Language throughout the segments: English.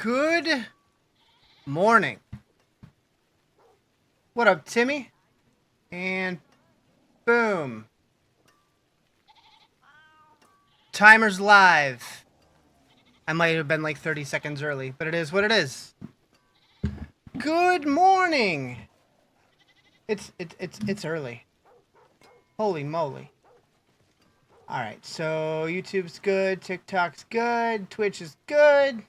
Good morning. What up, Timmy? And boom. Timer's live. I might have been like 30 seconds early, but it is what it is. Good morning. It's early. Holy moly. All right, so YouTube's good, TikTok's good, Twitch is good.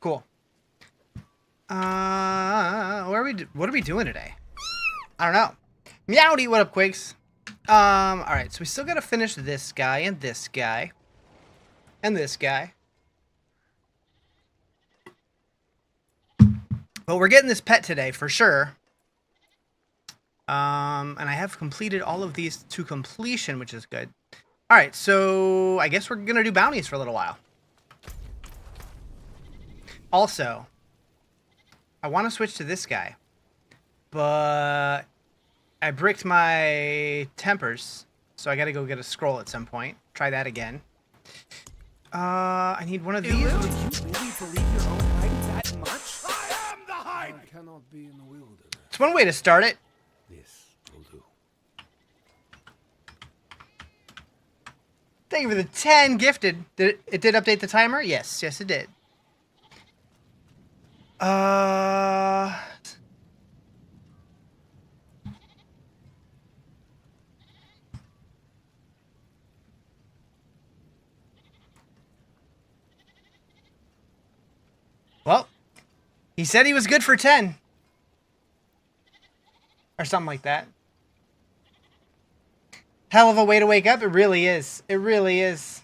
Cool. What are we doing today? I don't know. Meowdy, what up, Quakes? All right, so we still gotta finish this guy and this guy and this guy. But we're getting this pet today for sure. And I have completed all of these to completion, which is good. All right, so I guess we're gonna do bounties for a little while. Also, I want to switch to this guy, but I bricked my tempers, so I gotta go get a scroll at some point. Try that again. I need one of these. You really believe your own hype that much? I am the hype! I cannot be in the wilderness. It's one way to start it. This will do. Thank you for the 10 gifted. It did update the timer? Yes, it did. Well, he said he was good for 10. Or something like that. Hell of a way to wake up. It really is. It really is.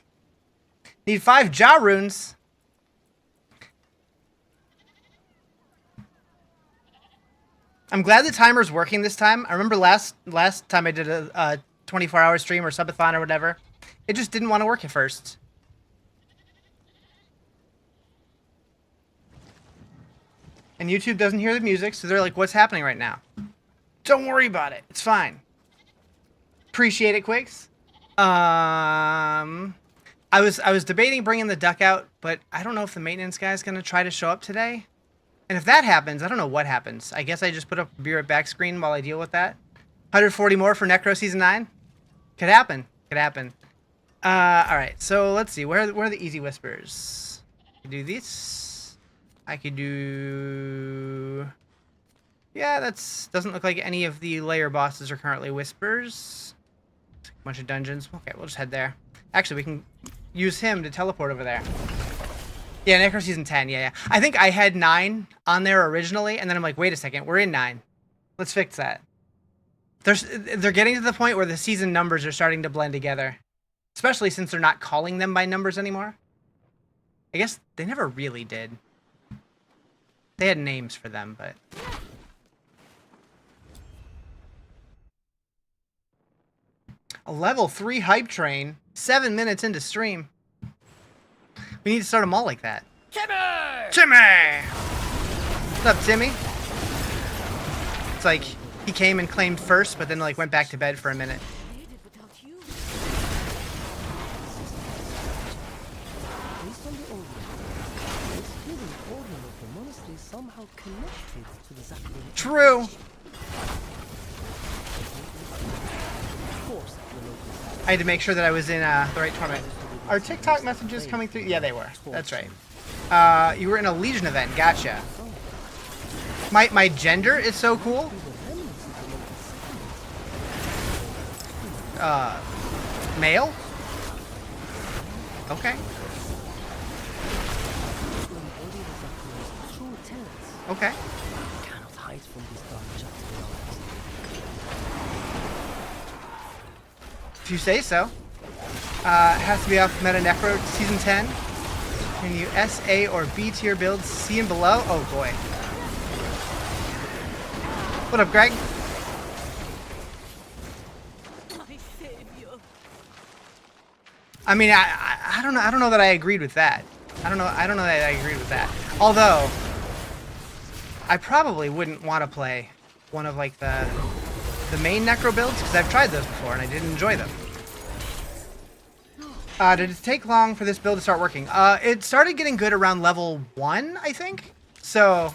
Need 5 jaw runes. I'm glad the timer's working this time. I remember last time I did a 24-hour stream or subathon or whatever. It just didn't want to work at first. And YouTube doesn't hear the music, so they're like, what's happening right now? Don't worry about it. It's fine. Appreciate it, Quakes. I was debating bringing the duck out, but I don't know if the maintenance guy's going to try to show up today. And if that happens, I don't know what happens. I guess I just put up a be right back screen while I deal with that. 140 more for Necro Season 9? Could happen. Could happen. Alright, so let's see. Where are the easy whispers? I could do this. I could do... Yeah, doesn't look like any of the layer bosses are currently whispers. Bunch of dungeons. Okay, we'll just head there. Actually, we can use him to teleport over there. Yeah, Necro Season 10, yeah. I think I had 9 on there originally, and then I'm like, wait a second, we're in 9. Let's fix that. They're getting to the point where the season numbers are starting to blend together. Especially since they're not calling them by numbers anymore. I guess they never really did. They had names for them, but... A level 3 hype train, 7 minutes into stream. We need to start them all like that. Timmy! Timmy! What's up, Timmy? It's like he came and claimed first, but then like went back to bed for a minute. True. I had to make sure that I was in the right tournament. Are TikTok messages coming through? Yeah, they were. That's right. You were in a Legion event. Gotcha. My gender is so cool. Male? Okay. Okay. If you say so. It has to be off Meta Necro Season 10. Can you S, A, or B tier builds C and below? Oh boy. What up, Greg? I mean, I don't know. I don't know that I agreed with that. I don't know that I agreed with that. Although, I probably wouldn't want to play one of like the main Necro builds because I've tried those before and I did enjoy them. Did it take long for this build to start working? It started getting good around level 1, I think. So,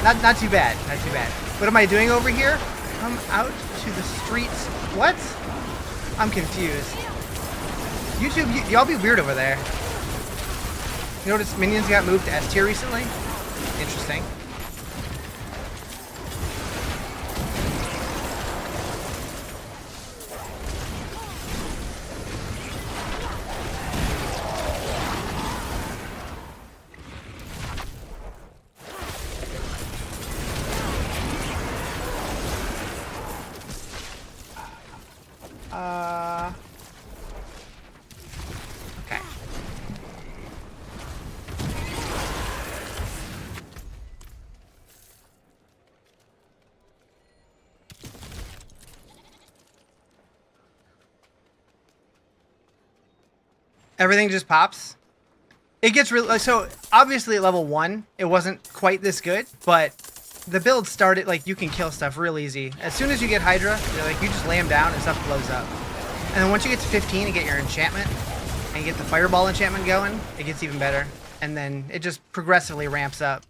not too bad. Not too bad. What am I doing over here? Come out to the streets. What? I'm confused. YouTube, y'all be weird over there. You notice minions got moved to S tier recently? Interesting. Okay. Everything just pops. It gets really, so obviously at level 1, it wasn't quite this good, but the build started, like, you can kill stuff real easy. As soon as you get Hydra, you're like, you just lay them down and stuff blows up. And then once you get to 15 and get your enchantment, and you get the fireball enchantment going, it gets even better. And then it just progressively ramps up.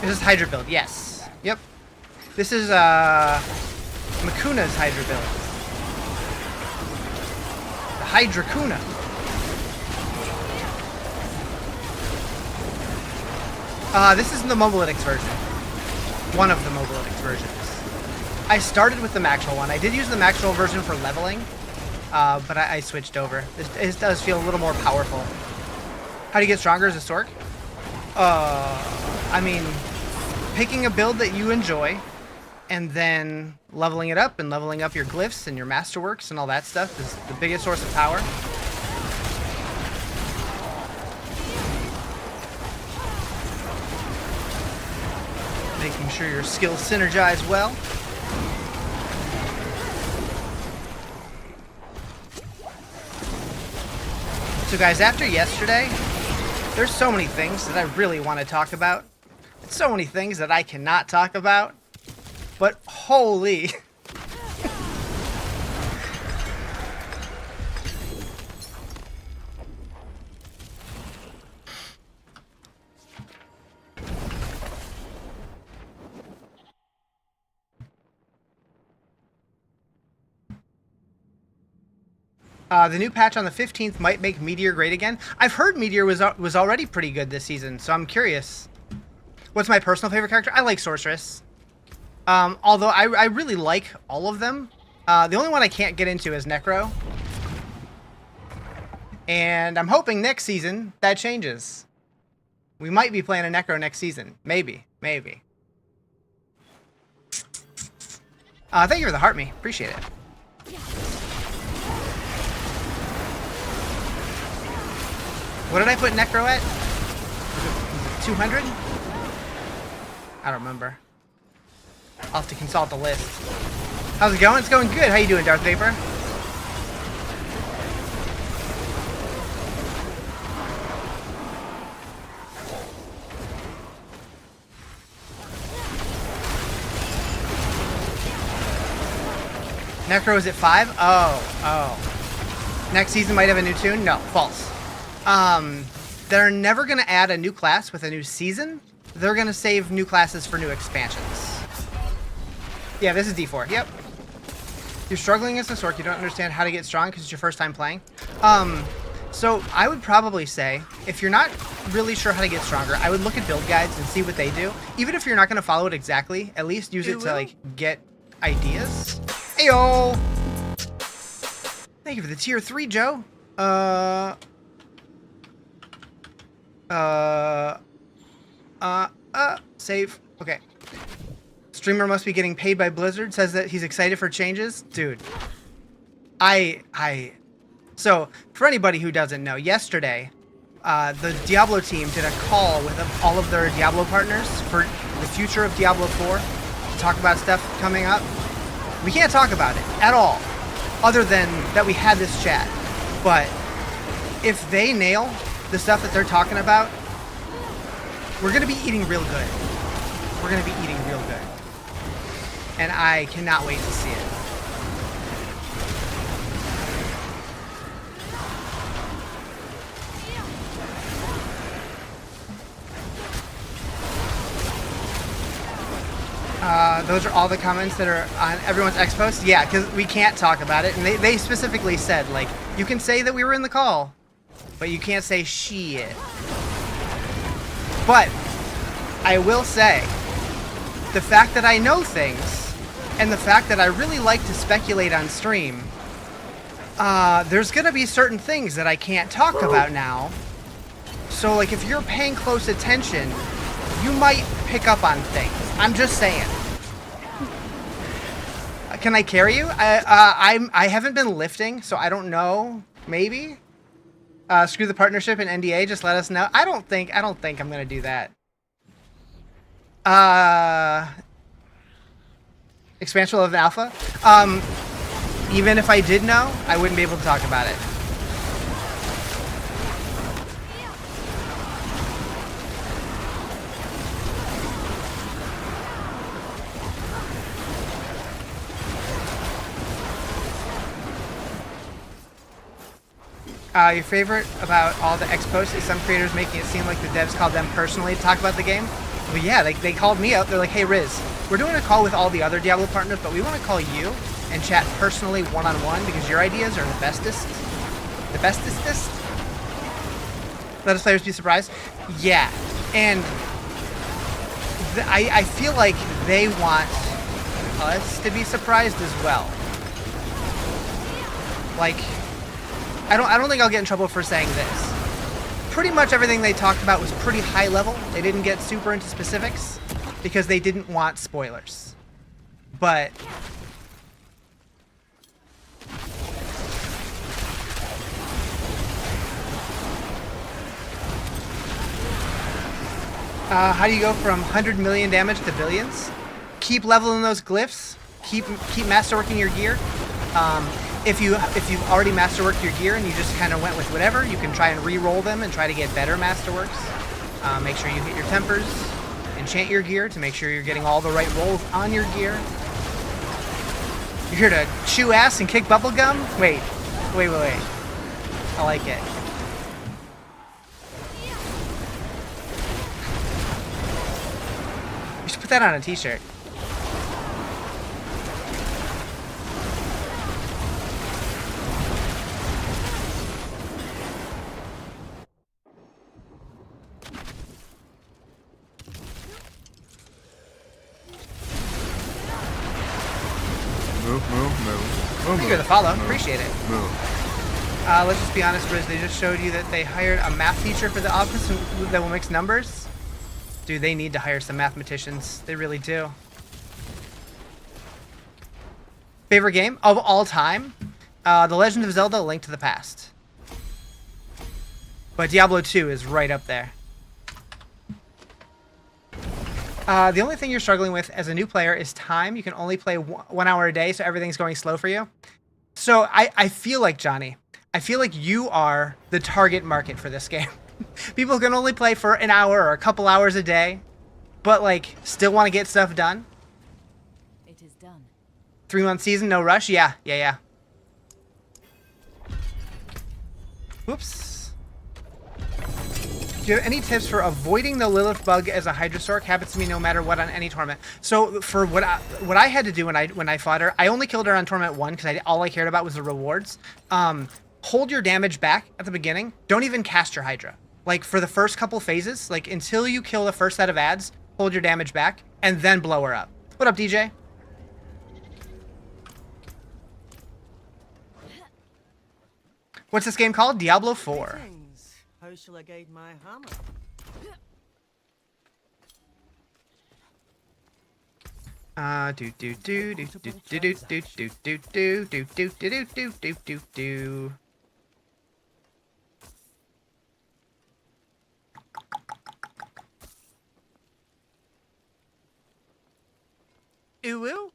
This is Hydra build, yes. Yep. This is Makuna's Hydra build. The Hydra Kuna. This is the Mobalytics version. One of the Mobalytics versions. I started with the Maxwell one. I did use the Maxwell version for leveling, but I switched over. It does feel a little more powerful. How do you get stronger as a Sorc? I mean, picking a build that you enjoy, and then leveling it up and leveling up your glyphs and your masterworks and all that stuff is the biggest source of power. Making sure your skills synergize well. So guys, after yesterday, there's so many things that I really want to talk about. So many things that I cannot talk about. But holy... the new patch on the 15th might make Meteor great again. I've heard Meteor was already pretty good this season, so I'm curious. What's my personal favorite character? I like Sorceress. Although I really like all of them. The only one I can't get into is Necro. And I'm hoping next season that changes. We might be playing a Necro next season. Maybe. Maybe. Thank you for the heart me. Appreciate it. What did I put Necro at? Was it 200? I don't remember. I'll have to consult the list. How's it going? It's going good. How you doing, Darth Vapor? Necro is at 5? Oh. Next season might have a new tune? No, false. They're never going to add a new class with a new season. They're going to save new classes for new expansions. Yeah, this is D4. Yep. You're struggling as a Sorc. You don't understand how to get strong because it's your first time playing. So I would probably say, if you're not really sure how to get stronger, I would look at build guides and see what they do. Even if you're not going to follow it exactly, at least use it to, like, get ideas. Heyo! Thank you for the tier 3, Joe. Save. Okay. Streamer must be getting paid by Blizzard. Says that he's excited for changes. Dude. So, for anybody who doesn't know, yesterday, the Diablo team did a call with all of their Diablo partners for the future of Diablo 4 to talk about stuff coming up. We can't talk about it at all, other than that we had this chat. But if they nail the stuff that they're talking about, we're going to be eating real good. We're going to be eating real good. And I cannot wait to see it. Those are all the comments that are on everyone's X post. Yeah, because we can't talk about it. And they specifically said, like, you can say that we were in the call, but you can't say shit. But I will say, the fact that I know things, and the fact that I really like to speculate on stream, there's going to be certain things that I can't talk about now. So, like, if you're paying close attention, you might pick up on things. I'm just saying. Can I carry you? I haven't been lifting, so I don't know. Maybe. Screw the partnership and NDA. Just let us know. I don't think I'm gonna do that. Expansion of Alpha. Even if I did know, I wouldn't be able to talk about it. Your favorite about all the X posts is some creators making it seem like the devs called them personally to talk about the game. But yeah, they called me up. They're like, hey Riz, we're doing a call with all the other Diablo partners, but we want to call you and chat personally one-on-one because your ideas are the bestest. The bestest? Let us players be surprised. Yeah, and I feel like they want us to be surprised as well. Like, I don't think I'll get in trouble for saying this. Pretty much everything they talked about was pretty high level. They didn't get super into specifics because they didn't want spoilers. But how do you go from 100 million damage to billions? Keep leveling those glyphs. Keep masterworking your gear. If you've already masterworked your gear and you just kind of went with whatever, you can try and re-roll them and try to get better masterworks. Make sure you hit your tempers, enchant your gear to make sure you're getting all the right rolls on your gear. You're here to chew ass and kick bubblegum? Wait. I like it. You should put that on a t-shirt. Thank you for the follow. Appreciate it. Let's just be honest, Riz. They just showed you that they hired a math teacher for the office that will mix numbers. Dude, they need to hire some mathematicians. They really do. Favorite game of all time? The Legend of Zelda: Link to the Past. But Diablo 2 is right up there. The only thing you're struggling with as a new player is time. You can only play 1 hour a day, so everything's going slow for you. So I feel like, Johnny, I feel like you are the target market for this game. People can only play for an hour or a couple hours a day, but like still want to get stuff done. It is done. 3-month season, no rush. Yeah. Whoops. Do you have any tips for avoiding the Lilith bug as a Hydra Sorc? Happens to me no matter what on any tournament. So for what I had to do when I fought her, I only killed her on tournament 1 because all I cared about was the rewards. Hold your damage back at the beginning. Don't even cast your Hydra. Like for the first couple phases, like until you kill the first set of ads, hold your damage back and then blow her up. What up, DJ? What's this game called? Diablo 4. How shall I guide my hammer? Do. Ooh.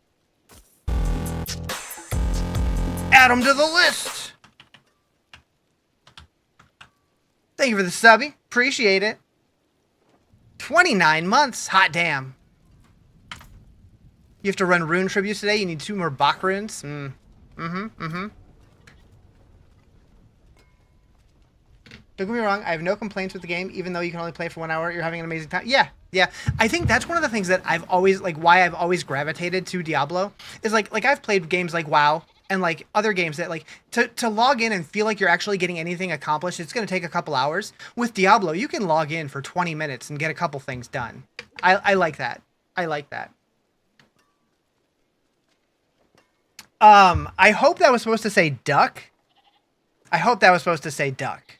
Add them to the list. Thank you for the subby. Appreciate it. 29 months. Hot damn. You have to run rune tributes today. You need 2 more Bach runes. Don't get me wrong, I have no complaints with the game, even though you can only play for 1 hour. You're having an amazing time. Yeah. I think that's one of the things that I've always, like, why I've always gravitated to Diablo is like I've played games like WoW and like other games that like to log in and feel like you're actually getting anything accomplished. It's going to take a couple hours. With Diablo, you can log in for 20 minutes and get a couple things done. I like that. I like that. I hope that was supposed to say duck. I hope that was supposed to say duck.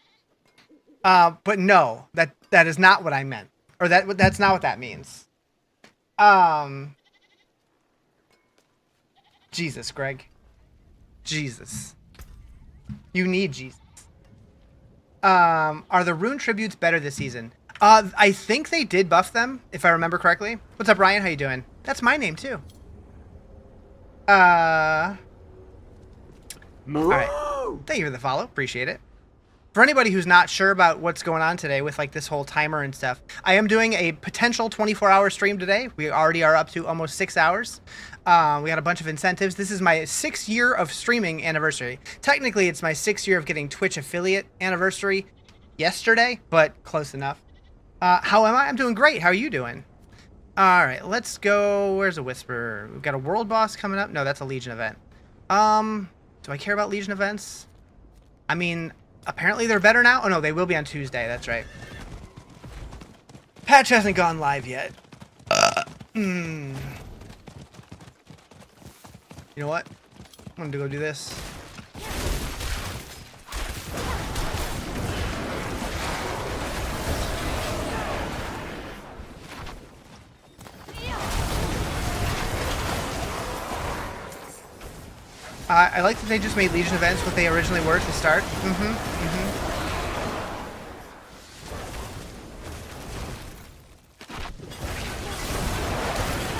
But no, that is not what I meant. Or that's not what that means. Jesus, Greg. Jesus. You need Jesus. Are the rune tributes better this season? I think they did buff them, if I remember correctly. What's up, Ryan? How you doing? That's my name, too. Alright. Thank you for the follow. Appreciate it. For anybody who's not sure about what's going on today with like this whole timer and stuff, I am doing a potential 24-hour stream today. We already are up to almost 6 hours. We got a bunch of incentives. This is my 6th year of streaming anniversary. Technically, it's my 6th year of getting Twitch affiliate anniversary yesterday, but close enough. How am I? I'm doing great. How are you doing? All right, let's go. Where's a Whisper? We've got a world boss coming up. No, that's a Legion event. Do I care about Legion events? I mean, apparently they're better now. Oh, no, they will be on Tuesday. That's right. Patch hasn't gone live yet. You know what? I'm going to go do this. I like that they just made Legion events what they originally were to start.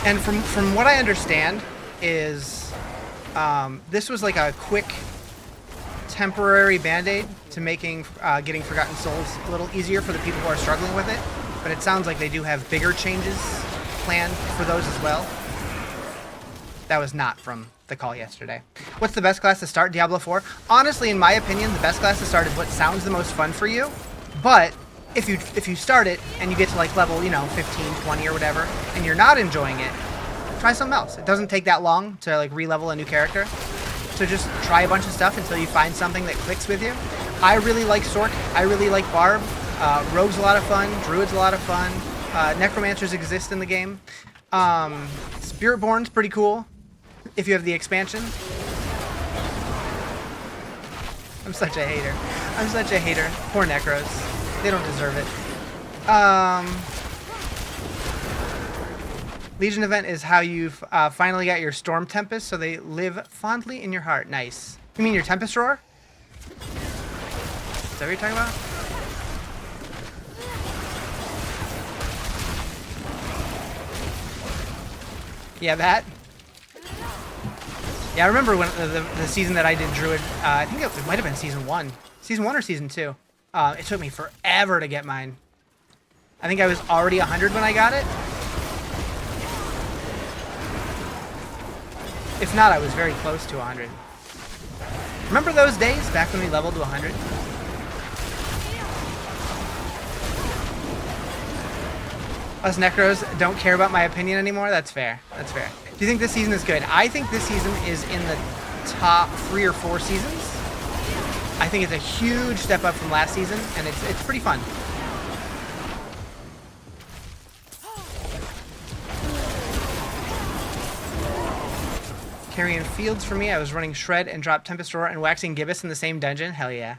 And from what I understand is this was like a quick temporary band-aid to making getting Forgotten Souls a little easier for the people who are struggling with it. But it sounds like they do have bigger changes planned for those as well. That was not from the call yesterday. What's the best class to start Diablo 4? Honestly, in my opinion, the best class to start is what sounds the most fun for you. But if you start it and you get to like level, 15, 20 or whatever, and you're not enjoying it, try something else. It doesn't take that long to like re-level a new character. So just try a bunch of stuff until you find something that clicks with you. I really like Sorc. I really like Barb. Rogue's a lot of fun. Druid's a lot of fun. Necromancers exist in the game. Spiritborn's pretty cool if you have the expansion. I'm such a hater. I'm such a hater. Poor Necros. They don't deserve it. Legion event is how you've finally got your Storm Tempest, so they live fondly in your heart. Nice. You mean your Tempest Roar? Is that what you're talking about? Yeah, that. Yeah, I remember when the season that I did Druid. I think it might have been season 1. Season 1 or season 2. It took me forever to get mine. I think I was already 100 when I got it. If not, I was very close to 100. Remember those days back when we leveled to 100? Us Necros don't care about my opinion anymore? That's fair. That's fair. Do you think this season is good? I think this season is in the top 3 or 4 seasons. I think it's a huge step up from last season, and it's pretty fun. Carrying fields for me. I was running Shred and dropped Tempest Roar and Waxing Gibbous in the same dungeon. Hell yeah.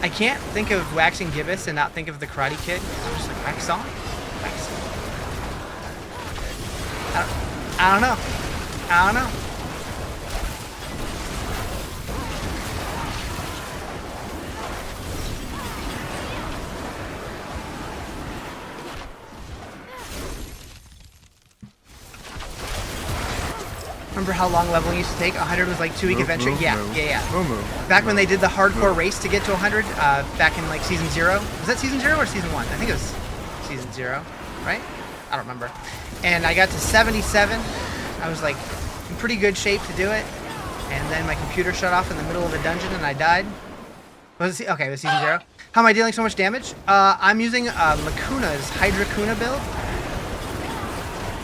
I can't think of Waxing Gibbous and not think of the Karate Kid. I'm just like, wax on? Wax on. I don't know. I don't know. Remember how long leveling used to take? 100 was like 2-week adventure? Yeah. Moo. Back when they did the hardcore race to get to 100, back in like season 0. Was that season 0 or season 1? I think it was season 0, right? I don't remember. And I got to 77. I was like in pretty good shape to do it. And then my computer shut off in the middle of a dungeon and I died. Okay, it was season 0. How am I dealing so much damage? I'm using Lacuna's Hydra build.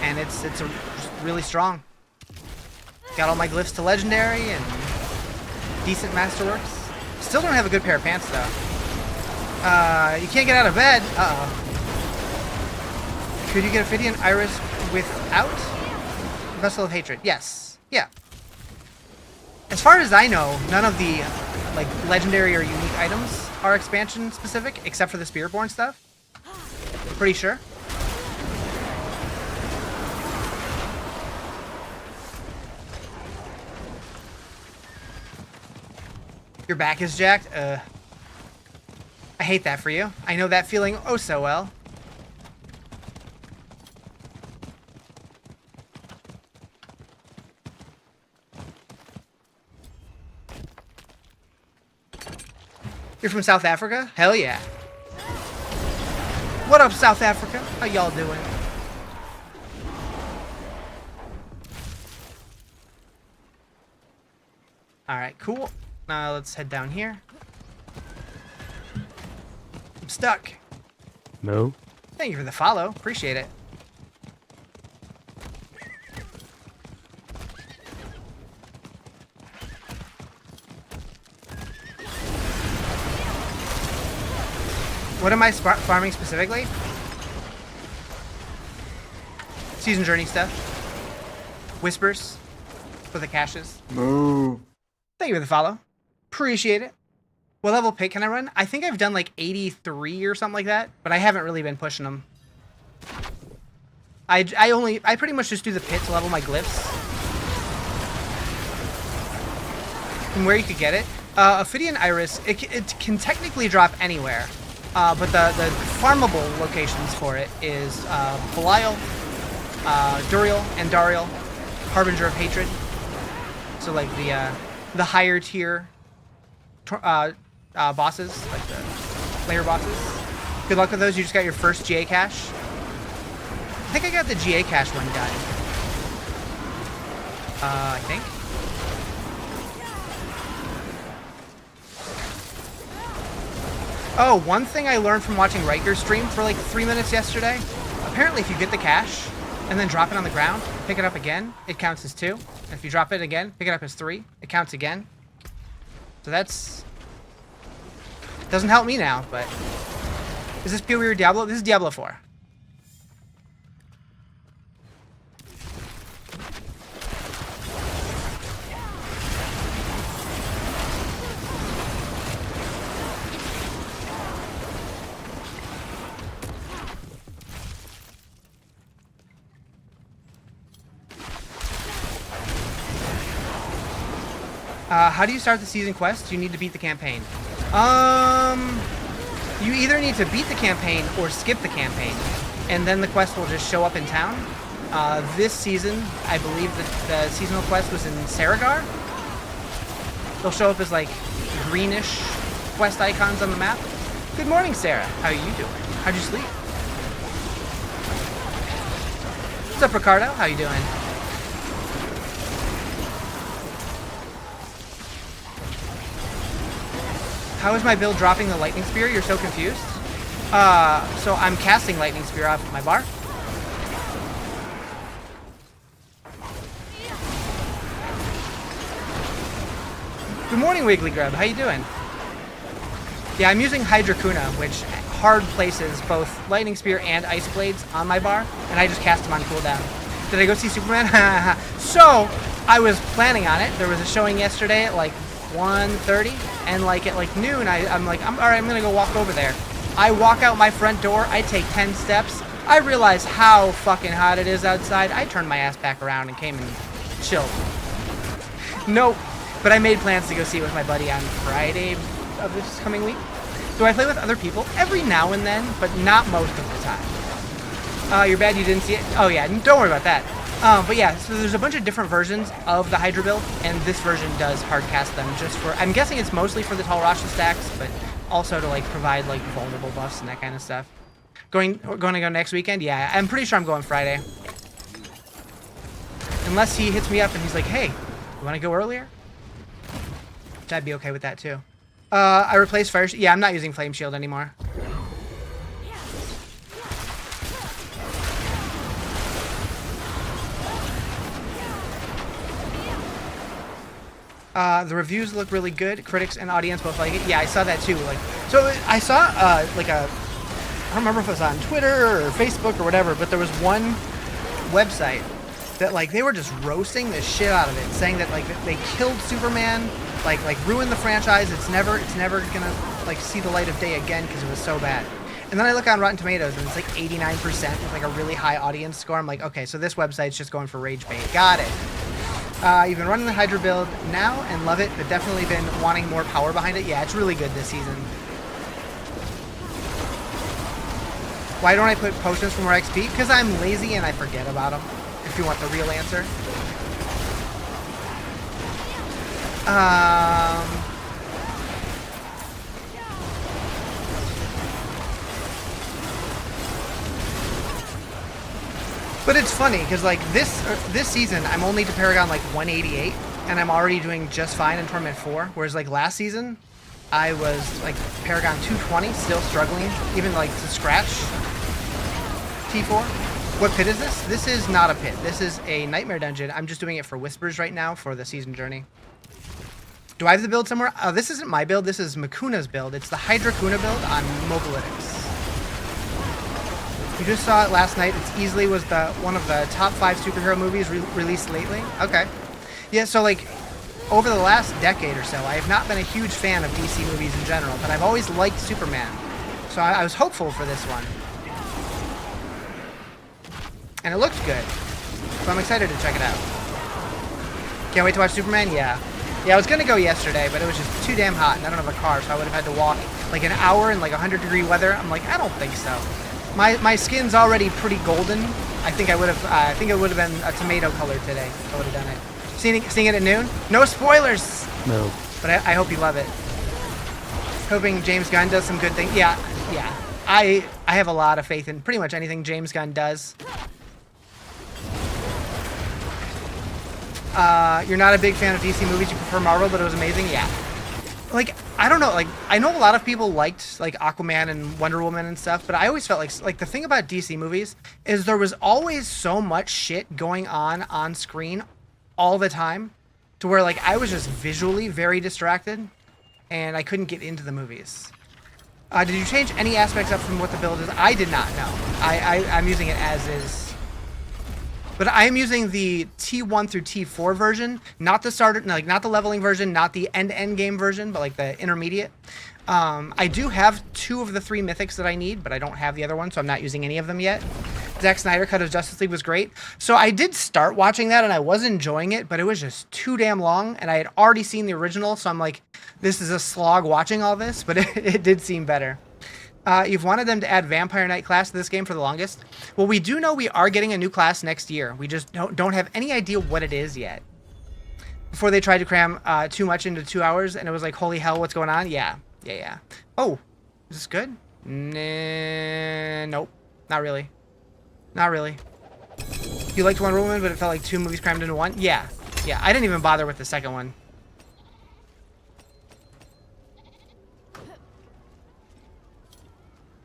And it's really strong. Got all my glyphs to legendary and decent masterworks. Still don't have a good pair of pants though. You can't get out of bed. Uh-oh. Could you get a Ophidian Iris without Vessel of Hatred? Yes. Yeah. As far as I know, none of the like legendary or unique items are expansion specific, except for the Spiritborn stuff. Pretty sure. Your back is jacked? I hate that for you. I know that feeling oh so well. You're from South Africa? Hell yeah. What up, South Africa? How y'all doing? Alright, cool. Now let's head down here. I'm stuck. No. Thank you for the follow. Appreciate it. What am I farming specifically? Season Journey stuff. Whispers for the caches. Moo. Thank you for the follow. Appreciate it. What level pick can I run? I think I've done like 83 or something like that, but I haven't really been pushing them. I pretty much just do the pit to level my glyphs. And where you could get it? Ophidian Iris, it can technically drop anywhere. But the farmable locations for it is Belial, Duriel, and Dariel, Harbinger of Hatred. So like the higher tier bosses, like the layer bosses. Good luck with those. You just got your first GA cache. I think I got the GA cache one done. I think. Oh, one thing I learned from watching Riker's stream for like 3 minutes yesterday. Apparently if you get the cache and then drop it on the ground, pick it up again, it counts as 2. And if you drop it again, pick it up as 3, it counts again. So that's... Doesn't help me now, but... Is this PoE or Diablo? This is Diablo 4. How do you start the season quest? You need to beat the campaign. You either need to beat the campaign or skip the campaign, and then the quest will just show up in town. This season, I believe that the seasonal quest was in Saragar. They'll show up as like greenish quest icons on the map. Good morning, Sarah. How are you doing? How'd you sleep? What's up, Ricardo? How you doing? How is my build dropping the Lightning Spear? You're so confused. So I'm casting Lightning Spear off of my bar. Good morning, Wiggly Grub. How you doing? Yeah, I'm using Hydra which hard places both Lightning Spear and Ice Blades on my bar, and I just cast them on cooldown. Did I go see Superman? So, I was planning on it. There was a showing yesterday at like 1:30, and like at like noon, I'm like, all right, I'm gonna go walk over there. I walk out my front door, I take 10 steps, I realize how fucking hot it is outside. I turned my ass back around and came and chilled. Nope, but I made plans to go see it with my buddy on Friday of this coming week. Do I play with other people? Every now and then, but not most of the time. You're bad you didn't see it? Oh yeah, don't worry about that. But yeah, so there's a bunch of different versions of the Hydra build, and this version does hardcast them just for, I'm guessing it's mostly for the Tall Rasha stacks, but also to like provide like vulnerable buffs and that kind of stuff. Going to go next weekend? Yeah, I'm pretty sure I'm going Friday. Unless he hits me up and he's like, hey, you want to go earlier? Which I'd be okay with that too. I replaced Fire Shield. Yeah, I'm not using Flame Shield anymore. The reviews look really good. Critics and audience both like it. Yeah, I saw that too. Like, so I saw like a, I don't remember if it was on Twitter or Facebook or whatever, but there was one website that like they were just roasting the shit out of it, saying that like they killed Superman, like ruined the franchise. It's never gonna like see the light of day again because it was so bad. And then I look on Rotten Tomatoes and it's like 89% with like a really high audience score. I'm like, okay, so this website's just going for rage bait. Got it. You've been running the Hydra build now and love it, but definitely been wanting more power behind it. Yeah, it's really good this season. Why don't I put potions for more XP? Because I'm lazy and I forget about them, if you want the real answer. But it's funny, because like this season, I'm only to Paragon like 188, and I'm already doing just fine in Torment 4, whereas like last season, I was like Paragon 220, still struggling, even like to scratch T4. What pit is this? This is not a pit. This is a Nightmare Dungeon. I'm just doing it for Whispers right now for the season journey. Do I have the build somewhere? This isn't my build. This is Makuna's build. It's the Hydra Kuna build on Mobilytics. You just saw it last night. It easily was one of the top 5 superhero movies released lately. Okay. Yeah, so like over the last decade or so, I have not been a huge fan of DC movies in general, but I've always liked Superman. So I was hopeful for this one. And it looked good. So I'm excited to check it out. Can't wait to watch Superman? Yeah. Yeah, I was going to go yesterday, but it was just too damn hot, and I don't have a car, so I would have had to walk like an hour in like 100-degree weather. I'm like, I don't think so. My skin's already pretty golden. I think I would have. I think it would have been a tomato color today if I would have done it. Seeing it at noon? No spoilers. No. But I hope you love it. Hoping James Gunn does some good things. Yeah. I have a lot of faith in pretty much anything James Gunn does. You're not a big fan of DC movies. You prefer Marvel, but it was amazing. Yeah. Like, I don't know, like, I know a lot of people liked, like, Aquaman and Wonder Woman and stuff, but I always felt like the thing about DC movies is there was always so much shit going on screen all the time to where, like, I was just visually very distracted and I couldn't get into the movies. Did you change any aspects up from what the build is? I did not, no. I'm using it as is. But I am using the T1 through T4 version, not the starter, like not the leveling version, not the end game version, but like the intermediate. I do have 2 of the 3 mythics that I need, but I don't have the other one, so I'm not using any of them yet. Zack Snyder cut of Justice League was great. So I did start watching that, and I was enjoying it, but it was just too damn long, and I had already seen the original, so I'm like, this is a slog watching all this, but it did seem better. You've wanted them to add Vampire Knight class to this game for the longest. Well, we do know we are getting a new class next year. We just don't have any idea what it is yet. Before they tried to cram too much into 2 hours, and it was like, holy hell, what's going on? Yeah. Oh, is this good? Nope. Not really. Not really. You liked Wonder Woman, but it felt like 2 movies crammed into 1? Yeah. I didn't even bother with the second one.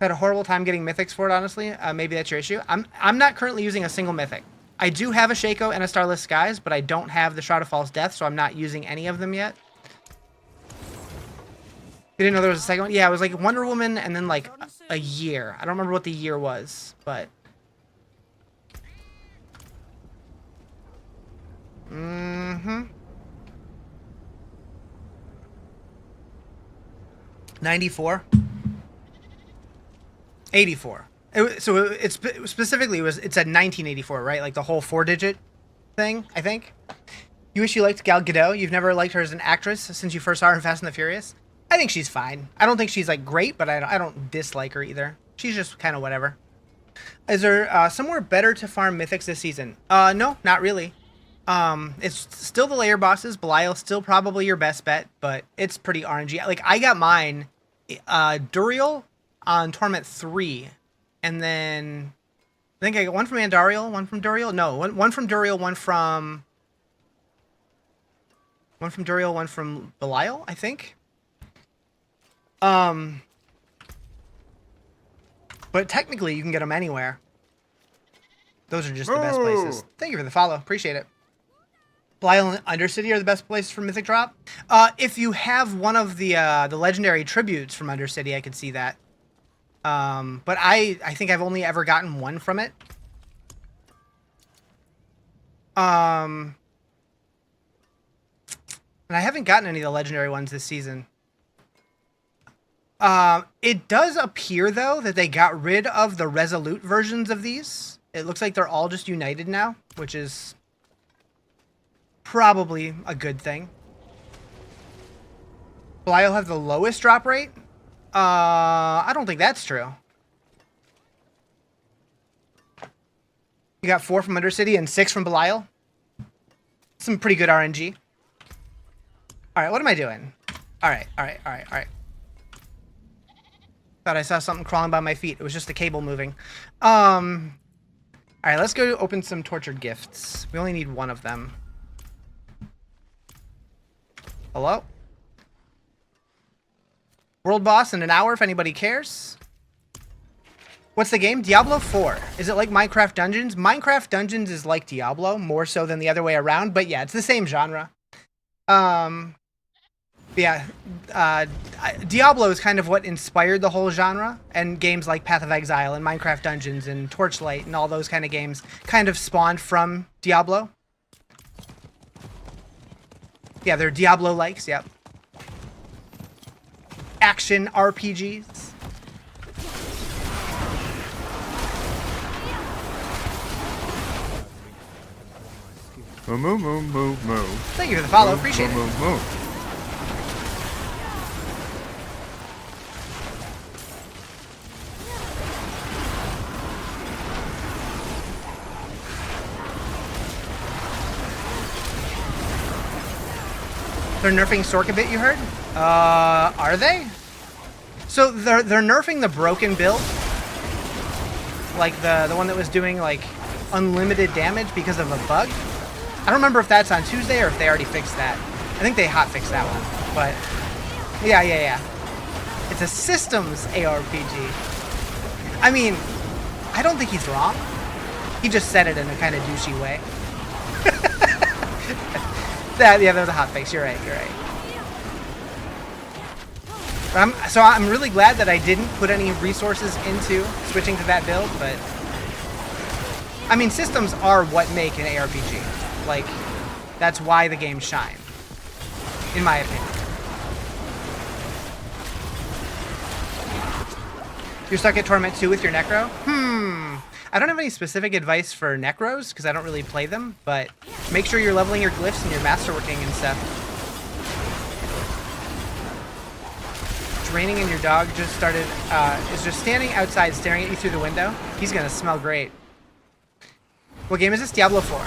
Had a horrible time getting mythics for it, honestly. Maybe that's your issue. I'm not currently using a single mythic. I do have a Shaco and a Starless Skies, but I don't have the Shroud of False Death, so I'm not using any of them yet. You didn't know there was a second one? Yeah, it was like Wonder Woman and then like a year. I don't remember what the year was, but... 94? 84. It's specifically it's at 1984, right? Like the whole 4-digit thing, I think. You wish you liked Gal Gadot. You've never liked her as an actress since you first saw her in Fast and the Furious. I think she's fine. I don't think she's like great, but I don't dislike her either. She's just kind of whatever. Is there somewhere better to farm mythics this season? No, not really. It's still the layer bosses. Belial's still probably your best bet, but it's pretty RNG. Like, I got mine, Duriel on Torment 3, and then I think I got one from Andariel, one from Duriel. No, one from Duriel, one from Duriel, one from Belial, I think. But technically, you can get them anywhere. Those are just the best places. Thank you for the follow. Appreciate it. Belial and Undercity are the best places for Mythic Drop. If you have one of the legendary tributes from Undercity, I could see that. But I think I've only ever gotten one from it. And I haven't gotten any of the legendary ones this season. It does appear, though, that they got rid of the Resolute versions of these. It looks like they're all just united now, which is probably a good thing. Belial have the lowest drop rate? I don't think that's true. You got 4 from Undercity and 6 from Belial. Some pretty good RNG. Alright, what am I doing? Alright. Thought I saw something crawling by my feet. It was just the cable moving. Alright, let's go open some tortured gifts. We only need one of them. Hello? World boss in an hour if anybody cares. What's the game? Diablo 4. Is it like Minecraft Dungeons? Minecraft Dungeons is like Diablo, more so than the other way around, but yeah, it's the same genre. Yeah, Diablo is kind of what inspired the whole genre, and games like Path of Exile and Minecraft Dungeons and Torchlight and all those kind of games kind of spawned from Diablo. Yeah, they're Diablo-likes, yep. Action RPGs. Moo. Thank you for the follow, appreciate it. Moo. They're nerfing Sorc a bit, you heard? Are they? So they're nerfing the broken build, like the one that was doing like unlimited damage because of a bug. I don't remember if that's on Tuesday or if they already fixed that. I think they hotfixed that one, but yeah. It's a systems ARPG. I mean, I don't think he's wrong. He just said it in a kind of douchey way. Yeah, that was a hotfix. You're right. So I'm really glad that I didn't put any resources into switching to that build, but I mean, systems are what make an ARPG. Like, that's why the games shine, in my opinion. You're stuck at Torment 2 with your Necro? I don't have any specific advice for Necros, because I don't really play them, but make sure you're leveling your glyphs and your masterworking and stuff. It's raining and your dog just started, is just standing outside staring at you through the window. He's gonna smell great. What game is this? Diablo 4.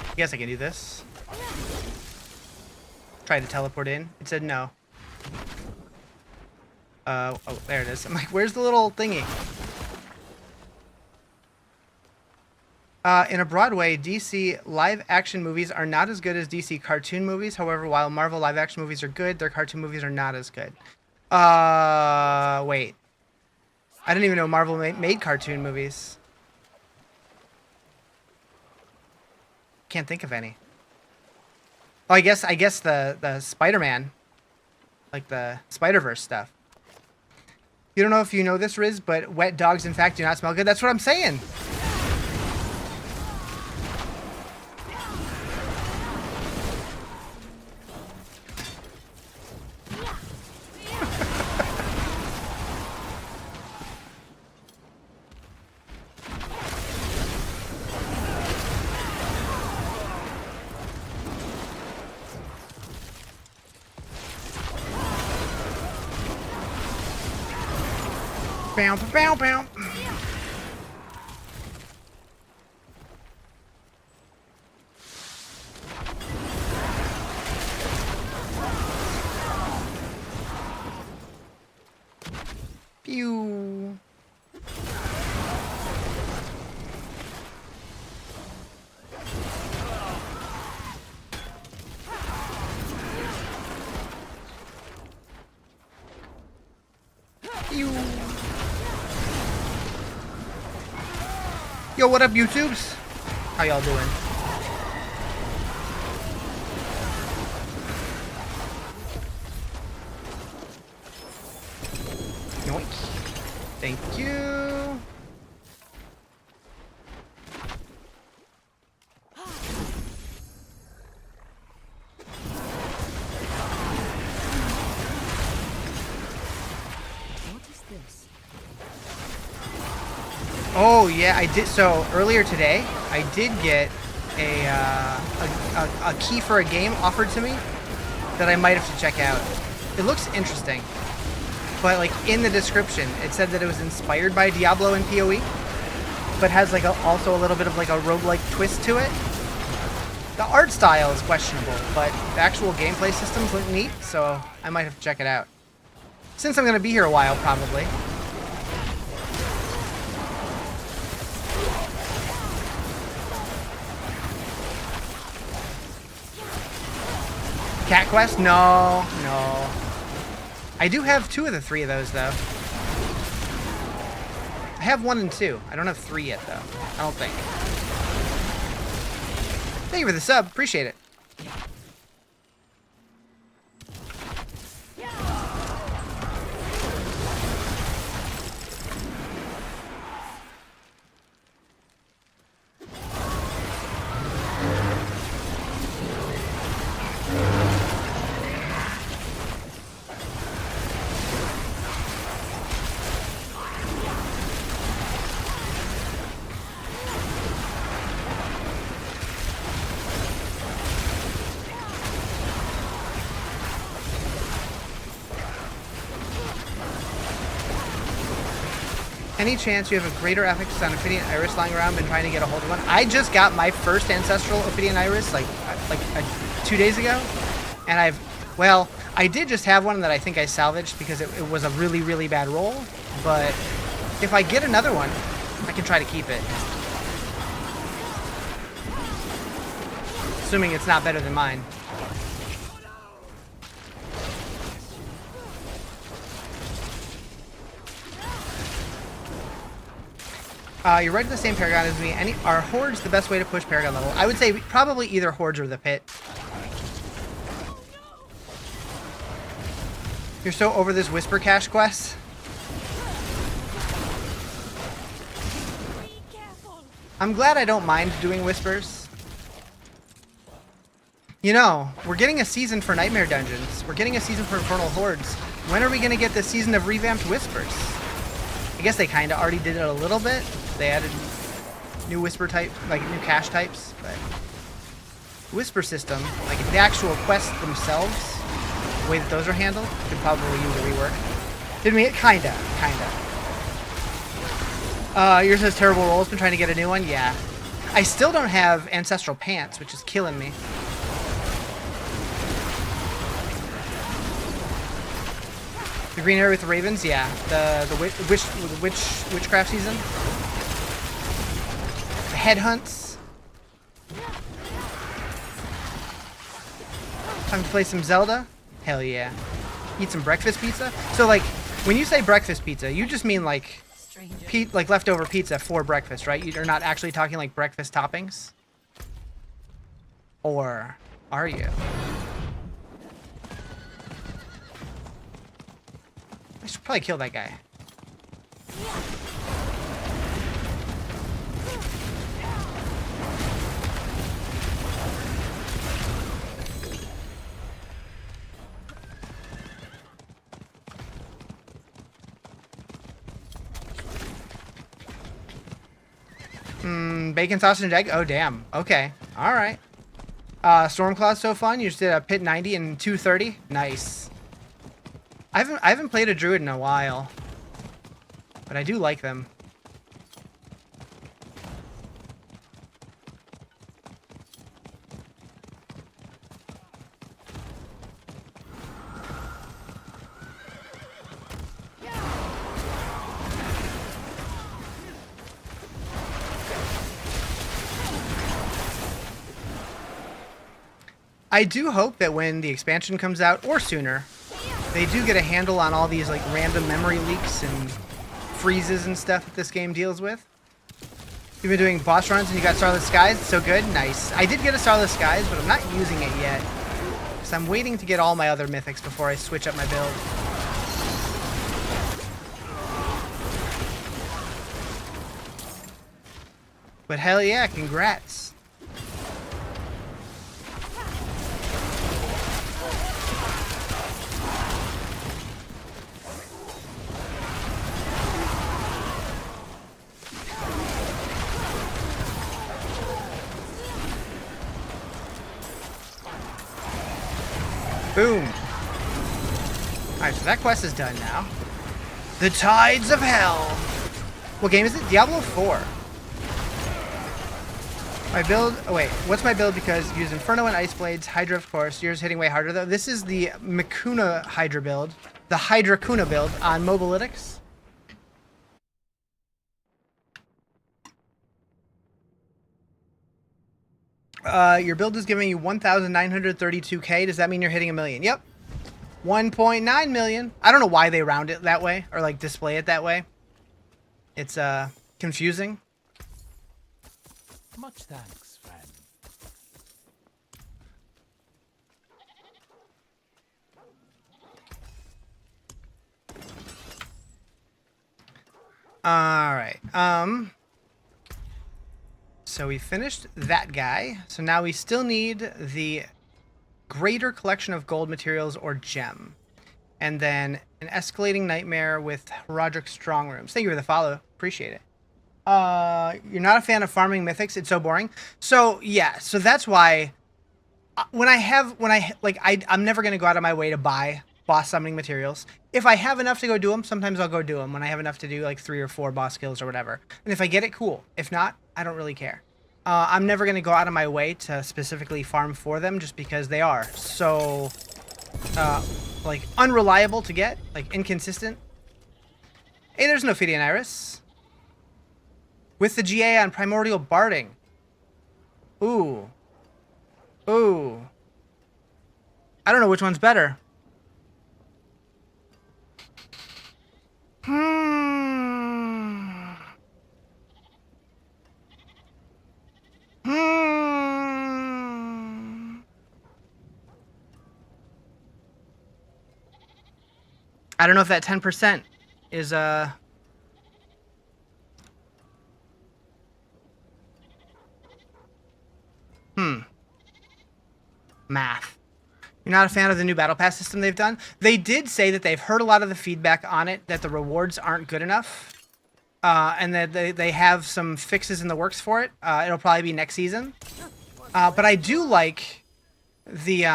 I guess I can do this. Tried to teleport in. It said no. Oh, there it is. I'm like, where's the little thingy? In a broad way, DC live-action movies are not as good as DC cartoon movies. However, while Marvel live-action movies are good, their cartoon movies are not as good. Wait. I didn't even know Marvel made cartoon movies. Can't think of any. Oh, I guess the Spider-Man, like the Spider-Verse stuff. You don't know if you know this, Riz, but wet dogs, in fact, do not smell good. That's what I'm saying. Bow, bow, bow. Pew. Pew. Yo, what up, YouTubes? How y'all doing? Yoink. Thank you. What is this? Oh yeah, I did. So earlier today, I did get a key for a game offered to me that I might have to check out. It looks interesting, but like in the description, it said that it was inspired by Diablo and PoE, but has like also a little bit of like a roguelike twist to it. The art style is questionable, but the actual gameplay systems look neat, so I might have to check it out. Since I'm gonna be here a while, probably. Cat Quest? No, no. I do have 2 of the 3 of those, though. I have 1 and 2. I don't have 3 yet, though. I don't think. Thank you for the sub. Appreciate it. Any chance you have a greater affix on Ophidian Iris lying around? Been trying to get a hold of one. I just got my first ancestral Ophidian Iris like 2 days ago, and I did just have one that I think I salvaged because it was a really, really bad roll. But if I get another one, I can try to keep it, assuming it's not better than mine. You're right at the same Paragon as me. Are Hordes the best way to push Paragon level? I would say probably either Hordes or the Pit. You're so over this Whisper Cache quest? I'm glad I don't mind doing Whispers. You know, we're getting a season for Nightmare Dungeons. We're getting a season for Infernal Hordes. When are we going to get the season of revamped Whispers? I guess they kind of already did it a little bit. They added new Whisper type, like new cache types, but Whisper system, like the actual quests themselves, the way that those are handled, could probably use a rework. Didn't we? Kinda. Yours has terrible rolls. Been trying to get a new one. Yeah, I still don't have Ancestral Pants, which is killing me. The green area with the ravens, yeah. The witchcraft season. headhunts. Time to play some Zelda? Hell yeah. Eat some breakfast pizza? So, like, when you say breakfast pizza, you just mean, like, like leftover pizza for breakfast, right? You're not actually talking, like, breakfast toppings? Or are you? I should probably kill that guy. Bacon, sausage, and egg? Oh, damn. Okay. Alright. Stormclaw's so fun. You just did a pit 90 and 230. Nice. I haven't played a druid in a while. But I do like them. I do hope that when the expansion comes out, or sooner, they do get a handle on all these like random memory leaks and freezes and stuff that this game deals with. You've been doing boss runs and you got Starless Skies? So good? Nice. I did get a Starless Skies, but I'm not using it yet. Because I'm waiting to get all my other mythics before I switch up my build. But hell yeah, congrats. Boom. Alright, so that quest is done now. The Tides of Hell. What game is it? Diablo 4. My build... Oh, wait. What's my build? Because use Inferno and Ice Blades. Hydra, of course. Yours hitting way harder, though. This is the Mikuna Hydra build. The Hydra Kuna build on Mobalytics. Your build is giving you 1,932k. Does that mean you're hitting 1 million? Yep. 1.9 million. I don't know why they round it that way or like display it that way. It's confusing. Much thanks, friend. All right. So we finished that guy. So now we still need the greater collection of gold materials or gem. And then an escalating nightmare with Horadrim strong rooms. Thank you for the follow. Appreciate it. You're not a fan of farming mythics. It's so boring. So yeah, so that's why I'm never going to go out of my way to buy boss summoning materials. If I have enough to go do them, sometimes I'll go do them when I have enough to do like 3 or 4 boss kills or whatever. And if I get it, cool. If not, I don't really care. I'm never going to go out of my way to specifically farm for them just because they are so, like, unreliable to get, like, inconsistent. Hey, there's no Ophidian Iris. With the GA on Primordial Barding. Ooh. Ooh. I don't know which one's better. I don't know if that 10% is math. You're not a fan of the new battle pass system they've done? They did say that they've heard a lot of the feedback on it, that the rewards aren't good enough, and that they have some fixes in the works for it. It'll probably be next season. But I do like the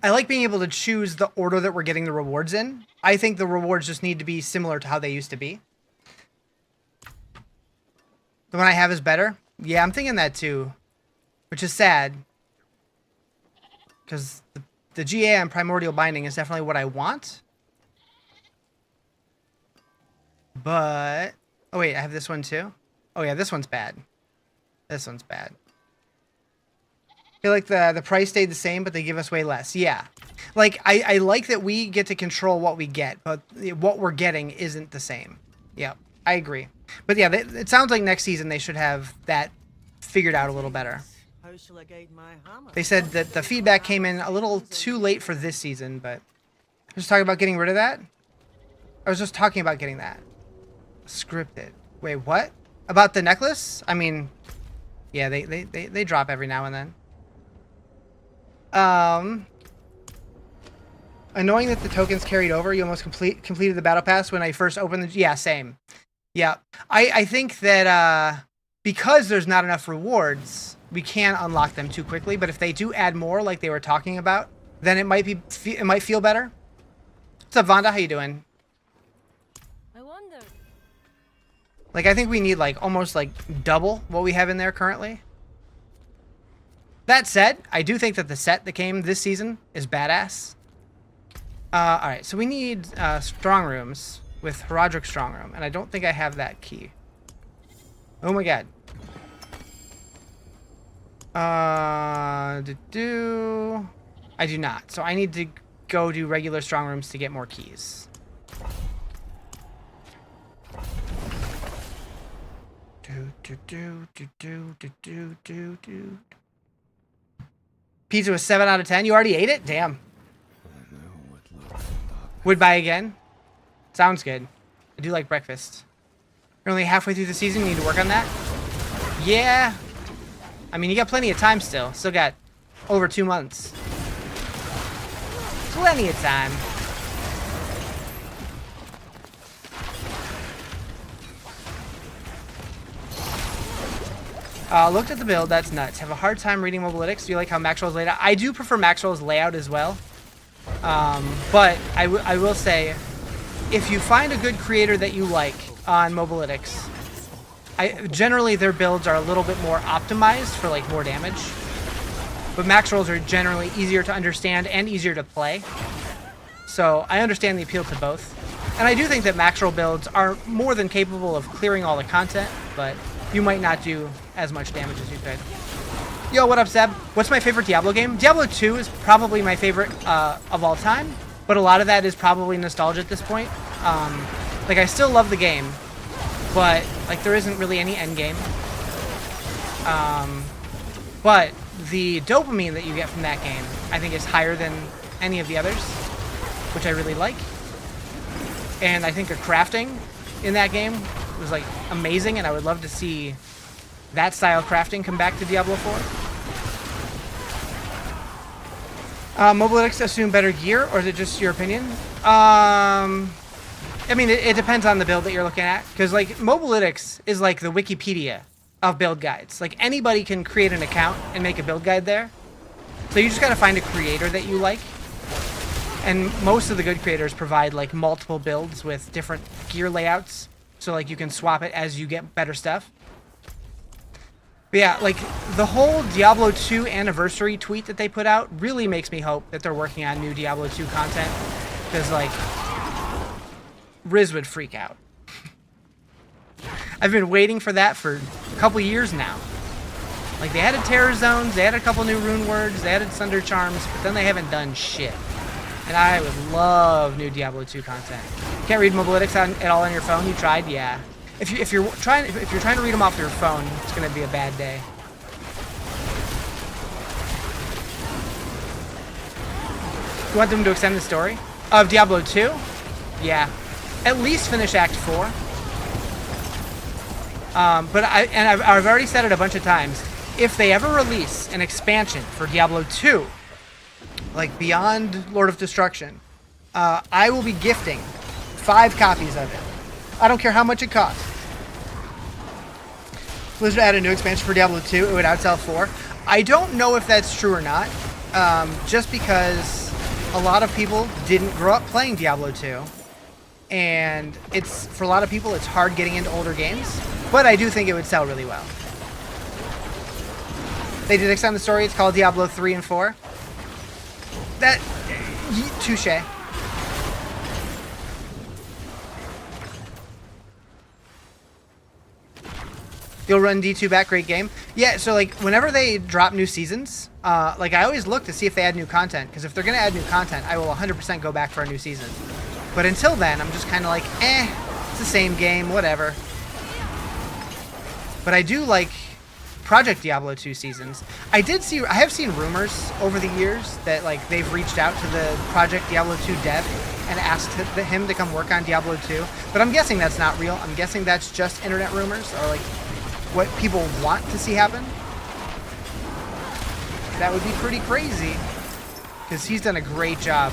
I like being able to choose the order that we're getting the rewards in. I think the rewards just need to be similar to how they used to be. The one I have is better? Yeah, I'm thinking that too. Which is sad. Because the GA on Primordial Binding is definitely what I want. But... Oh wait, I have this one too? Oh yeah, this one's bad. This one's bad. I feel like the price stayed the same, but they give us way less. Yeah. Like, I like that we get to control what we get, but what we're getting isn't the same. Yeah, I agree. But yeah, it sounds like next season they should have that figured out a little better. How shall I guide my hammer? They said that the feedback came in a little too late for this season, but... Just talking about getting rid of that? I was just talking about getting that. Scripted. Wait, what? About the necklace? I mean... Yeah, they drop every now and then. Annoying that the tokens carried over. You almost completed the battle pass when I first opened the... Yeah, same. Yeah. I think that because there's not enough rewards, we can't unlock them too quickly. But if they do add more, like they were talking about, then it might feel better. What's up, Vonda? How you doing? I wonder. Like, I think we need, like, almost, like, double what we have in there currently. That said, I do think that the set that came this season is badass. Alright, so we need strong rooms with Horadrim strong room, and I don't think I have that key. Oh my god. I do not. So I need to go do regular strong rooms to get more keys. Pizza was 7 out of 10. You already ate it? Damn. Would buy again? Sounds good. I do like breakfast. You're only halfway through the season. You need to work on that? Yeah. I mean, you got plenty of time still. Still got over 2 months. Plenty of time. Looked at the build. That's nuts. Have a hard time reading Mobalytics. Do you like how Maxwell's laid out? I do prefer Maxwell's layout as well. But I will say, if you find a good creator that you like on Mobalytics, generally their builds are a little bit more optimized for like more damage. But max rolls are generally easier to understand and easier to play. So I understand the appeal to both. And I do think that max roll builds are more than capable of clearing all the content, but you might not do as much damage as you could. Yo, what up, Seb? What's my favorite Diablo game? Diablo 2 is probably my favorite of all time, but a lot of that is probably nostalgia at this point. Like, I still love the game, but like there isn't really any endgame. But the dopamine that you get from that game, I think, is higher than any of the others, which I really like. And I think the crafting in that game was like amazing, and I would love to see that style crafting come back to Diablo 4. Mobalytics assume better gear, or is it just your opinion? I mean, it depends on the build that you're looking at, because like Mobalytics is like the Wikipedia of build guides. Like, anybody can create an account and make a build guide there. So you just got to find a creator that you like. And most of the good creators provide like multiple builds with different gear layouts, so like you can swap it as you get better stuff. But yeah, like the whole Diablo 2 anniversary tweet that they put out really makes me hope that they're working on new Diablo 2 content, because like Riz would freak out. I've been waiting for that for a couple years now. Like, they added Terror Zones, they added a couple new rune words, they added Sunder Charms, but then they haven't done shit. And I would love new Diablo 2 content. Can't read Mobalytics at all on your phone? You tried? Yeah. If you're trying to read them off your phone, it's gonna be a bad day. You want them to extend the story of Diablo 2? Yeah. At least finish Act 4. But I've already said it a bunch of times. If they ever release an expansion for Diablo 2, like Beyond Lord of Destruction, I will be gifting 5 copies of it. I don't care how much it costs. Blizzard add a new expansion for Diablo 2, it would outsell 4. I don't know if that's true or not, just because a lot of people didn't grow up playing Diablo 2. And it's, for a lot of people, it's hard getting into older games. But I do think it would sell really well. They did extend the story. It's called Diablo 3 and 4. That... touche. You'll run D2 back, great game. Yeah, so like whenever they drop new seasons, like I always look to see if they add new content, because if they're gonna add new content, I will 100% go back for a new season. But until then, I'm just kind of like, it's the same game, whatever. But I do like Project Diablo 2 seasons. I have seen rumors over the years that like they've reached out to the Project Diablo 2 dev and asked him to come work on Diablo 2, but I'm guessing that's not real. I'm guessing that's just internet rumors or like what people want to see happen. That would be pretty crazy, because he's done a great job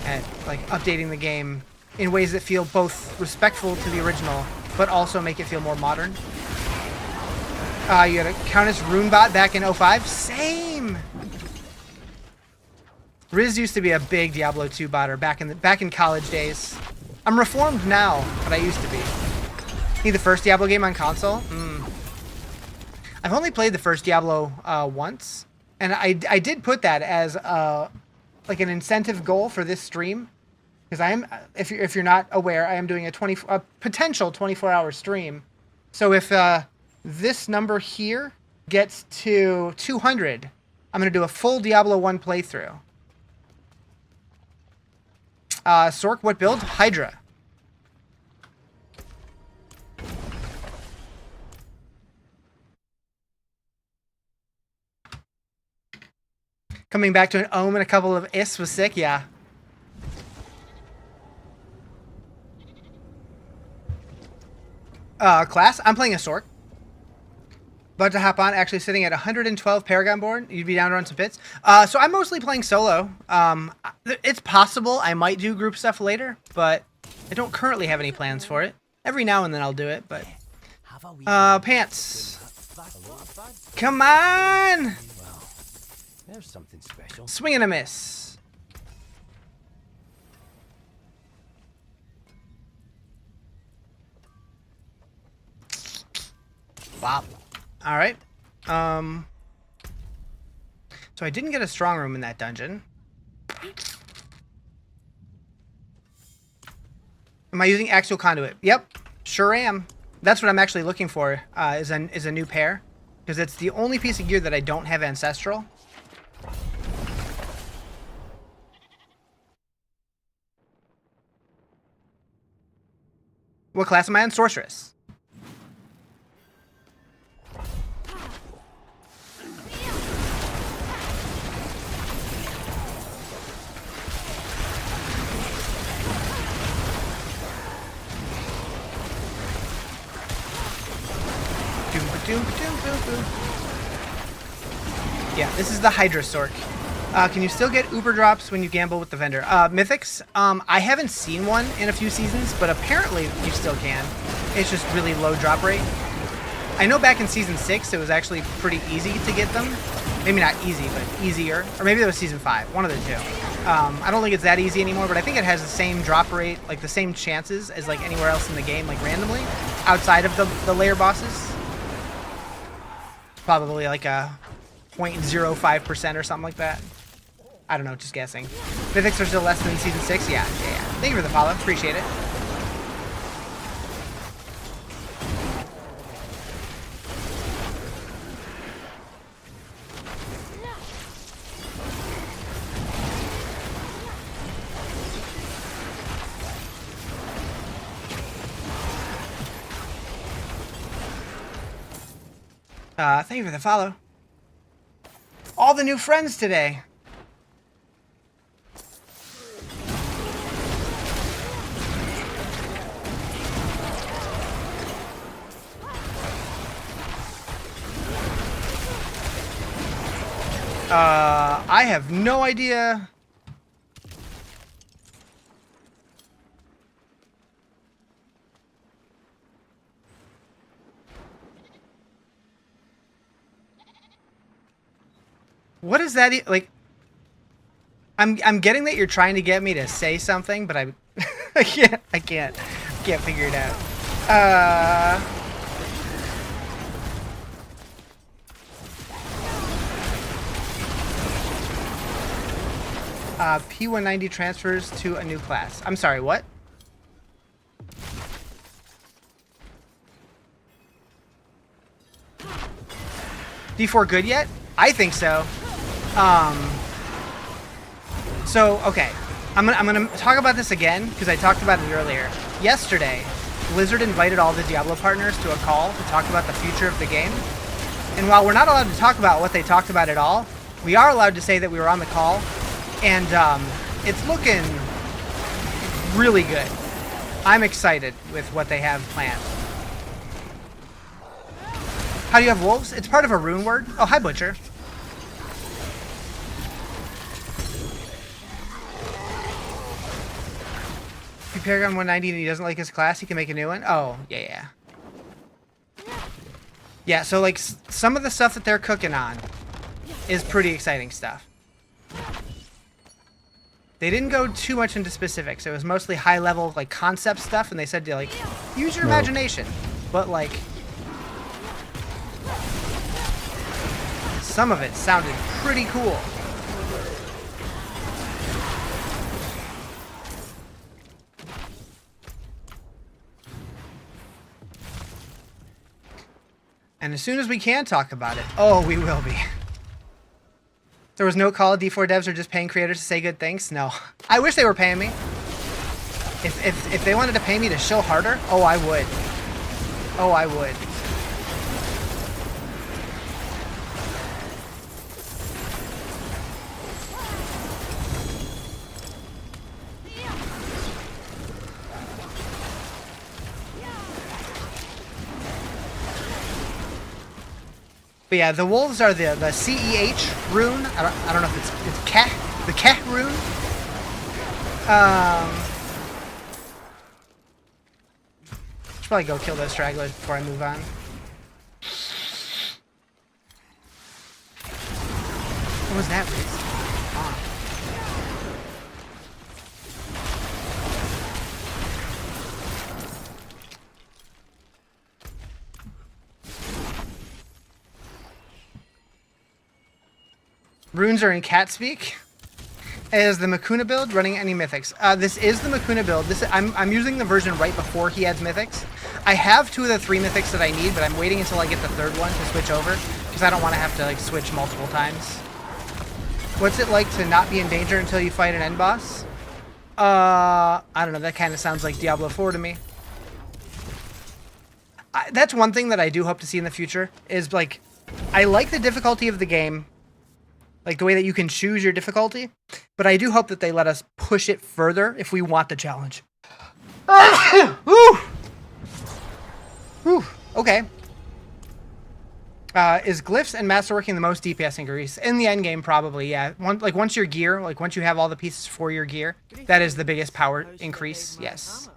at like updating the game in ways that feel both respectful to the original but also make it feel more modern. You had a Countess Runebot back in 05? Same! Riz used to be a big Diablo 2 botter back in college days. I'm reformed now, but I used to be. Need the first Diablo game on console? I've only played the first Diablo once, and I did put that as like an incentive goal for this stream, because I am, if you're not aware, I am doing a potential 24-hour stream. So if this number here gets to 200, I'm gonna do a full Diablo 1 playthrough. Sorc, what build? Hydra. Coming back to an Ohm and a couple of Is was sick, yeah. Class, I'm playing a Sorc. About to hop on, actually sitting at 112 Paragon board. You'd be down to run some pits. So I'm mostly playing solo. It's possible I might do group stuff later, but I don't currently have any plans for it. Every now and then I'll do it, but... Pants. Come on! There's something special. Swing and a miss. Wow. All right. So I didn't get a strong room in that dungeon. Am I using axial conduit? Yep, sure am. That's what I'm actually looking for. Is a new pair, because it's the only piece of gear that I don't have ancestral. What class am I on? Sorceress. Yeah, this is the Hydra Sorc. Can you still get Uber drops when you gamble with the vendor? Mythics? I haven't seen one in a few seasons, but apparently you still can. It's just really low drop rate. I know back in Season 6 it was actually pretty easy to get them. Maybe not easy, but easier. Or maybe that was Season 5, one of the two. I don't think it's that easy anymore, but I think it has the same drop rate, like the same chances as like anywhere else in the game, like randomly, outside of the layer bosses. Probably like a 0.05% or something like that. I don't know, just guessing. Mythics are still less than Season 6? Yeah. Thank you for the follow, appreciate it. Thank you for the follow. All the new friends today. I have no idea. What is that? Like, I'm getting that you're trying to get me to say something, but I can't figure it out. P190 transfers to a new class. I'm sorry, what? D4 good yet? I think so. So okay, I'm gonna talk about this again because I talked about it earlier. Yesterday, Blizzard invited all the Diablo partners to a call to talk about the future of the game. And while we're not allowed to talk about what they talked about at all, we are allowed to say that we were on the call, and it's looking really good. I'm excited with what they have planned. How do you have wolves? It's part of a rune word. Oh, hi, Butcher. If you Paragon 190 and he doesn't like his class, he can make a new one? Oh, yeah. Yeah, so like some of the stuff that they're cooking on is pretty exciting stuff. They didn't go too much into specifics. It was mostly high level like concept stuff, and they said to like use your imagination. But like some of it sounded pretty cool. And as soon as we can talk about it, oh, we will be. There was no call. D4 devs are just paying creators to say good things. No, I wish they were paying me. If they wanted to pay me to shill harder, oh, I would. Oh, I would. But yeah, the wolves are the CEH rune. I don't know if it's Keh, the Keh rune. Should probably go kill those stragglers before I move on. What was that, Riz? Runes are in cat speak. Is the Makuna build running any mythics? This is the Makuna build. I'm using the version right before he adds mythics. I have 2 of the 3 mythics that I need, but I'm waiting until I get the 3rd one to switch over because I don't want to have to like switch multiple times. What's it like to not be in danger until you fight an end boss? I don't know. That kind of sounds like Diablo 4 to me. That's one thing that I do hope to see in the future is like, I like the difficulty of the game. Like the way that you can choose your difficulty, but I do hope that they let us push it further if we want the challenge. Okay. Is glyphs and masterworking the most DPS increase? In the end game, probably, yeah. Once your gear, like once you have all the pieces for your gear, that is the biggest power increase, yes.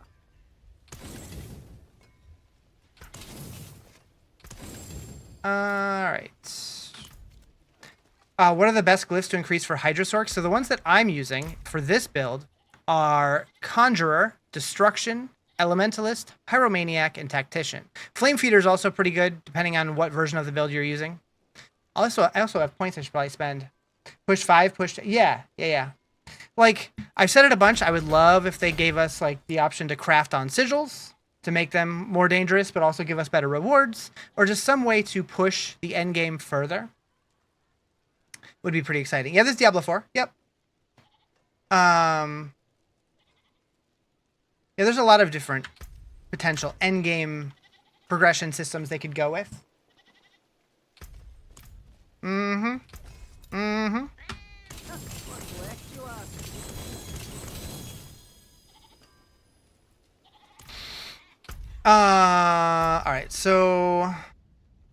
Alright. What are the best glyphs to increase for Hydra Sorc? So the ones that I'm using for this build are Conjurer, Destruction, Elementalist, Pyromaniac, and Tactician. Flame Feeder is also pretty good, depending on what version of the build you're using. I also have points I should probably spend. Push 5, push... Yeah. Like, I've said it a bunch. I would love if they gave us, like, the option to craft on sigils to make them more dangerous, but also give us better rewards, or just some way to push the end game further. Would be pretty exciting. Yeah, this is Diablo 4. Yep. Yeah, there's a lot of different potential endgame progression systems they could go with. Alright, so...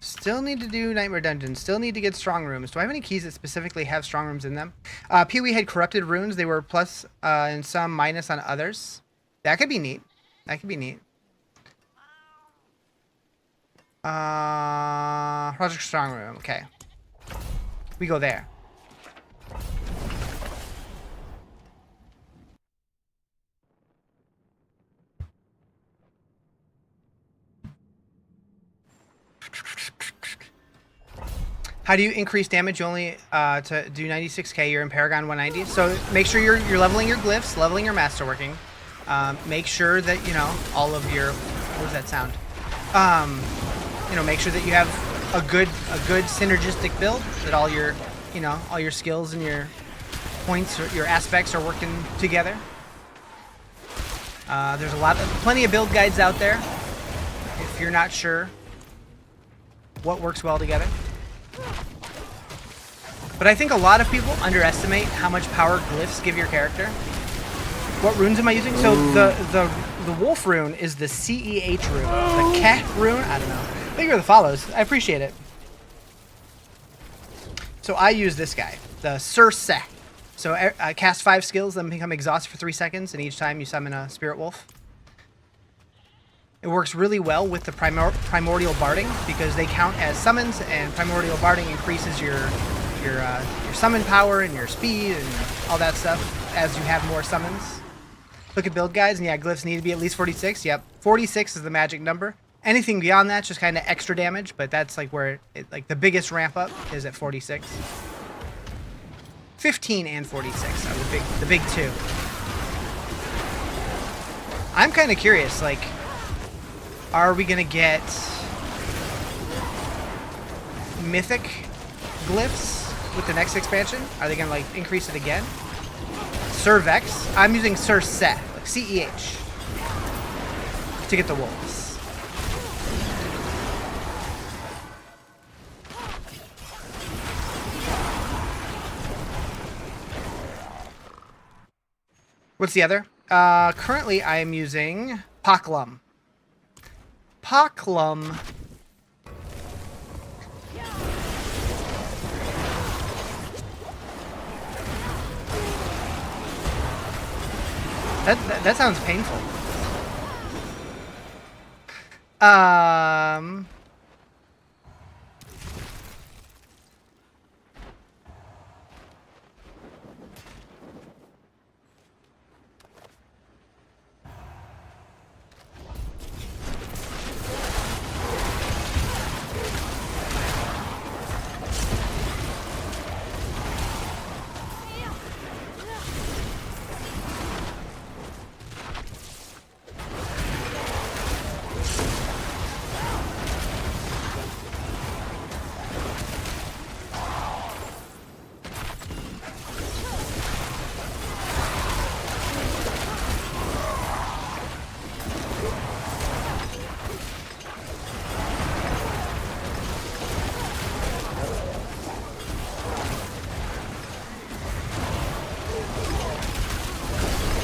Still need to do Nightmare Dungeons. Still need to get strong rooms. Do I have any keys that specifically have strong rooms in them? PoE had corrupted runes. They were plus in some, minus on others. That could be neat. Project Strong Room. Okay. We go there. How do you increase damage? You only to do 96k. You're in Paragon 190. So make sure you're leveling your glyphs, leveling your masterworking. Make sure that all of your what was that sound? Make sure that you have a good synergistic build that all your, you know, all your skills and your points or your aspects are working together. There's plenty of build guides out there if you're not sure what works well together. But I think a lot of people underestimate how much power glyphs give your character. What runes am I using? So the wolf rune is the CEH rune. The K rune, I don't know. Thank you for the follows. I appreciate it. So I use this guy, the Sorc. So I cast 5 skills, then become exhausted for 3 seconds, and each time you summon a spirit wolf. It works really well with the primordial barding because they count as summons, and primordial barding increases your summon power and your speed and all that stuff as you have more summons. Look at build guides, and yeah, glyphs need to be at least 46. Yep, 46 is the magic number. Anything beyond that's just kind of extra damage, but that's like where like the biggest ramp up is at 46. 15 and 46 are the big two. I'm kind of curious, like, are we gonna get mythic glyphs with the next expansion? Are they gonna like increase it again? Cervex. I'm using Sorc, like CEH, to get the wolves. What's the other? Currently I am using Poklum. Poklum. That sounds painful.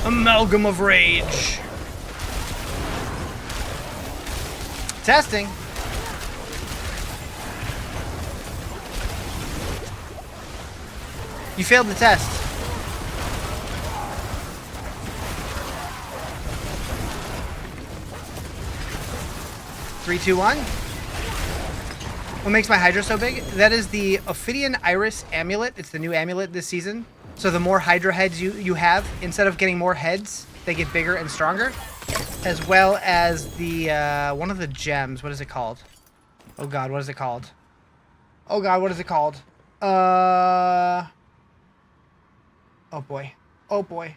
Amalgam of Rage. Testing. You failed the test. Three, two, one. What makes my Hydra so big? That is the Ophidian Iris amulet. It's the new amulet this season. So the more Hydra heads you have, instead of getting more heads, they get bigger and stronger. As well as the, one of the gems. What is it called? Oh god, what is it called? Oh god, what is it called? Oh boy. Oh boy.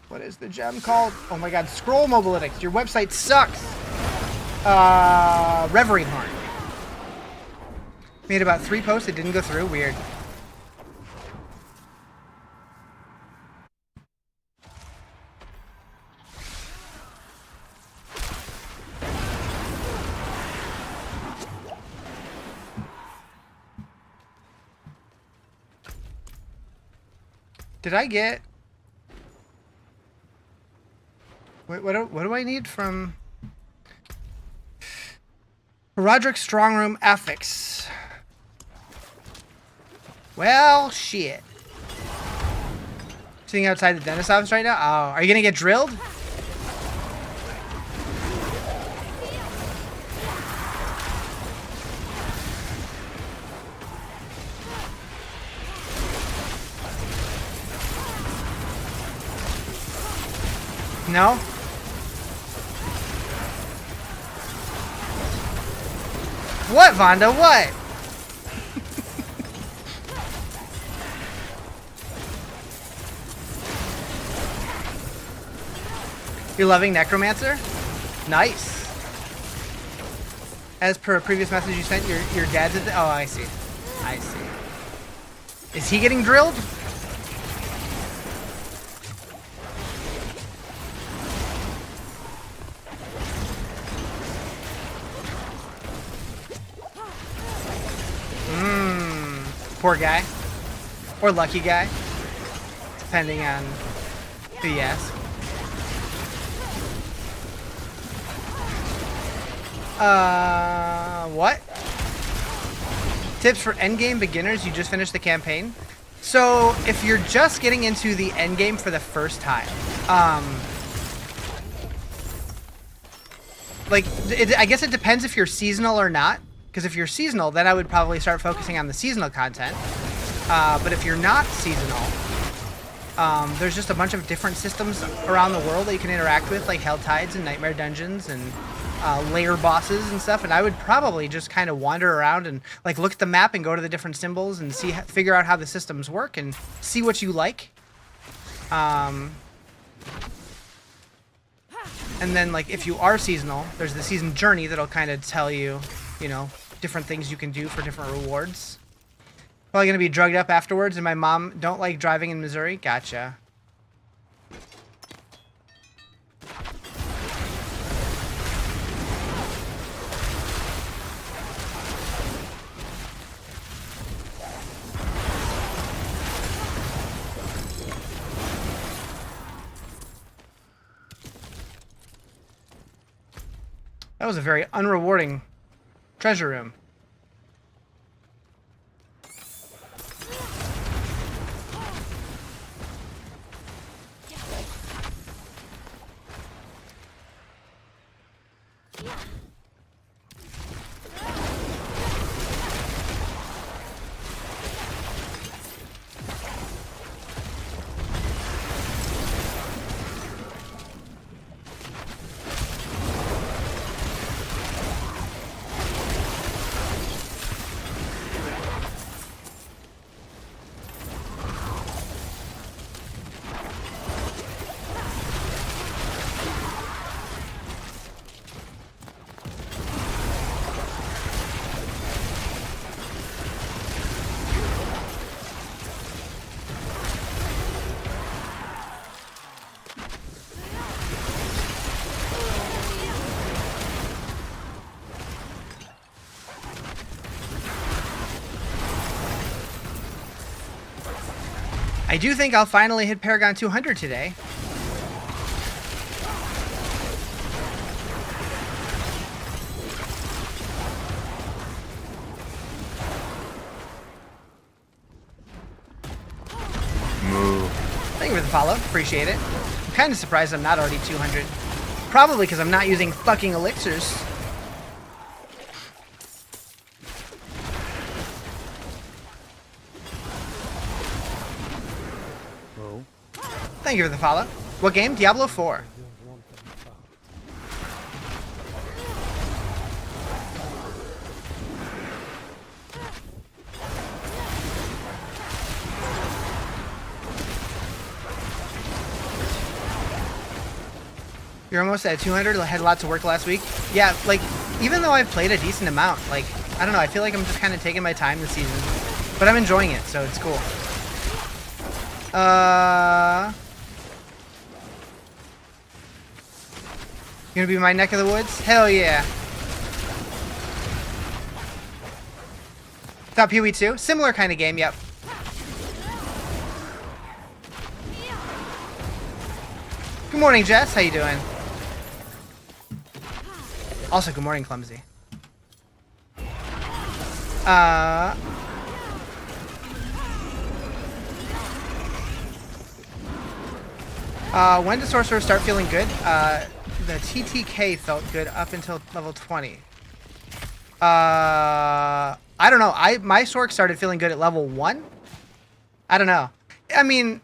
What is the gem called? Oh my god, Scroll Mobalytics. Your website sucks. Reverie Horn. Made about 3 posts, it didn't go through. Weird. Did I get... Wait, what do I need from... Horadrim Strongroom Affix. Well, shit. Sitting outside the dentist office right now? Oh, are you gonna get drilled? No? What, Vonda? What? You're loving Necromancer? Nice. As per a previous message you sent, your dad's at the... Oh, I see. I see. Is he getting drilled? Poor guy. Or lucky guy. Depending on who you ask. What? Tips for endgame beginners, you just finished the campaign. So, if you're just getting into the endgame for the first time, I guess it depends if you're seasonal or not. Because if you're seasonal, then I would probably start focusing on the seasonal content. But if you're not seasonal, there's just a bunch of different systems around the world that you can interact with, like Hell Tides and Nightmare Dungeons and layer bosses and stuff. And I would probably just kind of wander around and like look at the map and go to the different symbols and figure out how the systems work and see what you like. And then like if you are seasonal, there's the season journey that'll kind of tell you, you know, different things you can do for different rewards. Probably gonna be drugged up afterwards, and my mom don't like driving in Missouri. Gotcha. That was a very unrewarding treasure room. I do think I'll finally hit Paragon 200 today. Move. Thank you for the follow. Appreciate it. I'm kind of surprised I'm not already 200. Probably because I'm not using fucking elixirs. Thank you for the follow. What game? Diablo 4. You're almost at 200. I had lots of work last week. Yeah, like, even though I've played a decent amount, like, I don't know, I feel like I'm just kind of taking my time this season. But I'm enjoying it, so it's cool. You gonna be my neck of the woods? Hell yeah. Thought Pee-wee 2? Similar kind of game, yep. Good morning, Jess. How you doing? Also, good morning, Clumsy. When does Sorcerer start feeling good? The TTK felt good up until level 20. I don't know. My Sorc started feeling good at level 1. I don't know. I mean,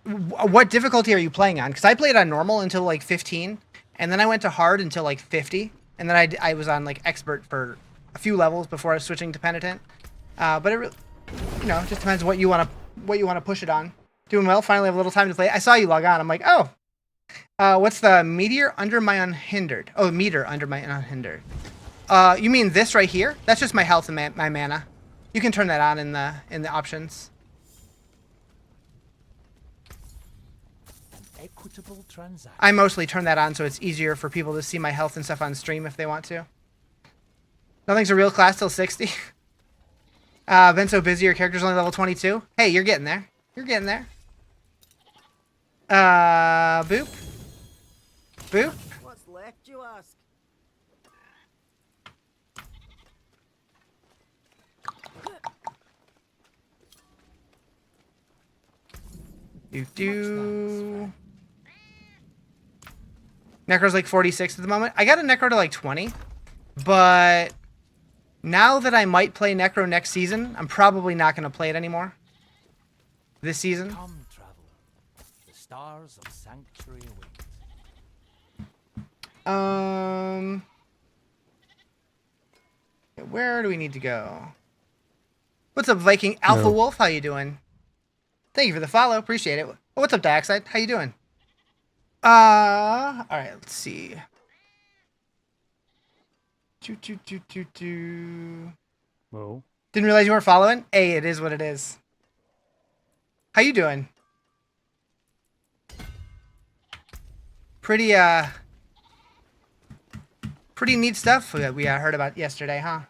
what difficulty are you playing on? Because I played on normal until like 15, and then I went to hard until like 50, and then I was on like expert for a few levels before I was switching to penitent. But it, you know, just depends what you want to push it on. Doing well. Finally have a little time to play. I saw you log on. I'm like, oh. What's the meteor under my unhindered? Oh, meter under my unhindered. You mean this right here? That's just my health and my mana. You can turn that on in the options. An equitable transaction. I mostly turn that on so it's easier for people to see my health and stuff on stream if they want to. Nothing's a real class till 60. Been so busy, your character's only level 22. Hey, you're getting there. You're getting there. Boop. Boop. What's left, you ask? Do. Necro's like 46 at the moment. I got a Necro to like 20. But now that I might play Necro next season, I'm probably not going to play it anymore. This season. Come, traveler. The stars of sanctuary await. Where do we need to go? What's up, Viking Alpha Wolf? How you doing? Thank you for the follow. Appreciate it. What's up, Dioxide? How you doing? All right, let's see. Whoa. Didn't realize you weren't following? Hey, it is what it is. How you doing? Pretty neat stuff we heard about yesterday, huh?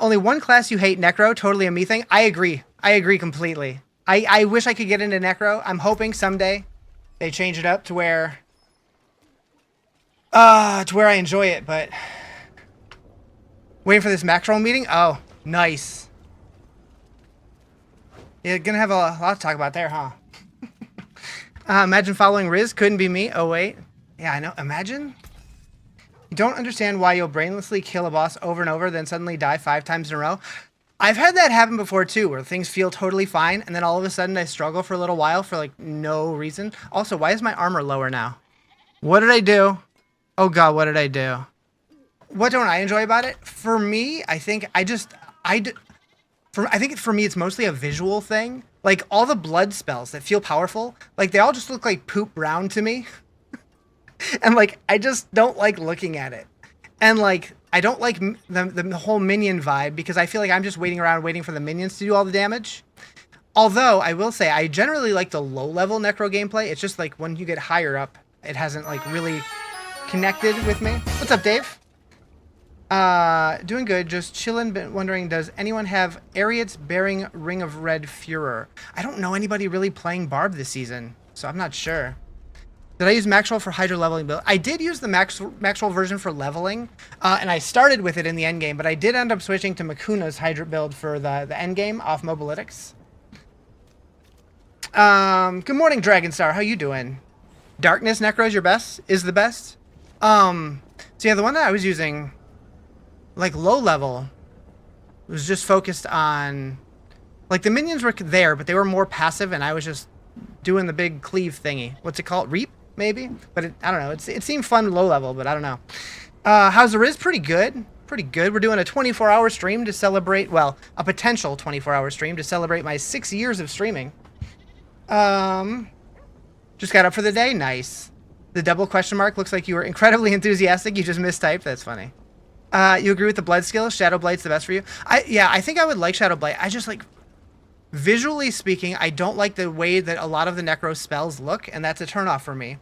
Only one class you hate, Necro. Totally a me thing. I agree. I agree completely. I wish I could get into Necro. I'm hoping someday they change it up to where I enjoy it, but waiting for this macro meeting? Oh, nice. Yeah, gonna have a lot to talk about there, huh? Imagine following Riz. Couldn't be me. Oh, wait. Yeah, I know. Imagine. You don't understand why you'll brainlessly kill a boss over and over, then suddenly die 5 times in a row. I've had that happen before, too, where things feel totally fine, and then all of a sudden I struggle for a little while for, like, no reason. Also, why is my armor lower now? What did I do? Oh, God, what did I do? What don't I enjoy about it? For me, I think I think for me it's mostly a visual thing. Like, all the blood spells that feel powerful, like, they all just look like poop brown to me. And, like, I just don't like looking at it. And, like, I don't like the whole minion vibe because I feel like I'm just waiting around waiting for the minions to do all the damage. Although, I will say, I generally like the low-level Necro gameplay. It's just, like, when you get higher up, it hasn't, like, really connected with me. What's up, Dave? Doing good. Just chillin', but wondering, does anyone have Ariat's Bearing Ring of Red Furor? I don't know anybody really playing Barb this season, so I'm not sure. Did I use Maxwell for Hydra leveling build? I did use the Maxwell version for leveling, and I started with it in the endgame, but I did end up switching to Makuna's Hydra build for the endgame off Mobalytics. Good morning, Dragonstar. How you doing? Darkness Necro is the best. So yeah, the one that I was using, like low level, was just focused on, like the minions were there, but they were more passive, and I was just doing the big cleave thingy. What's it called? Reap? Maybe, but I don't know. It seemed fun low level, but I don't know. How's the Riz? Pretty good. Pretty good. We're doing a 24-hour stream to celebrate, well, a potential 24-hour stream to celebrate my 6 years of streaming. Just got up for the day. Nice. The double question mark looks like you were incredibly enthusiastic. You just mistyped. That's funny. You agree with the blood skill? Shadow Blight's the best for you? Yeah, I think I would like Shadow Blight. I just like, visually speaking, I don't like the way that a lot of the Necro spells look, and that's a turnoff for me.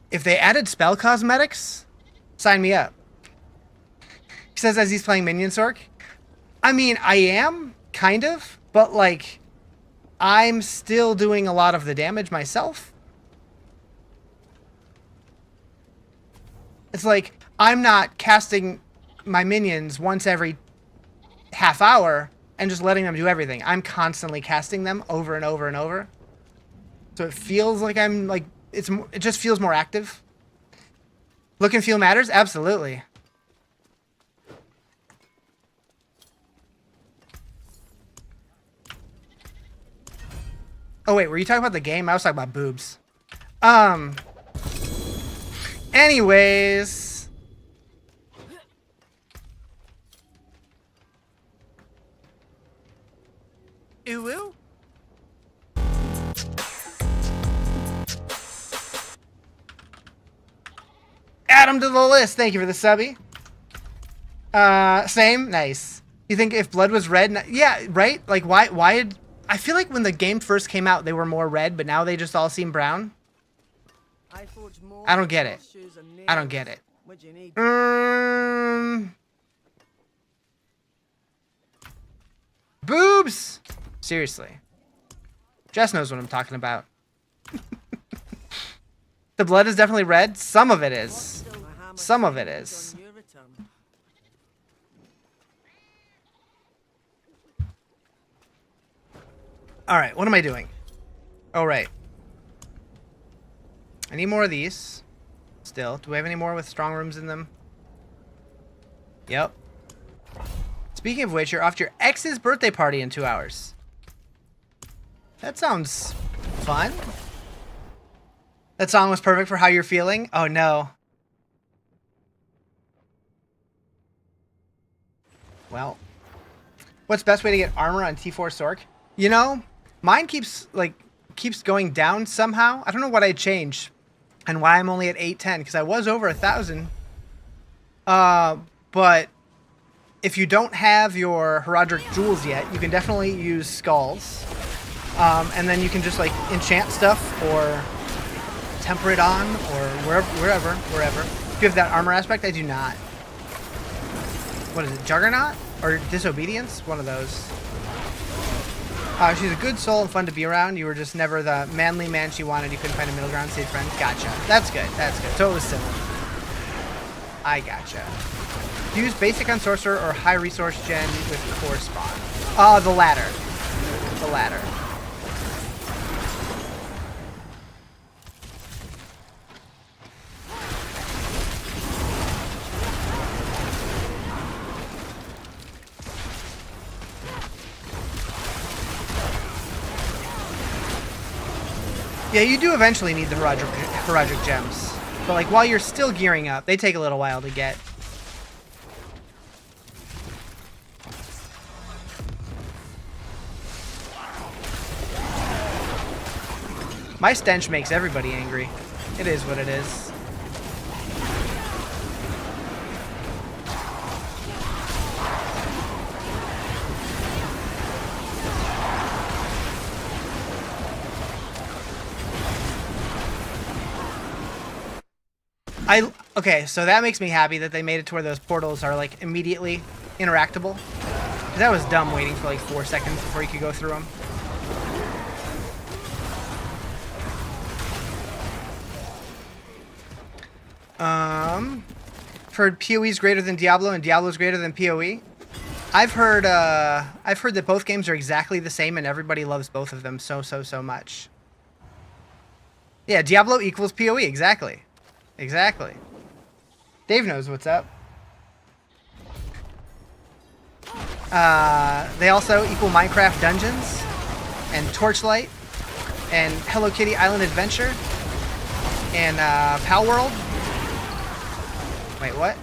If they added spell cosmetics, sign me up. He says as he's playing Minion Sorc. I mean, I am, kind of, but like, I'm still doing a lot of the damage myself. It's like, I'm not casting my minions once every half hour and just letting them do everything. I'm constantly casting them over and over and over. So it feels like I'm like, it just feels more active. Look and feel matters? Absolutely. Oh wait, were you talking about the game? I was talking about boobs. Anyways. Ooh. Add him to the list. Thank you for the subby. Same. Nice. You think if blood was red? Yeah, right? Like, why did... I feel like when the game first came out, they were more red, but now they just all seem brown. I don't get it. I don't get it. Boobs! Seriously. Jess knows what I'm talking about. The blood is definitely red. Some of it is. Some of it is. Alright, what am I doing? Oh, right. I need more of these. Still. Do we have any more with strong rooms in them? Yep. Speaking of which, you're off to your ex's birthday party in 2 hours. That sounds fun. That song was perfect for how you're feeling? Oh, no. Well. What's the best way to get armor on T4 Sorc? You know, mine keeps going down somehow. I don't know what I changed and why I'm only at 810, because I was over 1,000. But if you don't have your Horadrim jewels yet, you can definitely use skulls. And then you can just like enchant stuff or temper it on or wherever. If you have that armor aspect, I do not. What is it, Juggernaut or Disobedience? One of those. She's a good soul and fun to be around. You were just never the manly man she wanted. You couldn't find a middle ground. Stayed friends. Gotcha. That's good. That's good. So it was similar. I gotcha. Do you use basic on sorcerer or high resource gen with core spawn? The latter. The latter. Yeah, you do eventually need the Horadrim gems. But like while you're still gearing up, they take a little while to get. My stench makes everybody angry. It is what it is. Okay, so that makes me happy that they made it to where those portals are like immediately interactable. 'Cause that was dumb waiting for like 4 seconds before you could go through them. Heard PoE is greater than Diablo and Diablo is greater than PoE. I've heard that both games are exactly the same and everybody loves both of them so much. Yeah, Diablo equals PoE, exactly. Exactly. Dave knows what's up. They also equal Minecraft Dungeons and Torchlight and Hello Kitty Island Adventure and Pal World. Wait, what?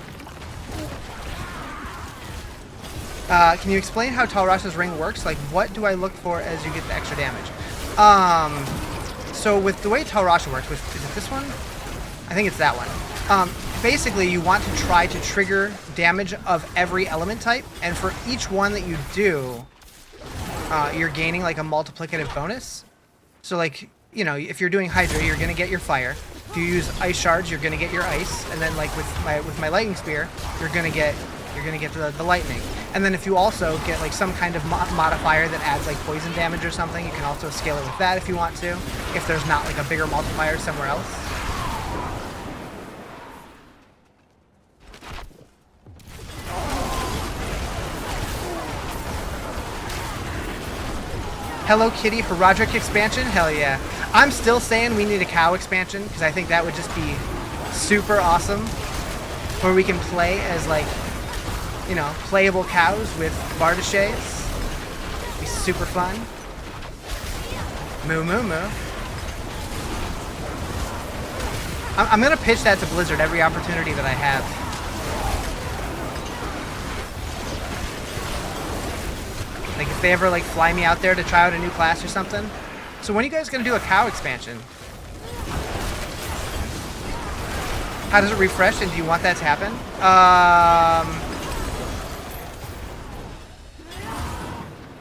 Can you explain how Talrasha's ring works? Like, what do I look for as you get the extra damage? So with the way Talrasha works, is it this one? I think it's that one. Basically, you want to try to trigger damage of every element type, and for each one that you do, you're gaining like a multiplicative bonus. So like, you know, if you're doing Hydra, you're gonna get your fire. If you use ice shards, you're gonna get your ice, and then like with my lightning spear, you're gonna get the lightning. And then if you also get like some kind of modifier that adds like poison damage or something, you can also scale it with that if you want to, if there's not like a bigger multiplier somewhere else. Hello Kitty Horadrim expansion? Hell yeah. I'm still saying we need a cow expansion because I think that would just be super awesome. Where we can play as like, you know, playable cows with Bardaches. Be super fun. Moo moo moo. I'm gonna pitch that to Blizzard every opportunity that I have. Like if they ever like fly me out there to try out a new class or something. So when are you guys gonna do a cow expansion? How does it refresh and do you want that to happen?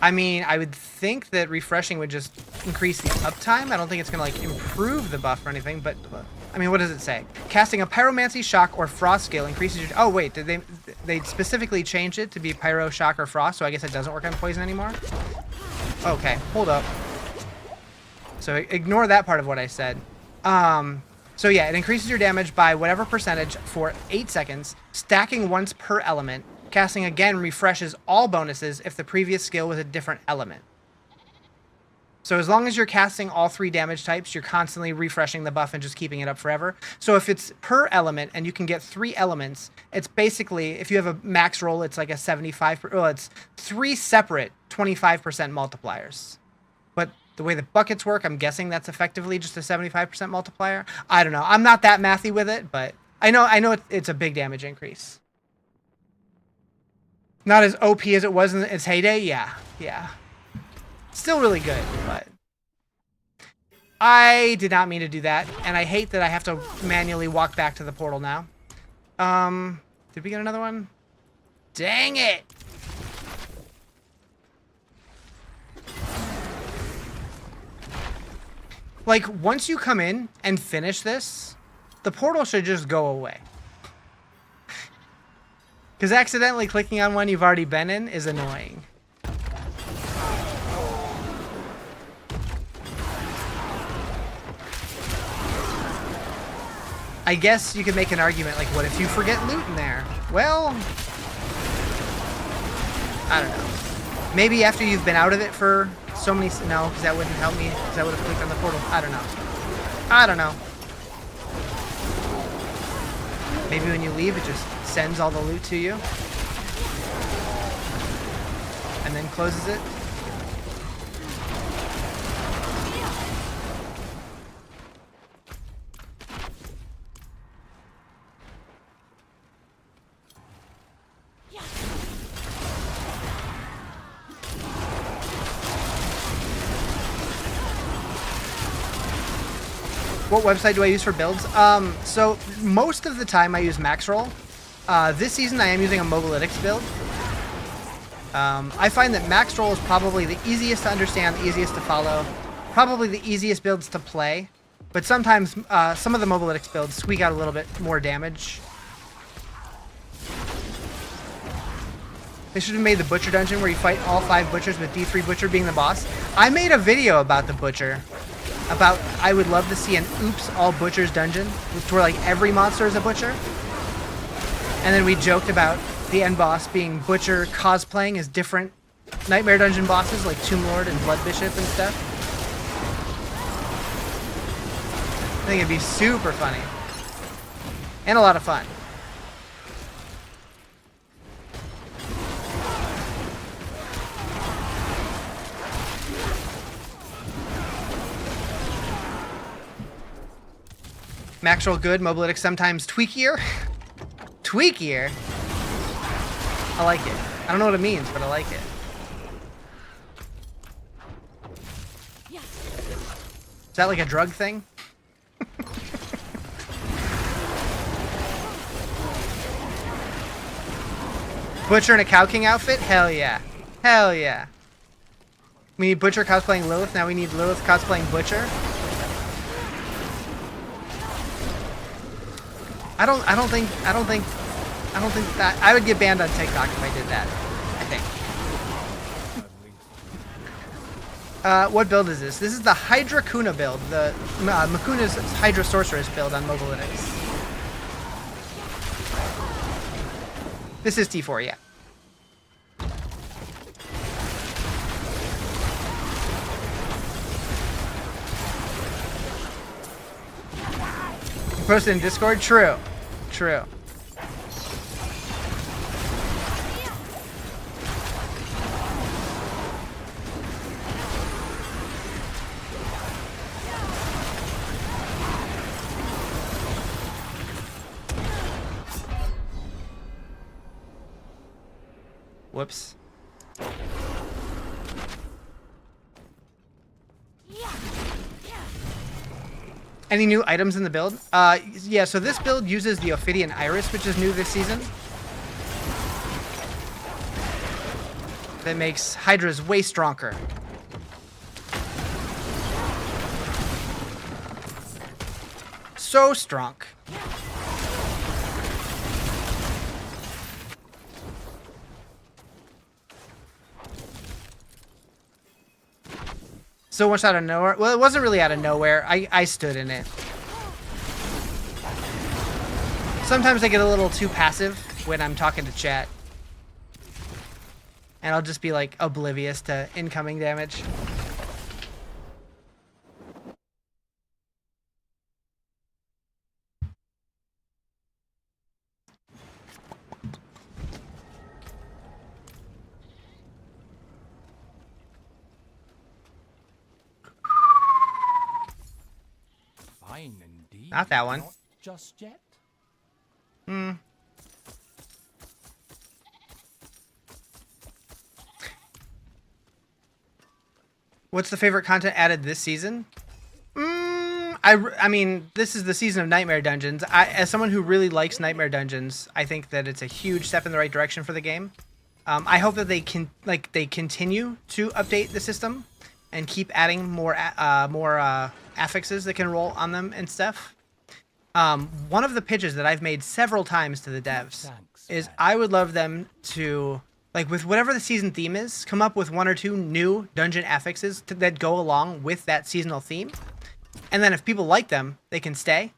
I mean, I would think that refreshing would just increase the uptime. I don't think it's going to, like, improve the buff or anything, but, I mean, what does it say? Casting a Pyromancy, Shock, or Frost skill increases your... Oh, wait, did they specifically changed it to be Pyro, Shock, or Frost, so I guess it doesn't work on Poison anymore? Okay, hold up. So ignore that part of what I said. So yeah, it increases your damage by whatever percentage for 8 seconds, stacking once per element. Casting again refreshes all bonuses if the previous skill was a different element. So as long as you're casting all 3 damage types, you're constantly refreshing the buff and just keeping it up forever. So if it's per element and you can get 3 elements, it's basically, if you have a max roll, it's like a 75, well, it's 3 separate 25% multipliers. But the way the buckets work, I'm guessing that's effectively just a 75% multiplier. I don't know. I'm not that mathy with it, but I know it's a big damage increase. Not as OP as it was in its heyday? Yeah. Still really good, but... I did not mean to do that, and I hate that I have to manually walk back to the portal now. Did we get another one? Dang it! Like, once you come in and finish this, the portal should just go away. Because accidentally clicking on one you've already been in is annoying. I guess you could make an argument, like, what if you forget loot in there? Well, I don't know. Maybe after you've been out of it for so many... No, because that wouldn't help me, because I would have clicked on the portal. I don't know. Maybe when you leave, it just sends all the loot to you. And then closes it. What website do I use for builds? So most of the time I use Maxroll. This season I am using a Mobalytics build. I find that Maxroll is probably the easiest to understand, the easiest to follow, probably the easiest builds to play. But sometimes some of the Mobalytics builds squeak out a little bit more damage. They should have made the Butcher dungeon where you fight all 5 Butchers with D3 Butcher being the boss. I made a video about the Butcher. About, I would love to see an oops all Butchers dungeon, where like every monster is a Butcher. And then we joked about the end boss being Butcher cosplaying as different Nightmare Dungeon bosses like Tomb Lord and Blood Bishop and stuff. I think it'd be super funny. And a lot of fun. Maxroll good, Mobalytics sometimes tweakier. Tweakier? I like it. I don't know what it means, but I like it. Is that like a drug thing? Butcher in a Cow King outfit? Hell yeah. Hell yeah. We need Butcher cosplaying Lilith, now we need Lilith cosplaying Butcher. I don't think that I would get banned on TikTok if I did that. I think. What build is this? This is the Hydra Kuna build, the Makuna's Hydra Sorceress build on Mobalytics. This is T4, yeah. Posted in Discord? True. True. Whoops. Any new items in the build? Yeah, so this build uses the Ophidian Iris, which is new this season. that makes Hydras way stronger. So strong. So much out of nowhere. Well, it wasn't really out of nowhere. I stood in it. Sometimes I get a little too passive when I'm talking to chat. And I'll just be like oblivious to incoming damage. Fine indeed. Not that one. Not just yet. What's the favorite content added this season? I mean, this is the season of Nightmare Dungeons. As someone who really likes Nightmare Dungeons, I think that it's a huge step in the right direction for the game. I hope that they continue to update the system and keep adding more affixes that can roll on them and stuff. One of the pitches that I've made several times to the devs is I would love them to, like, with whatever the season theme is, come up with 1 or 2 new dungeon affixes that go along with that seasonal theme. And then if people like them, they can stay.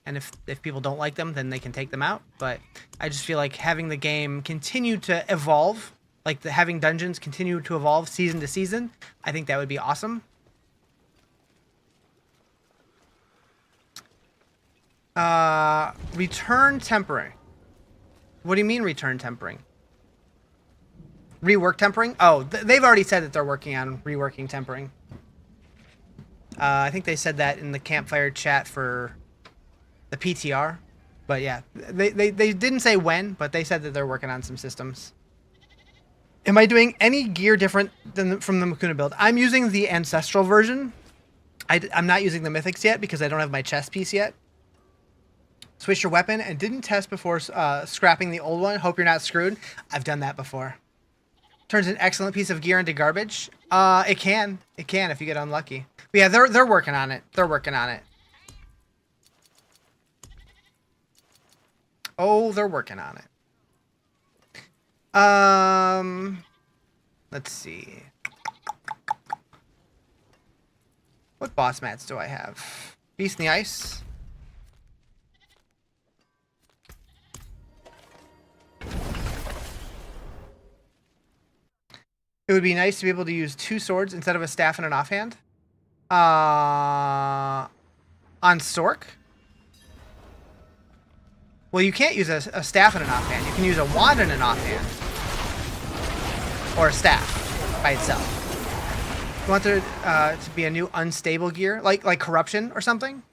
And if people don't like them, then they can take them out. But I just feel like having the game continue to evolve, like having dungeons continue to evolve season to season, I think that would be awesome. Return tempering. What do you mean return tempering? Rework tempering? Oh, they've already said that they're working on reworking tempering. I think they said that in the campfire chat for the PTR. But yeah, they didn't say when, but they said that they're working on some systems. Am I doing any gear different than from the Makuna build? I'm using the Ancestral version. I'm not using the Mythics yet because I don't have my chest piece yet. Switch your weapon and didn't test before scrapping the old one. Hope you're not screwed. I've done that before. Turns an excellent piece of gear into garbage. It can if you get unlucky. But yeah, they're working on it. They're working on it. Oh, they're working on it. Let's see. What boss mats do I have? Beast in the Ice. It would be nice to be able to use 2 swords instead of a staff and an offhand. On Sorc? Well, you can't use a staff and an offhand. You can use a wand and an offhand. Or a staff by itself. You want there to be a new unstable gear? Like Corruption or something?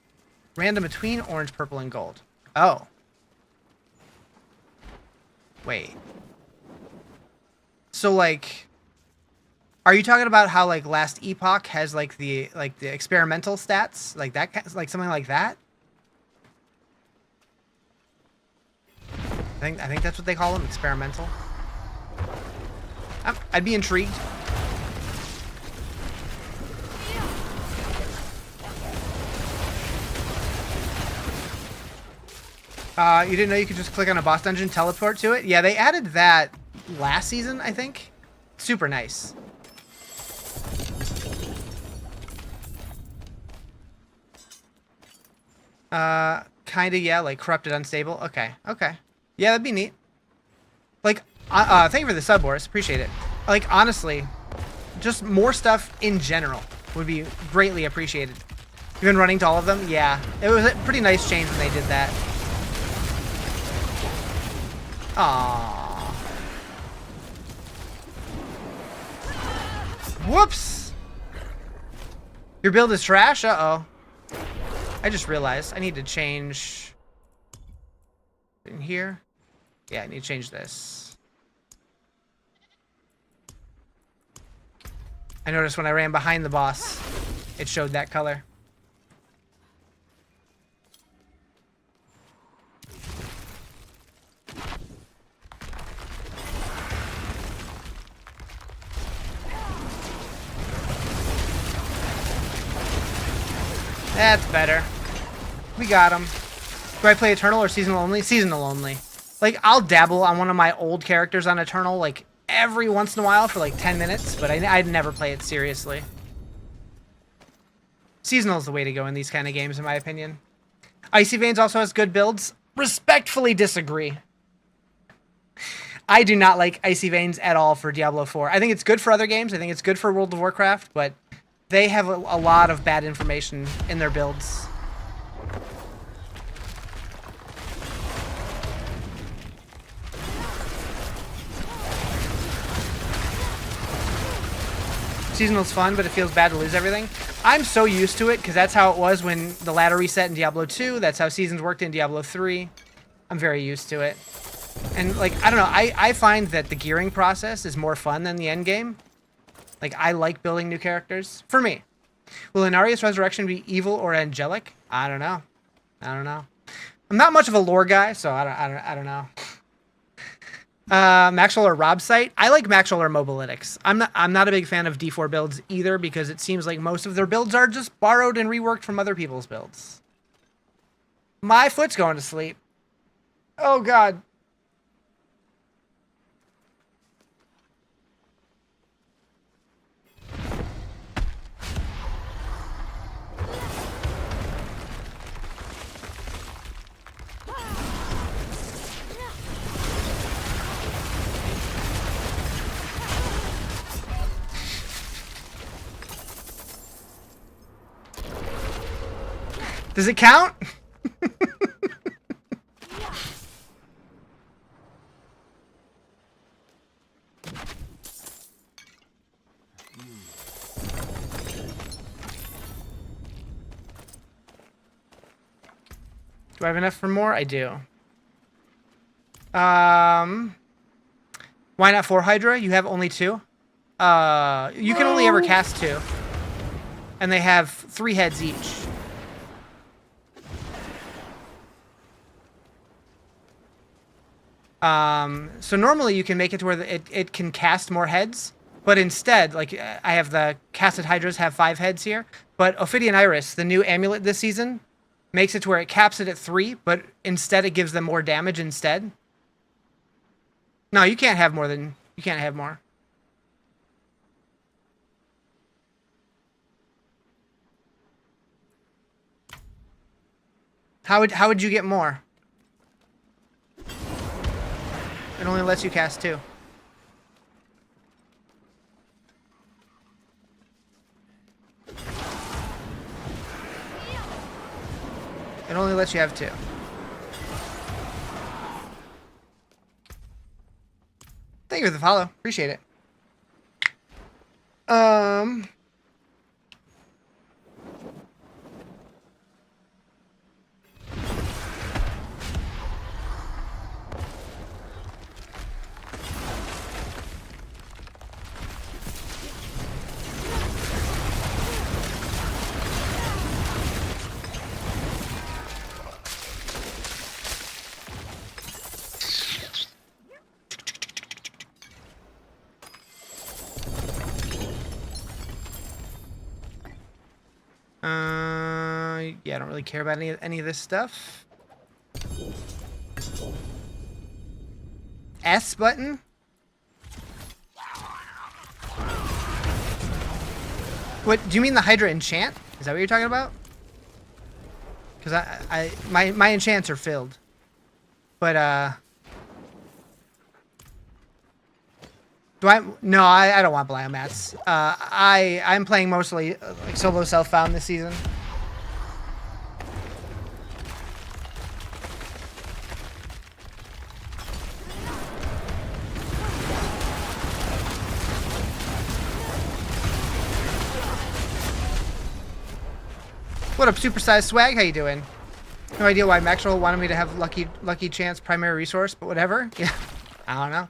Random between orange, purple, and gold. Oh. Wait. So, like... Are you talking about how, like, Last Epoch has, like the experimental stats? Like that, like something like that? I think that's what they call them, experimental. I'd be intrigued. You didn't know you could just click on a boss dungeon, teleport to it? Yeah, they added that last season, I think. Super nice. Kinda, yeah, like corrupted, unstable. Okay. Yeah, that'd be neat. Like, thank you for the sub, Boris. Appreciate it. Like, honestly, just more stuff in general would be greatly appreciated. You've been running to all of them? Yeah. It was a pretty nice change when they did that. Aww. Whoops! Your build is trash? Uh-oh. I just realized I need to change in here. Yeah, I need to change this. I noticed when I ran behind the boss, it showed that color. That's better. We got him. Do I play Eternal or Seasonal only? Seasonal only. Like, I'll dabble on one of my old characters on Eternal, like, every once in a while for, like, 10 minutes, but I'd never play it seriously. Seasonal is the way to go in these kind of games, in my opinion. Icy Veins also has good builds. Respectfully disagree. I do not like Icy Veins at all for Diablo 4. I think it's good for other games. I think it's good for World of Warcraft, but they have a lot of bad information in their builds. Seasonal's fun, but it feels bad to lose everything. I'm so used to it, because that's how it was when the ladder reset in Diablo 2. That's how seasons worked in Diablo 3. I'm very used to it. And, like, I don't know, I find that the gearing process is more fun than the endgame. Like, I like building new characters. For me. Will Inarius Resurrection be evil or angelic? I don't know. I don't know. I'm not much of a lore guy, so I don't know. Maxwell or Rob site? I like Maxwell or Mobalytics. I'm not a big fan of D4 builds either, because it seems like most of their builds are just borrowed and reworked from other people's builds. My foot's going to sleep. Oh god. Does it count? Do I have enough for more? I do. Why not 4 Hydra? You have only 2? You can only ever cast 2. And they have 3 heads each. So normally you can make it to where it can cast more heads, but instead, like, I have the casted Hydras have 5 heads here, but Ophidian Iris, the new amulet this season, makes it to where it caps it at 3, but instead it gives them more damage instead. No, you can't have more than... You can't have more. How would you get more? It only lets you cast 2. It only lets you have 2. Thank you for the follow. Appreciate it. Yeah, I don't really care about any of this stuff. S button? What, do you mean the Hydra enchant? Is that what you're talking about? Because my enchants are filled. But, no, I don't want Bliomats. I'm playing mostly like solo self-found this season. What up, Supersized Swag? How you doing? No idea why Maxwell wanted me to have Lucky Chance primary resource, but whatever. Yeah, I don't know.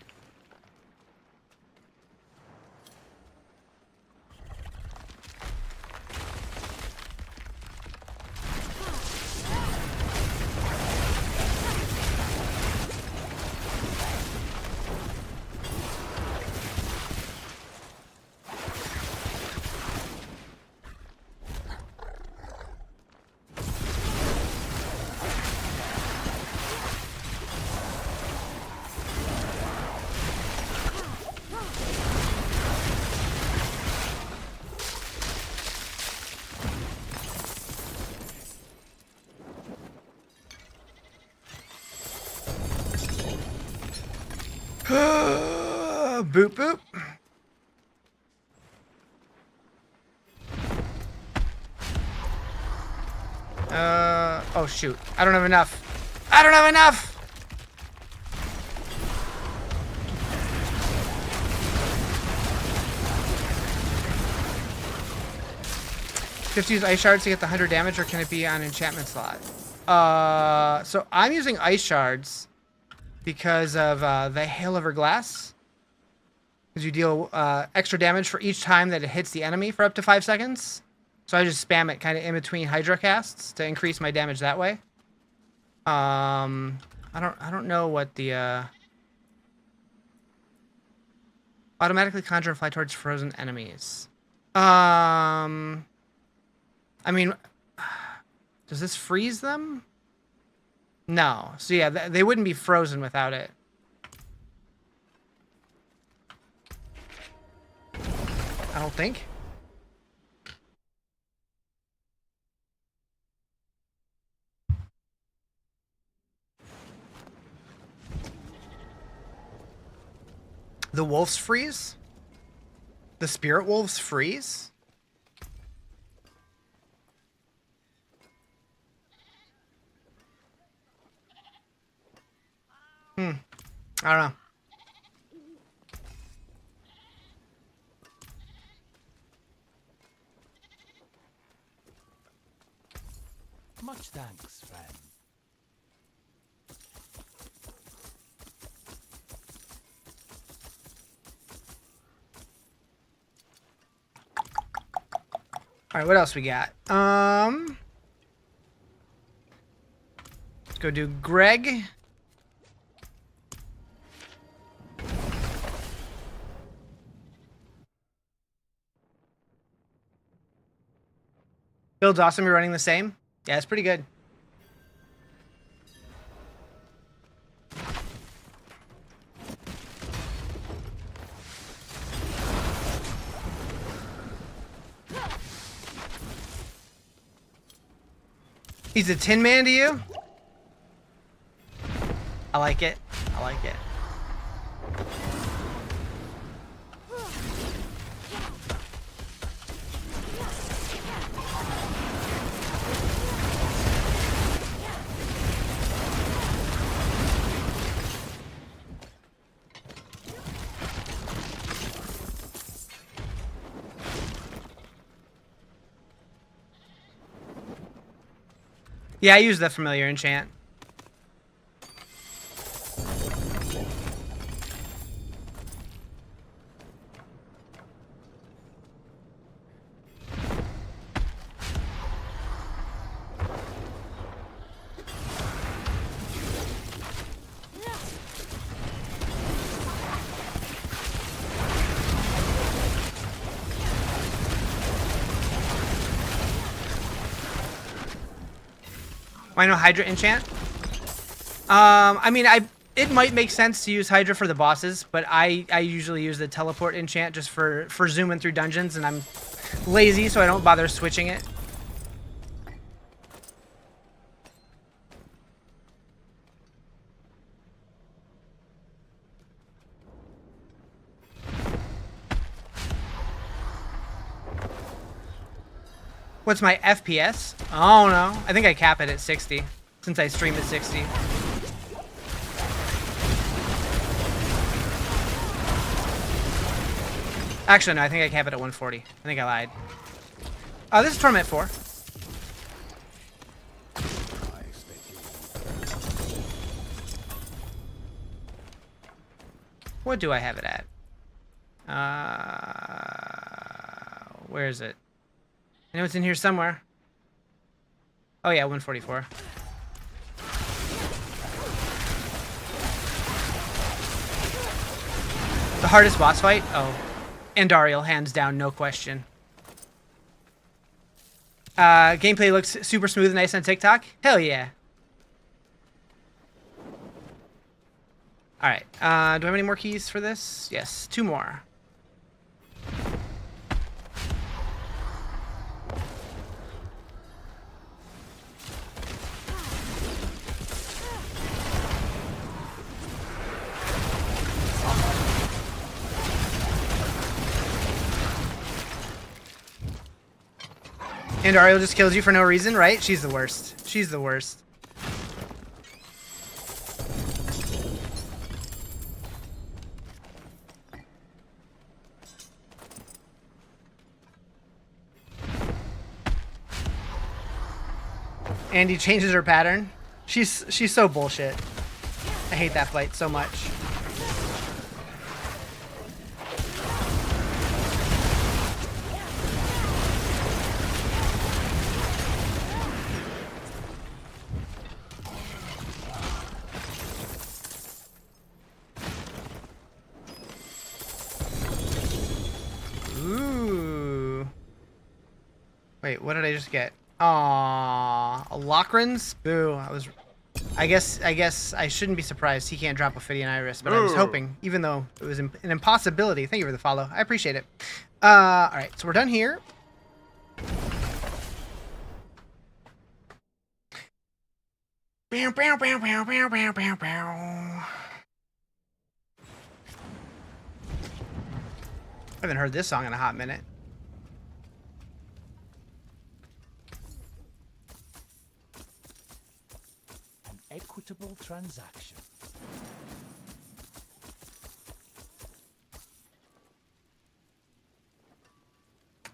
Boop boop. Oh shoot. I don't have enough. I don't have enough! Do you have to use ice shards to get the 100 damage, or can it be on enchantment slot? So I'm using ice shards because of the Hail over Glass. Because you deal extra damage for each time that it hits the enemy for up to 5 seconds. So I just spam it kind of in between Hydra casts to increase my damage that way. I don't know what the automatically conjure and fly towards frozen enemies. I mean, does this freeze them? No. So yeah, they wouldn't be frozen without it. I don't think. The wolves freeze? The spirit wolves freeze? I don't know. Much thanks, friend. All right, what else we got? Let's go do Greg. Build's awesome. You're running the same. Yeah, it's pretty good. He's a Tin Man to you? I like it. I like it. Yeah, I use the familiar enchant. Why no Hydra enchant? I mean, it might make sense to use Hydra for the bosses, but I usually use the teleport enchant just for zooming through dungeons, and I'm lazy, so I don't bother switching it. What's my FPS? Oh no, I think I cap it at 60 since I stream at 60. Actually, no, I think I cap it at 140. I think I lied. Oh, this is Torment 4. What do I have it at? Where is it? I know it's in here somewhere. Oh yeah, 144. The hardest boss fight? Oh. Andariel, hands down, no question. Gameplay looks super smooth and nice on TikTok? Hell yeah. Alright, do I have any more keys for this? Yes, 2 more. And Ariel just kills you for no reason, right? She's the worst. She's the worst. Andy changes her pattern. She's so bullshit. I hate that fight so much. Ooh. Wait, what did I just get? Aww, a Lockrins? Boo. I guess I shouldn't be surprised he can't drop Ophidian Iris, but I was hoping, even though it was an impossibility. Thank you for the follow. I appreciate it. Alright, so we're done here. Bow, bow, bow, bow, bow, bow, bow, bow. I haven't heard this song in a hot minute. Equitable transaction.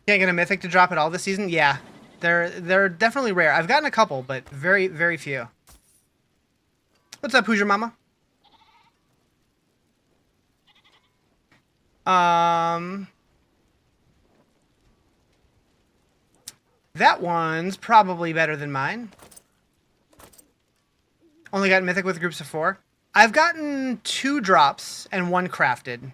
Can't get a mythic to drop at all this season? Yeah. They're definitely rare. I've gotten a couple, but very, very few. What's up, Hoosier Mama? That one's probably better than mine. Only got mythic with groups of 4. I've gotten 2 drops and 1 crafted.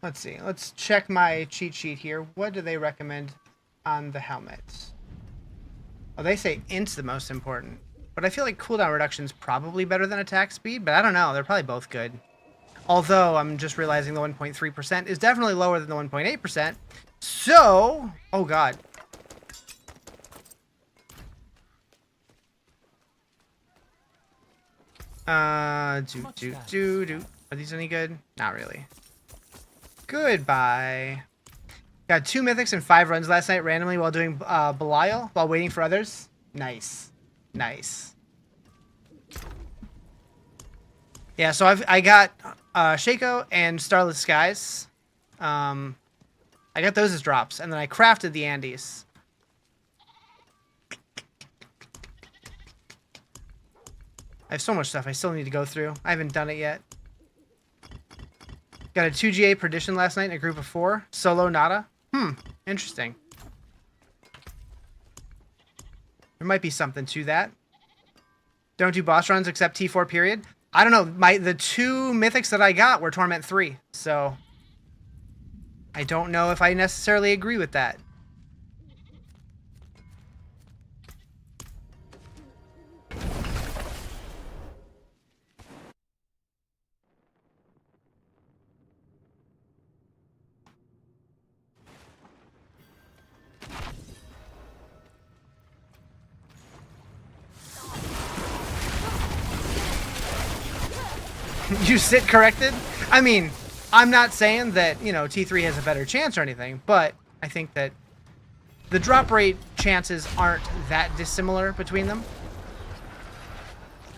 Let's see. Let's check my cheat sheet here. What do they recommend on the helmets? Oh, they say int's the most important. But I feel like cooldown reduction is probably better than attack speed, but I don't know. They're probably both good. Although I'm just realizing the 1.3% is definitely lower than the 1.8%. So, oh god. Are these any good? Not really. Goodbye. Got 2 mythics and 5 runs last night randomly while doing Belial, while waiting for others. Nice. Nice. Yeah, so I got Shaco and Starless Skies. I got those as drops, and then I crafted the Andes. I have so much stuff I still need to go through. I haven't done it yet. Got a 2GA Perdition last night in a group of 4. Solo nada. Interesting. There might be something to that. Don't do boss runs except T4 period. I don't know. The 2 mythics that I got were Torment 3, so I don't know if I necessarily agree with that. You sit corrected? I mean, I'm not saying that, you know, T3 has a better chance or anything, but I think that the drop rate chances aren't that dissimilar between them.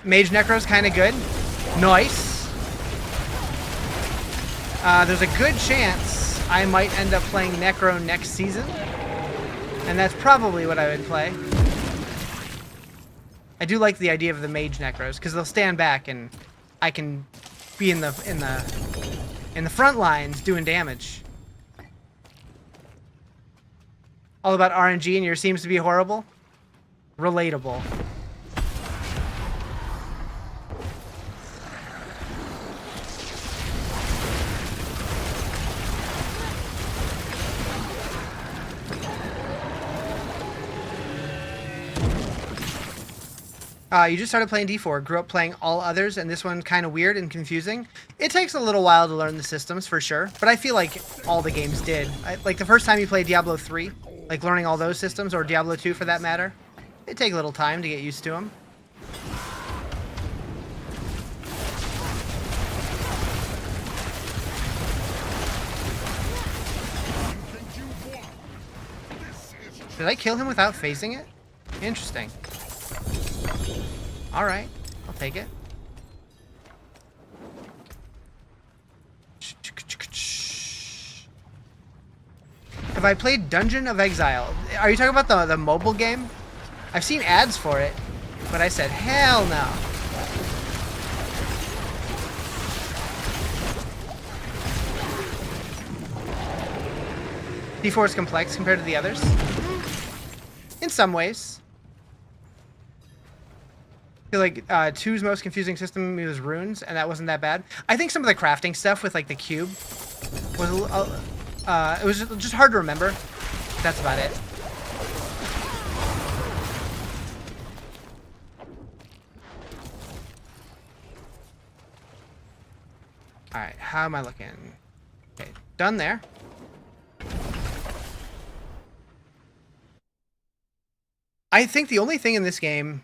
Mage Necro's kind of good. Nice. There's a good chance I might end up playing Necro next season, and that's probably what I would play. I do like the idea of the Mage Necros, because they'll stand back and I can be in the front lines doing damage. All about RNG and yours seems to be horrible. Relatable. You just started playing D4, grew up playing all others, and this one kind of weird and confusing. It takes a little while to learn the systems, for sure, but I feel like all the games did. Like the first time you played Diablo 3, like learning all those systems, or Diablo 2 for that matter, it take a little time to get used to them. Did I kill him without phasing it? Interesting. Alright, I'll take it. Have I played Dungeon of Exile? Are you talking about the mobile game? I've seen ads for it, but I said, hell no. D4 is complex compared to the others. In some ways. I feel like 2's most confusing system was runes, and that wasn't that bad. I think some of the crafting stuff with like the cube was it was just hard to remember. That's about it. All right, how am I looking? Okay, done there. I think the only thing in this game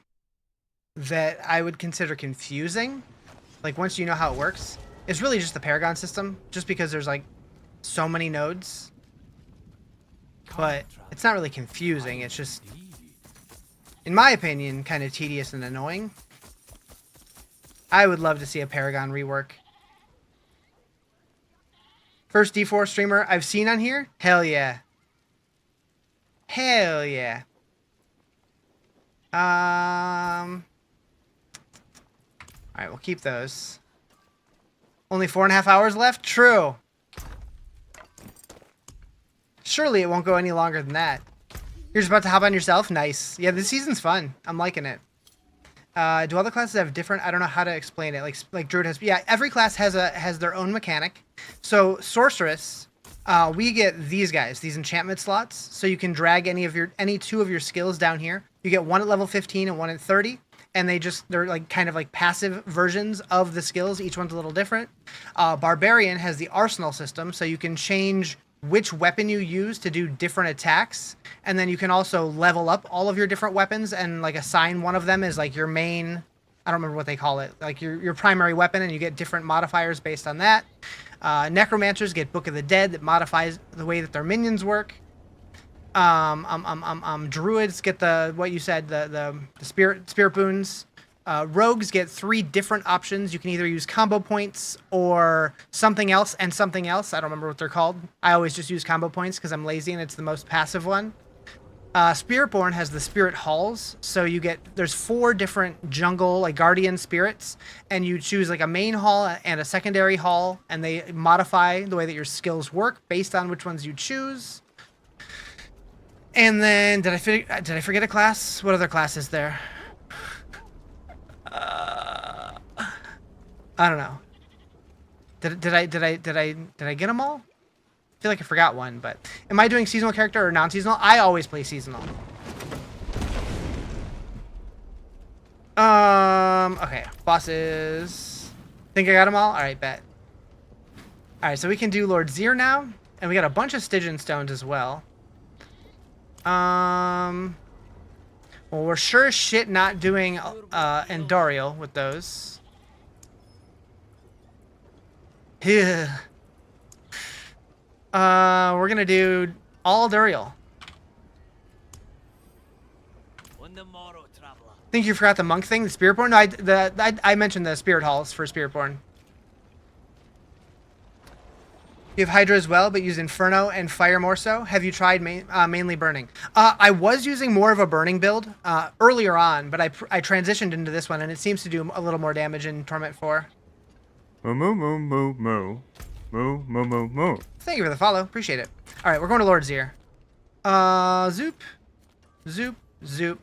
that I would consider confusing, like once you know how it works, is really just the Paragon system, just because there's like so many nodes. But it's not really confusing, it's just, in my opinion, kind of tedious and annoying. I would love to see a Paragon rework. First D4 streamer I've seen on here? Hell yeah. Hell yeah. Alright, we'll keep those. Only 4.5 hours left? True. Surely it won't go any longer than that. You're just about to hop on yourself? Nice. Yeah, this season's fun. I'm liking it. Do all the classes have different? I don't know how to explain it. Like Druid has. Yeah, every class has their own mechanic. So Sorceress, we get these guys, these enchantment slots. So you can drag any two of your skills down here. You get one at level 15 and one at 30. And they're like kind of like passive versions of the skills. Each one's a little different. Barbarian has the arsenal system, so you can change which weapon you use to do different attacks, and then you can also level up all of your different weapons and like assign one of them as like your main, I don't remember what they call it, like your primary weapon, and you get different modifiers based on that. Necromancers get Book of the Dead that modifies the way that their minions work. Druids get what you said, the spirit boons. Rogues get 3 different options. You can either use combo points or something else and something else. I don't remember what they're called. I always just use combo points because I'm lazy and it's the most passive one. Spiritborn has the spirit halls. So there's 4 different jungle, like guardian spirits, and you choose like a main hall and a secondary hall, and they modify the way that your skills work based on which ones you choose. And then, did I forget a class? What other class is there? I don't know. Did I get them all? I feel like I forgot one, but am I doing seasonal character or non-seasonal? I always play seasonal. Okay, bosses. Think I got them all? All right, bet. All right, so we can do Lord Zir now, and we got a bunch of Stygian stones as well. Well, we're sure as shit not doing Endorial with those. Yeah. We're gonna do all Duriel. Think you forgot the monk thing, the Spiritborn? No, I mentioned the Spirit Halls for Spiritborn. You have Hydra as well, but use Inferno and Fire more so. Have you tried mainly Burning? I was using more of a Burning build earlier on, but I transitioned into this one, and it seems to do a little more damage in Torment 4. Moo moo moo moo moo. Moo moo moo moo. Thank you for the follow. Appreciate it. All right, we're going to Lord Zir. Zoop. Zoop. Zoop.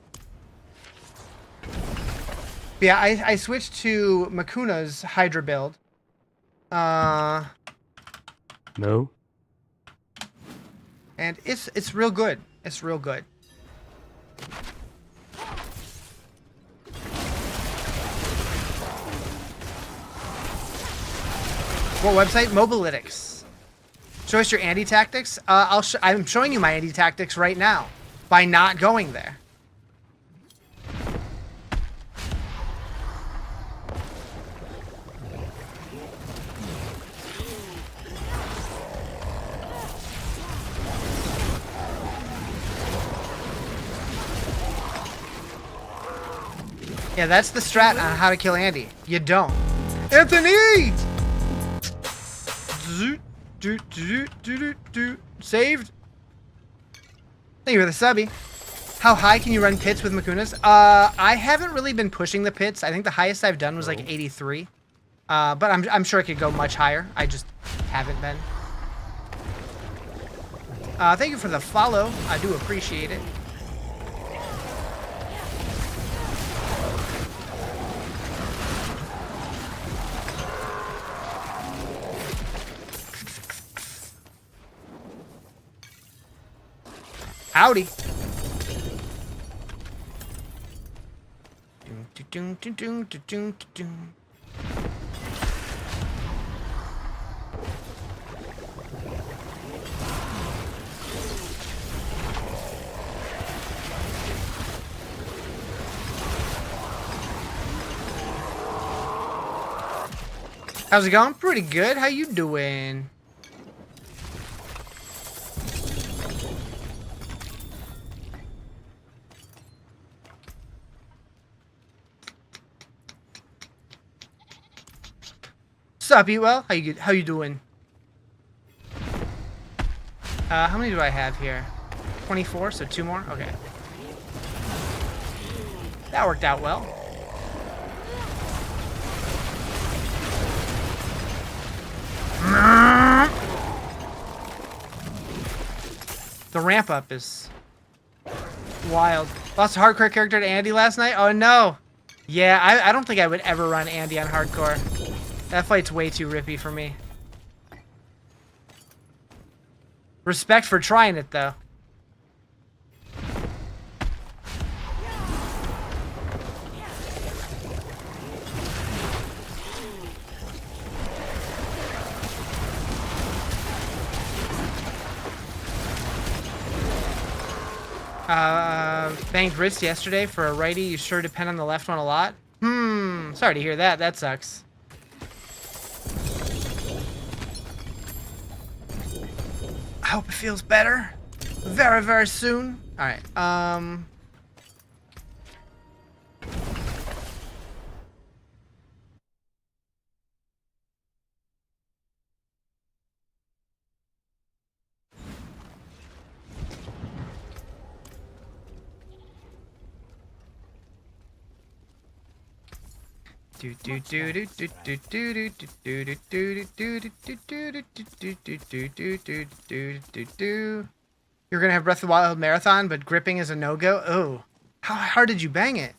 Yeah, I switched to Makuna's Hydra build. No. And it's real good. It's real good. What website? Mobilytics. Show us your anti-tactics. I'm showing you my anti-tactics right now by not going there. Yeah, that's the strat on how to kill Andy. You don't. Anthony! Saved. Thank you for the subby. How high can you run pits with Makunas? I haven't really been pushing the pits. I think the highest I've done was like 83. But I'm sure it could go much higher. I just haven't been. Thank you for the follow. I do appreciate it. Howdy. How's it going? Pretty good. How you doing? Sup, Eatwell? How you doing? How many do I have here? 24, so 2 more? Okay. That worked out well. The ramp up is wild. Lost a hardcore character to Andy last night? Oh no! Yeah, I don't think I would ever run Andy on hardcore. That fight's way too rippy for me. Respect for trying it, though. Banged wrist yesterday for a righty. You sure depend on the left one a lot? Sorry to hear that. That sucks. I hope it feels better very, very soon. All right. You're gonna have Breath of the Wild marathon, but gripping is a no-go. Oh, how hard did you bang it?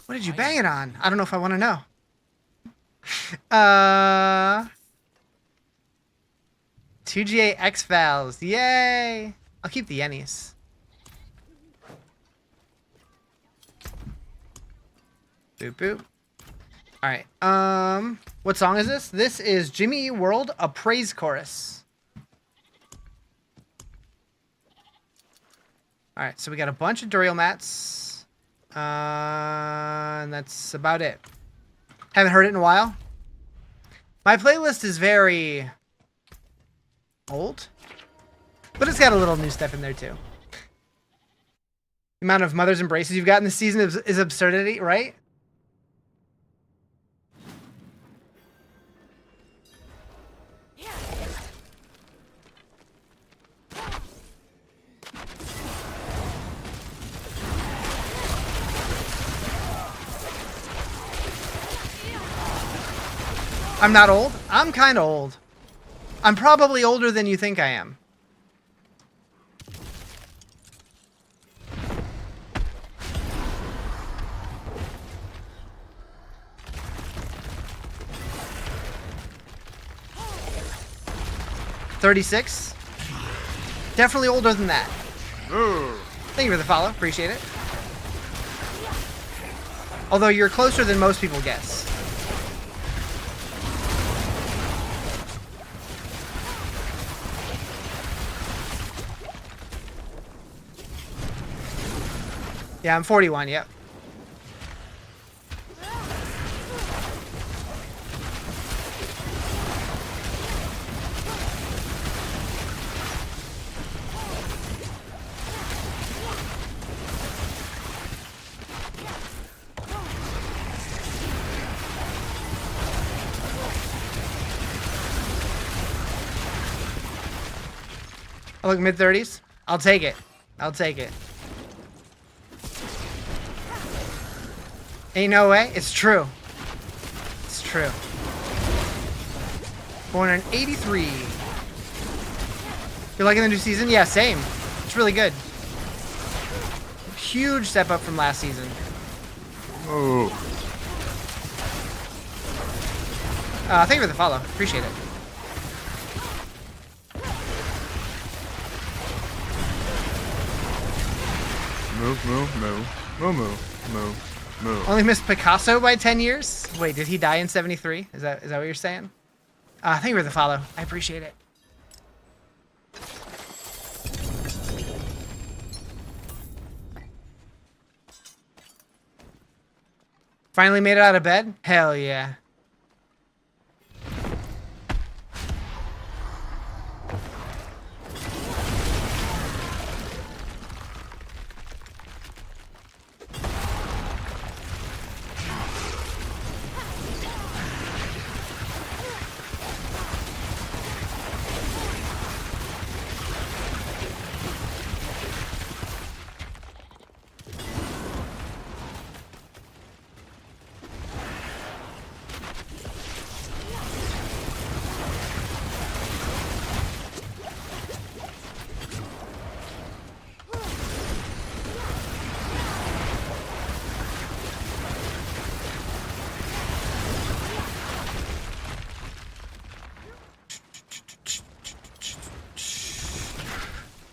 What did you bang it on? I don't know if I want to know. 2GA X-Vals, yay! I'll keep the yennies. Boop boop. All right. What song is this? This is Jimmy Eat World, a praise chorus. All right, so we got a bunch of Duriel mats, and that's about it. Haven't heard it in a while. My playlist is very old, but it's got a little new stuff in there too. The amount of mother's embraces you've got in this season is absurdity, right? I'm not old. I'm kind of old. I'm probably older than you think I am. $36. Definitely older than that. Ooh. Thank you for the follow. Appreciate it. Although you're closer than most people guess. Yeah, I'm 41, yep. Oh, look, mid-30s. I'll take it. I'll take it. Ain't no way. It's true. It's true. Born in 83. You're liking the new season? Yeah, same. It's really good. Huge step up from last season. Oh. Thank you for the follow. Appreciate it. Moo. Only missed Picasso by 10 years? Wait, did he die in 73? Is that what you're saying? Thank you for the follow. I appreciate it. Finally made it out of bed? Hell yeah.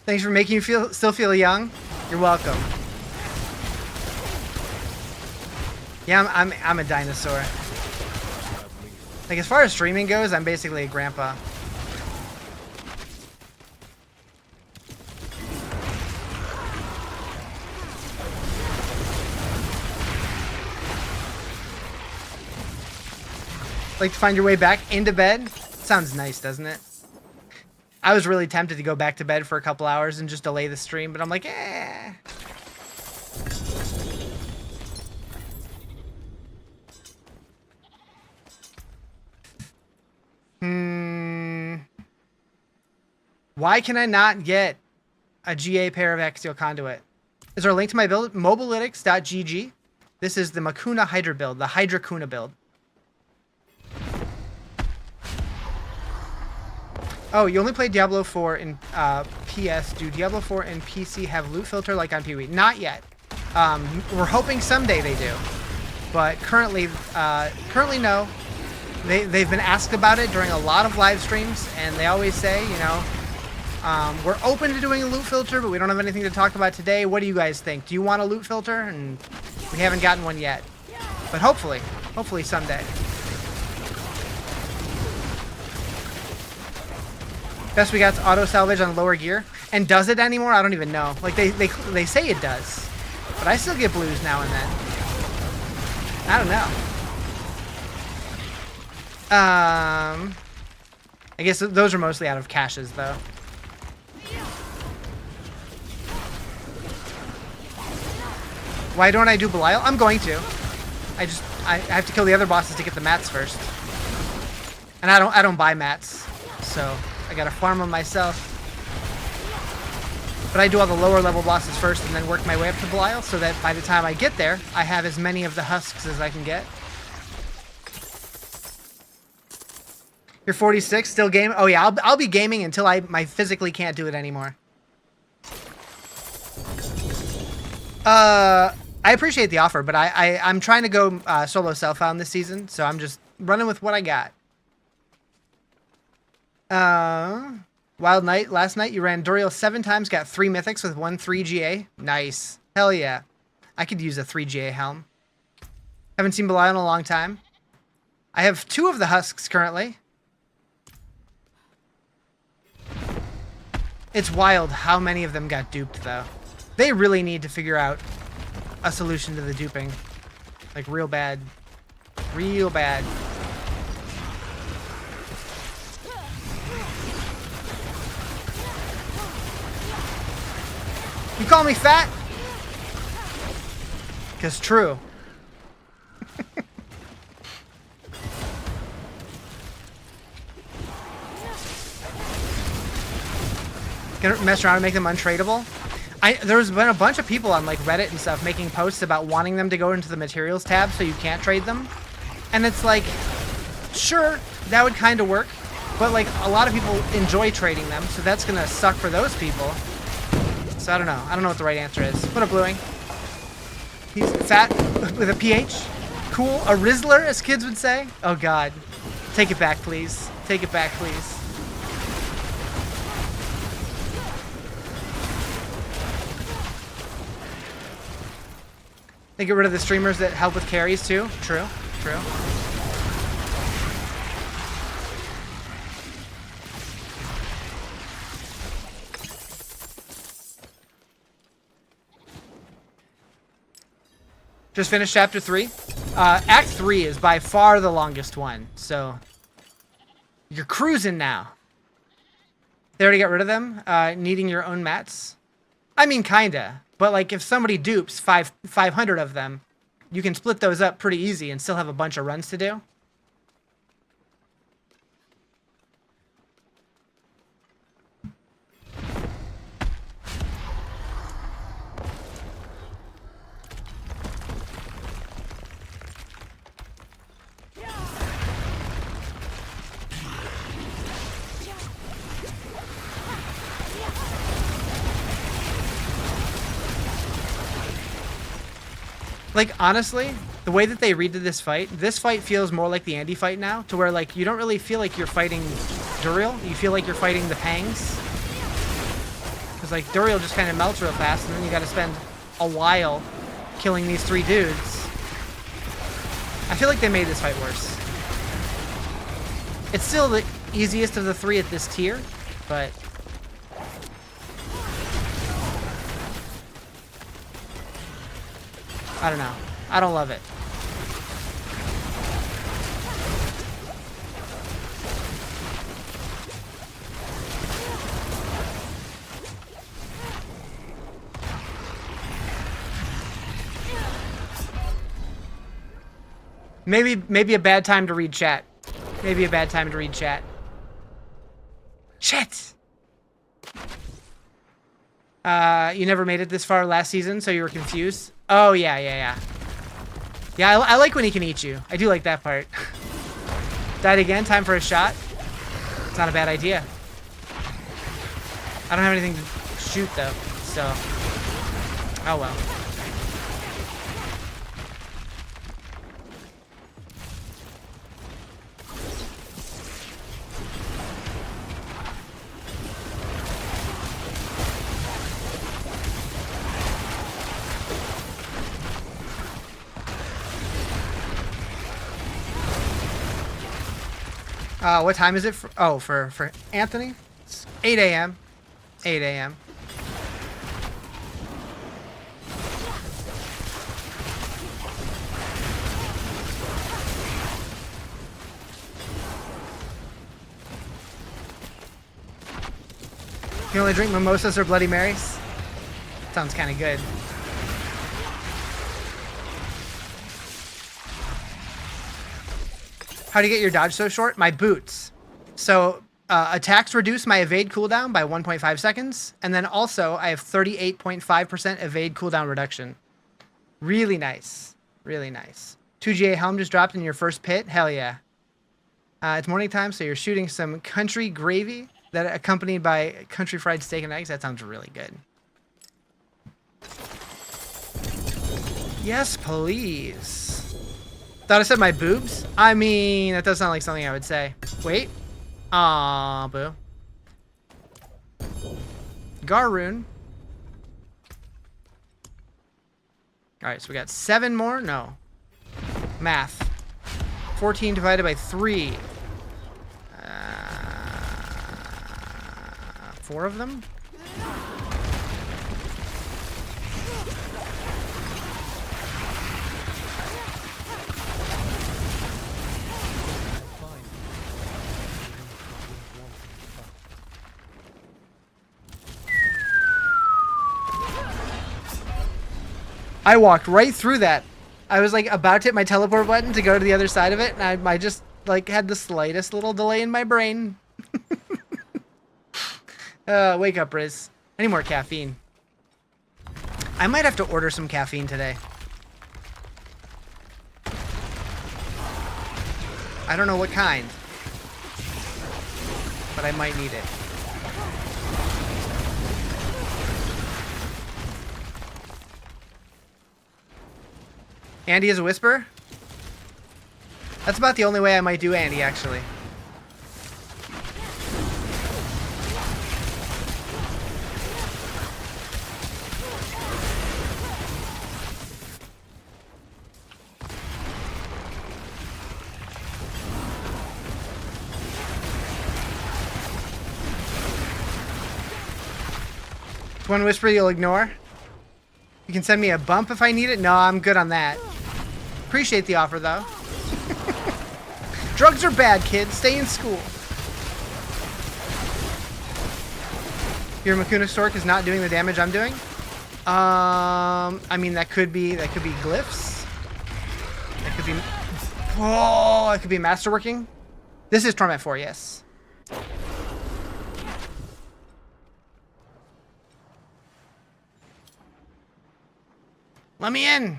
Thanks for making you still feel young. You're welcome. Yeah, I'm a dinosaur. Like, as far as streaming goes, I'm basically a grandpa. Like to find your way back into bed? Sounds nice, doesn't it? I was really tempted to go back to bed for a couple hours and just delay the stream, but I'm like, eh. Why can I not get a GA pair of Axial Conduit? Is there a link to my build? Mobalytics.gg. This is the Makuna Hydra build, the Hydra Kuna build. Oh, you only play Diablo 4 in PS. Do Diablo 4 and PC have loot filter like on PoE? Not yet. We're hoping someday they do, but currently no. They've been asked about it during a lot of live streams, and they always say, you know, we're open to doing a loot filter, but we don't have anything to talk about today. What do you guys think? Do you want a loot filter? And we haven't gotten one yet, but hopefully someday. Best we got to auto salvage on lower gear. And does it anymore? I don't even know. Like, they say it does. But I still get blues now and then. I don't know. I guess those are mostly out of caches, though. Why don't I do Belial? I'm going to. I have to kill the other bosses to get the mats first. And I don't buy mats. So I gotta farm them myself. But I do all the lower level bosses first and then work my way up to Belial so that by the time I get there, I have as many of the husks as I can get. You're 46, still gaming? Oh yeah, I'll be gaming until I physically can't do it anymore. I appreciate the offer, but I'm trying to go solo self-found this season, so I'm just running with what I got. Wild Knight, last night you ran Duriel 7 times, got 3 mythics with 1 3 GA. Nice. Hell yeah. I could use a 3 GA helm. Haven't seen Belial in a long time. I have 2 of the husks currently. It's wild how many of them got duped, though. They really need to figure out a solution to the duping. Like, real bad. Real bad. You call me fat? 'Cause true. Gonna mess around and make them untradeable. There's been a bunch of people on like Reddit and stuff making posts about wanting them to go into the materials tab so you can't trade them. And it's like, sure, that would kind of work. But like a lot of people enjoy trading them, so that's gonna suck for those people. So I don't know. I don't know what the right answer is. What up, Bluey? He's fat with a PH. Cool. A Rizzler, as kids would say. Oh God. Take it back, please. Take it back, please. They get rid of the streamers that help with carries too. True. True. Just finished chapter 3. Act 3 is by far the longest one, so you're cruising now. They already got rid of them, needing your own mats. I mean, kinda, but like if somebody dupes 500 of them, you can split those up pretty easy and still have a bunch of runs to do. Like, honestly, the way that they redid this fight feels more like the Andy fight now, to where, like, you don't really feel like you're fighting Duriel. You feel like you're fighting the Pangs. Because, like, Duriel just kind of melts real fast, and then you gotta spend a while killing these 3 dudes. I feel like they made this fight worse. It's still the easiest of the 3 at this tier, but... I don't know. I don't love it. Maybe a bad time to read chat. Maybe a bad time to read chat. Shit! You never made it this far last season, so you were confused? Oh, yeah. Yeah, I like when he can eat you. I do like that part. Died again, time for a shot. It's not a bad idea. I don't have anything to shoot, though, so... Oh, well. What time is it? For Anthony? It's 8 a.m. 8 a.m. You can only drink mimosas or Bloody Marys? Sounds kind of good. How do you get your dodge so short? My boots. So attacks reduce my evade cooldown by 1.5 seconds. And then also I have 38.5% evade cooldown reduction. Really nice. Really nice. 2GA helm just dropped in your first pit. Hell yeah. It's morning time, so you're shooting some country gravy that accompanied by country fried steak and eggs. That sounds really good. Yes, please. Thought I said my boobs? I mean, that does sound like something I would say. Wait. Aw, boo. Garoon. Alright, so we got 7 more? No. Math. 14 divided by 3. 4 of them? I walked right through that. I was like about to hit my teleport button to go to the other side of it, and I just like had the slightest little delay in my brain. Wake up, Riz. I need more caffeine. I might have to order some caffeine today. I don't know what kind, but I might need it. Andy is a whisper? That's about the only way I might do Andy, actually. One whisper you'll ignore. You can send me a bump if I need it. No, I'm good on that. Appreciate the offer, though. Drugs are bad, kids. Stay in school. Your Makuna Sorc is not doing the damage I'm doing. I mean, that could be glyphs. That could be. Oh, it could be masterworking. This is Torment 4, yes. Let me in.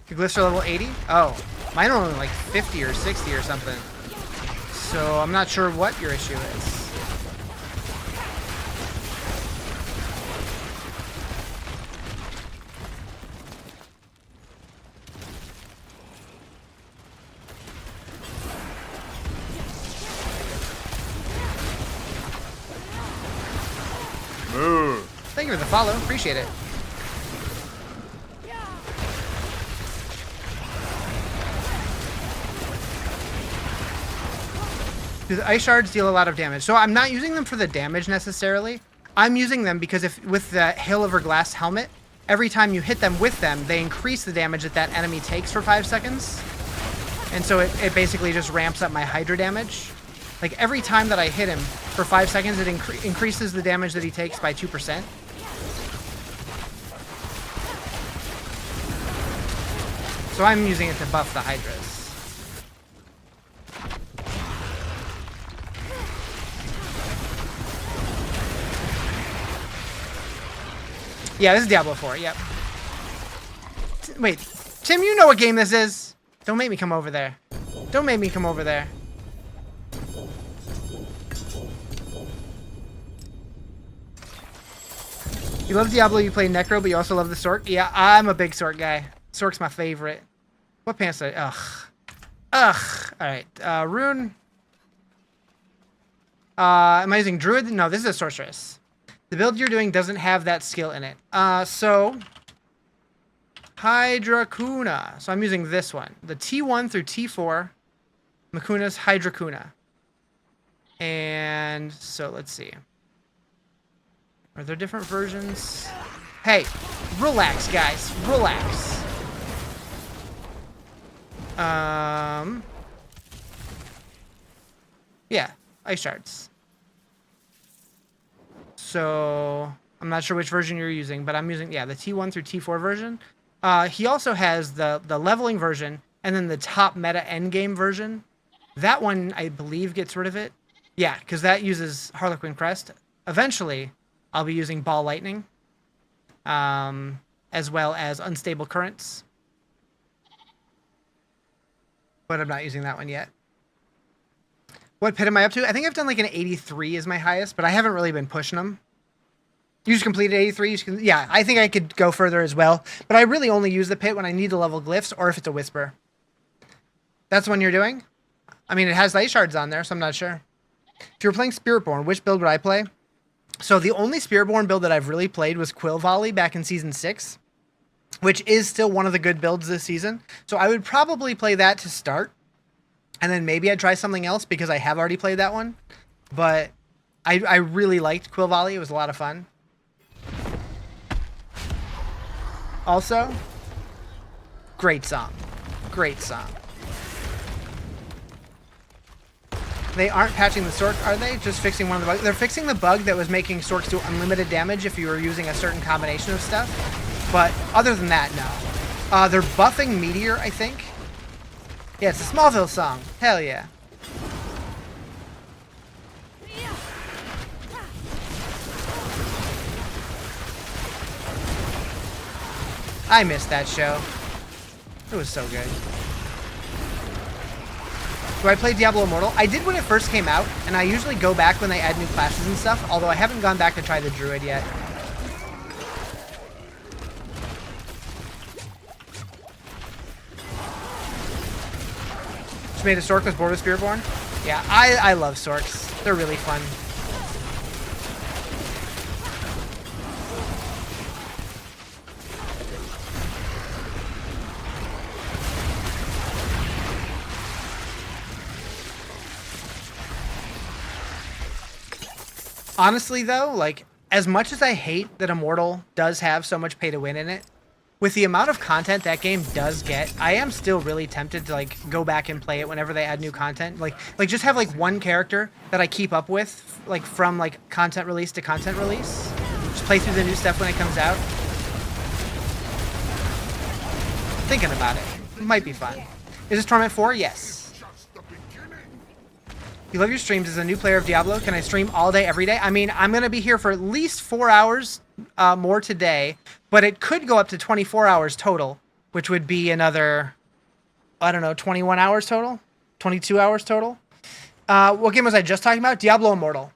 The glyphs are level 80? Oh, mine are only like 50 or 60 or something. So I'm not sure what your issue is. Thank you for the follow. Appreciate it. Do the ice shards deal a lot of damage? So I'm not using them for the damage necessarily. I'm using them because if with the Hail over Glass helmet, every time you hit them with them, they increase the damage that that enemy takes for 5 seconds. And so it basically just ramps up my Hydra damage. Like every time that I hit him for 5 seconds, it increases the damage that he takes by 2%. So I'm using it to buff the Hydras. Yeah, this is Diablo 4, yep. Wait, Tim, you know what game this is? Don't make me come over there. Don't make me come over there. You love Diablo, you play Necro, but you also love the Sorc? Yeah, I'm a big Sorc guy. Sorc's my favorite. What pants did I... Ugh. Alright, Rune. Am I using Druid? No, this is a Sorceress. The build you're doing doesn't have that skill in it. So... Hydra. So I'm using this one. The T1 through T4. Makuna's Hydra. And so let's see. Are there different versions? Hey, relax, guys. Relax. Yeah, ice shards. So I'm not sure which version you're using, but I'm using, yeah, the T1 through T4 version. He also has the leveling version and then the top meta endgame version. That one, I believe, gets rid of it. Yeah, because that uses Harlequin Crest. Eventually, I'll be using Ball Lightning, as well as Unstable Currents. But I'm not using that one yet. What pit am I up to? I think I've done like an 83 is my highest, but I haven't really been pushing them. You just completed 83? Yeah, I think I could go further as well. But I really only use the pit when I need to level glyphs or if it's a Whisper. That's the one you're doing? I mean, it has the ice shards on there, so I'm not sure. If you were playing Spiritborn, which build would I play? So the only Spiritborn build that I've really played was Quill Volley back in Season 6, which is still one of the good builds this season. So I would probably play that to start, and then maybe I'd try something else because I have already played that one. But I really liked Quill Volley. It was a lot of fun. Also, great song. Great song. They aren't patching the Sorc, are they? Just fixing one of the bugs? They're fixing the bug that was making Sorcs do unlimited damage if you were using a certain combination of stuff. But other than that, no. They're buffing Meteor, I think. Yeah, it's a Smallville song. Hell yeah. I missed that show. It was so good. Do I play Diablo Immortal? I did when it first came out, and I usually go back when they add new classes and stuff, although I haven't gone back to try the Druid yet. Just made a Sorc was bored with Spiritborn? Yeah, I love Sorcs. They're really fun. Honestly, though, like, as much as I hate that Immortal does have so much pay to win in it, with the amount of content that game does get, I am still really tempted to, like, go back and play it whenever they add new content. Like just have, like, one character that I keep up with, like, from, like, content release to content release. Just play through the new stuff when it comes out. Thinking about it. It might be fun. Is this Torment 4? Yes. You love your streams. As a new player of Diablo, can I stream all day, every day? I mean, I'm going to be here for at least 4 hours more today, but it could go up to 24 hours total, which would be another, I don't know, 21 hours total? 22 hours total? What game was I just talking about? Diablo Immortal.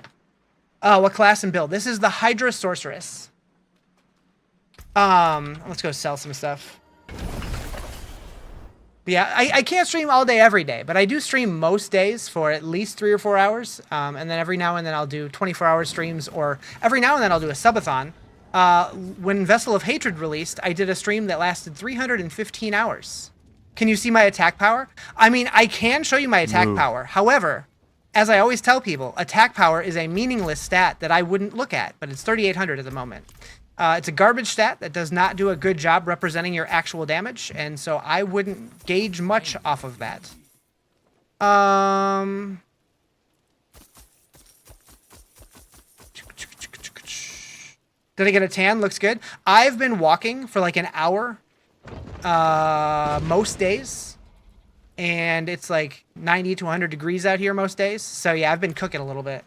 What class and build? This is the Hydra Sorceress. Let's go sell some stuff. Yeah, I can't stream all day, every day, but I do stream most days for at least 3 or 4 hours. And then every now and then I'll do 24-hour streams, or every now and then I'll do a subathon. When Vessel of Hatred released, I did a stream that lasted 315 hours. Can you see my attack power? I mean, I can show you my attack power. However, as I always tell people, attack power is a meaningless stat that I wouldn't look at, but it's 3,800 at the moment. It's a garbage stat that does not do a good job representing your actual damage, and so I wouldn't gauge much off of that. Did I get a tan? Looks good. I've been walking for like an hour most days, and it's like 90 to 100 degrees out here most days. So yeah, I've been cooking a little bit.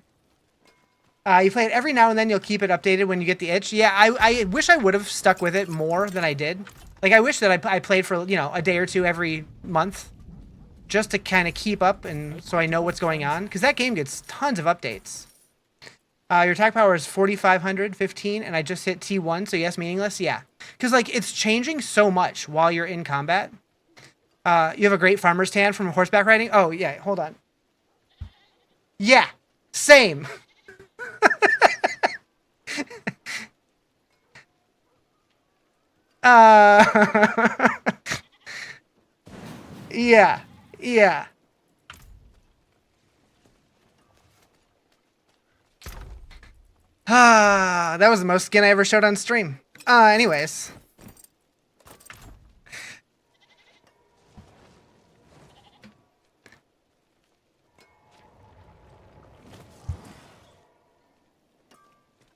You play it every now and then. You'll keep it updated when you get the itch. Yeah, I wish I would have stuck with it more than I did. Like, I wish that I played for, you know, a day or two every month just to kind of keep up and so I know what's going on. Because that game gets tons of updates. Your attack power is 4,500, 15, and I just hit T1, so yes, meaningless? Yeah. Because, like, it's changing so much while you're in combat. You have a great farmer's tan from horseback riding? Oh, yeah, hold on. Yeah, same. Yeah, yeah. That was the most skin I ever showed on stream. Anyways.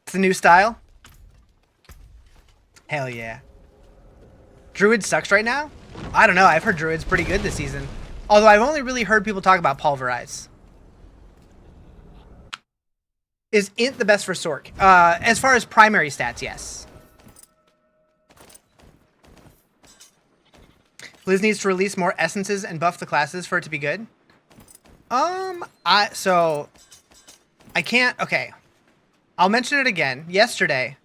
It's a new style. Hell yeah. Druid sucks right now? I don't know. I've heard Druid's pretty good this season. Although I've only really heard people talk about Pulverize. Is Int the best for Sorc? As far as primary stats, yes. Blizz needs to release more essences and buff the classes for it to be good. So I can't. Okay, I'll mention it again. Yesterday,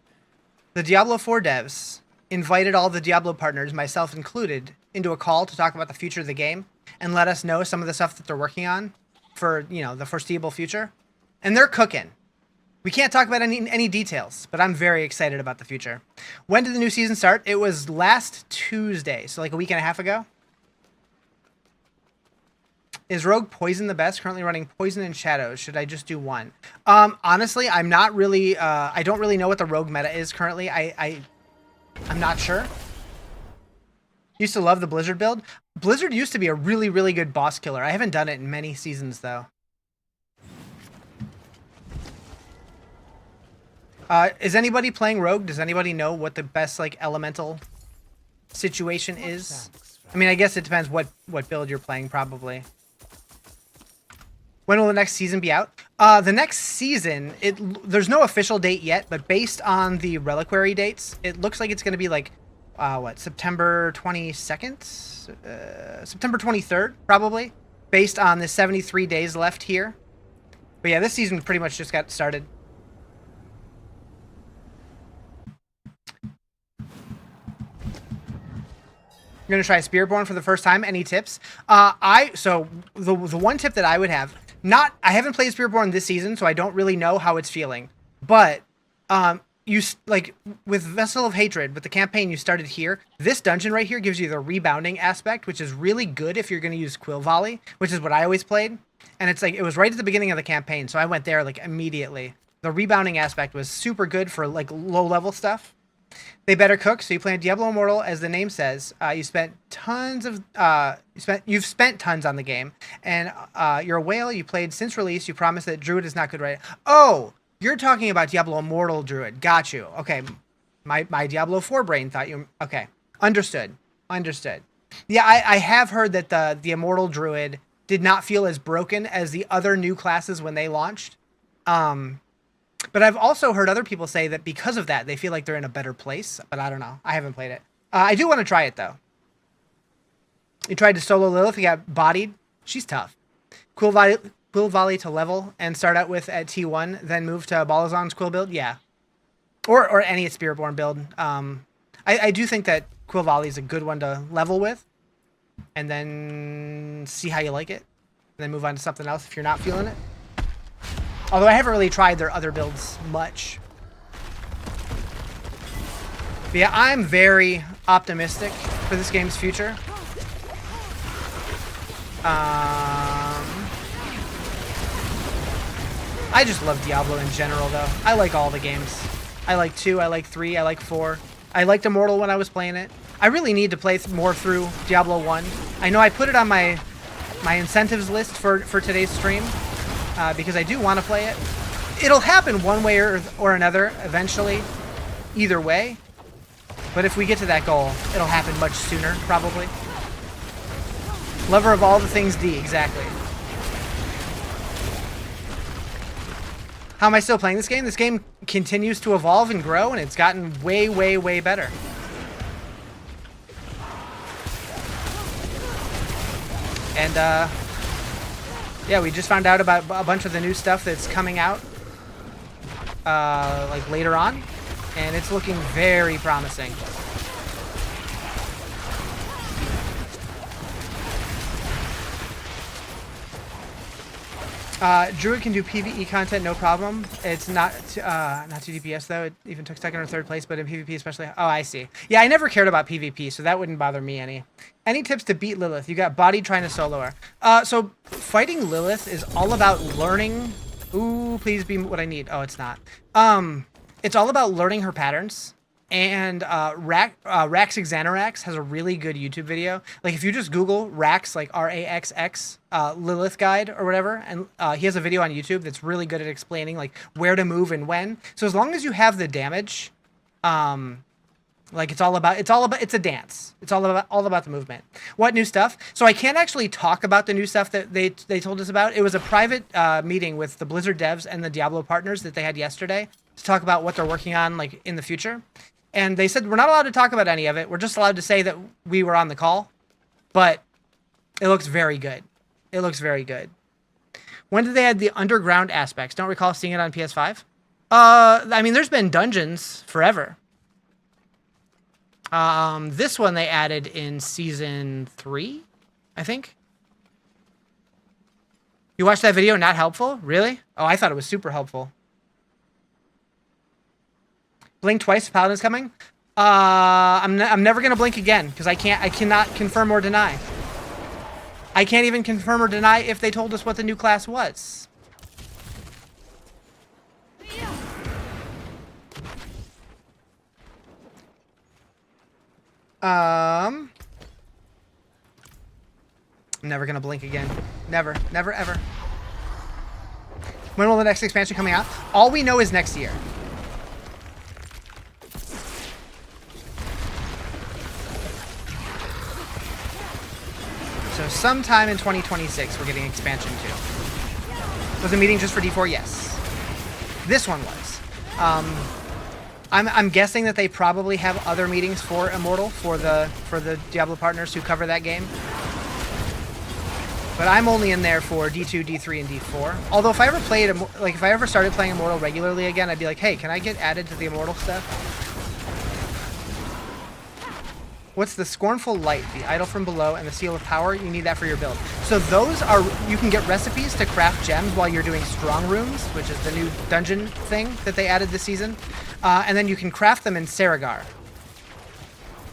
the Diablo 4 devs invited all the Diablo partners, myself included, into a call to talk about the future of the game and let us know some of the stuff that they're working on for, you know, the foreseeable future. And they're cooking. We can't talk about any details, but I'm very excited about the future. When did the new season start? It was last Tuesday, so like a week and a half ago. Is Rogue Poison the best? Currently running Poison and Shadows. Should I just do one? Honestly, I'm not really, I don't really know what the Rogue meta is currently. I'm not sure. Used to love the Blizzard build. Blizzard used to be a really, really good boss killer. I haven't done it in many seasons, though. Is anybody playing Rogue? Does anybody know what the best, like, elemental situation is? I mean, I guess it depends what build you're playing, probably. When will the next season be out? The next season, there's no official date yet, but based on the reliquary dates, it looks like it's going to be like, September 22nd? September 23rd, probably, based on the 73 days left here. But yeah, this season pretty much just got started. You're gonna try Spiritborn for the first time. Any tips? So the one tip that I would have, I haven't played Spiritborn this season, so I don't really know how it's feeling. But you like with Vessel of Hatred, with the campaign you started here. This dungeon right here gives you the rebounding aspect, which is really good if you're gonna use Quill Volley, which is what I always played. And it's like it was right at the beginning of the campaign, so I went there like immediately. The rebounding aspect was super good for like low level stuff. They better cook, so you play Diablo Immortal, as the name says. You've spent tons on the game, and you're a whale. You played since release. You promised that Druid is not good, right? Oh, you're talking about Diablo Immortal Druid. Got you. Okay, my Diablo 4 brain thought you. Okay, understood. Yeah, I have heard that the Immortal Druid did not feel as broken as the other new classes when they launched. But I've also heard other people say that because of that, they feel like they're in a better place. But I don't know. I haven't played it. I do want to try it, though. You tried to solo Lilith. You got bodied. She's tough. Quill Volley to level and start out with at T1, then move to Balazan's Quill build. Yeah. Or any Spiritborn build. I do think that Quill Volley is a good one to level with. And then see how you like it. And then move on to something else if you're not feeling it. Although I haven't really tried their other builds much. But yeah, I'm very optimistic for this game's future. I just love Diablo in general, though. I like all the games. I like 2, I like 3, I like 4. I liked Immortal when I was playing it. I really need to play more through Diablo 1. I know I put it on my incentives list for today's stream. Because I do want to play it. It'll happen one way or another eventually, either way. But if we get to that goal, it'll happen much sooner, probably. Lover of all the things D, exactly. How am I still playing this game? This game continues to evolve and grow, and it's gotten way, way, way better. And, yeah, we just found out about a bunch of the new stuff that's coming out, like later on, and it's looking very promising. Druid can do PvE content, no problem. It's not to DPS though. It even took 2nd or 3rd place, but in PvP especially. Oh, I see. Yeah, I never cared about PvP, so that wouldn't bother me any. Any tips to beat Lilith? You got bodied trying to solo her. So fighting Lilith is all about learning. Ooh, please be what I need. Oh, it's not. It's all about learning her patterns. And Rax Xanarax has a really good YouTube video. Like if you just Google Rax, like RAXX, Lilith guide or whatever, and he has a video on YouTube that's really good at explaining like where to move and when. So as long as you have the damage, like it's a dance. It's all about the movement. What new stuff? So I can't actually talk about the new stuff that they told us about. It was a private meeting with the Blizzard devs and the Diablo partners that they had yesterday to talk about what they're working on like in the future. And they said we're not allowed to talk about any of it. We're just allowed to say that we were on the call. But it looks very good. It looks very good. When did they add the underground aspects? Don't recall seeing it on PS5. I mean, there's been dungeons forever. This one they added in season 3, I think. You watched that video? Not helpful? Really? Oh, I thought it was super helpful. Blink twice. Paladin's coming. I'm never gonna blink again because I cannot confirm or deny. I can't even confirm or deny if they told us what the new class was. I'm never gonna blink again. Never, never, ever. When will the next expansion coming out? All we know is next year. sometime in 2026, we're getting expansion 2. Was the meeting just for D4? Yes. This one was. I'm guessing that they probably have other meetings for Immortal for the Diablo partners who cover that game. But I'm only in there for D2, D3, and D4. Although if I ever played, like if I ever started playing Immortal regularly again, I'd be like, hey, can I get added to the Immortal stuff? What's the Scornful Light, the Idol from Below, and the Seal of Power? You need that for your build. So those are, you can get recipes to craft gems while you're doing Strong Rooms, which is the new dungeon thing that they added this season. And then you can craft them in Saragar.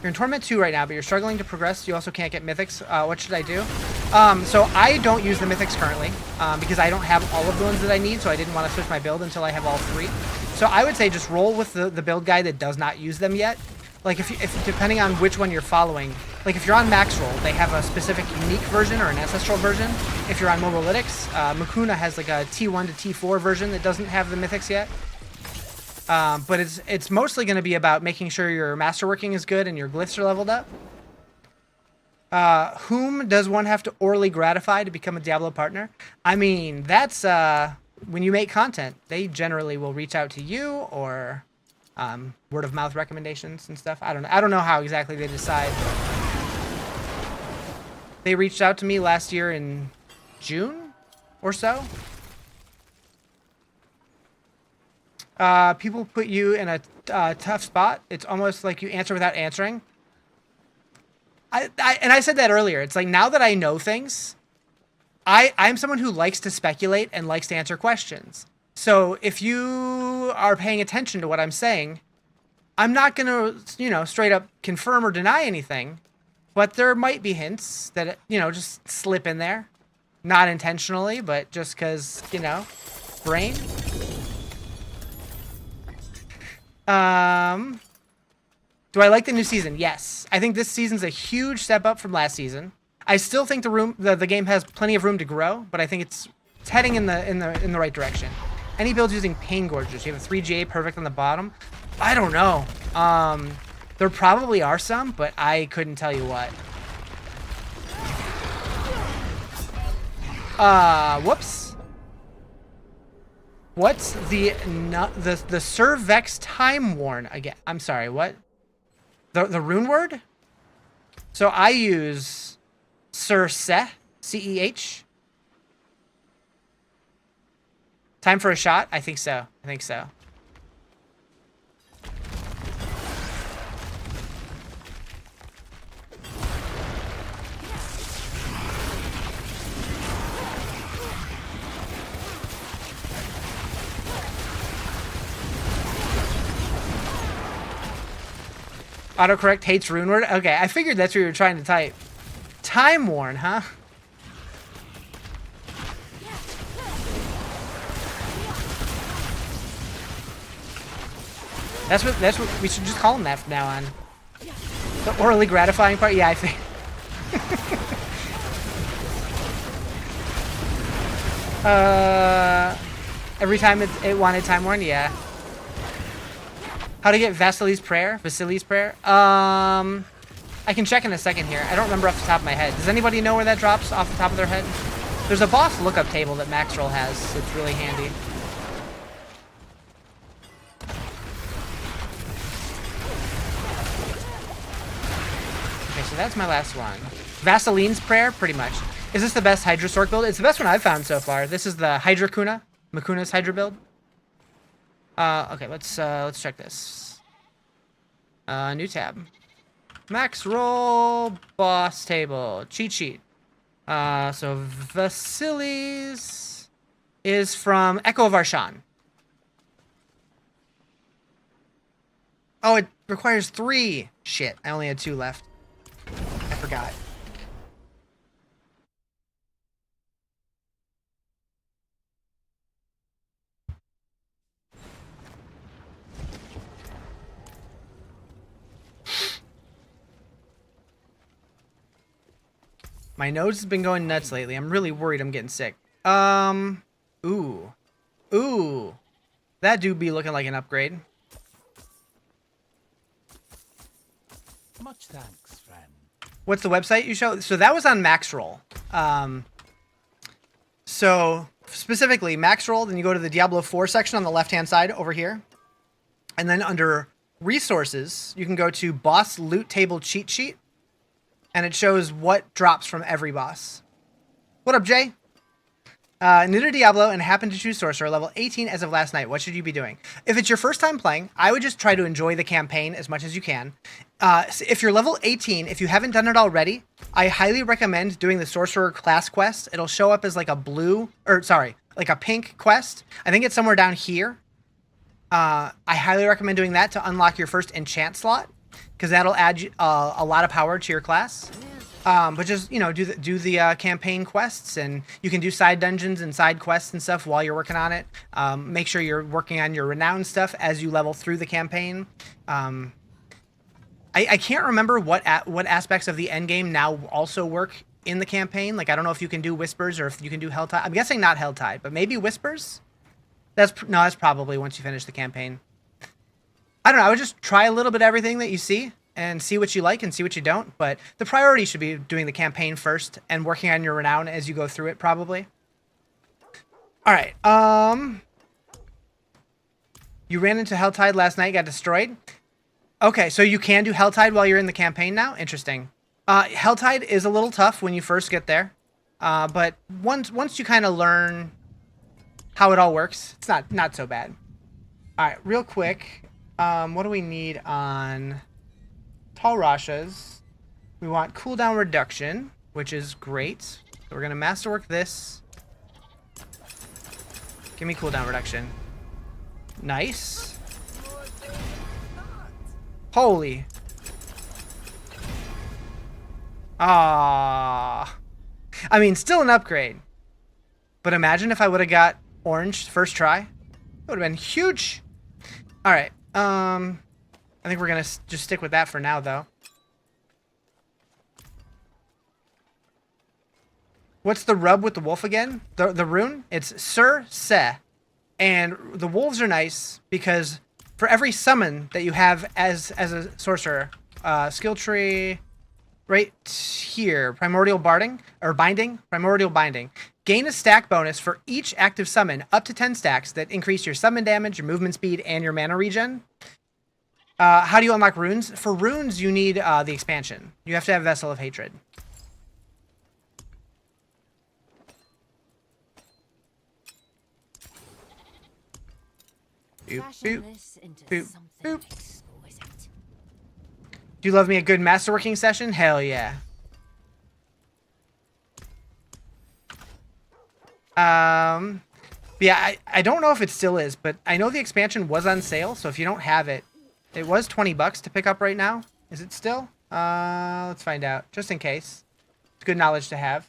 You're in Torment 2 right now, but you're struggling to progress. You also can't get Mythics. What should I do? So I don't use the Mythics currently, because I don't have all of the ones that I need, so I didn't want to switch my build until I have all 3. So I would say just roll with the build guide that does not use them yet. Like if depending on which one you're following, like if you're on Max Roll, they have a specific unique version or an ancestral version. If you're on Mobalytics, Makuna has like a T1 to T4 version that doesn't have the Mythics yet. But it's mostly going to be about making sure your masterworking is good and your glyphs are leveled up. Whom does one have to orally gratify to become a Diablo partner? I mean, that's when you make content, they generally will reach out to you or word of mouth recommendations and stuff. I don't know how exactly they decide. They reached out to me last year in June or so. People put you in a tough spot. It's almost like you answer without answering. I said that earlier. It's like now that I know things, I'm someone who likes to speculate and likes to answer questions. So if you are paying attention to what I'm saying, I'm not going to, straight up confirm or deny anything, but there might be hints that, just slip in there. Not intentionally, but just because, brain. Do I like the new season? Yes. I think this season's a huge step up from last season. I still think the game has plenty of room to grow, but I think it's heading in the right direction. Any builds using Pain Gorges? You have a 3GA perfect on the bottom? I don't know. There probably are some, but I couldn't tell you what. Whoops. What's the Cervex Time Worn again? I'm sorry, what? The rune word? So I use Cerce, C-E-H. Time for a shot? I think so. Autocorrect hates rune word? Okay, I figured that's what you were trying to type. Time Worn, huh? That's what we should just call him that from now on. The orally gratifying part? Yeah, I think. Every time it wanted Time Worn, yeah. How to get Vasily's Prayer? I can check in a second here. I don't remember off the top of my head. Does anybody know where that drops off the top of their head? There's a boss lookup table that Max Roll has. It's really handy. Okay, so that's my last one. Vaseline's Prayer, pretty much. Is this the best Hydra Sorc build? It's the best one I've found so far. This is the Hydra Kuna. Makuna's Hydra build. Okay, let's check this. New tab. Max Roll boss table. Cheat sheet. So Vasily's is from Echo of Arshan. Oh, it requires 3. Shit, I only had 2 left. I forgot. My nose has been going nuts lately. I'm really worried I'm getting sick. Ooh. That do be looking like an upgrade. Much thanks, friend. What's the website you show? So that was on Maxroll. So specifically Maxroll, then you go to the Diablo 4 section on the left-hand side over here. And then under resources, you can go to boss loot table cheat sheet. And it shows what drops from every boss. What up, Jay? New to Diablo and happen to choose Sorcerer, level 18 as of last night. What should you be doing? If it's your first time playing, I would just try to enjoy the campaign as much as you can. If you're level 18, if you haven't done it already, I highly recommend doing the Sorcerer class quest. It'll show up as like a like a pink quest. I think it's somewhere down here. I highly recommend doing that to unlock your first enchant slot, because that'll add a lot of power to your class. But just, you know, do the campaign quests, and you can do side dungeons and side quests and stuff while you're working on it. Make sure you're working on your renown stuff as you level through the campaign. I can't remember what aspects of the endgame now also work in the campaign. Like, I don't know if you can do Whispers or if you can do Helltide. I'm guessing not Helltide, but maybe Whispers? That's probably once you finish the campaign. I don't know. I would just try a little bit of everything that you see and see what you like and see what you don't. But the priority should be doing the campaign first and working on your renown as you go through it, probably. All right. You ran into Helltide last night, got destroyed. Okay, so you can do Helltide while you're in the campaign now? Interesting. Helltide is a little tough when you first get there. But once you kind of learn how it all works, it's not so bad. All right, real quick. What do we need on Tall Rashas? We want cooldown reduction, which is great. So we're going to masterwork this. Give me cooldown reduction. Nice. Holy. Ah. I mean, still an upgrade. But imagine if I would have got orange first try. It would have been huge. All right. I think we're going to just stick with that for now, though. What's the rub with the wolf again? The rune? It's Sir Se. And the wolves are nice because for every summon that you have as a sorcerer, skill tree right here, primordial binding, gain a stack bonus for each active summon up to 10 stacks that increase your summon damage, your movement speed, and your mana regen. How do you unlock runes? For runes, you need the expansion. You have to have Vessel of Hatred. Boop, boop, boop, boop. Do you love me a good masterworking session? Hell yeah. Yeah, I don't know if it still is, but I know the expansion was on sale, so if you don't have it, it was $20 to pick up right now. Is it still? Let's find out, just in case. It's good knowledge to have.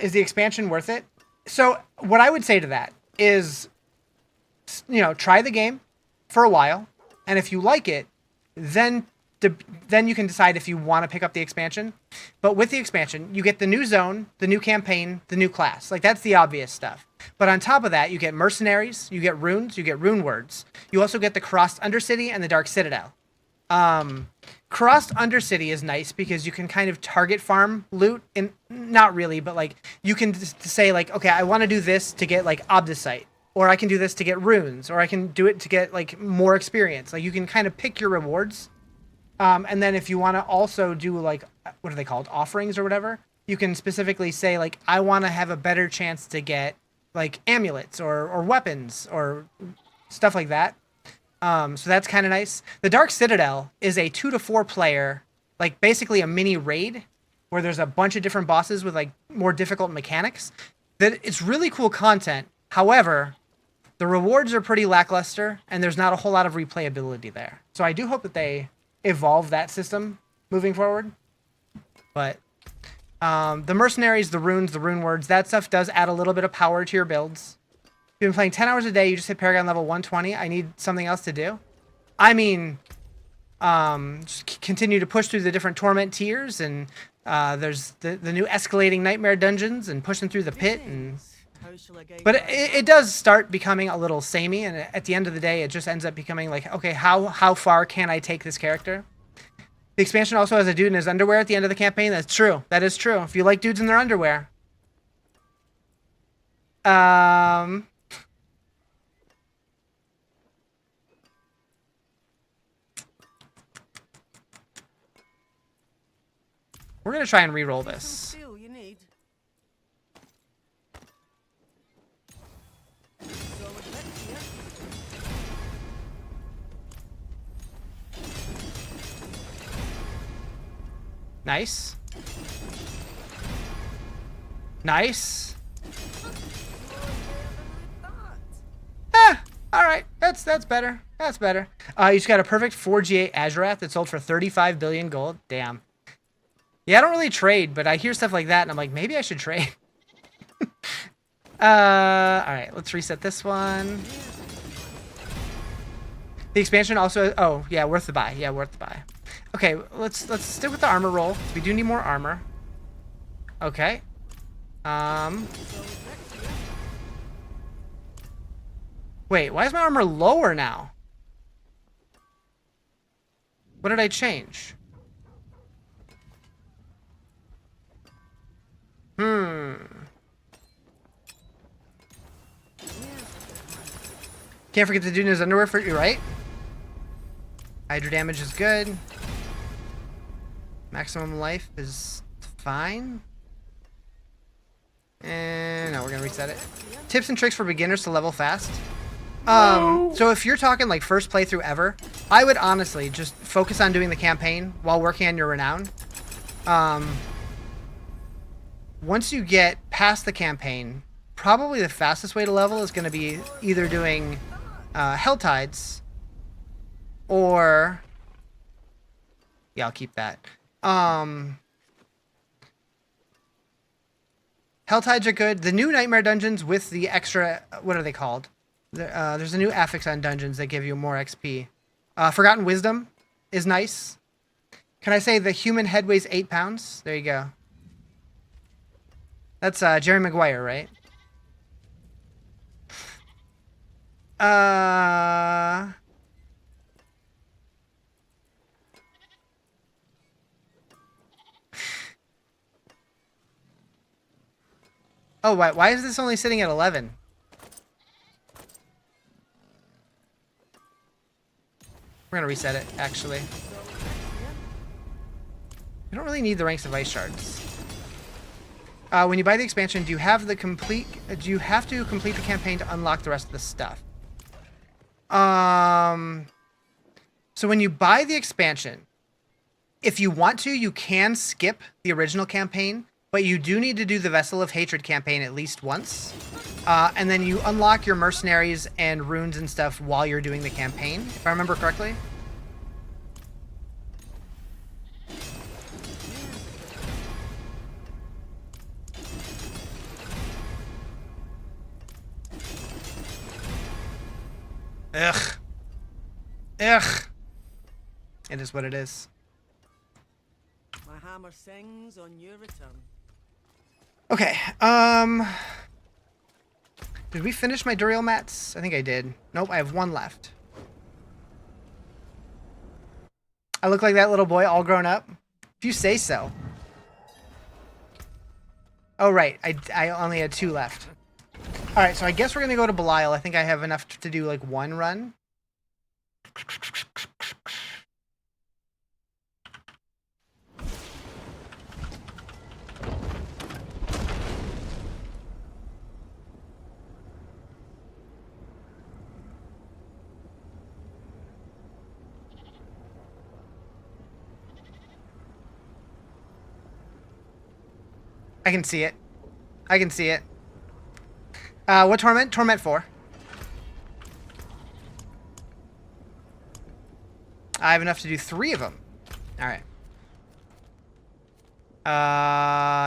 Is the expansion worth it? So what I would say to that is, you know, try the game for a while, and if you like it, then you can decide if you want to pick up the expansion. But with the expansion, you get the new zone, the new campaign, the new class. Like, that's the obvious stuff. But on top of that, you get mercenaries, you get runes, you get rune words. You also get the Crossed Undercity and the Dark Citadel. Crossed Undercity is nice because you can kind of target farm loot, and not really, but like you can say like, okay, I want to do this to get like Obdicite, or I can do this to get runes, or I can do it to get like more experience. Like, you can kind of pick your rewards. And then if you want to also do like, what are they called? Offerings or whatever. You can specifically say like, I want to have a better chance to get like amulets or weapons or stuff like that. So that's kind of nice. The Dark Citadel is a 2 to 4 player, like basically a mini raid where there's a bunch of different bosses with like more difficult mechanics. That it's really cool content. However, the rewards are pretty lackluster and there's not a whole lot of replayability there. So I do hope that they evolve that system moving forward. But the mercenaries, the runes, the rune words, that stuff does add a little bit of power to your builds. If you've been playing 10 hours a day, you just hit Paragon level 120. I need something else to do. I mean, just continue to push through the different torment tiers, and there's the new escalating nightmare dungeons and pushing through the pit and But it does start becoming a little samey, and at the end of the day, it just ends up becoming like, okay, how far can I take this character? The expansion also has a dude in his underwear at the end of the campaign. That's true. That is true. If you like dudes in their underwear. We're gonna try and re-roll this. Nice. Nice. All right. That's better. That's better. You just got a perfect 4G8 Azurath that sold for 35 billion gold. Damn. Yeah, I don't really trade, but I hear stuff like that, and I'm like, maybe I should trade. All right. Let's reset this one. The expansion also. Oh, yeah, worth the buy. Yeah, worth the buy. Okay, let's stick with the armor roll. We do need more armor. Okay. Wait, why is my armor lower now? What did I change? Can't forget to do his underwear for you, right? Hydra damage is good. Maximum life is fine. And no, we're gonna reset it. Tips and tricks for beginners to level fast. So if you're talking like first playthrough ever, I would honestly just focus on doing the campaign while working on your renown. Once you get past the campaign, probably the fastest way to level is going to be either doing Hell Tides or... Yeah, I'll keep that. Hell Tides are good. The new Nightmare Dungeons with the extra... What are they called? There's a new affix on dungeons that give you more XP. Forgotten Wisdom is nice. Can I say the human head weighs 8 pounds? There you go. That's Jerry Maguire, right? Oh, why is this only sitting at 11? We're gonna reset it, actually. You don't really need the ranks of ice shards. When you buy the expansion, do you have to complete the campaign to unlock the rest of the stuff? So when you buy the expansion, if you want to, you can skip the original campaign, but you do need to do the Vessel of Hatred campaign at least once. And then you unlock your mercenaries and runes and stuff while you're doing the campaign, if I remember correctly. Ugh. Ugh. It is what it is. My hammer sings on your return. Okay, did we finish my Duriel mats? I think I did. Nope, I have one left. I look like that little boy all grown up? If you say so. Oh, right, I only had 2 left. Alright, so I guess we're gonna go to Belial. I think I have enough to do, like, 1 run. I can see it. I can see it. What torment? Torment 4. I have enough to do 3 of them. Alright.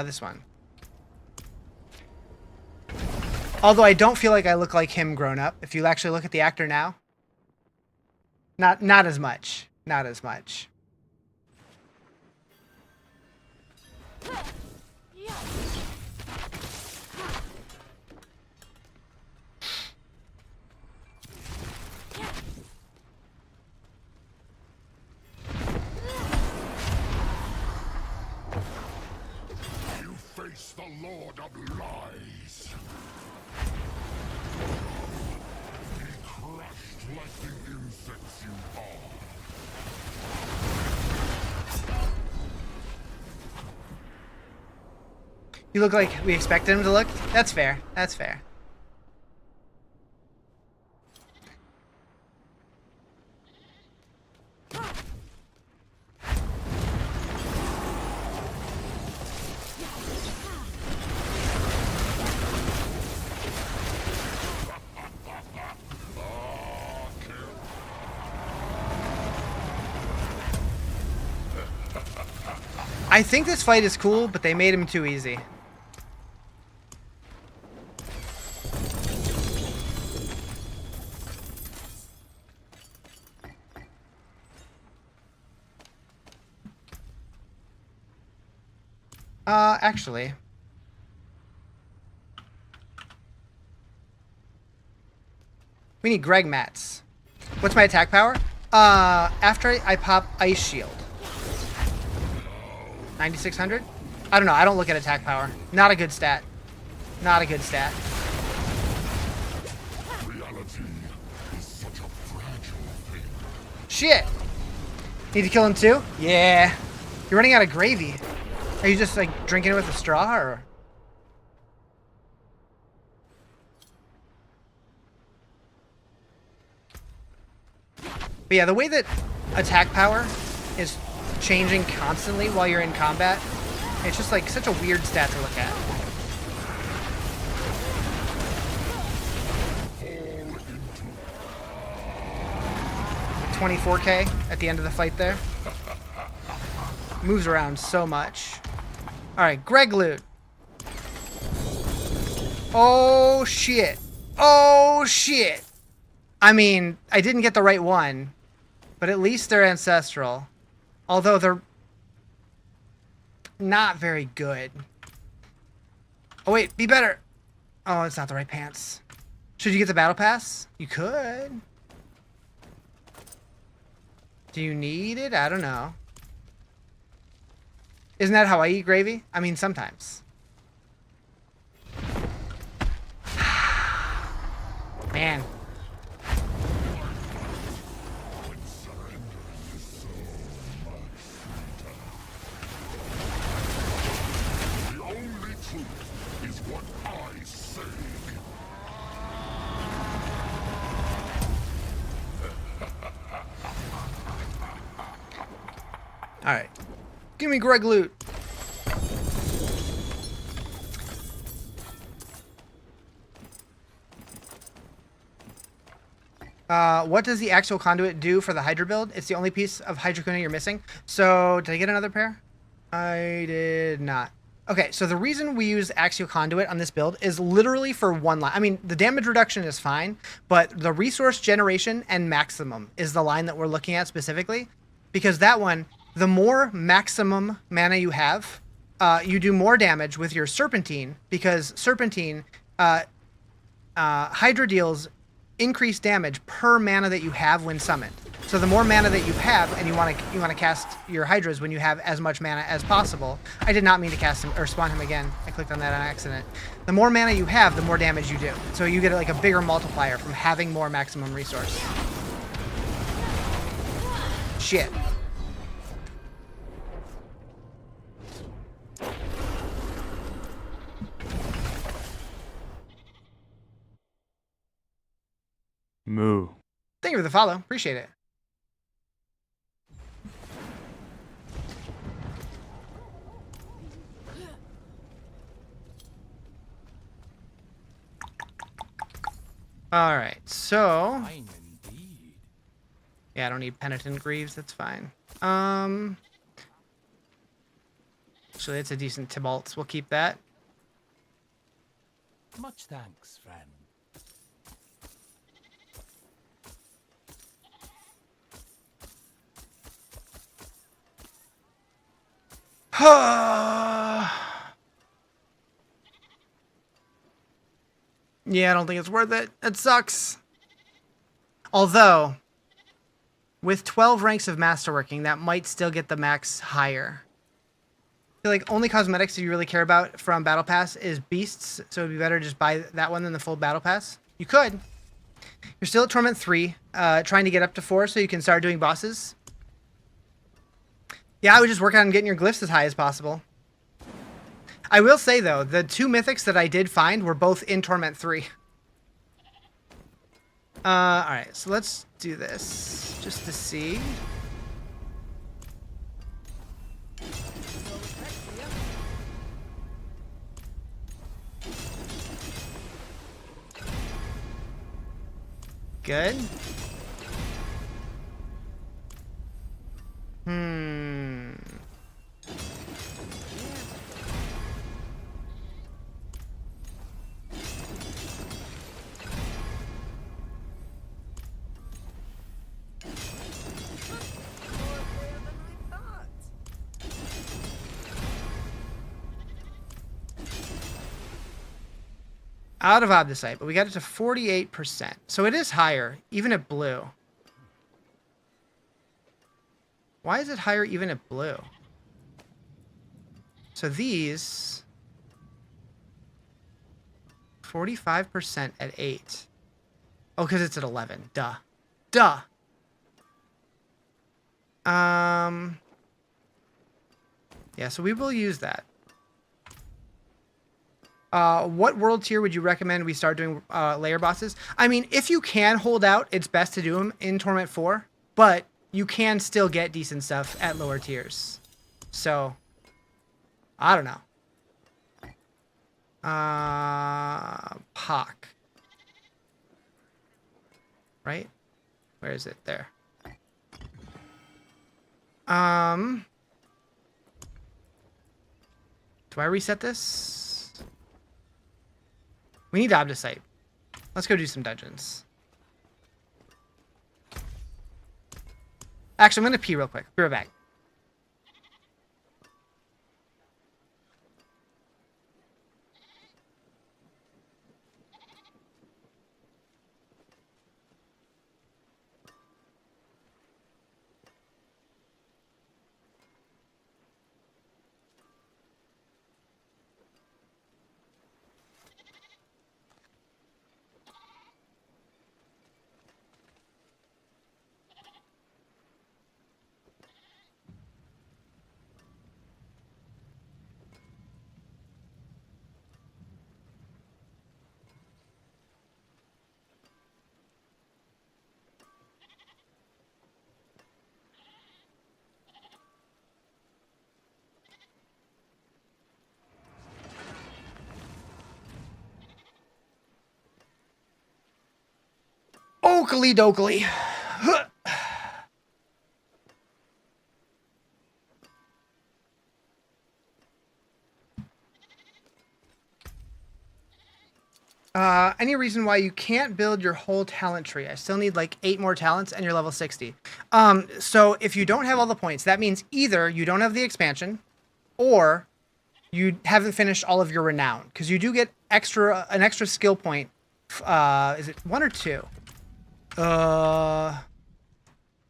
This one. Although I don't feel like I look like him grown up. If you actually look at the actor now. Not as much. Not as much. Lord of Lies. Be crushed like the insects you are. You look like we expected him to look. That's fair. That's fair. I think this fight is cool, but they made him too easy. Actually. We need Greg mats. What's my attack power? After I pop Ice Shield. 9,600? I don't know. I don't look at attack power. Not a good stat. Not a good stat. Reality is such a fragile thing. Shit! Need to kill him too? Yeah. You're running out of gravy. Are you just like drinking it with a straw or? But yeah, the way that attack power is changing constantly while you're in combat, it's just like such a weird stat to look at. $24K at the end of the fight there. Moves around so much. Alright, Greg loot. Oh shit. Oh shit. I mean, I didn't get the right one, but at least they're ancestral. Although they're not very good. Oh wait, be better. Oh, it's not the right pants. Should you get the battle pass? You could. Do you need it? I don't know. Isn't that how I eat gravy? I mean, sometimes. Man. The only truth is what I say. Alright. Give me Greg loot. What does the axial conduit do for the Hydra build? It's the only piece of Hydra Kuna you're missing. So, did I get another pair? I did not. Okay, so the reason we use axial conduit on this build is literally for one line. I mean, the damage reduction is fine, but the resource generation and maximum is the line that we're looking at specifically. Because that one, the more maximum mana you have, you do more damage with your Serpentine, because Serpentine, Hydra deals increased damage per mana that you have when summoned. So the more mana that you have, and you want to cast your Hydras when you have as much mana as possible. I did not mean to cast him or spawn him again. I clicked on that on accident. The more mana you have, the more damage you do. So you get like a bigger multiplier from having more maximum resource. Shit. Moo. Thank you for the follow. Appreciate it. All right, so Fine indeed. yeah, I don't need Penitent Greaves. That's fine. Actually, it's a decent Tybalt. We'll keep that. Much thanks, friend. Yeah, I don't think it's worth it. It sucks. Although, with 12 ranks of masterworking, that might still get the max higher. I feel like only cosmetics you really care about from Battle Pass is beasts, so it'd be better to just buy that one than the full Battle Pass. You could. You're still at Torment 3, trying to get up to 4 so you can start doing bosses. Yeah, I would just work on getting your glyphs as high as possible. I will say, though, the 2 mythics that I did find were both in Torment 3. Alright, so let's do this just to see. Good. Out of Obdicite, but we got it to 48%. So it is higher, even at blue. Why is it higher even at blue? So these... 45% at 8. Oh, because it's at 11. Duh. Duh! Yeah, so we will use that. What world tier would you recommend we start doing layer bosses? I mean, if you can hold out, it's best to do them in Torment 4, but you can still get decent stuff at lower tiers. So, I don't know. Pock. Right? Where is it? There. Do I reset this? We need Obdicite. Let's go do some dungeons. Actually, I'm going to pee real quick. Be right back. Oakley dokley. Any reason why you can't build your whole talent tree? I still need like 8 more talents and you're level 60. So if you don't have all the points, that means either you don't have the expansion or you haven't finished all of your renown, because you do get an extra skill point. Is it 1 or 2? Yeah,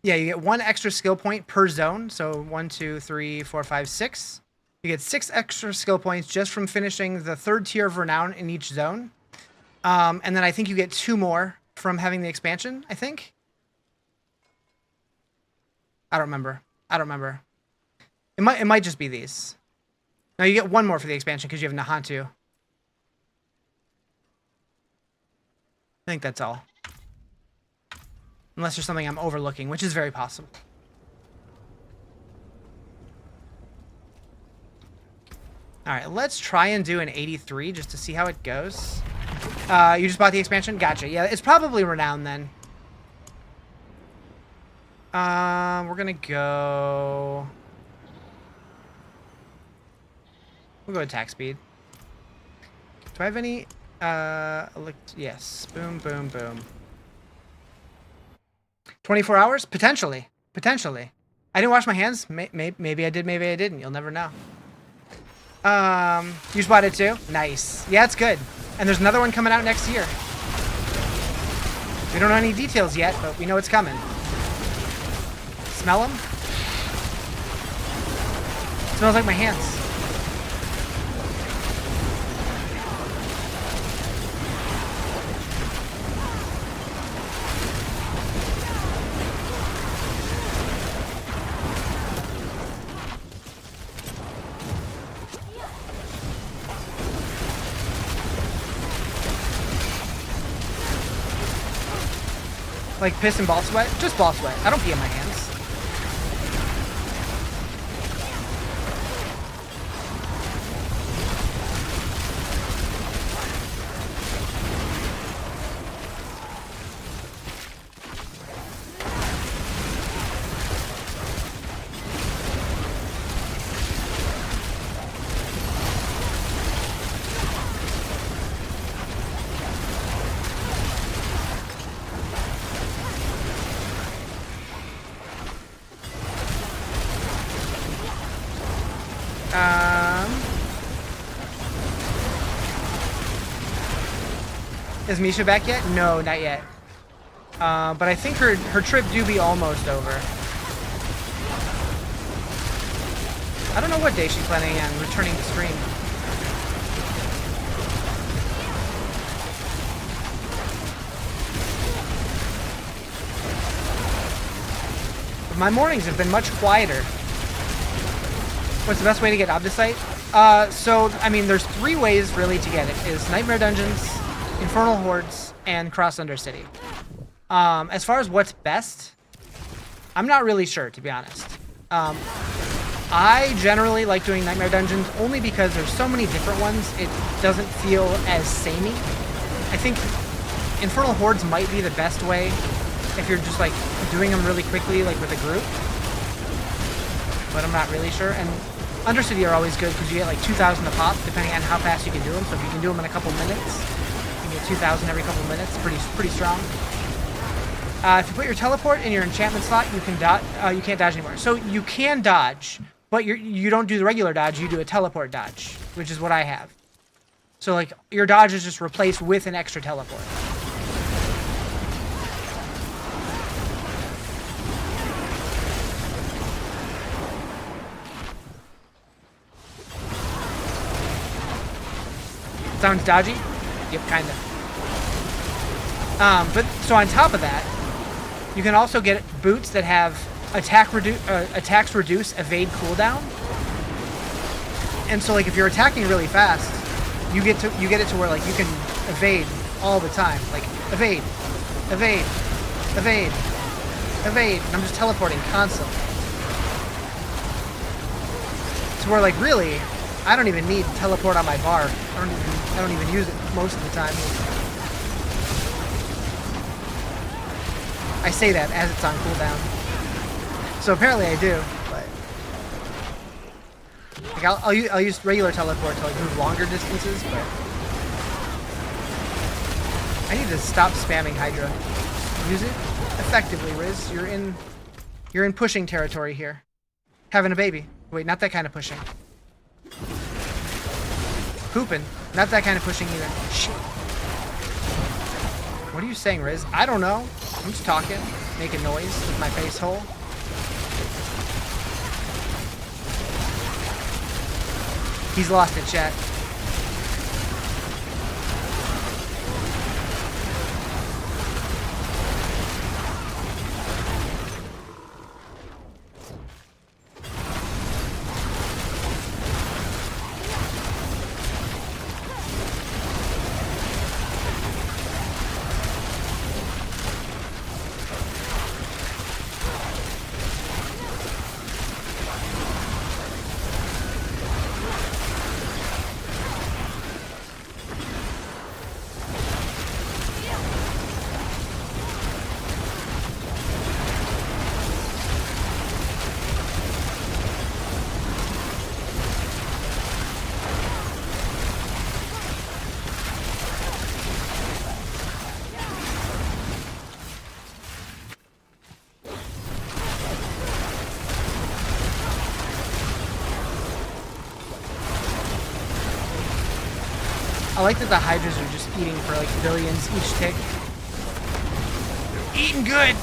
you get 1 extra skill point per zone. So 1, 2, 3, 4, 5, 6. You get 6 extra skill points just from finishing the 3rd tier of renown in each zone. And then I think you get 2 more from having the expansion, I think. I don't remember. It might just be these. No, you get 1 more for the expansion because you have Nahantu. I think that's all. Unless there's something I'm overlooking, which is very possible. Alright, let's try and do an 83 just to see how it goes. You just bought the expansion? Gotcha. Yeah, it's probably renowned then. We're gonna go... We'll go attack speed. Do I have any... yes. Boom, boom, boom. 24 hours? Potentially. Potentially. I didn't wash my hands. Maybe I did, maybe I didn't. You'll never know. You just bought it too? Nice. Yeah, it's good. And there's another one coming out next year. We don't know any details yet, but we know it's coming. Smell them? Smells like my hands. Like piss and ball sweat? Just ball sweat. I don't pee in my hands. Is Misha back yet? No, not yet. But I think her trip do be almost over. I don't know what day she's planning on returning to stream. But my mornings have been much quieter. What's the best way to get Obdicite? So, I mean, there's 3 ways really to get it. Is Nightmare Dungeons, Infernal Hordes, and Cross Undercity. As far as what's best, I'm not really sure, to be honest. I generally like doing Nightmare Dungeons only because there's so many different ones, it doesn't feel as samey. I think Infernal Hordes might be the best way if you're just like doing them really quickly, like with a group. But I'm not really sure. And Undercity are always good because you get like 2,000 a pop, depending on how fast you can do them. So if you can do them in a couple minutes, you get 2,000 every couple minutes. Pretty strong. If you put your teleport in your enchantment slot, you can dodge. You can't dodge anymore. So you can dodge, but you don't do the regular dodge. You do a teleport dodge, which is what I have. So like your dodge is just replaced with an extra teleport. Sounds dodgy? Yep, kinda. But so on top of that, you can also get boots that have attacks reduce, evade cooldown. And so like if you're attacking really fast, you get it to where like you can evade all the time. Like evade, evade, evade, evade. And I'm just teleporting constantly. To where like really, I don't even need teleport on my bar. I don't even use it most of the time. I say that as it's on cooldown. So apparently I do, but like I'll use regular teleport to like move longer distances, but I need to stop spamming Hydra. Use it effectively, Riz. You're in pushing territory here. Having a baby. Wait, not that kind of pushing. Pooping. Not that kind of pushing either. Shit. What are you saying, Riz? I don't know. I'm just talking, making noise with my face hole. He's lost it, chat. I like that the Hydras are just eating for like billions each tick. Eating good!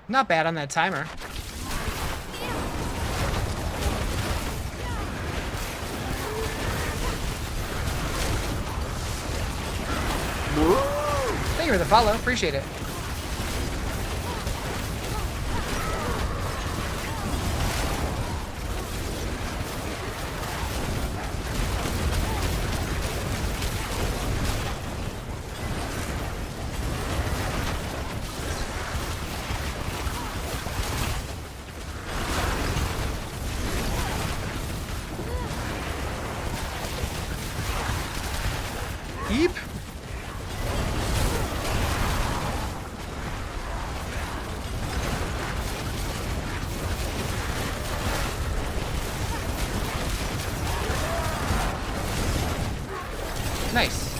Not bad on that timer. Thank you for the follow. Appreciate it. Yeep. Nice.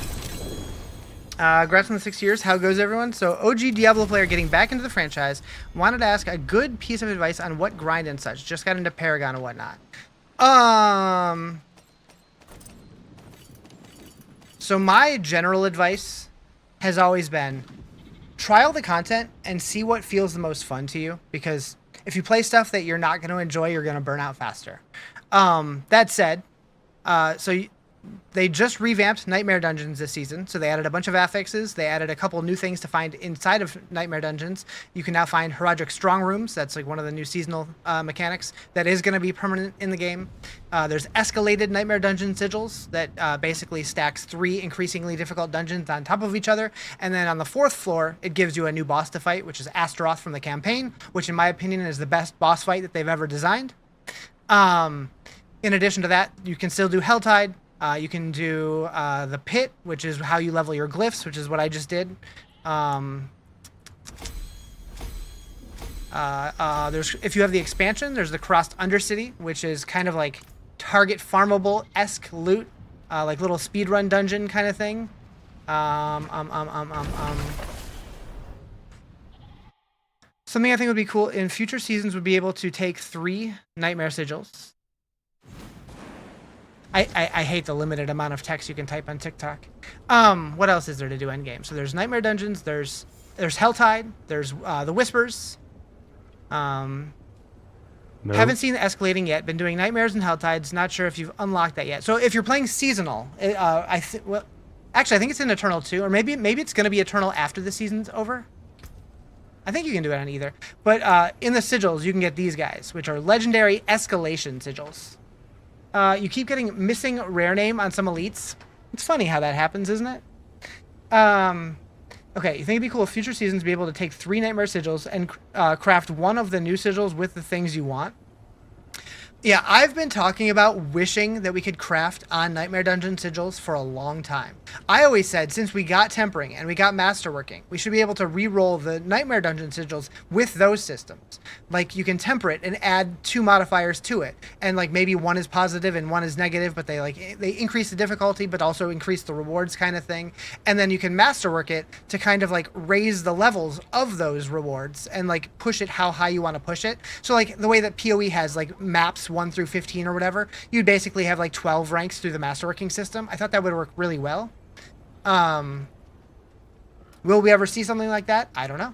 Congrats on the 6 years. How goes everyone? So OG Diablo player getting back into the franchise. Wanted to ask a good piece of advice on what grind and such. Just got into Paragon and whatnot. So my general advice has always been try all the content and see what feels the most fun to you. Because if you play stuff that you're not going to enjoy, you're going to burn out faster. That said, they just revamped Nightmare Dungeons this season, so they added a bunch of affixes. They added a couple new things to find inside of Nightmare Dungeons. You can now find Horadrim Strong Rooms. That's like one of the new seasonal mechanics that is going to be permanent in the game. There's escalated Nightmare Dungeon sigils that basically stacks 3 increasingly difficult dungeons on top of each other. And then on the 4th floor, it gives you a new boss to fight, which is Astaroth from the campaign, which in my opinion is the best boss fight that they've ever designed. In addition to that, you can still do Helltide. You can do the pit, which is how you level your glyphs, which is what I just did. If you have the expansion, there's the Crossed Undercity, which is kind of like target farmable-esque loot, like little speedrun dungeon kind of thing. Something I think would be cool in future seasons would be able to take 3 Nightmare Sigils. I hate the limited amount of text you can type on TikTok. What else is there to do endgame? So there's Nightmare Dungeons, there's Helltide, there's the Whispers. Haven't seen the escalating yet. Been doing Nightmares and Helltides. Not sure if you've unlocked that yet. So if you're playing seasonal, I think it's in Eternal too, or maybe it's going to be Eternal after the season's over. I think you can do it on either. But in the sigils, you can get these guys, which are legendary escalation sigils. You keep getting missing rare name on some elites. It's funny how that happens, isn't it? Okay, you think it'd be cool if future seasons be able to take 3 Nightmare Sigils and craft one of the new sigils with the things you want? Yeah, I've been talking about wishing that we could craft on Nightmare Dungeon sigils for a long time. I always said, since we got Tempering and we got Masterworking, we should be able to re-roll the Nightmare Dungeon sigils with those systems. Like, you can temper it and add 2 modifiers to it. And, like, maybe one is positive and one is negative, but they increase the difficulty, but also increase the rewards kind of thing. And then you can Masterwork it to kind of, like, raise the levels of those rewards and, like, push it how high you want to push it. So, like, the way that PoE has, like, maps 1 through 15 or whatever, you'd basically have like 12 ranks through the Masterworking system. I thought that would work really well. Will we ever see something like that? I don't know.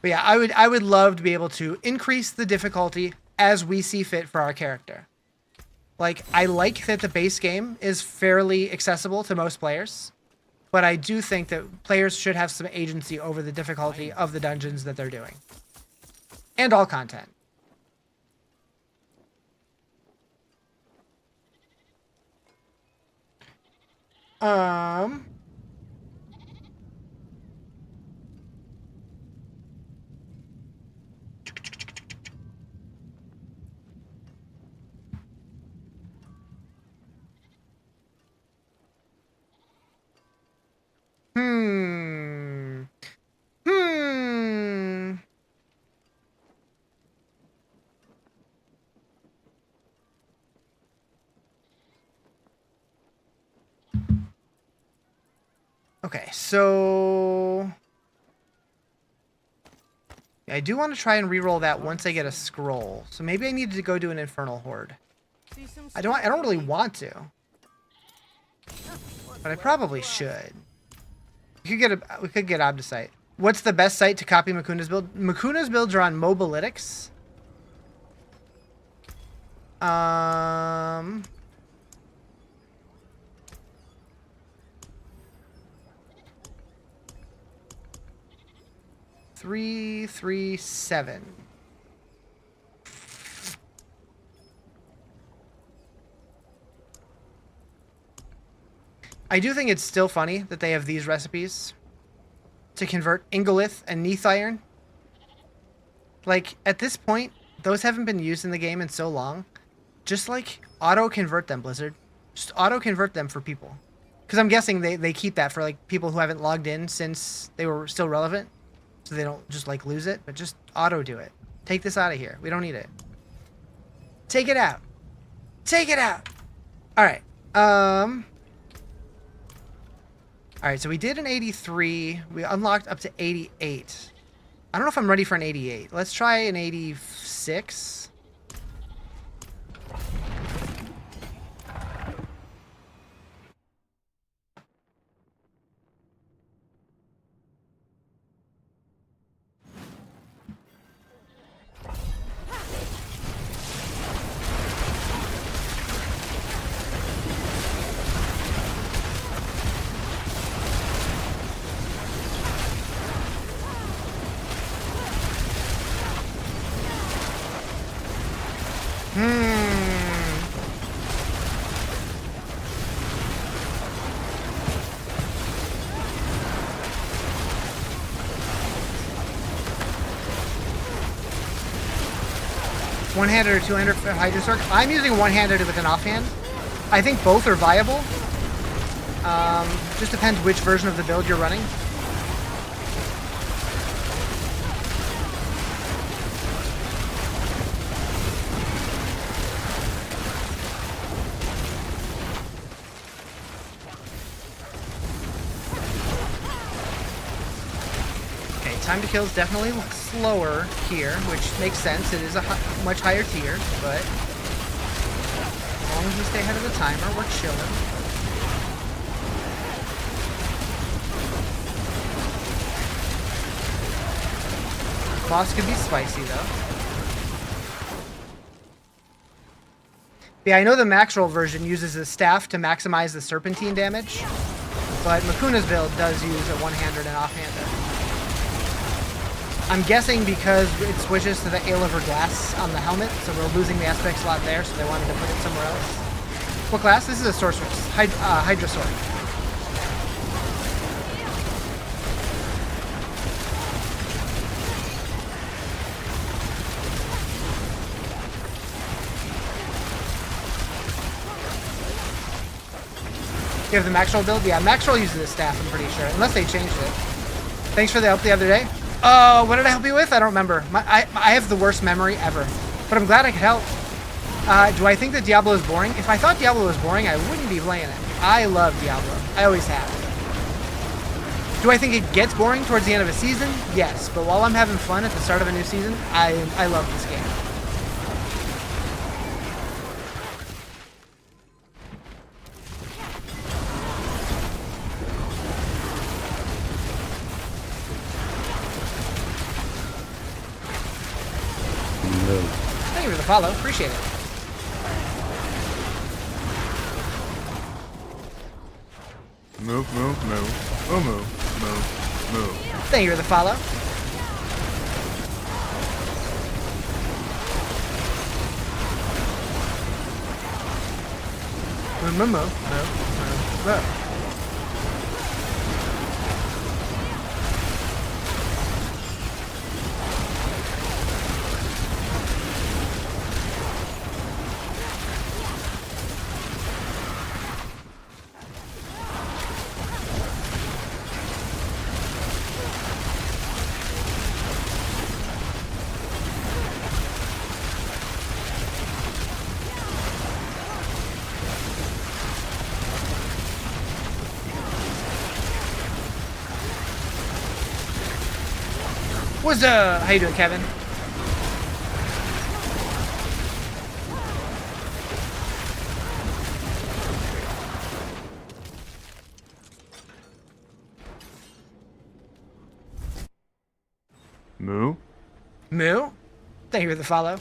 But yeah, I would love to be able to increase the difficulty as we see fit for our character. Like, I like that the base game is fairly accessible to most players. But I do think that players should have some agency over the difficulty of the dungeons that they're doing. And all content. Okay, so I do want to try and re-roll that once I get a scroll. So maybe I need to go do an Infernal Horde. I don't really want to, but I probably should. We could get Obdicite. What's the best site to copy Makuna's build? Makuna's builds are on Mobalytics. Um. 337. I do think it's still funny that they have these recipes to convert Ingolith and Neath Iron. Like, at this point, those haven't been used in the game in so long. Just, like, auto-convert them, Blizzard. Just auto-convert them for people. Because I'm guessing they keep that for, like, people who haven't logged in since they were still relevant. So they don't just, like, lose it. But just auto-do it. Take this out of here. We don't need it. Take it out. Take it out. Alright. Alright, so we did an 83. We unlocked up to 88. I don't know if I'm ready for an 88. Let's try an 86. One-handed or two-handed for Hydra Sorc? I'm using one-handed with an offhand. I think both are viable. Just depends which version of the build you're running. Okay, time to kill is definitely slower here, which makes sense. It is a much higher tier, but as long as we stay ahead of the timer, we're chilling. Boss could be spicy, though. Yeah, I know the max roll version uses the staff to maximize the serpentine damage, but Makuna's build does use a one-hander and offhander. I'm guessing because it switches to the A-Liver glass on the helmet, so we're losing the aspect slot there, so they wanted to put it somewhere else. What class? This is a sorceress. Hydra Sorc. You have the max roll build? Yeah, max roll uses the staff, I'm pretty sure, unless they changed it. Thanks for the help the other day. What did I help you with? I don't remember. I have the worst memory ever. But I'm glad I could help. Do I think that Diablo is boring? If I thought Diablo was boring, I wouldn't be playing it. I love Diablo. I always have. Do I think it gets boring towards the end of a season? Yes. But while I'm having fun at the start of a new season, I love this game. Thank you for the follow. Appreciate it. Move, move, move. Move, move, move, move. Thank you for the follow. Move, move, move, move, move. What's up? How you doing, Kevin? Moo. Moo? Thank you for the follow.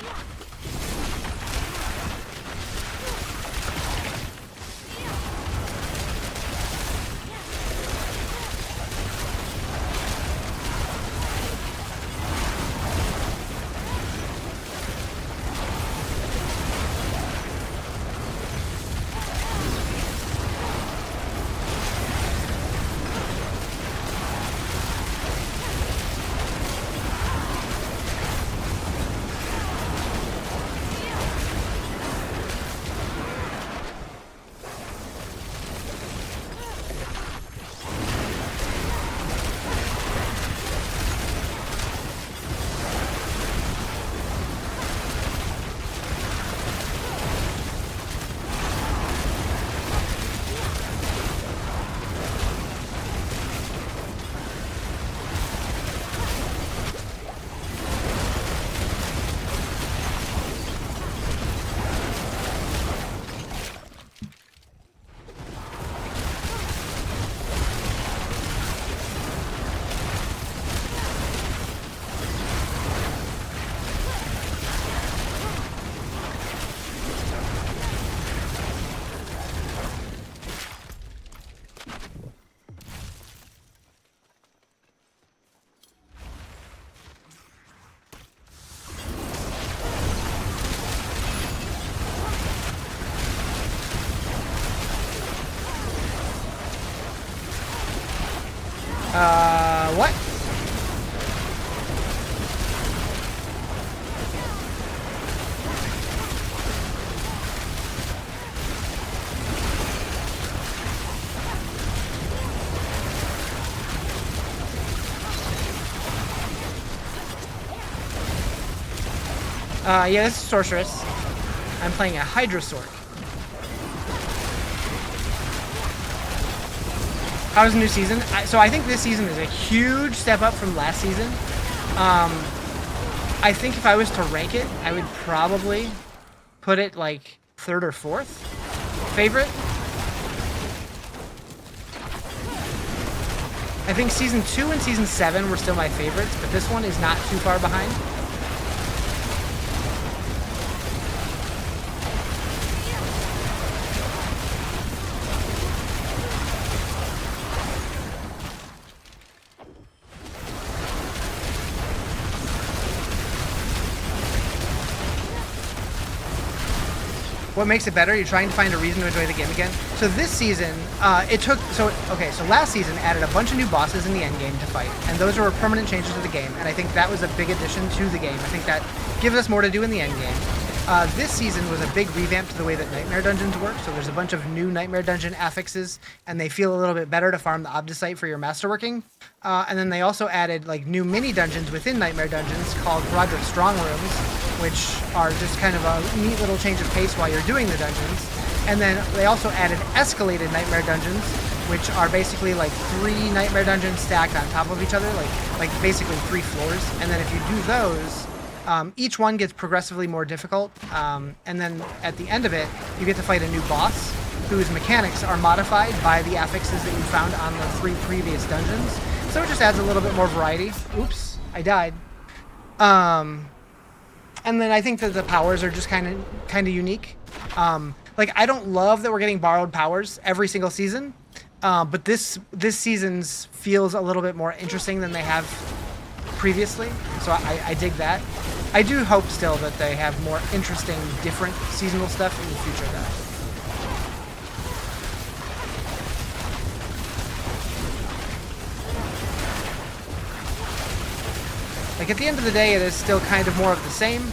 What? Yeah, this is Sorceress. I'm playing a Hydra Sorc. How was the new season? So I think this season is a huge step up from last season. I think if I was to rank it, I would probably put it like 3rd or 4th favorite. I think season 2 and season 7 were still my favorites, but this one is not too far behind. What makes it better? You're trying to find a reason to enjoy the game again. So this season, so last season added a bunch of new bosses in the endgame to fight, and those were permanent changes to the game, and I think that was a big addition to the game. I think that gives us more to do in the endgame. This season was a big revamp to the way that Nightmare Dungeons work, so there's a bunch of new Nightmare Dungeon affixes, and they feel a little bit better to farm the Obdicite for your masterworking. And then they also added like new mini dungeons within Nightmare Dungeons called Horadrim Strong Rooms, which are just kind of a neat little change of pace while you're doing the dungeons. And then they also added escalated Nightmare Dungeons, which are basically like 3 Nightmare Dungeons stacked on top of each other, like basically 3 floors. And then if you do those, each one gets progressively more difficult. And then at the end of it, you get to fight a new boss whose mechanics are modified by the affixes that you found on the 3 previous dungeons. So it just adds a little bit more variety. Oops, I died. And then I think that the powers are just kind of unique. Like I don't love that we're getting borrowed powers every single season, but this season's feels a little bit more interesting than they have previously. So I dig that. I do hope still that they have more interesting, different seasonal stuff in the future, though. Like, at the end of the day, it is still kind of more of the same,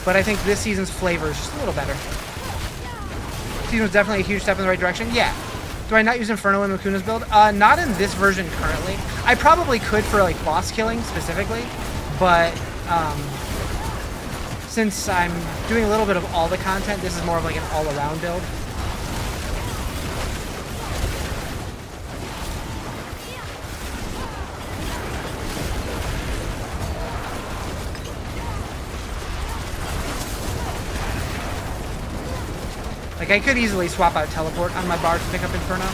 but I think this season's flavor is just a little better. This season was definitely a huge step in the right direction. Yeah. Do I not use Inferno in Makuna's build? Not in this version currently. I probably could for, like, boss killing specifically, but since I'm doing a little bit of all the content, this is more of, like, an all-around build. Like, I could easily swap out Teleport on my bar to pick up Inferno.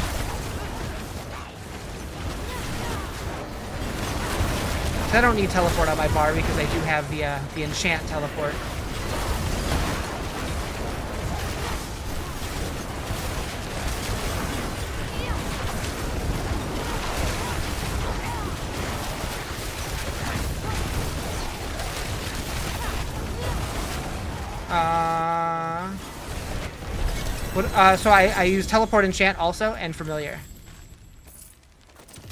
I don't need teleport on my bar because I do have the enchant teleport. So I use teleport, enchant also, and familiar.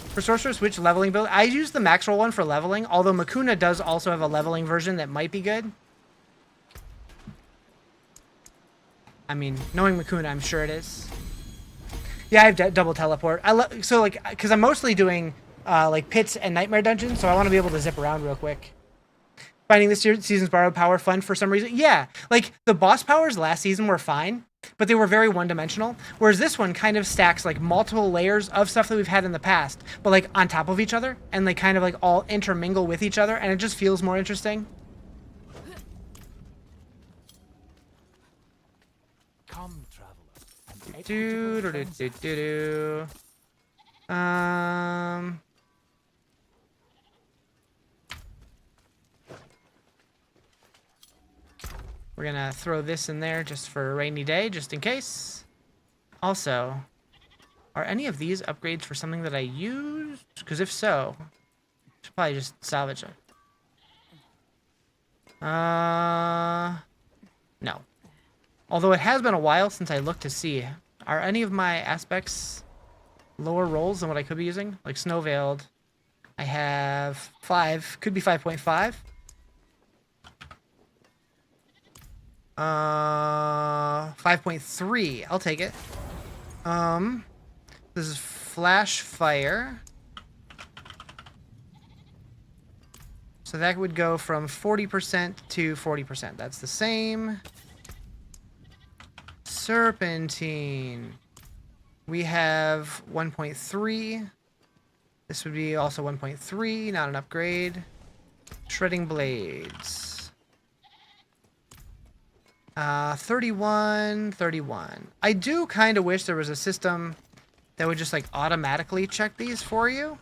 For sorcerer switch leveling build, I use the max roll one for leveling, although Makuna does also have a leveling version that might be good. I mean, knowing Makuna, I'm sure it is. Yeah, I have double teleport. So like, because I'm mostly doing like pits and nightmare dungeons, so I want to be able to zip around real quick. Finding this season's borrowed power fun for some reason. Yeah, like the boss powers last season were fine, but they were very one-dimensional. Whereas this one kind of stacks like multiple layers of stuff that we've had in the past, but like on top of each other, and they kind of like all intermingle with each other, and it just feels more interesting. Come, traveler. We're gonna throw this in there just for a rainy day, just in case. Also, are any of these upgrades for something that I used? Because if so, I should probably just salvage them. No. Although it has been a while since I looked to see. Are any of my aspects lower rolls than what I could be using? Like Snow Veiled. I have 5. Could be 5.5. 5.3. I'll take it. This is Flash Fire. So that would go from 40% to 40%. That's the same. Serpentine. We have 1.3. This would be also 1.3, not an upgrade. Shredding Blades. 31. I do kind of wish there was a system that would just like automatically check these for you.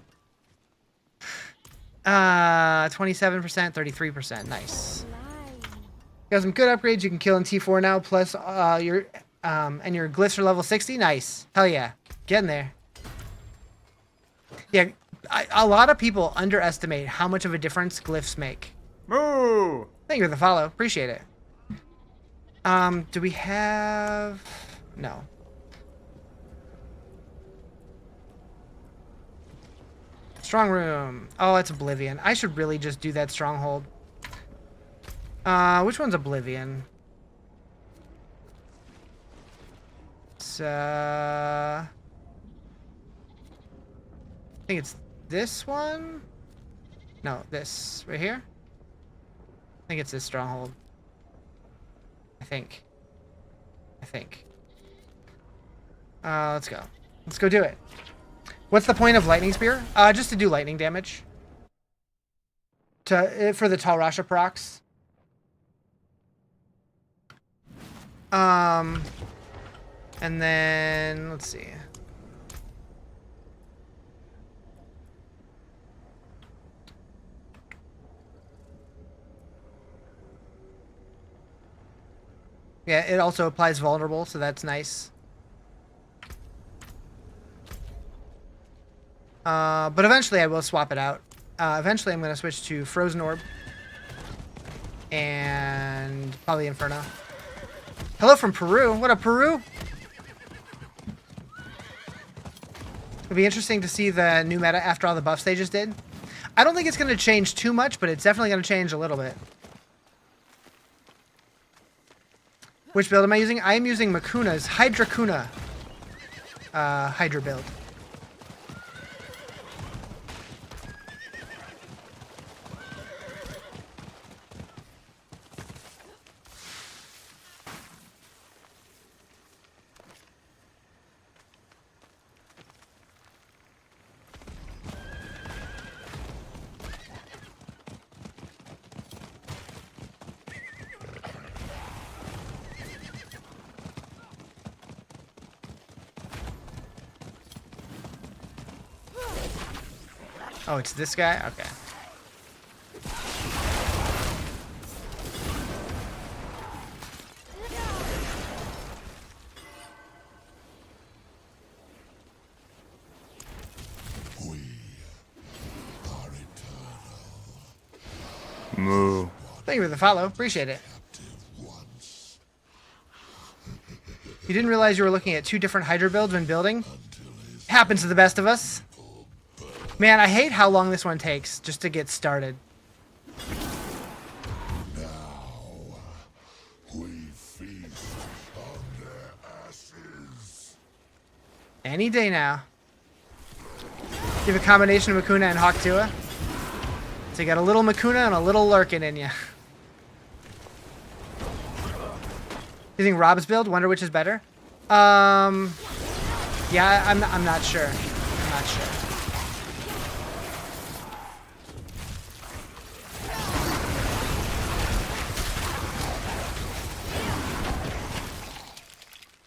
27%, 33%. Nice. Got some good upgrades. You can kill in T4 now. Plus, your glyphs are level 60. Nice. Hell yeah. Get in there. Yeah, a lot of people underestimate how much of a difference glyphs make. Moo! Thank you for the follow. Appreciate it. Do we have... No. Strong room. Oh, it's Oblivion. I should really just do that stronghold. Which one's Oblivion? It's, I think it's this one? No, this. Right here? I think it's this stronghold. I think. Let's go. Let's go do it. What's the point of Lightning Spear? Just to do lightning damage. For the Tal Rasha procs. And then, let's see. Yeah, it also applies vulnerable, so that's nice. But eventually I will swap it out. Eventually I'm going to switch to Frozen Orb. And probably Inferno. Hello from Peru. What up, Peru? It'll be interesting to see the new meta after all the buffs they just did. I don't think it's going to change too much, but it's definitely going to change a little bit. Which build am I using? I am using Makuna's Hydra Hydra build. Oh, it's this guy? Okay. Moo. Thank you for the follow. Appreciate it. You didn't realize you were looking at 2 different Hydra builds when building? Happens to the best of us. Man, I hate how long this one takes just to get started. We feast on their ashes. Any day now. You have a combination of Makuna and Hawktua. So you got a little Makuna and a little Lurkin in you. You think Rob's build? Wonder which is better? Yeah, I'm not sure. I'm not sure.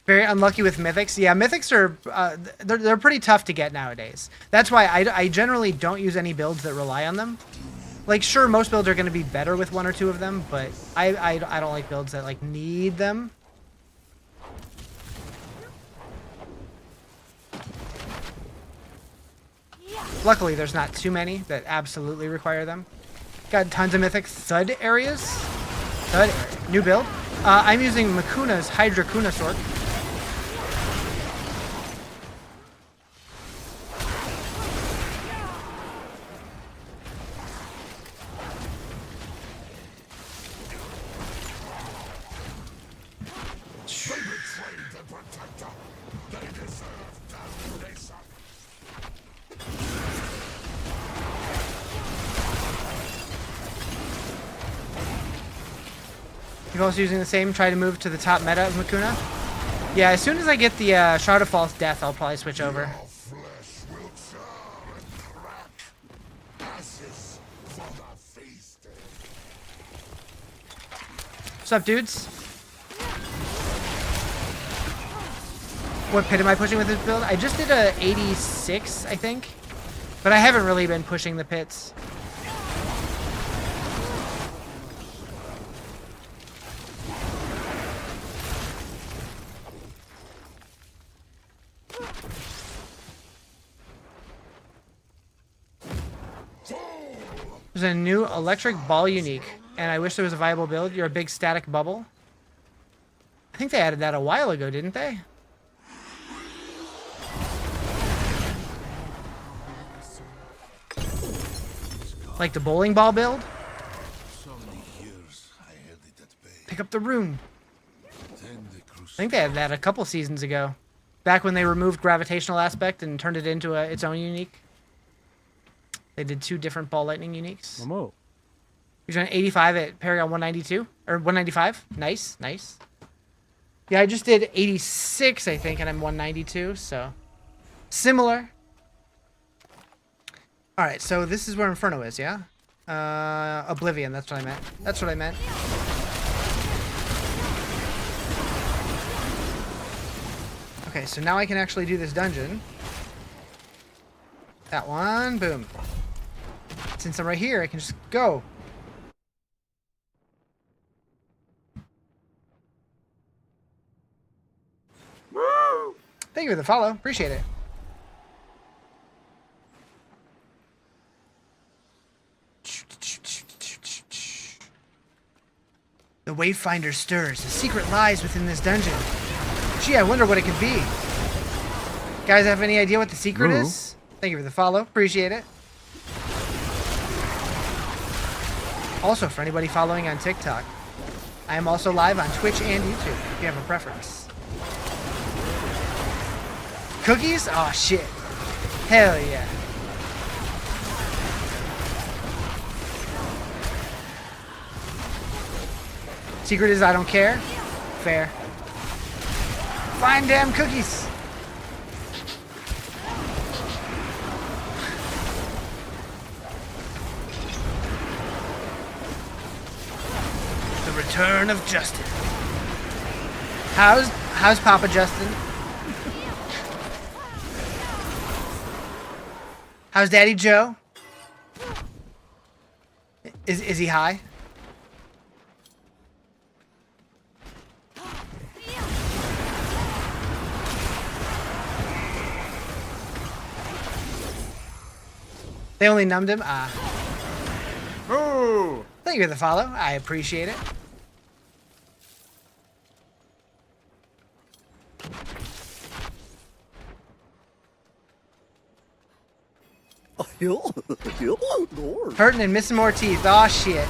Very unlucky with mythics. Yeah, mythics are they're pretty tough to get nowadays. That's why I generally don't use any builds that rely on them. Like, sure, most builds are going to be better with 1 or 2 of them, but I don't like builds that like need them. Luckily, there's not too many that absolutely require them. Got tons of mythic Thud areas. Thud area. New build. I'm using Makuna's Hydra Sorc. You're also using the same, try to move to the top meta of Makuna? Yeah, as soon as I get the Shroud of False Death, I'll probably switch over. Your flesh will char and crack. Ashes for the feasting. What's up, dudes? What pit am I pushing with this build? I just did a 86, I think. But I haven't really been pushing the pits. There's a new electric ball unique, and I wish there was a viable build. You're a big static bubble. I think they added that a while ago, didn't they? Like the bowling ball build? So many years I held it at bay. Pick up the rune. Then the I think they had that a couple seasons ago. Back when they removed gravitational aspect and turned it into its own unique. They did 2 different ball lightning uniques. Momo. You're doing 85 at Paragon 192? Or 195? Nice, nice. Yeah, I just did 86, I think, and I'm 192, so... Similar. Alright, so this is where Inferno is, yeah? Oblivion, that's what I meant. That's what I meant. Okay, so now I can actually do this dungeon. That one, boom. Since I'm right here, I can just go. Woo! Thank you for the follow. Appreciate it. The Wayfinder stirs. A secret lies within this dungeon. Gee, I wonder what it could be. Guys have any idea what the secret Ooh. is? Thank you for the follow. Appreciate it. Also, for anybody following on TikTok, I am also live on Twitch and YouTube, if you have a preference. Cookies? Oh, shit. Hell yeah. Secret is I don't care. Fair. Fine damn cookies. The return of Justin. How's Papa Justin? How's Daddy Joe? Is he high? They only numbed him? Ah. Oh! Thank Thank you for the follow. I appreciate it. Hurting and missing more teeth. Aw, shit.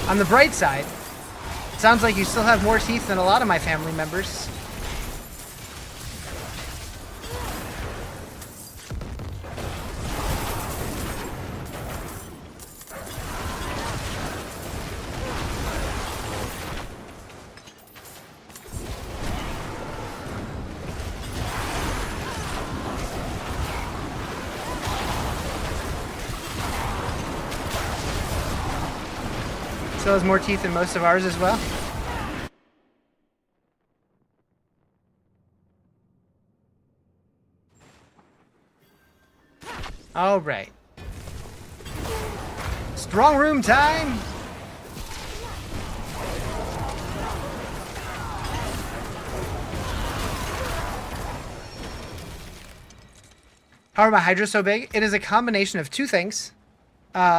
On the bright side, it sounds like you still have more teeth than a lot of my family members. Still has more teeth than most of ours as well. All right. Strong room time. How are my Hydra so big? It is a combination of two things.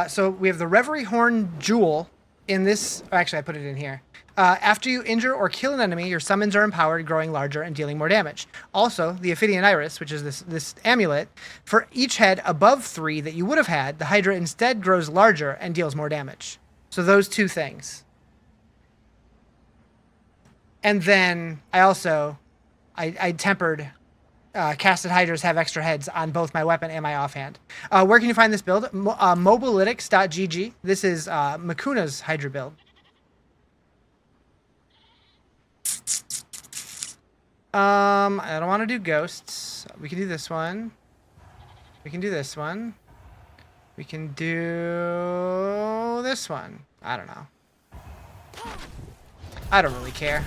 So we have the Reverie Horn Jewel in this. Actually, I put it in here. After you injure or kill an enemy, your summons are empowered, growing larger and dealing more damage. Also, the Ophidian Iris, which is this amulet, for each head above 3 that you would have had, the Hydra instead grows larger and deals more damage. So those two things. And then I also, I tempered casted Hydras have extra heads on both my weapon and my offhand. Where can you find this build? Mobalytics.gg. This is Makuna's Hydra build. I don't want to do ghosts. We can do this one. We can do this one. We can do this one. I don't know. I don't really care.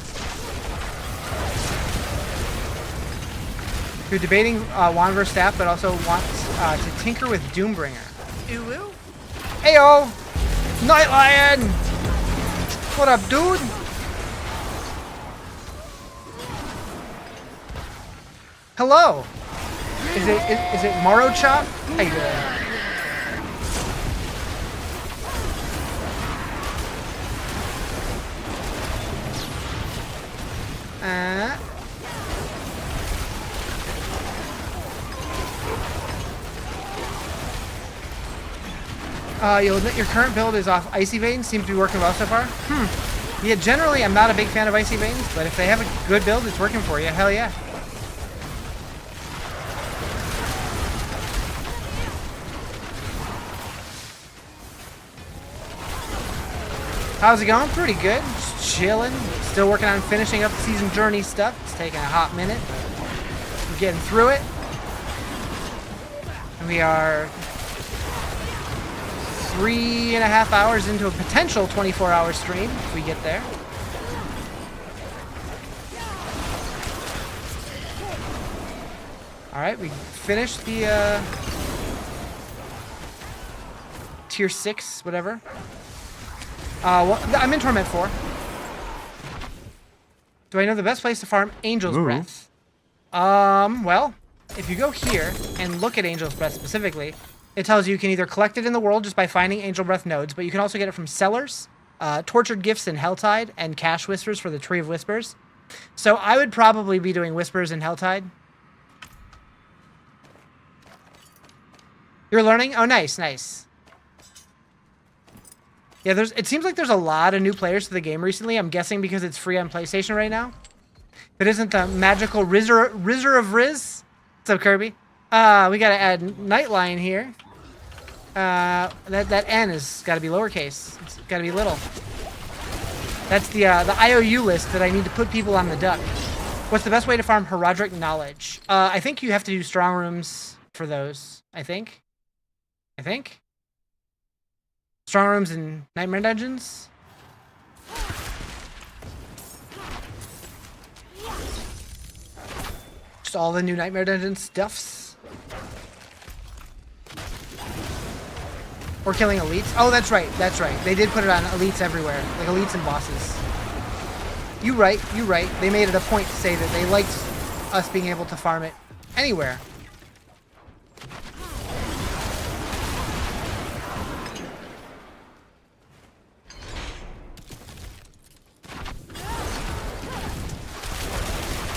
You're debating Wanver Staff, but also wants to tinker with Doombringer. Ooh. Heyo! Night Lion! What up, dude? Hello! Is it Morrow Chop? How you doing? You'll admit your current build is off Icy Veins. Seems to be working well so far. Yeah, generally I'm not a big fan of Icy Veins, but if they have a good build that's working for you, hell yeah. How's it going? Pretty good. Just chilling. Still working on finishing up the season journey stuff. It's taking a hot minute. We're getting through it. And we are 3.5 hours into a potential 24-hour stream if we get there. Alright, we finished the tier 6, whatever. Well, I'm in Torment 4. Do I know the best place to farm Angel's Breath? Well, if you go here and look at Angel's Breath specifically, it tells you can either collect it in the world just by finding Angel Breath nodes, but you can also get it from sellers, Tortured Gifts in Helltide, and Cash Whispers for the Tree of Whispers. So I would probably be doing Whispers in Helltide. You're learning? Oh, nice, nice. Yeah, it seems like there's a lot of new players to the game recently. I'm guessing because it's free on PlayStation right now. If it isn't the magical Rizzer of Riz. What's up, Kirby? We gotta add Night Lion here. That N has gotta be lowercase. It's gotta be little. That's the IOU list that I need to put people on the duck. What's the best way to farm Horadrim knowledge? I think you have to do strong rooms for those. I think. Strong rooms and nightmare dungeons. Just all the new nightmare dungeon stuffs. Or killing elites. Oh, that's right. That's right. They did put it on elites everywhere. Like elites and bosses. You right. You right. They made it a point to say that they liked us being able to farm it anywhere.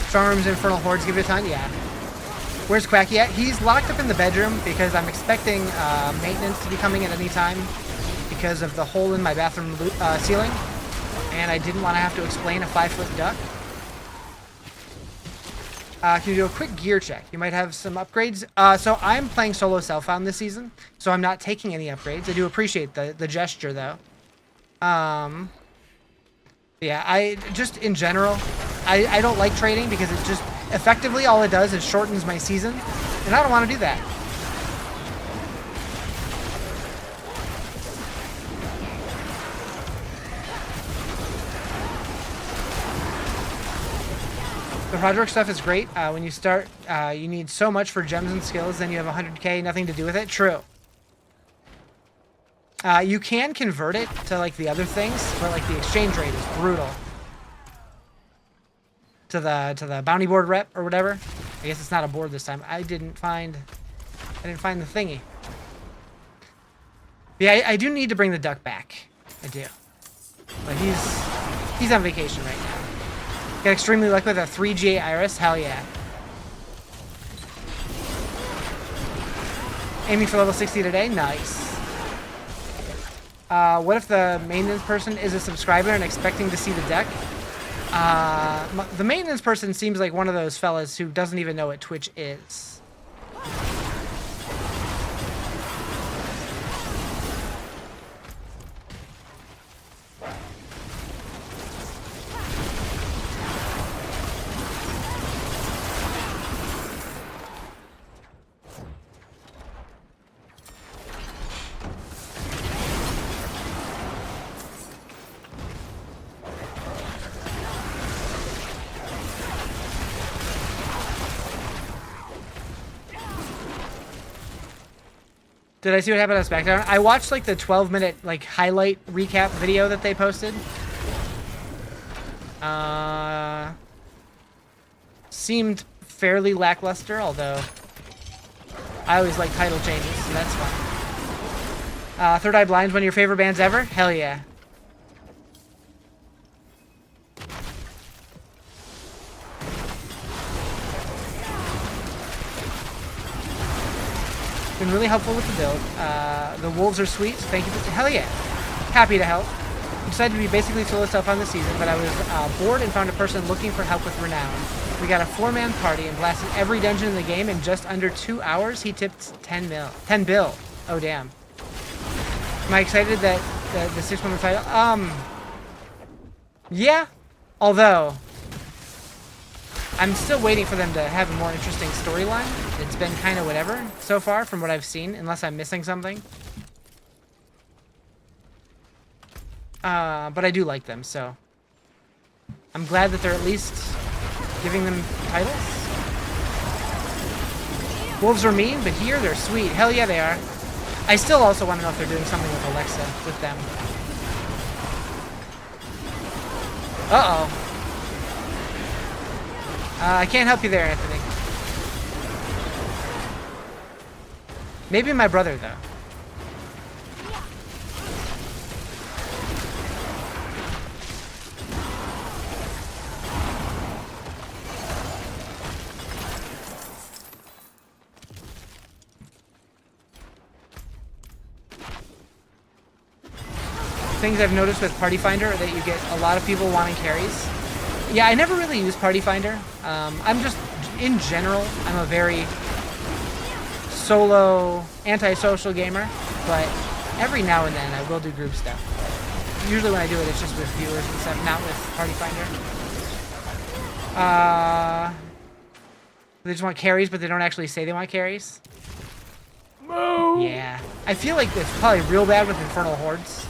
Strong rooms, infernal hordes give you a ton? Yeah. Where's Quacky at? He's locked up in the bedroom because I'm expecting maintenance to be coming at any time because of the hole in my bathroom ceiling. And I didn't want to have to explain a 5-foot duck. Can you do a quick gear check? You might have some upgrades. So I'm playing solo self-found this season, so I'm not taking any upgrades. I do appreciate the gesture, though. Yeah, I just, in general, I don't like trading because it just, effectively, all it does is shortens my season, and I don't want to do that. The Roderick stuff is great. When you start, you need so much for gems and skills, then you have 100k, nothing to do with it. True. You can convert it to like the other things, but like the exchange rate is brutal. To the bounty board rep or whatever. I guess it's not a board this time. I didn't find the thingy. But yeah, I do need to bring the duck back. I do. But he's on vacation right now. Got extremely lucky with a 3G Iris. Hell yeah. Aiming for level 60 today. Nice. What if the maintenance person is a subscriber and expecting to see the deck? The maintenance person seems like one of those fellas who doesn't even know what Twitch is. Did I see what happened on SmackDown? I watched like the 12-minute like highlight recap video that they posted. Seemed fairly lackluster, although I always like title changes, so that's fine. Third Eye Blind's one of your favorite bands ever? Hell yeah. Been really helpful with the build. The wolves are sweet, so thank you for... Hell yeah. Happy to help. I decided to be basically solo stuff on the season, but I was bored and found a person looking for help with Renown. We got a 4-man party and blasted every dungeon in the game in just under 2 hours. He tipped 10 bill. Oh, damn. Am I excited that the 6-woman title? Yeah. Although, I'm still waiting for them to have a more interesting storyline. It's been kind of whatever so far from what I've seen, unless I'm missing something. But I do like them, so I'm glad that they're at least giving them titles. Wolves are mean, but here they're sweet. Hell yeah, they are. I still also want to know if they're doing something with Alexa with them. Uh-oh. I can't help you there, Anthony. Maybe my brother, though. Things I've noticed with Party Finder are that you get a lot of people wanting carries. Yeah, I never really use Party Finder. I'm just, in general, I'm a very solo, antisocial gamer, but every now and then I will do group stuff. Usually when I do it, it's just with viewers and stuff, not with Party Finder. They just want carries, but they don't actually say they want carries. Move! Yeah. I feel like it's probably real bad with Infernal Hordes.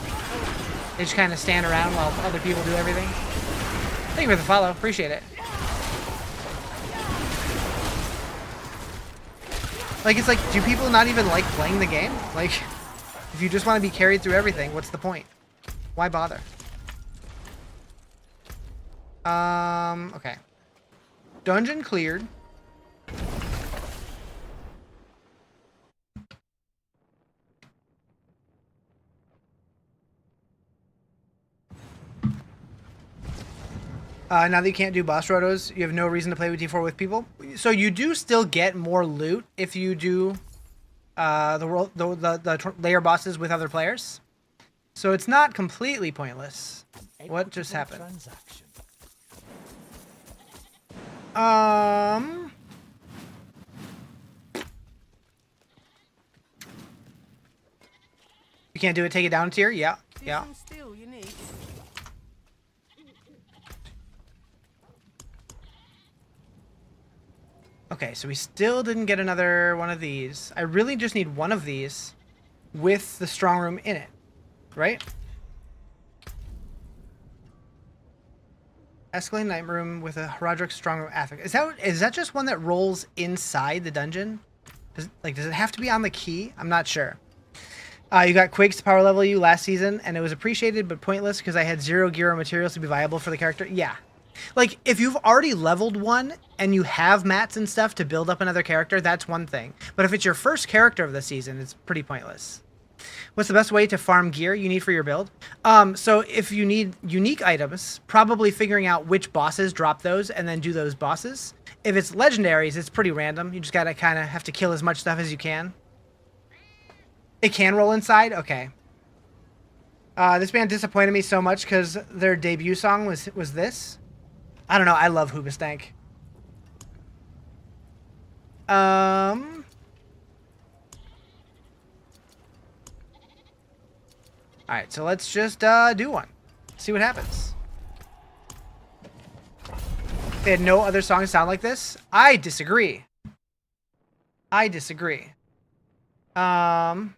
They just kind of stand around while other people do everything. Thank you for the follow. Appreciate it. Like, it's like, do people not even like playing the game? Like, If you just want to be carried through everything, what's the point? Why bother? Okay. Dungeon cleared. Now that you can't do boss rotos, you have no reason to play with D4 with people. So you do still get more loot if you do the layer bosses with other players. So it's not completely pointless. What just happened? Transaction. You can't do it, take it down a tier? Yeah, yeah. Some steel you need. Okay, so we still didn't get another one of these. I really just need one of these with the strong room in it, right? Escalating night room with a Horadrim strong room affix. Is that just one that rolls inside the dungeon? Does it have to be on the key? I'm not sure. You got Quakes to power level you last season, and it was appreciated but pointless because I had 0 gear or materials to be viable for the character. Yeah. Like, if you've already leveled one and you have mats and stuff to build up another character, that's one thing. But if it's your first character of the season, it's pretty pointless. What's the best way to farm gear you need for your build? So if you need unique items, probably figuring out which bosses drop those and then do those bosses. If it's legendaries, it's pretty random. You just gotta kind of have to kill as much stuff as you can. It can roll inside? Okay. This band disappointed me so much because their debut song was this. I don't know. I love Hoobastank. Alright, so let's just do one. See what happens. They had no other songs sound like this? I disagree. I disagree. Let's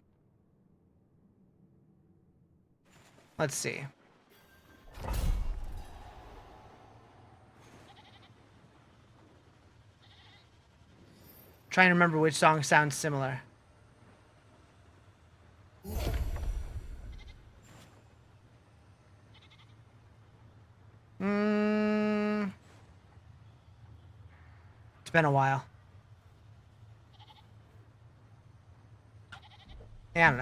see. Trying to remember which song sounds similar. It's been a while. Yeah, I don't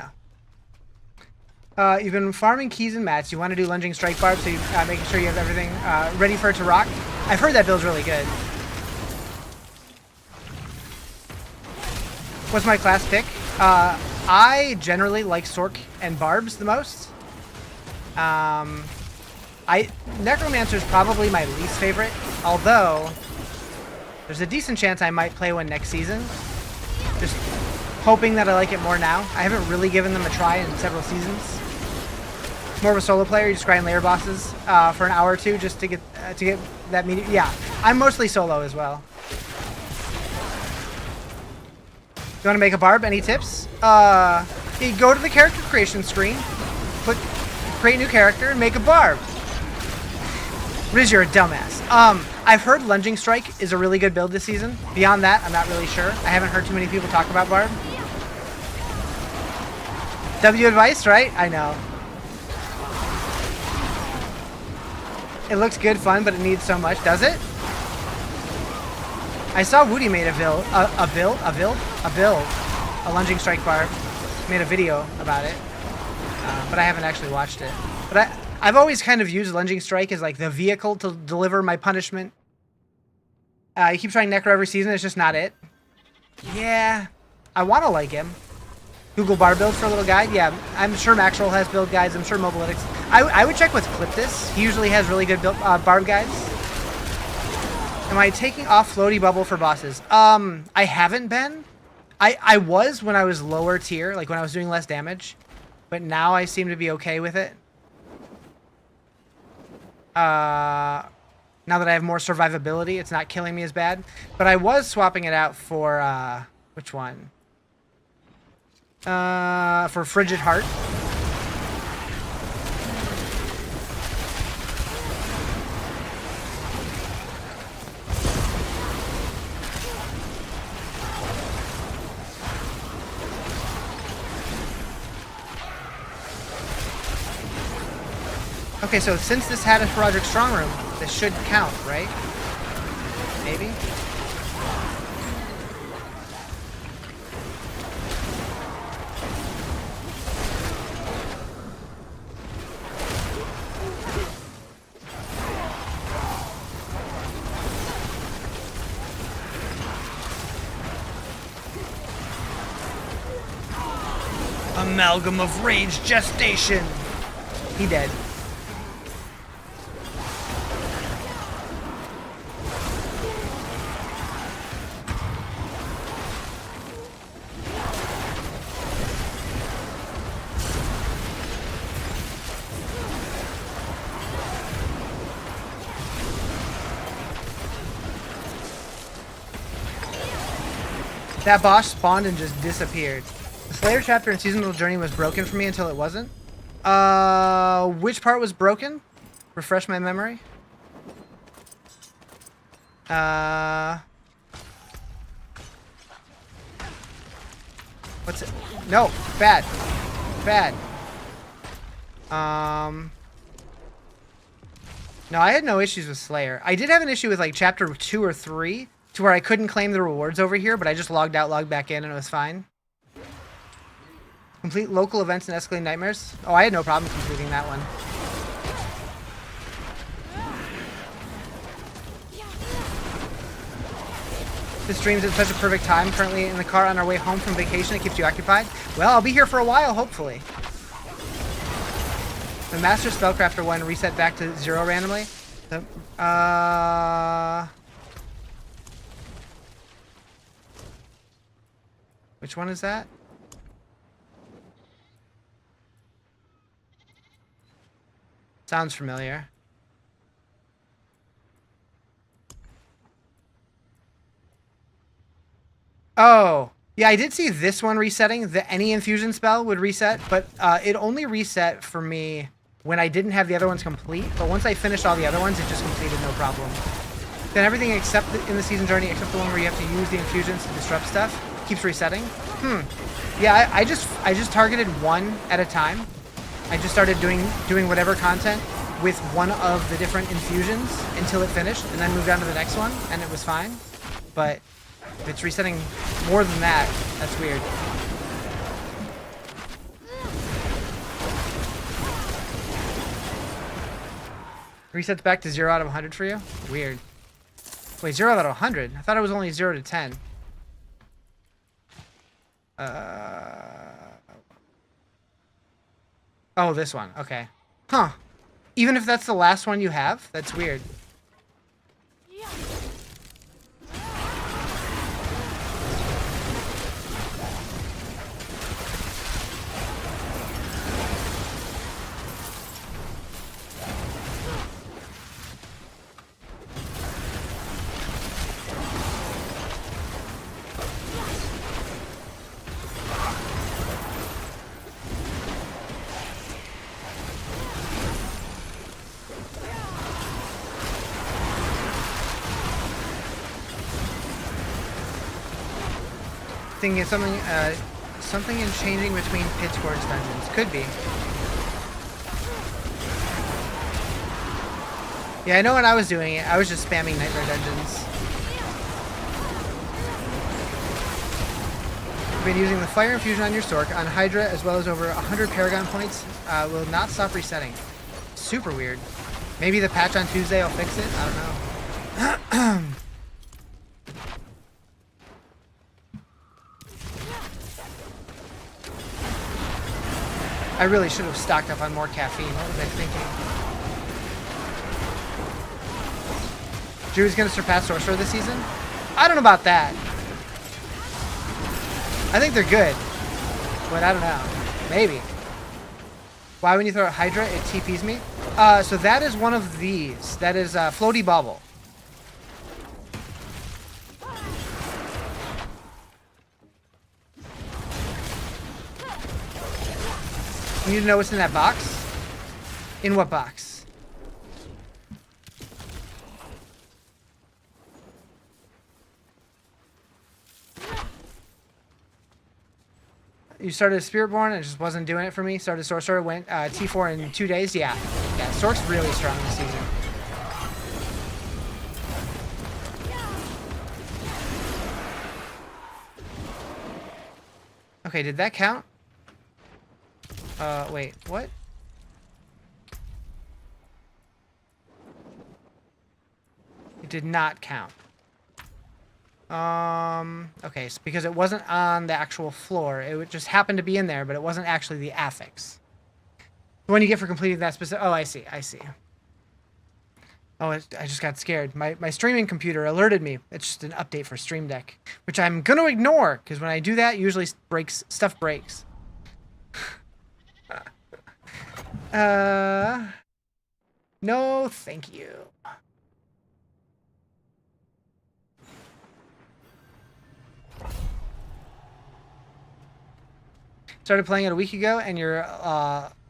know. You've been farming keys and mats. You want to do lunging strike barb, so you're making sure you have everything ready for it to rock. I've heard that build's really good. What's my class pick? I generally like Sorc and Barbs the most. Necromancer's probably my least favorite, although there's a decent chance I might play one next season. Just hoping that I like it more now. I haven't really given them a try in several seasons. More of a solo player, you just grind layer bosses for an hour or two just to get that medium. Yeah, I'm mostly solo as well. You want to make a barb? Any tips? You go to the character creation screen, click create new character, and make a barb. Riz, you're a dumbass. I've heard lunging strike is a really good build this season. Beyond that, I'm not really sure. I haven't heard too many people talk about barb. W advice, right? I know. It looks good, fun, but it needs so much. Does it? I saw Woody made a lunging strike barb. Made a video about it, but I haven't actually watched it. But I've always kind of used lunging strike as like the vehicle to deliver my punishment. You keep trying Necro every season, it's just not it. Yeah, I want to like him. Google bar build for a little guide. Yeah, I'm sure Maxwell has build guides. I'm sure Mobilytics. I would check with Cliptus. He usually has really good build, barb guides. Am I taking off floaty bubble for bosses? I haven't been. I was when I was lower tier, like when I was doing less damage. But now I seem to be okay with it. Now that I have more survivability, it's not killing me as bad. But I was swapping it out for, which one? For Frigid Heart. Okay, so since this had a Horadrim strong room, this should count, right? Maybe? Amalgam of rage gestation. He dead. That boss spawned and just disappeared. The Slayer chapter in Seasonal Journey was broken for me until it wasn't. Which part was broken? Refresh my memory. What's it? No, bad. Bad. No, I had no issues with Slayer. I did have an issue with like chapter 2 or 3 to where I couldn't claim the rewards over here, but I just logged out, logged back in, and it was fine. Complete local events and escalating nightmares. Oh, I had no problem completing that one. This stream's at such a perfect time. Currently in the car on our way home from vacation. It keeps you occupied. Well, I'll be here for a while, hopefully. The Master Spellcrafter one reset back to 0 randomly. Which one is that? Sounds familiar. Oh, yeah, I did see this one resetting. The any infusion spell would reset, but it only reset for me when I didn't have the other ones complete. But once I finished all the other ones, it just completed no problem. Then everything except in the season journey, except the one where you have to use the infusions to disrupt stuff, keeps resetting. Yeah, I just targeted one at a time. I just started doing whatever content with one of the different infusions until it finished, and then moved on to the next one, and it was fine. But if it's resetting more than that, that's weird. Resets back to 0 out of 100 for you? Weird. Wait, 0 out of 100? I thought it was only 0 to 10. Oh, this one. Okay. Huh. Even if that's the last one you have? That's weird. Thinking of something in changing between Pitchfork's dungeons. Could be. Yeah, I know when I was doing it, I was just spamming Nightmare Dungeons. You've been using the Fire Infusion on your Sorc, on Hydra, as well as over 100 Paragon points. Will not stop resetting. Super weird. Maybe the patch on Tuesday will fix it? I don't know. I really should have stocked up on more caffeine. What was I thinking? Drew's gonna surpass Sorcerer this season? I don't know about that. I think they're good, but I don't know. Maybe. Why when you throw a Hydra, it TPs me? So that is one of these. That is Floaty Bubble. You need to know what's in that box? In what box? You started Spiritborn and it just wasn't doing it for me. Started Sorcerer, went T4 in 2 days. Yeah. Yeah, Sorc's really strong this season. Okay, did that count? Wait, what? It did not count. Okay, so because it wasn't on the actual floor. It just happened to be in there, but it wasn't actually the affix. The one you get for completing that specific... Oh, I see, I see. Oh, I just got scared. My streaming computer alerted me. It's just an update for Stream Deck, which I'm gonna ignore, because when I do that, usually stuff breaks. No, thank you. Started playing it a week ago, and you're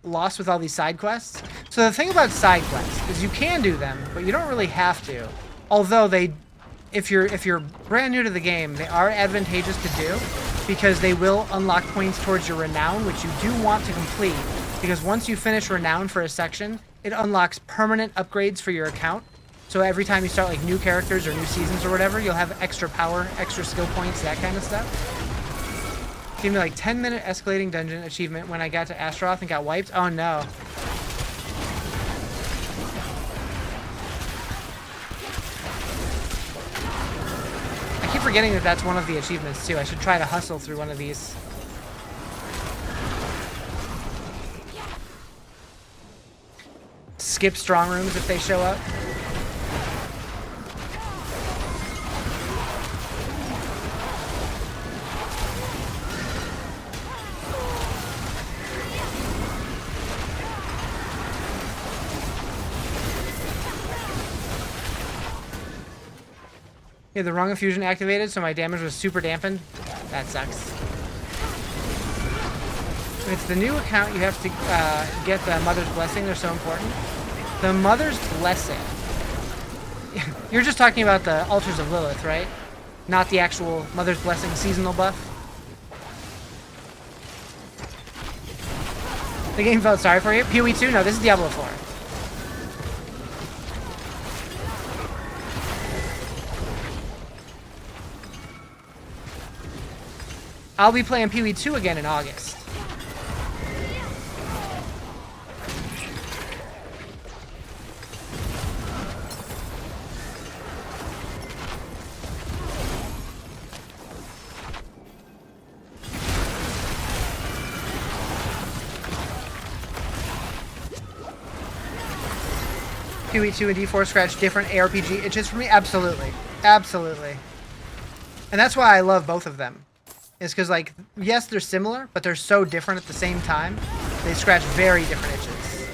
lost with all these side quests. So the thing about side quests is you can do them, but you don't really have to. Although if you're brand new to the game, they are advantageous to do because they will unlock points towards your renown, which you do want to complete. Because once you finish renown for a section, it unlocks permanent upgrades for your account. So every time you start like new characters or new seasons or whatever, you'll have extra power, extra skill points, that kind of stuff. Gave me like 10-minute escalating dungeon achievement when I got to Astaroth and got wiped. Oh no. I keep forgetting that that's one of the achievements too. I should try to hustle through one of these. Skip strong rooms if they show up. Yeah, the wrong infusion activated, so my damage was super dampened. That sucks. It's the new account you have to get the Mother's Blessing. They're so important. The Mother's Blessing. You're just talking about the Altars of Lilith, right? Not the actual Mother's Blessing seasonal buff. The game felt sorry for you. PoE 2? No, this is Diablo 4. I'll be playing PoE 2 again in August. PoE 2 and D4 scratch different ARPG itches for me? Absolutely. Absolutely. And that's why I love both of them. Is because, like, yes, they're similar, but they're so different at the same time. They scratch very different itches.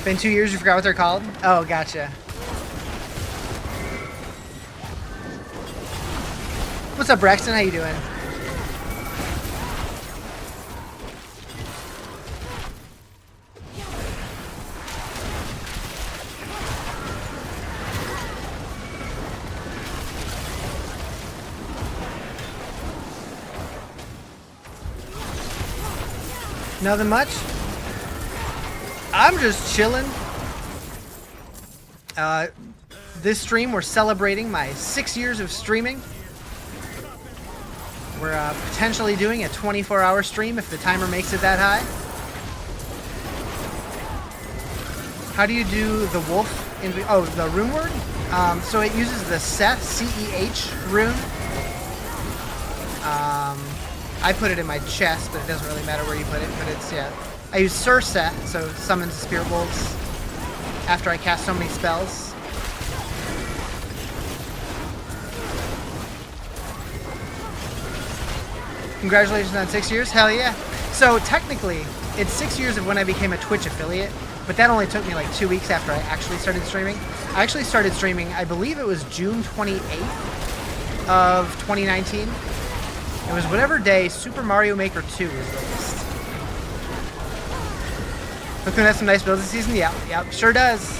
Been 2 years, you forgot what they're called? Oh, gotcha. What's up, Braxton? How you doing? Nothing much. I'm just chilling. This stream, we're celebrating my 6 years of streaming. We're potentially doing a 24-hour stream if the timer makes it that high. How do you do the wolf? The rune word? So it uses the Seth, C-E-H rune. I put it in my chest, but it doesn't really matter where you put it. But it's, yeah. I use Sir Seth, so summons spirit wolves after I cast so many spells. Congratulations on 6 years. Hell yeah. So technically, it's 6 years of when I became a Twitch affiliate, but that only took me like 2 weeks after I actually started streaming. I actually started streaming, I believe it was June 28th of 2019. It was whatever day Super Mario Maker 2 was released. Cocoon has some nice builds this season. Yep, sure does.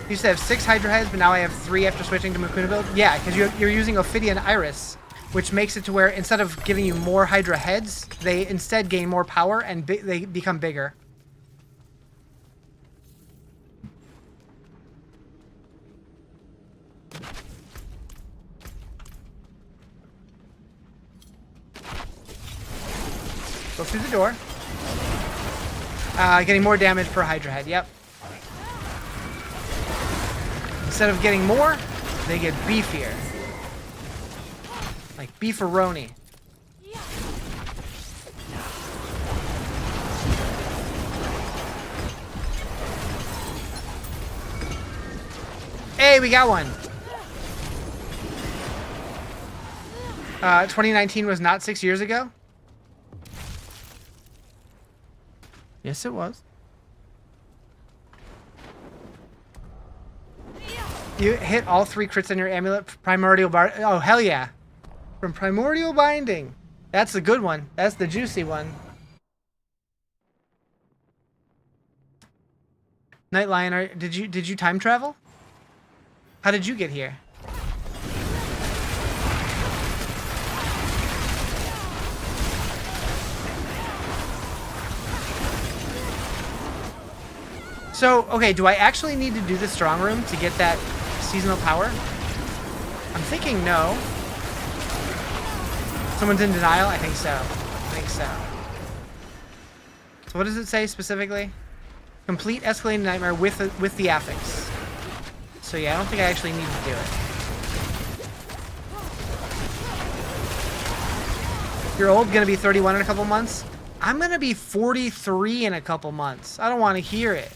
Used to have 6 Hydra heads, but now I have 3 after switching to Mukuna build. Yeah, because you're using Ophidian Iris, which makes it to where instead of giving you more Hydra heads, they instead gain more power and they become bigger. Go through the door. Getting more damage per Hydra head. Yep. Instead of getting more, they get beefier. Like beefaroni. Hey, we got one. 2019 was not 6 years ago? Yes, it was. You hit all 3 crits on your amulet. Primordial bar. Oh, hell yeah. From Primordial Binding. That's the good one. That's the juicy one. Night Lion, did you time travel? How did you get here? So, okay, do I actually need to do the strong room to get that seasonal power? I'm thinking no. Someone's in denial? I think so. So what does it say specifically? Complete escalating nightmare with the affix. So yeah, I don't think I actually need to do it. You're old, gonna be 31 in a couple months? I'm gonna be 43 in a couple months. I don't want to hear it.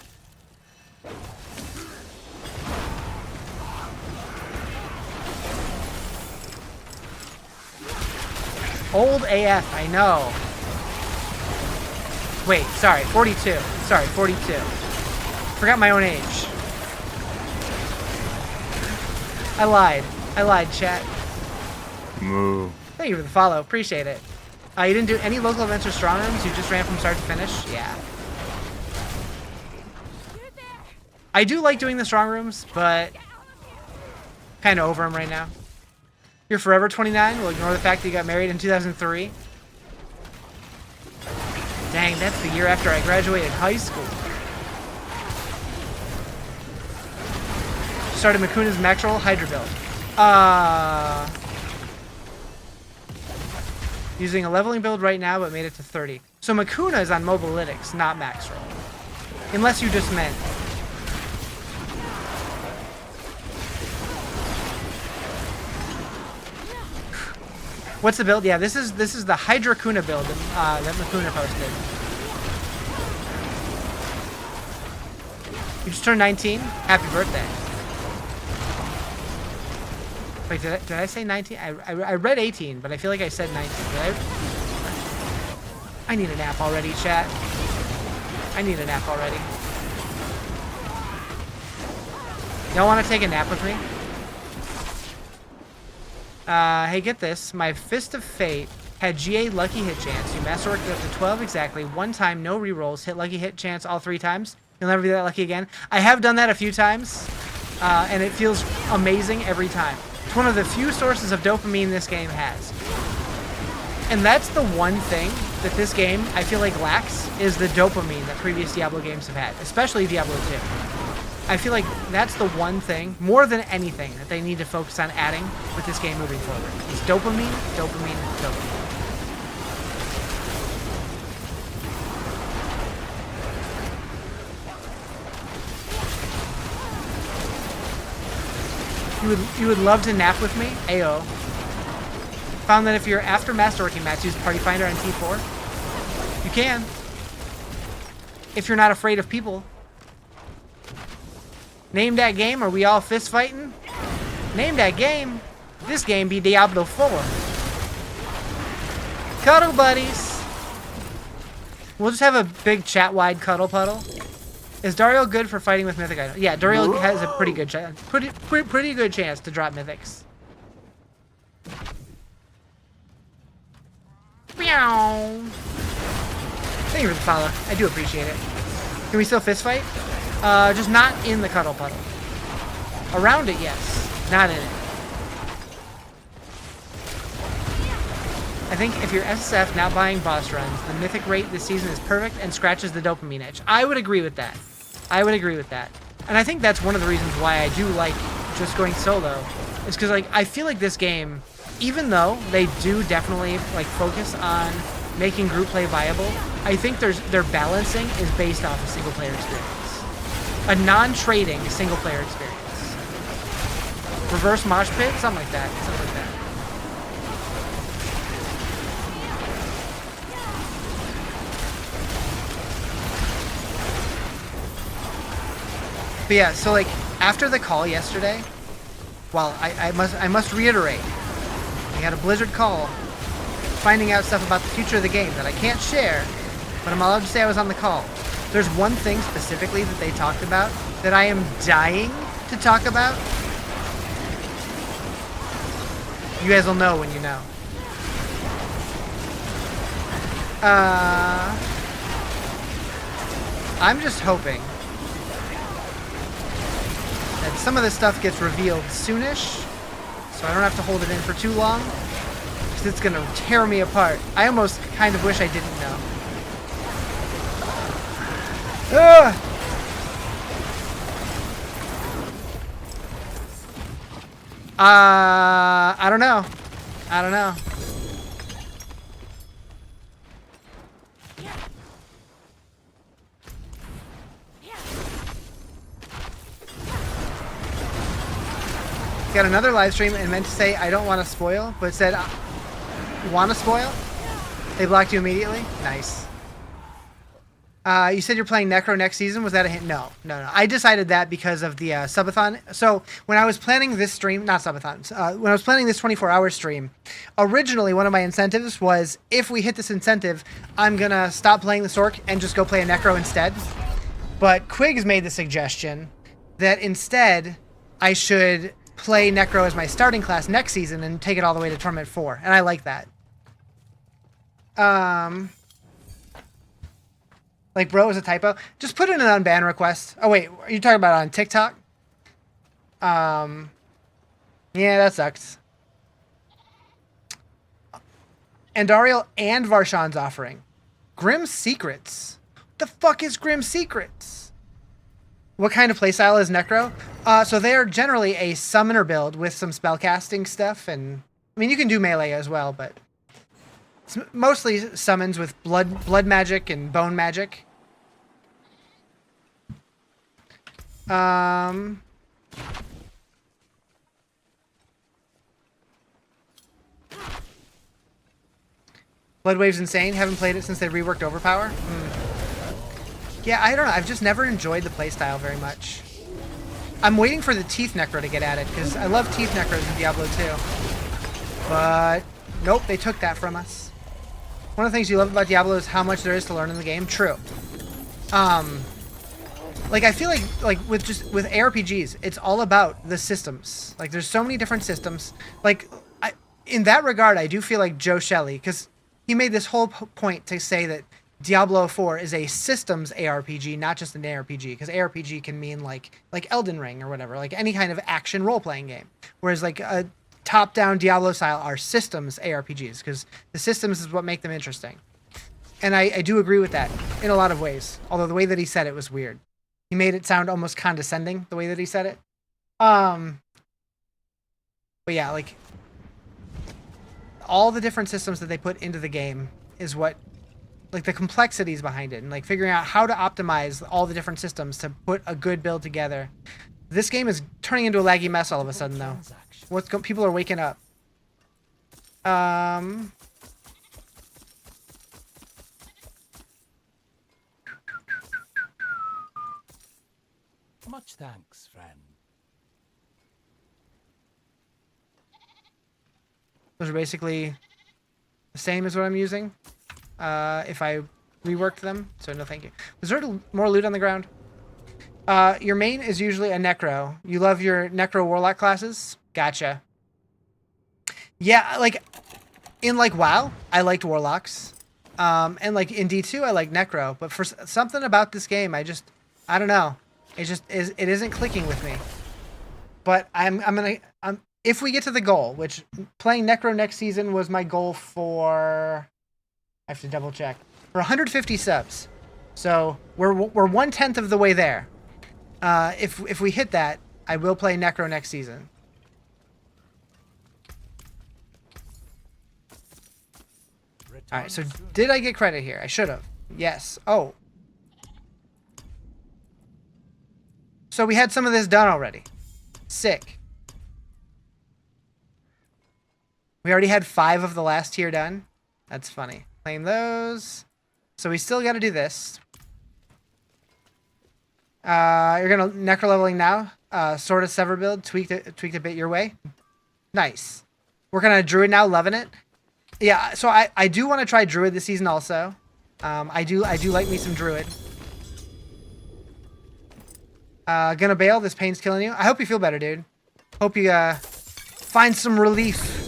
Old AF, I know. Wait, sorry, 42. Sorry, 42. Forgot my own age. I lied, chat. Moo. Thank you for the follow. Appreciate it. You didn't do any local events or strong rooms? You just ran from start to finish? Yeah. I do like doing the strong rooms, but kind of over them right now. You're forever 29? We'll ignore the fact that you got married in 2003. Dang, that's the year after I graduated high school. Started Makuna's max roll Hydra build. Using a leveling build right now, but made it to 30. So Makuna is on Mobalytics, not max roll. Unless you just meant. What's the build? Yeah, this is the Hydra Kuna build that Makuna posted. You just turned 19? Happy birthday. Wait, did I say 19? I read 18, but I feel like I said 19. I need a nap already, chat. I need a nap already. Y'all want to take a nap with me? Hey, get this. My Fist of Fate had GA lucky hit chance. You master worked up to 12 exactly. One time, no rerolls. Hit lucky hit chance all 3 times. You'll never be that lucky again. I have done that a few times, and it feels amazing every time. It's one of the few sources of dopamine this game has. And that's the one thing that this game, I feel like, lacks, is the dopamine that previous Diablo games have had, especially Diablo 2. I feel like that's the one thing, more than anything, that they need to focus on adding with this game moving forward. It's dopamine, dopamine, dopamine. You would love to nap with me? Ayo. Found that if you're after masterworking match, use Party Finder on T4. You can. If you're not afraid of people. Name that game, are we all fist fighting? Name that game. This game be Diablo 4. Cuddle buddies. We'll just have a big chat-wide cuddle puddle. Is Dario good for fighting with mythic items? Yeah, Dario has a pretty good chance. Pretty good chance to drop mythics. Meow. Thank you for the follow. I do appreciate it. Can we still fist fight? Just not in the cuddle puddle. Around it, yes. Not in it. I think if you're SSF not buying boss runs, the mythic rate this season is perfect and scratches the dopamine itch. I would agree with that. I would agree with that. And I think that's one of the reasons why I do like just going solo. Is because like I feel like this game, even though they do definitely like focus on making group play viable, I think their balancing is based off a single player experience. A non-trading single player experience. Reverse mosh pit, something like that. Something like that. But yeah, so like after the call yesterday, well, I must reiterate, we had a Blizzard call, finding out stuff about the future of the game that I can't share, but I'm allowed to say I was on the call. There's one thing specifically that they talked about that I am dying to talk about. You guys will know when you know. I'm just hoping that some of this stuff gets revealed soonish, so I don't have to hold it in for too long, because it's going to tear me apart. I almost kind of wish I didn't know. Ugh! I don't know. I don't know. Got another live stream and meant to say I don't want to spoil, but said want to spoil? They blocked you immediately? Nice. You said you're playing Necro next season. Was that a hint? No. I decided that because of the subathon. So when I was planning this stream, not subathons, when I was planning this 24-hour stream, originally one of my incentives was if we hit this incentive, I'm going to stop playing the Sorc and just go play a Necro instead. But Quigs made the suggestion that instead I should play Necro as my starting class next season and take it all the way to Tournament 4. And I like that. Like, bro, is a typo. Just put in an unban request. Oh, wait. Are you talking about on TikTok? Yeah, that sucks. Andariel and Varshan's offering. Grim Secrets. What the fuck is Grim Secrets? What kind of playstyle is Necro? So they are generally a summoner build with some spellcasting stuff. And I mean, you can do melee as well, but it's mostly summons with blood magic and bone magic. Bloodwave's insane. Haven't played it since they reworked Overpower. Yeah, I don't know. I've just never enjoyed the playstyle very much. I'm waiting for the Teeth Necro to get added, because I love Teeth Necros in Diablo 2. But nope, they took that from us. One of the things you love about Diablo is how much there is to learn in the game. True. Like I feel like with ARPGs, it's all about the systems. Like there's so many different systems. Like in that regard, I do feel like Joe Shelley, because he made this whole point to say that Diablo 4 is a systems ARPG, not just an ARPG, because ARPG can mean like Elden Ring or whatever, like any kind of action role-playing game. Whereas like a top-down Diablo style are systems ARPGs, because the systems is what make them interesting. And I do agree with that in a lot of ways, although the way that he said it was weird. He made it sound almost condescending, the way that he said it. But yeah, like all the different systems that they put into the game is what, like the complexities behind it, and like figuring out how to optimize all the different systems to put a good build together. This game is turning into a laggy mess all of a sudden, though. People are waking up. Much thanks, friend. Those are basically the same as what I'm using. If I reworked them, so no thank you. Is there more loot on the ground? Your main is usually a Necro. You love your Necro Warlock classes? Gotcha. Yeah, like, in, like, WoW, I liked Warlocks. And like in D2, I like Necro, but for something about this game, I don't know. It isn't clicking with me. But if we get to the goal, which playing Necro next season was my goal for, I have to double check, for 150 subs. So we're 1/10 of the way there. If we hit that, I will play Necro next season. All right, so did I get credit here? I should have. Yes. Oh. So we had some of this done already. Sick. We already had 5 of the last tier done. That's funny. Claim those. So we still got to do this. You're gonna necro leveling now. Sort of sever build, tweaked a bit your way. Nice. Working on a druid now, loving it. Yeah, so I do want to try druid this season also. I do like me some druid. Gonna bail. This pain's killing you. I hope you feel better, dude. Hope you find some relief.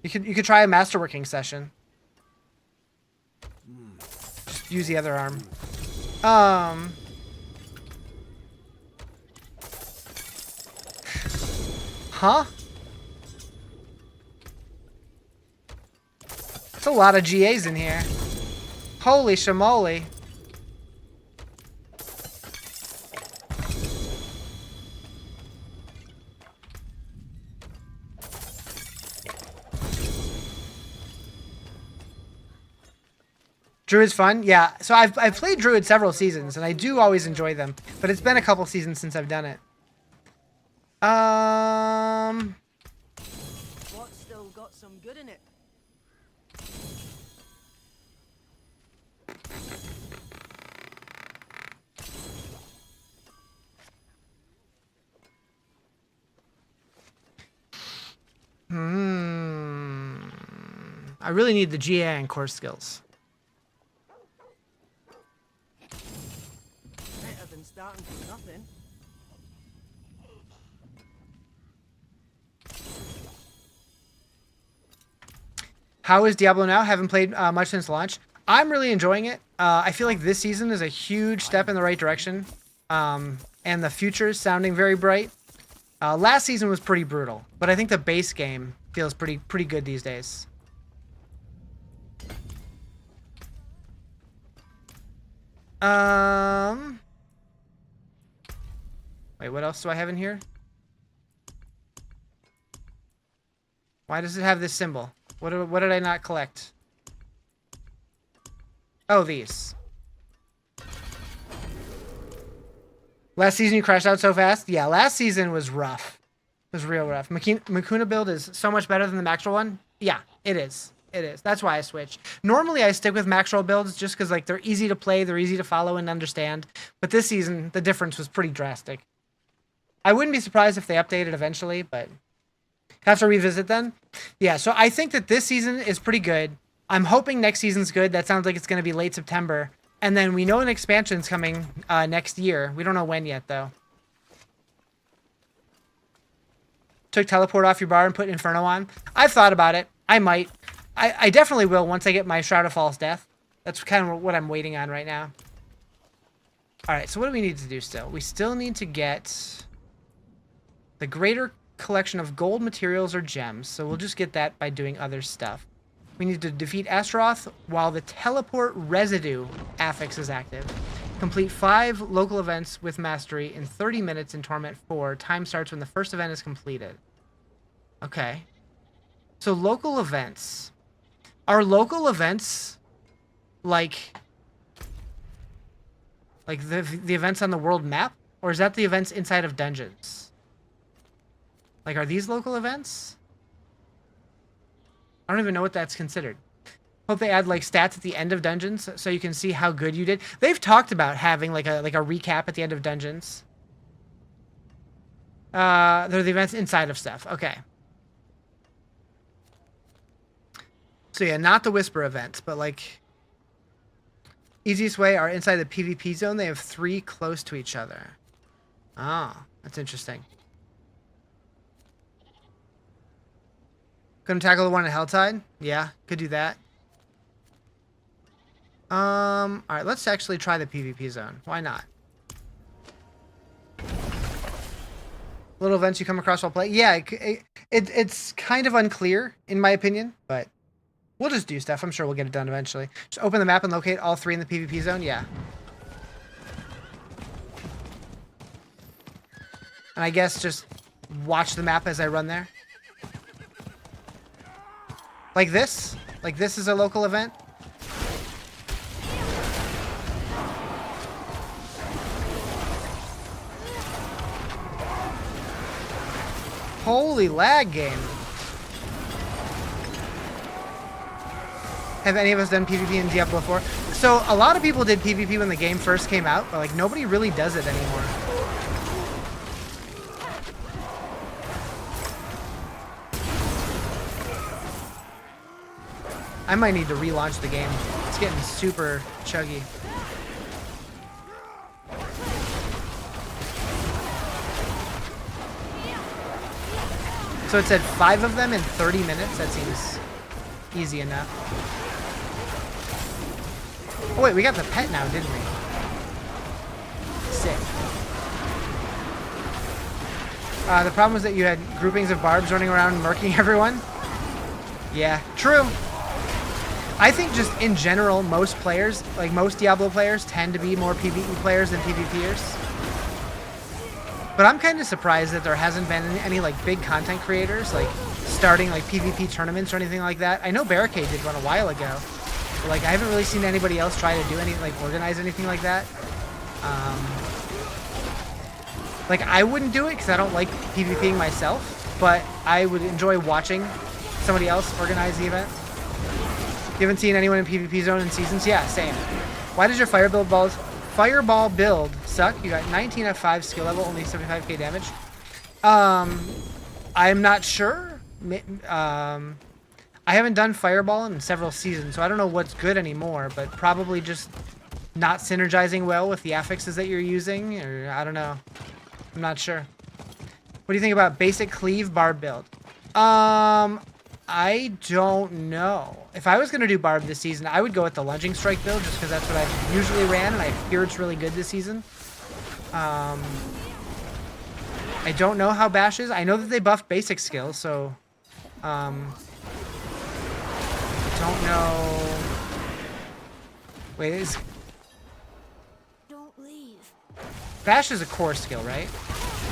You could try a masterworking session. Just use the other arm. Huh? That's a lot of GAs in here. Holy shamoly. Druid's fun, yeah. So I've played Druid several seasons, and I do always enjoy them. But it's been a couple seasons since I've done it. What's still got some good in it? I really need the GA and core skills. Better than starting from nothing. How is Diablo now? Haven't played much since launch. I'm really enjoying it. I feel like this season is a huge step in the right direction. And the future is sounding very bright. Last season was pretty brutal, but I think the base game feels pretty good these days. Wait, what else do I have in here? Why does it have this symbol? What did I not collect? Oh, these. Last season you crashed out so fast? Yeah, last season was rough. It was real rough. Makuna build is so much better than the Maxroll one. Yeah, it is. It is. That's why I switch. Normally I stick with Maxroll builds just because like they're easy to play, they're easy to follow and understand. But this season the difference was pretty drastic. I wouldn't be surprised if they updated eventually, but have to revisit then. Yeah, so I think that this season is pretty good. I'm hoping next season's good. That sounds like it's going to be late September. And then we know an expansion's coming next year. We don't know when yet, though. Took teleport off your bar and put Inferno on. I've thought about it. I might. I definitely will once I get my Shroud of False Death. That's kind of what I'm waiting on right now. Alright, so what do we need to do still? We still need to get the greater collection of gold materials or gems. So we'll just get that by doing other stuff. We need to defeat Astaroth while the teleport residue affix is active. Complete 5 local events with mastery in 30 minutes in Torment 4. Time starts when the first event is completed. Okay. So local events. Are local events like the events on the world map? Or is that the events inside of dungeons? Like, are these local events? I don't even know what that's considered. Hope they add like stats at the end of dungeons so you can see how good you did. They've talked about having like a recap at the end of dungeons. They're the events inside of stuff. Okay. So yeah, not the Whisper events, but like easiest way are inside the PvP zone. They have 3 close to each other. Oh, that's interesting. Gonna tackle the one at Helltide? Yeah, could do that. Alright, let's actually try the PvP zone. Why not? Little events you come across while playing? Yeah, it's kind of unclear, in my opinion, but we'll just do stuff. I'm sure we'll get it done eventually. Just open the map and locate all 3 in the PvP zone? Yeah. And I guess just watch the map as I run there. Like this? Like this is a local event? Holy lag game. Have any of us done PvP in Diablo 4? So a lot of people did PvP when the game first came out, but like nobody really does it anymore. I might need to relaunch the game. It's getting super chuggy. So it said 5 of them in 30 minutes? That seems easy enough. Oh wait, we got the pet now, didn't we? Sick. The problem was that you had groupings of barbs running around murking everyone. Yeah, true. I think just in general, most players, like most Diablo players, tend to be more PvE players than PvPers. But I'm kind of surprised that there hasn't been any like big content creators like starting like PvP tournaments or anything like that. I know Barricade did one a while ago, but like I haven't really seen anybody else try to do any like organize anything like that. Like I wouldn't do it because I don't like PvPing myself, but I would enjoy watching somebody else organize the event. You haven't seen anyone in PvP zone in seasons? Yeah, same. Why does your fireball build suck? You got 19 at 5 skill level, only 75k damage. I'm not sure. I haven't done fireball in several seasons, so I don't know what's good anymore, but probably just not synergizing well with the affixes that you're using, or I don't know. I'm not sure. What do you think about basic cleave barb build? I don't know. If I was going to do barb this season, I would go with the lunging strike build just because that's what I usually ran, and I hear it's really good this season. I don't know how bash is. I know that they buffed basic skills, so I don't know. Wait, is Don't leave. bash is a core skill, right?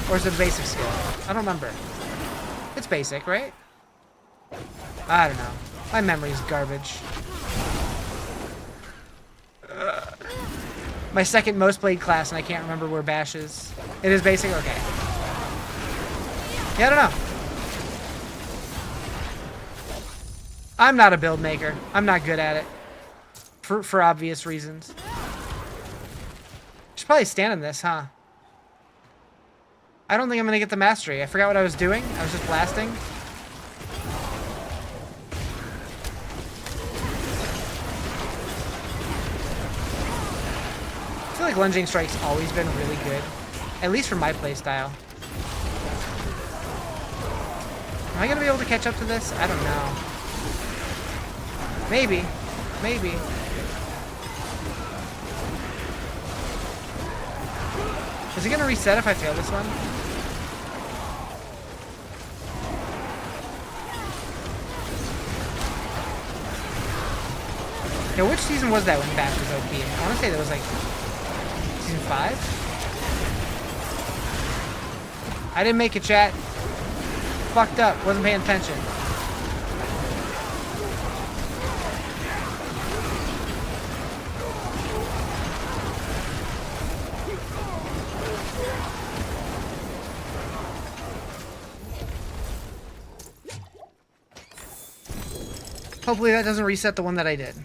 Or is it a basic skill? I don't remember. It's basic, right? I don't know. My memory's garbage. My second most played class, and I can't remember where bash is. It is basic? Okay. Yeah, I don't know. I'm not a build maker. I'm not good at it. For obvious reasons. Should probably stand in this, huh? I don't think I'm gonna get the mastery. I forgot what I was doing. I was just blasting. I feel like lunging strike's always been really good, at least for my playstyle. Am I gonna be able to catch up to this? I don't know. Maybe. Maybe. Is it gonna reset if I fail this one? Yeah, which season was that when Bash was OP? I wanna say that was like season 5? I didn't make it, chat. Fucked up. Wasn't paying attention. Hopefully that doesn't reset the one that I did.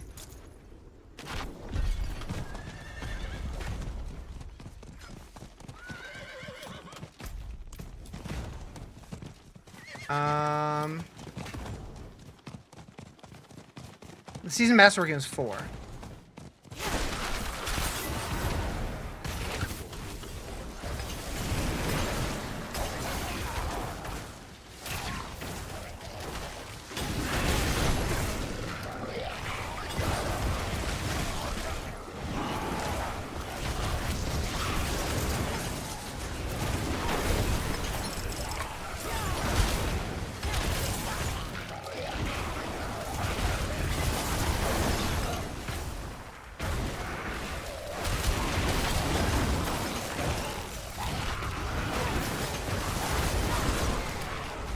The season masterwork is 4.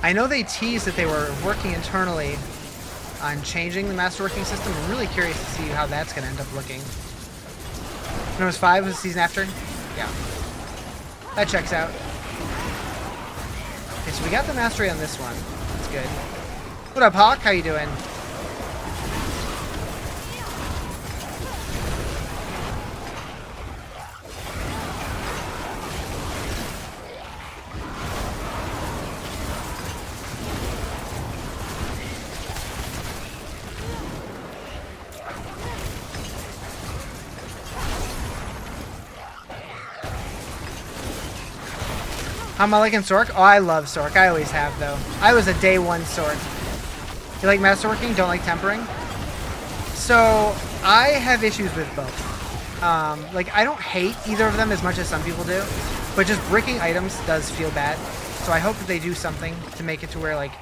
I know they teased that they were working internally on changing the masterworking system. I'm really curious to see how that's going to end up looking. And it was 5 was the season after? Yeah. That checks out. Okay, so we got the mastery on this one. That's good. What up, Hawk? How you doing? How am I liking Sorc? Oh, I love Sorc. I always have, though. I was a day one Sorc. You like masterworking? Don't like tempering? So, I have issues with both. Like, I don't hate either of them as much as some people do, but just bricking items does feel bad. So I hope that they do something to make it to where, like,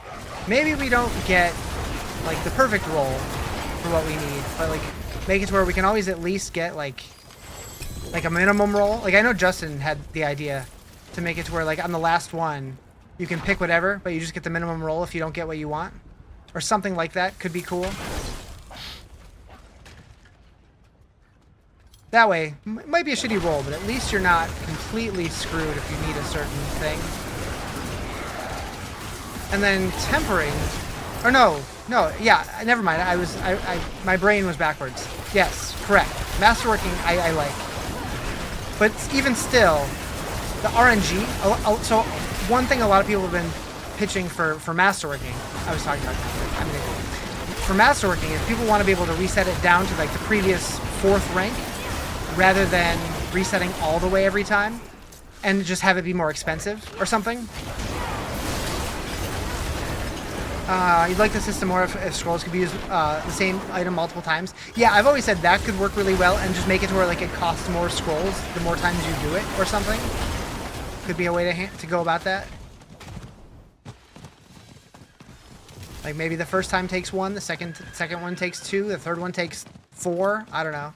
maybe we don't get, like, the perfect roll for what we need, but, like, make it to where we can always at least get, like a minimum roll. Like, I know Justin had the idea to make it to where, like, on the last one, you can pick whatever, but you just get the minimum roll if you don't get what you want. Or something like that could be cool. That way, it might be a shitty roll, but at least you're not completely screwed if you need a certain thing. And then tempering, or no, yeah, never mind. My brain was backwards. Yes, correct. Masterworking, I like, but even still, the RNG. So one thing a lot of people have been pitching for masterworking. I was talking about that. I mean, for masterworking is people want to be able to reset it down to like the previous 4th rank, rather than resetting all the way every time, and just have it be more expensive or something. You'd like the system more if scrolls could be used the same item multiple times. Yeah, I've always said that could work really well, and just make it to where like it costs more scrolls the more times you do it, or something. Could be a way to go about that. Like maybe the first time takes 1, the second one takes 2, the third one takes 4. I don't know.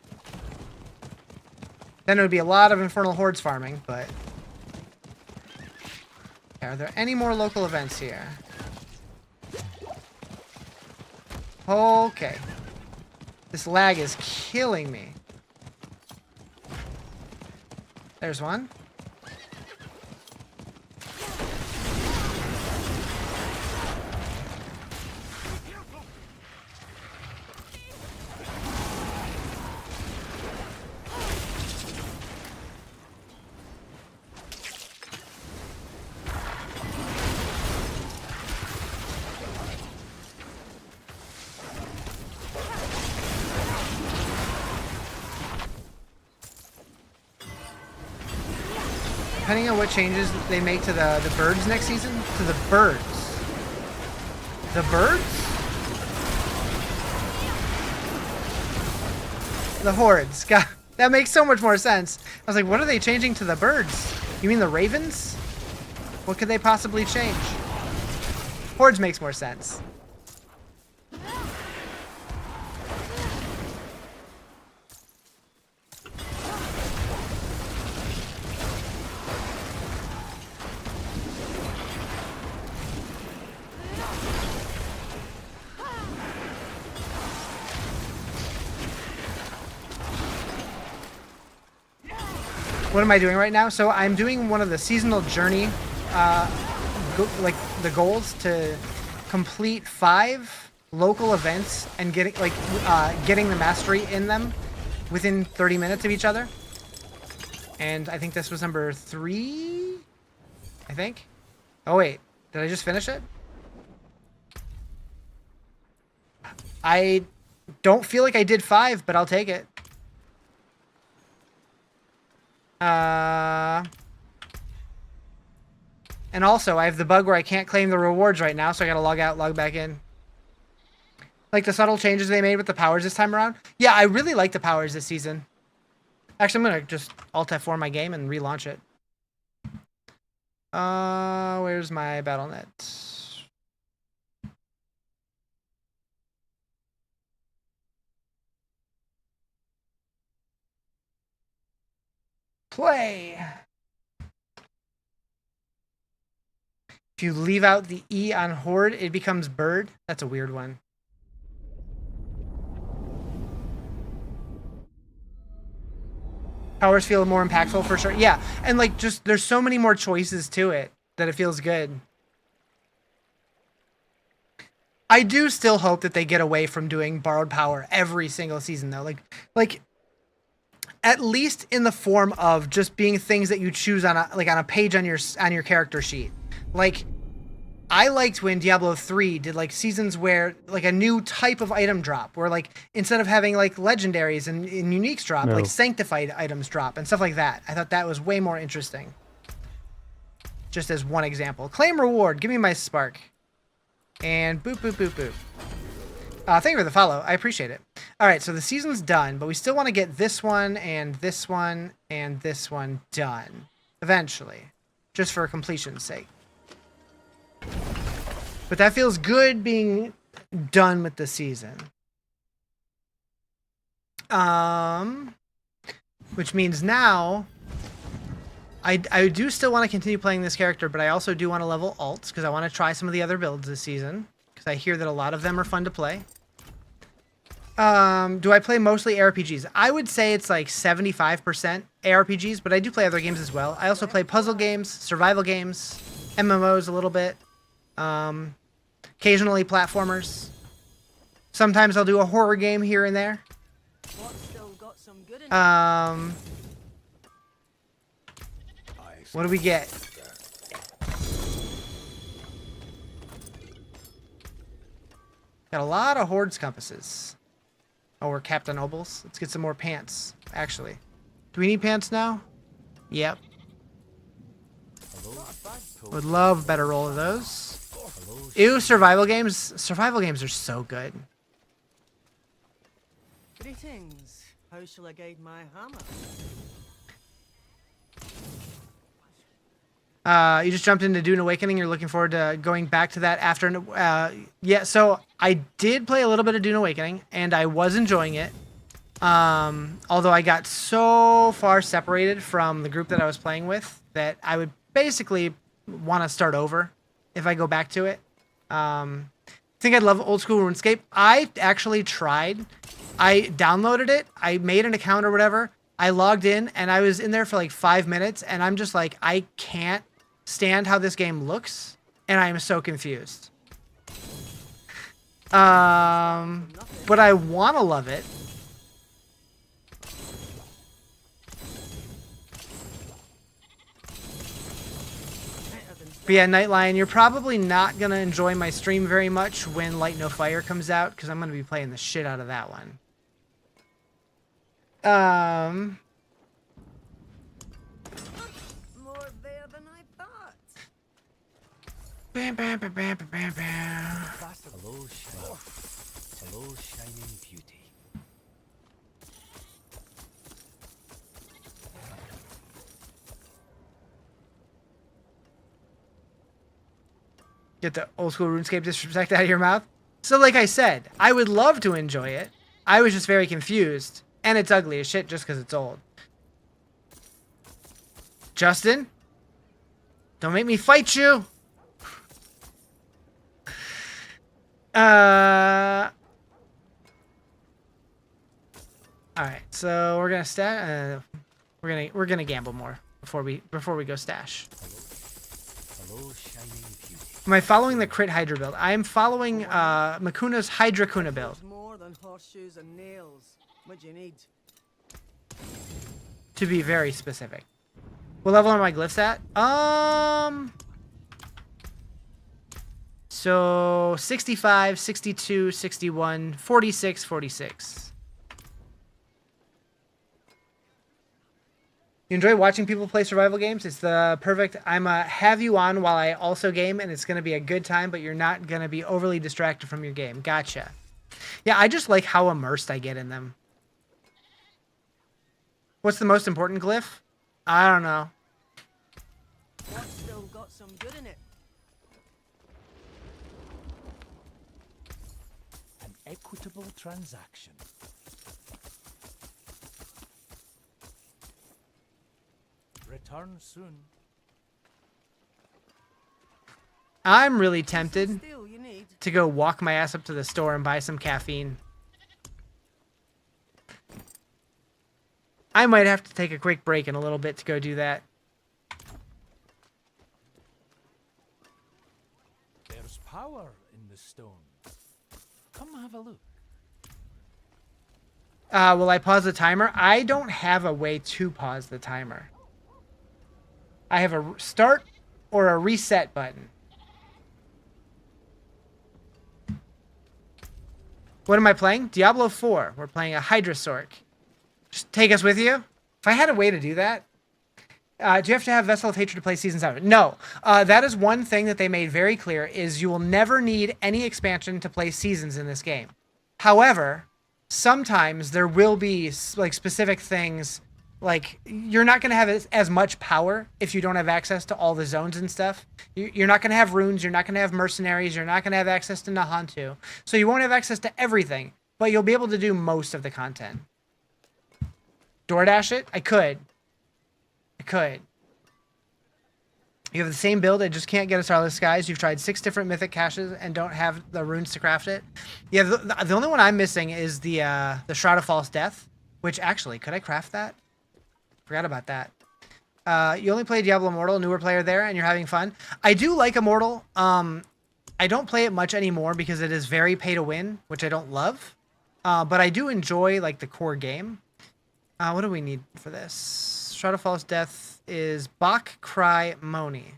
Then it would be a lot of Infernal Hordes farming, but... Are there any more local events here? Okay. This lag is killing me. There's one. Depending on what changes they make to the birds next season, to the birds. The birds? The hordes. God, that makes so much more sense. I was like, what are they changing to the birds? You mean the ravens? What could they possibly change? Hordes makes more sense. What am I doing right now? So I'm doing one of the seasonal journey, like the goals to complete 5 local events and getting the mastery in them within 30 minutes of each other. And I think this was number 3. I think. Oh wait, did I just finish it? I don't feel like I did 5, but I'll take it. And also, I have the bug where I can't claim the rewards right now, so I gotta log out, log back in. Like the subtle changes they made with the powers this time around. Yeah, I really like the powers this season. Actually, I'm gonna just Alt F4 my game and relaunch it. Where's my BattleNet? Play. If you leave out the E on Horde, it becomes Bird. That's a weird one. Powers feel more impactful for sure. Yeah, and like just there's so many more choices to it that it feels good. I do still hope that they get away from doing borrowed power every single season though. Like at least in the form of just being things that you choose on a page on your character sheet. Like I liked when Diablo 3 did like seasons where like a new type of item drop, where like instead of having like legendaries and uniques drop, like sanctified items drop and stuff like that. I thought that was way more interesting. Just as one example. Claim reward. Give me my spark. And boop, boop, boop, boop. Thank you for the follow. I appreciate it. All right, so the season's done, but we still want to get this one and this one and this one done eventually, just for completion's sake. But that feels good being done with the season. Which means now I do still want to continue playing this character, but I also do want to level alts because I want to try some of the other builds this season because I hear that a lot of them are fun to play. Do I play mostly ARPGs? I would say it's like 75% ARPGs, but I do play other games as well. I also play puzzle games, survival games, MMOs a little bit. Occasionally platformers. Sometimes I'll do a horror game here and there. What do we get? Got a lot of Hordes compasses. Oh, we're capped on obols. Let's get some more pants, actually. Do we need pants now? Yep. Would love a better roll of those. Ew, survival games. Survival games are so good. Greetings. How shall I guide my hammer? You just jumped into Dune Awakening. You're looking forward to going back to that after. Yeah, so I did play a little bit of Dune Awakening, and I was enjoying it. Although I got so far separated from the group that I was playing with that I would basically want to start over if I go back to it. I think I'd love old school RuneScape. I actually tried. I downloaded it. I made an account or whatever. I logged in, and I was in there for like 5 minutes, and I'm just like, I can't stand how this game looks, and I am so confused. But I want to love it. But yeah, Night Lion, you're probably not going to enjoy my stream very much when Light No Fire comes out, because I'm going to be playing the shit out of that one. More there than I thought. Bam, bam, bam, bam, bam, bam, bam. Hello, shining beauty. Get the old school RuneScape disrespect out of your mouth. So like I said, I would love to enjoy it. I was just very confused. And it's ugly as shit just because it's old. Justin? Don't make me fight you! Alright, so we're gonna we're gonna gamble more before we go stash. Hello, shining beauty. Am I following the crit Hydra build? I am following Makuna's Hydra Kuna build. More than horseshoes and nails. What do you need? To be very specific. What level are my glyphs at? So 65, 62, 61, 46, 46. You enjoy watching people play survival games? It's the perfect. I'm have you on while I also game, and it's going to be a good time, but you're not going to be overly distracted from your game. Gotcha. Yeah, I just like how immersed I get in them. What's the most important glyph? I don't know. What's still got some good in it? An equitable transaction. Return soon. I'm really tempted Steel you need. to go walk my ass up to the store and buy some caffeine. I might have to take a quick break in a little bit to go do that. There's power in the stone. Come have a look. Will I pause the timer? I don't have a way to pause the timer. I have a start or a reset button. What am I playing? Diablo 4. We're playing a Hydra Sorc. Just take us with you. If I had a way to do that, do you have to have Vessel of Hatred to play Season 7? No. That is one thing that they made very clear, is you will never need any expansion to play Seasons in this game. However, sometimes there will be like specific things, like you're not going to have as much power if you don't have access to all the zones and stuff. You're not going to have runes. You're not going to have mercenaries. You're not going to have access to Nahantu. So you won't have access to everything, but you'll be able to do most of the content. DoorDash it? I could. You have the same build, I just can't get a Starless Skies. You've tried 6 different mythic caches and don't have the runes to craft it. Yeah, the only one I'm missing is the Shroud of False Death, which actually, could I craft that? Forgot about that. You only play Diablo Immortal, newer player there, and you're having fun. I do like Immortal. I don't play it much anymore because it is very pay to win, which I don't love. But I do enjoy like the core game. What do we need for this? Shroud of False Death is Bach, Cry, Moni.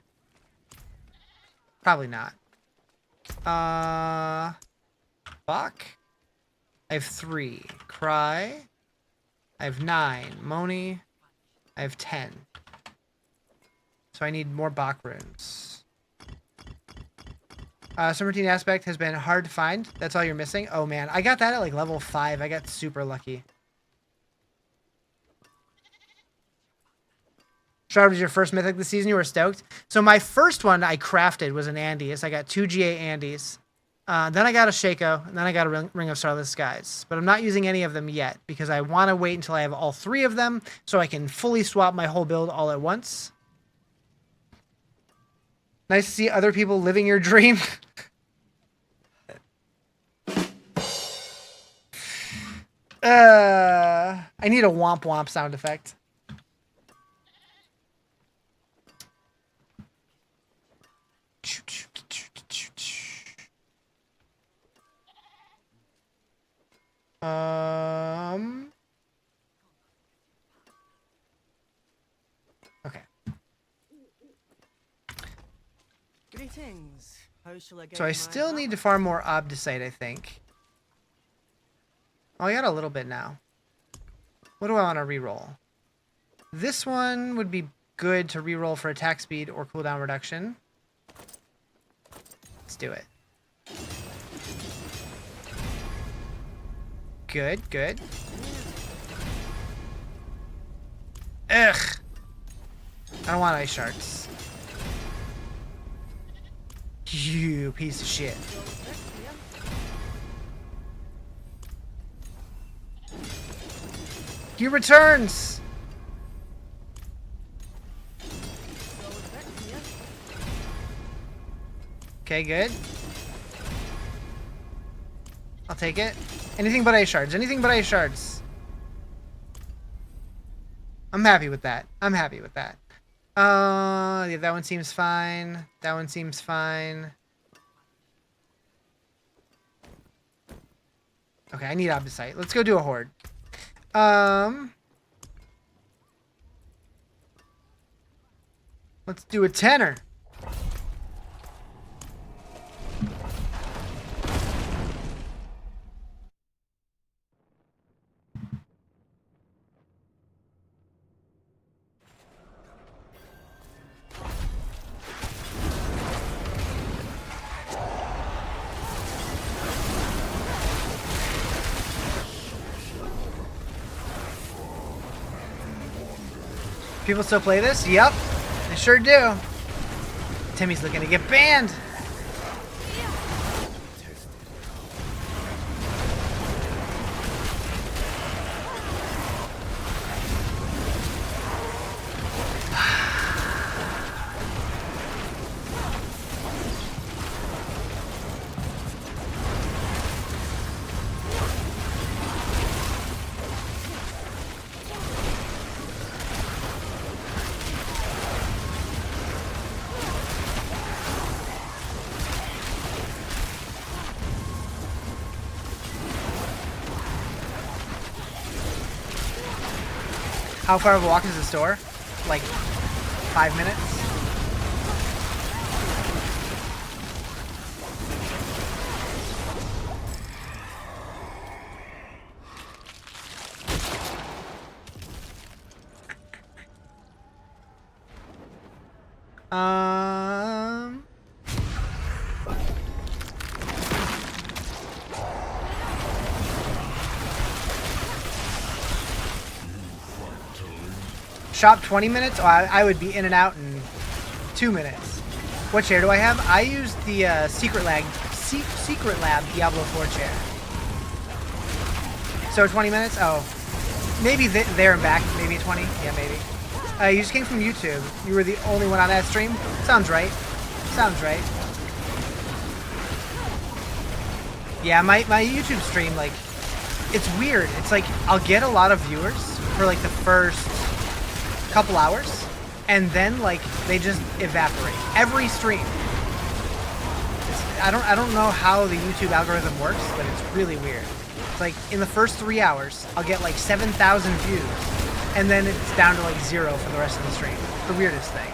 Probably not. Bach. I have 3. Cry. I have 9. Moni. I have 10. So I need more Bach runes. Summertine Aspect has been hard to find. That's all you're missing? Oh man, I got that at like level 5. I got super lucky. Shroud was your first mythic this season. You were stoked. So my first one I crafted was an Andes. I got 2 GA Andes. Then I got a Shaco, and then I got a Ring of Starless Skies. But I'm not using any of them yet because I want to wait until I have all 3 of them so I can fully swap my whole build all at once. Nice to see other people living your dream. I need a womp womp sound effect. Okay. Greetings. How shall I get So I my still need to hammer? farm more Obdicite, I think. Oh, I got a little bit now. What do I want to reroll? This one would be good to reroll for attack speed or cooldown reduction. Let's do it. Good, good. Ugh! I don't want ice shards. You piece of shit. He returns! Okay, good. I'll take it. Anything but ice shards. Anything but ice shards. I'm happy with that. I'm happy with that. Yeah, that one seems fine. That one seems fine. Okay, I need Obdicite. Let's go do a horde. Let's do a tenor. People still play this? Yep, they sure do. Timmy's looking to get banned. How far of a walk is the store? Like 5 minutes? Um... Shop 20 minutes? Oh, I would be in and out in 2 minutes. What chair do I have? I use the Secret Lab Diablo 4 chair. So 20 minutes? Oh. Maybe there and back. Maybe 20? Yeah, maybe. You just came from YouTube. You were the only one on that stream? Sounds right. Sounds right. Yeah, my YouTube stream, like, it's weird. It's like, I'll get a lot of viewers for, like, the first couple hours, and then, like, they just evaporate. Every stream. I don't know how the YouTube algorithm works, but it's really weird. It's like, in the first 3 hours, I'll get, like, 7,000 views, and then it's down to, like, 0 for the rest of the stream. It's the weirdest thing.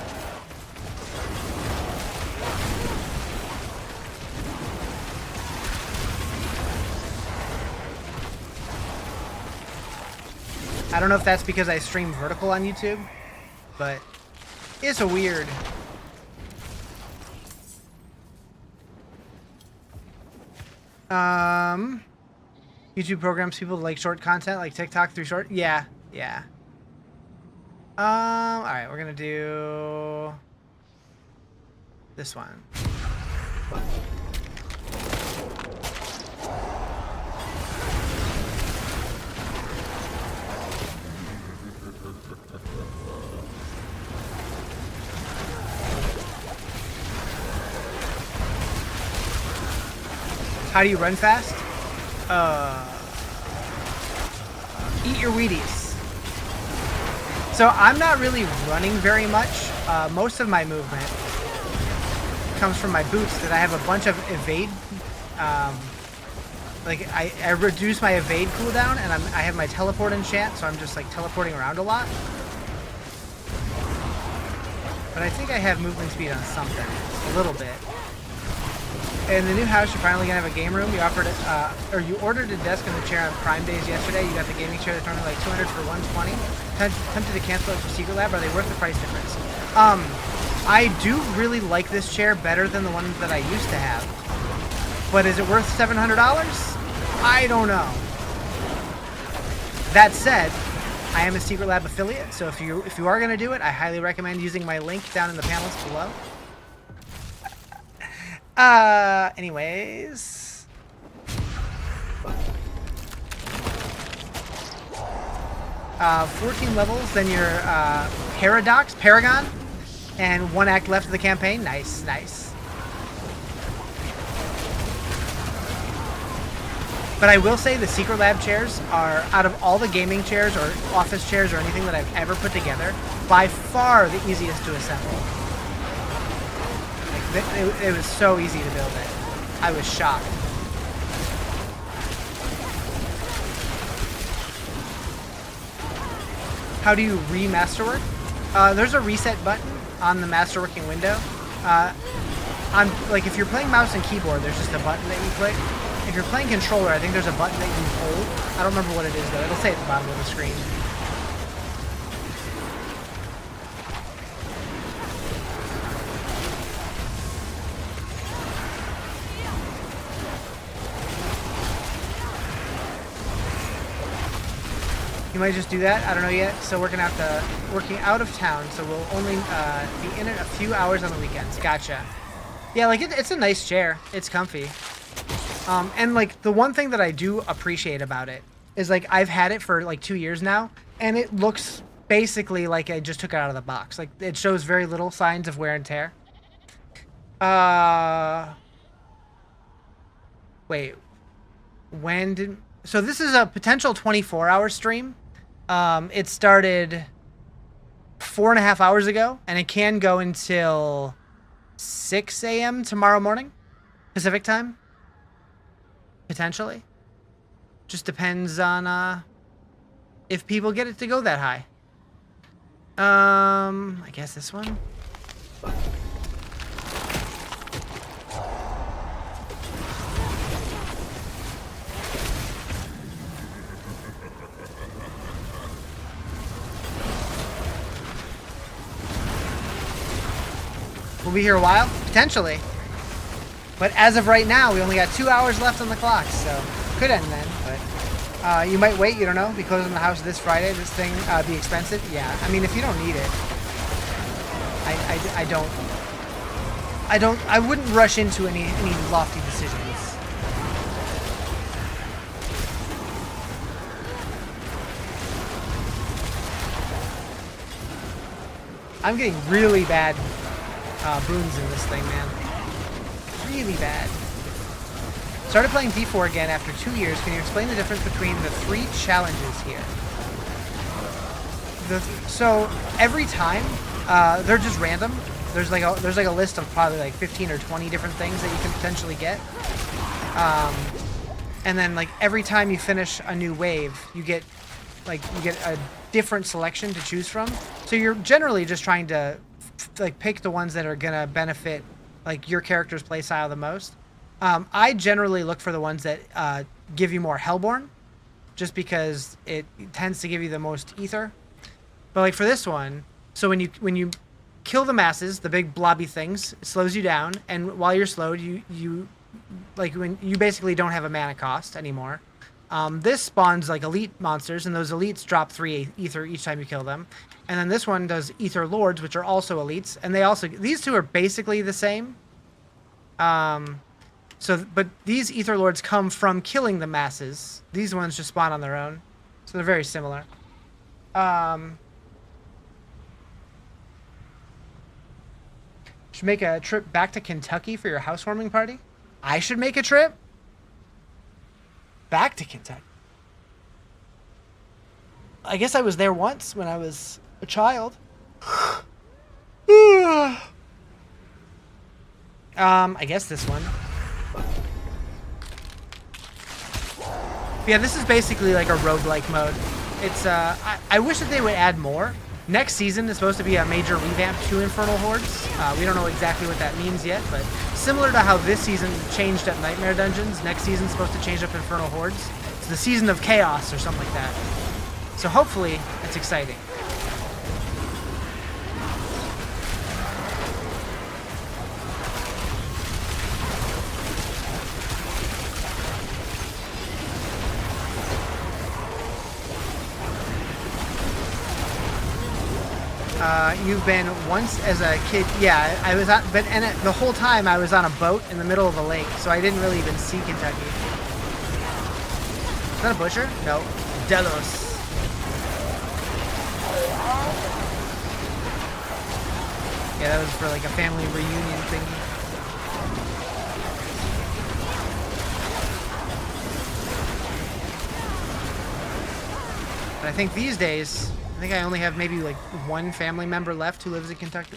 I don't know if that's because I stream vertical on YouTube, but it's a weird. YouTube programs people to like short content, like TikTok through short. Yeah, yeah. All right, we're gonna do this one. How do you run fast? Eat your Wheaties. So I'm not really running very much. Most of my movement comes from my boots that I have a bunch of evade. Like I reduce my evade cooldown, and I have my teleport enchant, so I'm just like teleporting around a lot. But I think I have movement speed on something, a little bit. In the new house, you're finally gonna have a game room. You offered it, or you ordered a desk and a chair on Prime Days yesterday. You got the gaming chair that's normally like 200 for 120. Tempted to cancel it for Secret Lab. Are they worth the price difference? I do really like this chair better than the one that I used to have. But is it worth $700? I don't know. That said, I am a Secret Lab affiliate, so if you are gonna do it, I highly recommend using my link down in the panels below. Anyways. 14 levels, then your Paragon, and 1 act left of the campaign. Nice, nice. But I will say the Secret Lab chairs are, out of all the gaming chairs or office chairs or anything that I've ever put together, by far the easiest to assemble. Like, it was so easy to build it. I was shocked. How do you re-masterwork? There's a reset button on the masterworking window. Like if you're playing mouse and keyboard, there's just a button that you click. If you're playing controller, I think there's a button that you hold. I don't remember what it is though. It'll say at the bottom of the screen. You might just do that. I don't know yet. Still working out of town, so we'll only be in it a few hours on the weekends. Gotcha. Yeah, like it's a nice chair. It's comfy. And like the one thing that I do appreciate about it is like I've had it for like 2 years now, and it looks basically like I just took it out of the box. Like it shows very little signs of wear and tear. Wait. So this is a potential 24-hour stream. It started 4.5 hours ago, and it can go until 6 a.m. tomorrow morning, Pacific time. Potentially. Just depends on if people get it to go that high. I guess this one. We'll be here a while? Potentially. But as of right now, we only got 2 hours left on the clock, so could end then, but you might wait, you don't know, be closing the house this Friday, this thing be expensive. Yeah, I mean, if you don't need it, I wouldn't rush into any lofty decisions. I'm getting really bad boons in this thing, man. Really bad. Started playing D4 again after 2 years. Can you explain the difference between the 3 challenges here? So every time, they're just random. There's like a list of probably like 15 or 20 different things that you can potentially get. And then like every time you finish a new wave, you get a different selection to choose from. So you're generally just trying to like pick the ones that are gonna benefit like your character's playstyle the most. I generally look for the ones that give you more Hellborn, just because it tends to give you the most ether. But like for this one, so when you kill the masses, the big blobby things, it slows you down, and while you're slowed, you when you basically don't have a mana cost anymore. This spawns like elite monsters, and those elites drop 3 ether each time you kill them. And then this one does ether lords, which are also elites, and these two are basically the same. But these ether lords come from killing the masses. These ones just spawn on their own, so they're very similar. Should make a trip back to Kentucky for your housewarming party. I should make a trip back to Kentucky. I guess I was there once when I was a child. I guess this one. Yeah, this is basically like a roguelike mode. It's I wish that they would add more. Next season is supposed to be a major revamp to Infernal Hordes. We don't know exactly what that means yet, but similar to how this season changed up Nightmare Dungeons, next season's supposed to change up Infernal Hordes. It's the season of chaos or something like that. So hopefully, it's exciting. You've been once as a kid. Yeah, I was the whole time I was on a boat in the middle of a lake, so I didn't really even see Kentucky. Is that a butcher? No. Delos. Yeah, that was for like a family reunion thingy. But I think these days, I think I only have maybe like one family member left who lives in Kentucky.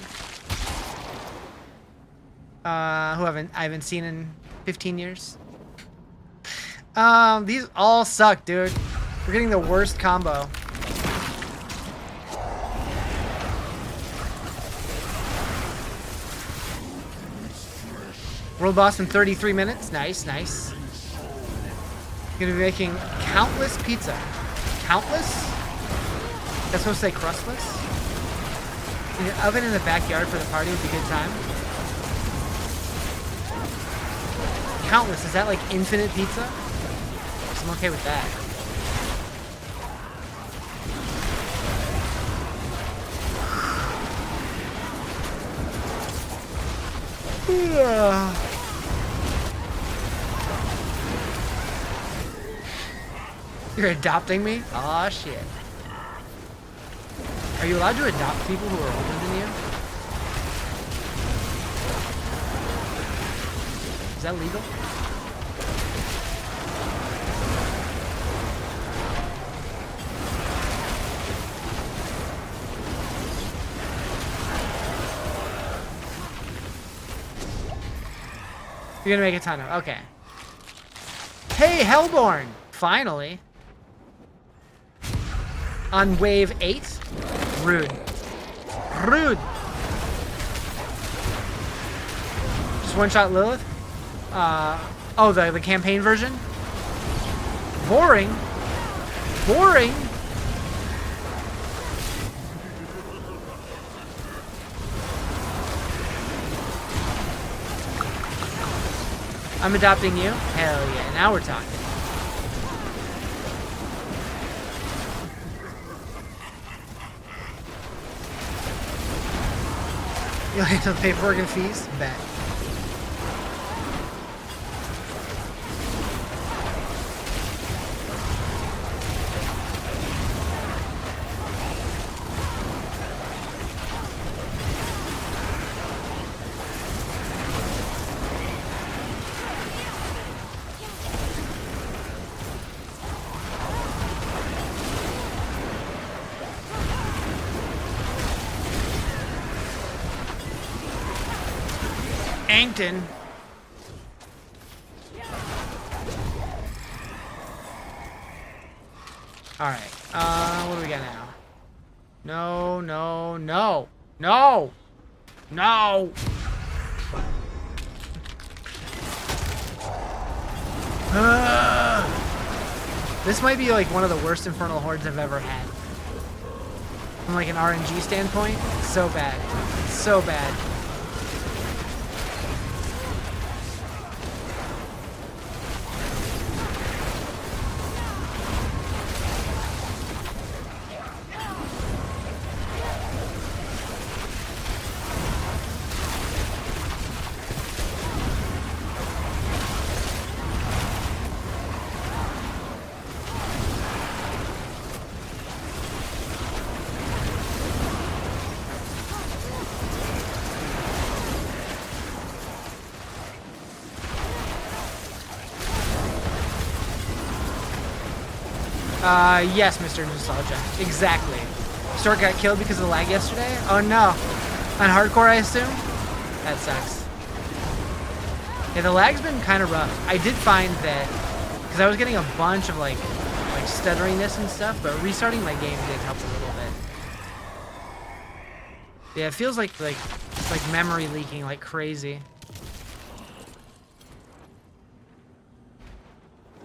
Who I haven't seen in 15 years. These all suck, dude. We're getting the worst combo. World boss in 33 minutes. Nice, nice. Gonna be making countless pizza. Countless? That's supposed to say crustless? An oven in the backyard for the party would be a good time. Countless, is that like infinite pizza? I'm okay with that. You're adopting me? Aw, shit. Are you allowed to adopt people who are older than you? Is that legal? You're gonna make a ton of. Okay. Hey, Hellborn! Finally. On wave 8? Rude. Rude. Just one-shot Lilith. Oh, the campaign version. Boring. Boring. I'm adopting you. Hell yeah! Now we're talking. You'll handle the paperwork and fees? Bet. Ankton. Alright. What do we got now? No, no, no. No! No! This might be like one of the worst Infernal Hordes I've ever had. From like an RNG standpoint, so bad. So bad. Yes, Mr. Nostalgia. Exactly. Sorc got killed because of the lag yesterday? Oh no. On hardcore, I assume? That sucks. Yeah, the lag's been kind of rough. I did find that, because I was getting a bunch of like stutteriness and stuff, but restarting my game did help a little bit. Yeah, it feels like memory leaking like crazy.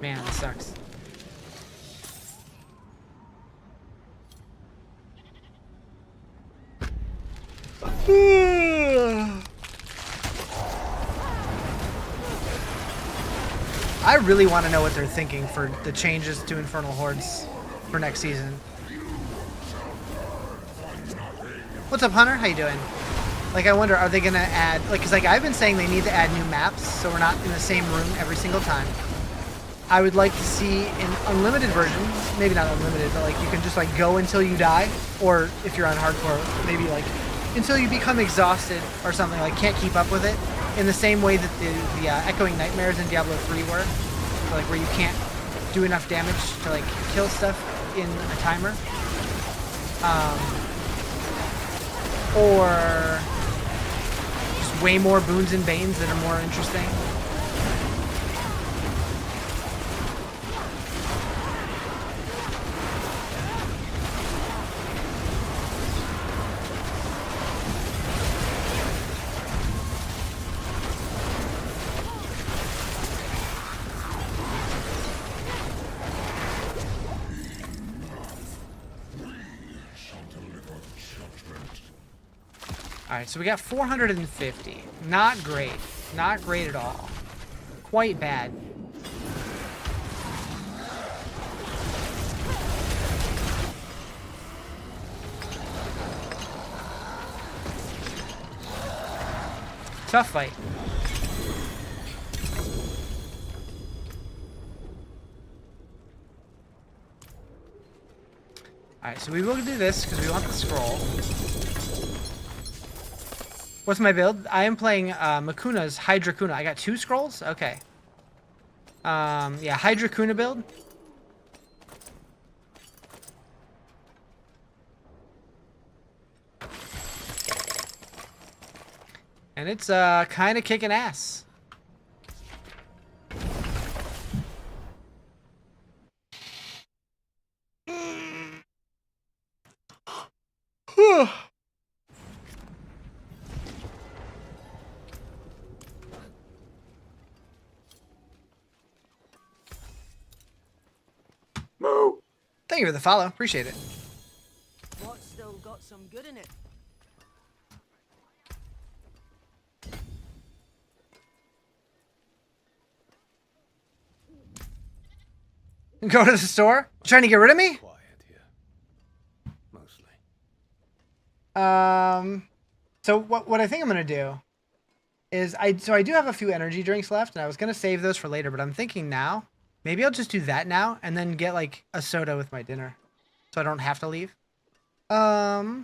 Man, it sucks. I really want to know what they're thinking for the changes to Infernal Hordes for next season. What's up, Hunter? How you doing? Like, I wonder, are they gonna add, like, because like I've been saying they need to add new maps so we're not in the same room every single time. I would like to see in unlimited versions, maybe not unlimited, but like you can just like go until you die, or if you're on hardcore, maybe like until you become exhausted or something, like can't keep up with it, in the same way that the Echoing Nightmares in Diablo 3 were, so like where you can't do enough damage to like kill stuff in a timer, or just way more boons and banes that are more interesting. Alright, so we got 450. Not great. Not great at all. Quite bad. Tough fight. Alright, so we will do this because we want the scroll. What's my build? I am playing Makuna's Hydra Kuna. I got 2 scrolls? Okay. Yeah, Hydra Kuna build. And it's kind of kicking ass. Thank you for the follow. Appreciate it. What's still got some good in it? Go to the store? Trying to get rid of me? Quiet here. Mostly. So what I think I'm gonna do is I do have a few energy drinks left, and I was gonna save those for later, but I'm thinking now maybe I'll just do that now and then get like a soda with my dinner, so I don't have to leave. Okay.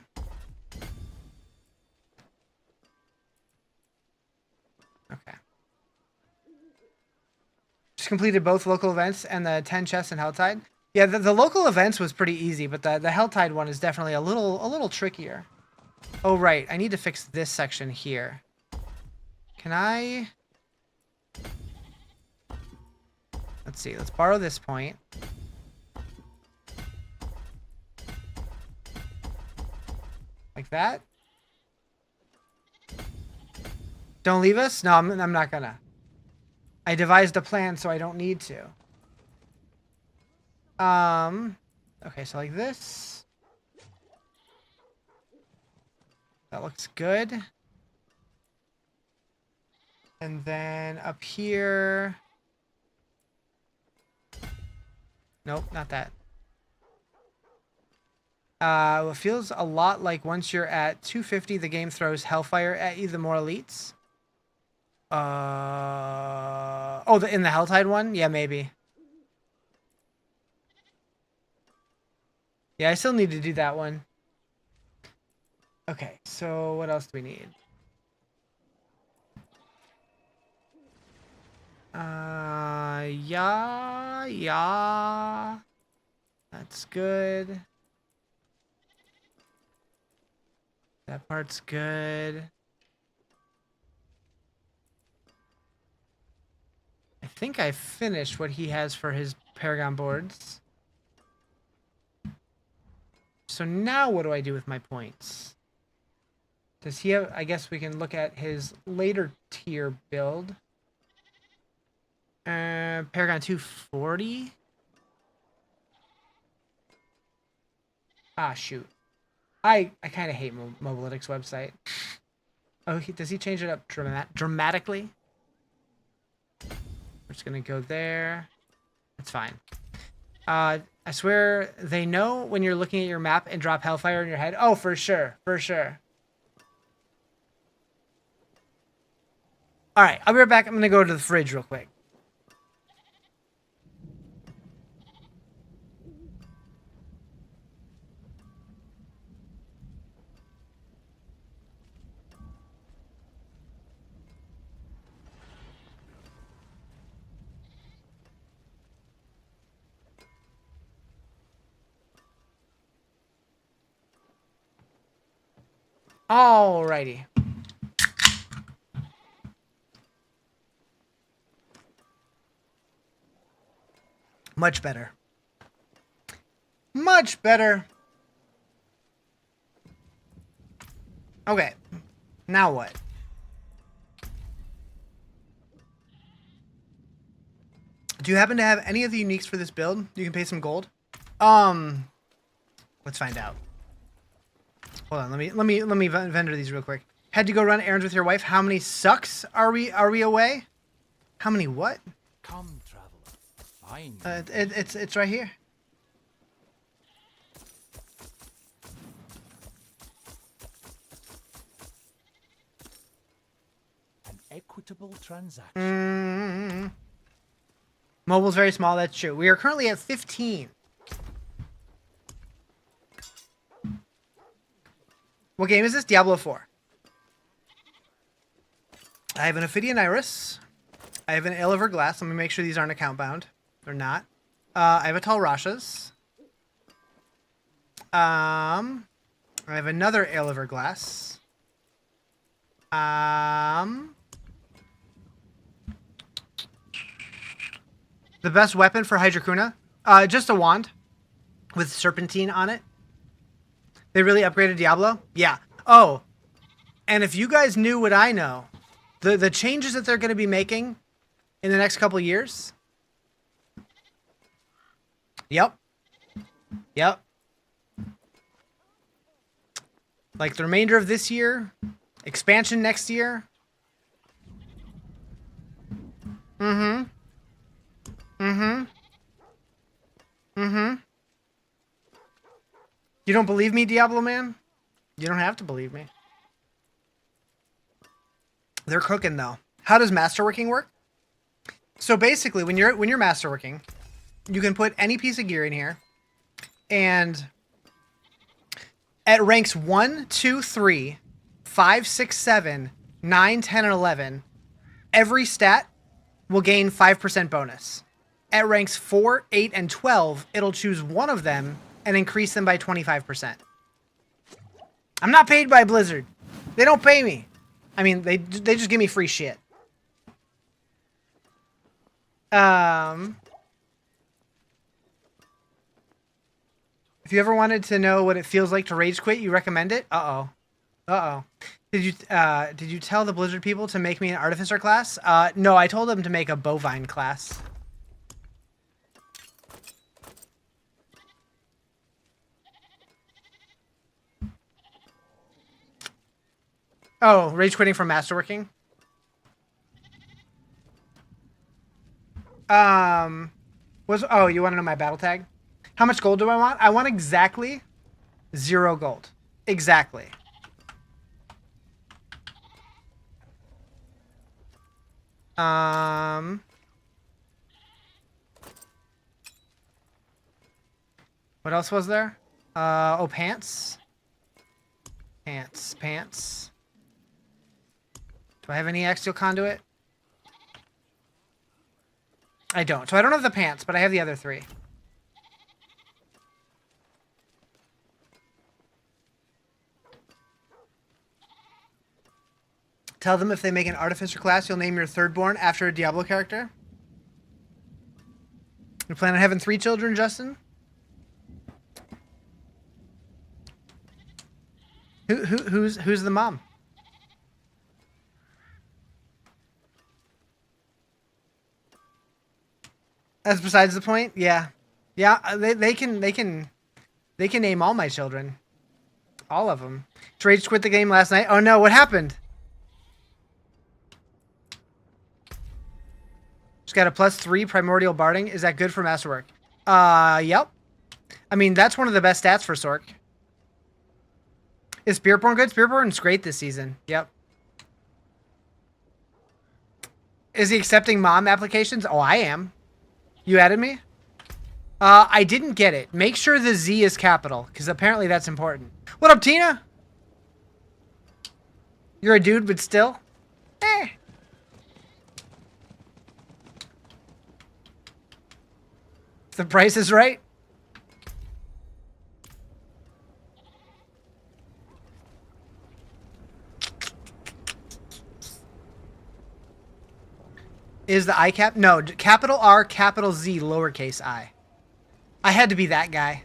Just completed both local events and the 10 chests in Helltide. Yeah, the local events was pretty easy, but the Helltide one is definitely a little trickier. Oh right, I need to fix this section here. Can I? Let's see. Let's borrow this point. Like that. Don't leave us? No, I'm not gonna. I devised a plan so I don't need to. Okay, so like this. That looks good. And then up here. Nope, not that. It feels a lot like once you're at 250, the game throws Hellfire at you, the more elites. Oh, in the Helltide one? Yeah, maybe. Yeah, I still need to do that one. Okay, so what else do we need? Yeah. That's good. That part's good. I think I finished what he has for his Paragon boards. So now what do I do with my points? Does he have... I guess we can look at his later tier build. Paragon 240? Ah, shoot. I kind of hate Mobalytics website. Oh, does he change it up dramatically? We're just gonna go there. It's fine. I swear they know when you're looking at your map and drop Hellfire in your head. Oh, for sure. For sure. Alright, I'll be right back. I'm gonna go to the fridge real quick. Alrighty. Much better. Much better. Okay. Now what? Do you happen to have any of the uniques for this build? You can pay some gold. Let's find out. Hold on, let me vendor these real quick. Had to go run errands with your wife. How many sucks are we away? How many what? Come, traveler. Fine. It's right here. An equitable transaction. Mobile's very small, that's true. We are currently at 15. What game is this? Diablo 4. I have an Ophidian Iris. I have an Illiver Glass. Let me make sure these aren't account bound. They're not. I have a Tall Rashas. I have another Illiver Glass. The best weapon for Hydra just a wand with serpentine on it. They really upgraded Diablo? Yeah. Oh, and if you guys knew what I know, the changes that they're going to be making in the next couple years. Yep. Yep. Like the remainder of this year, expansion next year. Mm-hmm. Mm-hmm. Mm-hmm. You don't believe me, Diablo man? You don't have to believe me. They're cooking though. How does masterworking work? So basically, when you're masterworking, you can put any piece of gear in here, and at ranks 1, 2, 3, 5, 6, 7, 9, 10, and 11, every stat will gain 5% bonus. At ranks 4, 8, and 12, it'll choose one of them and increase them by 25%. I'm not paid by Blizzard. They don't pay me. I mean, they just give me free shit. If you ever wanted to know what it feels like to rage quit, you recommend it? Uh-oh. Uh-oh. Did you tell the Blizzard people to make me an artificer class? No, I told them to make a bovine class. Oh, rage quitting from masterworking? Oh, you want to know my battle tag? How much gold do I want? I want exactly 0 gold. Exactly. What else was there? Oh, pants. Pants. Do I have any axial conduit? I don't. So I don't have the pants, but I have the other 3. Tell them if they make an artificer class, you'll name your thirdborn after a Diablo character. You plan on having 3 children, Justin? Who's the mom? That's besides the point. Yeah, they can name all my children, all of them. Rage quit the game last night. Oh no, what happened? Just got a +3 primordial barding. Is that good for masterwork? Yep. I mean, that's one of the best stats for Sorc. Is Spearborn good? Spearborn's great this season. Yep. Is he accepting mom applications? Oh, I am. You added me? I didn't get it. Make sure the Z is capital, because apparently that's important. What up, Tina? You're a dude, but still? Eh. The price is right. Is the I cap? No, capital R, capital Z, lowercase I. I had to be that guy.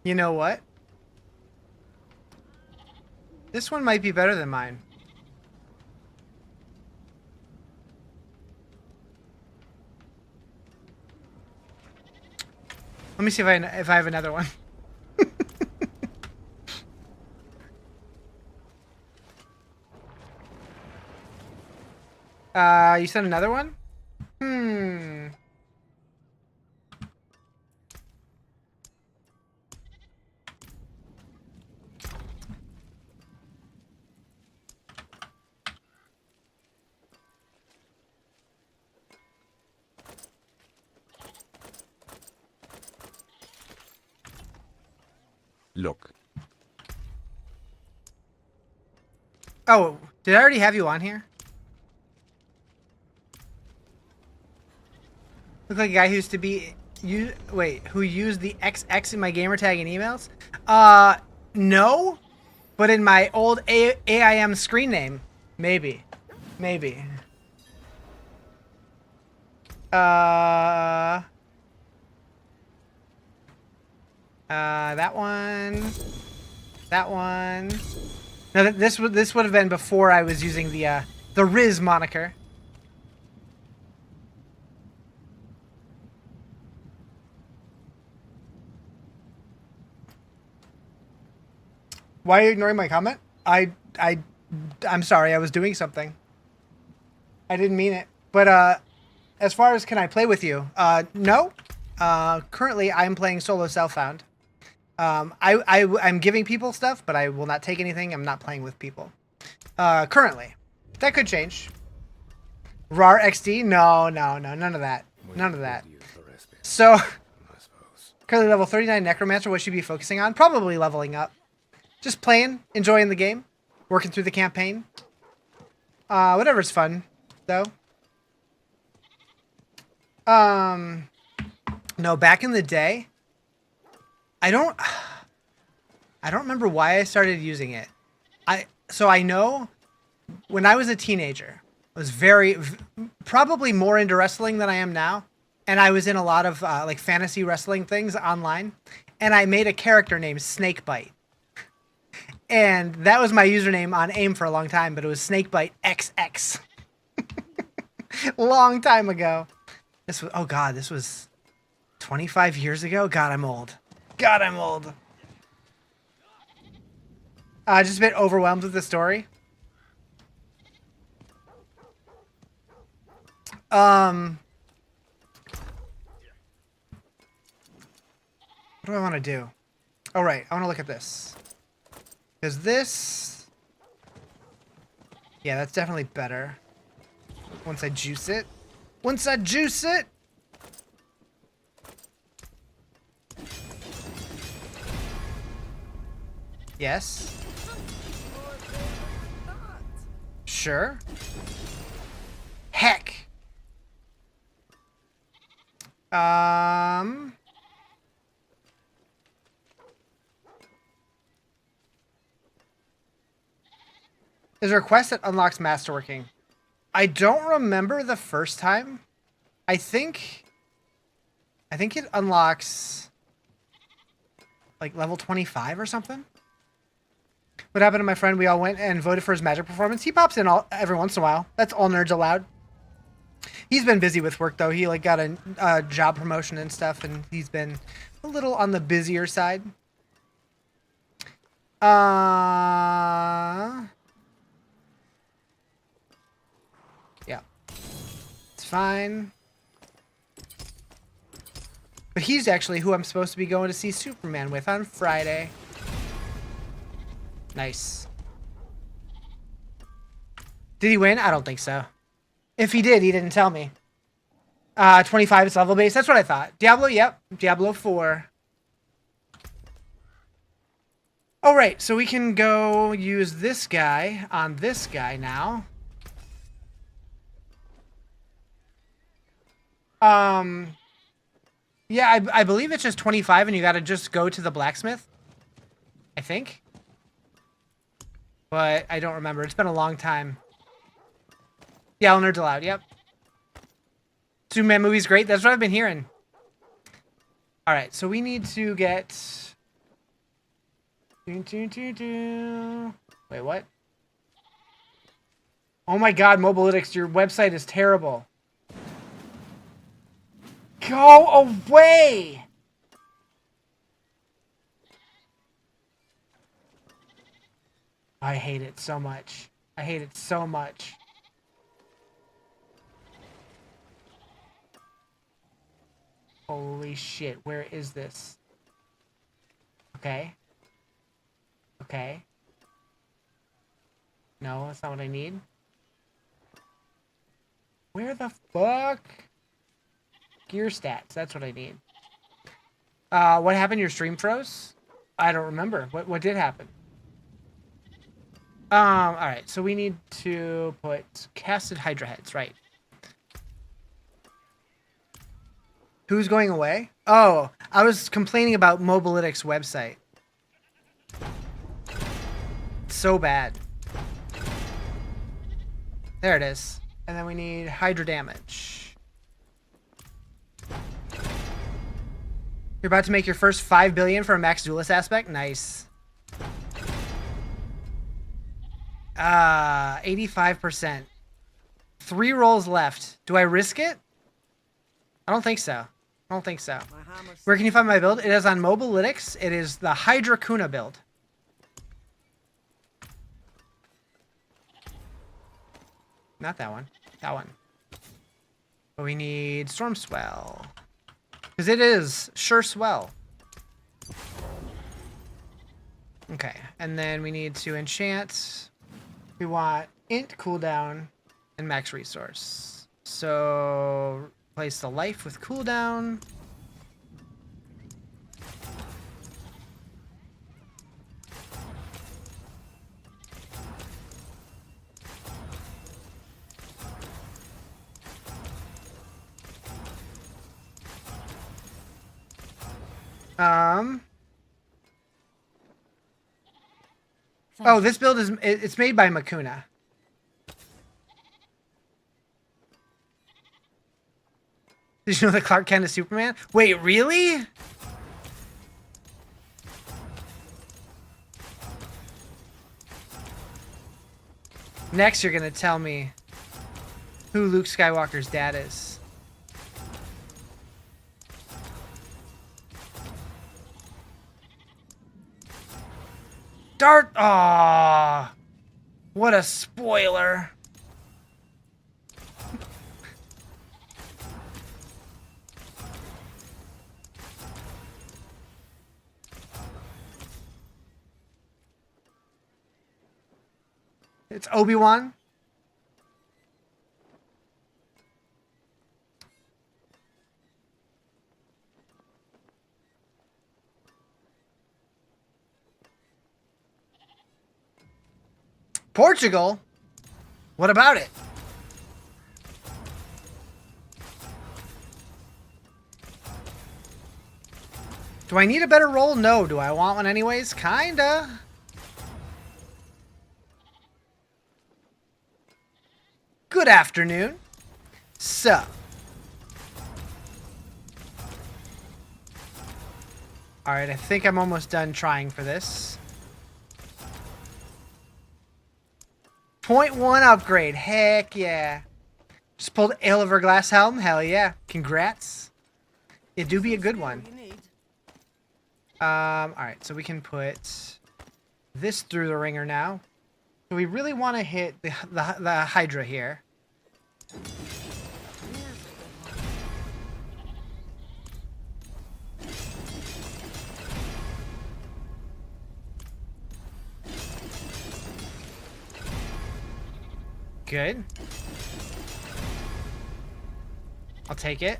You know what? This one might be better than mine. Let me see if I have another one. You sent another one? Look. Oh, did I already have you on here? Look like a guy who used to be who used the XX in my gamer tag and emails? No, but in my old AIM screen name, maybe. That one. That one. No, this would have been before I was using the Riz moniker. Why are you ignoring my comment? I'm sorry, I was doing something. I didn't mean it. But as far as can I play with you? No. Currently I'm playing solo self-found. I'm giving people stuff, but I will not take anything. I'm not playing with people. Currently. That could change. RAR XD? No, none of that. None of that. So, currently level 39 Necromancer, what should you be focusing on? Probably leveling up. Just playing, enjoying the game, working through the campaign. Whatever's fun, though. No, back in the day, I don't remember why I started using it. So I know when I was a teenager, I was probably more into wrestling than I am now. And I was in a lot of like fantasy wrestling things online. And I made a character named Snakebite. And that was my username on AIM for a long time, but it was Snakebite XX. Long time ago. This was 25 years ago? God, I'm old. Just a bit overwhelmed with the story. What do I want to do? Oh, right. I want to look at this. Because this... Yeah, that's definitely better. Once I juice it. Yes. Sure. Heck. There's a request that unlocks masterworking. I don't remember the first time. I think it unlocks like level 25 or something. What happened to my friend? We all went and voted for his magic performance. He pops in every once in a while. That's all nerds allowed. He's been busy with work though. He like got a job promotion and stuff, and he's been a little on the busier side. Yeah. It's fine. But he's actually who I'm supposed to be going to see Superman with on Friday. Nice. Did he win? I don't think so. If he did, he didn't tell me. 25 is level base. That's what I thought. Diablo, yep. Diablo 4. Oh, right. So we can go use this guy on this guy now. Yeah, I believe it's just 25 and you gotta just go to the blacksmith. I think. But I don't remember. It's been a long time. Yeah, all nerds allowed. Yep. Superman movie's great. That's what I've been hearing. All right, so we need to get... Wait, what? Oh my god, Mobalytics, your website is terrible. Go away! I hate it so much. I hate it so much. Holy shit, where is this? Okay. Okay. No, that's not what I need. Where the fuck? Gear stats, that's what I need. What happened? Your stream froze? I don't remember. What did happen? Alright, so we need to put casted Hydra heads, right. Who's going away? Oh, I was complaining about Mobalytics website. It's so bad. There it is. And then we need Hydra damage. You're about to make your first 5 billion for a max duelist aspect? Nice. 85%. 3 rolls left. Do I risk it? I don't think so. I don't think so. Where can you find my build? It is on Mobalytics. It is the Hydra Kuna build. Not that one. That one. But we need Storm Swell. Because it is sure swell. Okay. And then we need to enchant. We want int cooldown and max resource. So replace the life with cooldown. Oh, this build is it's made by Makuna. Did you know that Clark Kent is Superman? Wait, really? Next, you're gonna tell me who Luke Skywalker's dad is. Dart! Aww! What a spoiler! It's Obi-Wan. Portugal? What about it? Do I need a better roll? No. Do I want one anyways? Kinda. Good afternoon. So. Alright, I think I'm almost done trying for this. 0.1 upgrade. Heck yeah. Just pulled Oliver Glass Helm. Hell yeah. Congrats. It do be a good one. Alright, so we can put this through the ringer now. So we really want to hit the Hydra here. Good. I'll take it.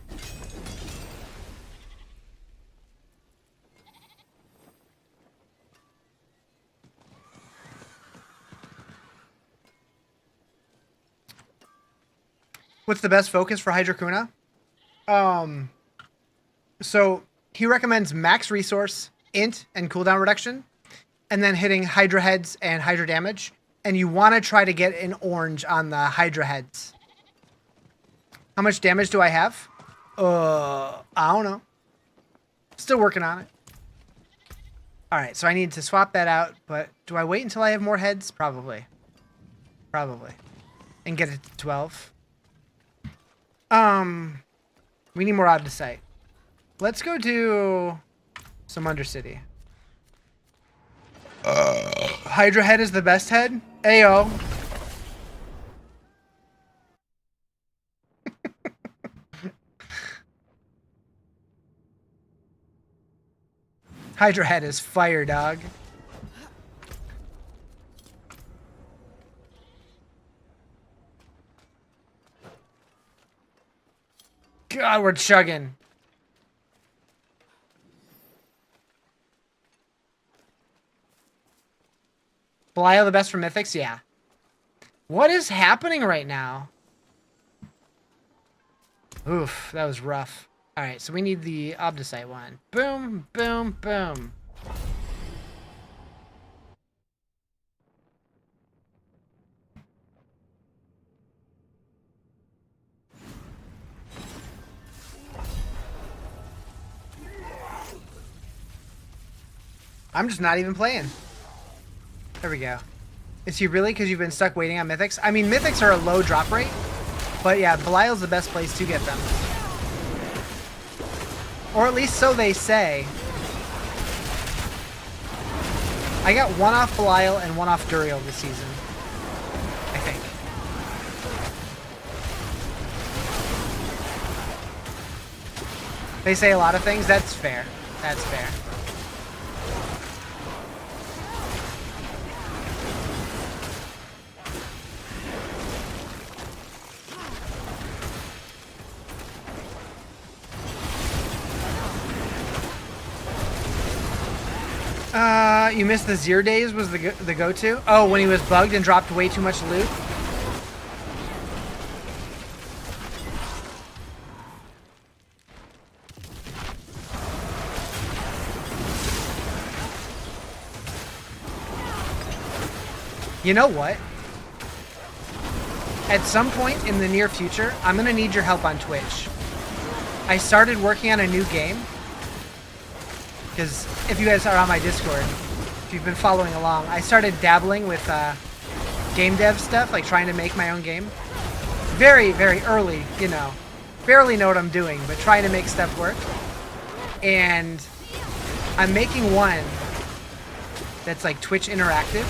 What's the best focus for Hydra Kuna? So he recommends max resource, int, and cooldown reduction, and then hitting Hydra heads and Hydra damage. And you want to try to get an orange on the Hydra heads. How much damage do I have? I don't know. Still working on it. Alright, so I need to swap that out, but do I wait until I have more heads? Probably. Probably. And get it to 12. We need more out of sight. Let's go do some Undercity. Hydra head is the best head? Ayo. Hydra head is fire, dog. God, we're chugging. Belial the best for mythics? Yeah. What is happening right now? Oof, that was rough. Alright, so we need the Obdicite one. Boom, boom, boom. I'm just not even playing. There we go. Is he really? Because you've been stuck waiting on mythics? I mean, mythics are a low drop rate. But yeah, Belial's the best place to get them. Or at least so they say. I got one off Belial and one off Duriel this season. I think. They say a lot of things. That's fair. That's fair. You missed the Zir days was the go-to? Oh, when he was bugged and dropped way too much loot? You know what? At some point in the near future, I'm going to need your help on Twitch. I started working on a new game. Because if you guys are on my Discord, if you've been following along, I started dabbling with game dev stuff, like trying to make my own game. Very, very early, you know. Barely know what I'm doing, but trying to make stuff work. And I'm making one that's like Twitch interactive.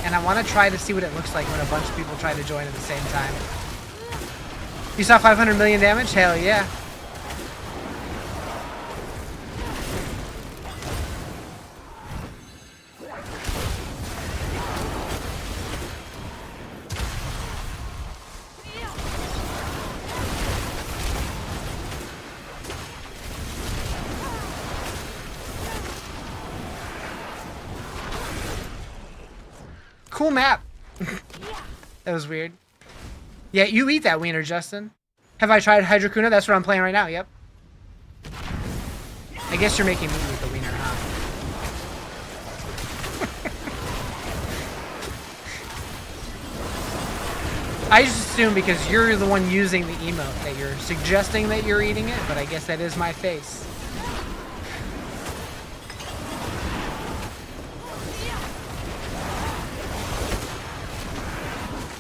And I want to try to see what it looks like when a bunch of people try to join at the same time. You saw 500 million damage? Hell yeah. Cool map. That was weird. Yeah, you eat that wiener, Justin. Have I tried Hydra? That's what I'm playing right now, yep. I guess you're making me eat the wiener, huh? I just assume because you're the one using the emote that you're suggesting that you're eating it, but I guess that is my face.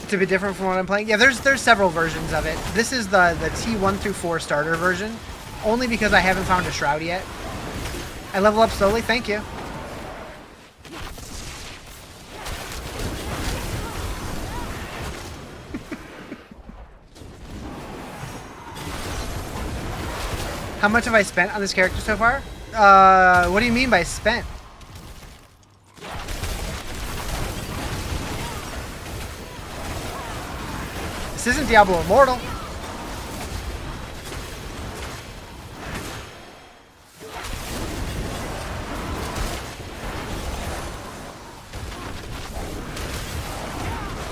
It's a bit different from what I'm playing. Yeah, there's several versions of it. This is the T1 through 4 starter version, only because I haven't found a shroud yet. I level up slowly, thank you. How much have I spent on this character so far? What do you mean by spent? This isn't Diablo Immortal.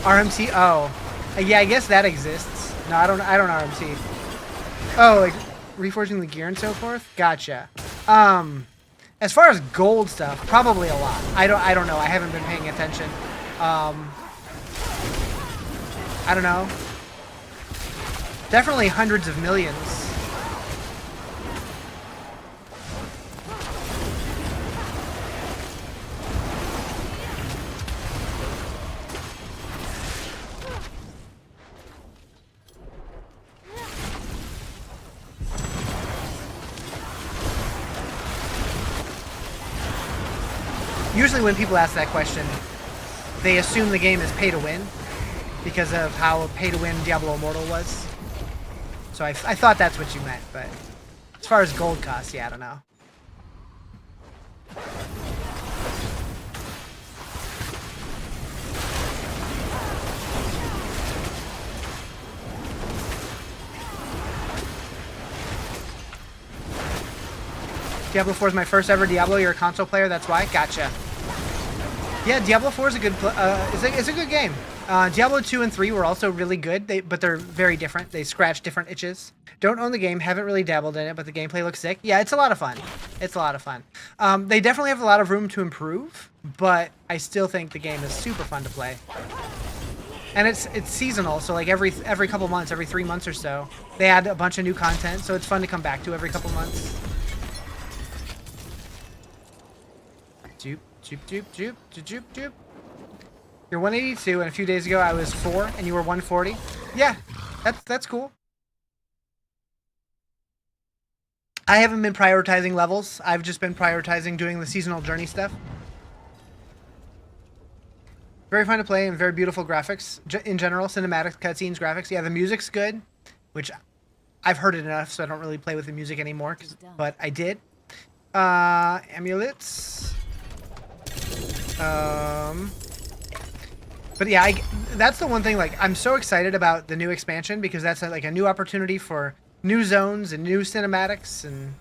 RMT? Oh. Yeah, I guess that exists. No, I don't RMT. Oh, like reforging the gear and so forth? Gotcha. As far as gold stuff, probably a lot. I don't know. I haven't been paying attention. I don't know. Definitely hundreds of millions. Usually when people ask that question, they assume the game is pay to win because of how pay to win Diablo Immortal was. So I thought that's what you meant, but as far as gold costs, yeah, I don't know. Diablo 4 is my first ever Diablo. You're a console player, that's why? Gotcha. Yeah, Diablo 4 is a good it's a good game. Diablo 2 and 3 were also really good, but they're very different. They scratch different itches. Don't own the game, haven't really dabbled in it, but the gameplay looks sick. Yeah, it's a lot of fun. It's a lot of fun. They definitely have a lot of room to improve, but I still think the game is super fun to play. And it's seasonal, so like every couple months, every 3 months or so, they add a bunch of new content, so it's fun to come back to every couple months. Joop, joop, joop, joop, joop, joop, joop. You're 182, and a few days ago I was 4, and you were 140. Yeah, that's cool. I haven't been prioritizing levels. I've just been prioritizing doing the seasonal journey stuff. Very fun to play and very beautiful graphics. In general, cinematics, cutscenes, graphics. Yeah, the music's good, which I've heard it enough, so I don't really play with the music anymore, but I did. Amulets. But yeah, that's the one thing, like, I'm so excited about the new expansion because that's like a new opportunity for new zones and new cinematics, and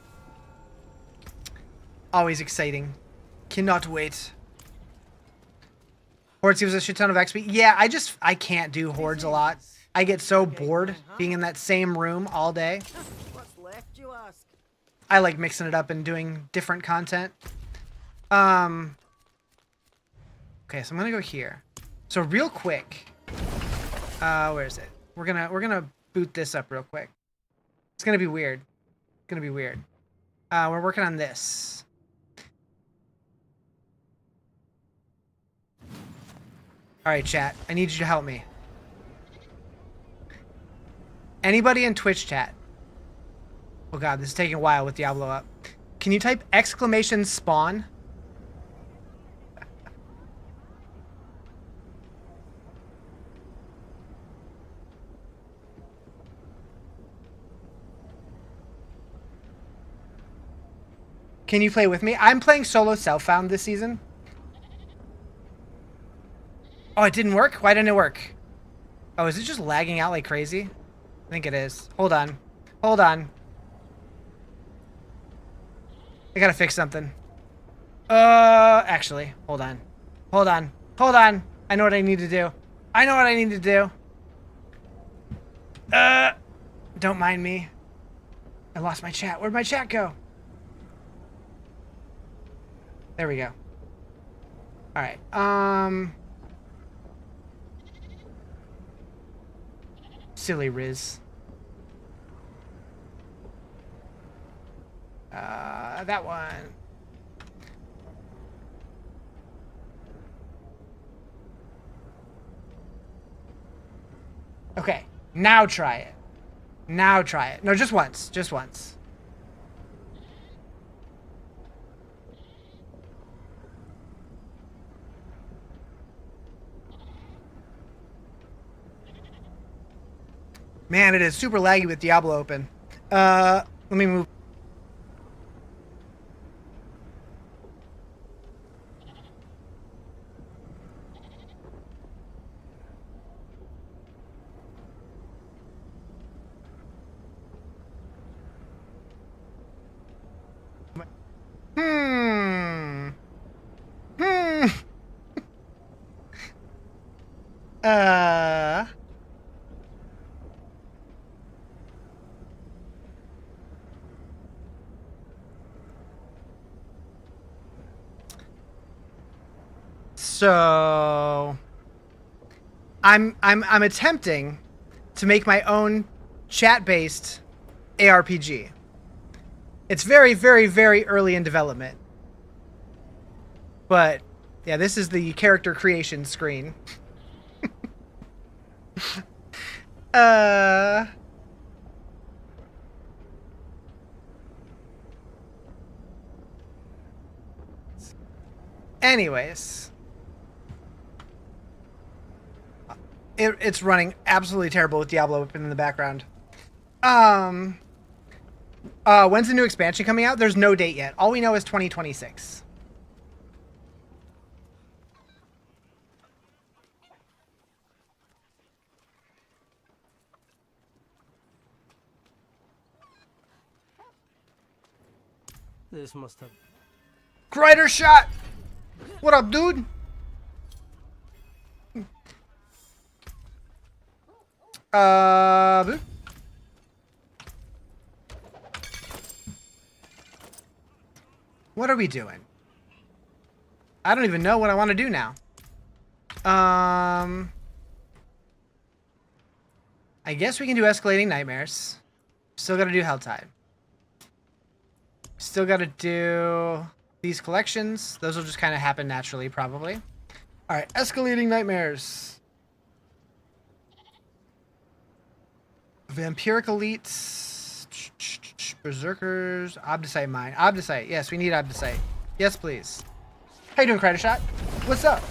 always exciting. Cannot wait. Hordes gives a shit ton of XP. Yeah, I can't do Hordes a lot. I get so bored being in that same room all day. What's left, you ask? I like mixing it up and doing different content. Okay, so I'm gonna go here. So real quick, where is it? We're gonna boot this up real quick. It's gonna be weird. It's gonna be weird. We're working on this. All right, chat. I need you to help me. Anybody in Twitch chat? Oh god, this is taking a while with Diablo up. Can you type exclamation spawn? Can you play with me? I'm playing solo self-found this season. Oh, it didn't work? Why didn't it work? Oh, is it just lagging out like crazy? I think it is. Hold on. Hold on. I gotta fix something. Actually, hold on. Hold on. Hold on. I know what I need to do. I know what I need to do. Don't mind me. I lost my chat. Where'd my chat go? There we go. Alright, silly Riz. That one. Okay, now try it. Now try it. No, just once. Just once. Man, it is super laggy with Diablo open. Let me move. Hmm. So I'm attempting to make my own chat-based ARPG. It's very, very, very early in development. But yeah, this is the character creation screen. Anyways. It's running absolutely terrible with Diablo open in the background. When's the new expansion coming out? There's no date yet. All we know is 2026. This must have... Grider shot! What up, dude? Boop. What are we doing? I don't even know what I want to do now. I guess we can do Escalating Nightmares. Still gotta do Helltide. Still gotta do these collections. Those will just kind of happen naturally, probably. Alright, Escalating Nightmares. Vampiric Elites. Berserkers. Obdicite Mine. Obdicite. Yes, we need Obdicite. Yes, please. How you doing, Cridershot? What's up?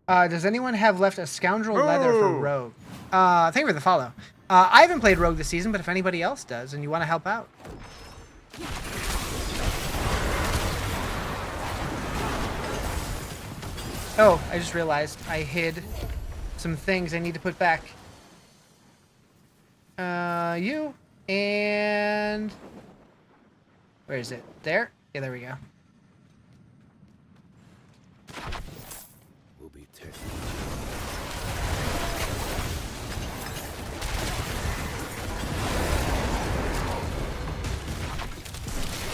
Does anyone have left a Scoundrel Leather for Rogue? Thank you for the follow. I haven't played Rogue this season, but if anybody else does and you want to help out. Oh, I just realized I hid some things I need to put back. You and... Where is it? There? Yeah, there we go. Will be tested.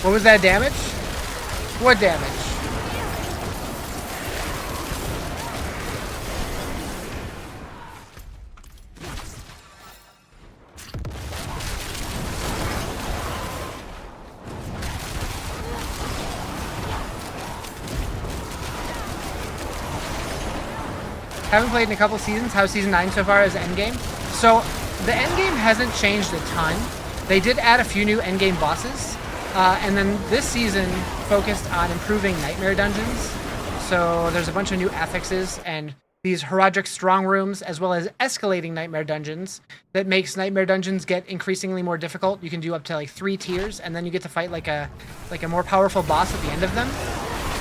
What was that damage? What damage? Haven't played in a couple seasons. How's season 9 so far as Endgame? So, the Endgame hasn't changed a ton. They did add a few new Endgame bosses. And then this season focused on improving Nightmare Dungeons. So there's a bunch of new affixes and these Horadrim strong rooms, as well as escalating Nightmare Dungeons that makes Nightmare Dungeons get increasingly more difficult. You can do up to like 3 tiers, and then you get to fight like a more powerful boss at the end of them.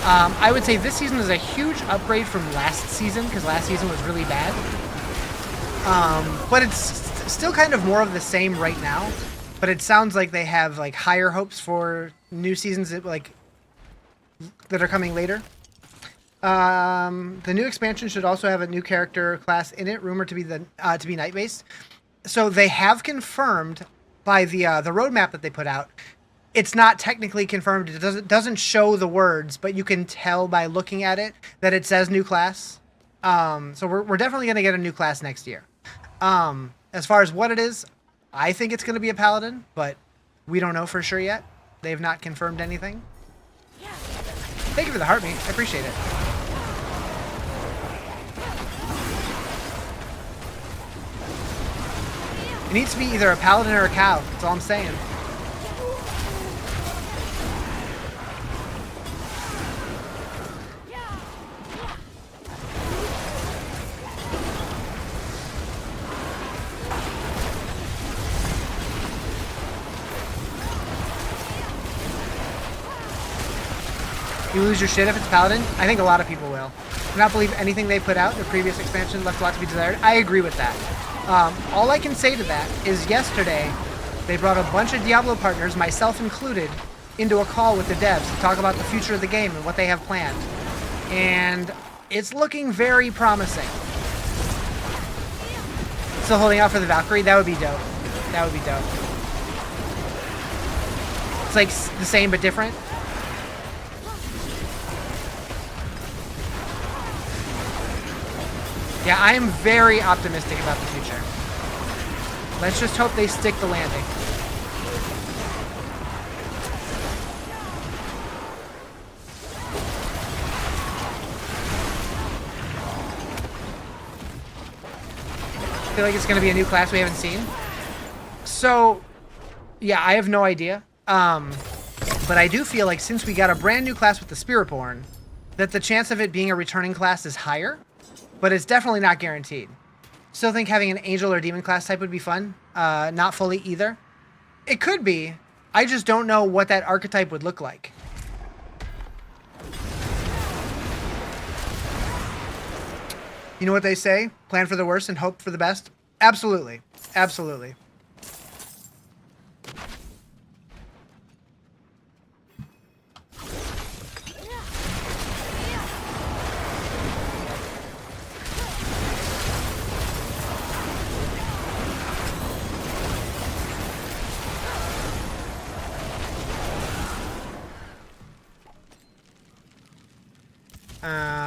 I would say this season is a huge upgrade from last season, because last season was really bad. But it's still kind of more of the same right now. But it sounds like they have like higher hopes for new seasons that are coming later. The new expansion should also have a new character class in it, rumored to be night based. So they have confirmed by the roadmap that they put out. It's not technically confirmed. It doesn't show the words, but you can tell by looking at it that it says new class. So we're definitely going to get a new class next year. As far as what it is, I think it's going to be a paladin, but we don't know for sure yet. They have not confirmed anything. Thank you for the heart meat. I appreciate it. It needs to be either a paladin or a cow. That's all I'm saying. You lose your shit if it's paladin? I think a lot of people will. I do not believe anything they put out. The previous expansion left a lot to be desired. I agree with that. All I can say to that is yesterday they brought a bunch of Diablo partners, myself included, into a call with the devs to talk about the future of the game and what they have planned. And it's looking very promising. Still holding out for the Valkyrie? That would be dope. That would be dope. It's like the same but different. Yeah, I am very optimistic about the future. Let's just hope they stick the landing. I feel like it's going to be a new class we haven't seen. So, yeah, I have no idea. But I do feel like since we got a brand new class with the Spiritborn, that the chance of it being a returning class is higher. But it's definitely not guaranteed. Still think having an angel or demon class type would be fun. Not fully either. It could be. I just don't know what that archetype would look like. You know what they say? Plan for the worst and hope for the best? Absolutely. Absolutely.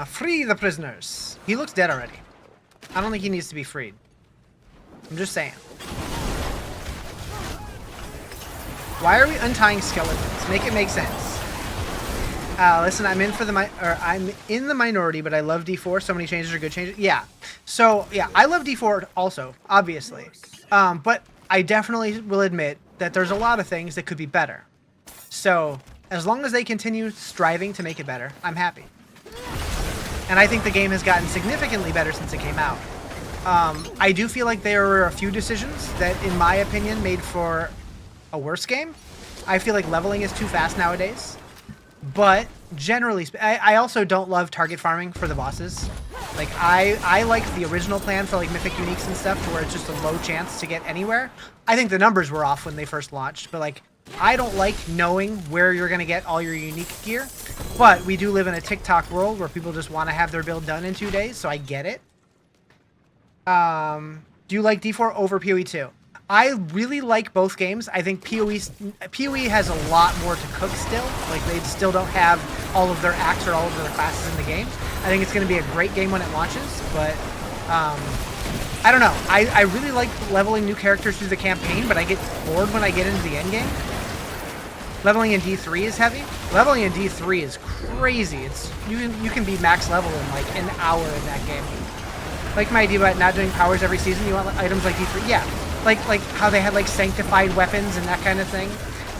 Free the prisoners. He looks dead already. I don't think he needs to be freed. I'm just saying. Why are we untying skeletons? Make it make sense. Listen, I'm in the minority, but I love D4. So many changes are good changes. Yeah. So yeah, I love D4 also, obviously. But I definitely will admit that there's a lot of things that could be better. So as long as they continue striving to make it better, I'm happy. And I think the game has gotten significantly better since it came out. I do feel like there were a few decisions that, in my opinion, made for a worse game. I feel like leveling is too fast nowadays. But generally, I also don't love target farming for the bosses. Like, I like the original plan for like mythic uniques and stuff, to where it's just a low chance to get anywhere. I think the numbers were off when they first launched, but like, I don't like knowing where you're going to get all your unique gear. But we do live in a TikTok world where people just want to have their build done in 2 days, so I get it. Do you like D4 over PoE 2? I really like both games. I think PoE has a lot more to cook still. Like, they still don't have all of their acts or all of their classes in the game. I think it's going to be a great game when it launches, but I don't know. I really like leveling new characters through the campaign, but I get bored when I get into the endgame. Leveling in D3 is heavy. Leveling in D3 is crazy. It's you can be max level in like an hour in that game. Like my idea about not doing powers every season. You want like, items like D3? Yeah. Like how they had like sanctified weapons and that kind of thing.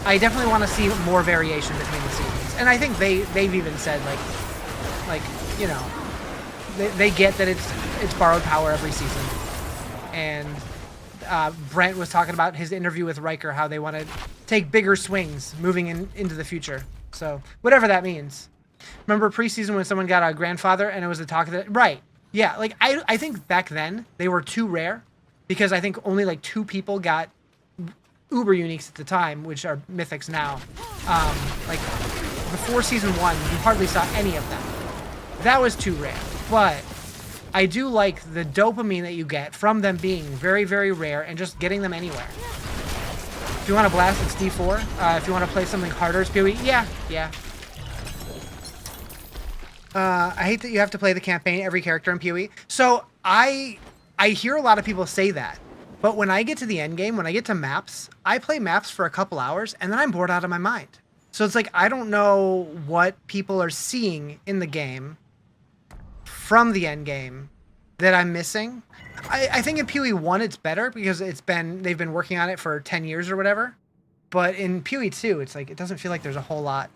I definitely want to see more variation between the seasons. And I think they've even said like you know, they get that it's borrowed power every season. And Brent was talking about his interview with Riker, how they want to take bigger swings moving into the future. So whatever that means. Remember preseason when someone got a grandfather and it was the talk of the right? Yeah, like I think back then they were too rare, because I think only like 2 people got uber uniques at the time, which are mythics now. Like before season 1, you hardly saw any of them. That was too rare. But I do like the dopamine that you get from them being very, very rare and just getting them anywhere. If you want to blast, it's D4. If you want to play something harder, it's PoE. Yeah. I hate that you have to play the campaign, every character in PoE. So I hear a lot of people say that. But when I get to the end game, when I get to maps, I play maps for a couple hours and then I'm bored out of my mind. So it's like, I don't know what people are seeing in the game from the end game that I'm missing. I think in PoE 1 it's better because they've been working on it for 10 years or whatever. But in PoE 2, it's like, it doesn't feel like there's a whole lot.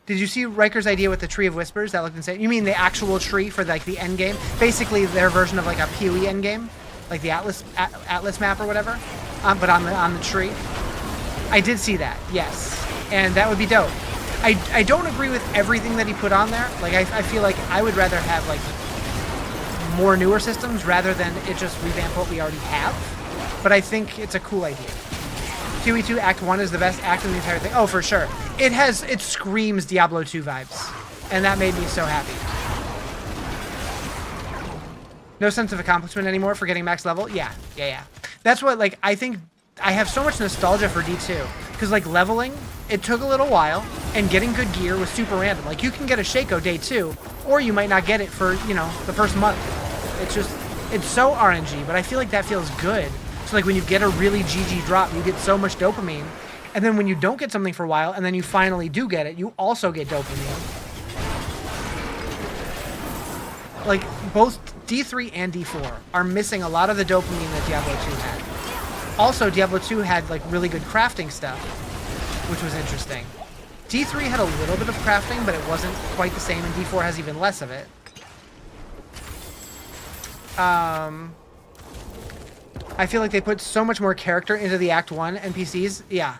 Did you see Riker's idea with the Tree of Whispers? That looked insane. You mean the actual tree for like the end game? Basically their version of like a PoE end game, like the Atlas map or whatever, but on the tree. I did see that, yes, and that would be dope. I don't agree with everything that he put on there. Like I feel like I would rather have like more newer systems rather than it just revamp what we already have. But I think it's a cool idea. PoE 2 Act 1 is the best act in the entire thing. Oh, for sure. It screams Diablo 2 vibes. And that made me so happy. No sense of accomplishment anymore for getting max level? Yeah. That's what, like, I think I have so much nostalgia for D2. Because, like, leveling, it took a little while, and getting good gear was super random. Like, you can get a Shaco day 2, or you might not get it for, you know, the first month. It's so RNG, but I feel like that feels good. So, like, when you get a really GG drop, you get so much dopamine. And then when you don't get something for a while, and then you finally do get it, you also get dopamine. Like, both D3 and D4 are missing a lot of the dopamine that Diablo 2 had. Also, Diablo 2 had, like, really good crafting stuff, which was interesting. D3 had a little bit of crafting, but it wasn't quite the same, and D4 has even less of it. I feel like they put so much more character into the Act 1 NPCs. Yeah.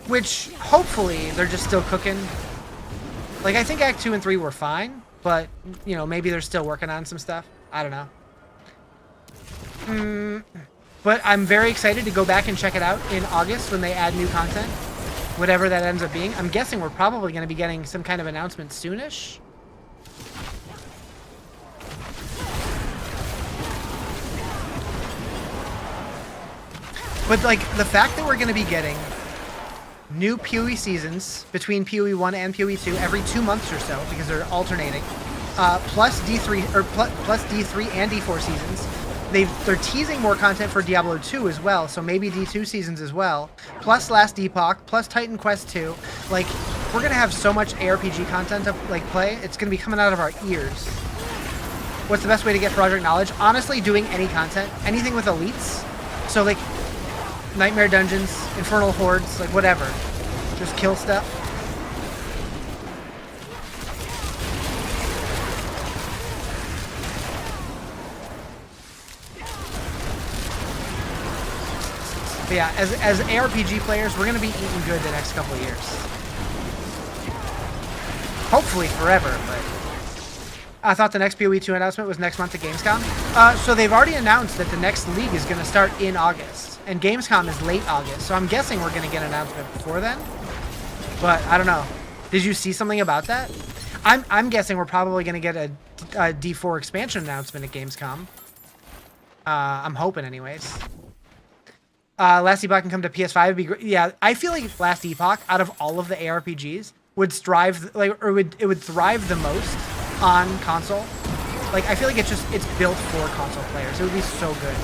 Which, hopefully, they're just still cooking. Like, I think Act 2 and 3 were fine, but, you know, maybe they're still working on some stuff. I don't know. But I'm very excited to go back and check it out in August when they add new content. Whatever that ends up being. I'm guessing we're probably going to be getting some kind of announcement soonish. But, like, the fact that we're going to be getting new PoE seasons between PoE 1 and PoE 2 every 2 months or so, because they're alternating. Plus D3 or plus D3 and D4 seasons. They're teasing more content for Diablo 2 as well, so maybe D2 seasons as well. Plus Last Epoch, plus Titan Quest 2. Like, we're gonna have so much ARPG content to like play. It's gonna be coming out of our ears. What's the best way to get Horadrim knowledge? Honestly, doing any content, anything with elites. So like Nightmare Dungeons, Infernal Hordes, like whatever. Just kill stuff. But yeah, as ARPG players, we're gonna be eating good the next couple of years. Hopefully forever, but I thought the next PoE 2 announcement was next month at Gamescom. So they've already announced that the next league is gonna start in August, and Gamescom is late August. So I'm guessing we're gonna get an announcement before then. But I don't know. Did you see something about that? I'm guessing we're probably gonna get a D4 expansion announcement at Gamescom. I'm hoping, anyways. Last Epoch can come to PS5. Would be great. Yeah, I feel like Last Epoch, out of all of the ARPGs, would thrive it would thrive the most on console. Like, I feel like it's built for console players. It would be so good.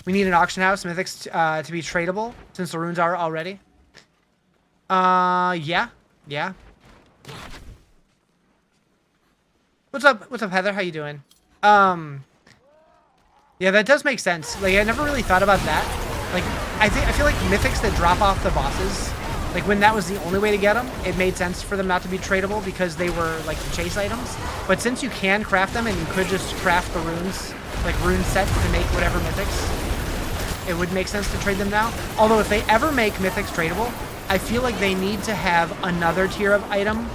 We need an auction house, mythics, to be tradable, since the runes are already. Yeah. What's up, Heather? How you doing? Yeah, that does make sense. Like, I never really thought about that. Like, I feel like mythics that drop off the bosses, like when that was the only way to get them, it made sense for them not to be tradable because they were like the chase items. But since you can craft them and you could just craft the runes, like rune sets to make whatever mythics, it would make sense to trade them now. Although if they ever make mythics tradable, I feel like they need to have another tier of item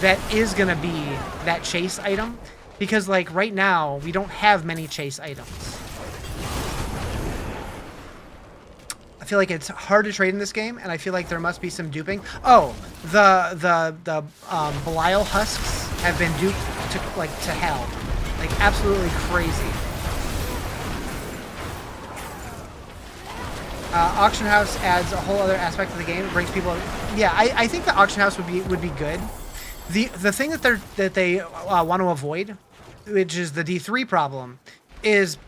that is gonna be that chase item. Because, like, right now, we don't have many chase items. I feel like it's hard to trade in this game, and I feel like there must be some duping. Oh, the Belial husks have been duped to hell. Like, absolutely crazy. Auction house adds a whole other aspect of the game. It brings people... Yeah, I think the auction house would be good. The thing that they want to avoid, which is the D3 problem, is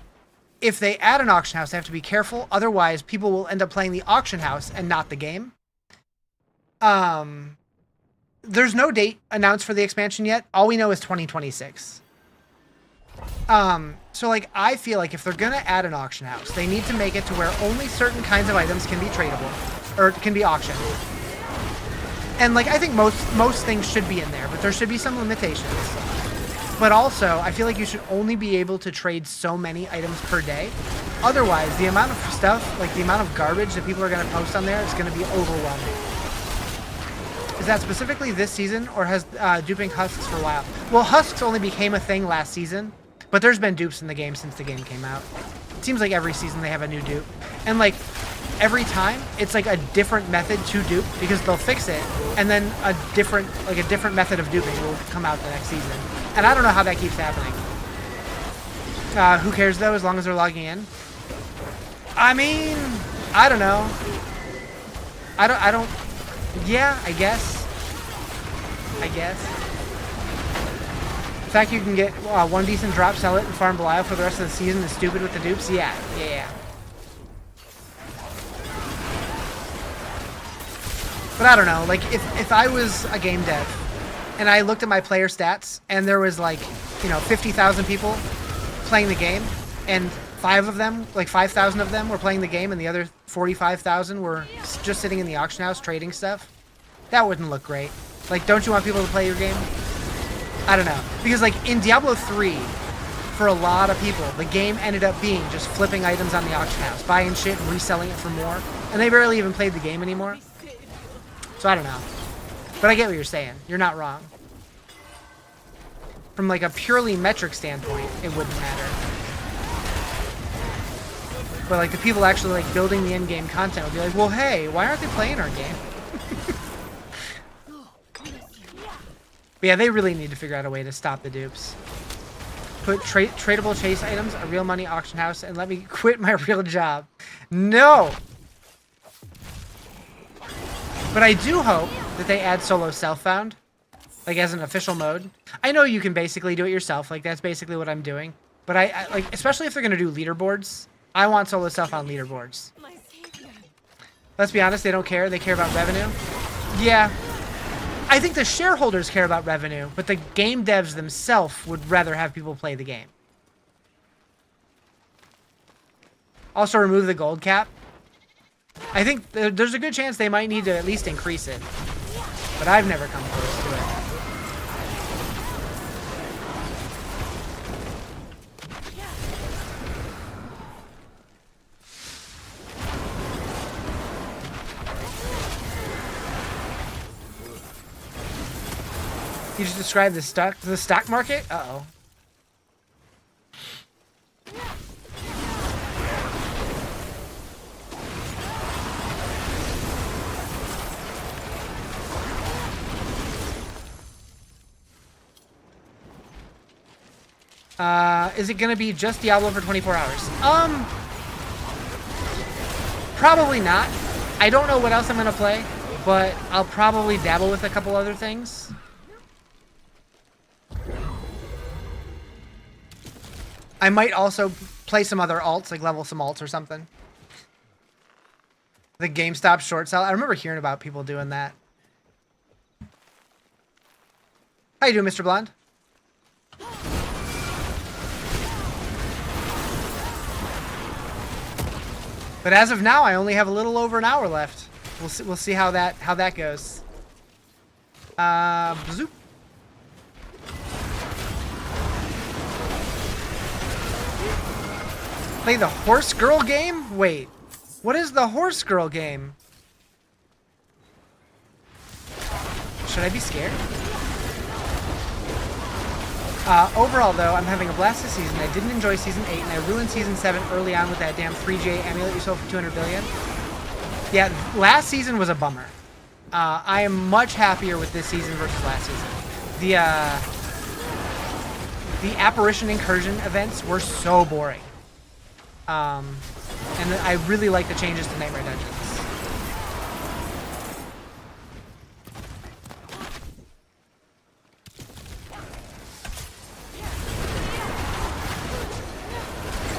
if they add an auction house, they have to be careful. Otherwise, people will end up playing the auction house and not the game. There's no date announced for the expansion yet. All we know is 2026. So, like, I feel like if they're going to add an auction house, they need to make it to where only certain kinds of items can be tradable, or can be auctioned. And, like, I think most things should be in there, but there should be some limitations. But also, I feel like you should only be able to trade so many items per day. Otherwise, the amount of stuff, like the amount of garbage that people are going to post on there is going to be overwhelming. Is that specifically this season, or has duping husks for a while? Well, husks only became a thing last season, but there's been dupes in the game since the game came out. It seems like every season they have a new dupe. And, like, every time, it's like a different method to dupe, because they'll fix it, and then a different method of duping will come out the next season. And I don't know how that keeps happening. Who cares, though, as long as they're logging in? I mean, I don't know. I don't... Yeah, I guess. The fact you can get one decent drop, sell it, and farm Belial for the rest of the season is stupid with the dupes? Yeah. But I don't know, like, if I was a game dev, and I looked at my player stats, and there was, like, 50,000 people playing the game, and 5,000 of them were playing the game, and the other 45,000 were just sitting in the auction house trading stuff, that wouldn't look great. Like, don't you want people to play your game? I don't know. Because, like, in Diablo 3, for a lot of people, the game ended up being just flipping items on the auction house, buying shit and reselling it for more, and they barely even played the game anymore. So I don't know. But I get what you're saying. You're not wrong. From, like, a purely metric standpoint, it wouldn't matter. But, like, the people actually, like, building the in-game content would be like, well, hey, why aren't they playing our game? But yeah, they really need to figure out a way to stop the dupes. put tradable chase items, a real money auction house, and let me quit my real job. No! But I do hope that they add solo self-found, like as an official mode. I know you can basically do it yourself, like that's basically what I'm doing. But I like, especially if they're gonna do leaderboards, I want solo self-found leaderboards. My savior. Let's be honest, they don't care. They care about revenue. Yeah. I think the shareholders care about revenue, but the game devs themselves would rather have people play the game. Also remove the gold cap. I think there's a good chance they might need to at least increase it. But I've never come close to it. You just described the stock market? Uh-oh. Is it gonna be just Diablo for 24 hours? Probably not. I don't know what else I'm gonna play, but I'll probably dabble with a couple other things. I might also play some other alts, like level some alts or something. The GameStop short sell. I remember hearing about people doing that. How you doing, Mr. Blonde? But as of now, I only have a little over an hour left. We'll see how that goes. Zoop. Play the horse girl game? Wait, what is the horse girl game? Should I be scared? Overall, though, I'm having a blast this season. I didn't enjoy Season 8, and I ruined Season 7 early on with that damn 3J amulet you sold for 200 billion. Yeah, last season was a bummer. I am much happier with this season versus last season. The Apparition Incursion events were so boring. And I really like the changes to Nightmare Dungeons.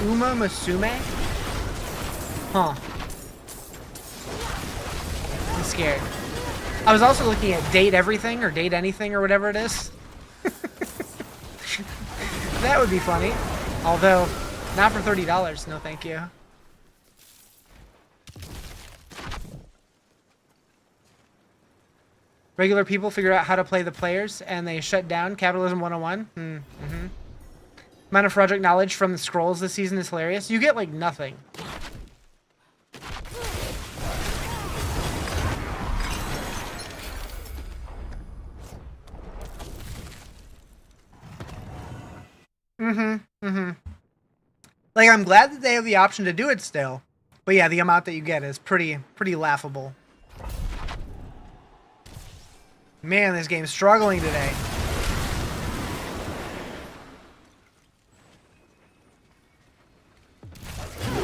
Uma Musume? Huh. I'm scared. I was also looking at Date Everything or Date Anything or whatever it is. That would be funny. Although, not for $30. No, thank you. Regular people figure out how to play the players and they shut down Capitalism 101. Mm-hmm. Amount of fraudulent knowledge from the scrolls this season is hilarious. You get like nothing. Like, I'm glad that they have the option to do it still. But yeah, the amount that you get is pretty laughable. Man, this game's struggling today.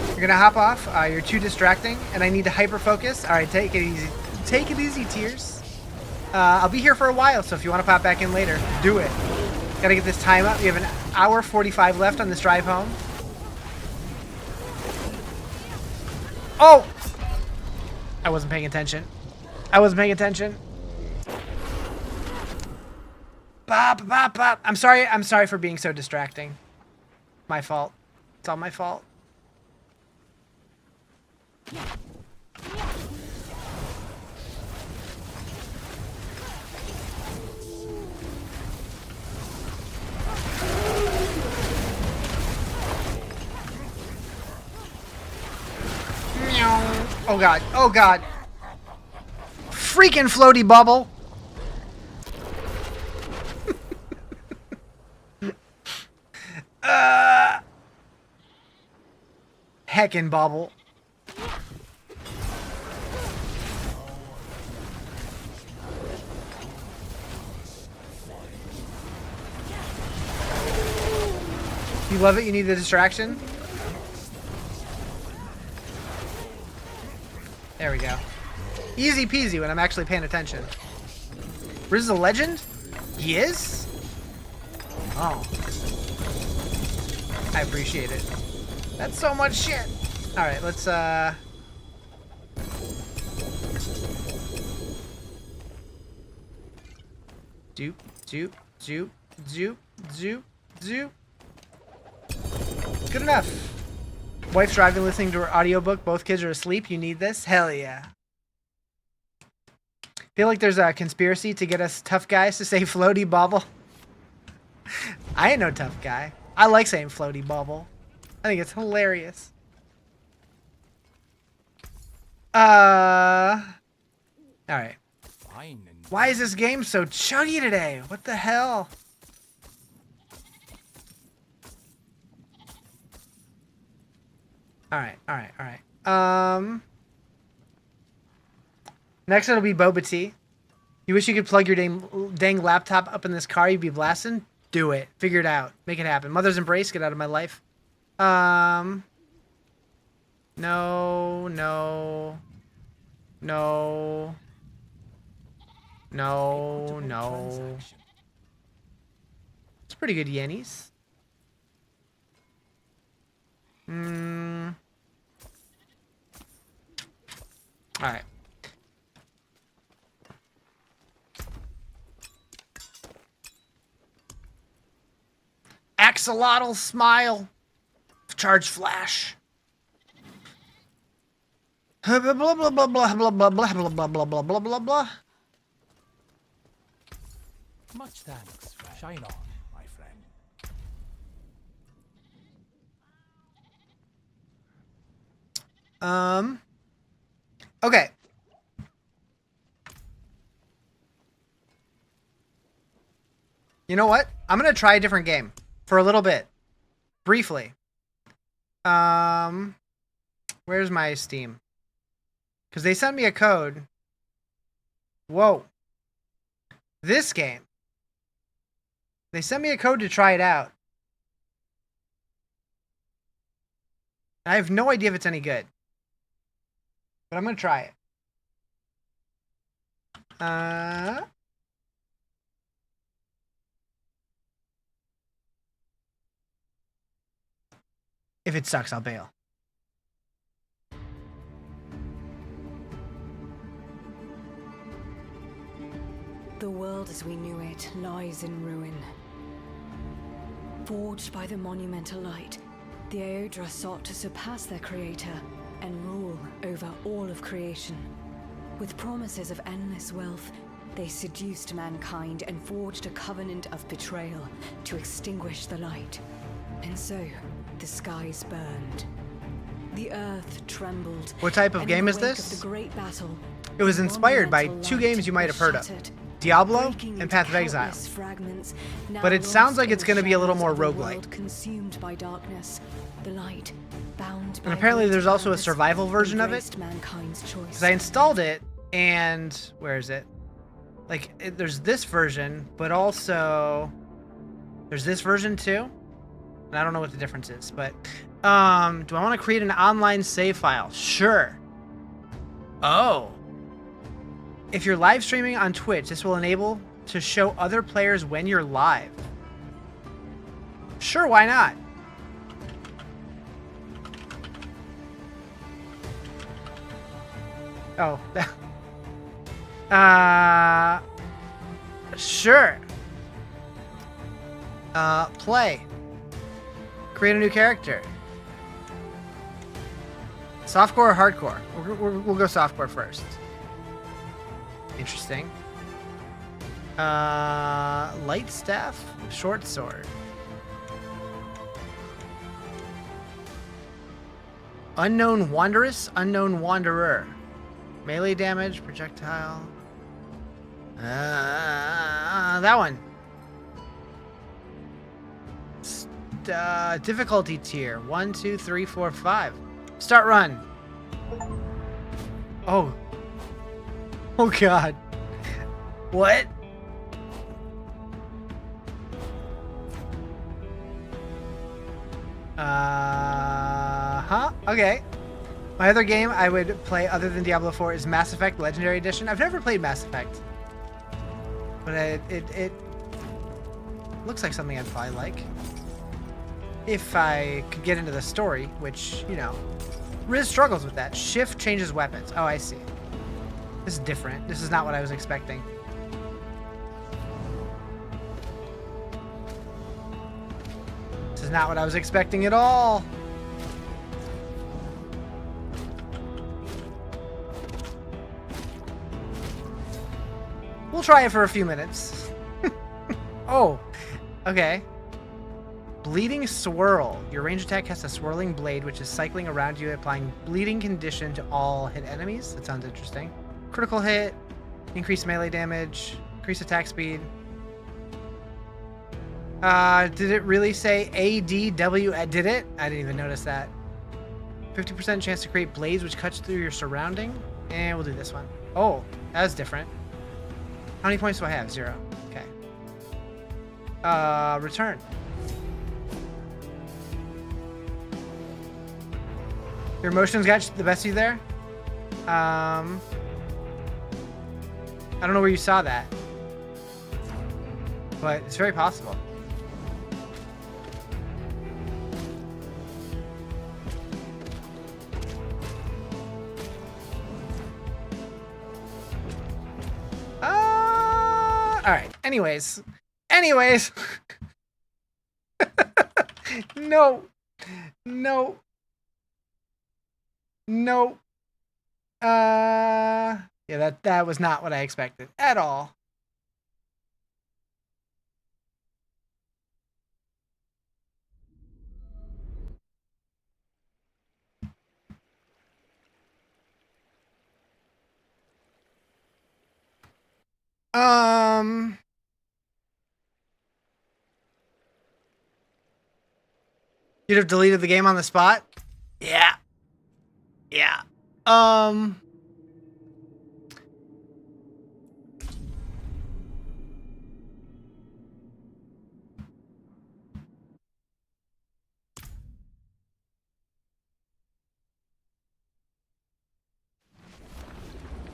You're gonna hop off. You're too distracting, and I need to hyper focus. All right, take it easy. Take it easy, Tears. I'll be here for a while, so if you want to pop back in later, do it. Gotta get this time up. We have an hour 45 left on this drive home. Oh! I wasn't paying attention. I wasn't paying attention. Bop, bop, bop. I'm sorry for being so distracting. My fault. It's all my fault. Oh god, oh god. Freaking floaty bubble. Heckin' bubble. love it, you need the distraction? There we go. Easy peasy when I'm actually paying attention. Riz is a legend? He is? Oh. I appreciate it. That's so much shit. Alright, let's Zoop, zoop, zoop, zoop, zoop, zoop. Good enough. Wife's driving, listening to her audiobook. Both kids are asleep. You need this? Hell yeah. Feel like there's a conspiracy to get us tough guys to say floaty bobble. I ain't no tough guy. I like saying floaty bobble. I think it's hilarious. Alright. Fine. And Why is this game so chuggy today? What the hell? Alright. Next it'll be Boba Tea. You wish you could plug your dang laptop up in this car you'd be blasting? Do it. Figure it out. Make it happen. Mother's Embrace, get out of my life. No. It's pretty good yennies. Alright. Axolotl smile. Charge flash. Blah blah blah blah blah blah blah blah blah blah blah blah blah blah. much thanks. Shine on, my friend. Okay. You know what? I'm gonna try a different game for a little bit. Briefly. Where's my Steam? Because they sent me a code. Whoa. This game. They sent me a code to try it out. I have no idea if it's any good. But I'm going to try it. If it sucks, I'll bail. The world as we knew it lies in ruin. Forged by the monumental light, the Hydra sought to surpass their creator and rule over all of creation. With promises of endless wealth, they seduced mankind and forged a covenant of betrayal to extinguish the light. And so, the skies burned. The earth trembled. What type of game is this? It was inspired by two games you might have heard of. Diablo and Path of Exile. But it sounds like it's going to be a little more roguelike. Consumed by darkness, the light bound by and apparently there's also a survival version of it. Because I installed it, and where is it? Like, there's this version, but also there's this version too. And I don't know what the difference is, but do I want to create an online save file? Sure. Oh. If you're live streaming on Twitch, this will enable to show other players when you're live. Sure, why not? Oh. Sure. Play. Create a new character. Softcore or hardcore? We'll go softcore first. Interesting. Light staff, short sword. Unknown wanderess, unknown wanderer. Melee damage, projectile. That one. Difficulty tier 1, 2, 3, 4, 5. Start run. Oh. Oh god. What? Okay. My other game I would play other than Diablo 4 is Mass Effect Legendary Edition. I've never played Mass Effect. But it looks like something I'd probably like. If I could get into the story, which, you know, Riz struggles with that. Shift changes weapons. Oh, I see. This is different. This is not what I was expecting. This is not what I was expecting at all. We'll try it for a few minutes. Oh, okay. Bleeding Swirl. Your range attack has a swirling blade, which is cycling around you, applying bleeding condition to all hit enemies. That sounds interesting. Critical hit, increase melee damage, increase attack speed. Did it really say ADW? Did it? I didn't even notice that. 50% chance to create blades which cuts through your surrounding. And we'll do this one. Oh, that's different. How many points do I have? 0. Okay. Return. Your emotions got the best of you there? I don't know where you saw that. But it's very possible. Alright. Anyways. No. Yeah, that was not what I expected at all. You'd have deleted the game on the spot? Yeah. Yeah.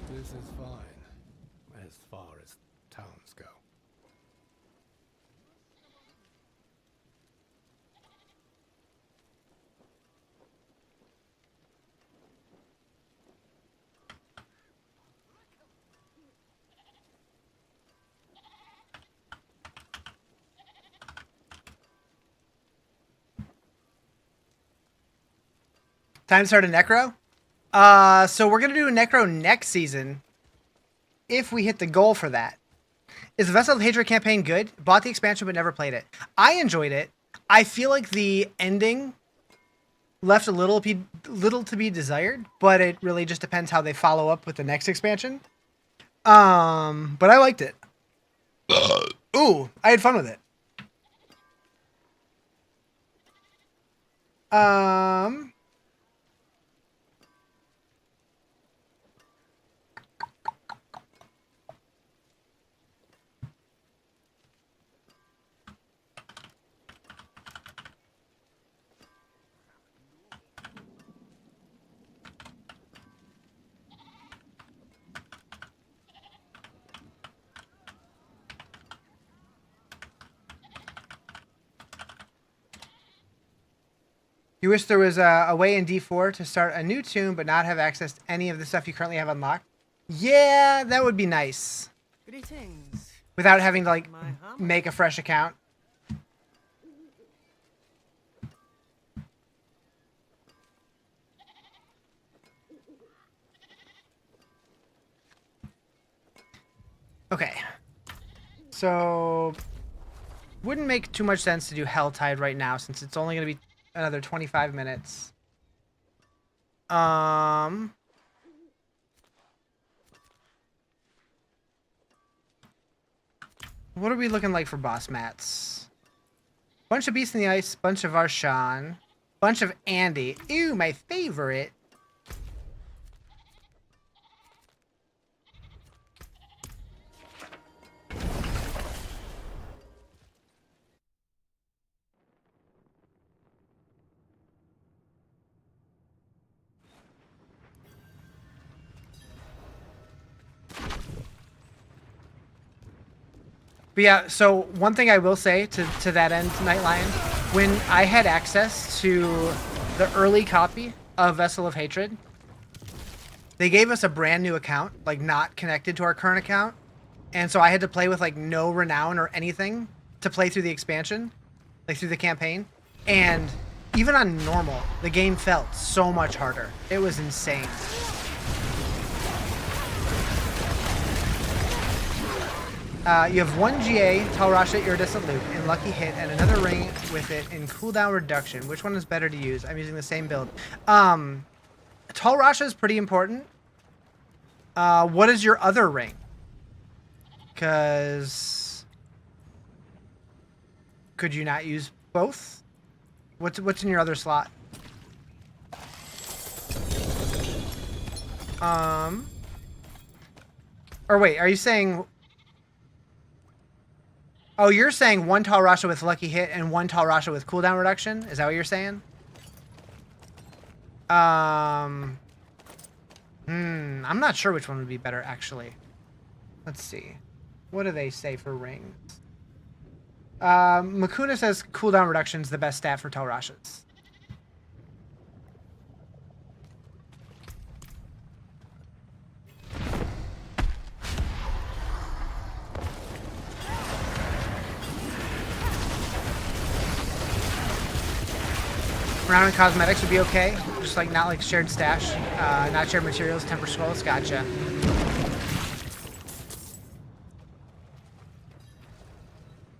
This is fine, as far as towns go. Time to start a Necro? So we're gonna do a Necro next season. If we hit the goal for that. Is the Vessel of Hydra campaign good? Bought the expansion but never played it. I enjoyed it. I feel like the ending left a little to be desired, but it really just depends how they follow up with the next expansion. But I liked it. Ooh, I had fun with it. You wish there was a way in D4 to start a new tune but not have access to any of the stuff you currently have unlocked? Yeah, that would be nice. Greetings. Without having to, like, My hammer. make a fresh account. Okay. So, wouldn't make too much sense to do Helltide right now since it's only going to be another 25 minutes. What are we looking like for boss mats? Bunch of Beasts in the Ice, bunch of Arshan, bunch of Andy. Ew, my favorite. But yeah, so one thing I will say to that end, Night Lion, when I had access to the early copy of Vessel of Hatred, they gave us a brand new account, like not connected to our current account. And so I had to play with like no renown or anything to play through the expansion, like through the campaign. And even on normal, the game felt so much harder. It was insane. You have 1 GA, Tal Rasha, Iridescent Loop, in Lucky Hit, and another ring with it in cooldown reduction. Which one is better to use? I'm using the same build. Tal Rasha is pretty important. What is your other ring? Because... could you not use both? What's in your other slot? Or wait, are you saying... oh, you're saying 1 Tal Rasha with Lucky Hit and 1 Tal Rasha with cooldown reduction? Is that what you're saying? I'm not sure which one would be better, actually. Let's see. What do they say for rings? Makuna says cooldown reduction is the best stat for Tal Rashas. Round and cosmetics would be okay, just like not like shared stash, not shared materials, temper scrolls, gotcha.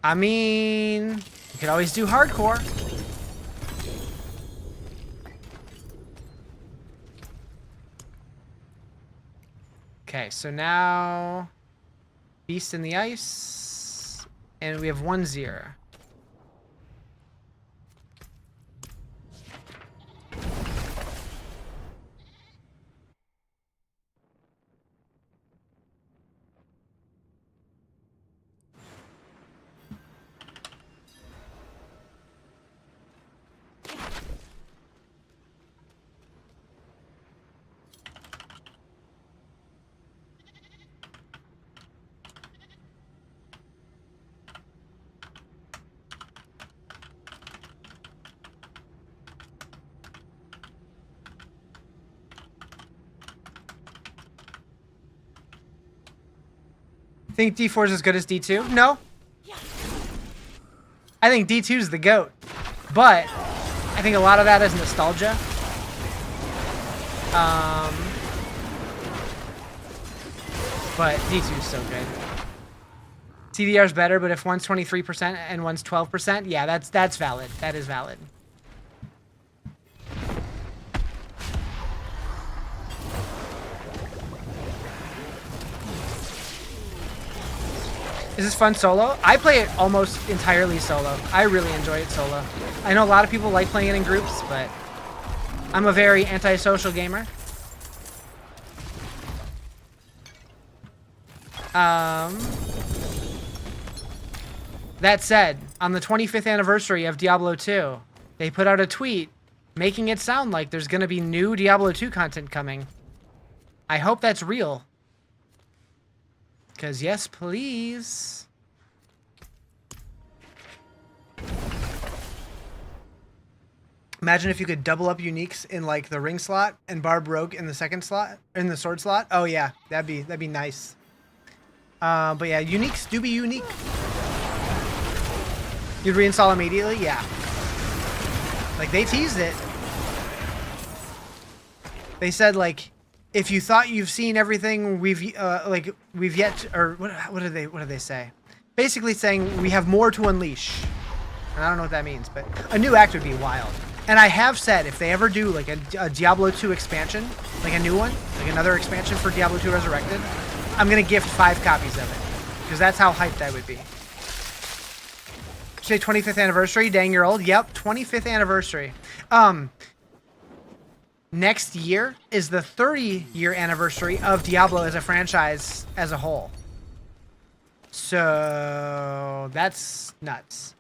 I mean, you could always do hardcore. Okay, so now Beast in the Ice, and we have 1 Zir. Think D4 is as good as D2? No. I think D2 is the GOAT. But I think a lot of that is nostalgia. But D2 is so good. CDR is better, but if one's 23% and one's 12%, yeah, that's valid. That is valid. Is this fun solo? I play it almost entirely solo. I really enjoy it solo. I know a lot of people like playing it in groups, but I'm a very antisocial gamer. That said, on the 25th anniversary of Diablo 2, they put out a tweet making it sound like there's going to be new Diablo 2 content coming. I hope that's real. Because yes, please. Imagine if you could double up uniques in like the ring slot and barb rogue in the second slot, in the sword slot. Oh yeah, that'd be nice. But yeah, uniques do be unique. You'd reinstall immediately? Yeah. Like they teased it. They said like, if you thought you've seen everything we've yet to, or what did they say? Basically saying we have more to unleash. And I don't know what that means, but a new act would be wild. And I have said if they ever do like a Diablo 2 expansion, like a new one, like another expansion for Diablo 2 Resurrected, I'm gonna gift 5 copies of it because that's how hyped I would be. Say 25th anniversary, dang you're old. Yep, 25th anniversary. Next year is the 30-year anniversary of Diablo as a franchise as a whole. So that's nuts.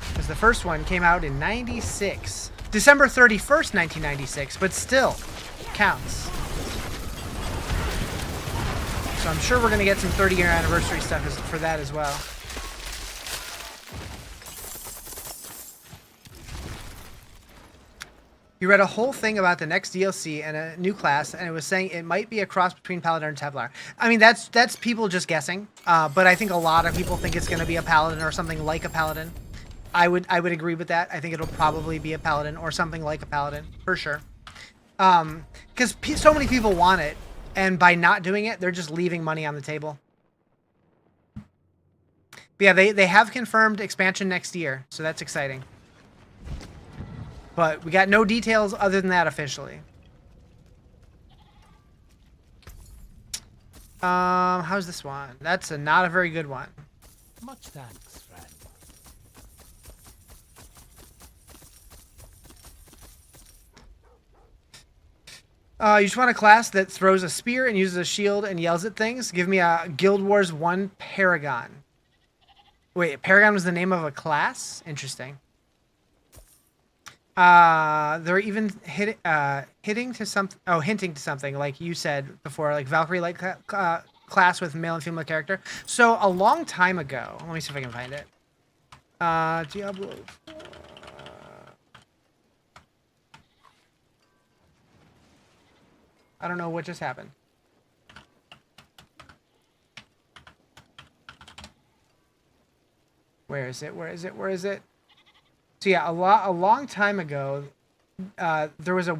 Because the first one came out in 96. December 31st, 1996, but still counts. So I'm sure we're going to get some 30-year anniversary stuff for that as well. You read a whole thing about the next DLC and a new class, and it was saying it might be a cross between Paladin and Templar. I mean, that's people just guessing, but I think a lot of people think it's going to be a Paladin or something like a Paladin. I would agree with that. I think it'll probably be a Paladin or something like a Paladin, for sure. Because so many people want it, and by not doing it, they're just leaving money on the table. But yeah, they have confirmed expansion next year, so that's exciting. But we got no details other than that officially. How's this one? That's not a very good one. Much thanks, friend. You just want a class that throws a spear and uses a shield and yells at things? Give me a Guild Wars 1 Paragon. Wait, Paragon was the name of a class? Interesting. They're even hinting to something like you said before, like Valkyrie-like class with male and female character. So a long time ago, let me see if I can find it. Diablo. I don't know what just happened. Where is it? Where is it? Where is it? So yeah, a long time ago, there was a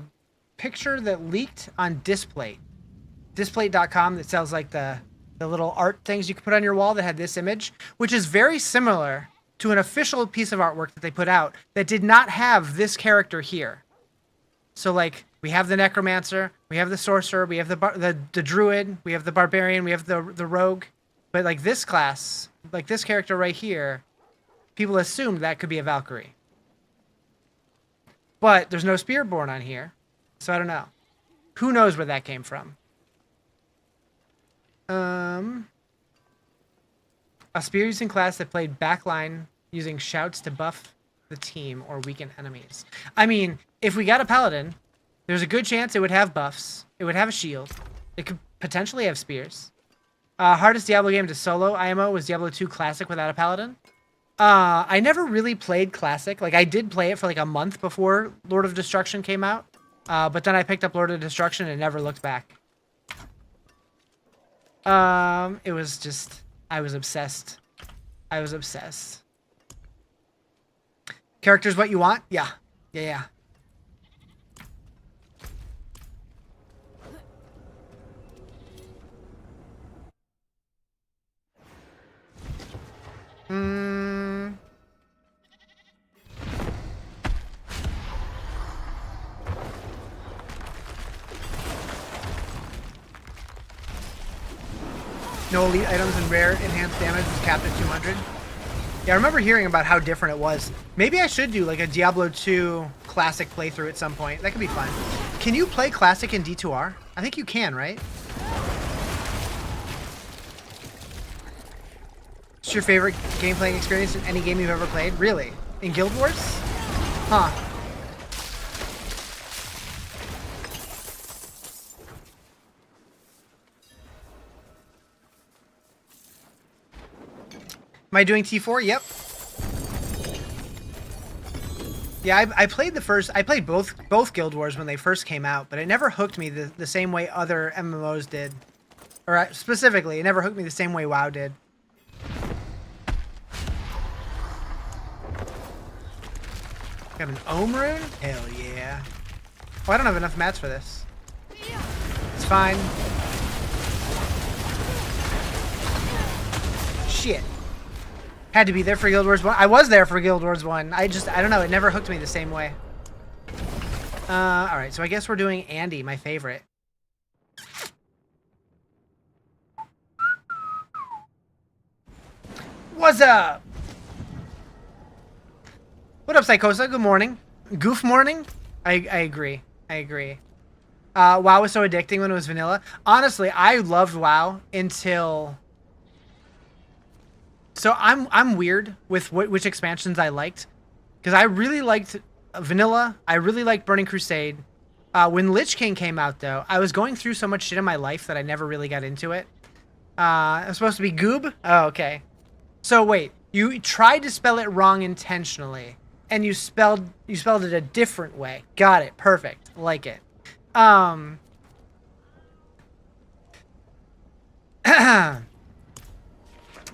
picture that leaked on Displate. Displate.com that sells like the little art things you can put on your wall that had this image, which is very similar to an official piece of artwork that they put out that did not have this character here. So like we have the Necromancer, we have the Sorcerer, we have the Druid, we have the Barbarian, we have the Rogue, but like this class, like this character right here, people assumed that could be a Valkyrie. But there's no Spearborn on here, so I don't know. Who knows where that came from? A spear-using class that played backline using shouts to buff the team or weaken enemies. I mean, if we got a Paladin, there's a good chance it would have buffs. It would have a shield. It could potentially have spears. Hardest Diablo game to solo IMO was Diablo 2 Classic without a Paladin. I never really played Classic. Like, I did play it for like a month before Lord of Destruction came out. But then I picked up Lord of Destruction and never looked back. It was just... I was obsessed. I was obsessed. Characters what you want? Yeah. Yeah. No elite items and rare enhanced damage is capped at 200. Yeah, I remember hearing about how different it was. Maybe I should do like a Diablo 2 Classic playthrough at some point. That could be fun. Can you play Classic in D2R? I think you can, right? What's your favorite game playing experience in any game you've ever played? Really? In Guild Wars? Huh. Am I doing T4? Yep. Yeah, I played both Guild Wars when they first came out, but it never hooked me the same way other MMOs did. Or specifically, it never hooked me the same way WoW did. Got an Ohm rune? Hell yeah. Oh, I don't have enough mats for this. It's fine. Shit. Had to be there for Guild Wars 1. I was there for Guild Wars 1. I don't know. It never hooked me the same way. Alright, so I guess we're doing Andy, my favorite. What's up? What up, Psychosa? Good morning. Goof morning? I agree. I agree. WoW was so addicting when it was vanilla. Honestly, I loved WoW until... So I'm weird with which expansions I liked, because I really liked vanilla. I really liked Burning Crusade. When Lich King came out, though, I was going through so much shit in my life that I never really got into it. It's supposed to be goob? Oh, okay. So wait, you tried to spell it wrong intentionally, and you spelled it a different way. Got it. Perfect. Like it. But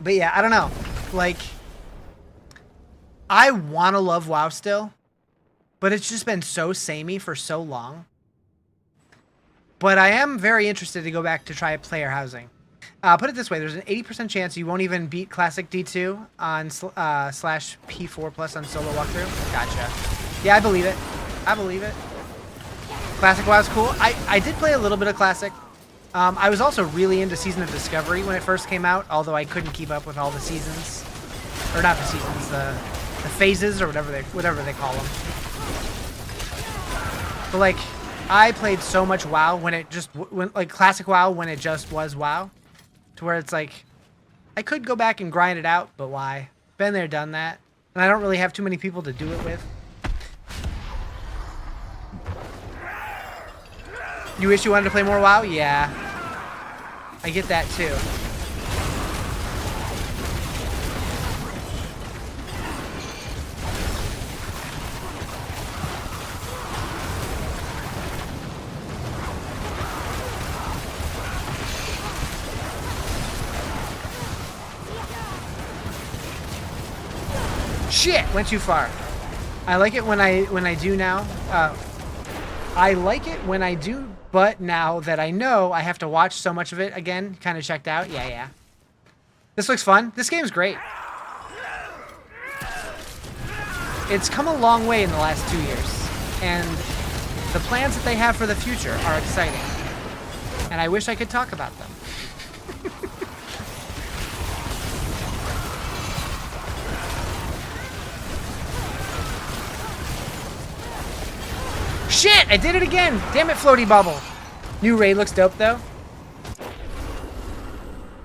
yeah, I don't know. Like, I want to love WoW still, but it's just been so samey for so long. But I am very interested to go back to try player housing. Put it this way, there's an 80% chance you won't even beat Classic D2 on slash P4 plus on solo walkthrough. Gotcha. Yeah, I believe it. I believe it. Classic WoW's cool. I did play a little bit of Classic. I was also really into Season of Discovery when it first came out, although I couldn't keep up with all the seasons. Or not the seasons, the phases, or whatever they call them. But like, I played so much WoW when it just, like Classic WoW when it just was WoW. To where it's like, I could go back and grind it out, but why? Been there, done that. And I don't really have too many people to do it with. You wish you wanted to play more WoW? Yeah. I get that too. Shit! Went too far. I like it when I do now. I like it when I do, but now that I know I have to watch so much of it again, kind of checked out. Yeah. This looks fun. This game's great. It's come a long way in the last 2 years, and the plans that they have for the future are exciting. And I wish I could talk about them. Shit! I did it again! Damn it, Floaty Bubble! New raid looks dope, though.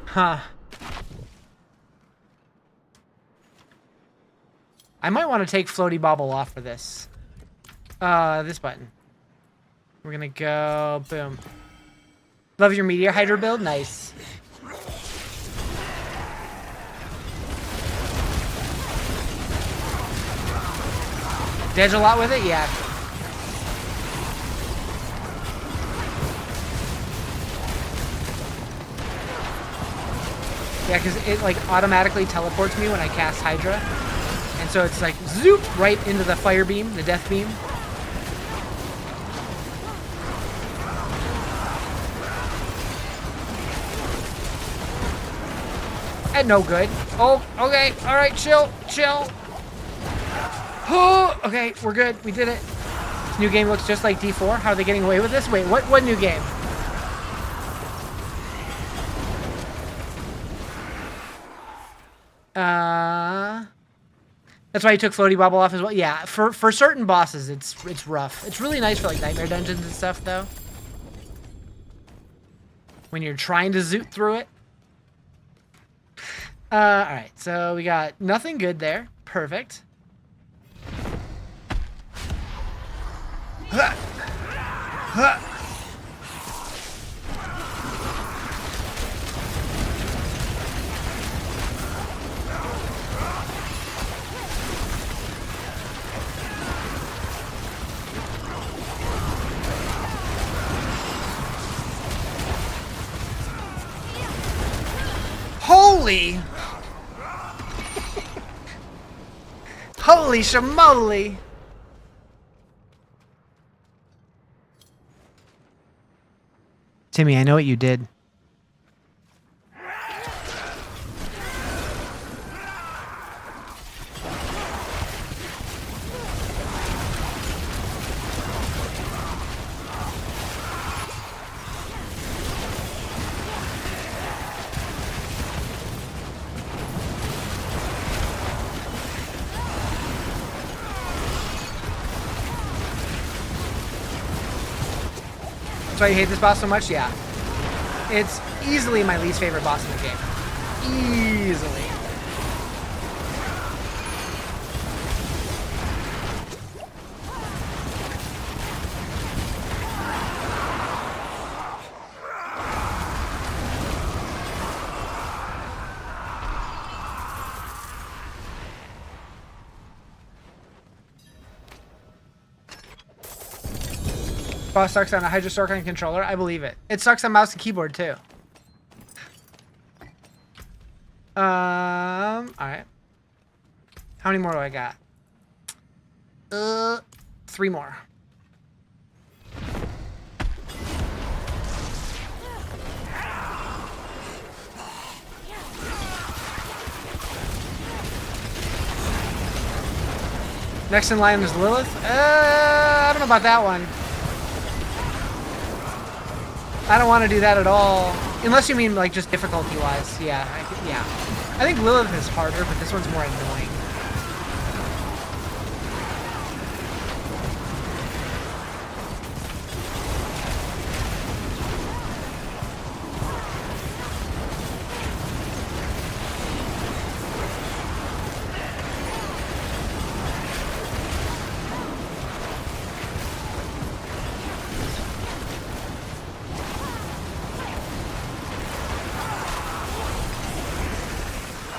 Huh. I might want to take Floaty Bobble off for this. This button. We're gonna go... Boom. Love your Meteor Hydra build? Nice. Dodge a lot with it? Yeah. Yeah, because it like automatically teleports me when I cast Hydra. And so it's like zoop right into the fire beam, the death beam. And no good. Oh, okay. All right, chill. Oh, okay, we're good. We did it. This new game looks just like D4. How are they getting away with this? Wait, what new game? That's why you took Floaty Bobble off as well. Yeah, for certain bosses, it's rough. It's really nice for like nightmare dungeons and stuff, though. When you're trying to zoot through it. All right, so we got nothing good there. Perfect. Holy! Holy shamoly! Timmy, I know what you did. That's why you hate this boss so much? Yeah. It's easily my least favorite boss in the game. Easily. Boss sucks on a Hydra Sorc on controller. I believe it. It sucks on mouse and keyboard too. Alright. How many more do I got? 3 more. Next in line is Lilith. I don't know about that one. I don't want to do that at all. Unless you mean like just difficulty-wise. Yeah, yeah. I think Lilith is harder, but this one's more annoying.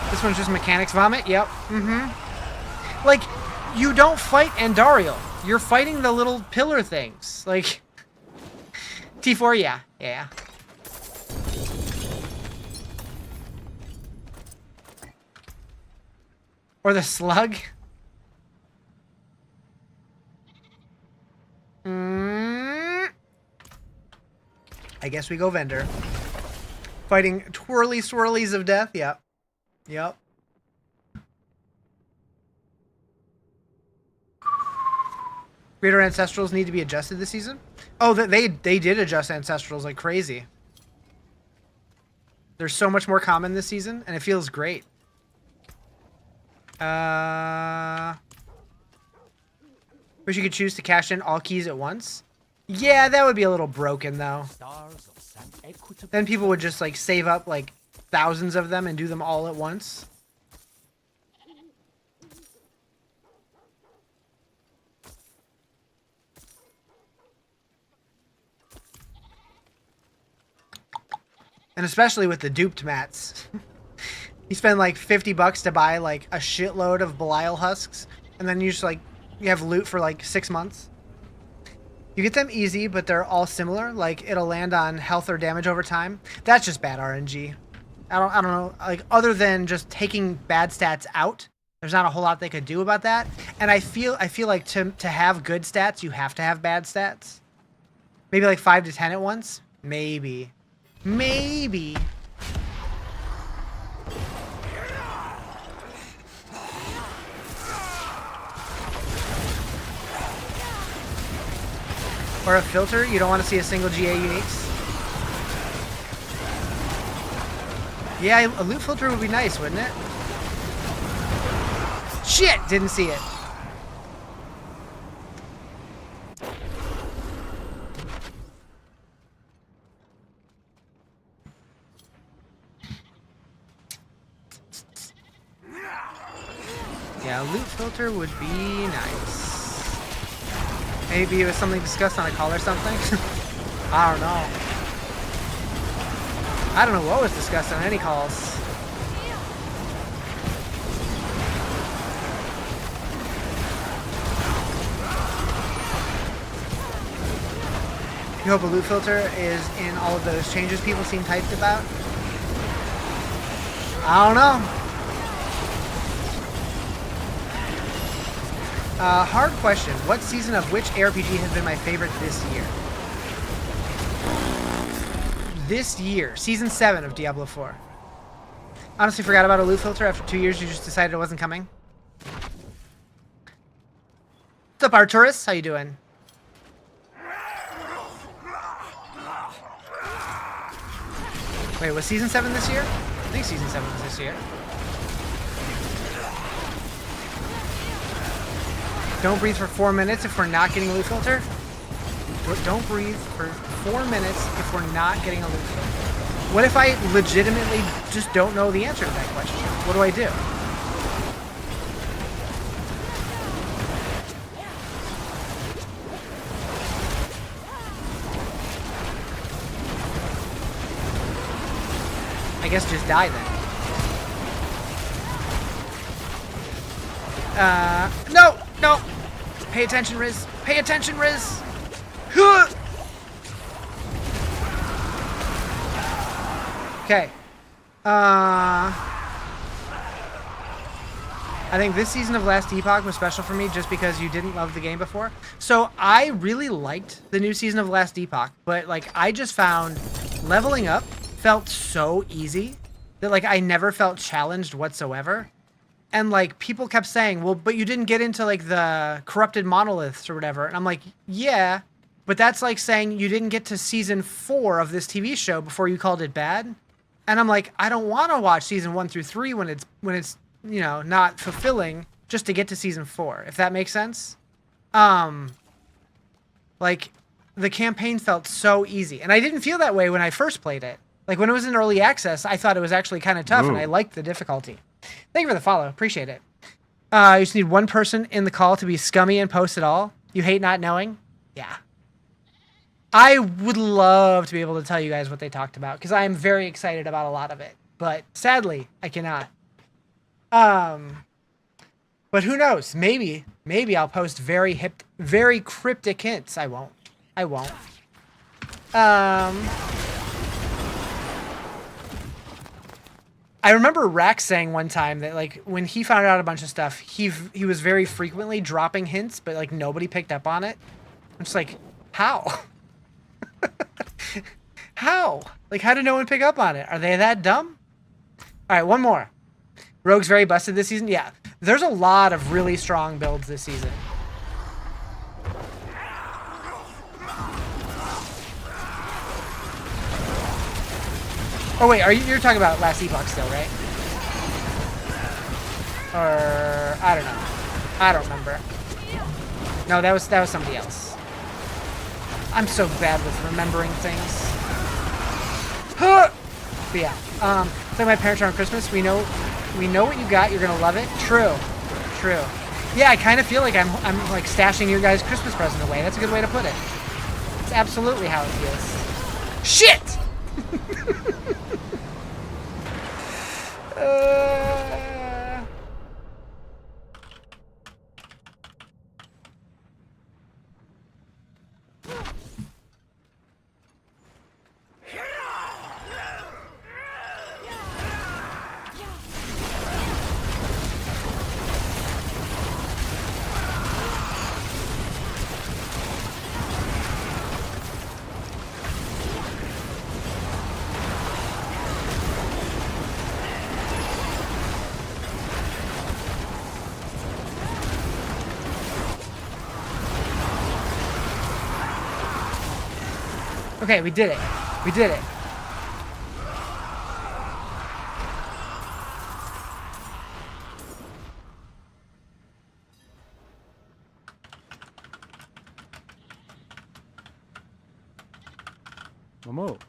This one's just mechanics vomit. Yep. Mm-hmm. Like, you don't fight Andariel. You're fighting the little pillar things. Like, T4, yeah. Yeah. Or the slug. I guess we go vendor. Fighting twirly swirlies of death. Yep. Yep. Greater Ancestrals need to be adjusted this season? Oh, they did adjust Ancestrals like crazy. They're so much more common this season, and it feels great. Wish you could choose to cash in all keys at once. Yeah, that would be a little broken, though. Then people would just, like, save up, like, thousands of them and do them all at once. And especially with the duped mats. You spend like $50 to buy like a shitload of Belial husks, and then you just like, you have loot for like 6 months. You get them easy, but they're all similar. Like it'll land on health or damage over time. That's just bad RNG. I don't know. Like other than just taking bad stats out, there's not a whole lot they could do about that. And I feel like to have good stats, you have to have bad stats. Maybe like 5 to 10 at once. Maybe. Or a filter. You don't want to see a single GA uniques. Yeah, a loot filter would be nice, wouldn't it? Shit! Didn't see it. Yeah, a loot filter would be nice. Maybe it was something discussed on a call or something? I don't know. I don't know what was discussed on any calls. You hope a loot filter is in all of those changes people seem hyped about? I don't know. Hard question. What season of which ARPG has been my favorite this year? This year. Season 7 of Diablo 4. Honestly forgot about a loot filter. After 2 years, you just decided it wasn't coming. What's up, Arturus? How you doing? Wait, was Season 7 this year? I think Season 7 was this year. Don't breathe for 4 minutes if we're not getting a loot filter. Don't breathe for 4 minutes if we're not getting a loot filter. What if I legitimately just don't know the answer to that question? What do I do? I guess just die then. No! No! Pay attention, Riz. Pay attention, Riz. Okay. I think this season of Last Epoch was special for me just because you didn't love the game before. So I really liked the new season of Last Epoch, but like I just found leveling up felt so easy that like I never felt challenged whatsoever. And like people kept saying, well, but you didn't get into like the corrupted monoliths or whatever. And I'm like, yeah, but that's like saying you didn't get to season 4 of this TV show before you called it bad. And I'm like, I don't want to watch season 1 through 3 when it's you know, not fulfilling just to get to season 4, if that makes sense. Like the campaign felt so easy, and I didn't feel that way when I first played it. Like when it was in early access, I thought it was actually kind of tough, and I liked the difficulty. Thank you for the follow, appreciate it. You just need one person in the call to be scummy and post it all. You hate not knowing? Yeah. I would love to be able to tell you guys what they talked about because I am very excited about a lot of it, but sadly, I cannot. But who knows? Maybe I'll post very cryptic hints. I won't. I remember Rax saying one time that like when he found out a bunch of stuff, he was very frequently dropping hints, but like nobody picked up on it. I'm just like, how? How? Like how did no one pick up on it? Are they that dumb? All right, one more. Rogue's very busted this season. Yeah, there's a lot of really strong builds this season. Oh wait, you're talking about Last Epoch still, right? Or I don't know. I don't remember. No, that was somebody else. I'm so bad with remembering things. But yeah, it's like my parents are on Christmas. We know what you got. You're gonna love it. True. Yeah, I kind of feel like I'm like stashing your guys' Christmas present away. That's a good way to put it. It's absolutely how it feels. Shit. Okay, we did it. Momo.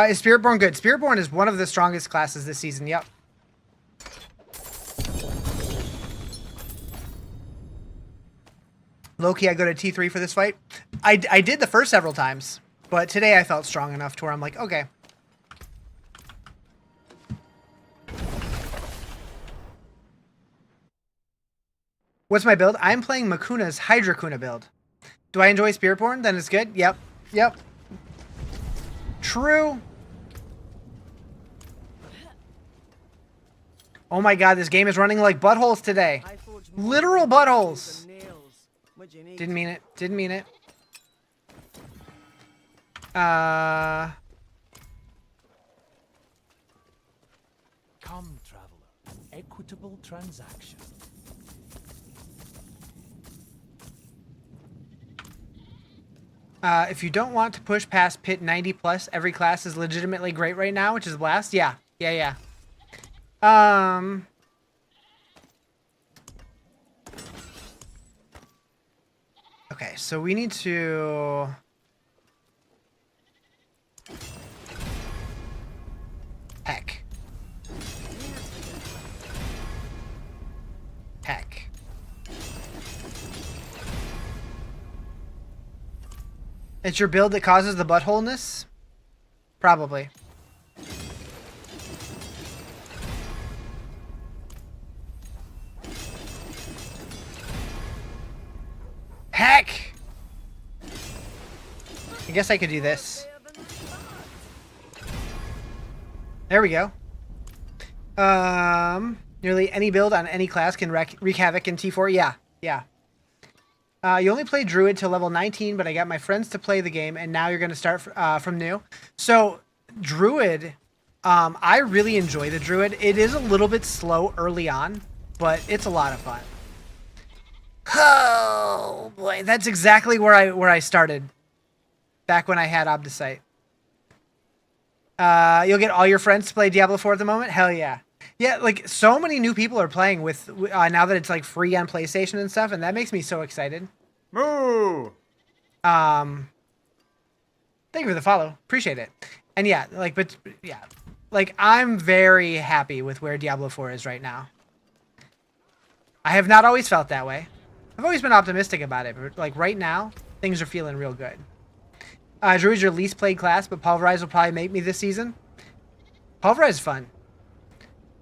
Is Spiritborn good? Spiritborn is one of the strongest classes this season. Yep. Low-key, I go to T3 for this fight. I did the first several times, but today I felt strong enough to where I'm like, okay. What's my build? I'm playing Makuna's Hydra Kuna build. Do I enjoy Spiritborn? Then it's good. Yep. True. Oh my god, this game is running like buttholes today. Literal buttholes. Didn't mean it. Come, traveler. Equitable transaction. If you don't want to push past pit 90 plus, every class is legitimately great right now, which is Blast. Yeah. Okay, so we need to... Heck. It's your build that causes the buttholeness? Probably. Heck! I guess I could do this. There we go. Nearly any build on any class can wreak havoc in T4. Yeah, yeah. You only play Druid till level 19, but I got my friends to play the game, and now you're going to start from new. So, Druid, I really enjoy the Druid. It is a little bit slow early on, but it's a lot of fun. Oh boy, that's exactly where I started. Back when I had Obdicite. You'll get all your friends to play Diablo 4 at the moment? Hell yeah. Yeah, like, so many new people are playing with, now that it's, like, free on PlayStation and stuff, and that makes me so excited. Moo! Thank you for the follow. Appreciate it. And yeah, like, but, yeah. Like, I'm very happy with where Diablo 4 is right now. I have not always felt that way. I've always been optimistic about it, but, like, right now, things are feeling real good. Druid's your least played class, but Pulverize will probably make me this season. Pulverize is fun.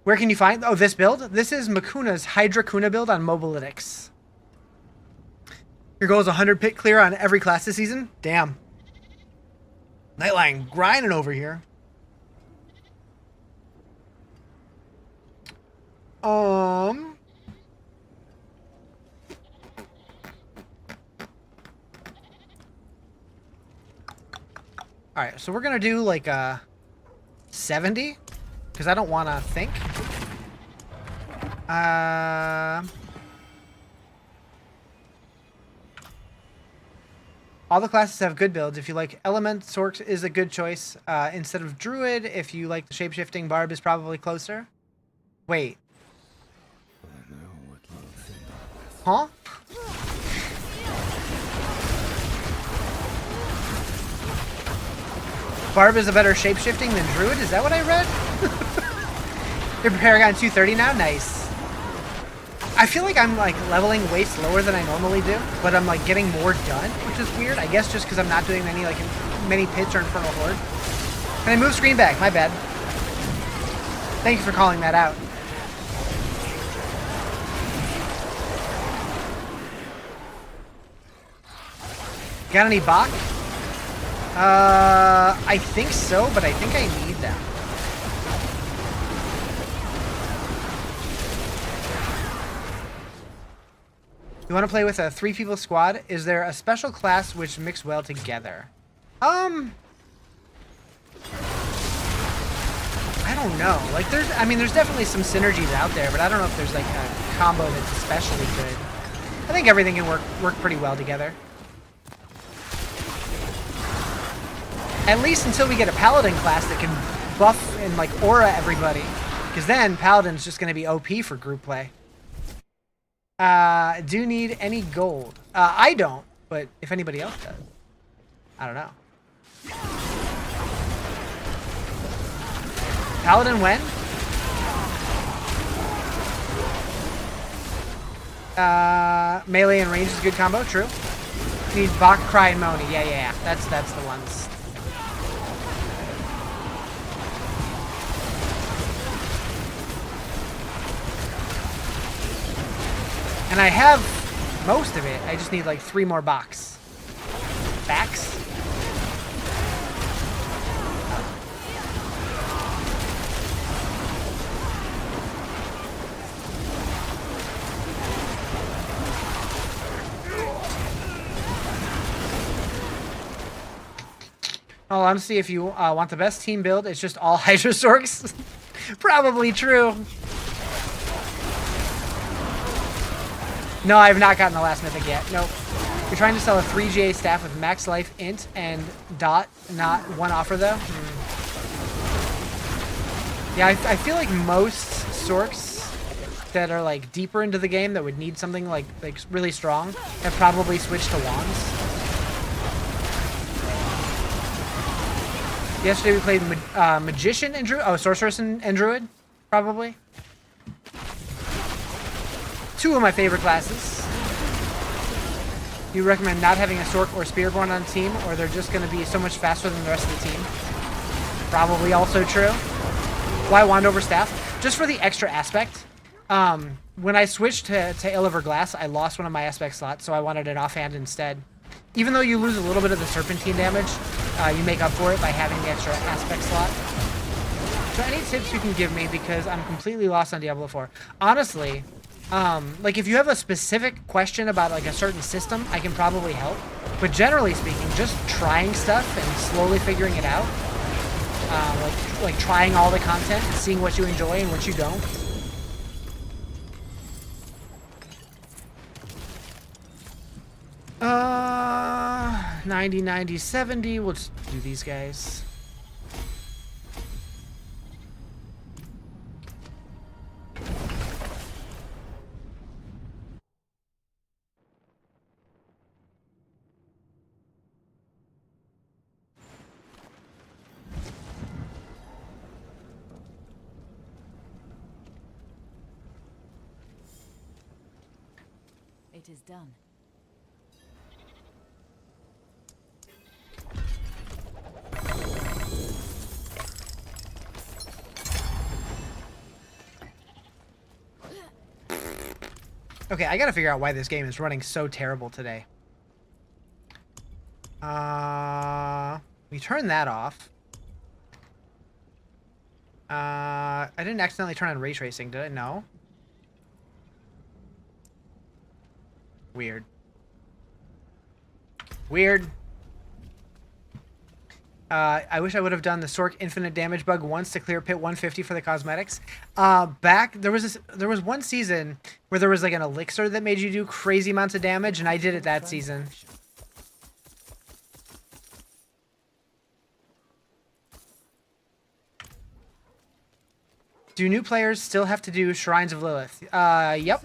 Where can you find... Oh, this build? This is Makuna's Hydra Kuna build on Mobalytics. Your goal is 100 pit clear on every class this season? Damn. Nightline grinding over here. Alright, so we're gonna do like a 70, because I don't want to think. All the classes have good builds. If you like Element, Sorc is a good choice. Instead of Druid, if you like the shapeshifting, Barb is probably closer. Wait. Huh? Barb is a better shapeshifting than Druid? Is that what I read? You're Paragon 230 now? Nice. I feel like I'm like leveling way slower than I normally do, but I'm like getting more done, which is weird. I guess just because I'm not doing many pits or Infernal Horde. Can I move screen back? My bad. Thank you for calling that out. Got any Bach? I think so, but I think I need them. You want to play with a 3-people squad? Is there a special class which mix well together? I don't know. Like, there's definitely some synergies out there, but I don't know if there's like a combo that's especially good. I think everything can work pretty well together. At least until we get a Paladin class that can buff and like aura everybody. Because then Paladin's just going to be OP for group play. Do you need any gold? I don't, but if anybody else does. I don't know. Paladin when? Melee and range is a good combo, true. Need Bach, Cry, and Moni. Yeah. That's the ones. And I have most of it. I just need like 3 more Bachs. Backs? Well, honestly, if you want the best team build, it's just all Hydra Sorcs. Probably true. No, I have not gotten the last mythic yet. Nope. You're trying to sell a 3GA staff with max life, int, and dot, not one offer though? Yeah, I feel like most Sorcs that are like deeper into the game that would need something like really strong have probably switched to wands. Yesterday we played Magician and Druid. Oh, Sorceress and Druid, probably. 2 of my favorite classes. You recommend not having a Sorc or Spearborn on the team, or they're just going to be so much faster than the rest of the team? Probably also true. Why Wand over Staff? Just for the extra aspect. When I switched to Illiver Glass, I lost one of my aspect slots, so I wanted an offhand instead. even though you lose a little bit of the serpentine damage, you make up for it by having the extra aspect slot. So any tips you can give me, because I'm completely lost on Diablo 4. Honestly, like if you have a specific question about like a certain system, I can probably help. But generally speaking, just trying stuff and slowly figuring it out, like trying all the content and seeing what you enjoy and what you don't. 90, 90, 70. We'll just do these guys. It is done. Okay, I gotta figure out why this game is running so terrible today. We turned that off. I didn't accidentally turn on ray tracing, did I? No. Weird. Weird. I wish I would have done the Sorc infinite damage bug once to clear pit 150 for the cosmetics. There was one season where there was like an elixir that made you do crazy amounts of damage, and I did it that season. Do new players still have to do Shrines of Lilith? Yep.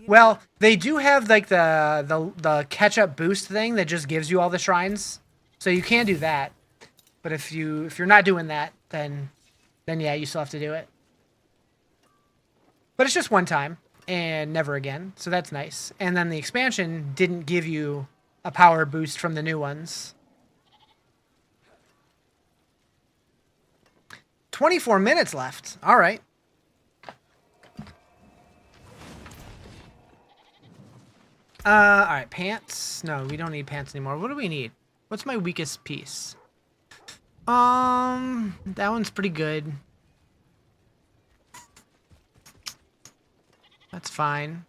Well, they do have like the catch-up boost thing that just gives you all the shrines, so you can do that. But if you're not doing that, then yeah, you still have to do it. But it's just one time and never again, so that's nice. And then the expansion didn't give you a power boost from the new ones. 24 minutes left. All right. All right, pants. No, we don't need pants anymore. What do we need? What's my weakest piece? That one's pretty good. That's fine.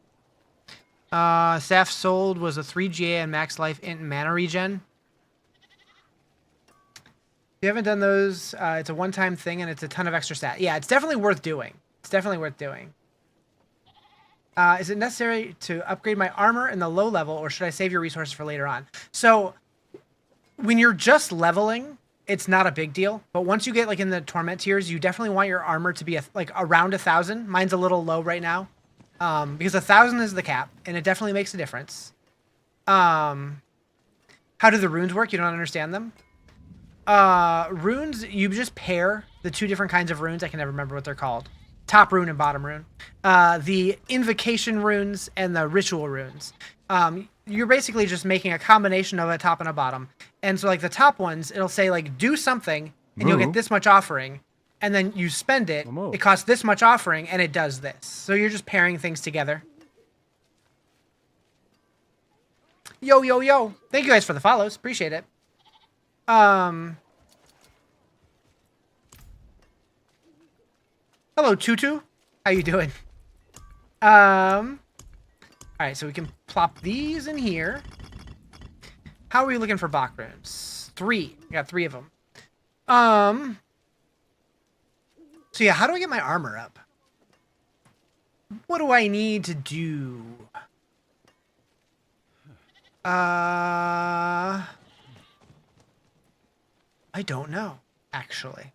Staff sold was a 3 GA and max life int mana regen. If you haven't done those, it's a one-time thing and it's a ton of extra stat. Yeah, it's definitely worth doing. It's definitely worth doing. Is it necessary to upgrade my armor in the low level, or should I save your resources for later on? So, when you're just leveling, it's not a big deal. But once you get like in the torment tiers, you definitely want your armor to be like around 1,000. Mine's a little low right now, because 1,000 is the cap, and it definitely makes a difference. How do the runes work? You don't understand them? Runes, you just pair the two different kinds of runes. I can never remember what they're called. Top rune and bottom rune. The invocation runes and the ritual runes. You're basically just making a combination of a top and a bottom. And so like the top ones, it'll say like, do something and you'll get this much offering. And then you spend it, it costs this much offering and it does this. So you're just pairing things together. Yo, yo, yo. Thank you guys for the follows. Appreciate it. Hello, Tutu. How you doing? All right, so we can plop these in here. How are we looking for Bach runes? 3. I got 3 of them. So yeah, how do I get my armor up? What do I need to do? I don't know, actually.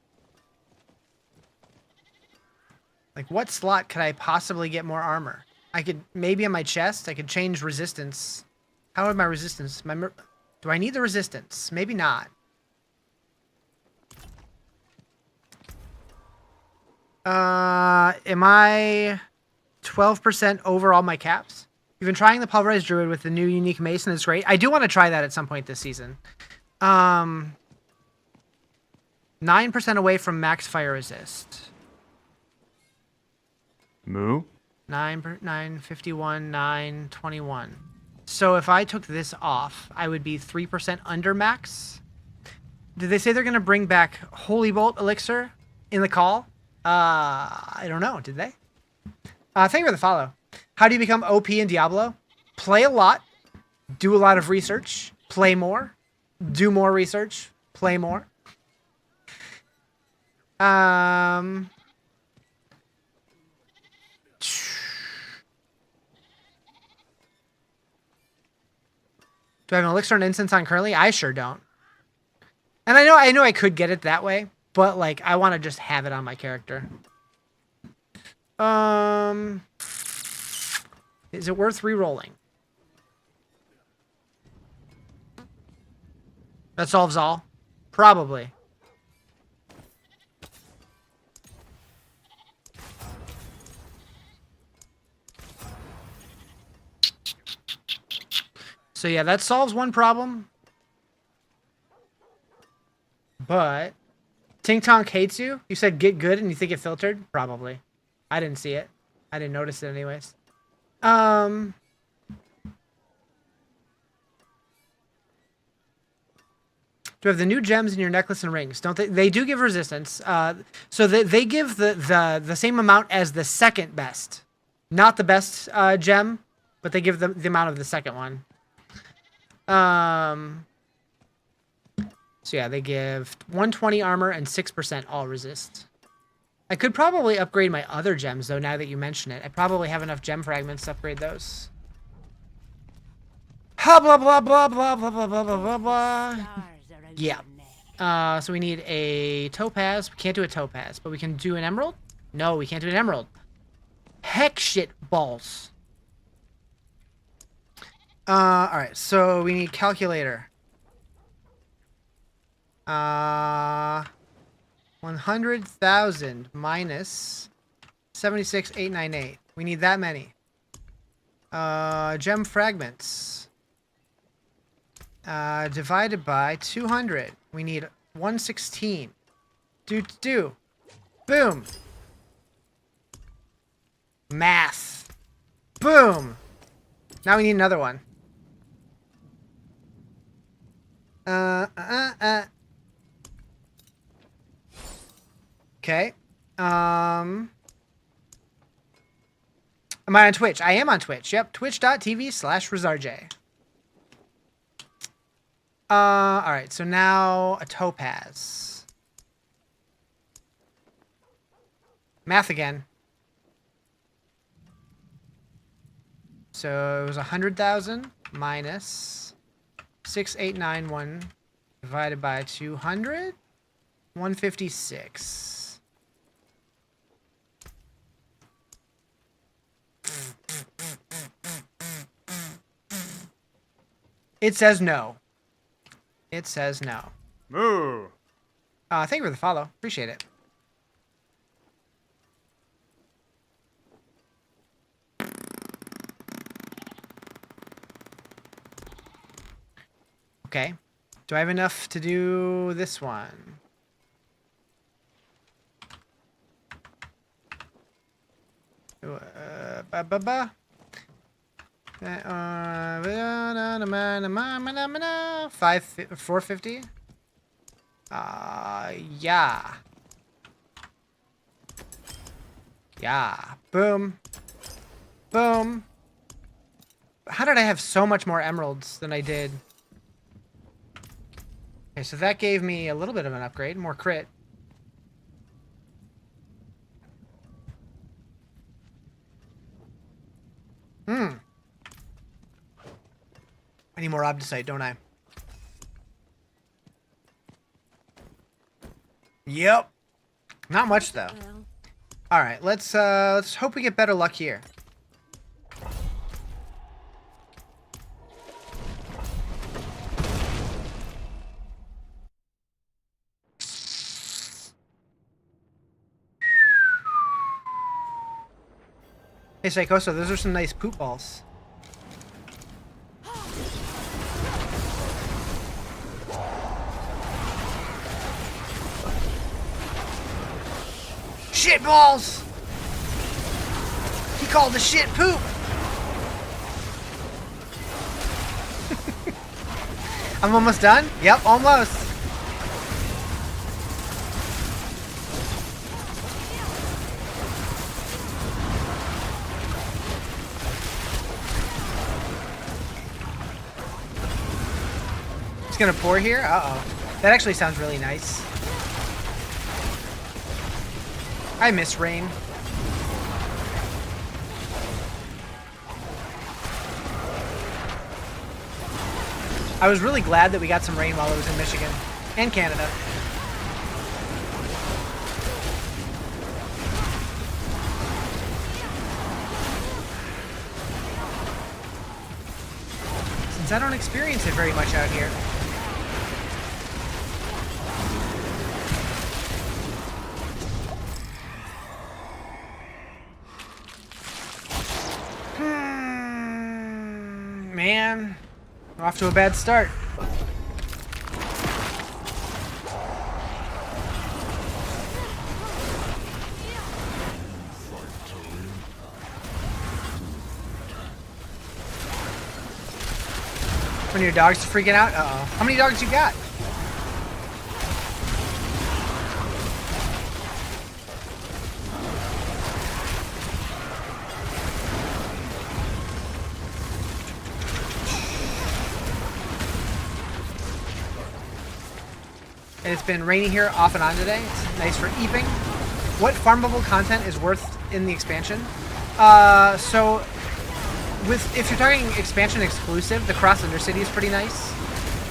Like, what slot could I possibly get more armor? I could, maybe on my chest, I could change resistance. How would my resistance? Do I need the resistance? Maybe not. Am I 12% over all my caps? You've been trying the pulverized druid with the new unique mace, and it's great. I do want to try that at some point this season. 9% away from max fire resist. Moo? 9, 51, 9, 21. So if I took this off, I would be 3% under max. Did they say they're going to bring back Holy Bolt Elixir in the call? I don't know. Did they? Thank you for the follow. How do you become OP in Diablo? Play a lot. Do a lot of research. Play more. Do more research. Play more. Do I have an elixir and incense on currently? I sure don't. And I know I could get it that way, but like I want to just have it on my character. Is it worth re-rolling? That solves all? Probably. So yeah, that solves one problem. But Tink Tonk hates you? You said get good and you think it filtered? Probably. I didn't see it. I didn't notice it anyways. Do you have the new gems in your necklace and rings? Don't they? They do give resistance. So they give the same amount as the second best. Not the best gem, but they give the amount of the second one. So yeah, they give 120 armor and 6% all resist. I could probably upgrade my other gems, though, now that you mention it. I probably have enough gem fragments to upgrade those. Ha, blah, blah, blah, blah, blah, blah, blah, blah, blah, blah. Yeah. So we need a topaz. We can't do a topaz, but we can do an emerald? No, we can't do an emerald. Heck shit balls. Alright, so we need calculator. 100,000 minus 76,898. We need that many. Gem fragments. Divided by 200. We need 116. Do. Boom. Math. Boom. Now we need another one. Okay. Am I on Twitch? I am on Twitch. Yep. Twitch.tv/Rizarjay. Alright, so now a topaz. Math again. So it was 100,000 minus 6891 divided by 200. 156. It says no. It says no. Moo. Thank you for the follow. Appreciate it. Okay. Do I have enough to do this one? Ba. 450. Yeah. Boom. Boom. How did I have so much more emeralds than I did? Okay, so that gave me a little bit of an upgrade, more crit. I need more obdicite, don't I? Yep. Not much though. All right, let's hope we get better luck here. Hey Psychoso, those are some nice poop balls. Shit balls! He called the shit poop! I'm almost done? Yep, almost. It's gonna pour here? Uh-oh. That actually sounds really nice. I miss rain. I was really glad that we got some rain while I was in Michigan and Canada. Since I don't experience it very much out here. Man, we're off to a bad start. When your dog's freaking out? Uh-oh. How many dogs you got? And it's been raining here off and on today. It's nice for eeping. What farmable content is worth in the expansion? So if you're talking expansion exclusive, the Cross Undercity is pretty nice.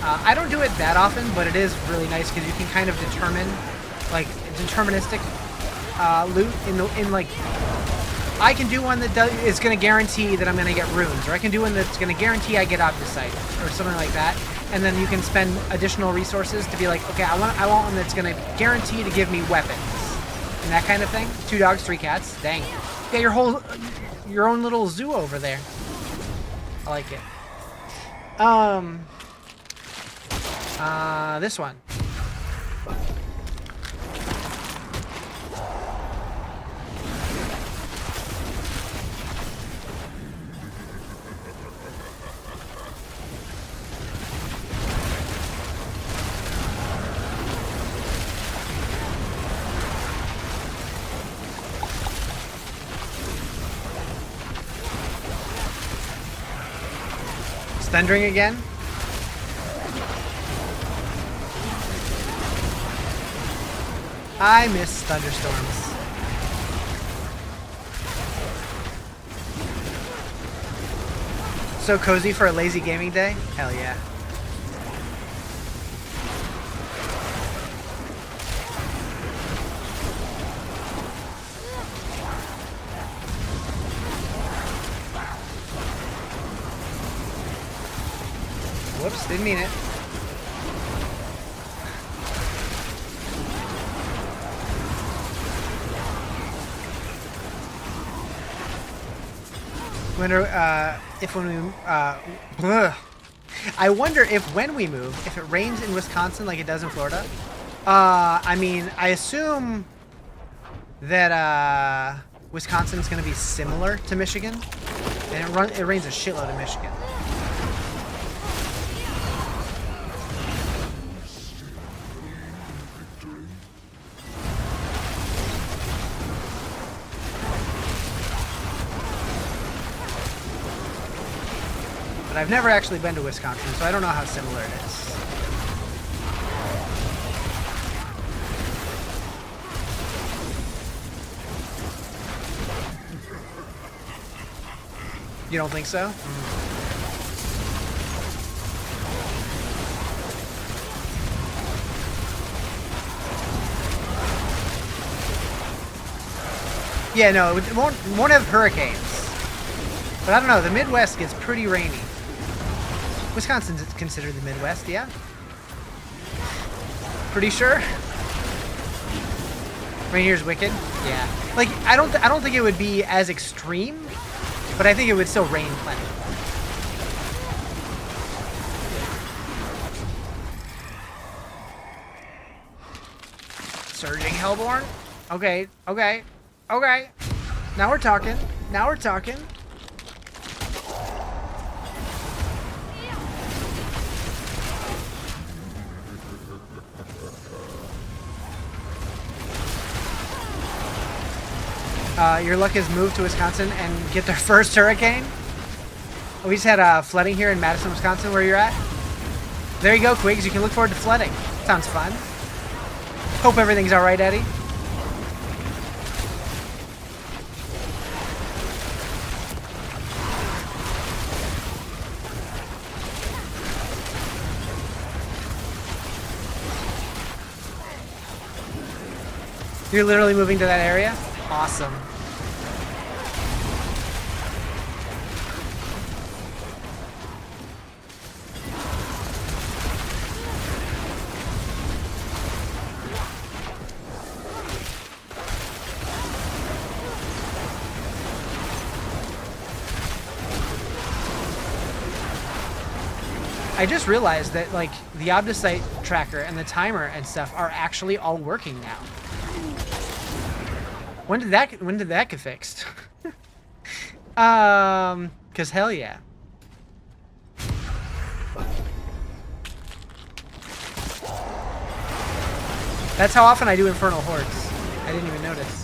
I don't do it that often, but it is really nice because you can kind of determine, like, deterministic loot in like. I can do one that is going to guarantee that I'm going to get runes, or I can do one that's going to guarantee I get Opticite, or something like that. And then you can spend additional resources to be like, okay, I want one that's going to guarantee to give me weapons, and that kind of thing. 2 dogs, 3 cats. Dang, you got your own little zoo over there. I like it. This one. Thundering again? I miss thunderstorms. So cozy for a lazy gaming day? Hell yeah. Whoops, didn't mean it. Wonder if when we I wonder if when we move, if it rains in Wisconsin like it does in Florida. I mean, I assume that Wisconsin's going to be similar to Michigan, and it rains a shitload in Michigan. But I've never actually been to Wisconsin, so I don't know how similar it is. You don't think so? Yeah, no, it won't have hurricanes. But I don't know, the Midwest gets pretty rainy. Wisconsin's considered the Midwest, yeah? Pretty sure? Rain here's wicked? Yeah. Like, I don't think it would be as extreme, but I think it would still rain plenty. Surging Hellborn? Okay, okay, okay. Now we're talking. Now we're talking. Your luck has moved to Wisconsin and get their first hurricane. We just had flooding here in Madison, Wisconsin, where you're at. There you go, Quigs. You can look forward to flooding. Sounds fun. Hope everything's all right, Eddie. You're literally moving to that area? Awesome. I just realized that like the Obdicite tracker and the timer and stuff are actually all working now. When did that get fixed? Cause hell yeah. That's how often I do Infernal Hordes. I didn't even notice.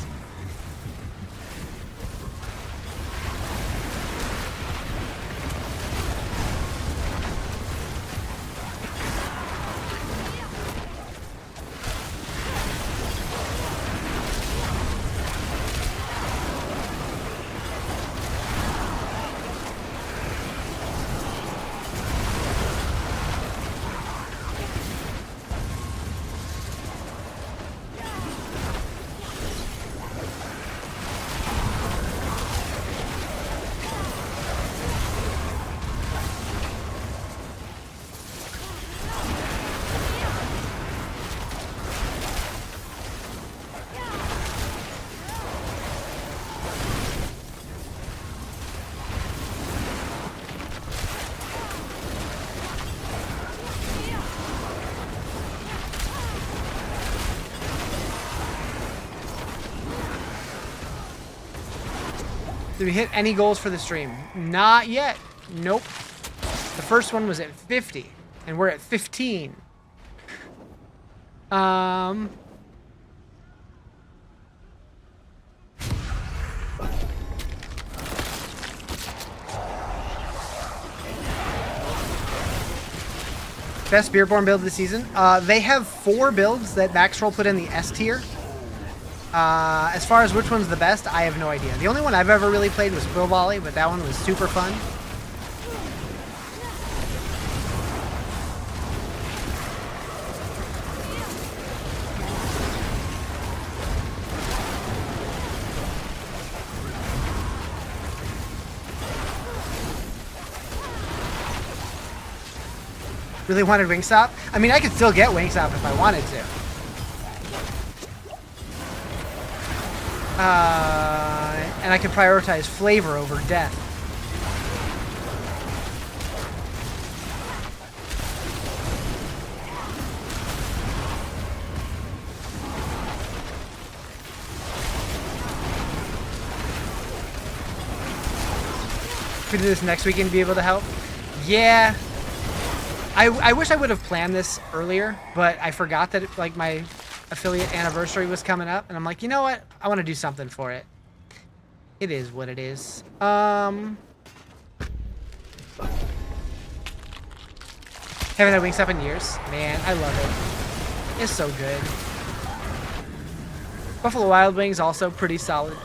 Did we hit any goals for the stream? Not yet. Nope. The first one was at 50, and we're at 15. Best Beerborn build of the season? They have 4 builds that Maxroll put in the S tier. As far as which one's the best, I have no idea. The only one I've ever really played was Quill Volley, but that one was super fun. Really wanted Wingstop? I mean, I could still get Wingstop if I wanted to. And I can prioritize flavor over death. Could do this next weekend, be able to help? Yeah. I wish I would have planned this earlier, but I forgot that like my affiliate anniversary was coming up, and I'm like, you know what? I want to do something for it. It is what it is. Haven't had Wingstop in years. Man, I love it. It's so good. Buffalo Wild Wings also pretty solid.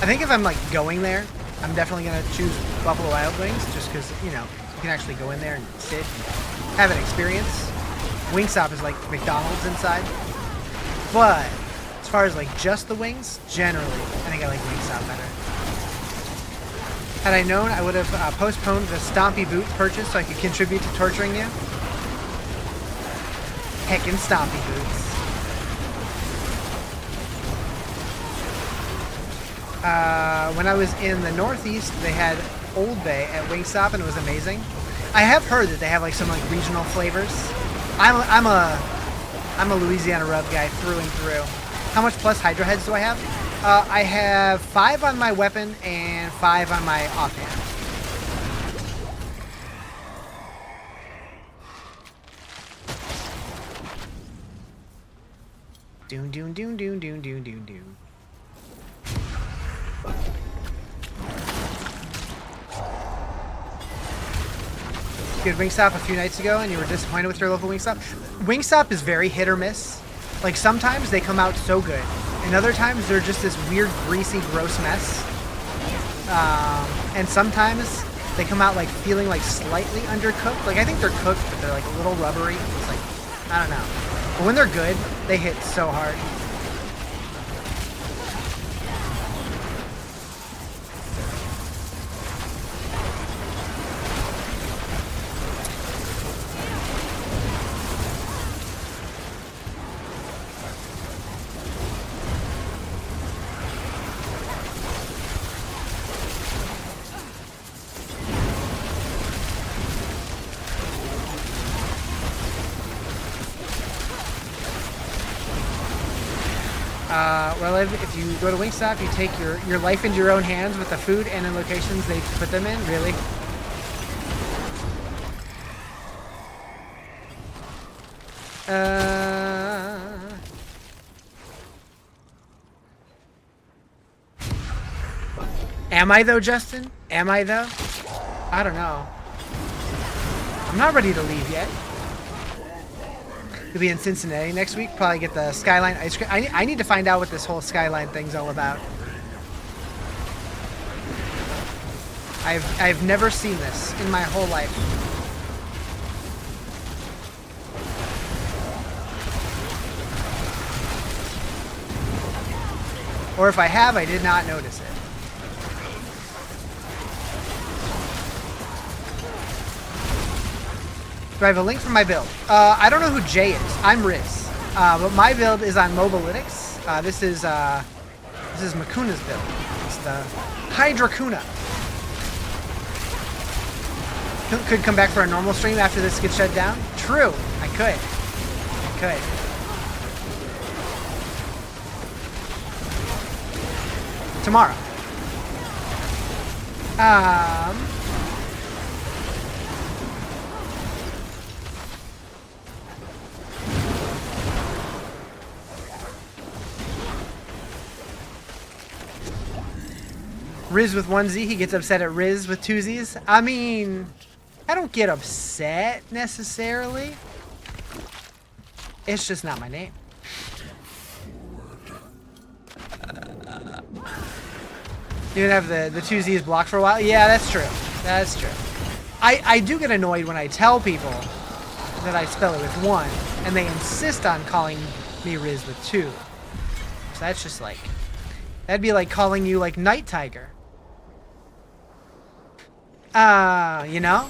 I think if I'm like going there, I'm definitely gonna choose Buffalo Wild Wings just because, you know, you can actually go in there and sit and have an experience. Wingstop is like McDonald's inside. But as far as like just the wings, generally, I think I like Wingstop better. Had I known, I would have postponed the Stompy Boot purchase so I could contribute to torturing you. Heckin' Stompy Boots. When I was in the Northeast, they had Old Bay at Wingstop, and it was amazing. I have heard that they have like some like regional flavors. I'm a Louisiana rub guy through and through. How much plus Hydra heads do I have? I have 5 on my weapon and 5 on my offhand. Doon doon doon doon doon doon doon doon. You had Wingstop a few nights ago and you were disappointed with your local Wingstop. Wingstop is very hit or miss. Like sometimes they come out so good, and other times they're just this weird, greasy, gross mess. And sometimes they come out like feeling like slightly undercooked. Like I think they're cooked, but they're like a little rubbery. It's like, I don't know. But when they're good, they hit so hard. Well, if you go to Wingstop, you take your life into your own hands with the food and in locations they put them in? Really? Am I though, Justin? Am I though? I don't know. I'm not ready to leave yet. We'll be in Cincinnati next week. Probably get the Skyline ice cream. I need to find out what this whole Skyline thing's all about. I've never seen this in my whole life. Or if I have, I did not notice it. Do I have a link for my build? I don't know who Jay is. I'm Riz. But my build is on Mobalytics. This is Makuna's build. It's the Hydra Kuna. Could come back for a normal stream after this gets shut down. True. I could. Tomorrow. Riz with one Z, he gets upset at Riz with two Z's. I mean, I don't get upset necessarily. It's just not my name. You have the two Z's blocked for a while? Yeah, that's true. That's true. I do get annoyed when I tell people that I spell it with one, and they insist on calling me Riz with two. So that's just like, that'd be like calling you like Night Tiger. You know?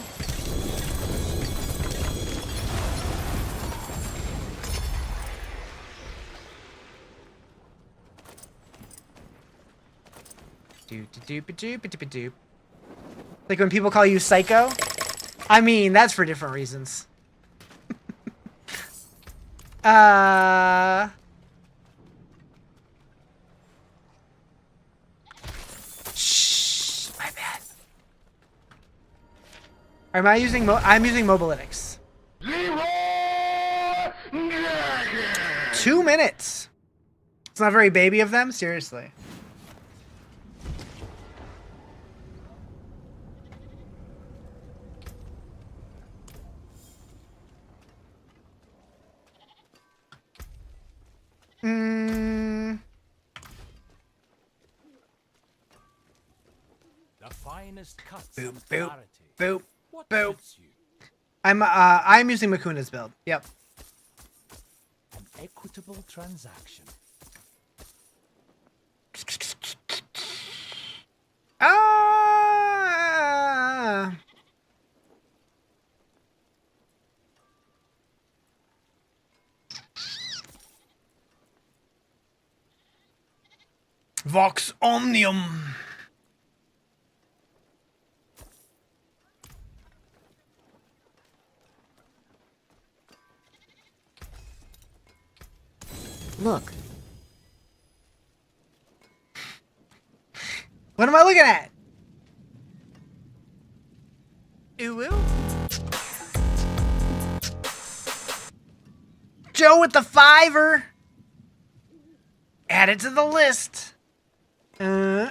Doop. Like when people call you Psycho? I mean, that's for different reasons. Shh, my bad. I'm using Mobalytics. 2 minutes. It's not very baby of them, seriously. The finest cuts Boop, and boop, clarity. boop, What boop. suits you? I'm using Makuna's build. Yep. An equitable transaction. Vox Omnium. Look, What am I looking at? Ooh, ooh. Joe with the $5. Add it to the list. Ooh.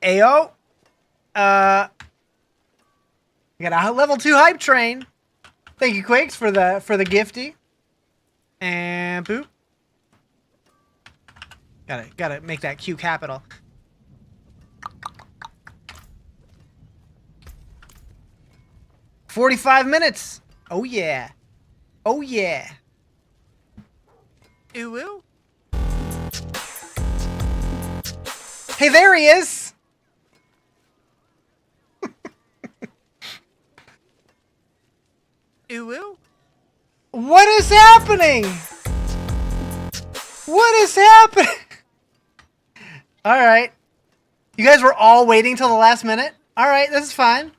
Ayo. We got a level 2 hype train. Thank you, Quakes, for the gifty. And boop. Gotta make that Q capital. $45. Oh yeah. Oh yeah. Ooh. Hey, there he is. Ooh. What is happening? What is happening? All right. You guys were all waiting till the last minute? All right, this is fine.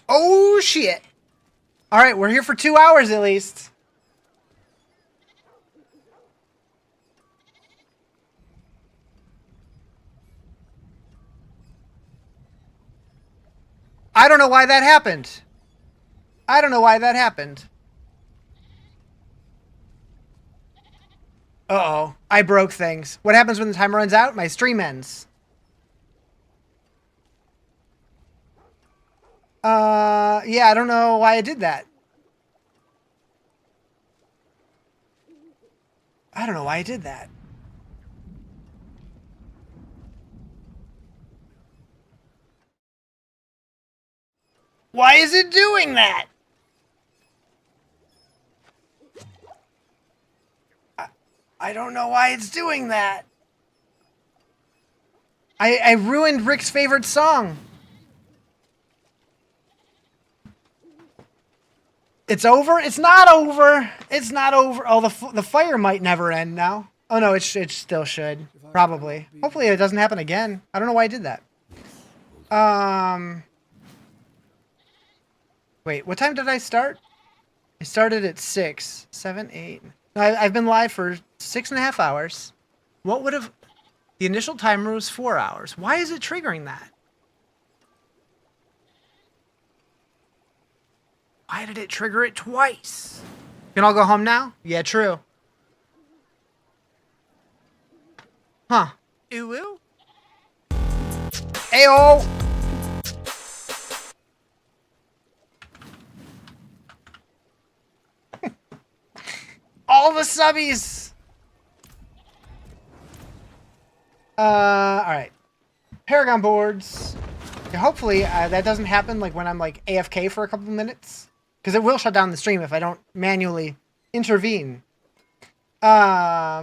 Oh, shit. All right, we're here for 2 hours at least. I don't know why that happened. I don't know why that happened. Uh-oh. I broke things. What happens when the timer runs out? My stream ends. Yeah, I don't know why I did that. I don't know why I did that. Why is it doing that? I don't know why it's doing that. I ruined Rick's favorite song. It's over? It's not over. It's not over. Oh, the fire might never end now. Oh, no, it still should. Probably. Hopefully it doesn't happen again. I don't know why I did that. Wait, what time did I start? I started at 6, 7, 8. No, I've been live for 6.5 hours. What would have... The initial timer was 4 hours. Why is it triggering that? Why did it trigger it twice? Can all go home now? Yeah, true. Huh. Ooh. Ayo! All the subbies! Alright. Paragon boards. Yeah, hopefully that doesn't happen like when I'm like AFK for a couple minutes. Because it will shut down the stream if I don't manually intervene. I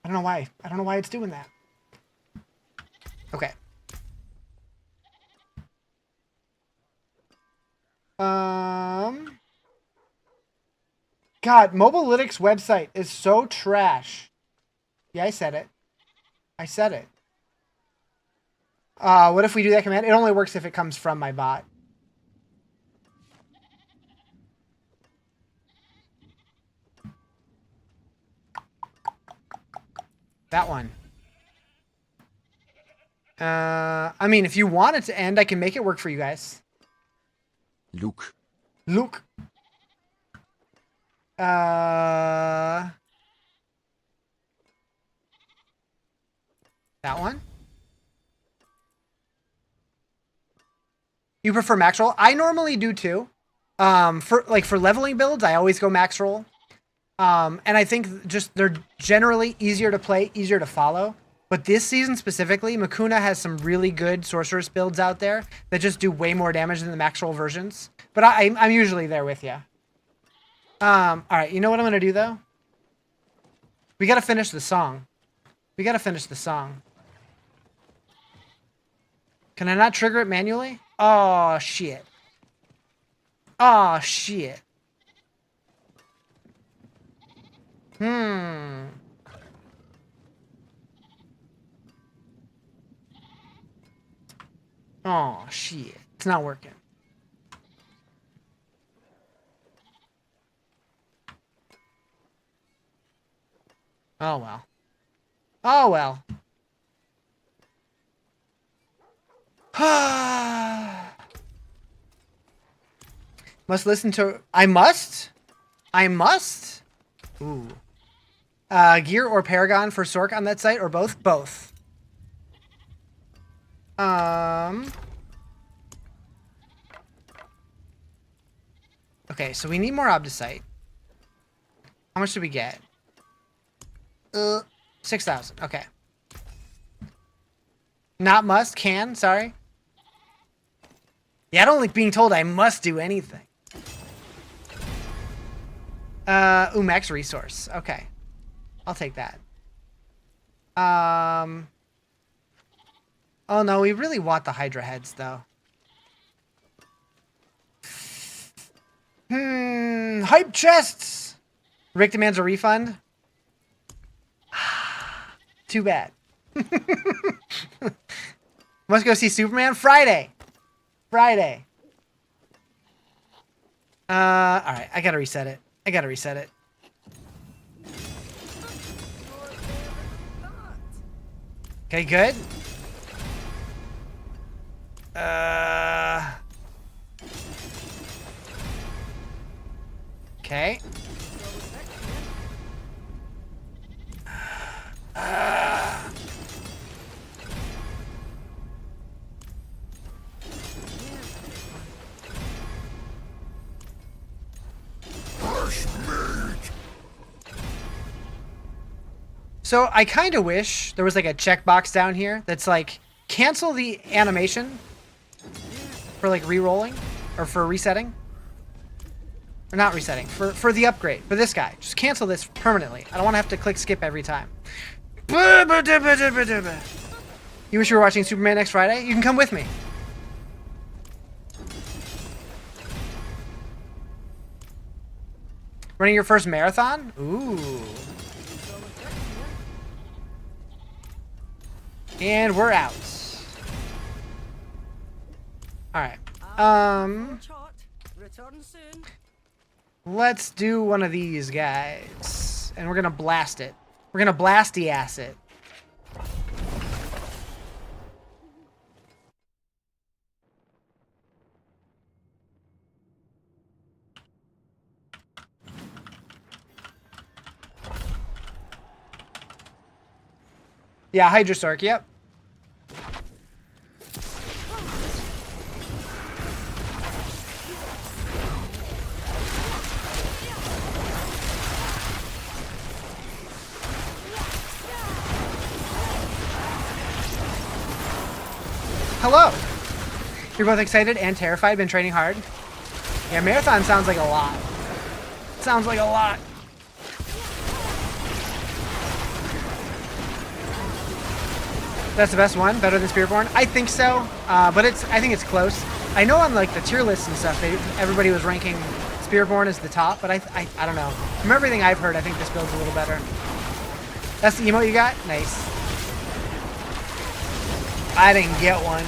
don't know why. I don't know why it's doing that. Okay. God, Mobalytics website is so trash. Yeah, I said it. I said it. What if we do that command? It only works if it comes from my bot. That one. I mean, if you want it to end, I can make it work for you guys. Luke. Luke. That one. You prefer max roll? I normally do too. For leveling builds, I always go max roll. And I think just they're generally easier to play, easier to follow. But this season specifically, Makuna has some really good sorceress builds out there that just do way more damage than the max roll versions. But I'm usually there with you. All right, you know what I'm gonna do though? We gotta finish the song. We gotta finish the song. Can I not trigger it manually? Oh shit. Oh shit. Oh shit. It's not working. Oh well. Oh well. Must listen to... I must? I must? Ooh. Gear or Paragon for Sorc on that site, or both? Both. Okay, so we need more Obdicite. How much did we get? 6,000. Okay. Not must, can, sorry. Yeah, I don't like being told I must do anything. Max resource. Okay. I'll take that. Oh no, we really want the Hydra heads though. Hype chests! Rick demands a refund. Too bad. Must go see Superman Friday. Friday. Alright, I gotta reset it. I gotta reset it. Okay, good. Okay. So I kind of wish there was like a checkbox down here that's like cancel the animation for like re-rolling or for resetting. Or not resetting, for the upgrade, for this guy. Just cancel this permanently. I don't want to have to click skip every time. You wish you were watching Superman next Friday? You can come with me. Running your first marathon? Ooh. And we're out. Alright. Return soon. Let's do one of these guys. And we're gonna blast it. We're gonna blasty ass it. Yeah, Hydra Sorc, yep. Hello. You're both excited and terrified, been training hard? Yeah, marathon sounds like a lot. Sounds like a lot. That's the best one? Better than Spiritborn? I think so, but I think it's close. I know on like the tier lists and stuff, everybody was ranking Spiritborn as the top, but I don't know. From everything I've heard, I think this build's a little better. That's the emote you got? Nice. I didn't get one.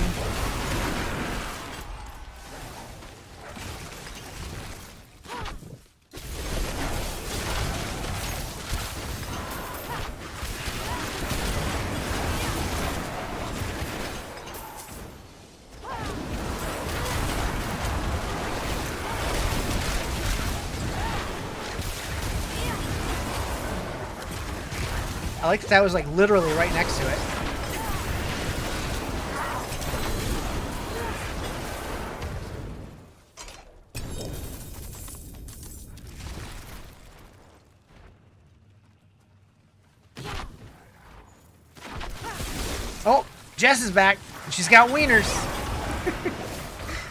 I like that was like literally right next to it. Oh, Jess is back. She's got wieners.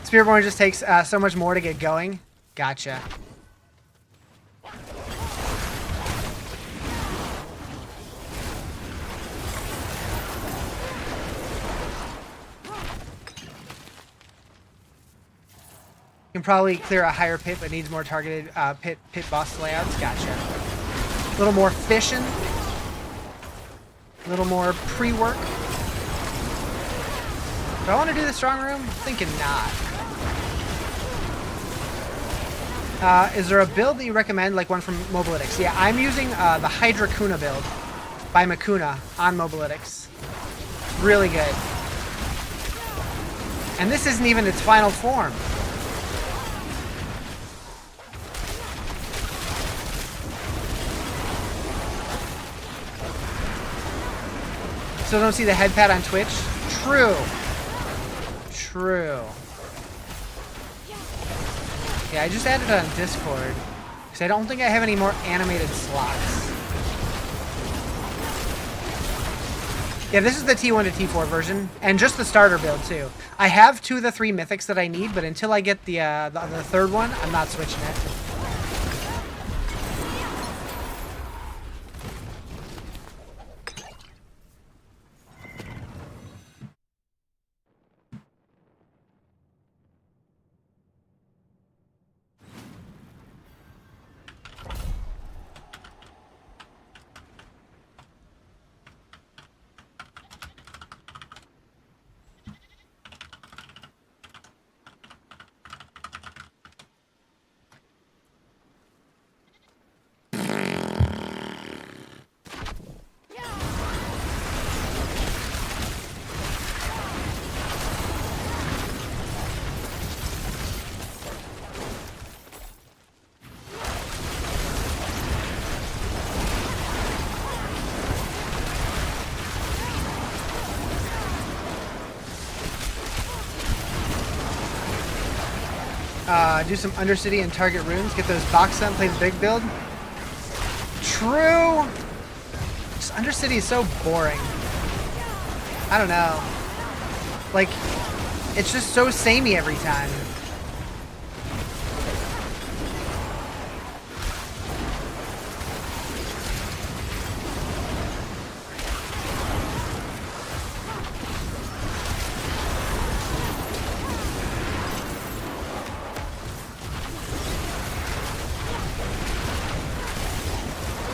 Spiritborn just takes so much more to get going. Gotcha. Can probably clear a higher pit, but needs more targeted pit boss layouts. Gotcha. A little more fishing. A little more pre-work. Do I want to do the strong room? I'm thinking not. Is there a build that you recommend, like one from Mobalytics? Yeah, I'm using the Hydra Kuna build by Makuna on Mobalytics. Really good. And this isn't even its final form. Still don't see the head pat on Twitch? True. True. Yeah, I just added it on Discord. Because I don't think I have any more animated slots. Yeah, this is the T1 to T4 version, and just the starter build too. I have 2 of the 3 mythics that I need, but until I get the third one, I'm not switching it. Do some Undercity and target runes. Get those box up, play the big build. True! Just Undercity is so boring. I don't know. Like, it's just so samey every time.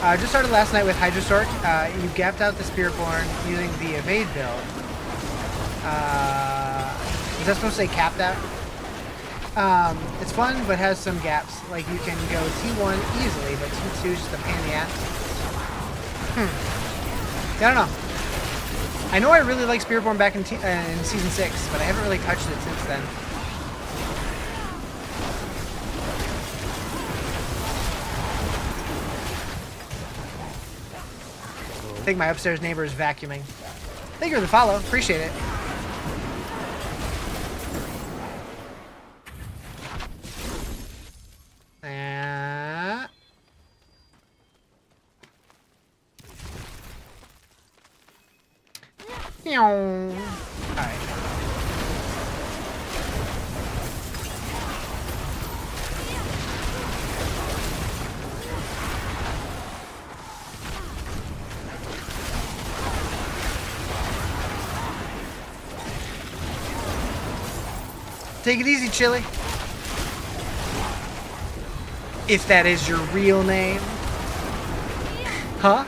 I just started last night with Hydra Sorc. You gapped out the Spiritborn using the evade build. Is that supposed to say capped out? It's fun, but has some gaps. Like you can go T1 easily, but T2 is just a pain in the ass. I don't know. I know I really like Spiritborn back in Season 6, but I haven't really touched it since then. I think my upstairs neighbor is vacuuming. Thank you for the follow. Appreciate it. Alright. Take it easy, Chili. If that is your real name. Huh?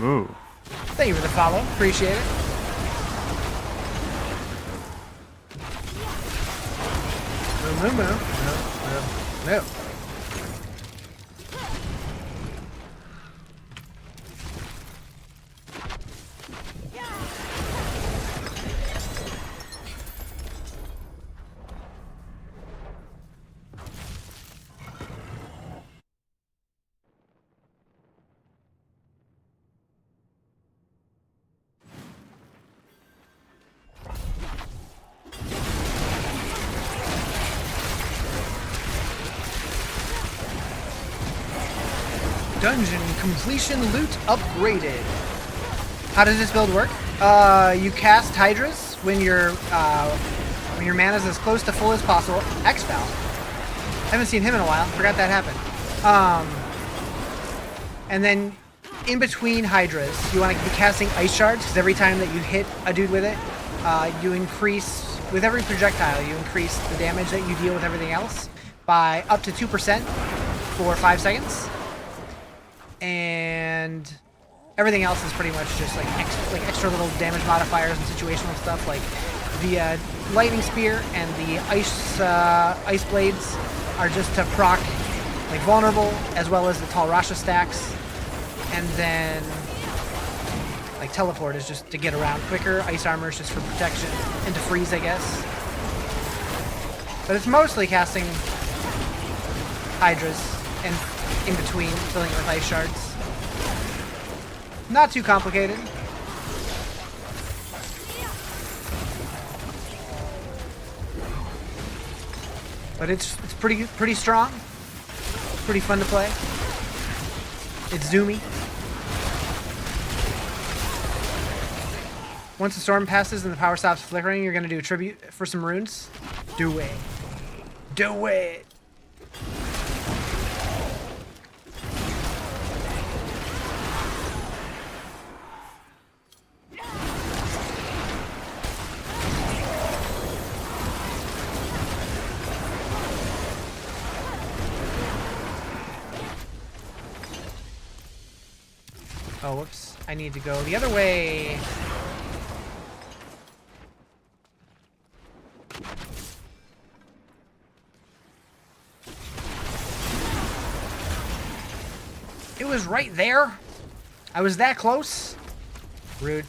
Ooh. Thank you for the follow. Appreciate it. No. Dungeon completion loot upgraded. How does this build work? You cast Hydras when your mana is as close to full as possible. X-Val. Haven't seen him in a while. Forgot that happened. And then in between Hydras, you want to be casting Ice Shards, because every time that you hit a dude with it, you increase, with every projectile, you increase the damage that you deal with everything else by up to 2% for 5 seconds. And everything else is pretty much just like extra little damage modifiers and situational stuff, like the lightning spear and the ice blades are just to proc like vulnerable, as well as the tall Rasha stacks. And then like teleport is just to get around quicker, ice armor is just for protection, and to freeze, I guess. But it's mostly casting Hydras and in between filling it with ice shards. Not too complicated. But it's pretty strong. Pretty fun to play. It's zoomy. Once the storm passes and the power stops flickering, you're gonna do a tribute for some runes. Do it. Do it. Oh, whoops. I need to go the other way. It was right there. I was that close. Rude.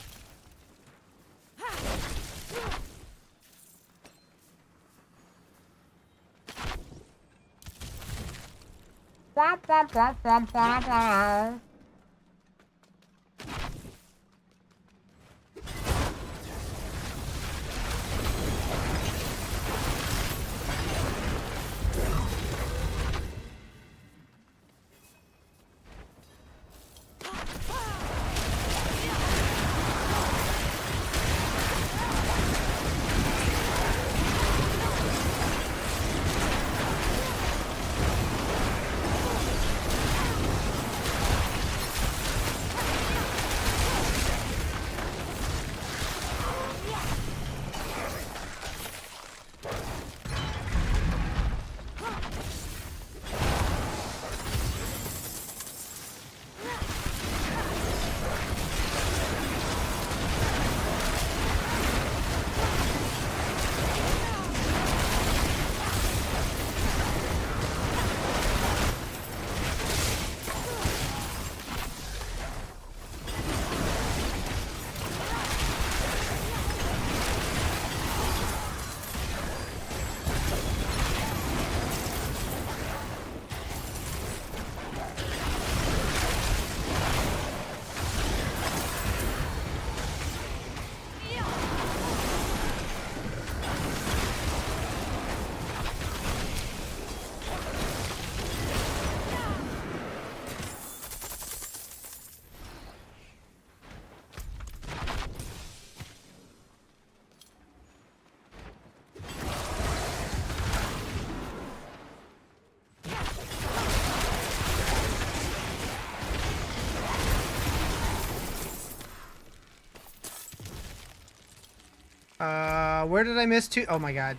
Where did I miss to? Oh my god.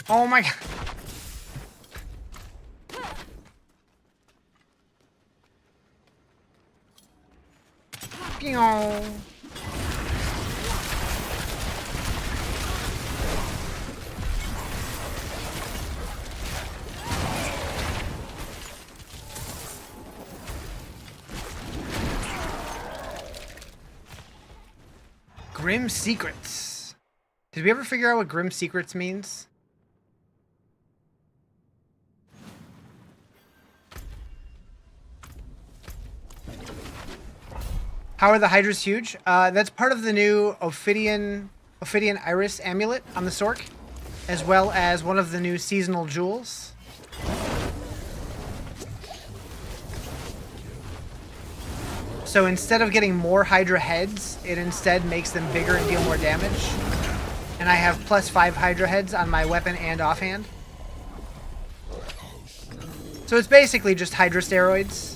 Oh my god. Pew. Grim Secrets. Did we ever figure out what Grim Secrets means? How are the Hydras huge? That's part of the new Ophidian Iris amulet on the Sorc, as well as one of the new seasonal jewels. So instead of getting more Hydra heads, it instead makes them bigger and deal more damage. And I have +5 Hydra heads on my weapon and offhand. So it's basically just Hydra steroids.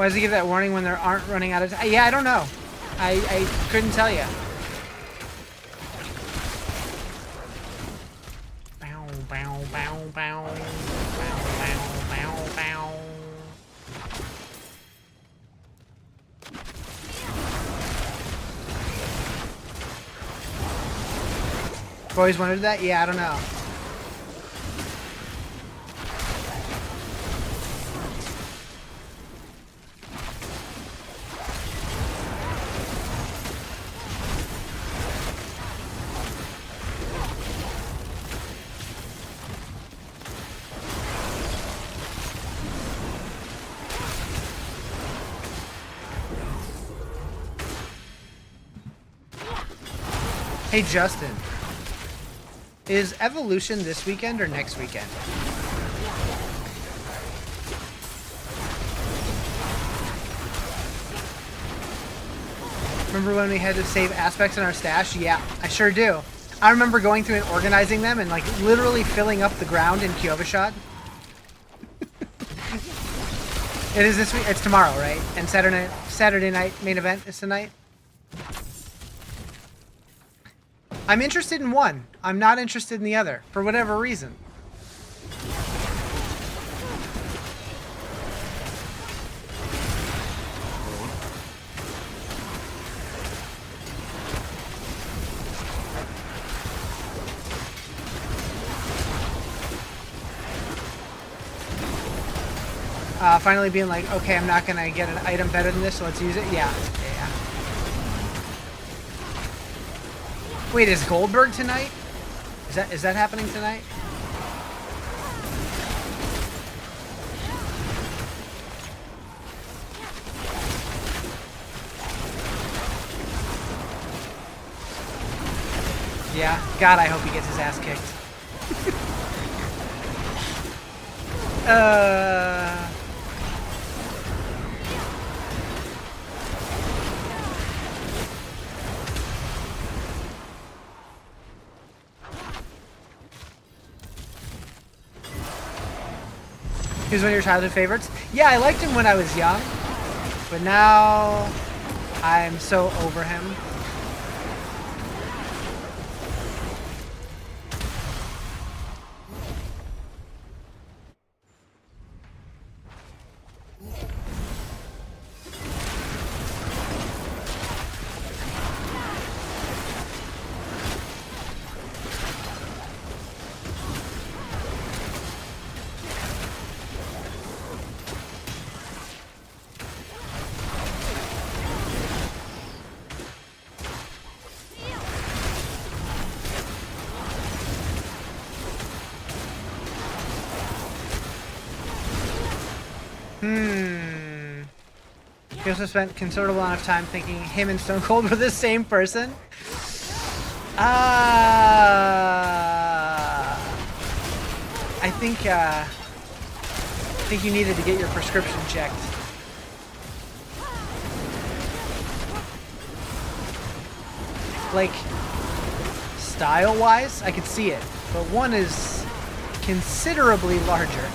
Why does he give that warning when there aren't running out of time? Yeah, I don't know. I couldn't tell you. Bow, bow, bow, bow. Bow, bow, bow, bow. I've always wondered that? Yeah, I don't know. Hey Justin, is Evolution this weekend or next weekend? Remember when we had to save aspects in our stash? Yeah, I sure do. I remember going through and organizing them and like literally filling up the ground in Kyovashot. It is this week. It's tomorrow, right? And Saturday night main event is tonight. I'm interested in one. I'm not interested in the other, for whatever reason. Finally being like, okay, I'm not gonna get an item better than this, so let's use it. Yeah. Wait, is Goldberg tonight? Is that happening tonight? Yeah. God, I hope he gets his ass kicked. He was one of your childhood favorites? Yeah, I liked him when I was young, but now I'm so over him. He also spent considerable amount of time thinking him and Stone Cold were the same person. I think you needed to get your prescription checked. Like, style-wise, I could see it, but one is considerably larger.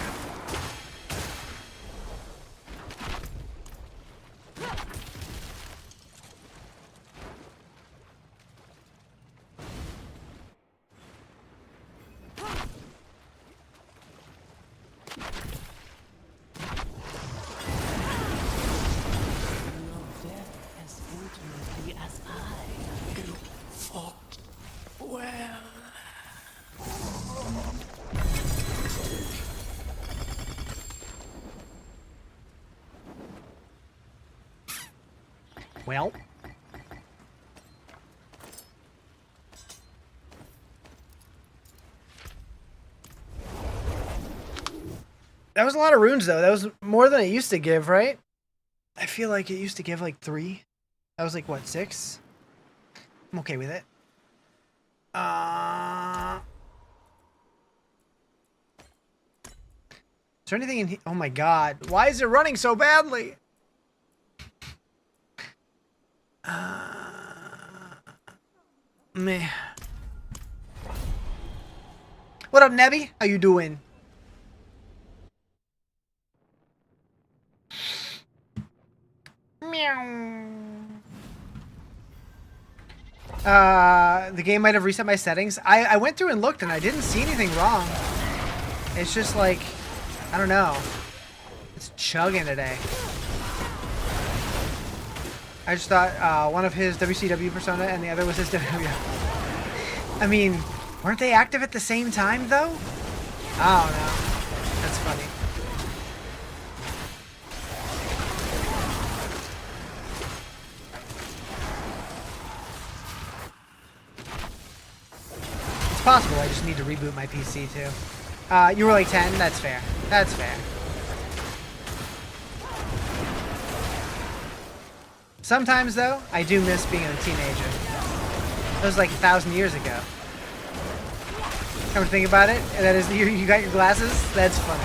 Well. That was a lot of runes, though. That was more than it used to give, right? I feel like it used to give like 3. That was like, what, 6? I'm okay with it. Is there anything in here? Oh my god. Why is it running so badly? Meh. What up, Nebby? How you doing? The game might have reset my settings. I went through and looked and I didn't see anything wrong. It's just like, I don't know. It's chugging today. I just thought one of his WCW persona and the other was his WWE. I mean, weren't they active at the same time though? I don't know. That's funny. It's possible, I just need to reboot my PC too. You were like 10? That's fair. That's fair. Sometimes, though, I do miss being a teenager. That was like 1,000 years ago. Come to think about it, that is, you got your glasses? That's funny.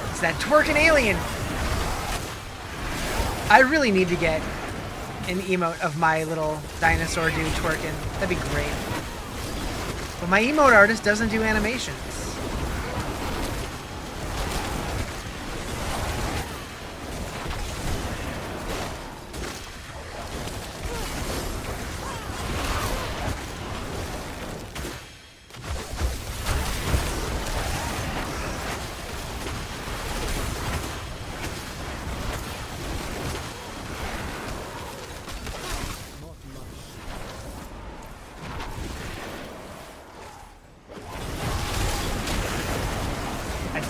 It's that twerking alien! I really need to get an emote of my little dinosaur dude twerking. That'd be great. But my emote artist doesn't do animations.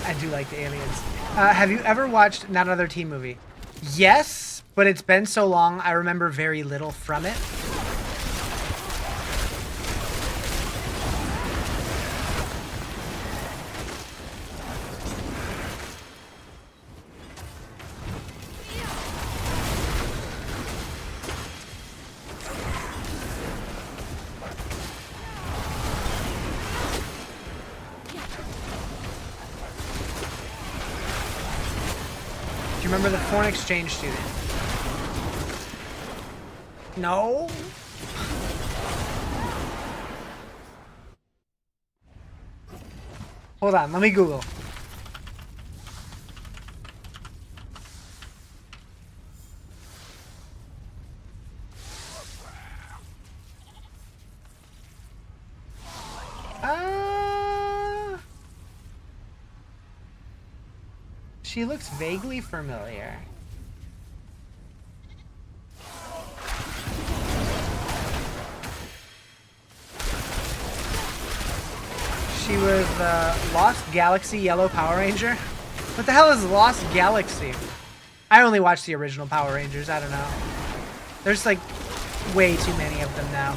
I do like the aliens. Have you ever watched Not Another Teen Movie? Yes, but it's been so long I remember very little from it. Do you remember the foreign exchange student? No? Hold on, let me Google. She looks vaguely familiar. She was Lost Galaxy Yellow Power Ranger. What the hell is Lost Galaxy? I only watched the original Power Rangers. I don't know. There's like way too many of them now.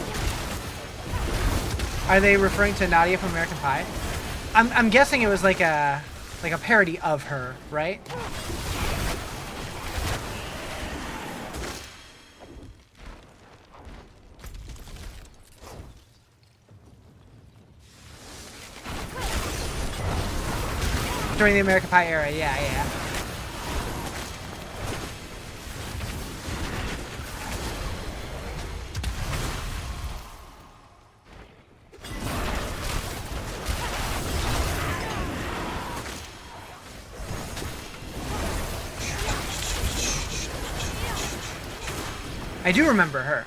Are they referring to Nadia from American Pie? I'm guessing it was like a parody of her, right? During the American Pie era, yeah. I do remember her.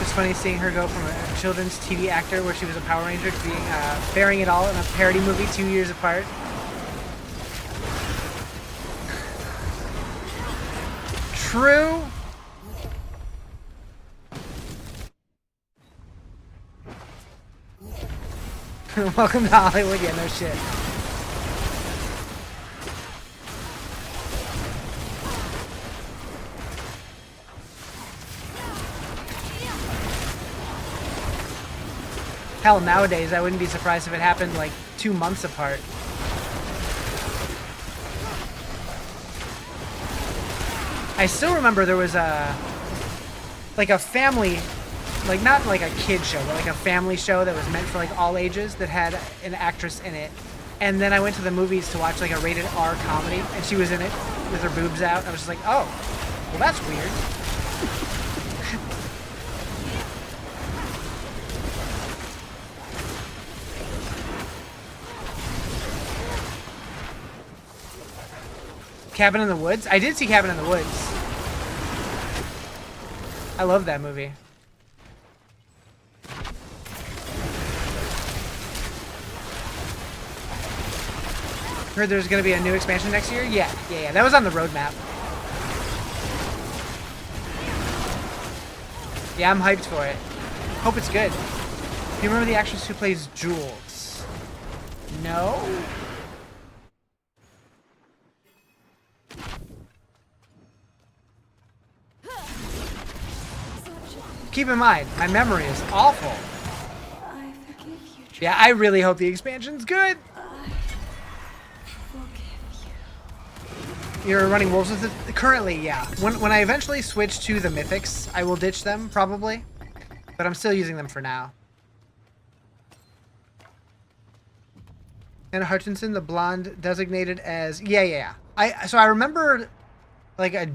It's funny seeing her go from a children's TV actor where she was a Power Ranger to being bearing it all in a parody movie 2 years apart. True. Welcome to Hollywood. Yeah, no shit. Hell, nowadays I wouldn't be surprised if it happened like 2 months apart. I still remember there was a family, like not like a kid show, but like a family show that was meant for like all ages that had an actress in it. And then I went to the movies to watch like a rated R comedy, and she was in it with her boobs out. I was just like, oh, well that's weird. Cabin in the Woods? I did see Cabin in the Woods. I love that movie. Heard there's gonna be a new expansion next year? Yeah. That was on the roadmap. Yeah, I'm hyped for it. Hope it's good. Do you remember the actress who plays Jules? No? Keep in mind, my memory is awful. I forgive you. Yeah, I really hope the expansion's good. You're running wolves with it? Currently, yeah. When I eventually switch to the mythics, I will ditch them, probably. But I'm still using them for now. Anna Hutchinson, the blonde designated as... Yeah. So I remember, like, I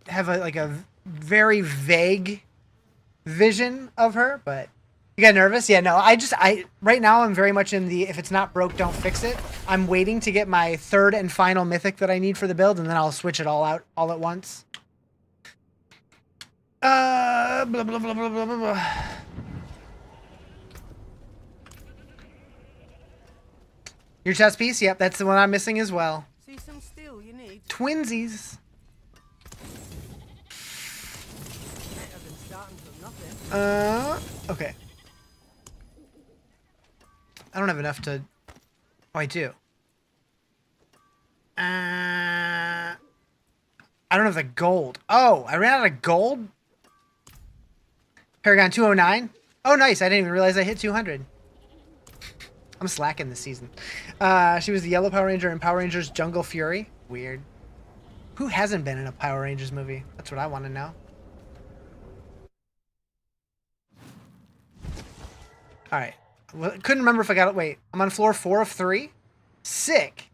have a very vague vision of her, but... You got nervous? Yeah, no, right now I'm very much in the, if it's not broke, don't fix it. I'm waiting to get my third and final mythic that I need for the build, and then I'll switch it all out all at once. Blah, blah, blah, blah, blah, blah. Your chest piece? Yep, that's the one I'm missing as well. See some steel you need. Twinsies. I've been starting from nothing. Okay. I don't have enough to... Oh, I do. I don't have the gold. Oh, I ran out of gold? Paragon 209? Oh, nice. I didn't even realize I hit 200. I'm slacking this season. She was the Yellow Power Ranger in Power Rangers Jungle Fury. Weird. Who hasn't been in a Power Rangers movie? That's what I want to know. All right. Well, couldn't remember if I got it. Wait, I'm on floor 4 of 3? Sick.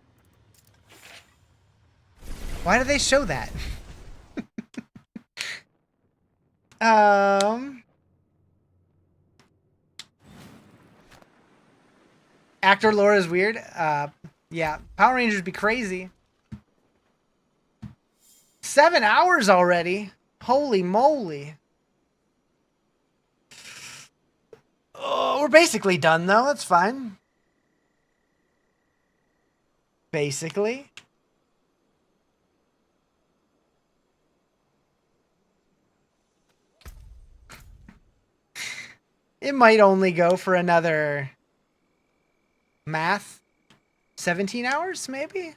Why do they show that? Actor lore is weird. Yeah, Power Rangers be crazy. 7 hours already. Holy moly. Oh, we're basically done, though. That's fine. Basically. It might only go for another... Math? 17 hours, maybe?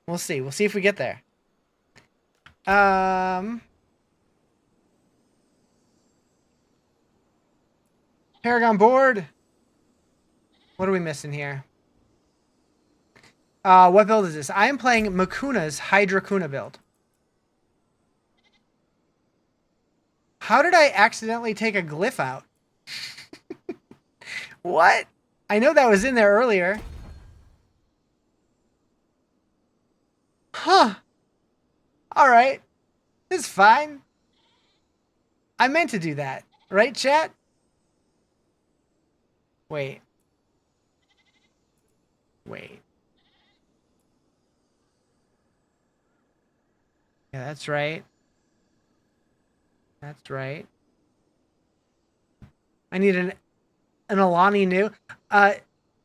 We'll see. We'll see if we get there. Paragon board. What are we missing here? What build is this? I am playing Makuna's Hydra build. How did I accidentally take a glyph out? What? I know that was in there earlier. Huh. Alright. It's fine. I meant to do that. Right, chat? Wait. Wait. Yeah, that's right. That's right. I need an Alani new.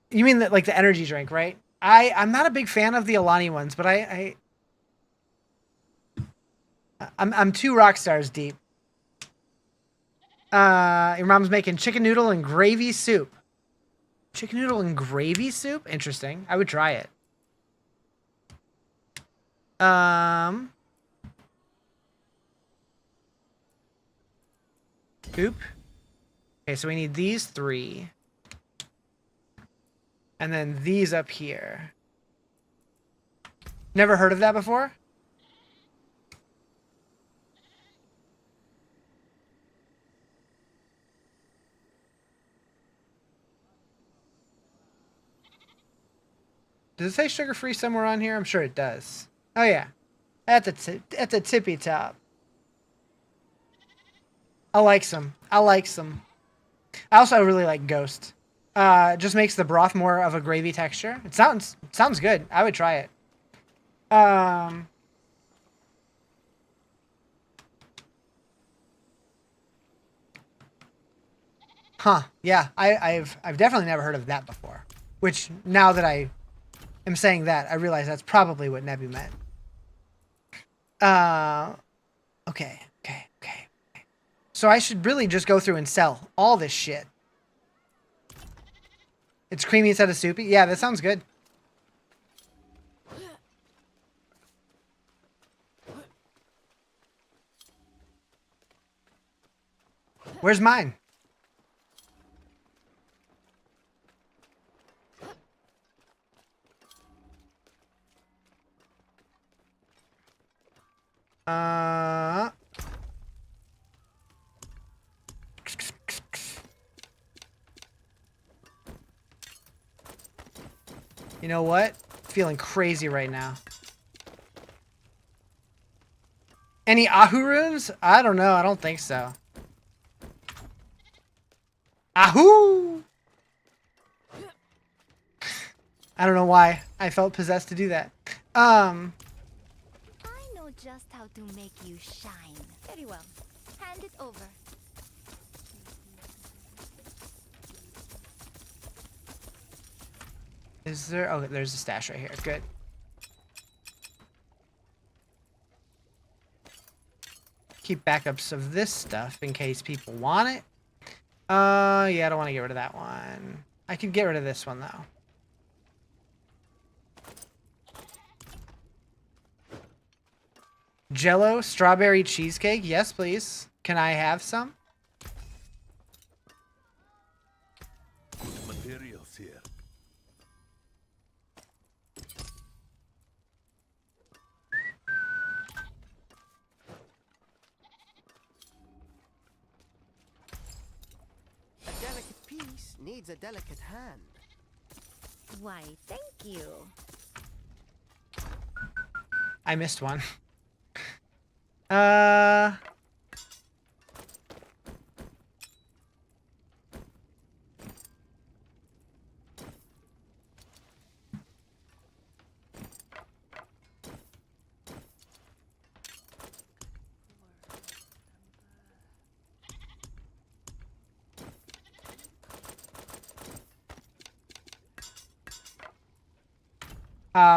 You mean that, like, the energy drink, right? I'm not a big fan of the Alani ones, but I'm 2 rock stars deep. Your mom's making chicken noodle and gravy soup. Chicken noodle and gravy soup? Interesting. I would try it. Oop. Okay, so we need these 3. And then these up here. Never heard of that before? Does it say sugar-free somewhere on here? I'm sure it does. Oh yeah, at the tippy top. I like some. I like some. I also really like Ghost. Just makes the broth more of a gravy texture. It sounds good. I would try it. Huh. Yeah, I've definitely never heard of that before. Which now that I am saying that, I realize that's probably what Nebu meant. Okay. So I should really just go through and sell all this shit. It's creamy instead of soupy? Yeah, that sounds good. Where's mine? You know what? Feeling crazy right now. Any Ahu runes? I don't know. I don't think so. Ahu! I don't know why I felt possessed to do that. I know just how to make you shine. Very well. Hand it over. Is there? Oh, there's a stash right here. Good. Keep backups of this stuff in case people want it. Yeah, I don't want to get rid of that one. I could get rid of this one, though. Jello strawberry cheesecake? Yes, please. Can I have some? Materials here. A delicate piece needs a delicate hand. Why, thank you. I missed one.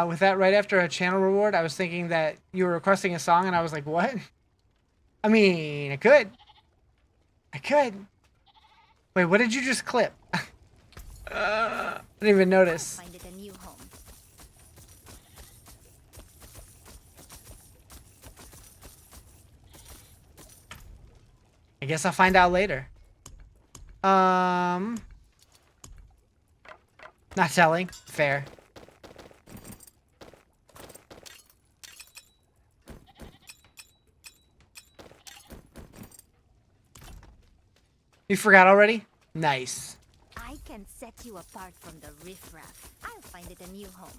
With that, right after a channel reward, I was thinking that you were requesting a song, and I was like, what? I mean, I could. Wait, what did you just clip? I didn't even notice. Find it a new home. I guess I'll find out later. Not telling. Fair. You forgot already? Nice. I can set you apart from the riffraff. I'll find it a new home.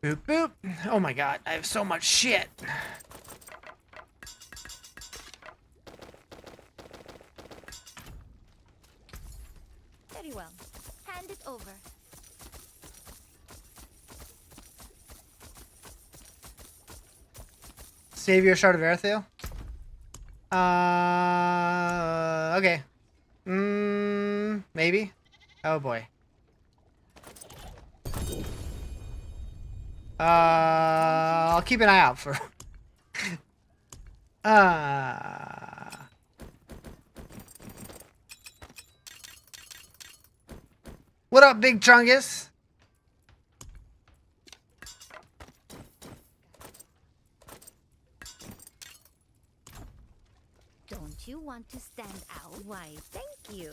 Boop, boop. Oh my god, I have so much shit. Very well. Hand it over. Save your shard of Erethiel? Okay. Maybe? Oh boy. I'll keep an eye out for... What up, Big Chungus? Don't you want to stand out? Why, thank you.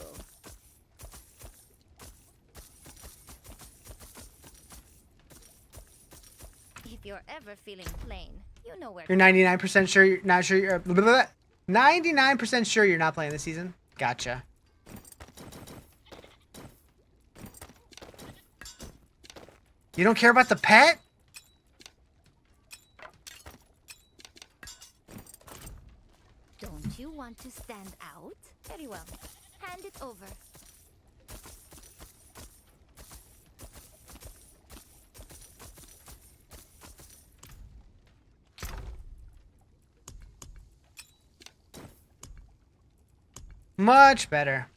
If you're ever feeling plain, you know where. You're 99% sure you're not sure you're 99% sure you're not playing this season? Gotcha. You don't care about the pet? Don't you want to stand out? Very well. Hand it over. Much better.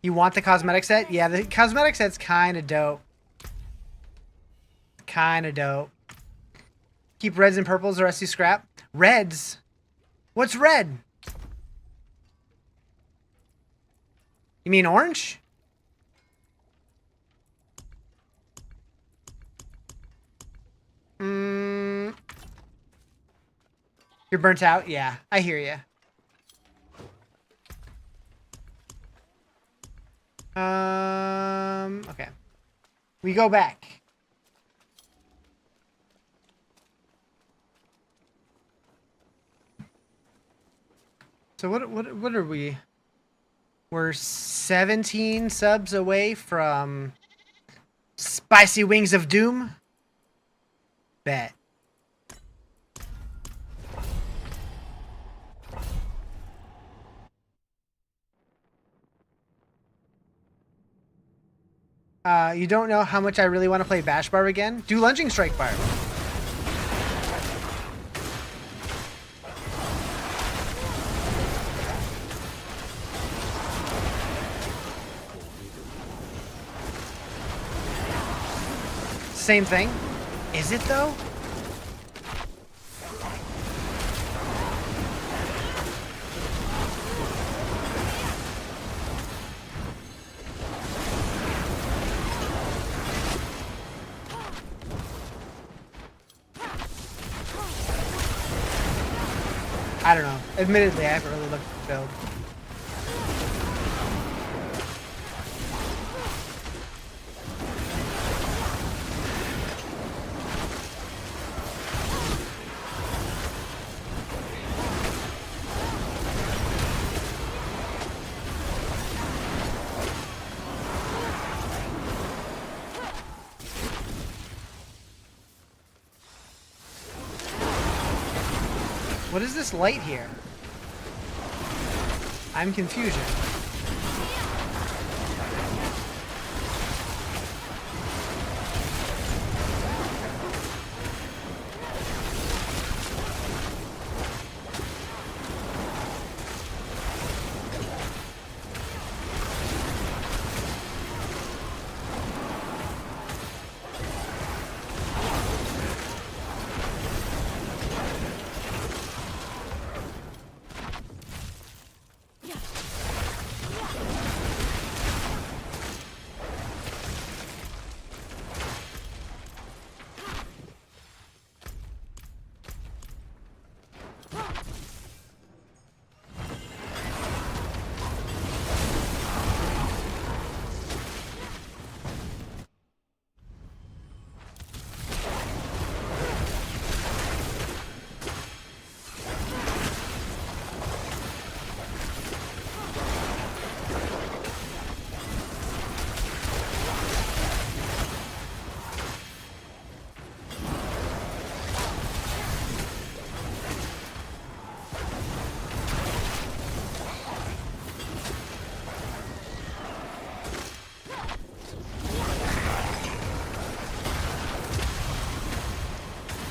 You want the cosmetic set? Yeah, the cosmetic set's kind of dope. Kind of dope. Keep reds and purples, the rest you scrap. Reds? What's red? You mean orange? You're burnt out? Yeah, I hear you. Okay. We go back. So what are we? We're 17 subs away from Spicy Wings of Doom. Bet. You don't know how much I really want to play Bash Bar again? Do Lunging Strike Bar. Same thing. Is it though? I don't know. Admittedly, I haven't really looked at the build. What is this light here? I'm confusion.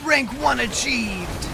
Rank 1 achieved!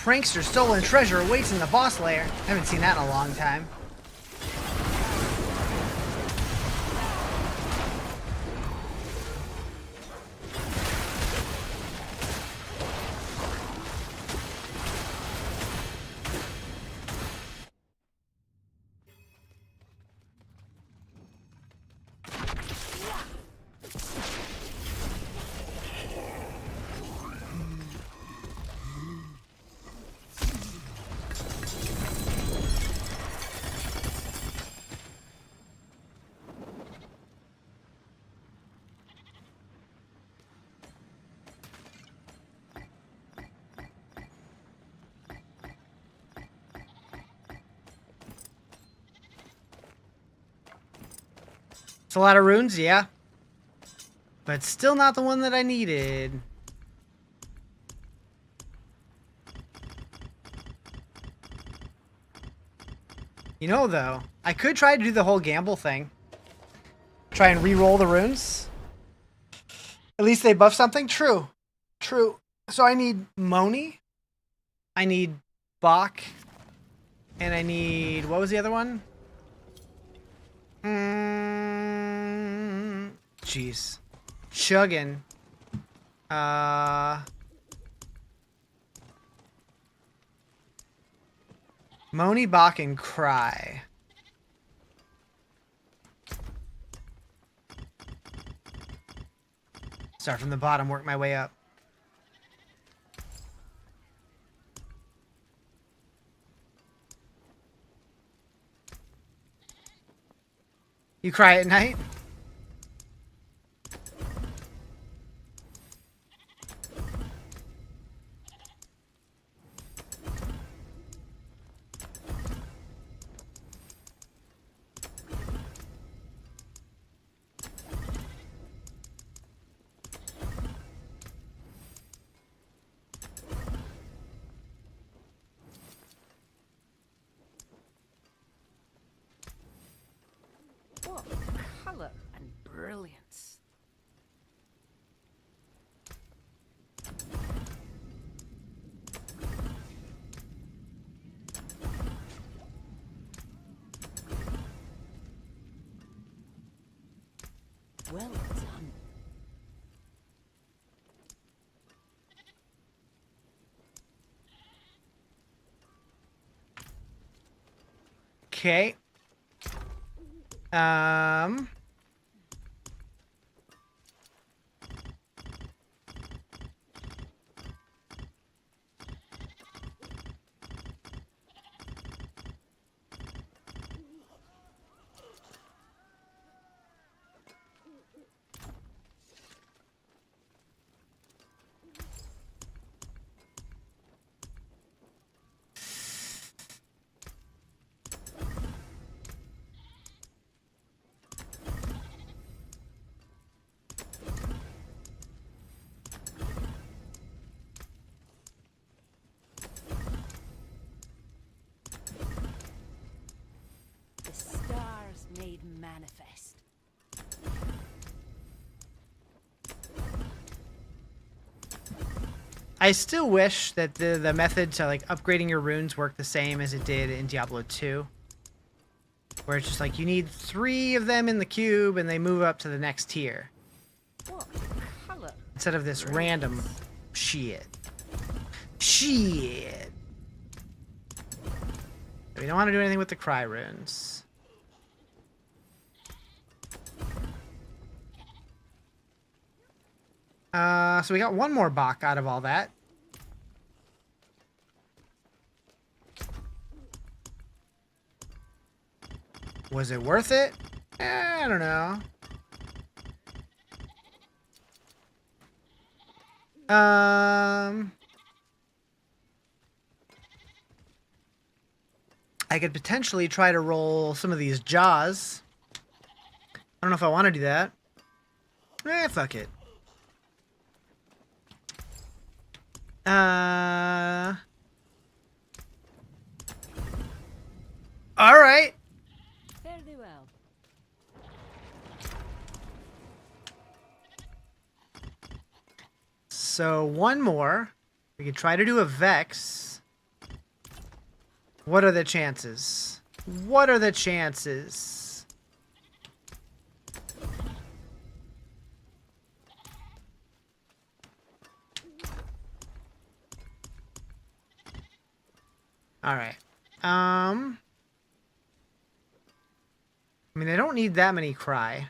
Prankster stolen treasure awaits in the boss lair. Haven't seen that in a long time. It's a lot of runes, yeah. But still not the one that I needed. You know, though, I could try to do the whole gamble thing. Try and re-roll the runes. At least they buff something. True. True. So I need Moni. I need Bach. And I need... What was the other one? Jeez. Chuggin. Moni, Bach, and Cry. Start from the bottom, work my way up. You cry at night? What colour and brilliance. Well done. Okay. The stars made manifest. I still wish that the method to like upgrading your runes worked the same as it did in Diablo 2. Where it's just like you need 3 of them in the cube and they move up to the next tier. What colour? Instead of this random shit. Shit. We don't want to do anything with the cry runes. So we got one more Bach out of all that. Was it worth it? I don't know. I could potentially try to roll some of these jaws. I don't know if I want to do that. Fuck it. All right. Fairly well. So one more. We could try to do a Vex. What are the chances? What are the chances? All right. I mean, I don't need that many cry.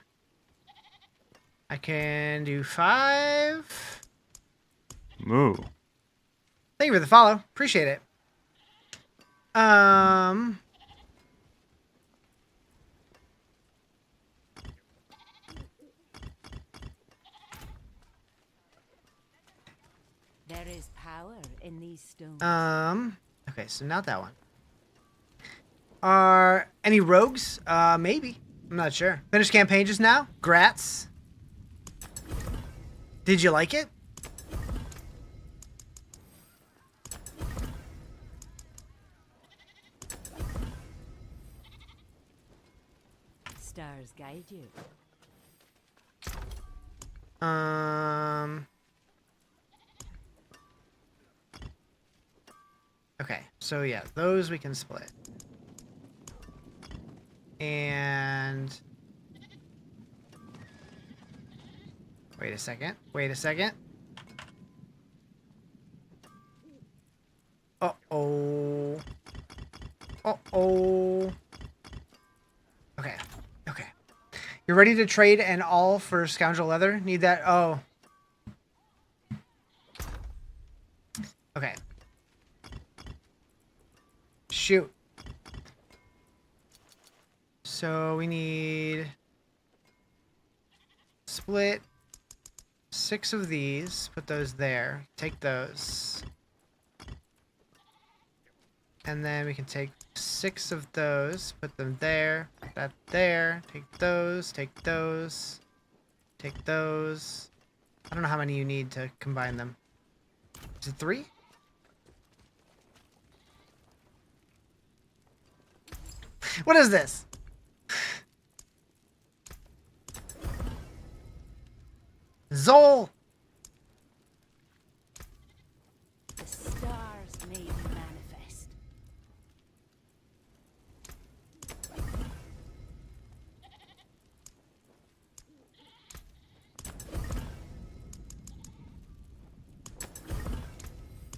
I can do 5. Moo. Thank you for the follow. Appreciate it. There is power in these stones. Okay, so not that one. Are any rogues? Maybe. I'm not sure. Finished campaign just now? Grats. Did you like it? Stars guide you. Okay, so yeah, those we can split. And wait a second. Wait a second. Uh-oh. Uh-oh. Okay. Okay. You're ready to trade and all for scoundrel leather? Need that? Oh. Okay. Shoot. So we need split 6 of these, put those there, take those. And then we can take 6 of those, put them there, put that there, take those, take those, take those. I don't know how many you need to combine them. Is it 3? What is this? Zol! The stars made manifest.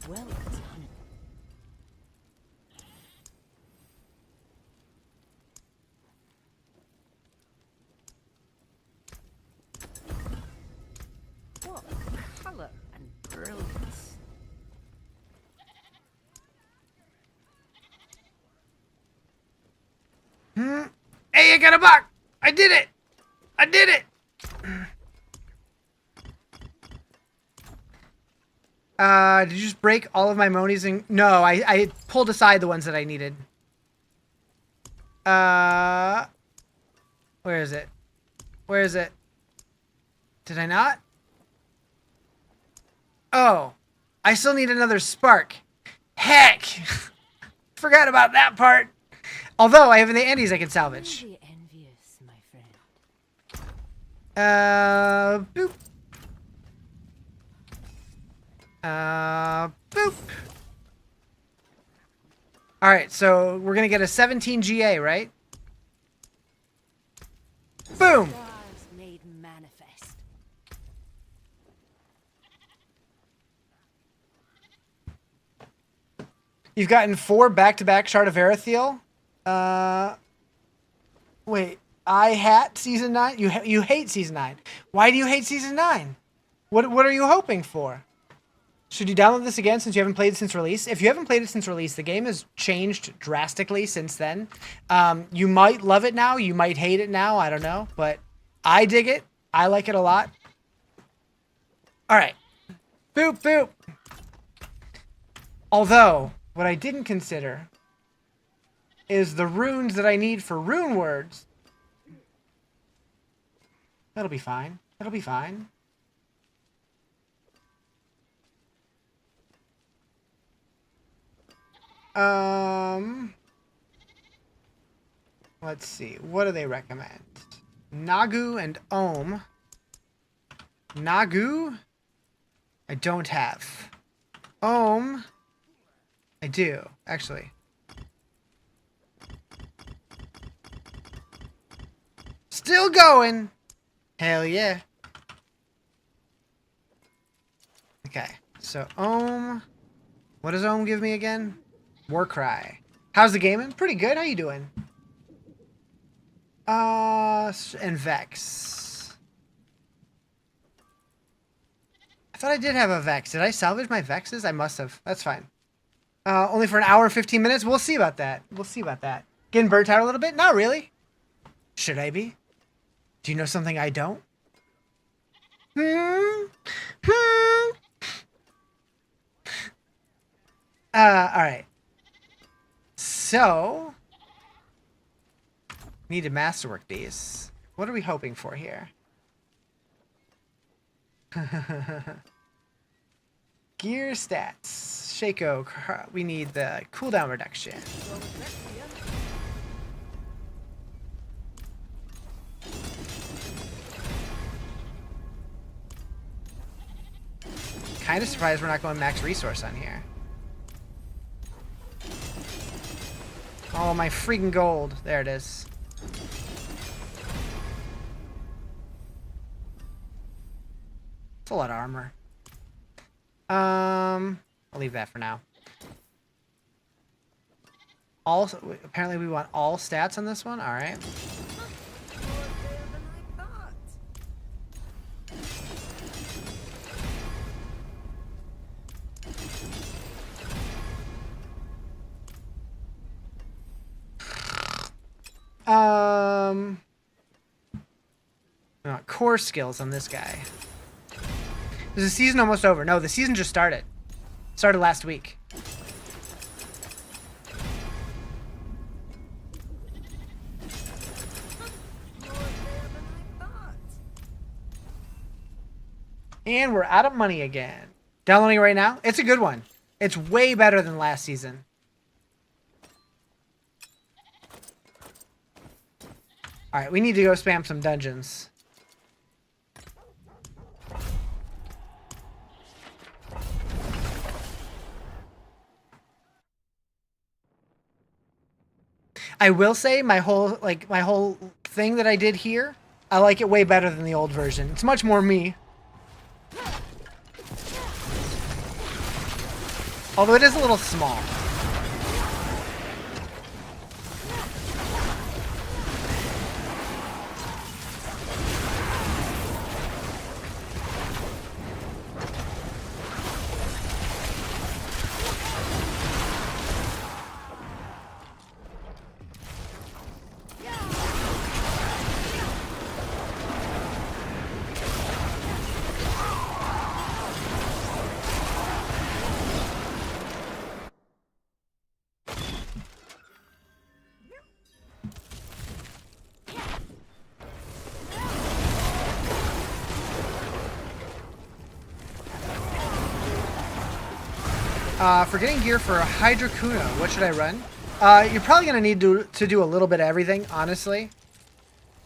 Well done. What color and brilliance. Hey, I got a buck! I did it! I did it! Did you just break all of my monies and... No, I pulled aside the ones that I needed. Where is it? Where is it? Did I not? Oh, I still need another spark. Heck! Forgot about that part. Although I have the Andes I can salvage. Don't be envious, my friend. Boop. Boop. Alright, so we're gonna get a 17 GA, right? Boom! Stars made manifest. You've gotten 4 back-to-back Shard of Erethiel. Wait. I hat Season 9? You hate Season 9. Why do you hate Season 9? What are you hoping for? Should you download this again since you haven't played it since release? If you haven't played it since release, the game has changed drastically since then. You might love it now. You might hate it now. I don't know. But I dig it. I like it a lot. All right. Boop, boop. Although, what I didn't consider is the runes that I need for rune words. That'll be fine. That'll be fine. Let's see. What do they recommend? Nagu and Ohm. Nagu? I don't have. Ohm? I do, actually. Still going. Hell yeah. Okay, so Ohm. What does Ohm give me again? Warcry. How's the gaming? Pretty good. How you doing? And Vex. I thought I did have a Vex. Did I salvage my Vexes? I must have. That's fine. Only for an hour and 15 minutes? We'll see about that. We'll see about that. Getting burnt out a little bit? Not really. Should I be? Do you know something I don't? Alright. So, need to masterwork these. What are we hoping for here? Gear stats. Shaco, we need the cooldown reduction. Kind of surprised we're not going max resource on here. Oh, my freaking gold. There it is. It's a lot of armor. I'll leave that for now. Apparently we want all stats on this one. All right. Core skills on this guy. Is the season almost over? No, the season just started. Started last week. And we're out of money again. Downloading right now. It's a good one. It's way better than last season. Alright, we need to go spam some dungeons. I will say my whole thing that I did here, I like it way better than the old version. It's much more me. Although it is a little small. For getting gear for a Hydra Kuno, what should I run? You're probably going to need to do a little bit of everything, honestly.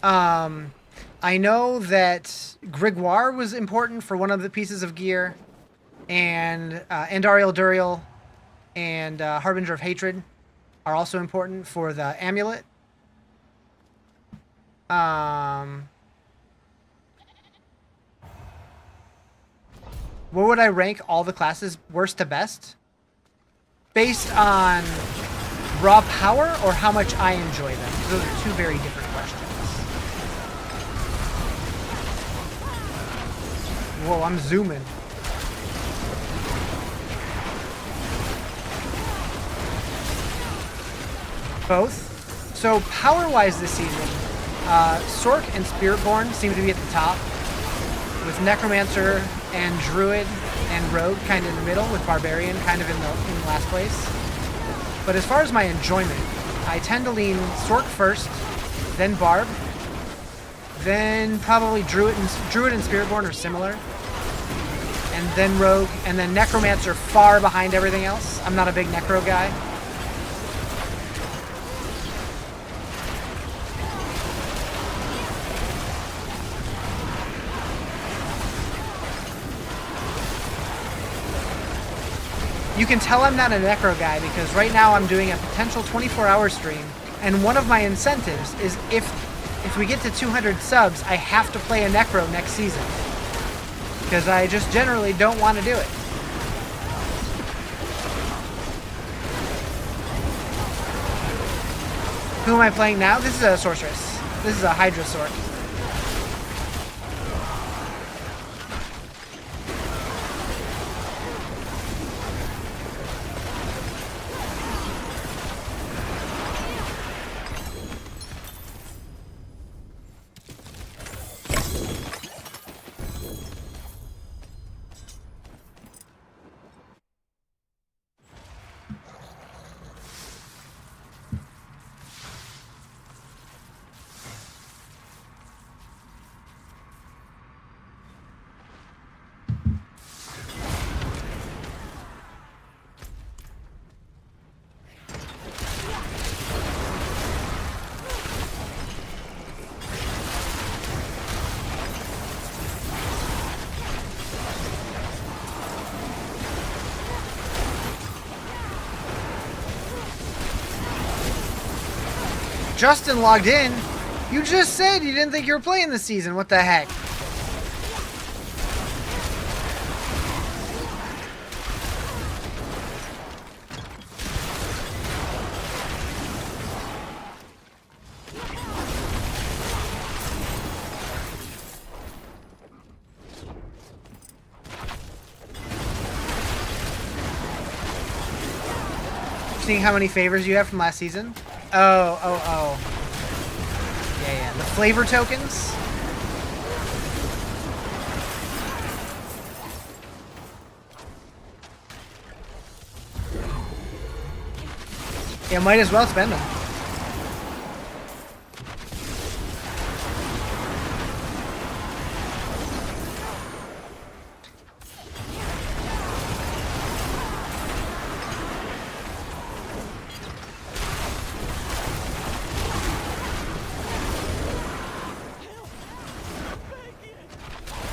I know that Grignoir was important for one of the pieces of gear, and Andariel Duriel and Harbinger of Hatred are also important for the amulet. Where would I rank all the classes worst to best? Based on raw power or how much I enjoy them? Those are two very different questions. Whoa, I'm zooming. Both. So power-wise this season, Sorc and Spiritborn seem to be at the top, with Necromancer and Druid and Rogue kind of in the middle, with Barbarian kind of in the last place. But as far as my enjoyment, I tend to lean Sorc first, then Barb, then probably Druid and Spiritborn are similar, and then Rogue, and then Necromancer far behind everything else. I'm not a big Necro guy. You can tell I'm not a Necro guy because right now I'm doing a potential 24-hour stream, and one of my incentives is if if we get to 200 subs, I have to play a Necro next season. Because I just generally don't want to do it. Who am I playing now? This is a sorceress. This is a Hydra Sorc. Justin logged in. You just said you didn't think you were playing this season. What the heck? Seeing how many favors you have from last season? Oh. Yeah. The flavor tokens? Yeah, might as well spend them.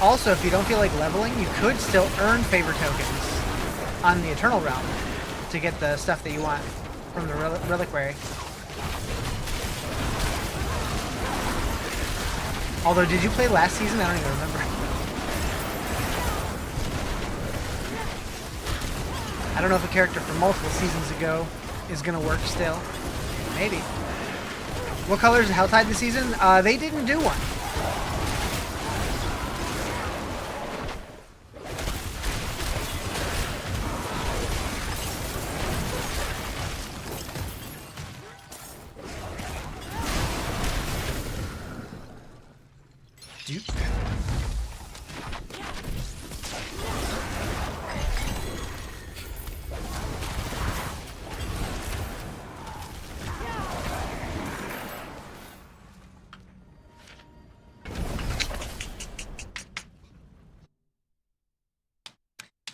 Also, if you don't feel like leveling, you could still earn favor tokens on the Eternal Realm to get the stuff that you want from the reliquary. Although, did you play last season? I don't even remember. I don't know if a character from multiple seasons ago is going to work still. Maybe. What color is Helltide this season? They didn't do one.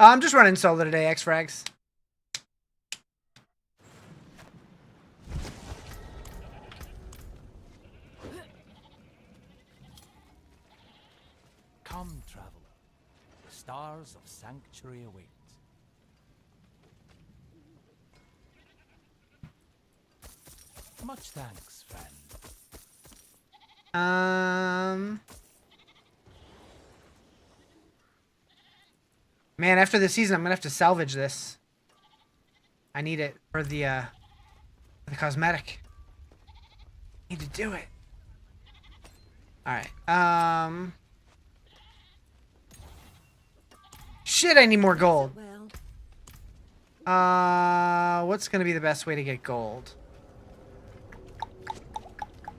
I'm just running solo today, X-Frags. Come, traveler. The stars of sanctuary await. Much thanks, friend. Man, after this season, I'm gonna have to salvage this. I need it for the cosmetic. Need to do it. Alright, shit, I need more gold. What's gonna be the best way to get gold?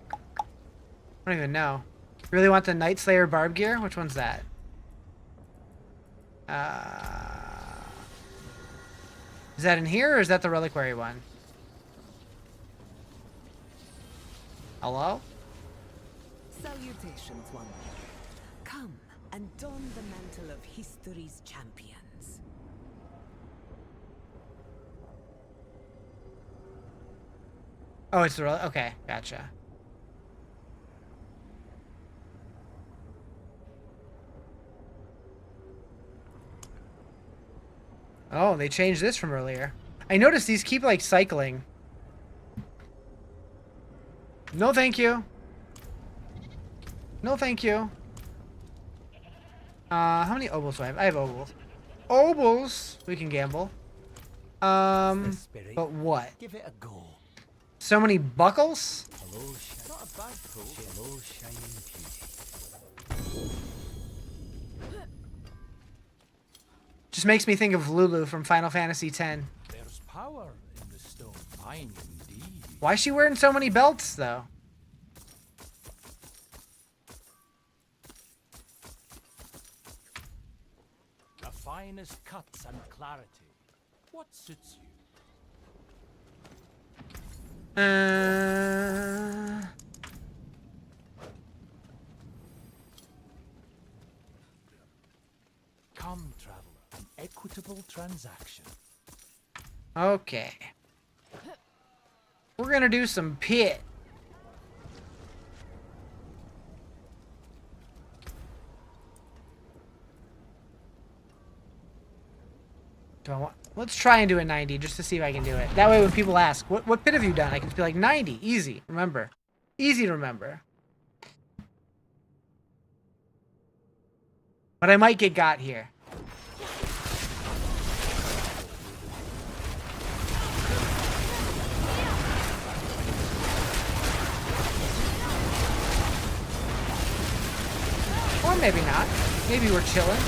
I don't even know. Really want the Night Slayer Barb gear? Which one's that? Is that in here, or is that the reliquary one? Hello? Salutations, wanderer. Come and don the mantle of history's champions. Oh, it's the okay, gotcha. Oh, they changed this from earlier. I noticed these keep, like, cycling. No, thank you. No, thank you. How many obols do I have? I have obols. Obols! We can gamble. The spirit. But what? Give it a go. So many buckles? Hello, not a bad pull. Hello, shining beauty. Just makes me think of Lulu from Final Fantasy X. There's power in the stone. Fine indeed. Why is she wearing so many belts, though? The finest cuts and clarity. What suits you? Come, traveler. An equitable transaction. Okay. We're gonna do some pit. Let's try and do a 90 just to see if I can do it. That way when people ask, what pit have you done? I can just be like, 90. Easy. Remember. Easy to remember. But I might get got here. Or maybe not. Maybe we're chilling.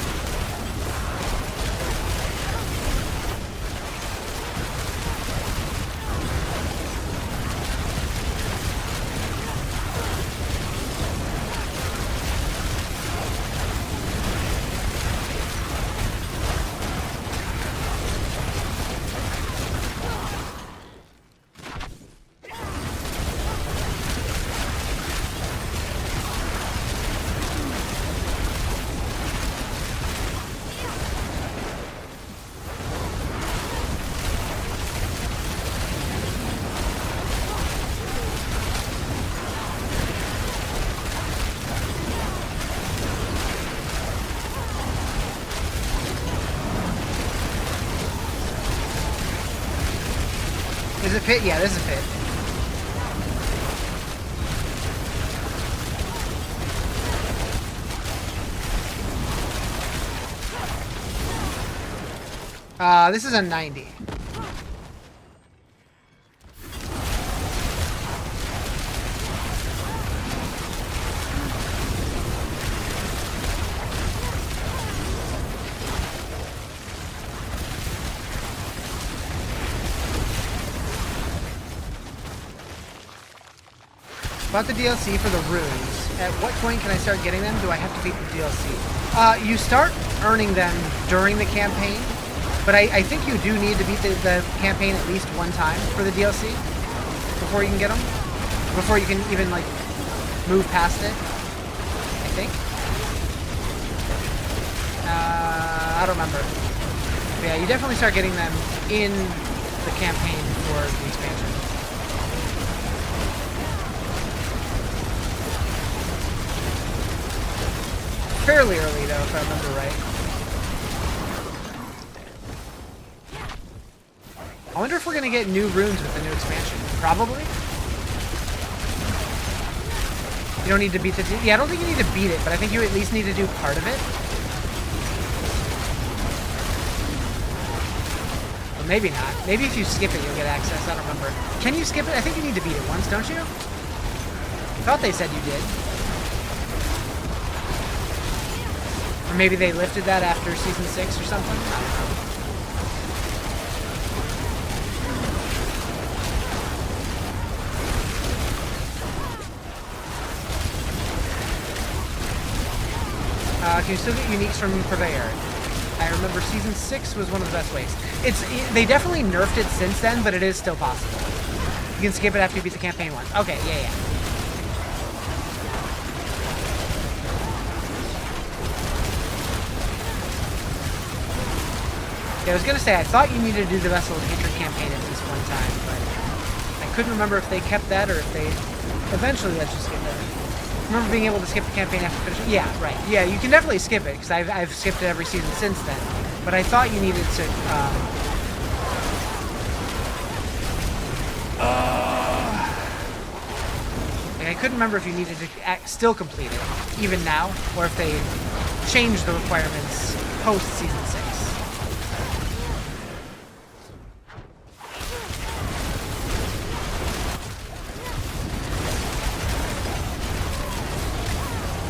Is it pit? Yeah, this is pit. This is a 90. About the DLC for the runes. At what point can I start getting them? Do I have to beat the DLC? You start earning them during the campaign, but I think you do need to beat the campaign at least one time for the DLC before you can get them. Before you can even, like, move past it, I think. I don't remember. But yeah, you definitely start getting them in the campaign for the expansion. Fairly early, though, if I remember right. I wonder if we're going to get new runes with the new expansion. Probably. You don't need to beat the... Yeah, I don't think you need to beat it, but I think you at least need to do part of it. Or maybe not. Maybe if you skip it, you'll get access. I don't remember. Can you skip it? I think you need to beat it once, don't you? I thought they said you did. Or maybe they lifted that after Season 6 or something? I don't know. Can you still get uniques from Purveyor? I remember Season 6 was one of the best ways. They definitely nerfed it since then, but it is still possible. You can skip it after you beat the campaign once. Okay, yeah. Yeah, I was gonna say, I thought you needed to do the Vessel of Hatred campaign at least one time, but I couldn't remember if they kept that or if they eventually let you skip it. I remember being able to skip the campaign after finishing. Yeah, right. Yeah, you can definitely skip it, because I've skipped it every season since then. But I thought you needed to... couldn't remember if you needed to still complete it, even now, or if they changed the requirements post-Season 6.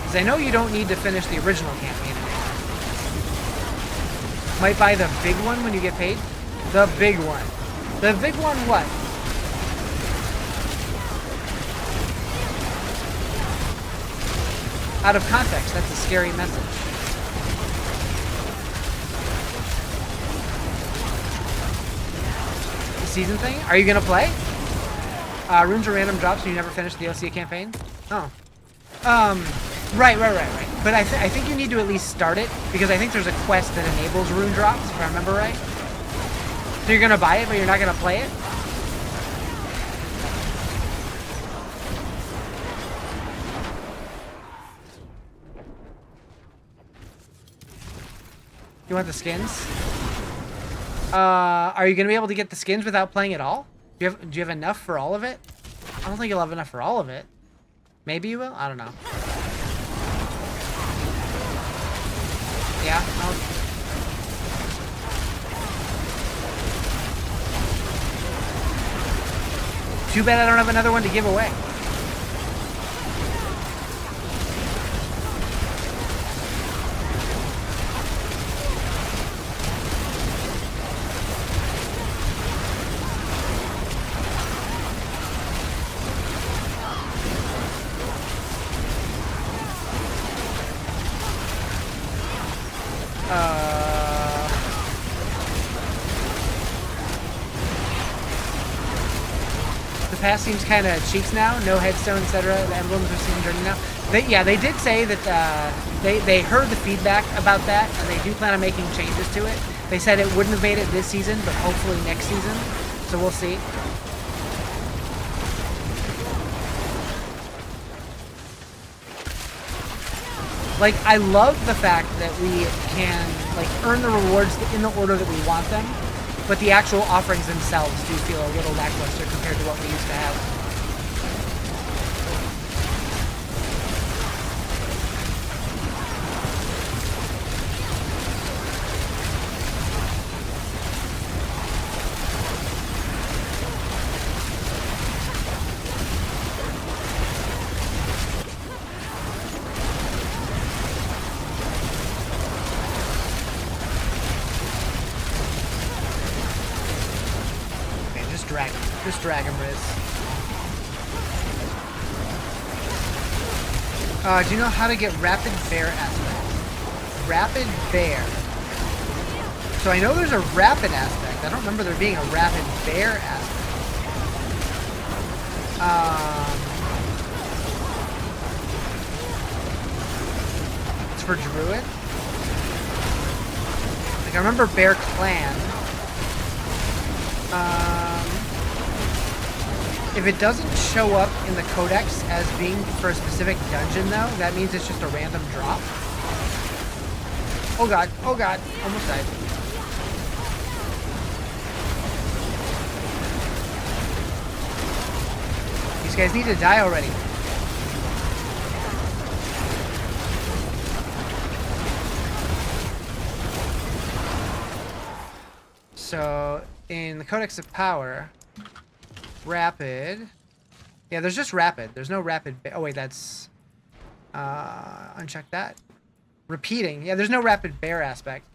Because I know you don't need to finish the original campaign anymore. Might buy the big one when you get paid? The big one. The big one what? Out of context, that's a scary message. The season thing? Are you gonna play? Runes are random drops and you never finish the DLC campaign? Oh. Right. But I think you need to at least start it, because I think there's a quest that enables rune drops, if I remember right. So you're gonna buy it, but you're not gonna play it? You want the skins? Are you gonna be able to get the skins without playing at all? Do you have enough for all of it? I don't think you'll have enough for all of it. Maybe you will? I don't know. Yeah? Too bad I don't have another one to give away. The pass seems kind of cheeks now. No headstone, etc. The emblems are seen dirty now. They did say that they heard the feedback about that, and they do plan on making changes to it. They said it wouldn't have made it this season, but hopefully next season. So we'll see. Like, I love the fact that we can, like, earn the rewards in the order that we want them, but the actual offerings themselves do feel a little lackluster compared to what we used to have. Just drag him, Riz. Do you know how to get Rapid Bear aspect? Rapid Bear. So I know there's a Rapid aspect. I don't remember there being a Rapid Bear aspect. It's for Druid? Like, I remember Bear Clan. If it doesn't show up in the codex as being for a specific dungeon, though, that means it's just a random drop. Oh god, almost died. These guys need to die already. So, in the Codex of Power, Rapid. Yeah, there's just Rapid. There's no Rapid. Oh, wait, that's... uncheck that. Repeating. Yeah, there's no Rapid Bear aspect.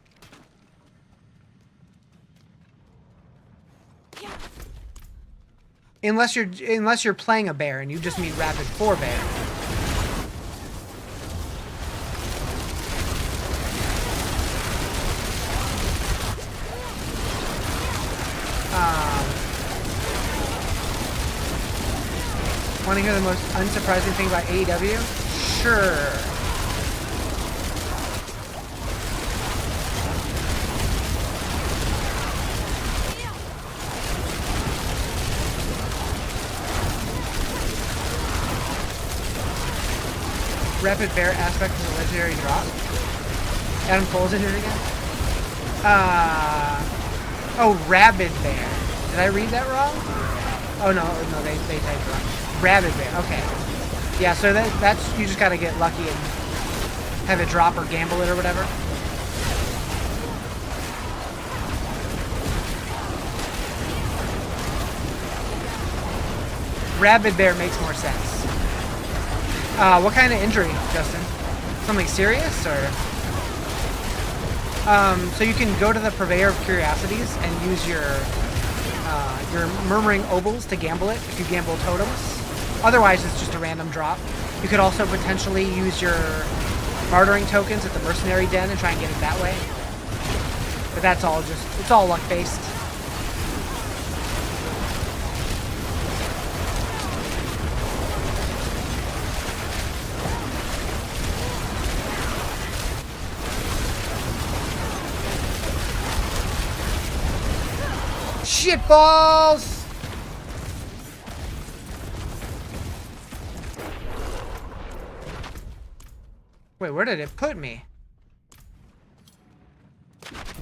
Unless you're playing a bear and you just mean Rapid for Bear. Want to hear the most unsurprising thing about AEW? Sure. Rapid Bear aspect is a legendary drop. Adam Cole's in here again. Oh, Rabid Bear. Did I read that wrong? Oh no, they typed wrong. Rabid Bear, okay. Yeah, so that's you just gotta get lucky and have it drop or gamble it or whatever. Rabid Bear makes more sense. What kind of injury, Justin? Something serious, or? So you can go to the Purveyor of Curiosities and use your Murmuring Obols to gamble it if you gamble totems. Otherwise, it's just a random drop. You could also potentially use your Martyring tokens at the Mercenary Den and try and get it that way. But that's all just, it's all luck-based. Shit balls! Wait, where did it put me?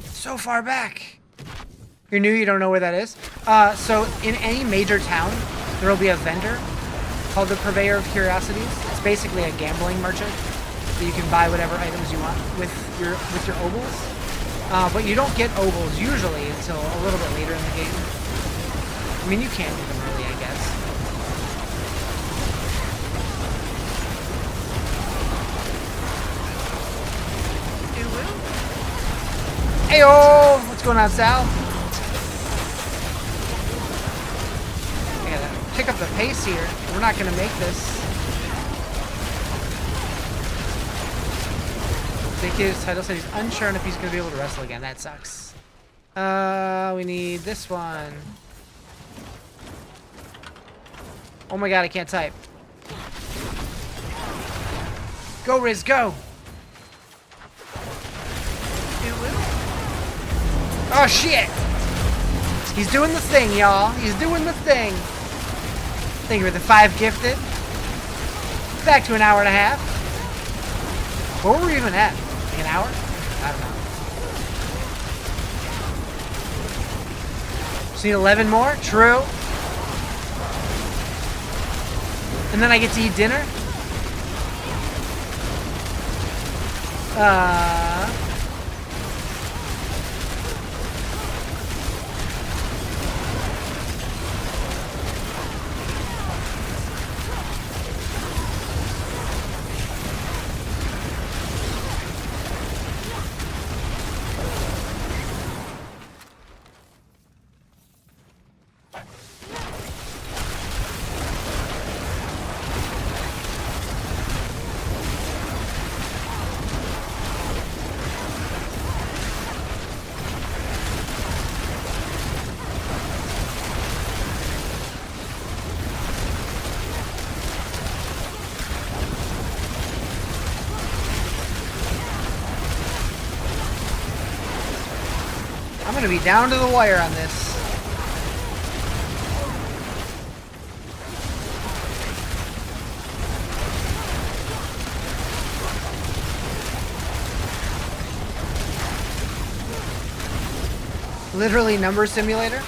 So far back. You're new, you don't know where that is? So in any major town, there will be a vendor called the Purveyor of Curiosities. It's basically a gambling merchant. So you can buy whatever items you want with your obols. But you don't get obols usually until a little bit later in the game. I mean, you can get them early, I guess. Heyo! What's going on, Sal? I gotta pick up the pace here. We're not gonna make this. His title said he's unsure if he's gonna be able to wrestle again. That sucks. We need this one. Oh my god, I can't type. Go, Riz, go! Oh shit! He's doing the thing, y'all. He's doing the thing. Thank you for the 5 gifted. Back to an hour and a half. What were we even at? Like an hour? I don't know. Just need 11 more? True. And then I get to eat dinner? I'm gonna be down to the wire on this. Literally number simulator?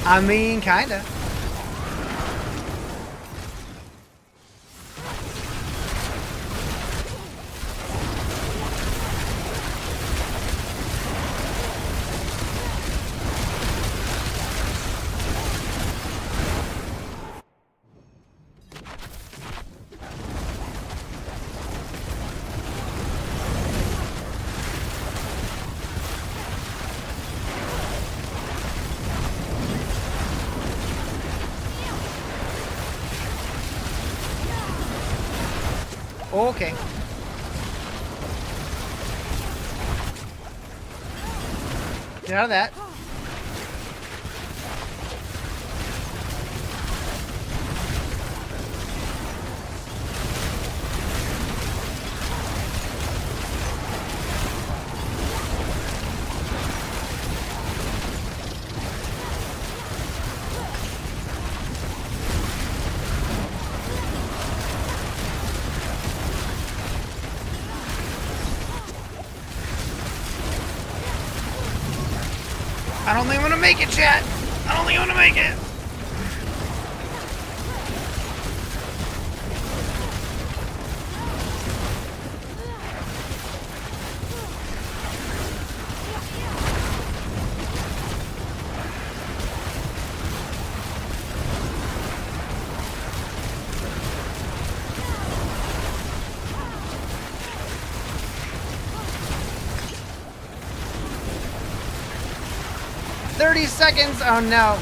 I mean, kinda. Okay. Get out of that. I don't think I'm gonna make it, chat. I don't think I'm gonna make it. 30 seconds. Oh no.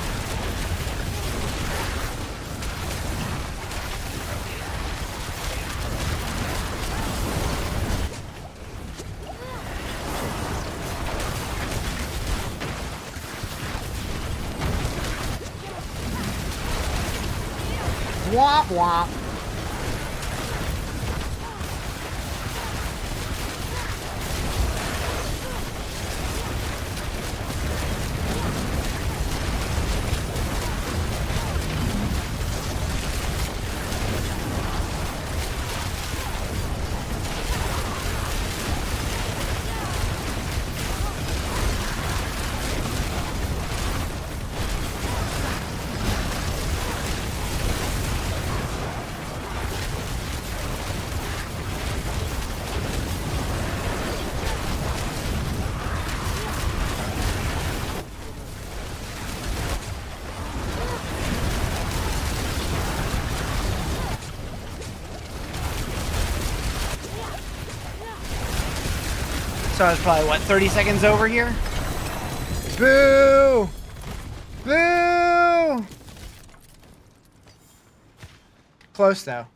Womp womp. So I was probably, what, 30 seconds over here? Boo! Boo! Close, though.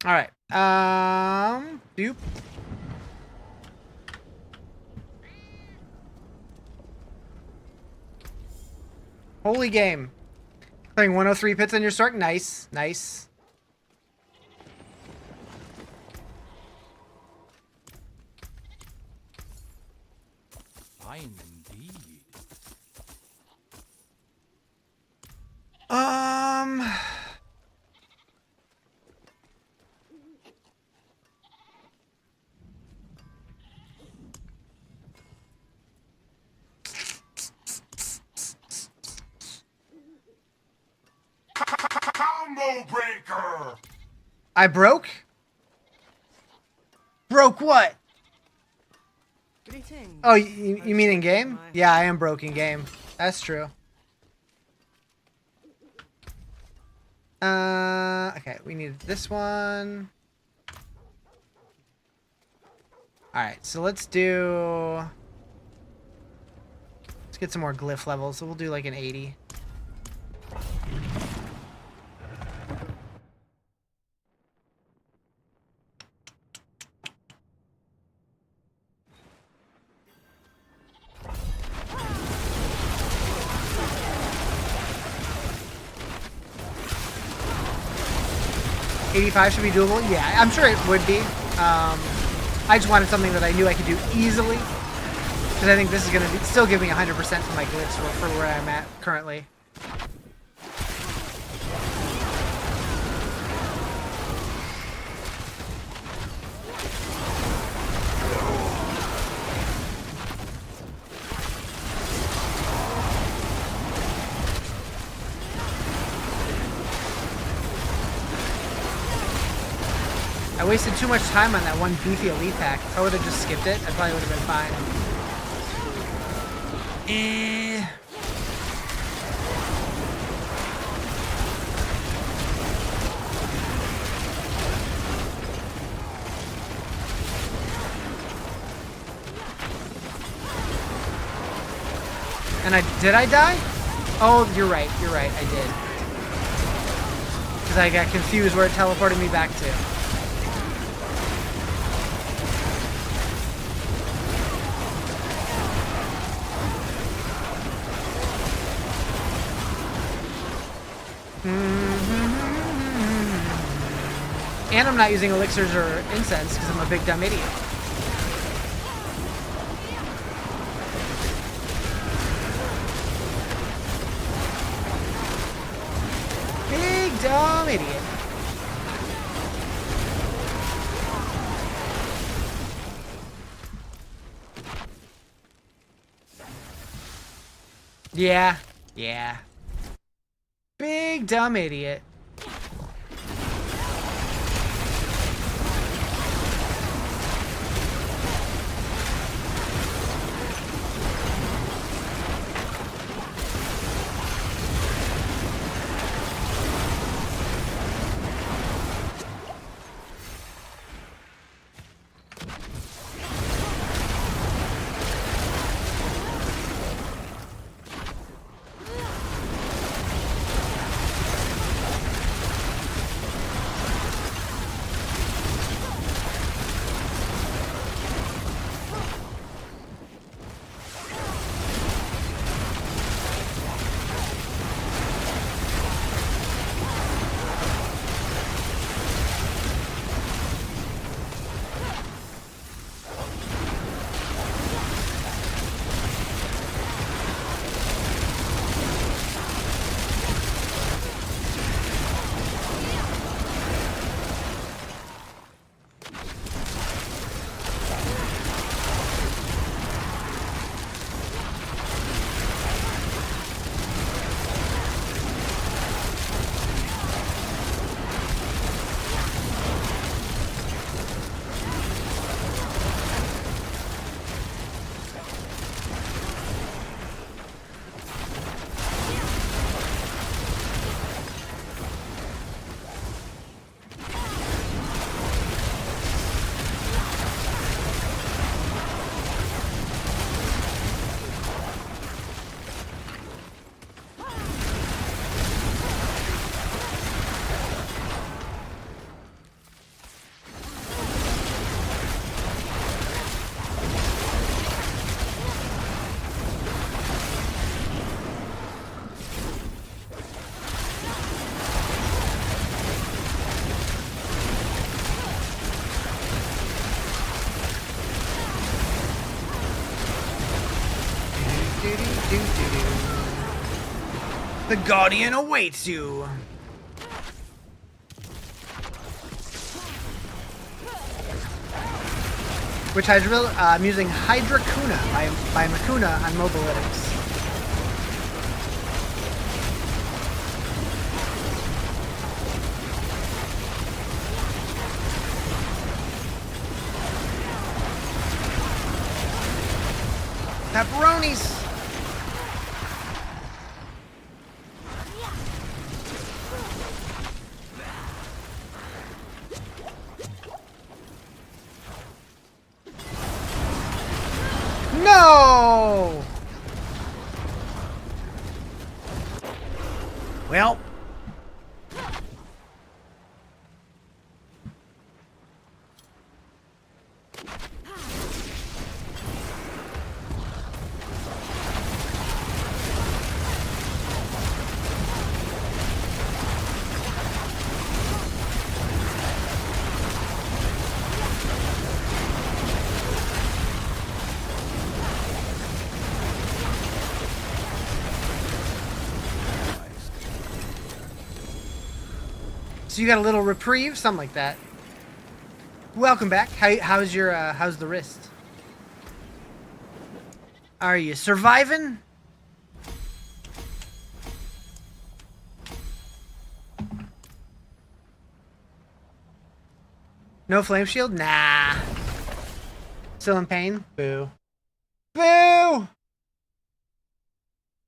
All right. Doop. Holy game. Playing 103 pits on your Sorc. Nice. Nice. Fine indeed. Combo breaker. I broke? Broke what? Greetings. Oh, you mean in game? Yeah, I am broke in game. That's true. Okay, we need this one. Alright, so let's get some more glyph levels. So we'll do like an 80. $85 should be doable. Yeah, I'm sure it would be. I just wanted something that I knew I could do easily, because I think this is going to still give me 100% for my glitch for where I'm at currently. I wasted too much time on that one beefy elite pack. If I would have just skipped it, I probably would have been fine. And did I die? Oh, you're right, I did. Because I got confused where it teleported me back to. And I'm not using elixirs or incense because I'm a big dumb idiot. Big dumb idiot. Yeah, yeah. Big dumb idiot. The Guardian awaits you. Which I'm using Hydra by Makuna on Mobilytics. Pepperonis! No! Well. So you got a little reprieve, something like that. Welcome back. How's the wrist? Are you surviving? No flame shield? Nah. Still in pain? Boo. Boo!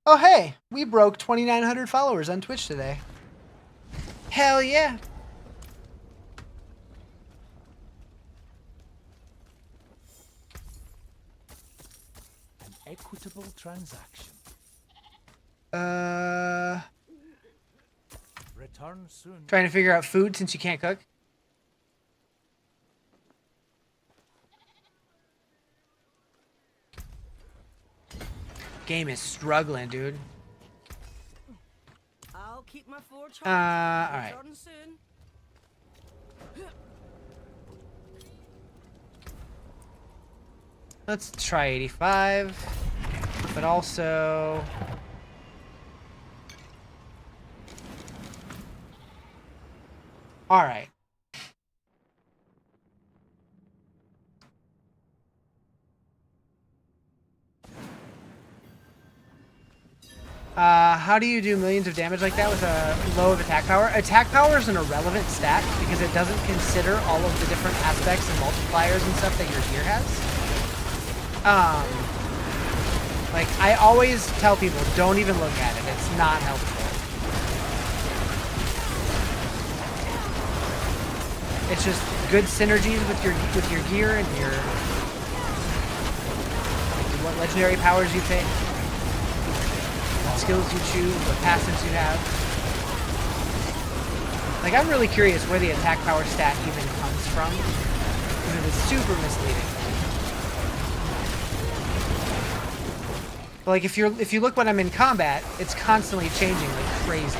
Oh hey, we broke 2,900 followers on Twitch today. Hell yeah. An equitable transaction. Return soon. Trying to figure out food since you can't cook. Game is struggling, dude. I'll keep my forge alright. Return soon. Let's try 85. But also... Alright. How do you do millions of damage like that with a low of attack power? Attack power is an irrelevant stat because it doesn't consider all of the different aspects and multipliers and stuff that your gear has. Like, I always tell people, don't even look at it. It's not helpful. It's just good synergies with your gear and your what legendary powers you take. What skills you choose, what passives you have. Like, I'm really curious where the attack power stat even comes from, because it is super misleading. But like, if you look when I'm in combat, it's constantly changing like crazy.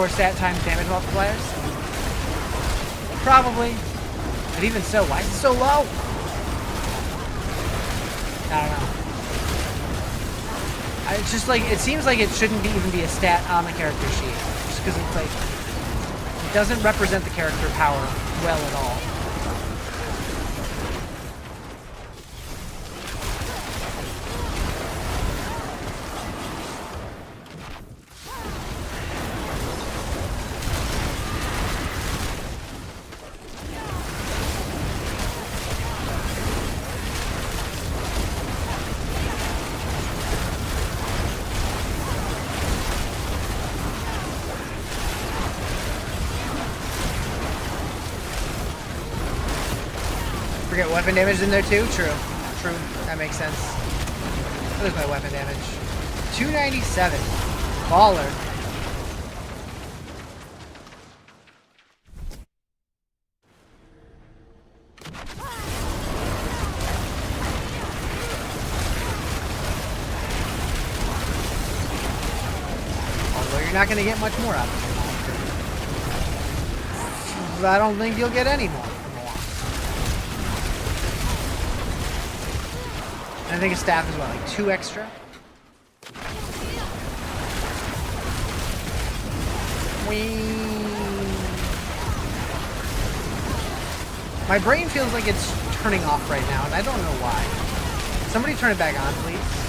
Stat times damage multipliers? Probably. But even so, why is it so low? I don't know. It's just like, it seems like it shouldn't even be a stat on the character sheet. Just because it's like, it doesn't represent the character power well at all. Weapon damage in there too? True. True. That makes sense. What is my weapon damage? 297. Baller. not going to get much more out of it. I don't think you'll get any more. And I think a staff is what, like 2 extra? Whee! My brain feels like it's turning off right now, and I don't know why. Somebody turn it back on, please.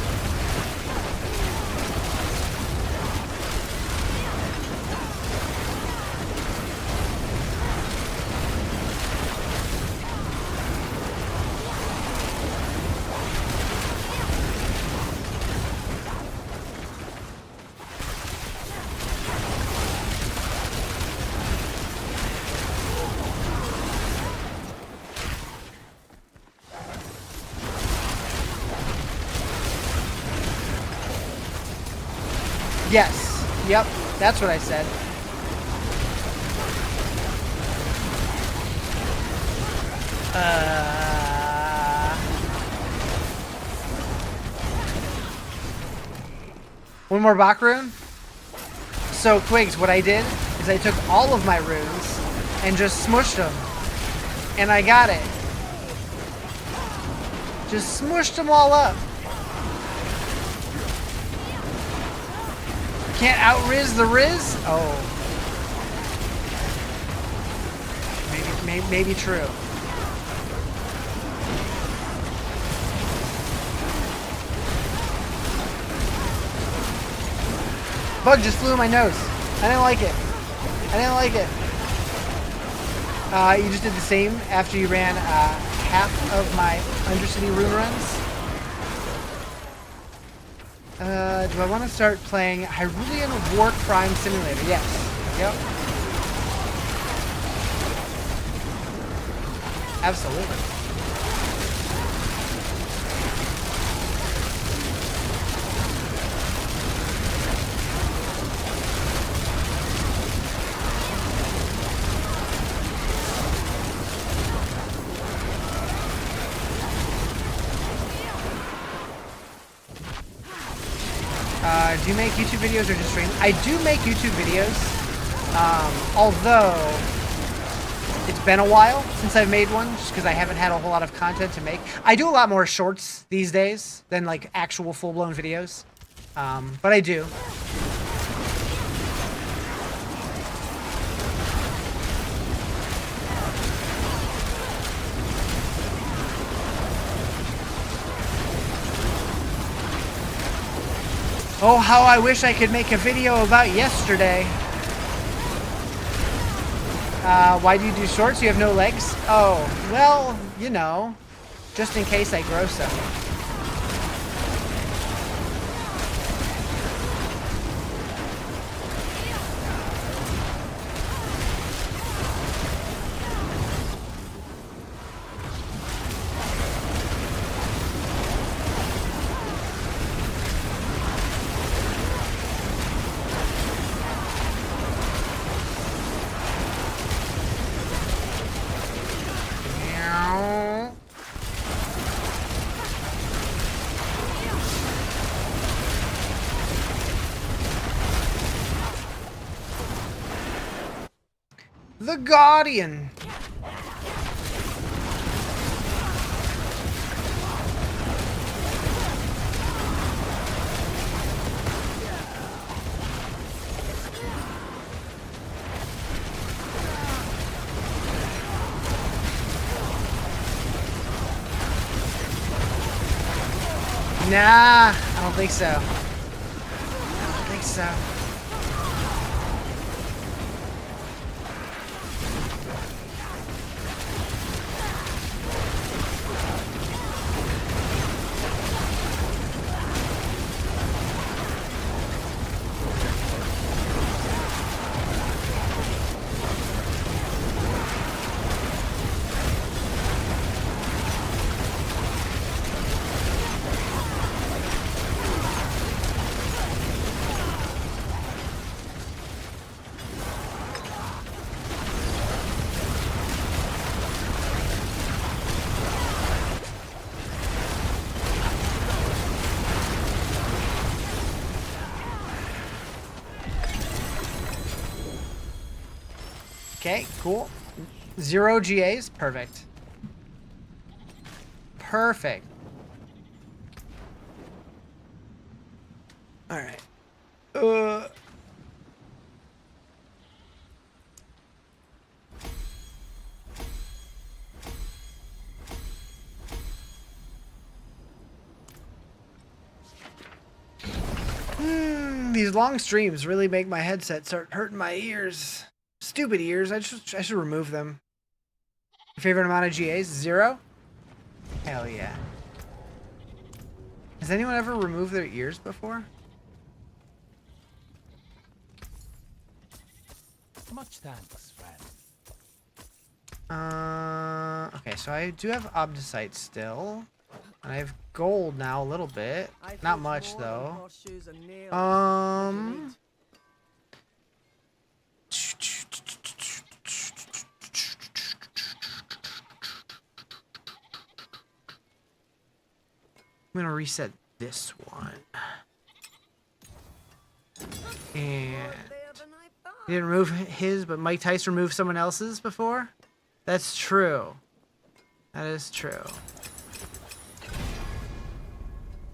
Yes. Yep. That's what I said. One more Bach rune? So, Quigs, what I did is I took all of my runes and just smushed them. And I got it. Just smushed them all up. Can't out-riz the Riz? Oh. Maybe true. Bug just flew in my nose. I didn't like it. I didn't like it. You just did the same after you ran half of my Undercity rune runs. Do I want to start playing Hyrulean War Crime Simulator? Yes. Yep. Absolutely. Do you make YouTube videos or just stream? I do make YouTube videos, although it's been a while since I've made one, just because I haven't had a whole lot of content to make. I do a lot more shorts these days than like actual full-blown videos, but I do. Oh, how I wish I could make a video about yesterday. Why do you do shorts? You have no legs? Oh, well, you know, just in case I grow some. The Guardian. Nah, I don't think so. I don't think so. Okay, cool. 0 GAs. Perfect. Perfect. All right. These long streams really make my headset start hurting my ears. Stupid ears. I should remove them. Your favorite amount of GAs? 0? Hell yeah. Has anyone ever removed their ears before? Much thanks, friend. Okay, so I do have Obdicite still. And I have gold now a little bit. Not much though. I'm gonna reset this one. And he didn't remove his, but Mike Tyson removed someone else's before? That's true. That is true.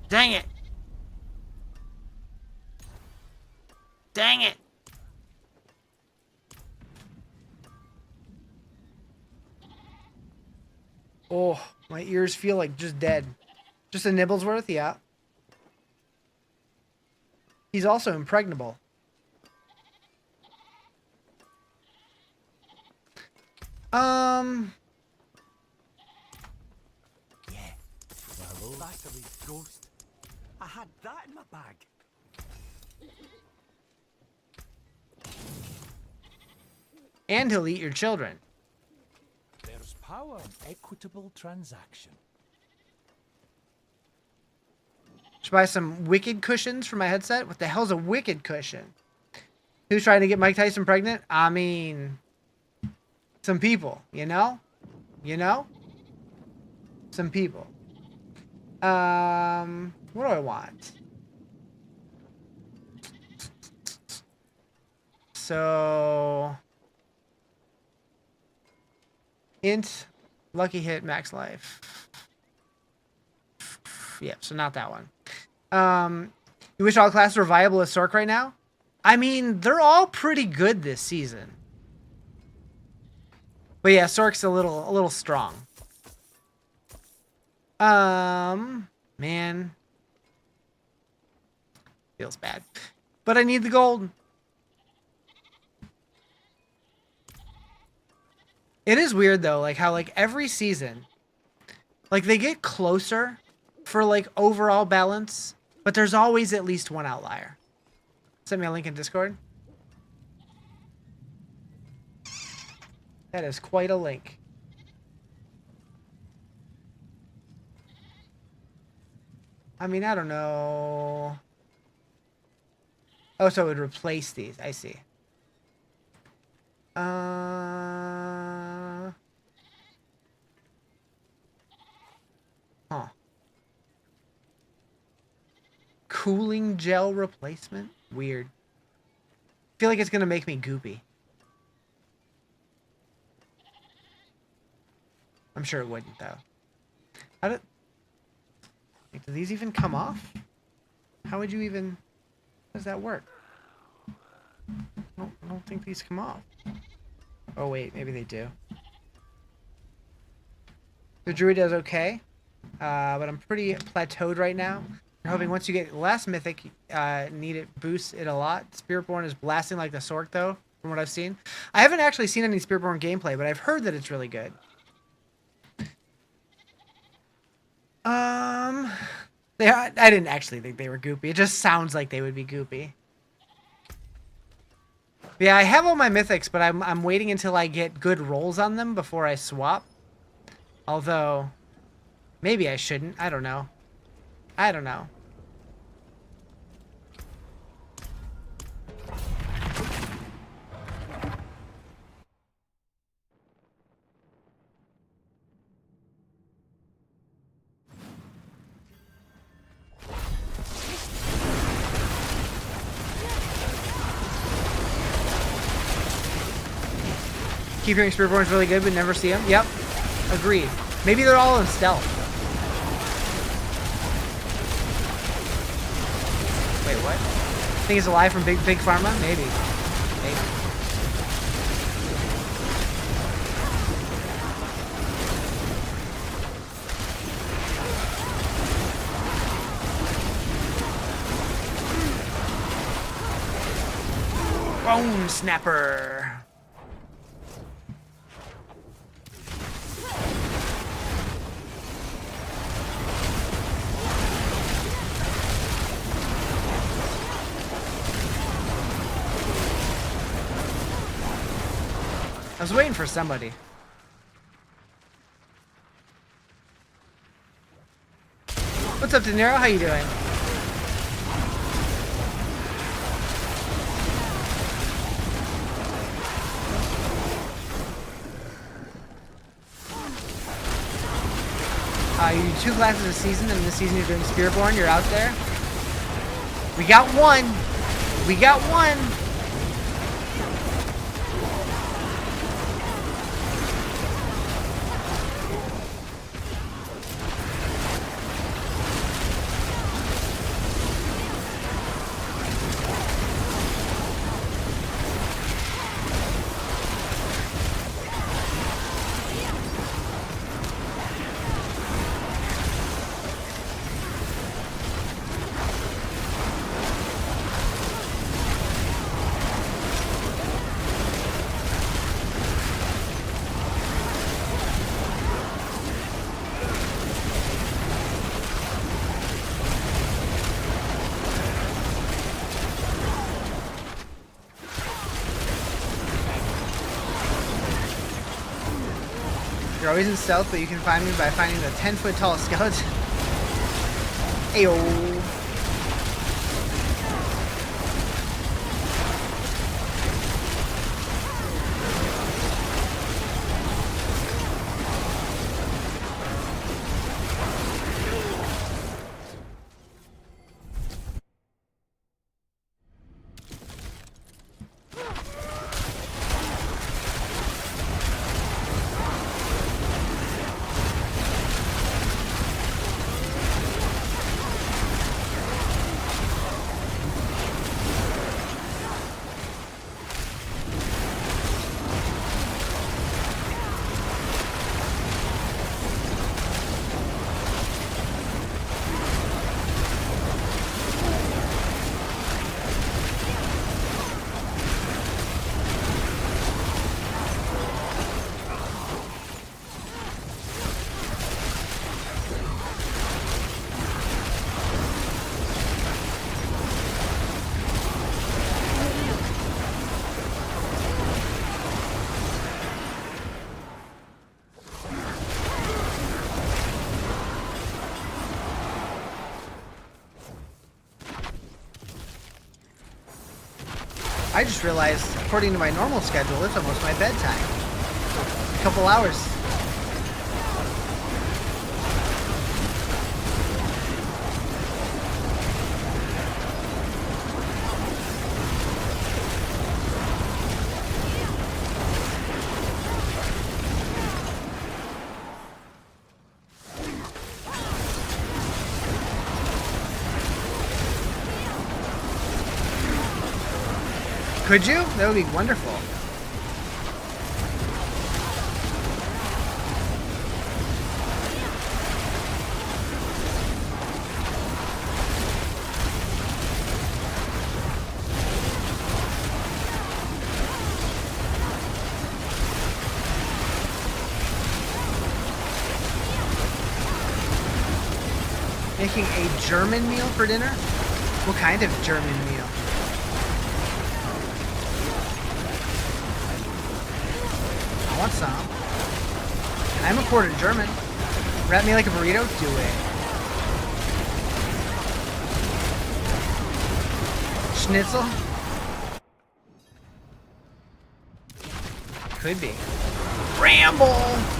Dang it! Dang it! Oh, my ears feel like just dead. Just a nibble's worth? Yeah. He's also impregnable. Yeah. Battery's ghost. I had that in my bag. And he'll eat your children. There's power in equitable transaction. Should I buy some wicked cushions for my headset? What the hell's a wicked cushion? Who's trying to get Mike Tyson pregnant? I mean, some people, you know? You know? Some people. What do I want? So, int, lucky hit, max life. Yep, so not that one. You wish all classes were viable as Sorc right now? I mean, they're all pretty good this season. But yeah, Sorc's a little strong. Man. Feels bad. But I need the gold. It is weird though, like how like every season, like they get closer for like overall balance, but there's always at least one outlier. Send me a link in Discord. That is quite a link. I mean, I don't know. Oh, so it would replace these. I see. Huh. Cooling gel replacement? Weird. I feel like it's gonna make me goopy. I'm sure it wouldn't though. Do these even come off? How would you even... How does that work? I don't think these come off. Oh wait, maybe they do. The druid does okay, but I'm pretty plateaued right now. I'm hoping once you get less mythic, need it boosts it a lot. Spiritborn is blasting like the Sorc though, from what I've seen. I haven't actually seen any Spiritborn gameplay, but I've heard that it's really good. I didn't actually think they were goopy. It just sounds like they would be goopy. Yeah, I have all my mythics, but I'm waiting until I get good rolls on them before I swap. Although, maybe I shouldn't. I don't know. I don't know. Keep hearing Spearborn's really good, but never see him. Yep. Agreed. Maybe they're all in stealth. Wait, what? Think he's alive from Big Pharma? Maybe. Maybe. Bone Snapper. I was waiting for somebody. What's up, De Niro? How you doing? You do 2 classes a season, and this season you're doing Spearborn. You're out there. We got one. We got one. You're always in stealth, but you can find me by finding the 10-foot tall skeleton. Ayo. I just realized, according to my normal schedule, it's almost my bedtime. A couple hours. Could you? That would be wonderful. Making a German meal for dinner? What kind of German meal? I want some. I'm a quarter German. Wrap me like a burrito? Do it. Schnitzel? Could be. Ramble!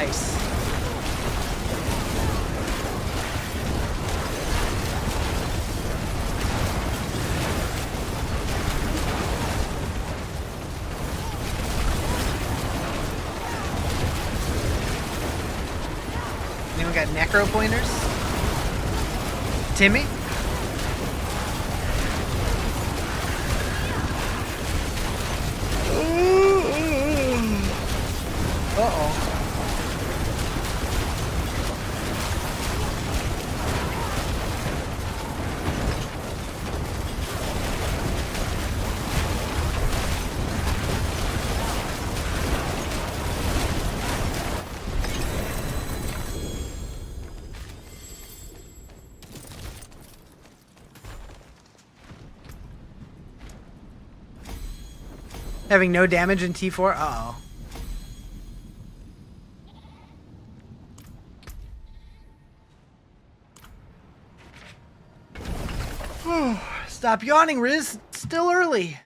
Nice. Anyone got necro pointers? Timmy? Uh-oh. Having no damage in T4? Uh-oh. Stop yawning, Riz. It's still early.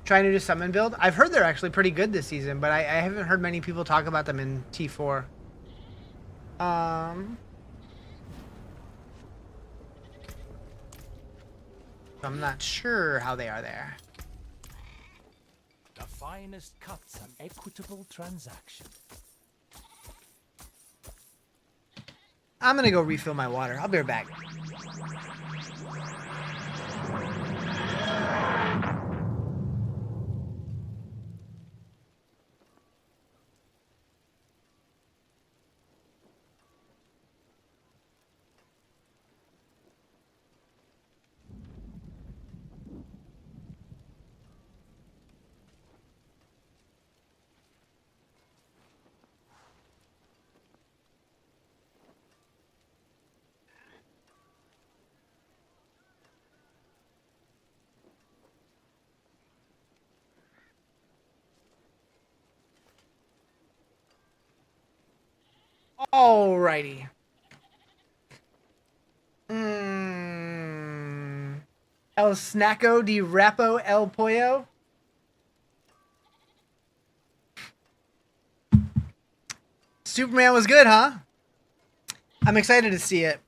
Trying to do summon build. I've heard they're actually pretty good this season, but I haven't heard many people talk about them in T4. I'm not sure how they are there. The finest cuts and equitable transaction. I'm gonna go refill my water. I'll be right back. Alrighty. El Snacko de Rapo El Pollo. Superman was good, huh? I'm excited to see it.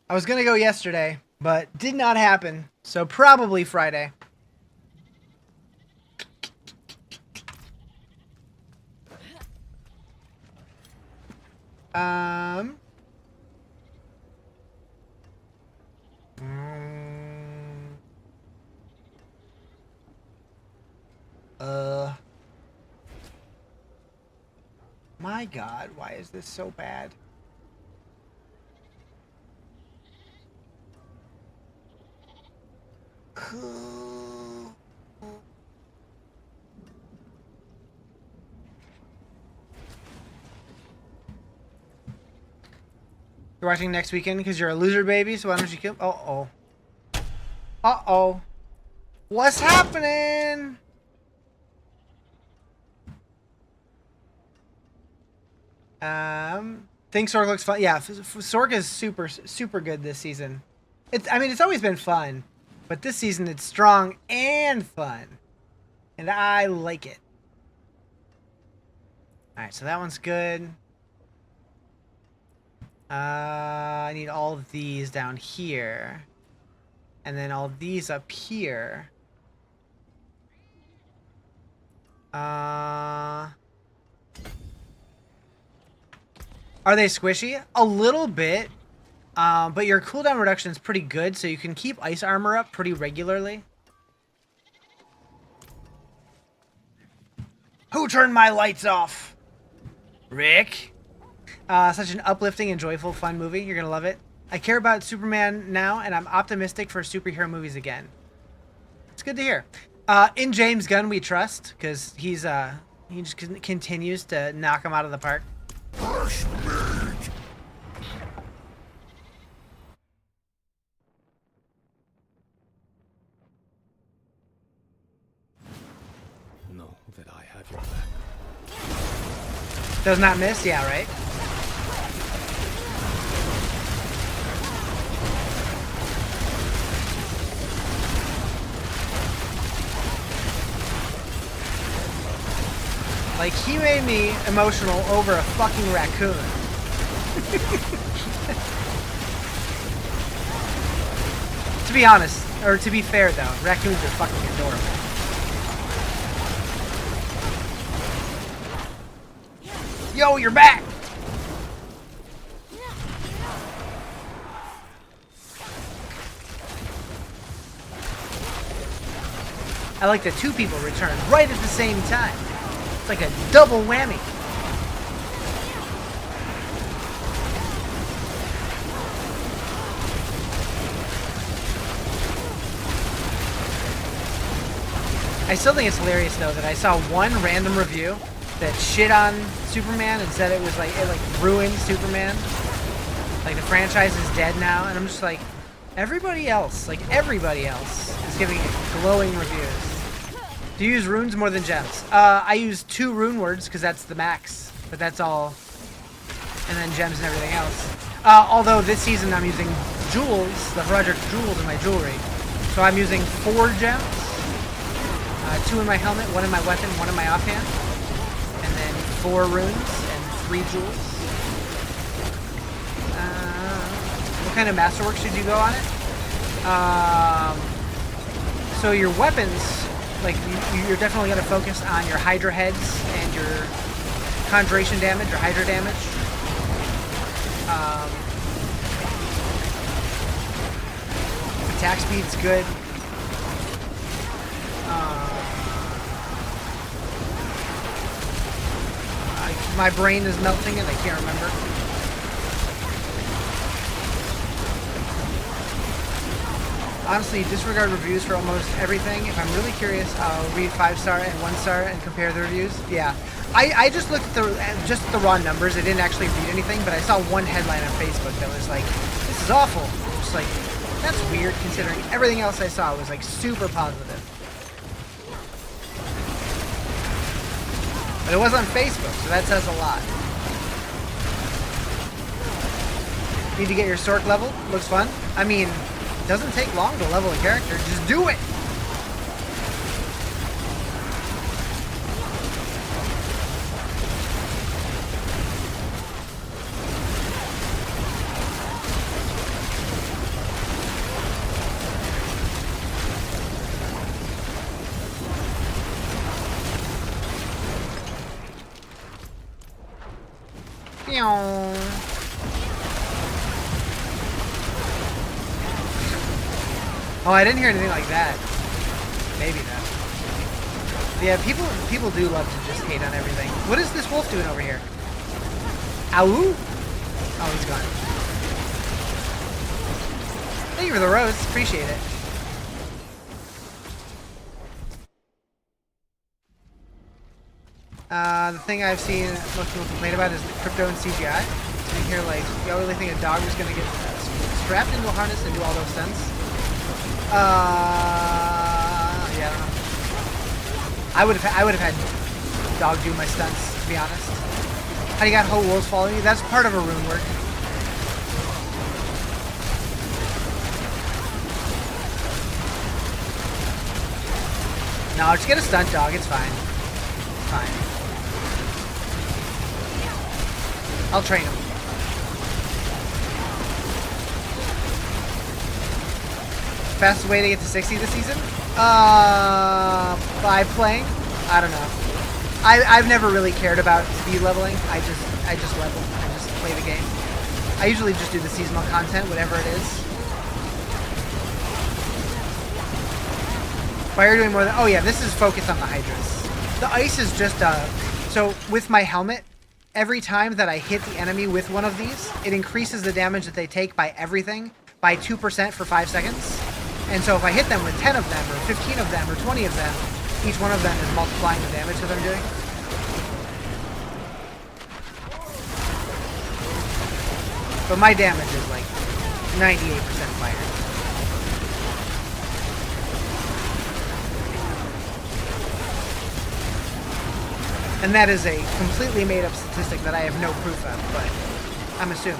I was gonna go yesterday, but did not happen. So probably Friday. My God, why is this so bad? You're watching next weekend because you're a loser, baby, so why don't you kill... Uh-oh. Uh-oh. What's happening? Think Sorc looks fun. Yeah, Sorc is super good this season. I mean, it's always been fun, but this season it's strong and fun. And I like it. Alright, so that one's good. I need all of these down here. And then all of these up here. Are they squishy? A little bit. But your cooldown reduction is pretty good, so you can keep ice armor up pretty regularly. Who turned my lights off? Rick? Such an uplifting and joyful, fun movie. You're gonna love it. I care about Superman now, and I'm optimistic for superhero movies again. It's good to hear. In James Gunn, we trust, because he just continues to knock him out of the park. Fresh meat. Does not miss? Yeah, right? Like, he made me emotional over a fucking raccoon. To be honest, or to be fair though, raccoons are fucking adorable. Yo, you're back! I like that two people returned right at the same time. It's like a double whammy. I still think it's hilarious though that I saw one random review that shit on Superman and said it was like, it like ruined Superman. Like the franchise is dead now, and I'm just like, everybody else is giving it glowing reviews. Do you use runes more than gems? I use 2 rune words because that's the max, but that's all. And then gems and everything else. Although this season I'm using jewels, the Horadrim jewels in my jewelry. So I'm using 4 gems, 2 in my helmet, 1 in my weapon, 1 in my offhand, and then 4 runes and 3 jewels. What kind of masterwork should you go on it? So your weapons, like you're definitely going to focus on your Hydra heads and your conjuration damage or Hydra damage. Attack speed's good. My brain is melting and I can't remember. Honestly, disregard reviews for almost everything. If I'm really curious, I'll read 5-star and 1-star and compare the reviews. Yeah, I just looked at the raw numbers. I didn't actually read anything, but I saw one headline on Facebook that was like, "This is awful." I'm just like, that's weird considering everything else I saw was like super positive. But it was on Facebook, so that says a lot. Need to get your Sorc level? Looks fun. I mean, it doesn't take long to level a character. Just do it! Oh, I didn't hear anything like that. Maybe though. Yeah, people do love to just hate on everything. What is this wolf doing over here? Ow! Oh, he's gone. Thank you for the rose. Appreciate it. The thing I've seen most people complain about is the crypto and CGI. You hear like, y'all really think a dog was gonna get strapped into a harness and do all those stunts? Yeah, I don't know. I would have had dog do my stunts, to be honest. How do you got whole wolves following you? That's part of a rune work. No, just get a stunt dog. It's fine. It's fine. I'll train him. Fastest way to get to 60 this season? By playing? I don't know. I've never really cared about speed leveling. I just level. I just play the game. I usually just do the seasonal content, whatever it is. Why are you doing more than... Oh yeah, this is focused on the Hydras. The ice is just so with my helmet, every time that I hit the enemy with one of these, it increases the damage that they take by everything by 2% for 5 seconds. And so if I hit them with 10 of them, or 15 of them, or 20 of them, each one of them is multiplying the damage that I'm doing. But my damage is like 98% fire. And that is a completely made-up statistic that I have no proof of, but I'm assuming.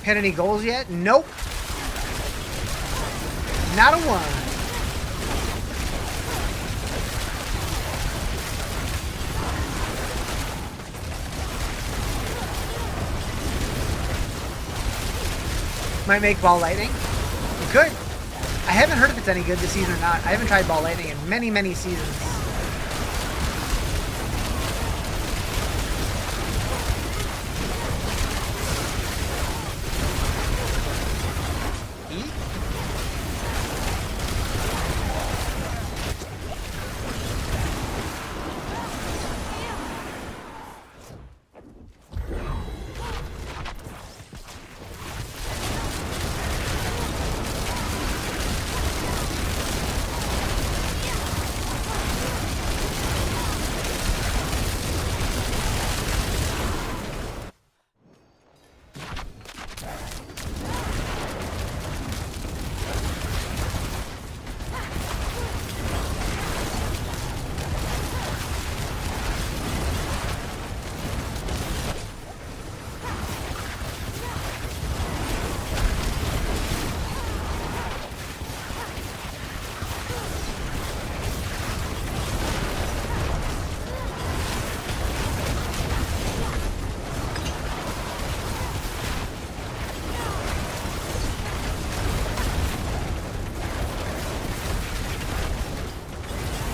Hit any goals yet? Nope. Not a one. Might make ball lightning. Good. I haven't heard if it's any good this season or not. I haven't tried ball lightning in many, many seasons.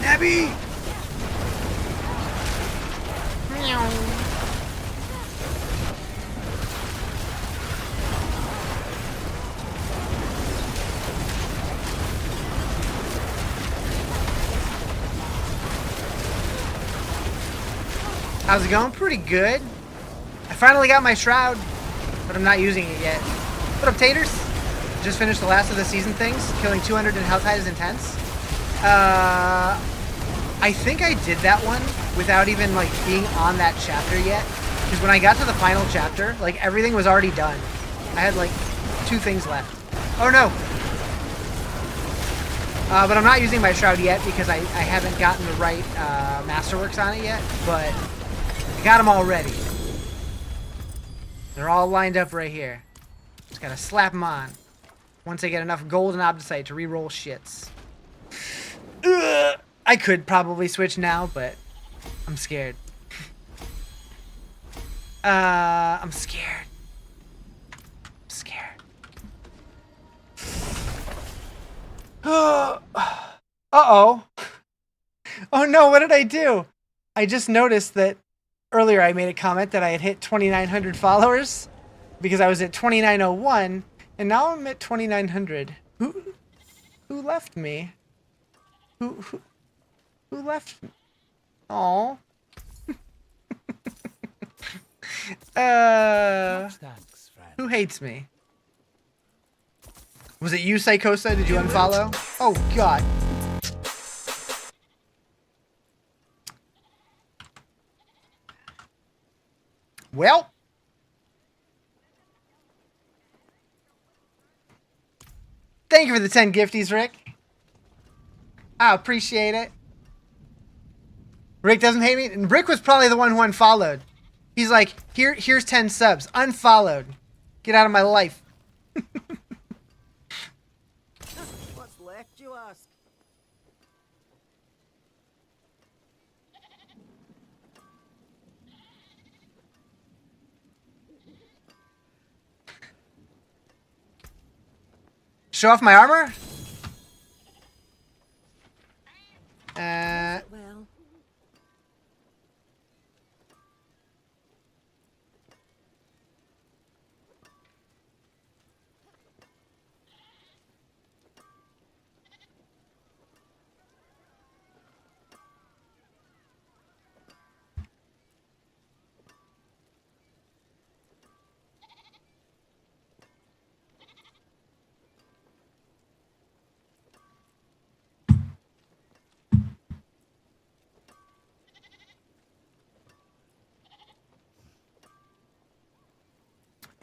Abby! How's it going? Pretty good. I finally got my shroud, but I'm not using it yet. What up, taters? Just finished the last of the season things. Killing 200 in Hell Tide is intense. I think I did that one without even, like, being on that chapter yet. Because when I got to the final chapter, like, everything was already done. I had, like, 2 things left. Oh, no! But I'm not using my shroud yet because I haven't gotten the right masterworks on it yet. But I got them all ready. They're all lined up right here. Just gotta slap them on. Once I get enough gold and obdicite to re-roll shits. Ugh. I could probably switch now, but I'm scared. I'm scared. I'm scared. Uh-oh. Oh no, what did I do? I just noticed that earlier I made a comment that I had hit 2,900 followers because I was at 2,901, and now I'm at 2,900. Who left me? Who left me? Aw. Thanks, friend. Who hates me? Was it you, Psychosa? Did you unfollow? Oh, God. Well. Thank you for the 10 gifties, Rick. I appreciate it. Rick doesn't hate me. And Rick was probably the one who unfollowed. He's like, here's 10 subs. Unfollowed. Get out of my life. What's left, you ask? Show off my armor? Well,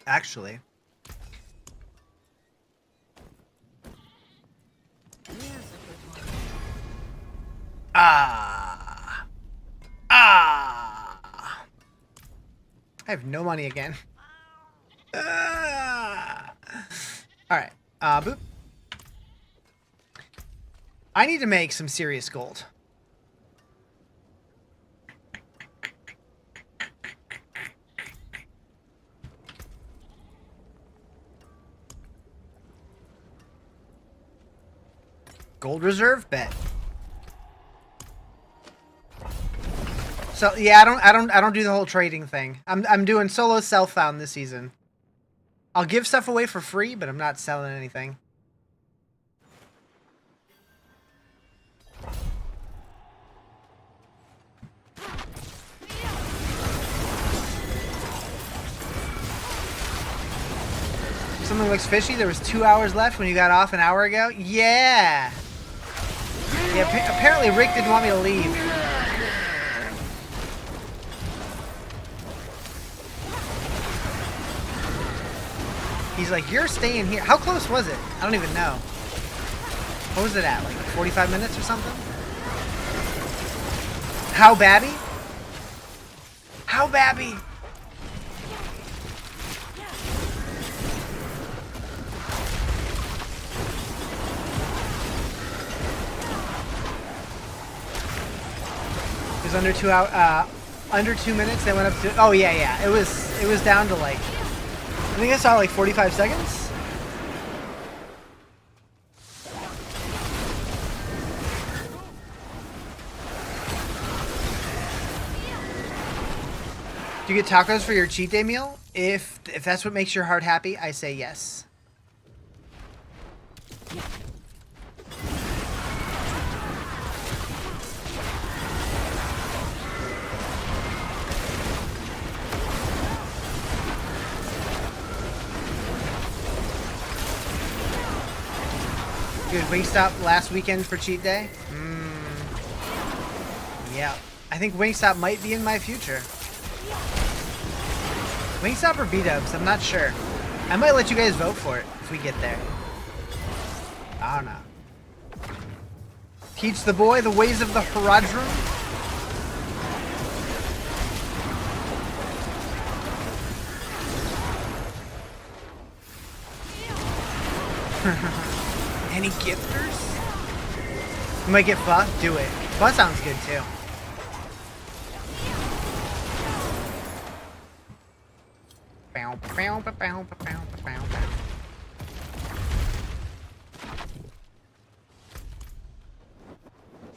Actually. Ah. Ah. I have no money again. Ah. All right. Boop. I need to make some serious gold. Gold reserve bet. So yeah, I don't do the whole trading thing. I'm doing solo self-found this season. I'll give stuff away for free, but I'm not selling anything. Something looks fishy. There was 2 hours left when you got off an hour ago. Yeah. Yeah. Apparently Rick didn't want me to leave. He's like, you're staying here. How close was it? I don't even know. What was it at? Like 45 minutes or something? How babby? How babby? It was under 2 hours. Under 2 minutes. They went up to. Oh yeah. It was down to like. I think I saw like 45 seconds. Do you get tacos for your cheat day meal? If that's what makes your heart happy, I say yes. Good Wingstop last weekend for cheat day? Yeah. I think Wingstop might be in my future. Wingstop or B-dubs? I'm not sure. I might let you guys vote for it if we get there. I don't know. Teach the boy the ways of the Horadrim. Any gifters? You might get Pho? Do it. Pho sounds good too.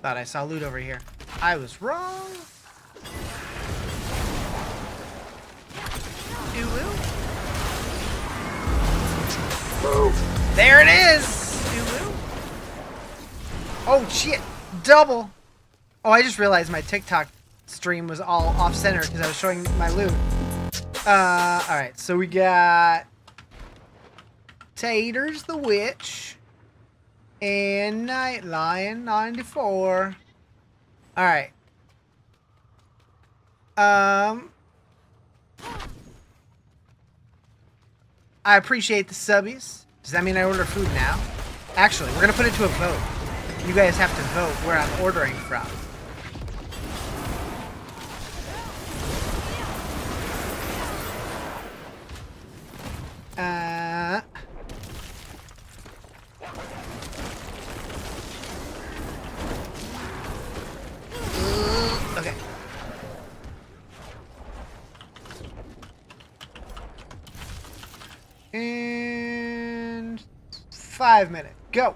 Thought I saw loot over here. I was wrong. There it is! Oh shit! Double! Oh, I just realized my TikTok stream was all off-center because I was showing my loot. Alright, so we got Taters the Witch and Night Lion 94. Alright. I appreciate the subbies. Does that mean I order food now? Actually, we're gonna put it to a vote. You guys have to vote where I'm ordering from. Okay. And 5 minutes. Go.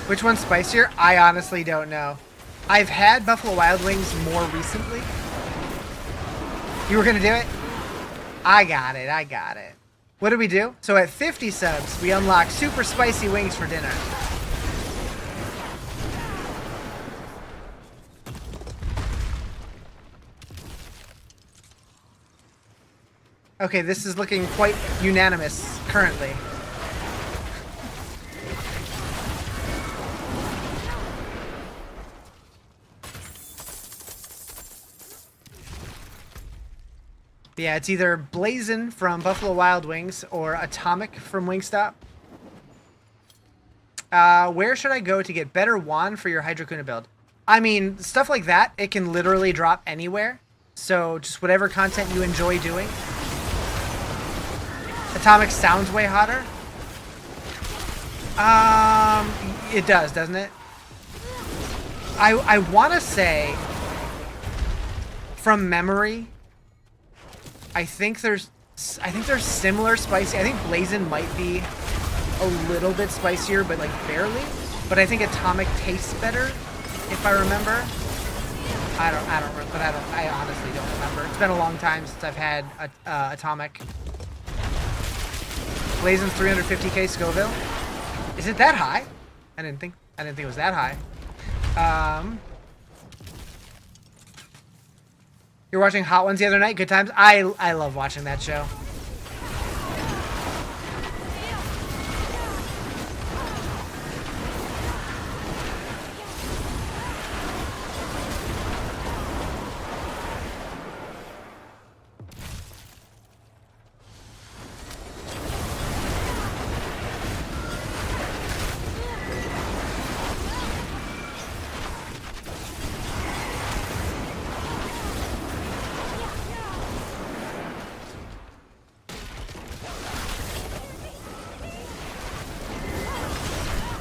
Which one's spicier? I honestly don't know. I've had Buffalo Wild Wings more recently. You were gonna do it? I got it. What did we do? So at 50 subs, we unlock super spicy wings for dinner. Okay, this is looking quite unanimous currently. Yeah, it's either Blazin' from Buffalo Wild Wings or Atomic from Wingstop. Where should I go to get better wand for your Hydra build? I mean, stuff like that, it can literally drop anywhere. So just whatever content you enjoy doing. Atomic sounds way hotter. It does, doesn't it? I want to say, from memory, I think there's similar spicy. I think Blazin' might be a little bit spicier, but like barely. But I think Atomic tastes better, if I remember. I honestly don't remember. It's been a long time since I've had Atomic. Blazin's 350k Scoville. Is it that high? I didn't think it was that high. You're watching Hot Ones the other night. Good times. I love watching that show.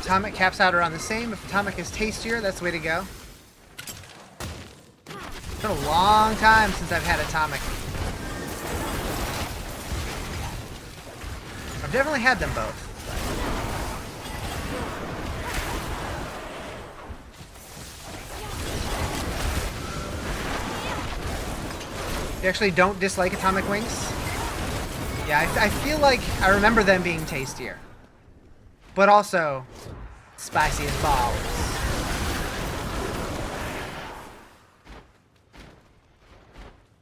Atomic caps out around the same. If Atomic is tastier, that's the way to go. It's been a long time since I've had Atomic. I've definitely had them both. You actually don't dislike Atomic Wings? Yeah, I feel like I remember them being tastier. But also, spicy as balls.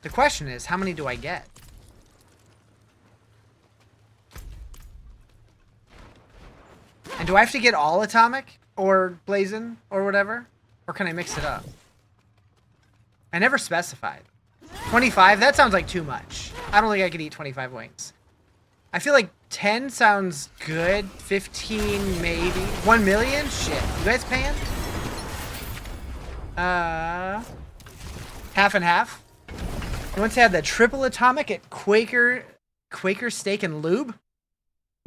The question is, how many do I get? And do I have to get all Atomic? Or Blazin'? Or whatever? Or can I mix it up? I never specified. 25? That sounds like too much. I don't think I could eat 25 wings. I feel like 10 sounds good. 15 maybe. 1 million? Shit. You guys paying? Half and half. I once had the triple Atomic at Quaker Steak and Lube.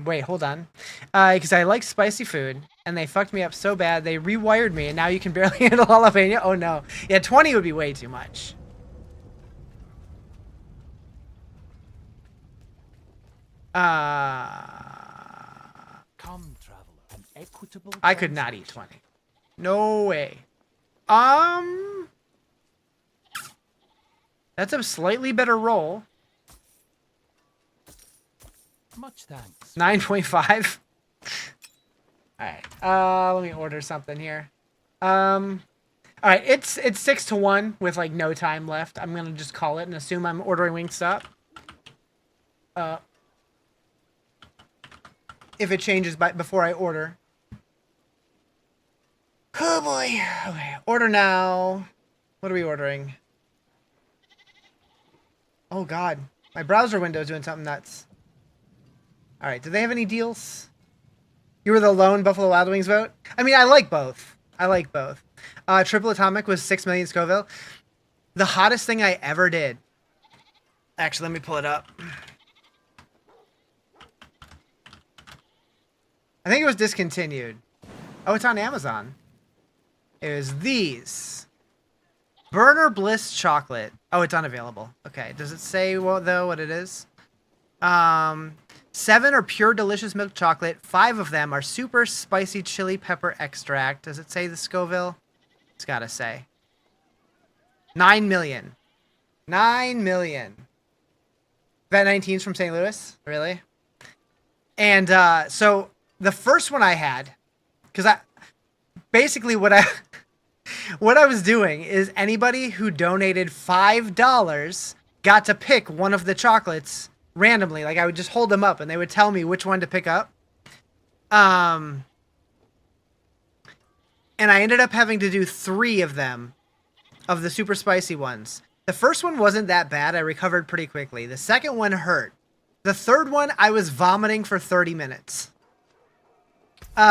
Wait, hold on. Because I like spicy food, and they fucked me up so bad, they rewired me, and now you can barely handle jalapeno. Oh no. Yeah, 20 would be way too much. Come, traveler, an equitable I could not eat 20. No way. That's a slightly better roll. Much thanks. 9.5. Alright. Let me order something here. Alright, it's 6-1 with like no time left. I'm gonna just call it and assume I'm ordering Wingstop. If it changes before I order. Oh boy. Okay, order now. What are we ordering? Oh god. My browser window is doing something nuts. Alright, do they have any deals? You were the lone Buffalo Wild Wings vote? I mean, I like both. I like both. Triple Atomic was 6 million Scoville. The hottest thing I ever did. Actually, let me pull it up. I think it was discontinued. Oh, it's on Amazon. It was these. Burner Bliss chocolate. Oh, it's unavailable. Okay. Does it say what it is? 7 are pure delicious milk chocolate. 5 of them are super spicy chili pepper extract. Does it say the Scoville? It's gotta say. 9 million. 9 million. Vet 19's from St. Louis? Really? And so the first one I had, because basically what I was doing is anybody who donated $5 got to pick one of the chocolates randomly. Like I would just hold them up and they would tell me which one to pick up. And I ended up having to do 3 of them, of the super spicy ones. The first one wasn't that bad. I recovered pretty quickly. The second one hurt. The third one, I was vomiting for 30 minutes. So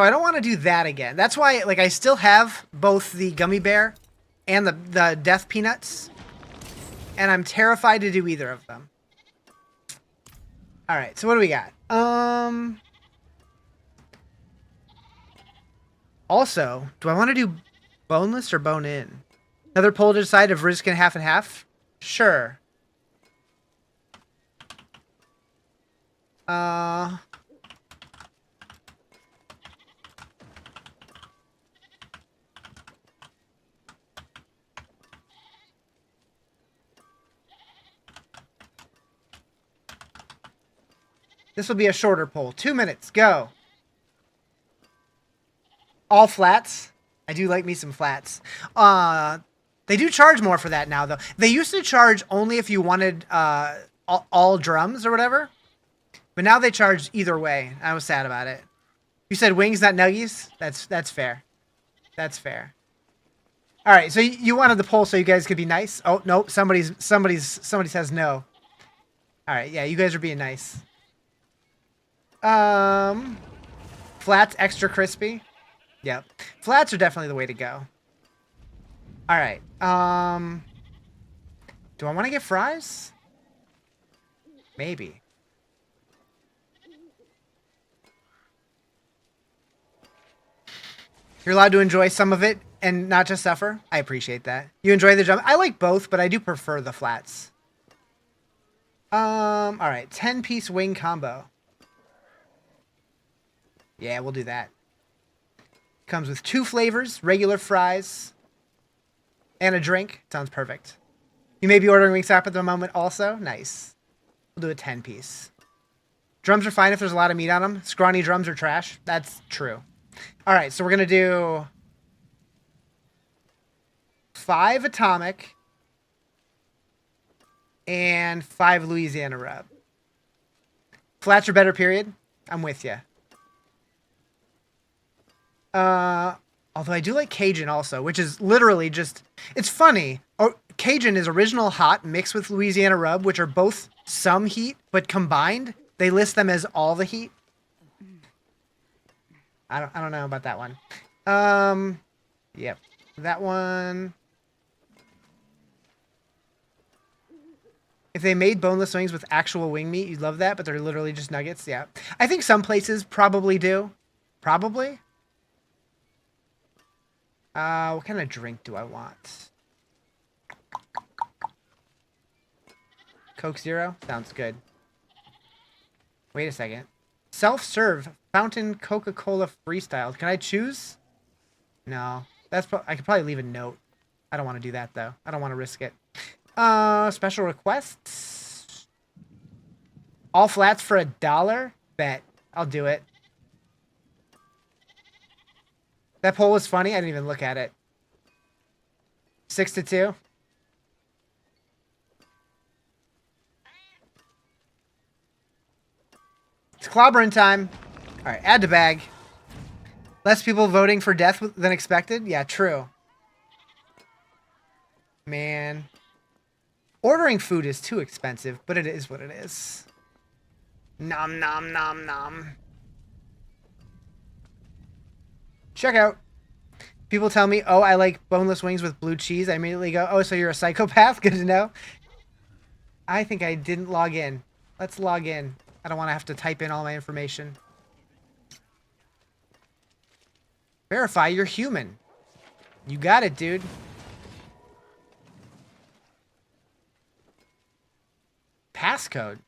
I don't want to do that again. That's why, like, I still have both the gummy bear and the death peanuts. And I'm terrified to do either of them. All right, so what do we got? Also, do I want to do boneless or bone in? Another poll to decide if Riz can half and half? Sure. This will be a shorter poll. 2 minutes, go. All flats. I do like me some flats. They do charge more for that now, though. They used to charge only if you wanted all drums or whatever. But now they charge either way. I was sad about it. You said wings, not nuggies? That's fair. That's fair. All right, so you wanted the poll so you guys could be nice? Oh, nope. Somebody says no. All right, yeah, you guys are being nice. Flats extra crispy. Yep. Flats are definitely the way to go. All right. Do I want to get fries? Maybe. You're allowed to enjoy some of it and not just suffer. I appreciate that. You enjoy the jump. I like both, but I do prefer the flats. All right. 10-piece wing combo. Yeah, we'll do that. Comes with 2 flavors, regular fries, and a drink. Sounds perfect. You may be ordering Wingstop at the moment also. Nice. We'll do a 10-piece. Drums are fine if there's a lot of meat on them. Scrawny drums are trash. That's true. All right, so we're going to do 5 Atomic and 5 Louisiana Rub. Flats are better, period. I'm with you. Although I do like Cajun also, which is literally just... It's funny. Cajun is original hot mixed with Louisiana Rub, which are both some heat, but combined, they list them as all the heat. I don't know about that one. Yep. That one... If they made boneless wings with actual wing meat, you'd love that, but they're literally just nuggets. Yeah. I think some places probably do. Probably. What kind of drink do I want? Coke Zero? Sounds good. Wait a second. Self-serve fountain Coca-Cola freestyle. Can I choose? No. I could probably leave a note. I don't want to do that, though. I don't want to risk it. Special requests? All flats for $1? Bet. I'll do it. That poll was funny. I didn't even look at it. 6-2. It's clobbering time. All right, add to bag. Less people voting for death than expected? Yeah, true. Man. Ordering food is too expensive, but it is what it is. Nom nom nom nom. Check out. People tell me, oh, I like boneless wings with blue cheese. I immediately go, oh, so you're a psychopath? Good to know. I think I didn't log in. Let's log in. I don't want to have to type in all my information. Verify you're human. You got it, dude. Passcode.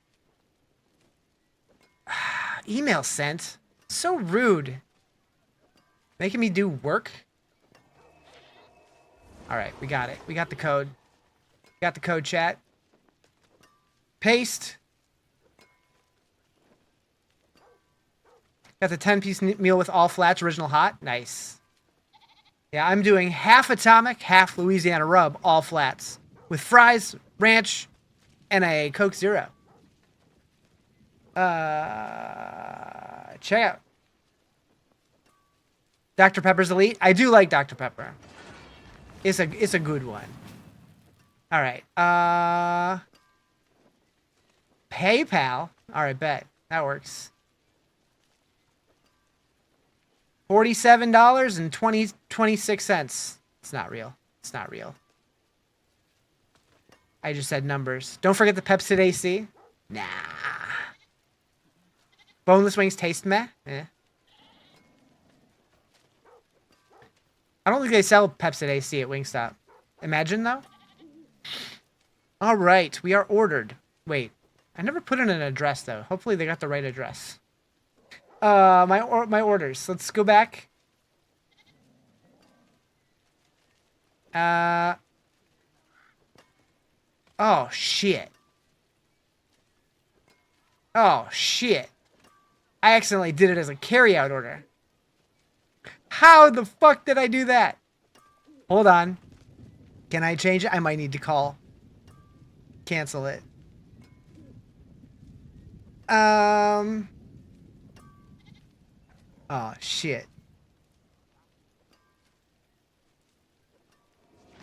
Email sent. So rude. Making me do work? Alright, we got it. We got the code. Got the code, chat. Paste. Got the 10-piece meal with all flats, original hot. Nice. Yeah, I'm doing half Atomic, half Louisiana Rub, all flats. With fries, ranch, and a Coke Zero. Check out. Dr. Pepper's elite. I do like Dr. Pepper. It's a good one. All right. PayPal. All right, bet that works. $47.26. It's not real. It's not real. I just said numbers. Don't forget the Pepsi AC. Nah. Boneless wings taste meh. Eh. I don't think they sell Pepsi AC at Wingstop. Imagine though. All right, we are ordered. Wait, I never put in an address though. Hopefully they got the right address. My orders. Let's go back. Oh shit. Oh shit. I accidentally did it as a carryout order. How the fuck did I do that? Hold on. Can I change it? I might need to call. Cancel it. Oh shit.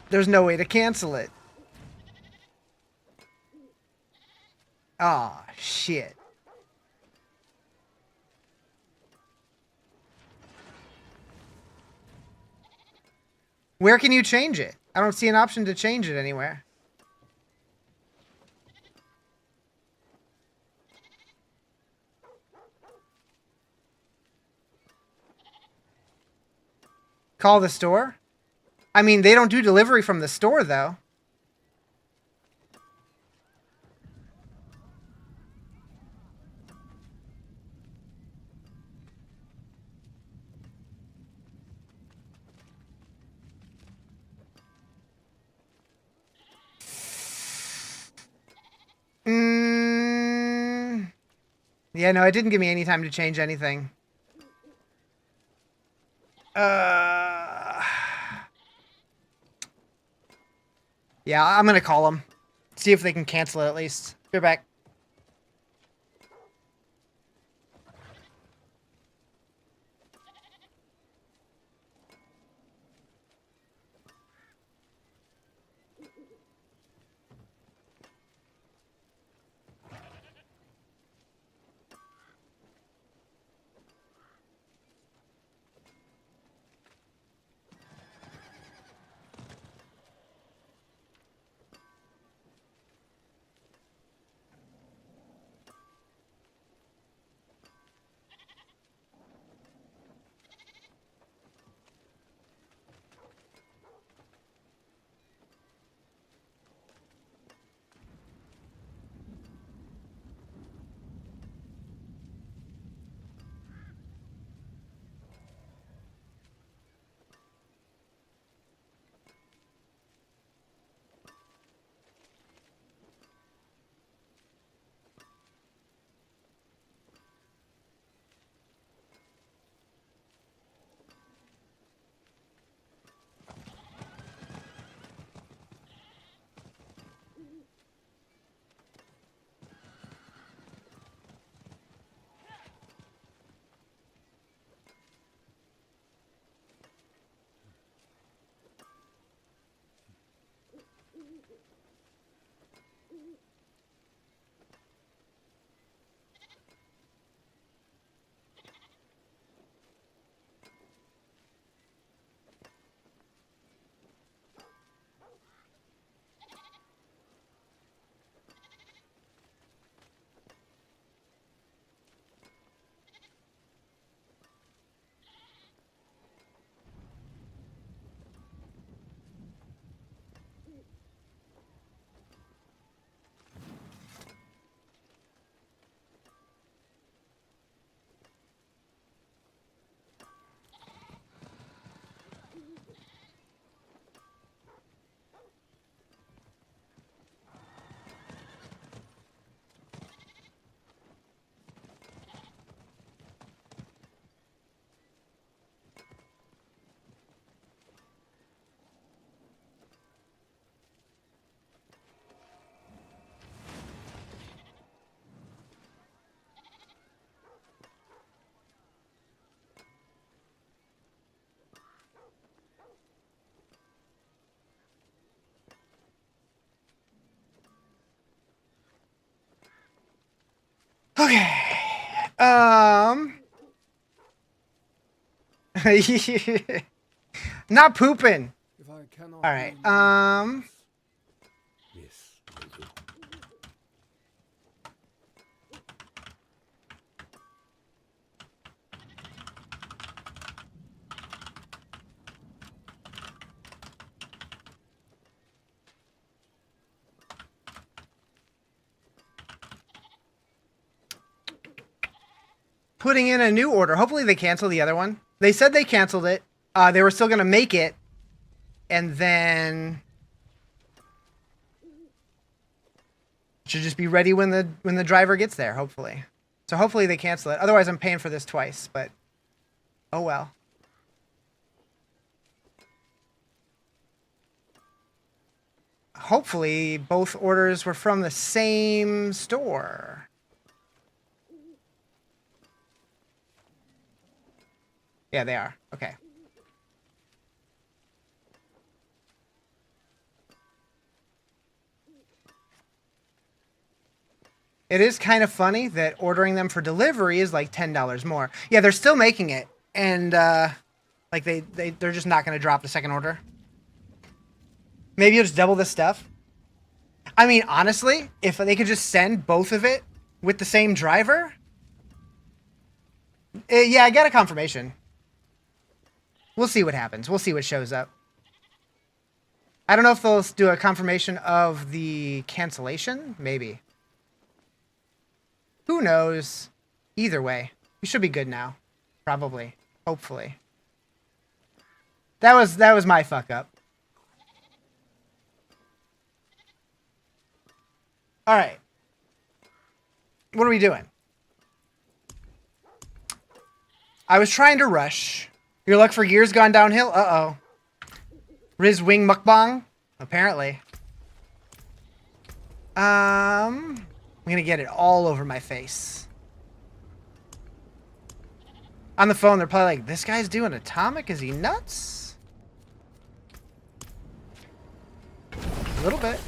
There's no way to cancel it. Oh shit. Where can you change it? I don't see an option to change it anywhere. Call the store? I mean, they don't do delivery from the store, though. Yeah, no, it didn't give me any time to change anything. Yeah, I'm gonna call them. See if they can cancel it at least. Be back. Okay. Not pooping. If I cannot All right. This will do. Putting in a new order. Hopefully they cancel the other one. They said they canceled it. They were still gonna make it, and then should just be ready when the driver gets there. Hopefully. So hopefully they cancel it. Otherwise, I'm paying for this twice. But oh well. Hopefully both orders were from the same store. Yeah, they are. Okay. It is kind of funny that ordering them for delivery is like $10 more. Yeah, they're still making it, and like they're just not going to drop the second order. Maybe you'll just double the stuff. I mean, honestly, if they could just send both of it with the same driver. Yeah, I got a confirmation. We'll see what happens. We'll see what shows up. I don't know if they'll do a confirmation of the cancellation. Maybe. Who knows? Either way, we should be good now. Probably. Hopefully. That was my fuck up. All right. What are we doing? I was trying to rush. Your luck for gears gone downhill? Uh-oh. Riz wing mukbang? Apparently. I'm gonna get it all over my face. On the phone, they're probably like, this guy's doing atomic? Is he nuts? A little bit.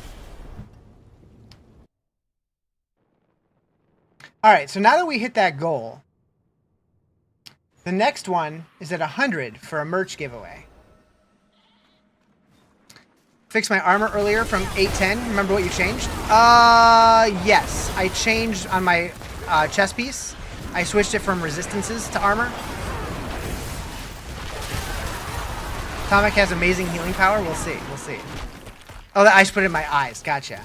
Alright, so now that we hit that goal, the next one is at 100 for a merch giveaway. Fixed my armor earlier from 810. Remember what you changed? Yes. I changed on my chest piece. I switched it from resistances to armor. Atomic has amazing healing power. We'll see. We'll see. Oh, I just put it in my eyes. Gotcha.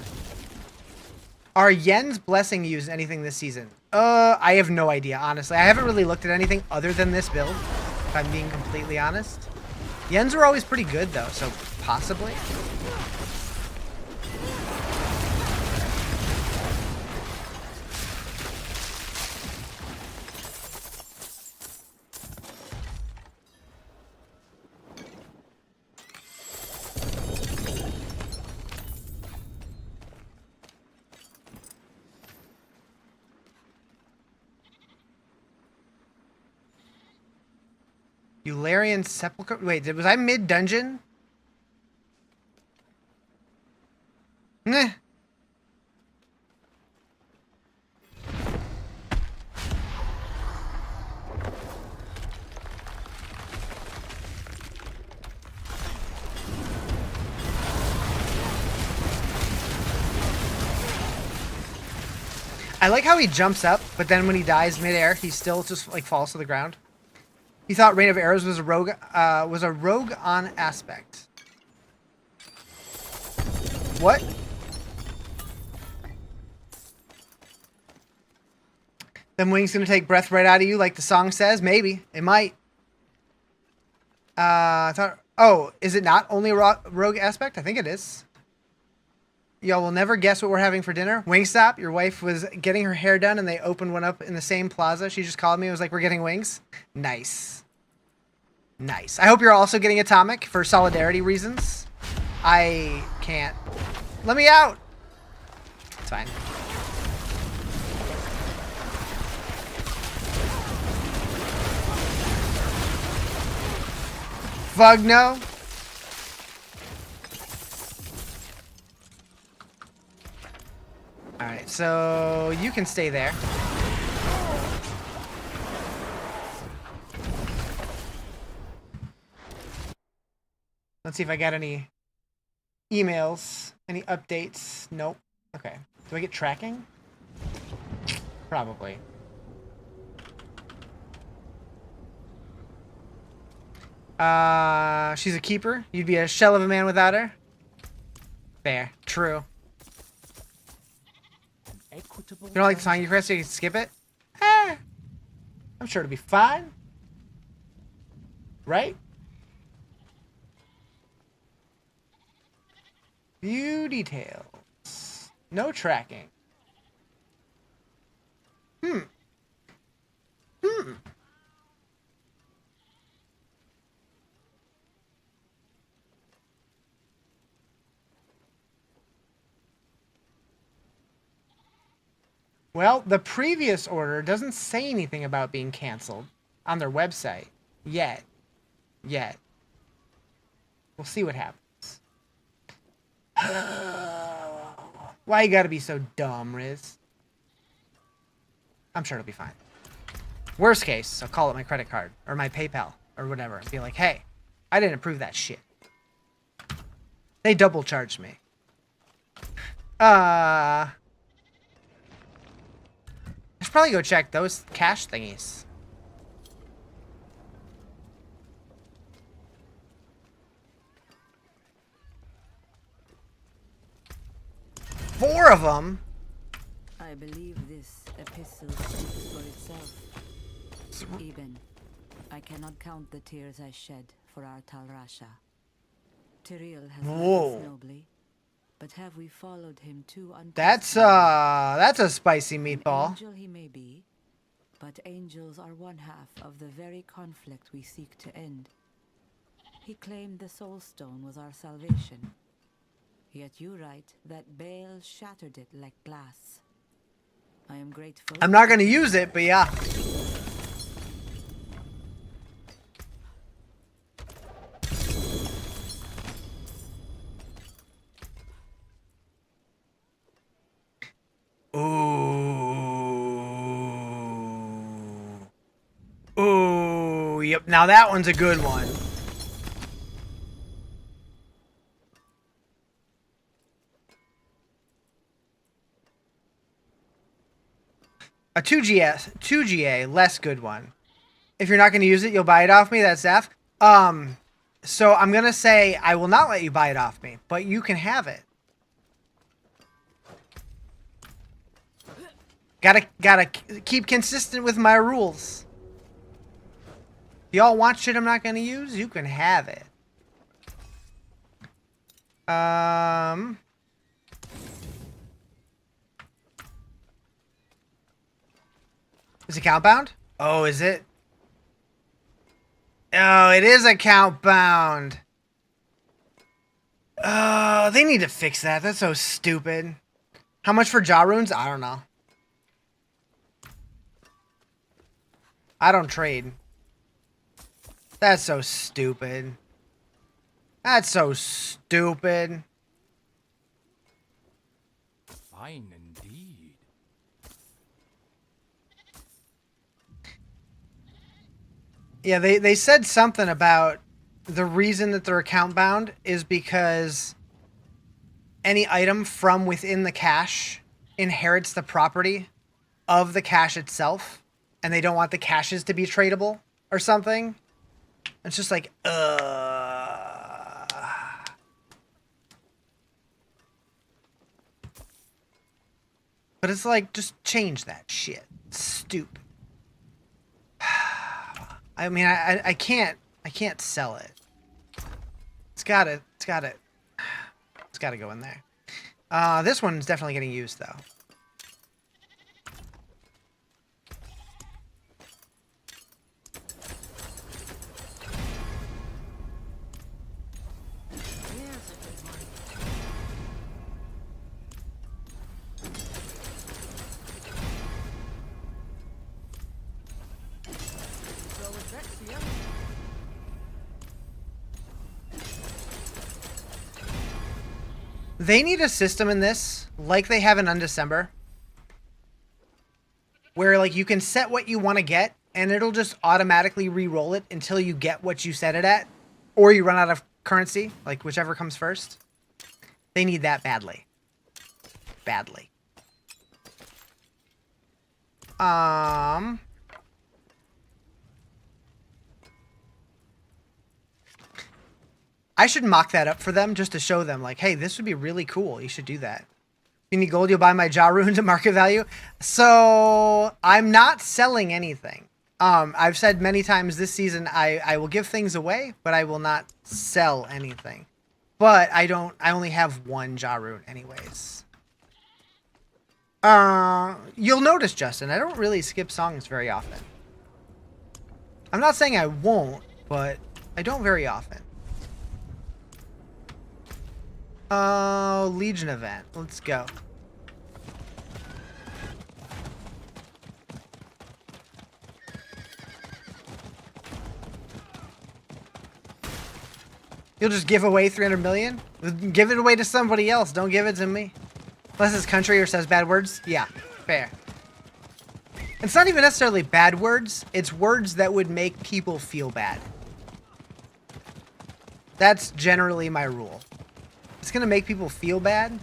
Are Yen's blessing used in anything this season? I have no idea, honestly. I haven't really looked at anything other than this build, if I'm being completely honest. Yen's are always pretty good, though, so possibly. Eularian Sepulchre? Wait, was I mid-dungeon? Meh. I like how he jumps up, but then when he dies midair, he still just like falls to the ground. He thought Rain of Arrows was a rogue on aspect. What? Them wings gonna take breath right out of you, like the song says? Maybe. It might. I thought. Oh, is it not only a rogue aspect? I think it is. Y'all will never guess what we're having for dinner. Wingstop. Your wife was getting her hair done, and they opened one up in the same plaza. She just called me. It was like, we're getting wings. Nice. Nice. I hope you're also getting Atomic for solidarity reasons. I can't. Let me out. It's fine. Fug, no. Alright, so you can stay there. Let's see if I got any emails, any updates. Nope. Okay. Do I get tracking? Probably. She's a keeper. You'd be a shell of a man without her. Fair. True. Equitable. You don't like the song you press, so you can skip it? Eh. I'm sure it'll be fine. Right? View details. No tracking. Hmm. Well, the previous order doesn't say anything about being canceled on their website. Yet. We'll see what happens. Why you gotta be so dumb, Riz? I'm sure it'll be fine. Worst case, I'll call it my credit card or my PayPal or whatever and be like, hey, I didn't approve that shit. They double charged me. I should probably go check those cash thingies. Four of them? I believe this epistle speaks for itself. Even, I cannot count the tears I shed for our Talrasha. Tyrell has led us nobly, but have we followed him too That's a spicy meatball. An angel he may be, but angels are one half of the very conflict we seek to end. He claimed the Soul Stone was our salvation. Yet you write that Baal shattered it like glass. I am grateful. I'm not gonna use it, but yeah. Ooh, yep. Now that one's a good one. A 2GA, less good one. If you're not going to use it, you'll buy it off me. That's F. So I'm going to say I will not let you buy it off me, but you can have it. Gotta keep consistent with my rules. If y'all want shit I'm not going to use, you can have it. Is it count bound? Oh, is it? Oh, it is account bound. Oh, they need to fix that. That's so stupid. How much for jaw runes? I don't know. I don't trade. That's so stupid. That's so stupid. Fine indeed. Yeah, they said something about the reason that they're account bound is because any item from within the cache inherits the property of the cache itself, and they don't want the caches to be tradable or something. It's just like, But it's like, just change that shit. It's stupid. I mean, I can't sell it. It's gotta go in there. This one's definitely getting used though. They need a system in this, like they have in Undecember, where like you can set what you want to get, and it'll just automatically re-roll it until you get what you set it at, or you run out of currency, like whichever comes first. They need that badly. Badly. I should mock that up for them just to show them, like, hey, this would be really cool. You should do that. If you need gold, you'll buy my jaw runes at market value. So I'm not selling anything. I've said many times this season I will give things away, but I will not sell anything. But I only have one jaw rune anyways. You'll notice, Justin, I don't really skip songs very often. I'm not saying I won't, but I don't very often. Legion event. Let's go. You'll just give away 300 million? Give it away to somebody else. Don't give it to me. Unless it's country or says bad words. Yeah, fair. It's not even necessarily bad words. It's words that would make people feel bad. That's generally my rule. It's gonna make people feel bad.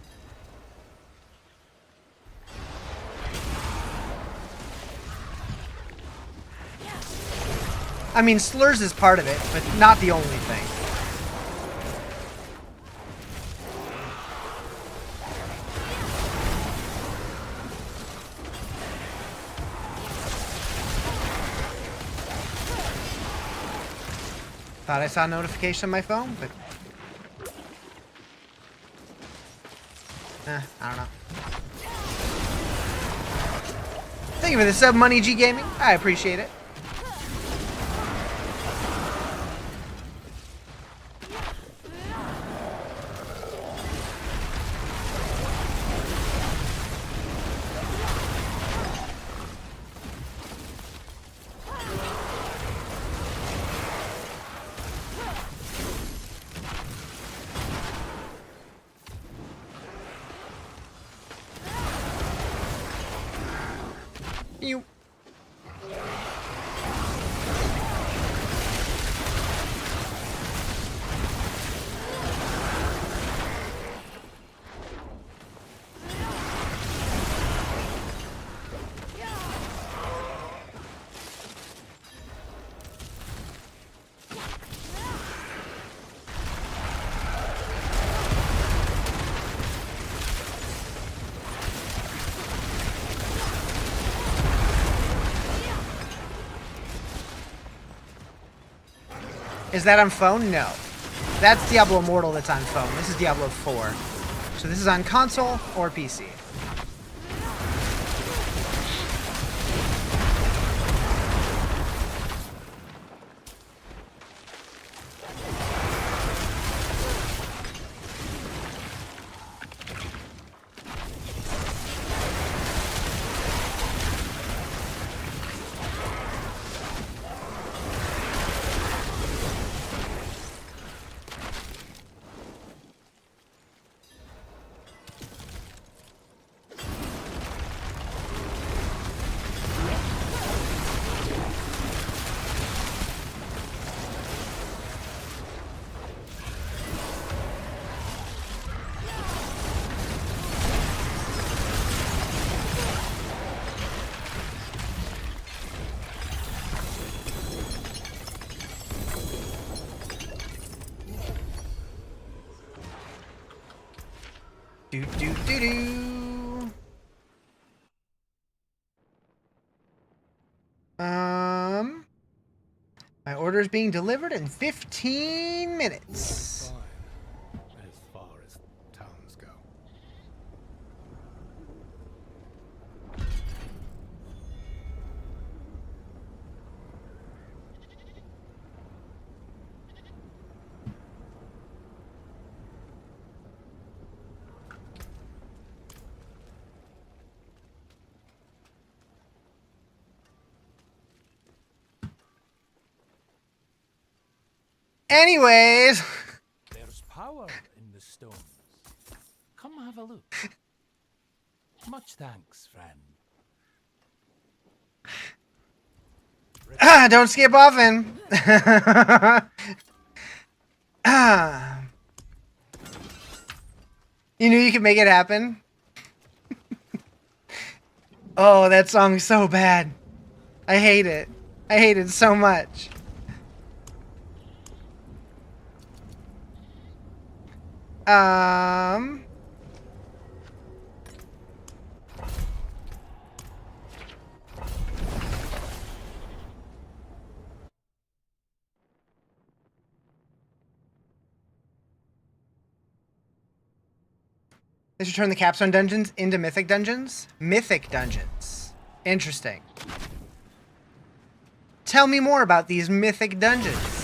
I mean, slurs is part of it, but not the only thing. Thought I saw a notification on my phone, but I don't know. Thank you for the sub, Money G Gaming. I appreciate it. You. Is that on phone? No. That's Diablo Immortal that's on phone. This is Diablo 4. So this is on console or PC. Do do do do. My order is being delivered in 15 minutes. Fine, as far as towns go. Anyways. There's power in the stones. Come have a look. Much thanks, friend. Don't skip often. You knew you could make it happen? Oh, that song's so bad. I hate it. I hate it so much. They should turn the capstone dungeons into mythic dungeons? Mythic dungeons. Interesting. Tell me more about these mythic dungeons.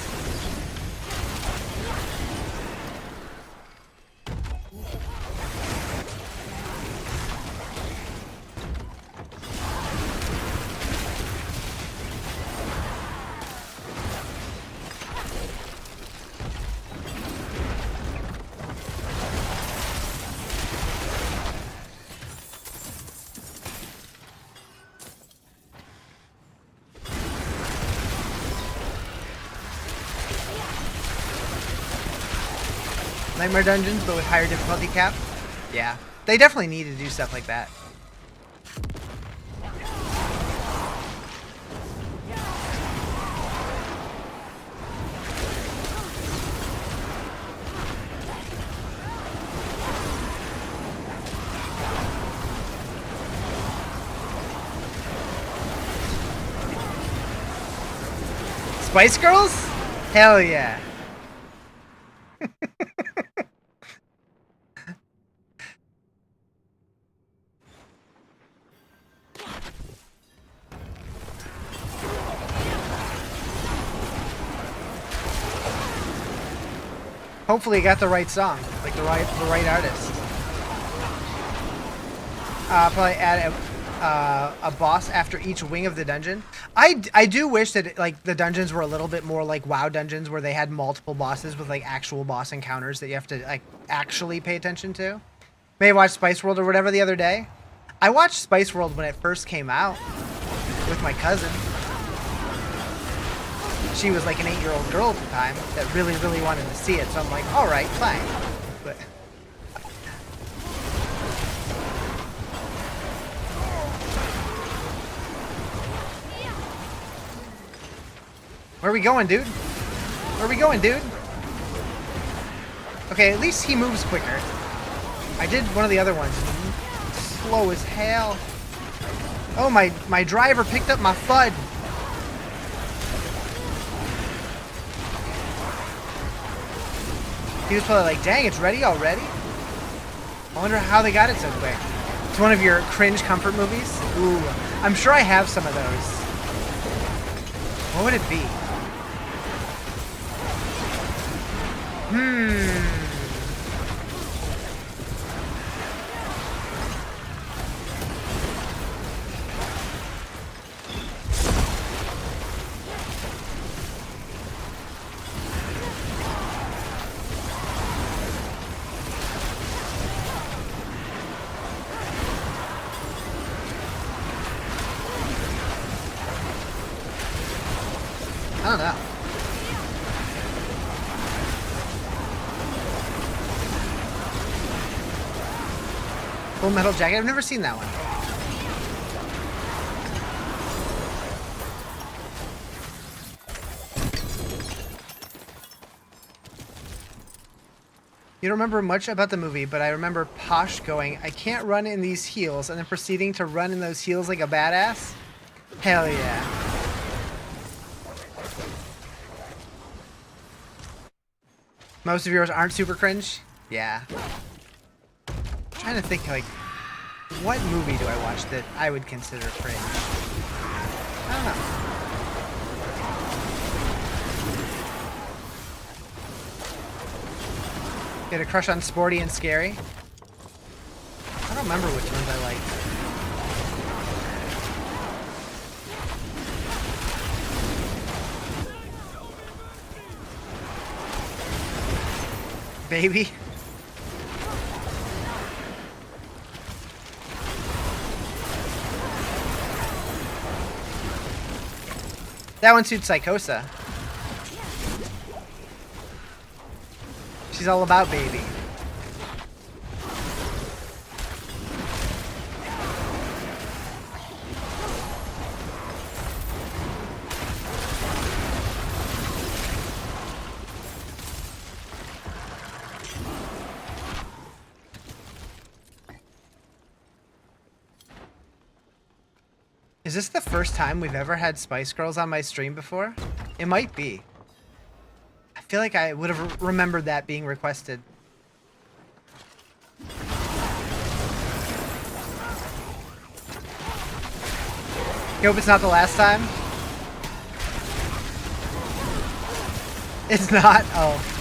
Nightmare dungeons, but with higher difficulty cap? Yeah. They definitely need to do stuff like that. Spice Girls? Hell yeah. Hopefully, I got the right song, like the right artist. Probably add a boss after each wing of the dungeon. I do wish that like the dungeons were a little bit more like WoW dungeons, where they had multiple bosses with like actual boss encounters that you have to like actually pay attention to. May have watched Spice World or whatever the other day. I watched Spice World when it first came out with my cousin. She was like an 8-year-old girl at the time that really, really wanted to see it. So I'm like, all right, fine. But where are we going, dude? Where are we going, dude? Okay, at least he moves quicker. I did one of the other ones. Slow as hell. Oh, my driver picked up my FUD. He was probably like, dang, it's ready already? I wonder how they got it so quick. It's one of your cringe comfort movies? Ooh, I'm sure I have some of those. What would it be? I don't know. Full Metal Jacket? I've never seen that one. You don't remember much about the movie, but I remember Posh going, I can't run in these heels, and then proceeding to run in those heels like a badass? Hell yeah. Most of yours aren't super cringe? Yeah. I'm trying to think, like, what movie do I watch that I would consider cringe? I don't know. Get a crush on Sporty and Scary? I don't remember which ones I like. Baby. That one suits Psychosa. She's all about baby. Is this the first time we've ever had Spice Girls on my stream before? It might be. I feel like I would have remembered that being requested. I hope it's not the last time. It's not? Oh.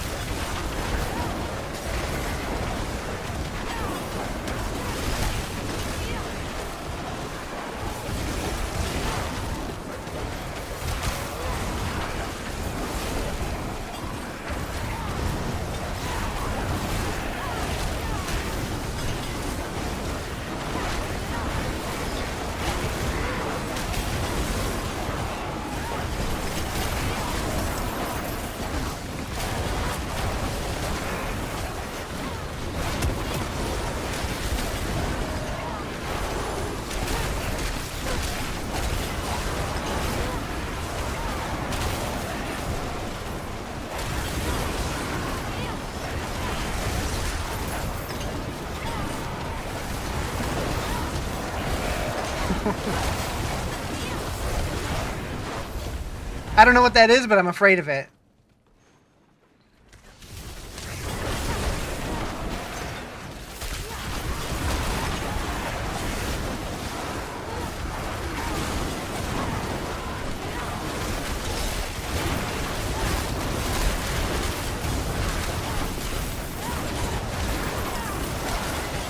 I don't know what that is, but I'm afraid of it.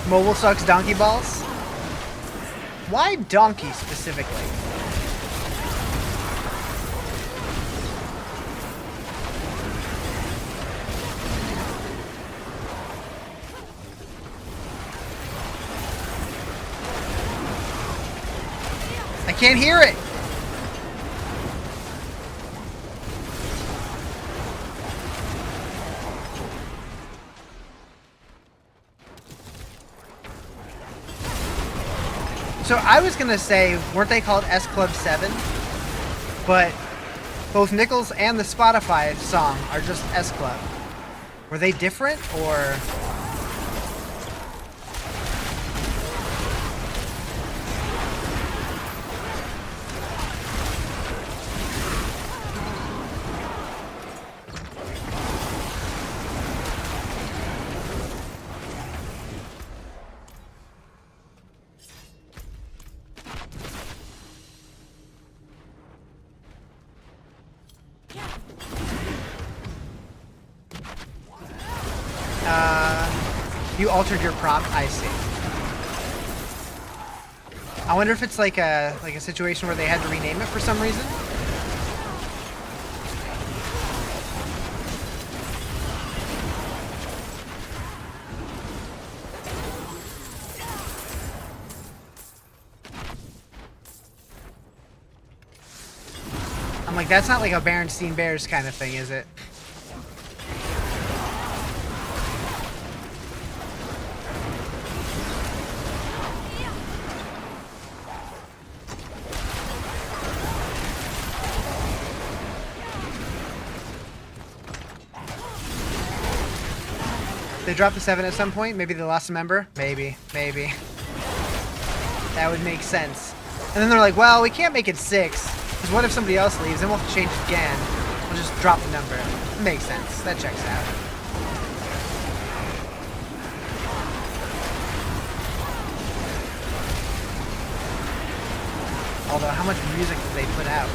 Mobile sucks donkey balls? Why donkey specifically? I can't hear it! So I was gonna say, weren't they called S Club 7? But both Nichols and the Spotify song are just S Club. Were they different, or...? You altered your prompt? I see. I wonder if it's like a situation where they had to rename it for some reason. I'm like, that's not like a Berenstein Bears kind of thing, is it? They dropped the 7 at some point? Maybe they lost a member? Maybe. Maybe. That would make sense. And then they're like, well, we can't make it 6. Because what if somebody else leaves? Then we'll have to change it again. We'll just drop the number. It makes sense. That checks out. Although, how much music did they put out?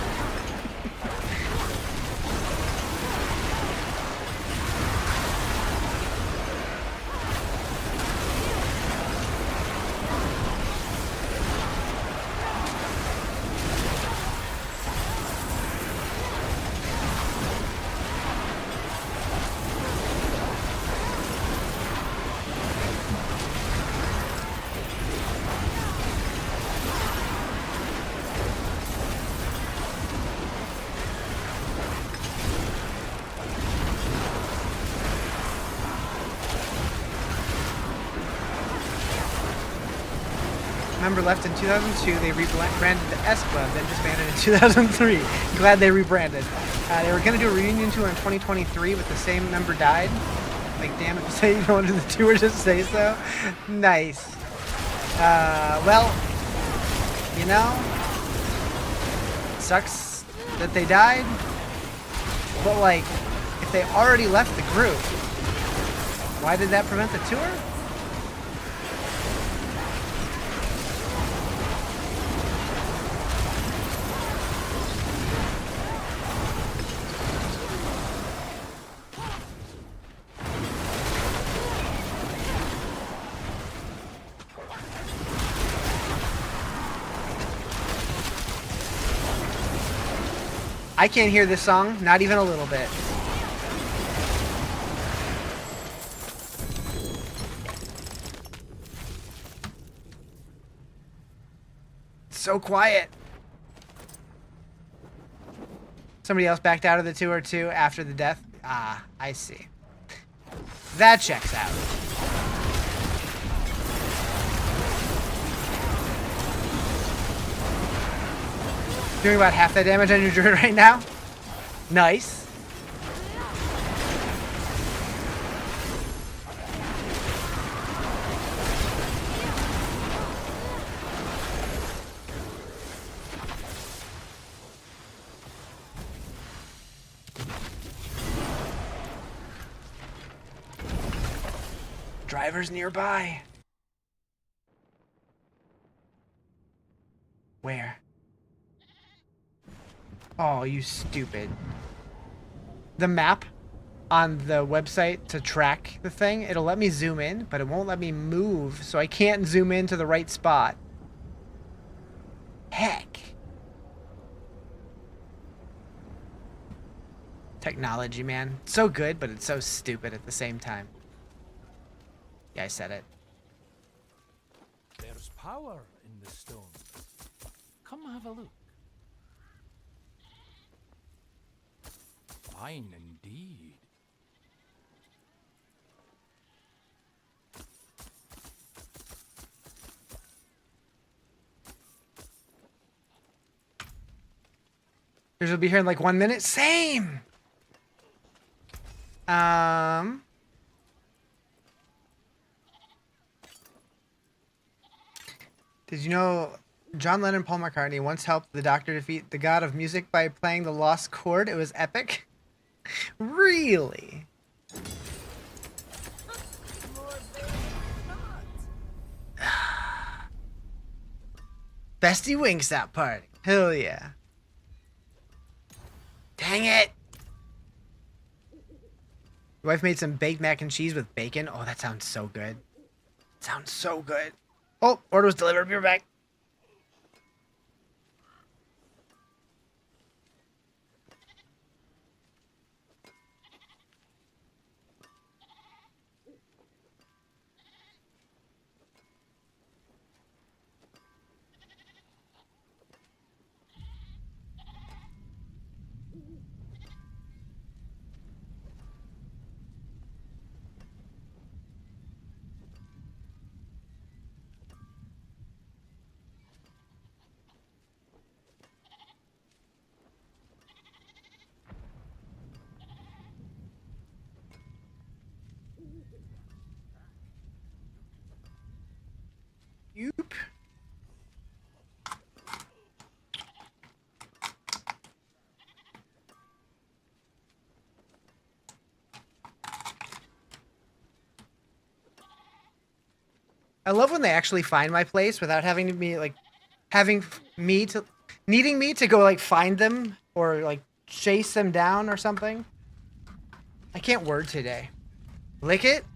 member left in 2002. They rebranded the S Club, then disbanded in 2003. Glad they rebranded. They were going to do a reunion tour in 2023, but the same member died. Like, damn, if you say you don't want to do the tour, just say so. Nice. Well, you know, sucks that they died, but like, if they already left the group, why did that prevent the tour? I can't hear this song, not even a little bit. It's so quiet. Somebody else backed out of the tour too after the death? Ah, I see. That checks out. Doing about half that damage on your druid right now. Nice. Drivers nearby. Where? Oh, you stupid. The map on the website to track the thing, it'll let me zoom in, but it won't let me move, so I can't zoom in to the right spot. Heck. Technology, man. So good, but it's so stupid at the same time. Yeah, I said it. There's power in the stone. Come have a look. Fine indeed. Yours will be here in like 1 minute. Same. Did you know John Lennon and Paul McCartney once helped the Doctor defeat the god of music by playing the lost chord? It was epic. Really? Bestie Wingstop party. Hell yeah. Dang it. Your wife made some baked mac and cheese with bacon. Oh, that sounds so good. Sounds so good. Oh, order was delivered. Be right back. Yoop. I love when they actually find my place without having to be like needing me to go like find them or like chase them down or something. I can't word today. Lick it?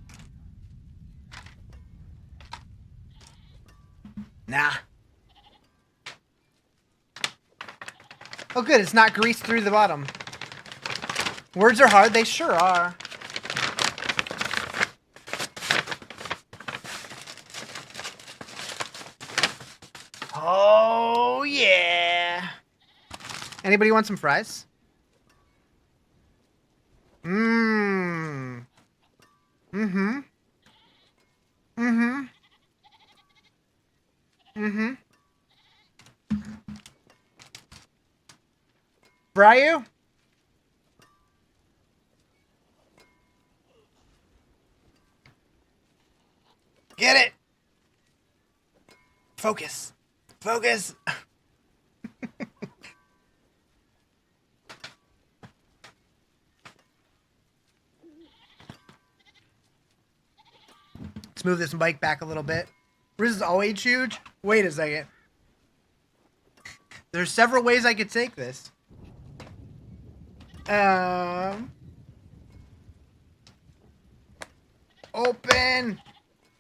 Nah. Oh good, it's not greased through the bottom. Words are hard, they sure are. Oh yeah. Anybody want some fries? Mmm. Mm-hmm. Mm-hmm. Mm-hmm. Bryu? Get it! Focus. Focus. Let's move this bike back a little bit. Riz is always huge. Wait a second. There's several ways I could take this. Open.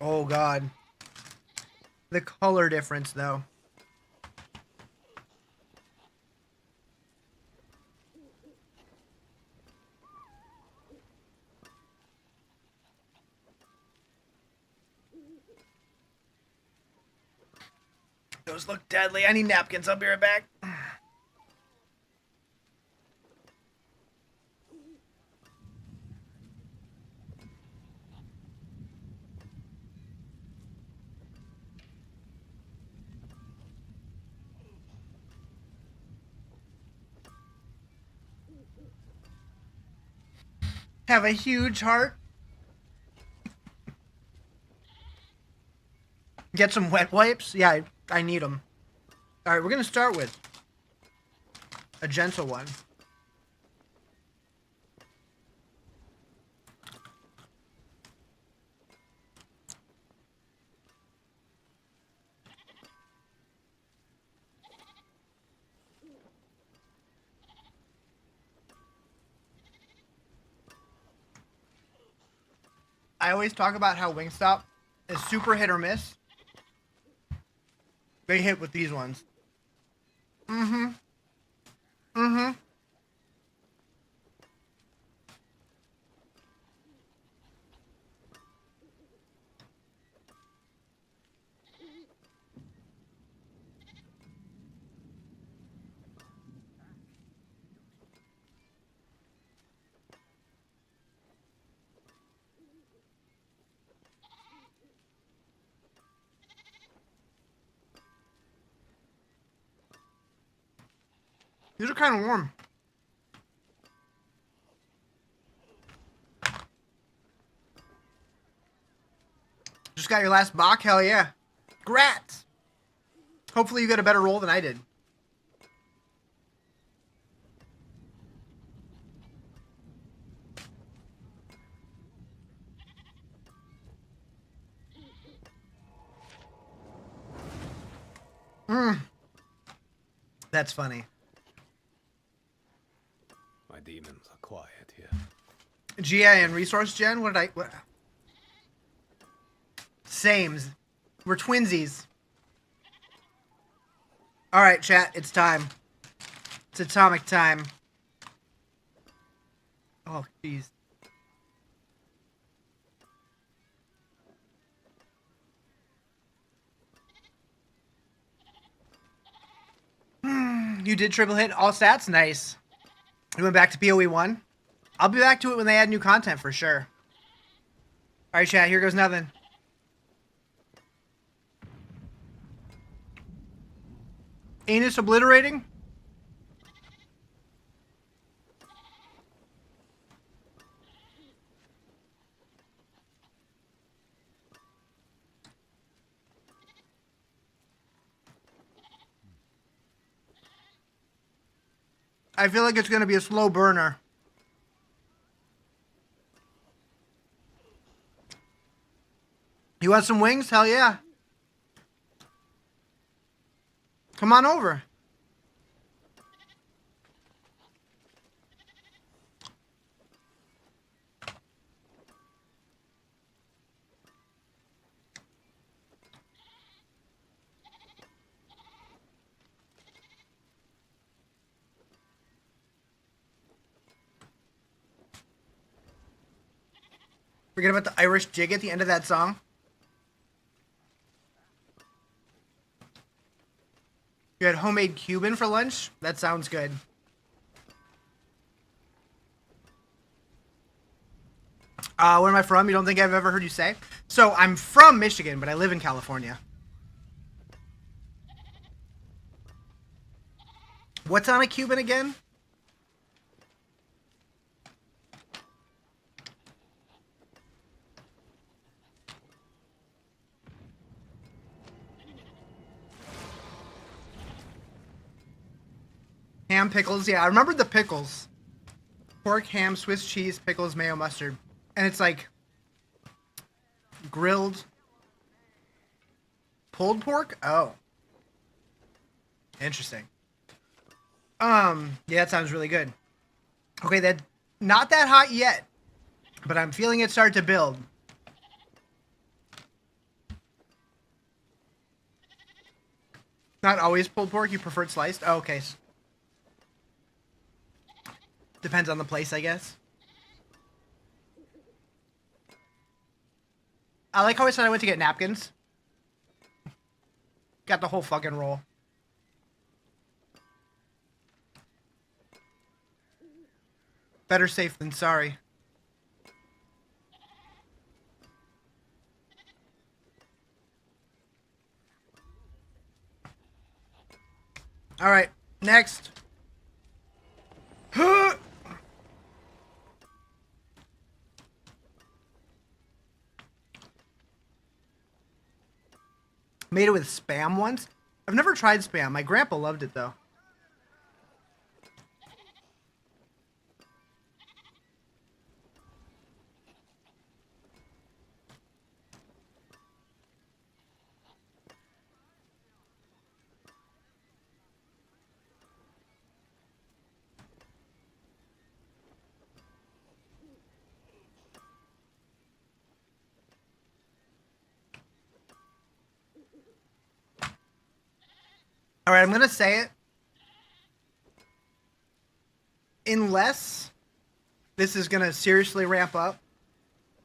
Oh God. The color difference though. Those look deadly. I need napkins. I'll be right back. Have a huge heart. Get some wet wipes. Yeah, I need them. All right, we're going to start with a gentle one. I always talk about how Wingstop is super hit or miss. They hit with these ones. Mm-hmm. Mm-hmm. These are kind of warm. Just got your last Bach? Hell yeah. Grats! Hopefully you got a better roll than I did. That's funny. My demons are quiet here. GI and resource gen? What did I... What? Sames. We're twinsies. Alright, chat. It's time. It's atomic time. Oh, jeez. You did triple hit all stats? Nice. You went back to PoE 1? I'll be back to it when they add new content for sure. Alright, chat. Here goes nothing. Anus obliterating? I feel like it's going to be a slow burner. You want some wings? Hell yeah. Come on over. Forget about the Irish jig at the end of that song. You had homemade Cuban for lunch? That sounds good. Where am I from? You don't think I've ever heard you say? So, I'm from Michigan, but I live in California. What's on a Cuban again? Ham, pickles. Yeah, I remember the pickles. Pork, ham, Swiss cheese, pickles, mayo, mustard. And it's like grilled pulled pork? Oh. Interesting. Yeah, that sounds really good. Okay, that not that hot yet, but I'm feeling it start to build. Not always pulled pork, you preferred sliced? Oh, okay. Depends on the place, I guess. I like how I said I went to get napkins. Got the whole fucking roll. Better safe than sorry. All right, next. Made it with Spam once. I've never tried Spam. My grandpa loved it though. All right, I'm going to say it. Unless this is going to seriously ramp up,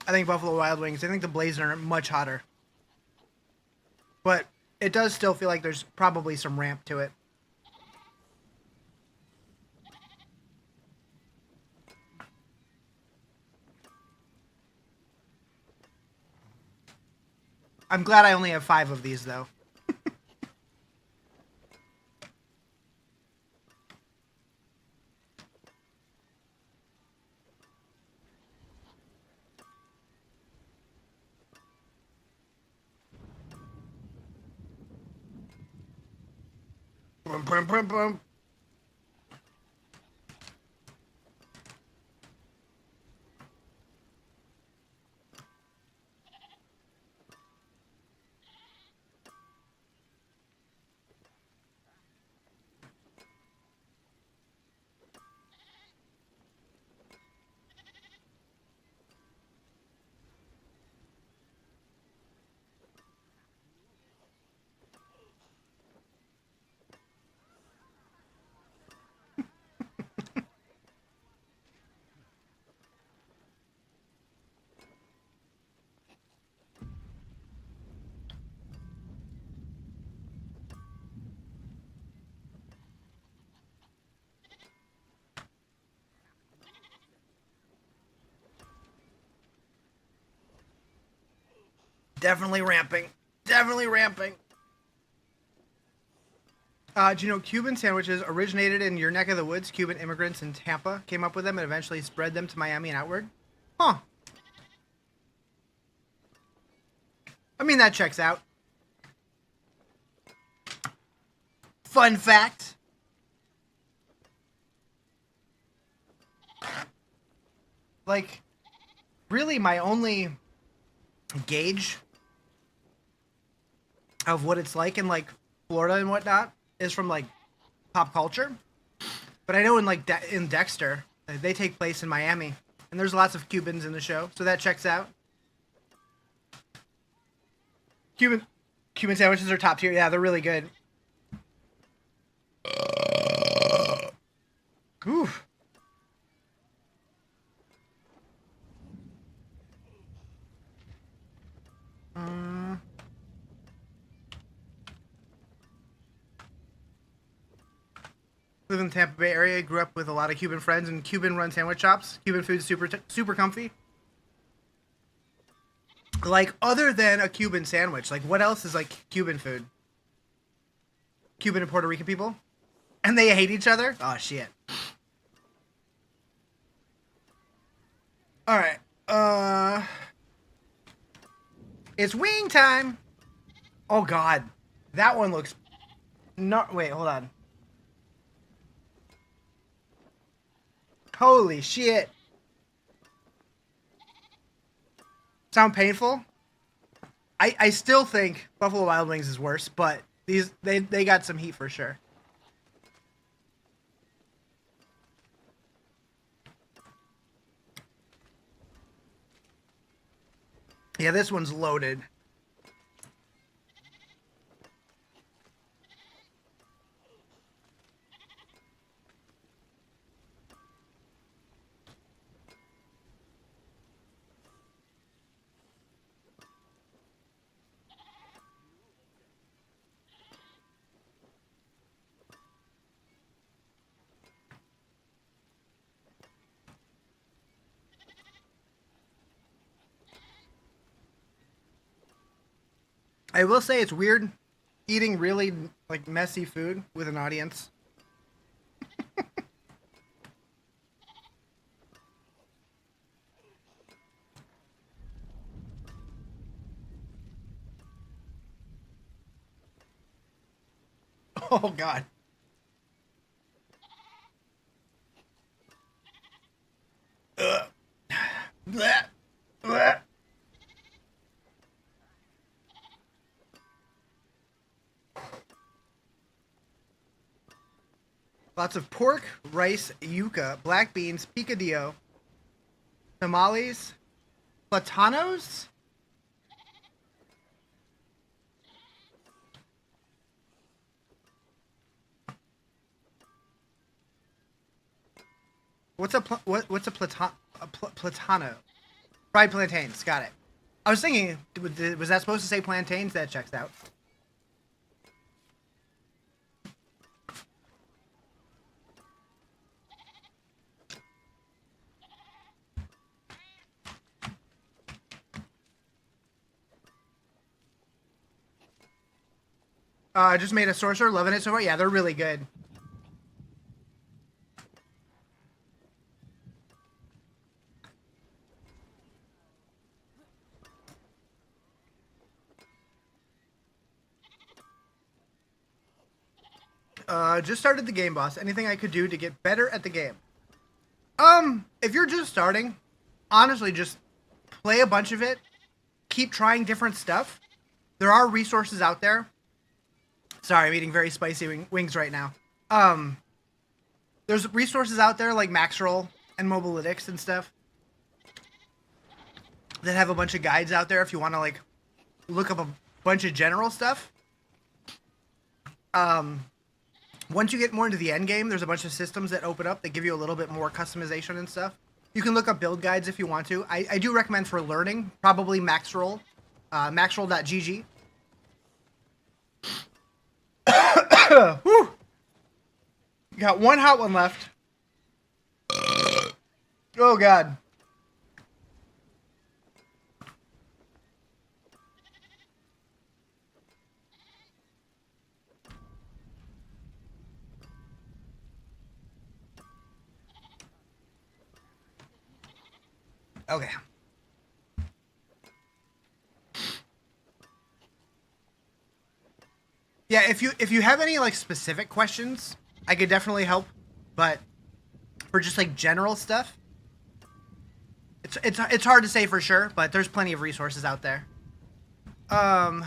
I think Buffalo Wild Wings, I think the Blazing are much hotter. But it does still feel like there's probably some ramp to it. I'm glad I only have 5 of these, though. Boom, boom, boom, boom. Definitely ramping. Definitely ramping. Do you know Cuban sandwiches originated in your neck of the woods? Cuban immigrants in Tampa came up with them and eventually spread them to Miami and outward? Huh. I mean, that checks out. Fun fact. Like, really my only gauge of what it's like in, like, Florida and whatnot is from, like, pop culture. But I know in, like, in Dexter, they take place in Miami. And there's lots of Cubans in the show, so that checks out. Cuban sandwiches are top tier. Yeah, they're really good. Oof. Live in the Tampa Bay area. Grew up with a lot of Cuban friends and Cuban-run sandwich shops. Cuban food is super comfy. Like, other than a Cuban sandwich, like, what else is, like, Cuban food? Cuban and Puerto Rican people? And they hate each other? Oh, shit. Alright. It's wing time. Oh, God. That one looks... No, wait, hold on. Holy shit. Sound painful? I still think Buffalo Wild Wings is worse, but they got some heat for sure. Yeah, this one's loaded. I will say it's weird eating really like messy food with an audience. Oh God. Bleh. Bleh. Lots of pork, rice, yuca, black beans, picadillo, tamales, platanos. What's a what's a platano? Fried plantains. Got it. I was thinking, was that supposed to say plantains? That checks out. I just made a sorcerer, loving it so far. Yeah, they're really good. Just started the game, boss. Anything I could do to get better at the game? If you're just starting, honestly, just play a bunch of it. Keep trying different stuff. There are resources out there. Sorry, I'm eating very spicy wings right now. There's resources out there like Maxroll and Mobalytics and stuff that have a bunch of guides out there if you want to like look up a bunch of general stuff. Once you get more into the end game, there's a bunch of systems that open up that give you a little bit more customization and stuff. You can look up build guides if you want to. I do recommend for learning, probably Maxroll, maxroll.gg. Whew. Got one hot one left. Oh, God. Okay. Yeah, if you have any like specific questions, I could definitely help. But for just like general stuff, it's hard to say for sure. But there's plenty of resources out there. What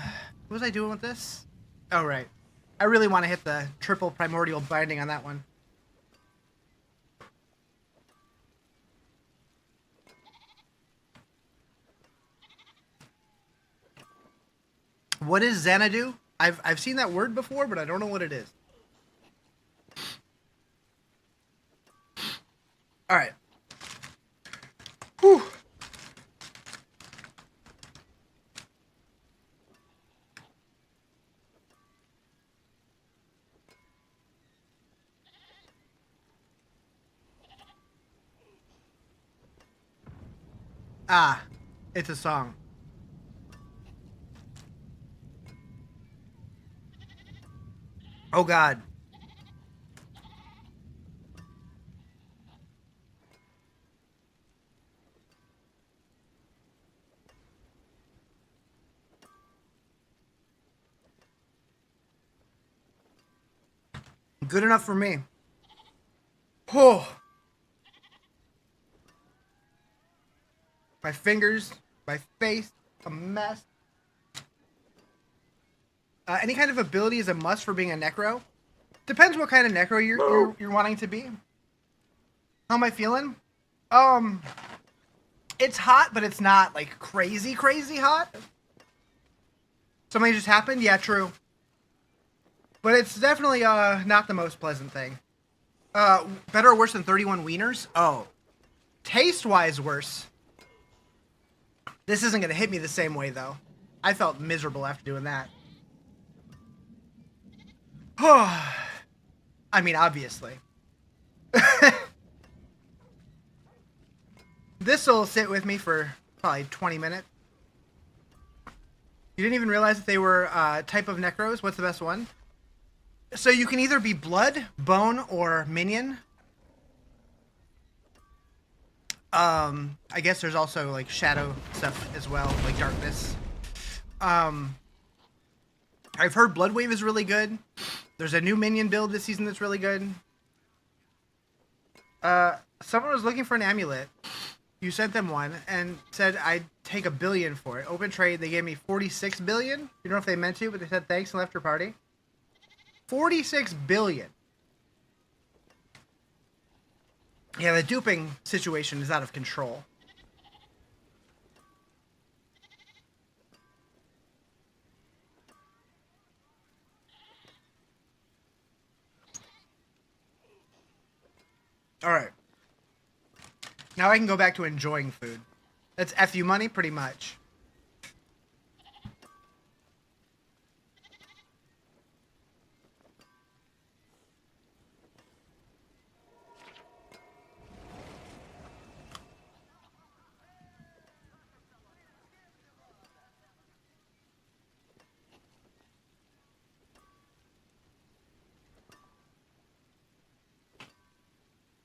was I doing with this? Oh right, I really want to hit the triple primordial binding on that one. What is Xanadu? I've seen that word before, but I don't know what it is. All right. Whew. Ah, it's a song. Oh God. Good enough for me. Oh. My fingers, my face, a mess. Any kind of ability is a must for being a necro. Depends what kind of necro you're wanting to be. How am I feeling? It's hot, but it's not like crazy hot. Something just happened? Yeah, true. But it's definitely not the most pleasant thing. Better or worse than 31 wieners? Oh. Taste-wise worse. This isn't going to hit me the same way, though. I felt miserable after doing that. I mean, obviously. This'll sit with me for probably 20 minutes. You didn't even realize that they were type of necros? What's the best one? So you can either be blood, bone, or minion. I guess there's also like shadow stuff as well, like darkness. I've heard Bloodwave is really good. There's a new minion build this season that's really good. Someone was looking for an amulet. You sent them one and said I'd take $1 billion for it. Open trade, they gave me 46 billion. You don't know if they meant to, but they said thanks and left your party. 46 billion. Yeah, the duping situation is out of control. All right. Now I can go back to enjoying food. That's FU money, pretty much.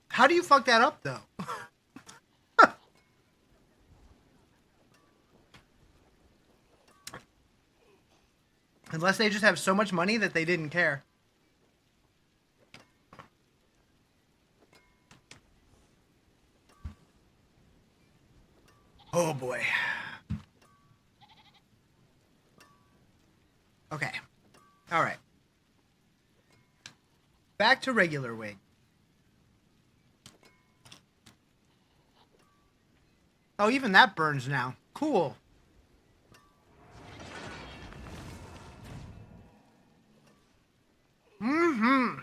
How do you fuck that up, though? Unless they just have so much money that they didn't care. Oh boy. Okay. All right. Back to regular wing. Oh, even that burns now. Cool. Mm-hmm.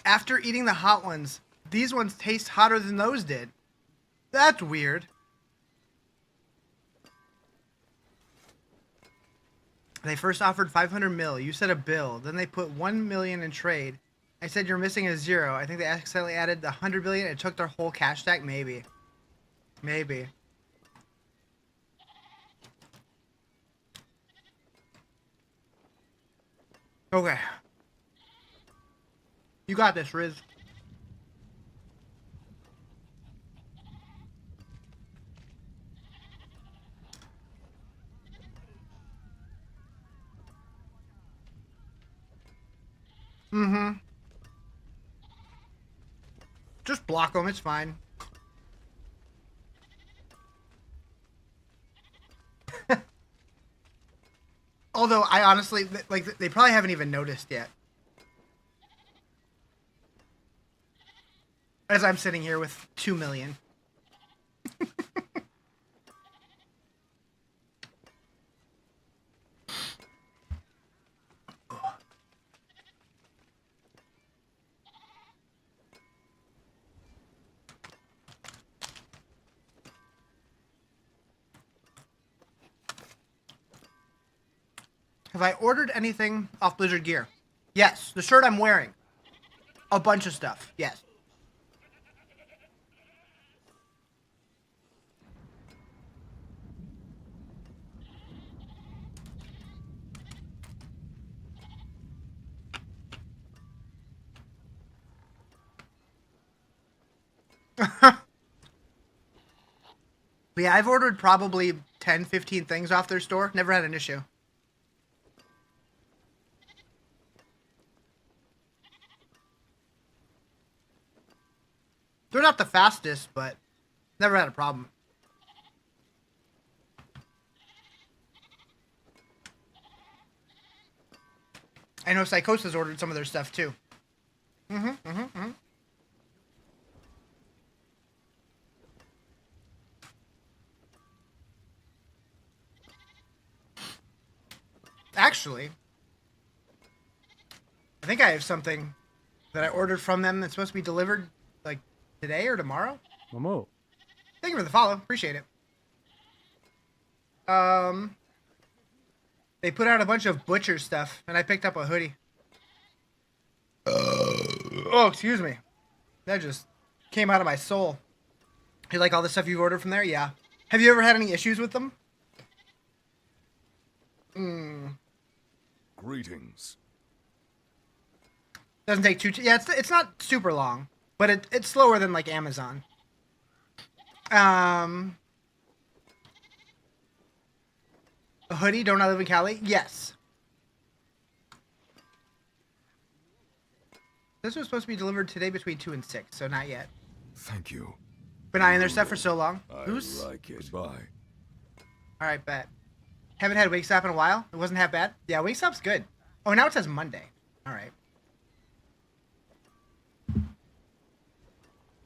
After eating the hot ones, these ones taste hotter than those did. That's weird. They first offered 500 mil. You said a bill. Then they put 1 million in trade. I said you're missing a zero. I think they accidentally added the 100 billion and took their whole cash stack. Maybe. Maybe. Okay. You got this, Riz. Mm-hmm. Just block them. It's fine. Although, I honestly, like, they probably haven't even noticed yet. As I'm sitting here with 2 million. Have I ordered anything off Blizzard Gear? Yes. The shirt I'm wearing. A bunch of stuff. Yes. Yeah, I've ordered probably 10, 15 things off their store. Never had an issue. They're not the fastest, but never had a problem. I know Psychosis ordered some of their stuff too. Actually, I think I have something that I ordered from them that's supposed to be delivered like today or tomorrow. Momo. Thank you for the follow. Appreciate it. They put out a bunch of butcher stuff, and I picked up a hoodie. Oh, excuse me. That just came out of my soul. You like all the stuff you've ordered from there? Yeah. Have you ever had any issues with them? Greetings. Doesn't take too... Yeah, it's not super long, but it's slower than, like, Amazon. A hoodie? Don't I live in Cali? Yes. This was supposed to be delivered today between 2 and 6, so not yet. Thank you. Been eyeing their stuff for so long. I Who's? like it. Goodbye. Alright, bet. Haven't had Wingstop in a while. It wasn't half bad. Yeah, Wingstop's good. Oh, now it says Monday. Alright.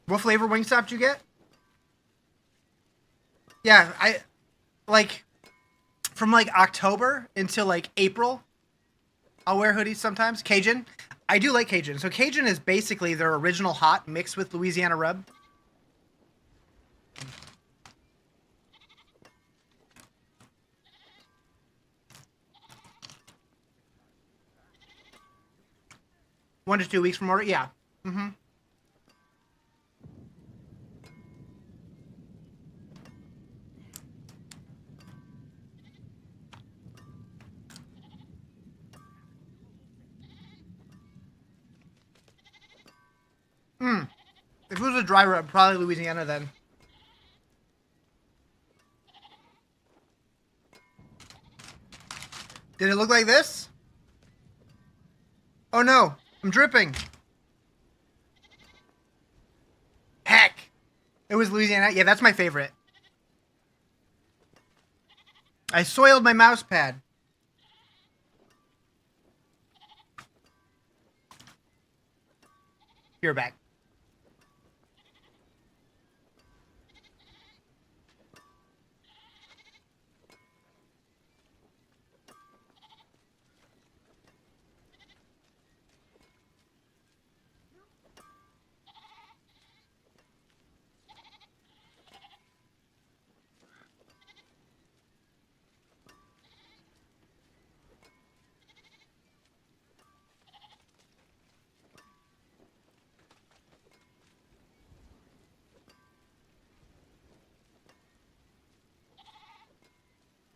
What flavor Wingstop did you get? Yeah, from like October until like April, I'll wear hoodies sometimes. Cajun. I do like Cajun. So Cajun is basically their original hot mixed with Louisiana rub. One to 2 weeks from order? Yeah. If it was a dry rub, probably Louisiana then. Did it look like this? Oh no, I'm dripping. Heck. It was Louisiana. Yeah, that's my favorite. I soiled my mouse pad. You're back.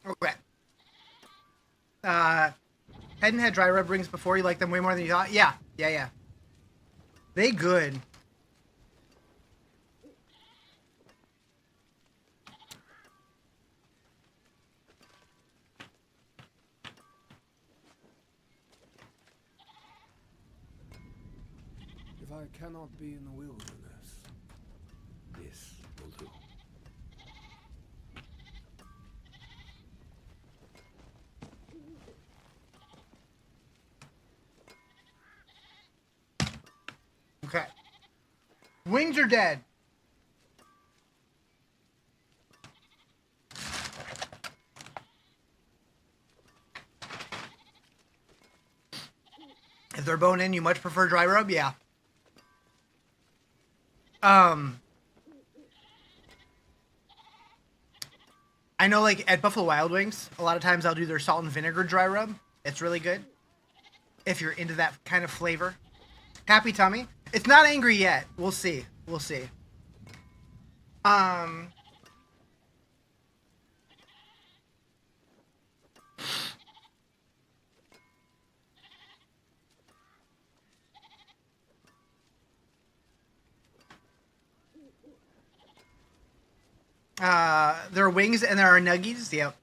Okay. Hadn't had dry rub rings before. You like them way more than you thought? Yeah. Yeah. They good. If I cannot be in the wilderness, this will do. Okay. Wings are dead. If they're bone in, you much prefer dry rub? Yeah. I know, like, at Buffalo Wild Wings, a lot of times I'll do their salt and vinegar dry rub. It's really good. If you're into that kind of flavor. Happy tummy. It's not angry yet. We'll see. We'll see. There are wings and there are nuggies. Yep.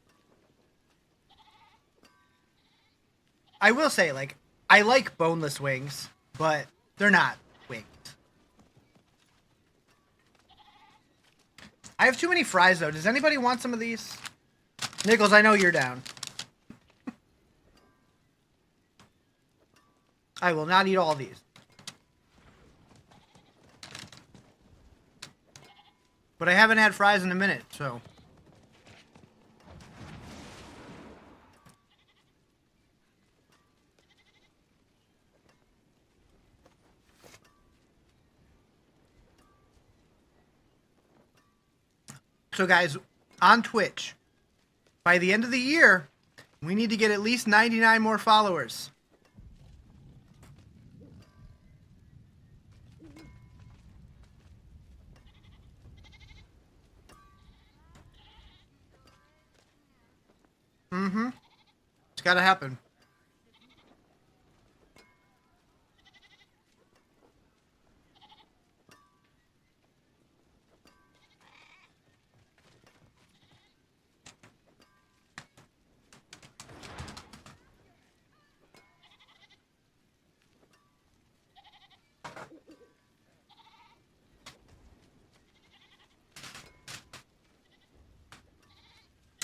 I will say, like, I like boneless wings, but they're not wings. I have too many fries, though. Does anybody want some of these? Nichols, I know you're down. I will not eat all these. But I haven't had fries in a minute, so... So guys, on Twitch, by the end of the year, we need to get at least 99 more followers. Mm-hmm. It's gotta happen.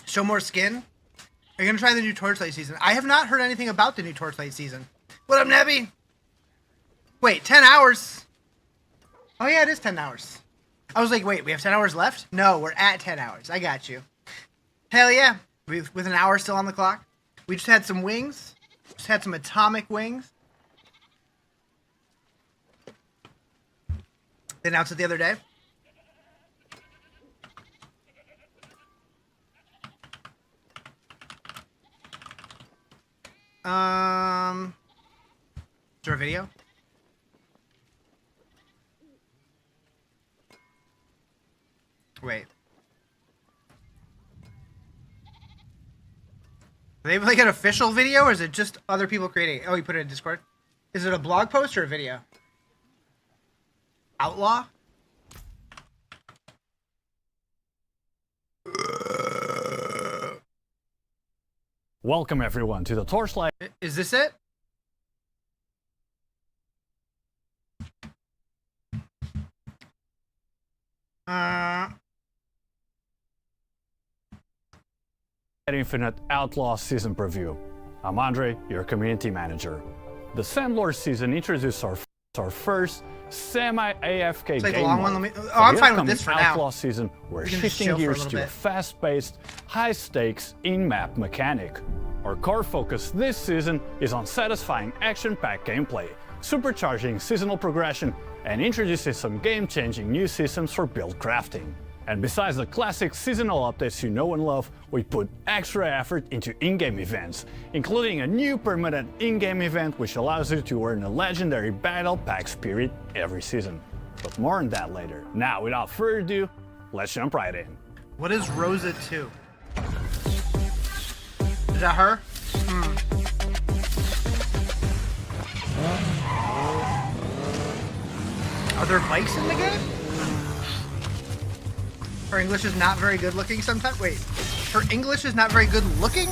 Show more skin? Are you gonna try the new Torchlight season? I have not heard anything about the new Torchlight season. What up, Nebby? Wait, 10 hours? Oh yeah, it is 10 hours. I was like, wait, we have 10 hours left? No, we're at 10 hours. I got you. Hell yeah. With an hour still on the clock. We just had some wings. Just had some atomic wings. They announced it the other day. Is there a video? Wait. Do they have like an official video, or is it just other people creating it? Oh, you put it in Discord? Is it a blog post or a video? Outlaw? Welcome everyone to the Torchlight. Is this it? Infinite Outlaw Season Preview. I'm Andre, your community manager. The Sandlord season introduced our first semi-AFK like game a long one. mode. Let me, For I'm the fine with upcoming this for Outlaw now. season, we're We can just shifting chill for a gears little to a bit. fast-paced, high-stakes, in-map mechanic. Our core focus this season is on satisfying action-packed gameplay, supercharging seasonal progression, and introducing some game-changing new systems for build crafting. And besides the classic seasonal updates you know and love, we put extra effort into in-game events, including a new permanent in-game event which allows you to earn a legendary Battle Pack Spirit every season. But more on that later. Now, without further ado, let's jump right in. What is Rosa 2? Is that her? Are there bikes in the game? Her English is not very good looking sometimes. Wait, her English is not very good looking?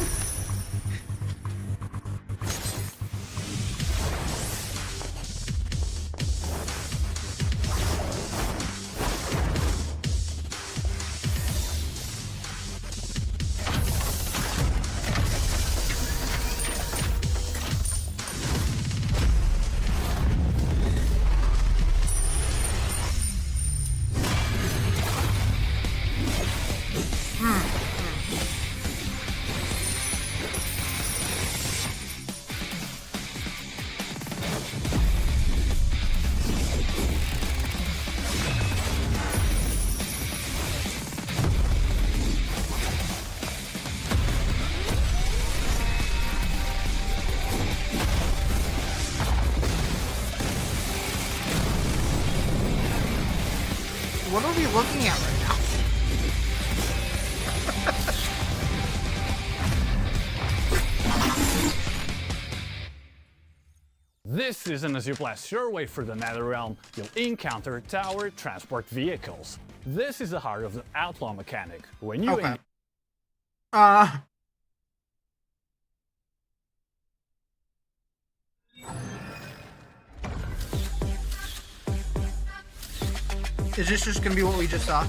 What are we looking at right now? This season, as you blast your way through the Netherrealm, you'll encounter tower transport vehicles. This is the heart of the Outlaw mechanic. When you Okay. Is this just gonna be what we just saw?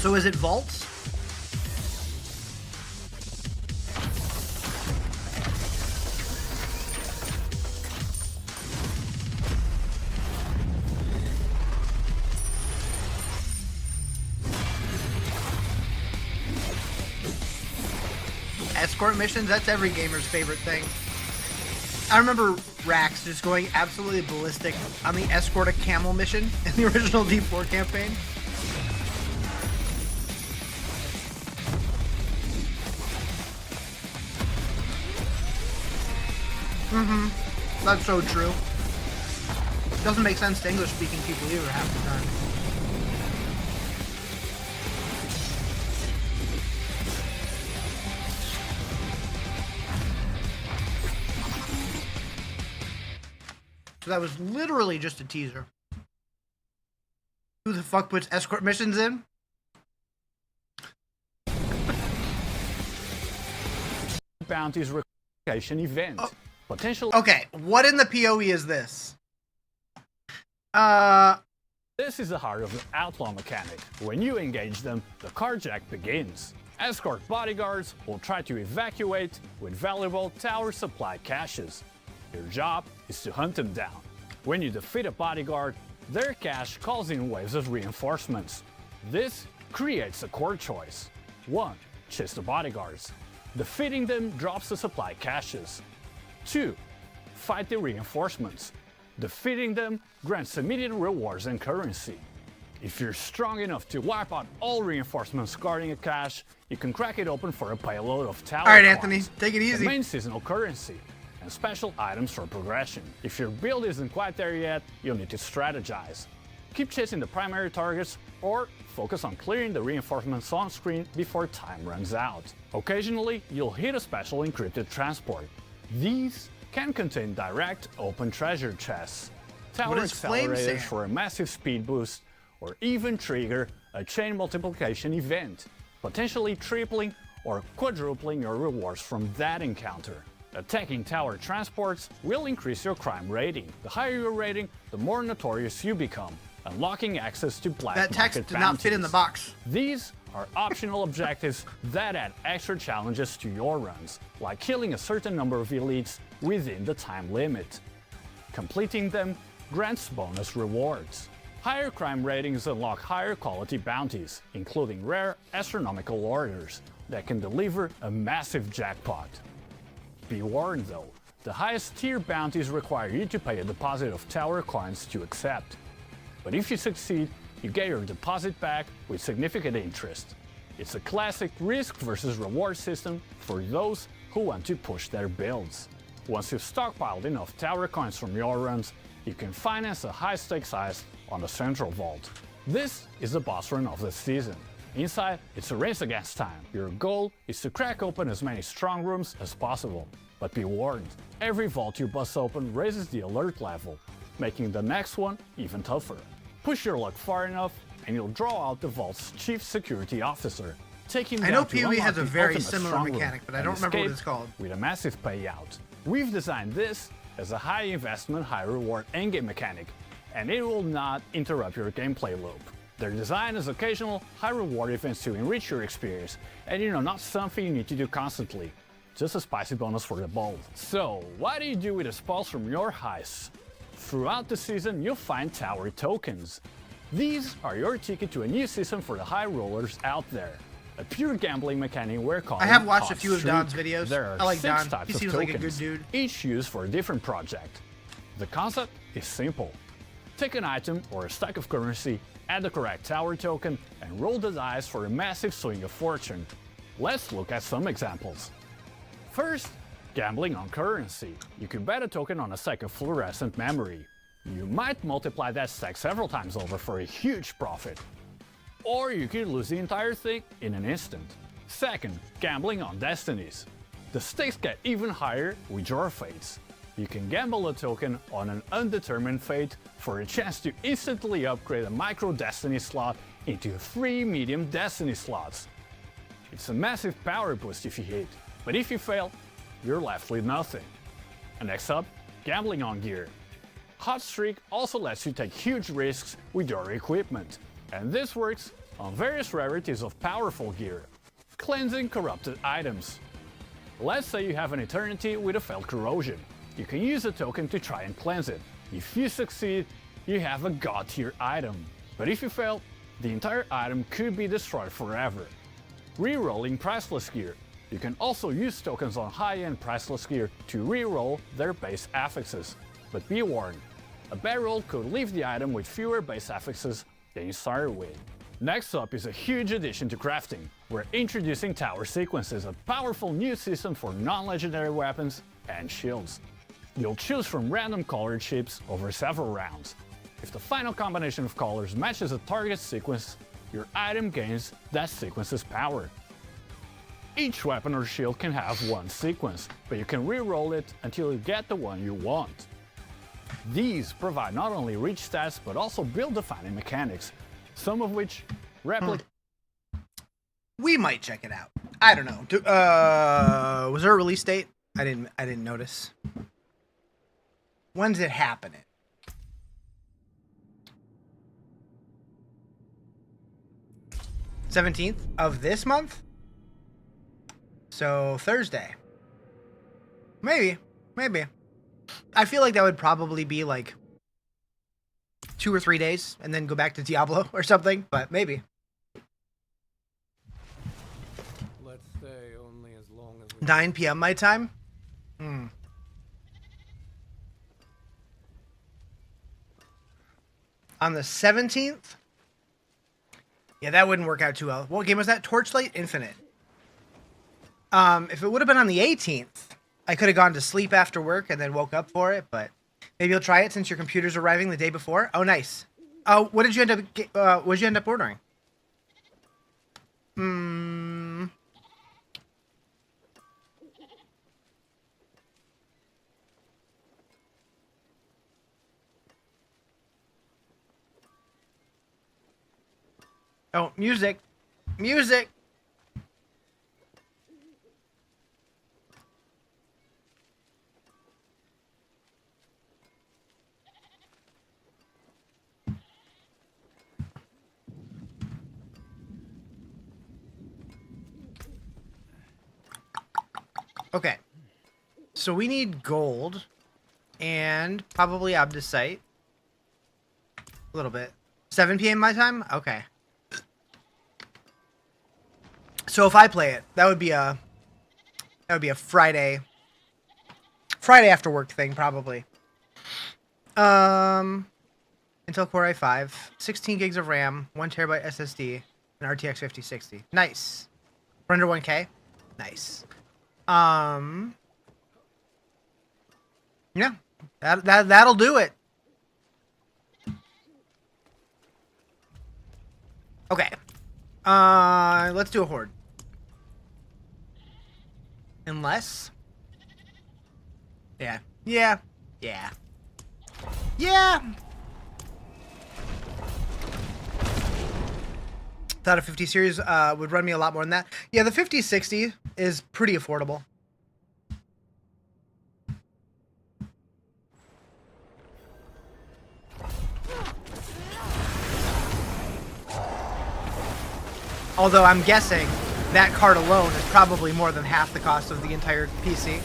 So is it vaults? Escort missions, that's every gamer's favorite thing. I remember Rax just going absolutely ballistic on the escort a camel mission in the original D4 campaign. That's so true. Doesn't make sense to English-speaking people either half the time. So that was literally just a teaser. Who the fuck puts escort missions in? Bounties relocation event. Oh. Potential. Okay, what in the PoE is this? This is the heart of the outlaw mechanic. When you engage them, the carjack begins. Escort bodyguards will try to evacuate with valuable tower supply caches. Your job is to hunt them down. When you defeat a bodyguard, their cache calls in waves of reinforcements. This creates a core choice. 1. Chase the bodyguards. Defeating them drops the supply caches. 2. Fight the reinforcements. Defeating them grants immediate rewards and currency. If you're strong enough to wipe out all reinforcements guarding a cache, you can crack it open for a payload of tower Alright, coins, Anthony, take it the easy. main seasonal currency, and special items for progression. If your build isn't quite there yet, you'll need to strategize. Keep chasing the primary targets or focus on clearing the reinforcements on screen before time runs out. Occasionally, you'll hit a special encrypted transport. These can contain direct open treasure chests, tower What is flame accelerators sand? for a massive speed boost, or even trigger a chain multiplication event, potentially tripling or quadrupling your rewards from that encounter. Attacking tower transports will increase your crime rating. The higher your rating, the more notorious you become, unlocking access to black That text market did not fit in the bounties. box. These are optional objectives that add extra challenges to your runs, like killing a certain number of elites within the time limit. Completing them grants bonus rewards. Higher crime ratings unlock higher quality bounties, including rare astronomical orders that can deliver a massive jackpot. Be warned though, the highest tier bounties require you to pay a deposit of tower coins to accept. But if you succeed, you get your deposit back with significant interest. It's a classic risk versus reward system for those who want to push their builds. Once you've stockpiled enough tower coins from your runs, you can finance a high stakes heist on the central vault. This is the boss run of the season. Inside, it's a race against time. Your goal is to crack open as many strong rooms as possible. But be warned, every vault you bust open raises the alert level, making the next one even tougher. Push your luck far enough, and you'll draw out the vault's chief security officer, taking I down know to PoE unlock has a the very ultimate similar strong room mechanic, but I and don't remember what escape it's called. with a massive payout. We've designed this as a high investment, high reward endgame mechanic, and it will not interrupt your gameplay loop. They're designed as occasional high reward events to enrich your experience, and not something you need to do constantly. Just a spicy bonus for the bold. So, what do you do with the spoils from your heists? Throughout the season, you'll find tower tokens. These are your ticket to a new season for the high rollers out there. A pure gambling mechanic we're calling I have watched a Hot few of Streak. Don's videos. There are I like 6 Don. types He of seems tokens, like a good dude. each used for a different project. The concept is simple. Take an item or a stack of currency, add the correct tower token, and roll the dice for a massive swing of fortune. Let's look at some examples. First, gambling on currency. You can bet a token on a stack of fluorescent memory. You might multiply that stack several times over for a huge profit. Or you could lose the entire thing in an instant. Second, gambling on destinies. The stakes get even higher with your fates. You can gamble a token on an undetermined fate for a chance to instantly upgrade a micro destiny slot into 3 medium destiny slots. It's a massive power boost if you hit, but if you fail, you're left with nothing. And next up, gambling on gear. Hot Streak also lets you take huge risks with your equipment, and this works on various rarities of powerful gear, cleansing corrupted items. Let's say you have an eternity with a failed corrosion. You can use a token to try and cleanse it. If you succeed, you have a god tier item. But if you fail, the entire item could be destroyed forever. Rerolling priceless gear. You can also use tokens on high-end priceless gear to reroll their base affixes. But be warned, a bad roll could leave the item with fewer base affixes than you started with. Next up is a huge addition to crafting. We're introducing tower sequences, a powerful new system for non-legendary weapons and shields. You'll choose from random colored chips over several rounds. If the final combination of colors matches a target sequence, your item gains that sequence's power. Each weapon or shield can have one sequence, but you can re-roll it until you get the one you want. These provide not only rich stats, but also build-defining mechanics, some of which replicate. We might check it out. I don't know. Was there a release date? I didn't notice. When's it happening? $17th of this month? So Thursday. Maybe. I feel like that would probably be like 2 or 3 days and then go back to Diablo or something, but maybe. Let's stay only as long as we 9 p.m. my time? On the 17th? Yeah, that wouldn't work out too well. What game was that? Torchlight Infinite. If it would have been on the 18th, I could have gone to sleep after work and then woke up for it, but maybe you'll try it since your computer's arriving the day before. Oh, nice. Oh, what did you end up ordering? Oh, music. Music. Okay. So we need gold and probably Abdicite. A little bit. 7 p.m. my time? Okay. So if I play it, that would be a Friday after work thing probably. Intel Core i5, 16 gigs of RAM, 1 terabyte SSD, and RTX 5060. Nice. For under 1K. Nice. Yeah, that'll do it. Okay. Let's do a horde. Unless. Yeah. Thought a 50 series would run me a lot more than that. Yeah, the 5060 is pretty affordable. Although I'm guessing that card alone is probably more than half the cost of the entire PC.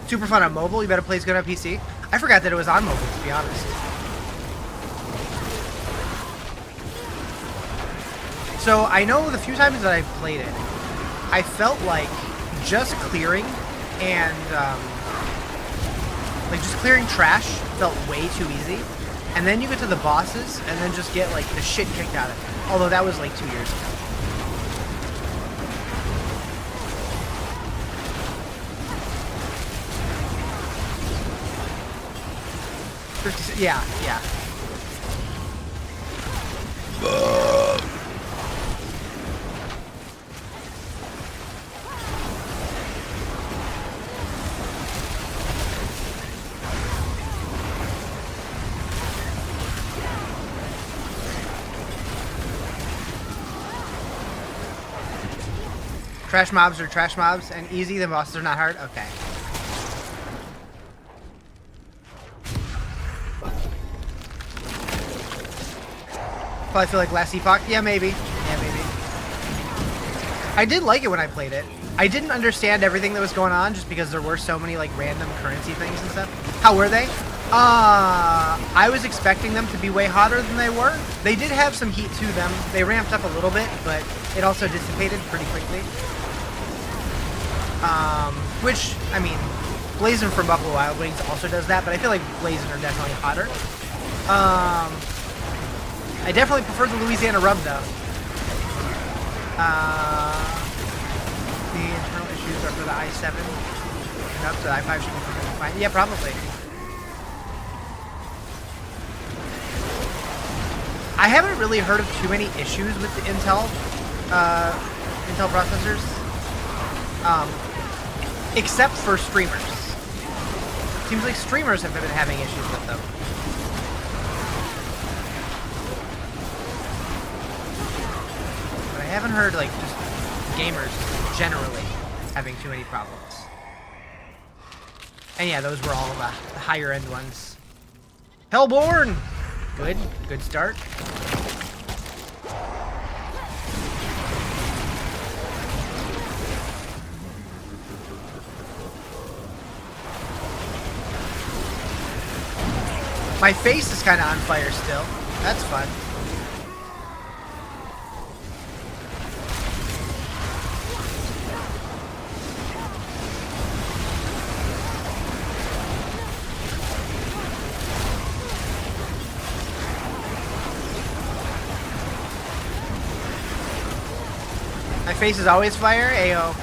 Super fun on mobile. You better play good on PC. I forgot that it was on mobile, to be honest. So I know the few times that I've played it, I felt like just clearing and like just clearing trash felt way too easy. And then you get to the bosses and then just get like the shit kicked out of it. Although that was like 2 years ago. Yeah. Trash mobs are trash mobs, and easy, the bosses are not hard? Okay. Probably feel like last epoch. Yeah, maybe. Yeah, maybe. I did like it when I played it. I didn't understand everything that was going on just because there were so many like random currency things and stuff. How were they? I was expecting them to be way hotter than they were. They did have some heat to them. They ramped up a little bit, but it also dissipated pretty quickly. Which, I mean, Blazin' from Buffalo Wild Wings also does that, but I feel like Blazin' are definitely hotter. I definitely prefer the Louisiana rub, though. The internal issues are for the i7. Nope, the i5 should be perfectly fine. Yeah, probably. I haven't really heard of too many issues with the Intel processors, except for streamers. Seems like streamers have been having issues with them. But I haven't heard like just gamers generally having too many problems. And yeah, those were all the higher end ones. Hellborn! Good start. My face is kind of on fire still. That's fun. My face is always fire? Ayo.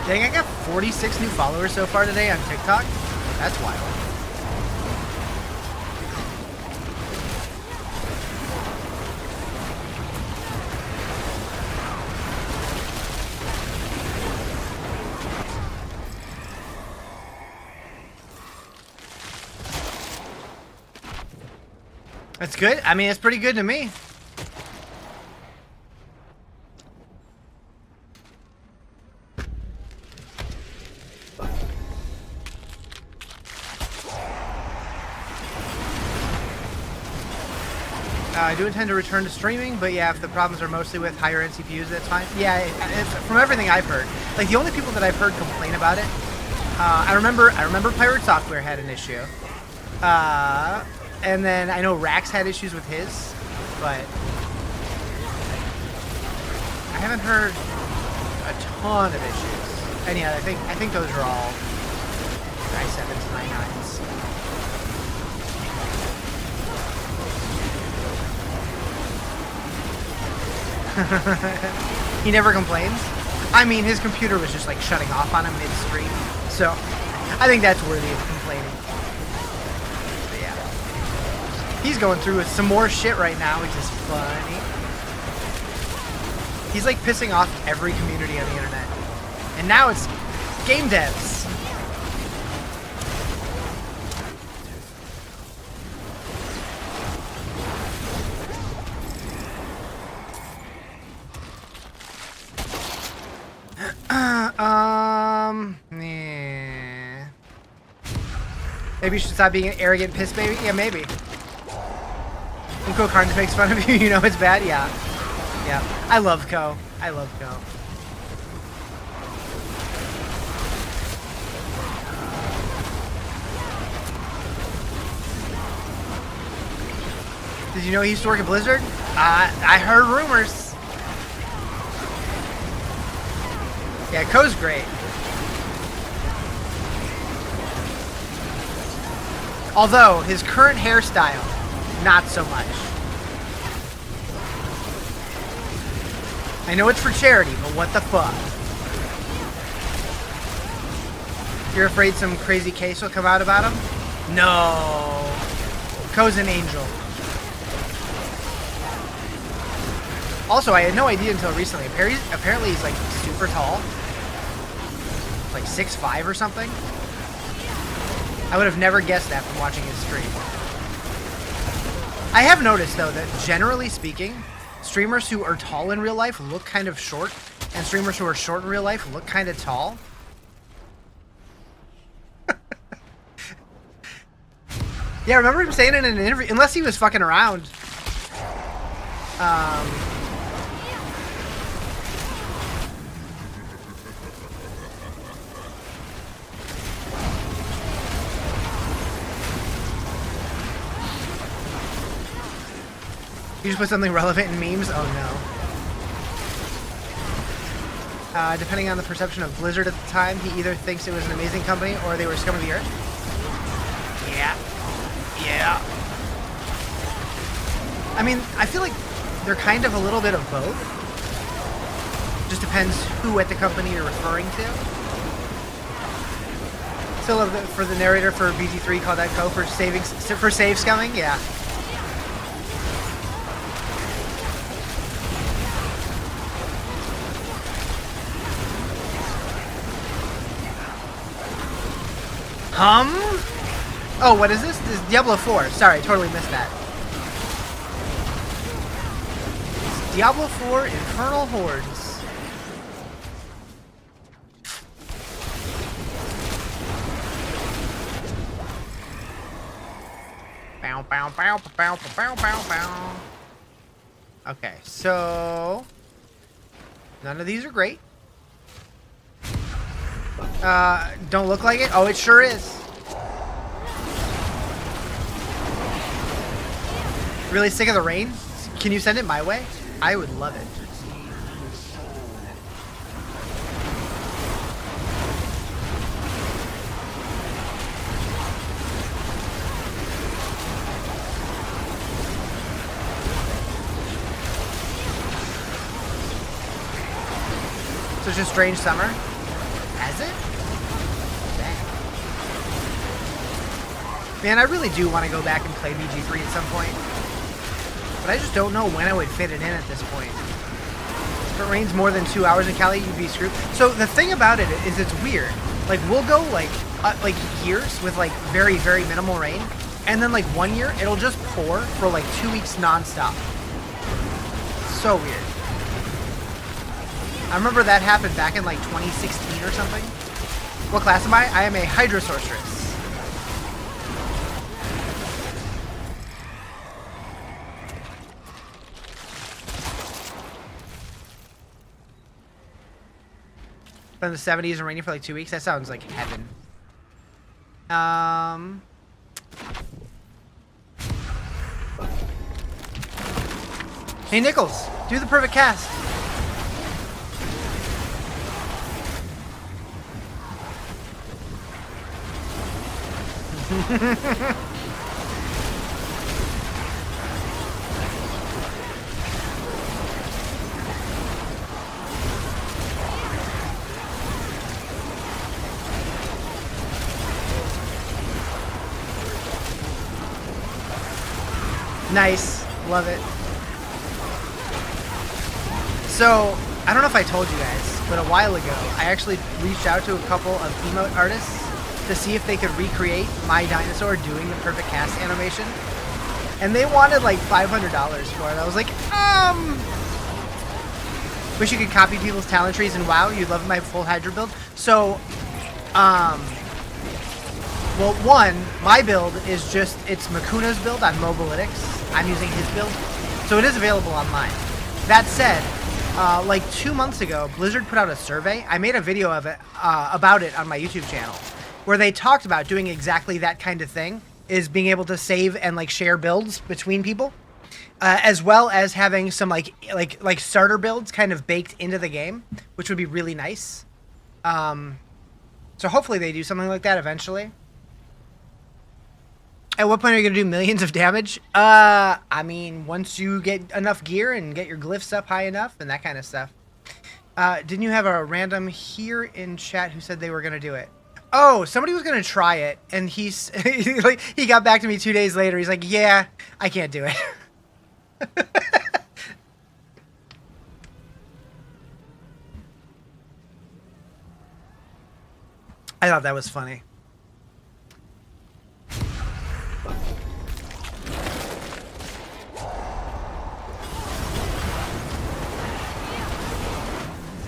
Dang, I got 46 new followers so far today on TikTok. That's wild. That's good. I mean, it's pretty good to me. I do intend to return to streaming, but yeah, if the problems are mostly with higher end CPUs, that's fine. Yeah, from everything I've heard, like the only people that I've heard complain about it, I remember Pirate Software had an issue, and then I know Rax had issues with his, but I haven't heard a ton of issues. And yeah, I think those are all i7s, i9s. He never complains. I mean, his computer was just like shutting off on him mid-stream, so I think that's worthy of complaining. But yeah, he's going through with some more shit right now, which is funny. He's like pissing off every community on the internet, and now it's game devs. Yeah. Maybe you should stop being an arrogant piss baby? Yeah, maybe. When Ko Carnes makes fun of you, you know it's bad? Yeah. Yeah. I love Ko. I love Ko. Did you know he used to work at Blizzard? I heard rumors. Yeah, Ko's great. Although, his current hairstyle, not so much. I know it's for charity, but what the fuck? You're afraid some crazy case will come out about him? No. Ko's an angel. Also, I had no idea until recently. Apparently he's like super tall. Like 6'5" or something. I would have never guessed that from watching his stream. I have noticed though that generally speaking, streamers who are tall in real life look kind of short, and streamers who are short in real life look kind of tall. Yeah, I remember him saying it in an interview, unless he was fucking around. You just put something relevant in memes? Oh no. Depending on the perception of Blizzard at the time, he either thinks it was an amazing company or they were scum of the earth. Yeah. Yeah. I mean, I feel like they're kind of a little bit of both. Just depends who at the company you're referring to. Still for the narrator for BG3 called that co for save scumming? Yeah. Oh, what is this? This is Diablo 4. Sorry, I totally missed that. It's Diablo 4 Infernal Hordes. Bow, bow, bow, bow, bow, bow, bow. Okay, so none of these are great. Don't look like it? Oh, it sure is. Really sick of the rain? Can you send it my way? I would love it. Such a strange summer. Has it? Dang. Man, I really do want to go back and play BG3 at some point. But I just don't know when I would fit it in at this point. If it rains more than 2 hours in Cali, you'd be screwed. So the thing about it is it's weird. Like, we'll go like years with like very, very minimal rain. And then like 1 year, it'll just pour for like 2 weeks nonstop. So weird. I remember that happened back in like 2016 or something. What class am I? I am a Hydra Sorceress. Been in the 70s and raining for like 2 weeks. That sounds like heaven. Hey Nichols, do the perfect cast. Nice. Love it. So, I don't know if I told you guys, but a while ago, I actually reached out to a couple of emote artists to see if they could recreate my dinosaur doing the perfect cast animation. And they wanted like $500 for it. I was like, wish you could copy people's talent trees and WoW. You'd love my full Hydra build. So, well, one, my build is just, it's Makuna's build on Mobilytics. I'm using his build. So it is available online. That said, like 2 months ago, Blizzard put out a survey. I made a video of it, about it on my YouTube channel, where they talked about doing exactly that kind of thing, is being able to save and like share builds between people, as well as having some like starter builds kind of baked into the game, which would be really nice. So hopefully they do something like that eventually. At what point are you going to do millions of damage? I mean, once you get enough gear and get your glyphs up high enough and that kind of stuff. Didn't you have a random here in chat who said they were going to do it? Oh, somebody was going to try it, and he got back to me 2 days later. He's like, yeah, I can't do it. I thought that was funny.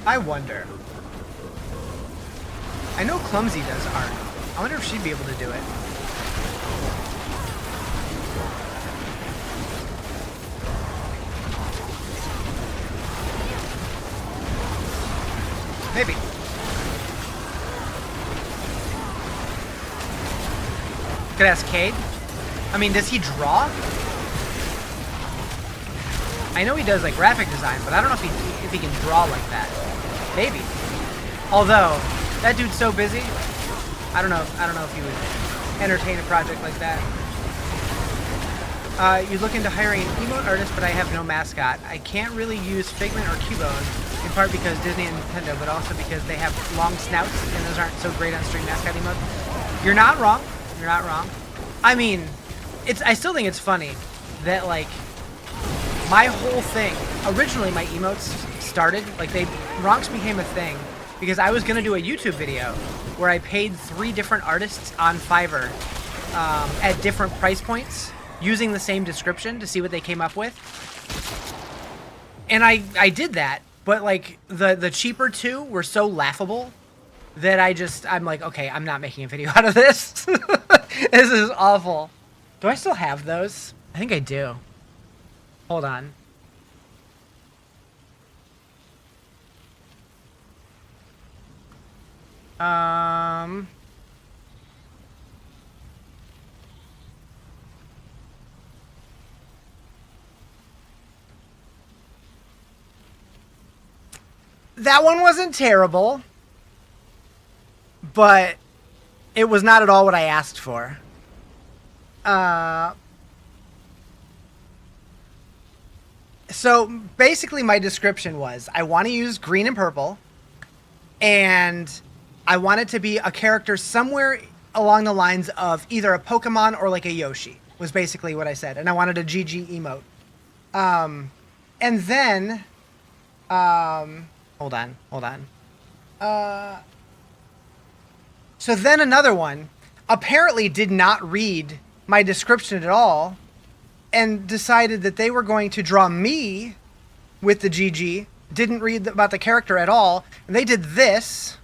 I wonder. I know Clumsy does art. I wonder if she'd be able to do it. Maybe. Could ask Cade. I mean, does he draw? I know he does like graphic design, but I don't know if he can draw like that. Maybe. Although that dude's so busy, I don't know if he would entertain a project like that. You look into hiring an emote artist, but I have no mascot. I can't really use Figment or Cubone, in part because Disney and Nintendo, but also because they have long snouts, and those aren't so great on stream mascot emotes. You're not wrong. You're not wrong. I mean, I still think it's funny that, like, my whole thing, originally my emotes started, like, Ronks became a thing because I was going to do a YouTube video where I paid 3 different artists on Fiverr at different price points using the same description to see what they came up with. And I did that, but, like, the cheaper 2 were so laughable that I'm like, okay, I'm not making a video out of this. This is awful. Do I still have those? I think I do. Hold on. That one wasn't terrible, but it was not at all what I asked for. So basically my description was, I want to use green and purple, and I want it to be a character somewhere along the lines of either a Pokemon or like a Yoshi, was basically what I said. And I wanted a GG emote. And then, hold on. So then another one apparently did not read my description at all and decided that they were going to draw me with the GG, didn't read about the character at all, and they did this,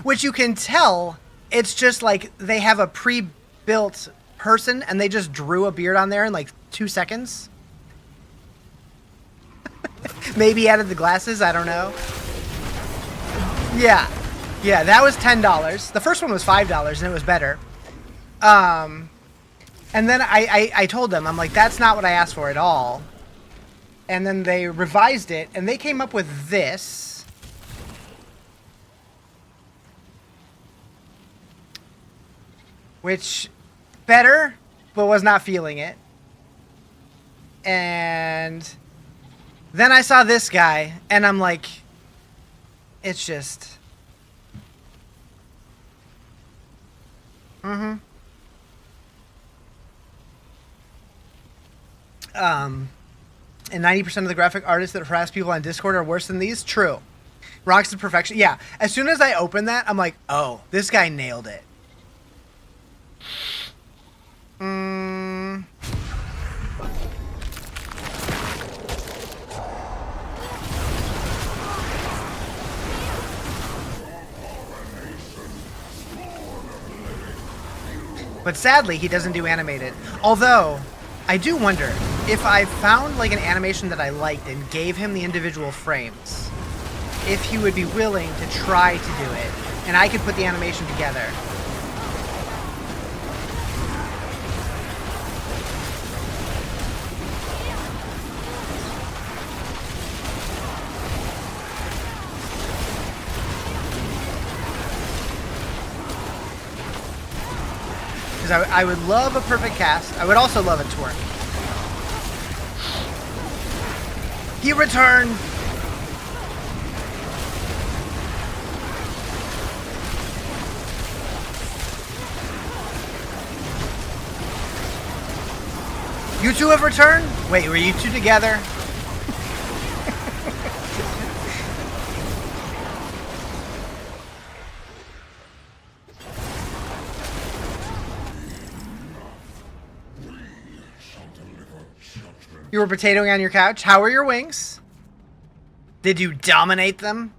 which you can tell it's just like they have a pre-built person and they just drew a beard on there in like 2 seconds. Maybe added the glasses, I don't know. Yeah, that was $10. The first one was $5 and it was better. And then I told them, I'm like, that's not what I asked for at all. And then they revised it, and they came up with this. Which, better, but was not feeling it. And then I saw this guy, and I'm like, it's just... And 90% of the graphic artists that harass people on Discord are worse than these? True. Rocks to perfection. Yeah, as soon as I opened that, I'm like, oh, this guy nailed it. But sadly, he doesn't do animated. Although, I do wonder if I found like an animation that I liked and gave him the individual frames, if he would be willing to try to do it, and I could put the animation together. Because I would love a perfect cast. I would also love a twerk. He returned. You two have returned? Wait, were you two together? You were potatoing on your couch? How are your wings? Did you dominate them?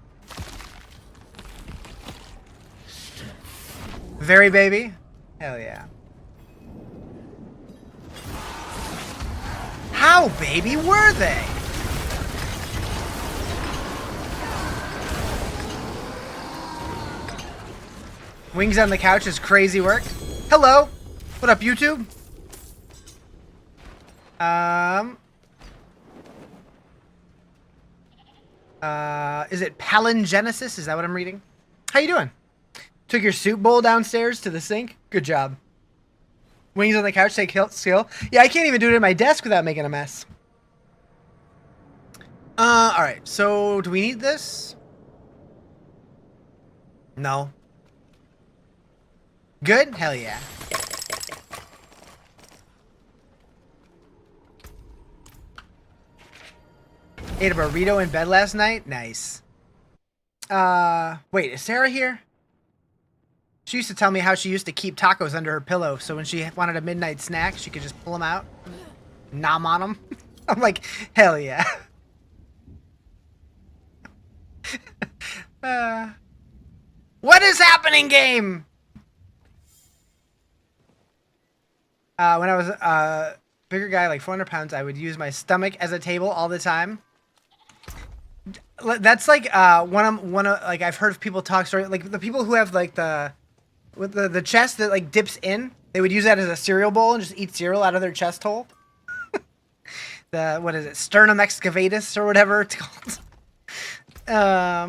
Very baby? Hell yeah. How baby were they? Wings on the couch is crazy work. Hello. What up, YouTube? Is it Palingenesis? Is that what I'm reading? How you doing? Took your soup bowl downstairs to the sink? Good job. Wings on the couch take skill. Yeah, I can't even do it at my desk without making a mess. Alright. So, do we need this? No. Good? Hell yeah. Ate a burrito in bed last night? Nice. Wait, is Sarah here? She used to tell me how she used to keep tacos under her pillow, so when she wanted a midnight snack, she could just pull them out, nom on them. I'm like, hell yeah. What is happening, game? When I was a bigger guy, like 400 pounds, I would use my stomach as a table all the time. That's like one of like I've heard of people talk story like the people who have like the chest that like dips in, they would use that as a cereal bowl and just eat cereal out of their chest hole. What is it, sternum excavatus or whatever it's called. Blah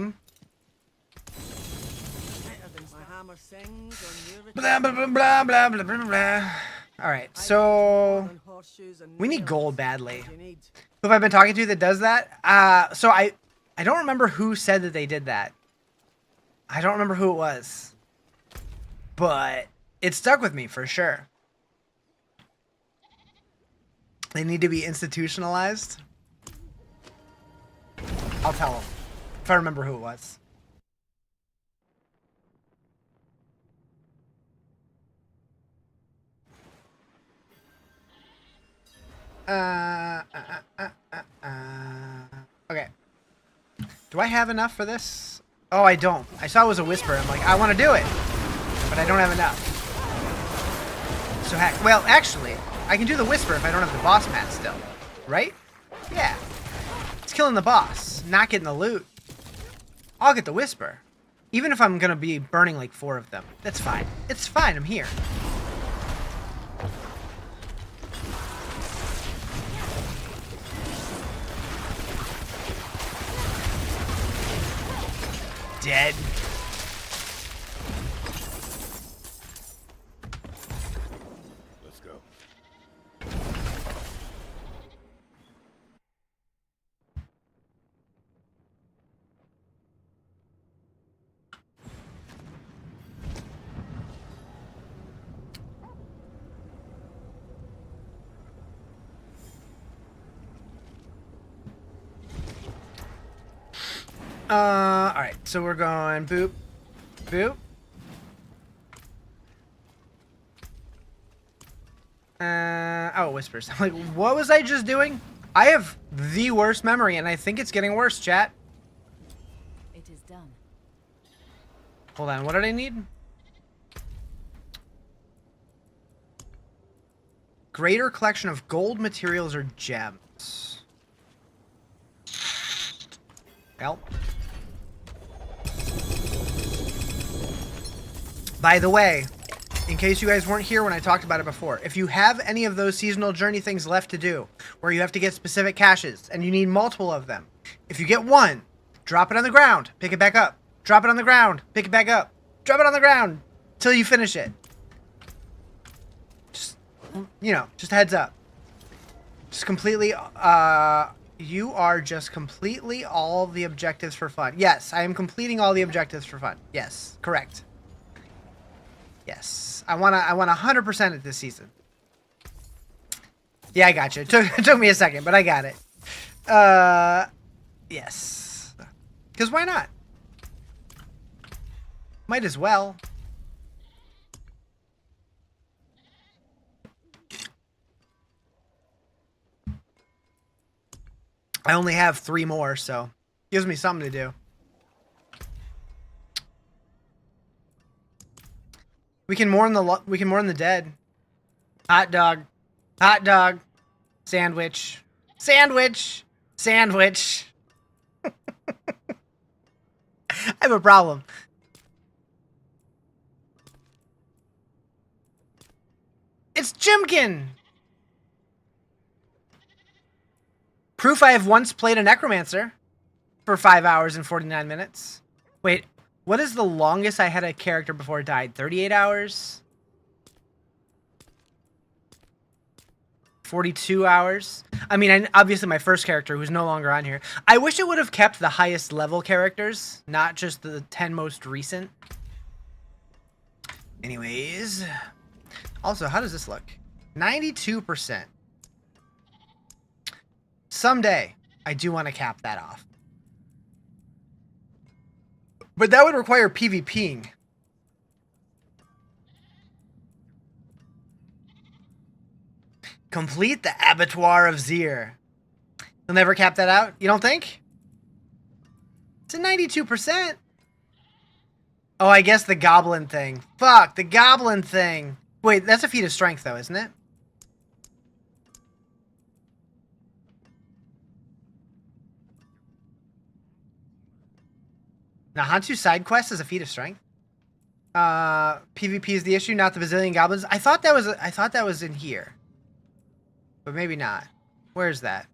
blah blah blah blah blah blah blah. All right, so we need gold badly. Who have I been talking to that does that? So I don't remember who said that they did that. I don't remember who it was. But it stuck with me for sure. They need to be institutionalized. I'll tell them if I remember who it was. Okay. Do I have enough for this? Oh, I don't. I saw it was a whisper. I'm like, I want to do it, but I don't have enough. So heck. Well, actually, I can do the whisper if I don't have the boss mat still, right? Yeah. It's killing the boss, not getting the loot. I'll get the whisper, even if I'm gonna be burning like 4 of them. That's fine. It's fine. I'm here. Dead. Let's go. Alright, so we're going boop, boop. Oh, whispers. I'm like, what was I just doing? I have the worst memory, and I think it's getting worse, chat. It is done. Hold on, what did I need? Greater collection of gold materials or gems. Well. By the way, in case you guys weren't here when I talked about it before, if you have any of those seasonal journey things left to do, where you have to get specific caches, and you need multiple of them, if you get one, drop it on the ground, pick it back up. Drop it on the ground, pick it back up. Drop it on the ground, till you finish it. Just, you know, just heads up. Just completely, you are just completely all the objectives for fun. Yes, I am completing all the objectives for fun. Yes, correct. Yes, I want 100% it this season. Yeah, I got you. It took me a second, but I got it. Yes. Because why not? Might as well. I only have 3 more, so gives me something to do. We can mourn the dead. Hot dog. Hot dog. Sandwich. Sandwich. Sandwich. I have a problem. It's Jimkin! Proof I have once played a necromancer for 5 hours and 49 minutes. Wait, what is the longest I had a character before it died? 38 hours? 42 hours? I mean, obviously my first character, who's no longer on here. I wish it would have kept the highest level characters, not just the 10 most recent. Anyways. Also, how does this look? 92%. Someday, I do want to cap that off. But that would require PvPing. Complete the Abattoir of Zir. You'll never cap that out? You don't think? It's a 92%. Oh, I guess the goblin thing. Fuck, the goblin thing. Wait, that's a feat of strength, though, isn't it? Now, Hantu's side quest is a feat of strength. PvP is the issue, not the bazillion goblins. I thought that was in here, but maybe not. Where's that?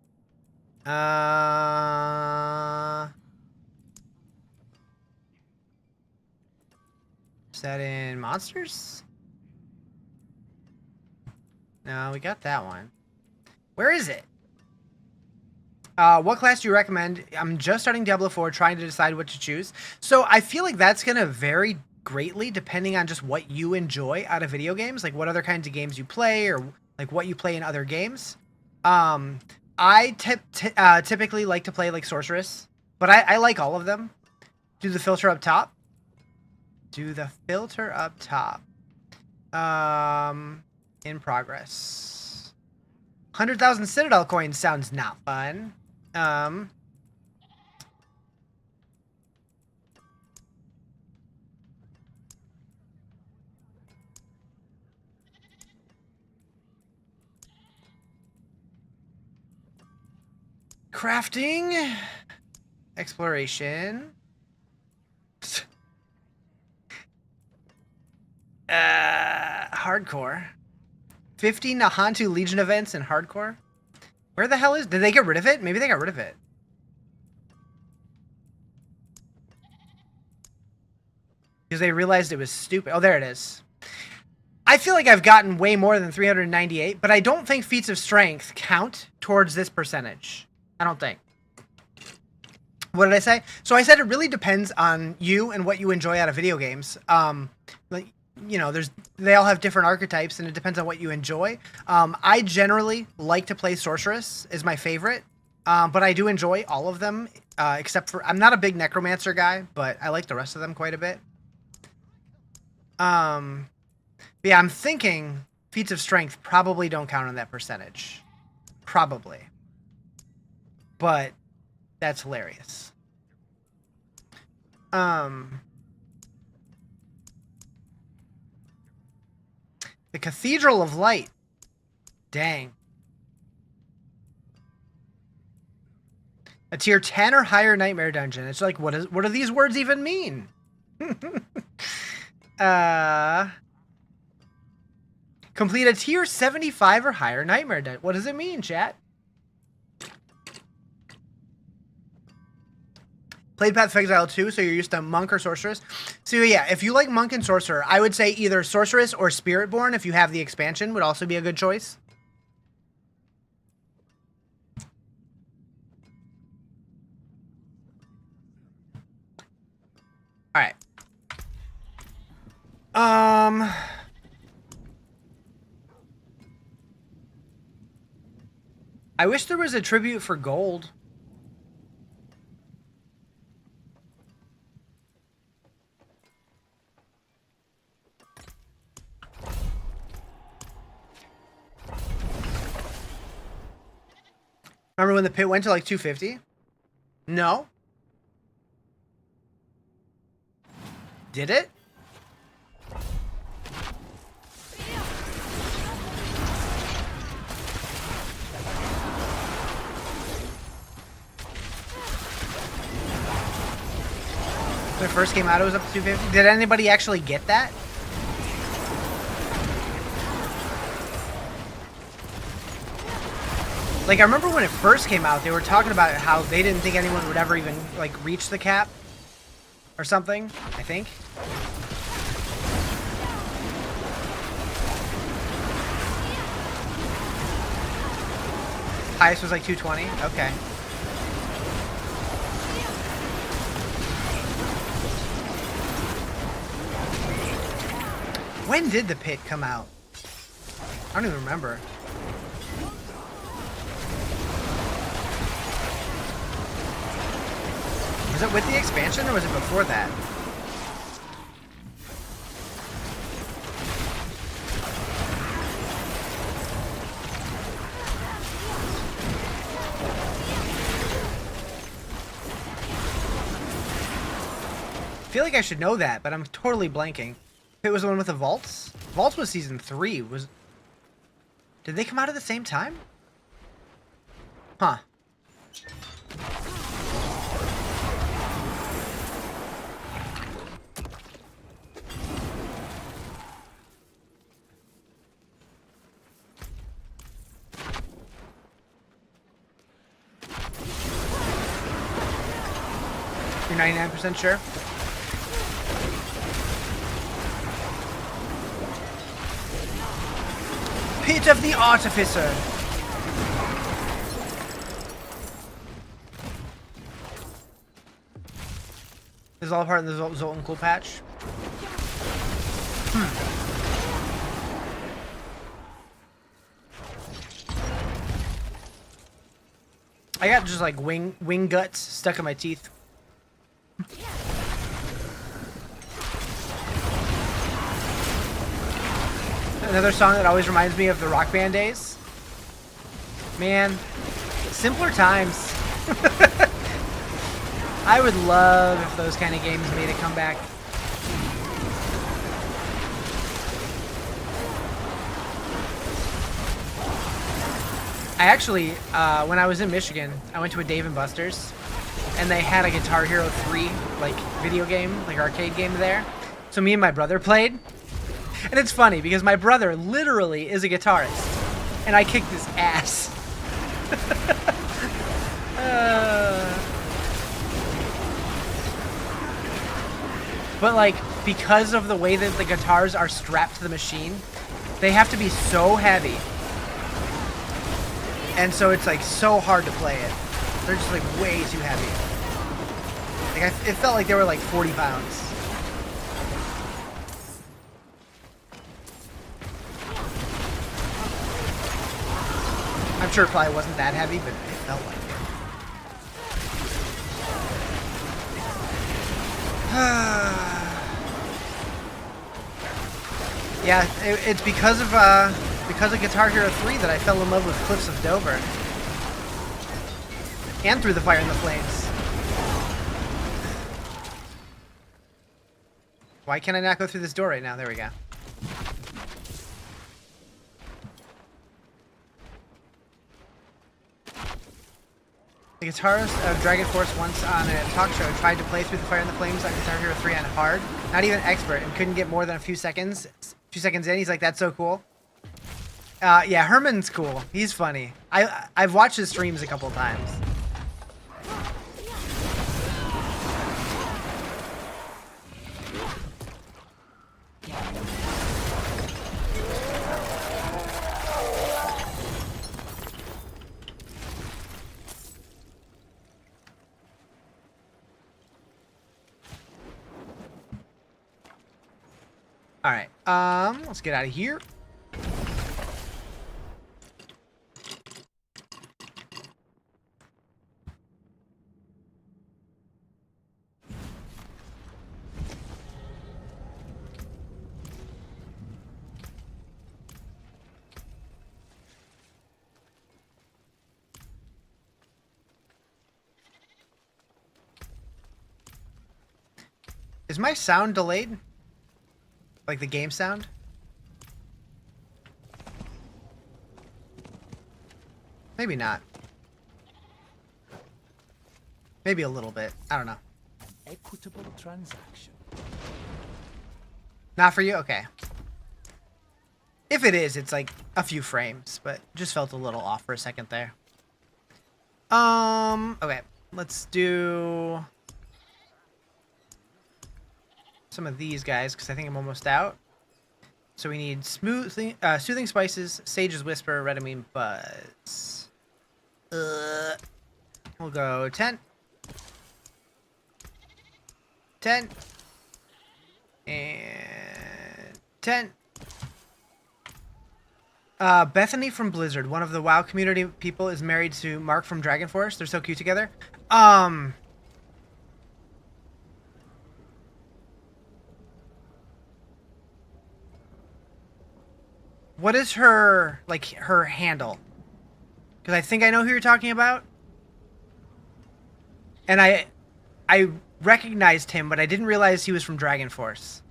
Is that in monsters? No, we got that one. Where is it? What class do you recommend? I'm just starting Diablo 4, trying to decide what to choose. So I feel like that's going to vary greatly depending on just what you enjoy out of video games, like what other kinds of games you play or like what you play in other games. I typically like to play like Sorceress, but I like all of them. Do the filter up top. Do the filter up top. In progress. 100,000 Citadel coins sounds not fun. Crafting. Exploration. Hardcore. 50 Nahantu Legion events in hardcore. Where the hell is... Did they get rid of it? Maybe they got rid of it. Because they realized it was stupid. Oh, there it is. I feel like I've gotten way more than 398, but I don't think feats of strength count towards this percentage. I don't think. What did I say? So I said it really depends on you and what you enjoy out of video games. Like, you know, they all have different archetypes, and it depends on what you enjoy. I generally like to play Sorceress is my favorite, but I do enjoy all of them, except for... I'm not a big Necromancer guy, but I like the rest of them quite a bit. But yeah, I'm thinking feats of strength probably don't count on that percentage. Probably. But that's hilarious. The Cathedral of Light. Dang. A tier 10 or higher nightmare dungeon. It's like, what do these words even mean? Complete a tier 75 or higher nightmare dungeon. What does it mean, chat? Played Path of Exile 2, so you're used to Monk or Sorceress. So yeah, if you like Monk and Sorcerer, I would say either Sorceress or Spiritborn, if you have the expansion, would also be a good choice. Alright. I wish there was a tribute for gold. Remember when the pit went to like 250? No. Did it? When it first came out, it was up to 250. Did anybody actually get that? Like, I remember when it first came out, they were talking about how they didn't think anyone would ever even, like, reach the cap. Or something, I think. Highest was like 220? Okay. When did the pit come out? I don't even remember. Was it with the expansion or was it before that? I feel like I should know that, but I'm totally blanking. If it was the one with the vaults? Vaults was season 3. Did they come out at the same time? Huh. You're 99% sure? Pit of the Artificer! This is all part of the Zoltan Cool patch. I got just like wing guts stuck in my teeth. Another song that always reminds me of the Rock Band days. Man, simpler times. I would love if those kind of games made a comeback. I actually, when I was in Michigan, I went to a Dave & Buster's, and they had a Guitar Hero 3, like, video game, like, arcade game there. So me and my brother played. And it's funny, because my brother literally is a guitarist, and I kicked his ass. But, like, because of the way that the guitars are strapped to the machine, they have to be so heavy. And so it's, like, so hard to play it. They're just, like, way too heavy. Like, it felt like they were, like, 40 pounds. I'm sure it probably wasn't that heavy, but it felt like it. Yeah, it's because of Guitar Hero 3 that I fell in love with Cliffs of Dover. And Through the Fire and the Flames. Why can't I not go through this door right now? There we go. The guitarist of Dragon Force once on a talk show tried to play Through the Fire and the Flames on Guitar Hero 3 on hard, not even expert, and couldn't get more than a few seconds. 2 seconds in, he's like, "That's so cool." Yeah, Herman's cool. He's funny. I've watched his streams a couple times. All right, let's get out of here. Is my sound delayed? Like the game sound? Maybe not. Maybe a little bit. I don't know. equitable transaction. Not for you? Okay. If it is, it's like a few frames, but just felt a little off for a second there. Okay. Let's do some of these guys, because I think I'm almost out. So we need soothing spices, sage's whisper, redamine buzz. We'll go 10. 10. And 10. Bethany from Blizzard, one of the WoW community people, is married to Mark from Dragon Force. They're so cute together. What is her, like, her handle? Because I think I know who you're talking about. And I recognized him, but I didn't realize he was from Dragon Force.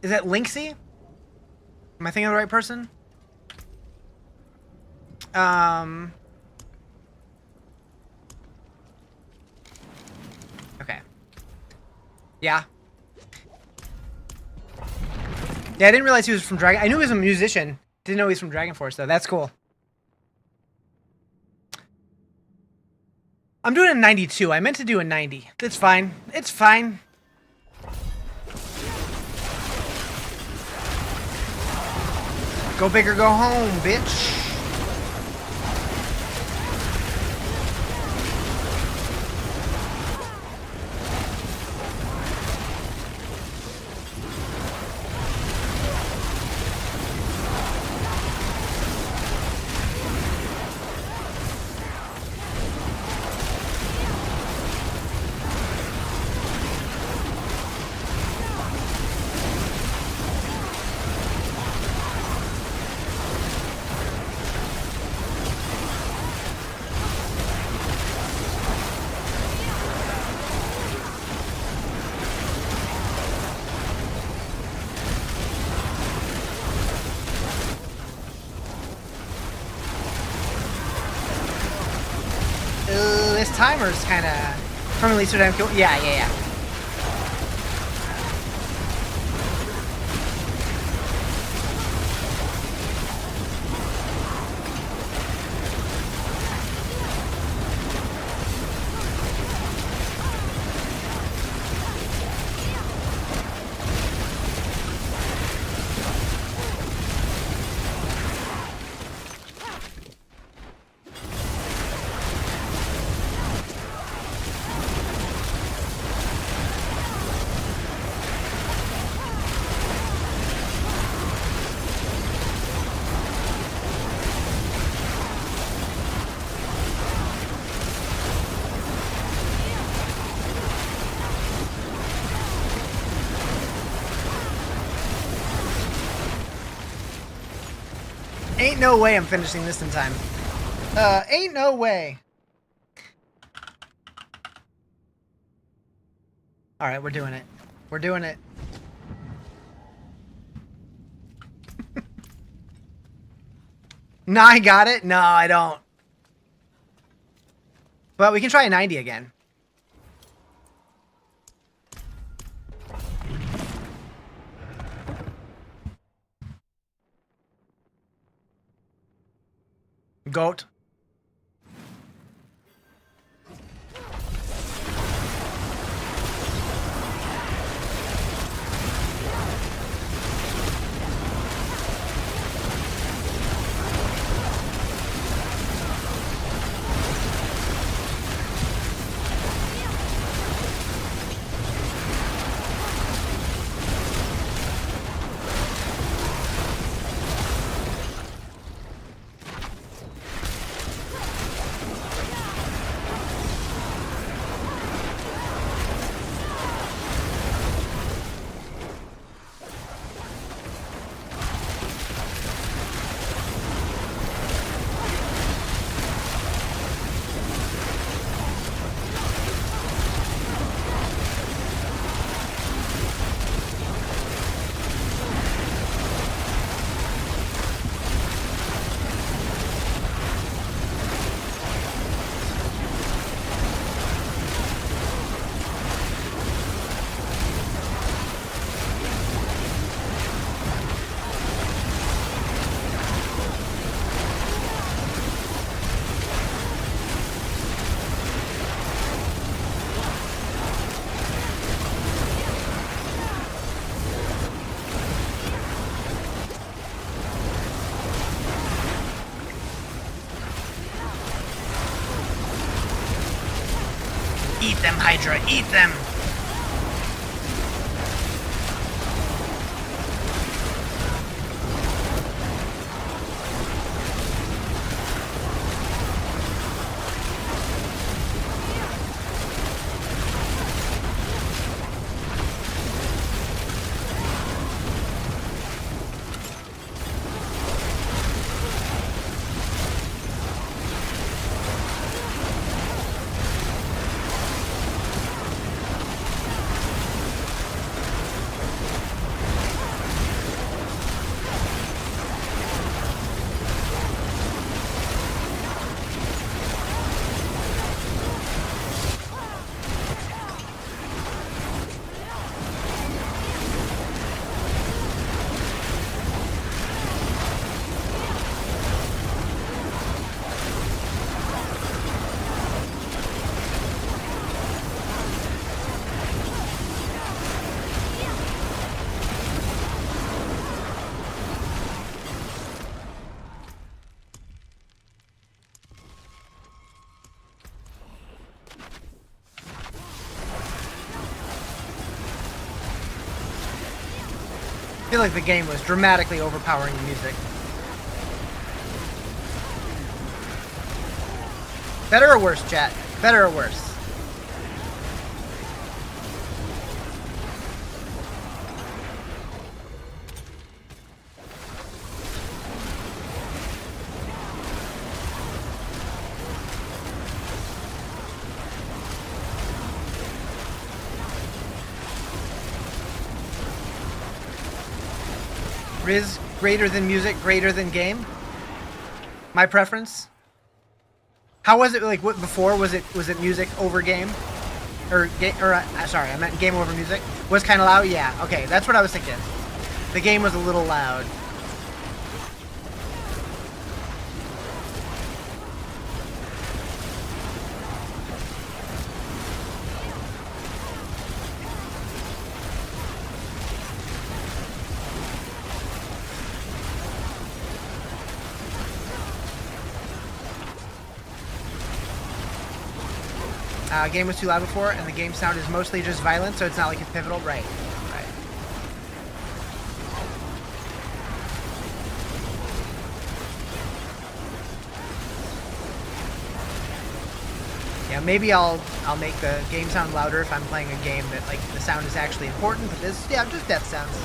Is that Lynxie? Am I thinking of the right person? Okay. Yeah. Yeah, I didn't realize he was from Dragon. I knew he was a musician. Didn't know he was from Dragon Force, though. That's cool. I'm doing a 92. I meant to do a 90. It's fine. It's fine. Go big or go home, bitch. This timer's kind of permanently so damn cool. Yeah. Ain't no way I'm finishing this in time. Ain't no way. Alright, we're doing it. We're doing it. No, I got it? No, I don't. But we can try a 90 again. Goat. them, Hydra, eat them! I feel like the game was dramatically overpowering the music. Better or worse, chat? Better or worse? Riz, greater than music, greater than game. My preference. How was it like? What before was it? Was it music over game, or sorry, I meant game over music. Was kind of loud. Yeah. Okay, that's what I was thinking. The game was a little loud. Game was too loud before, and the game sound is mostly just violent, so it's not like it's pivotal. Right. Right. Yeah, maybe I'll make the game sound louder if I'm playing a game that like the sound is actually important. But this, yeah, just death sounds.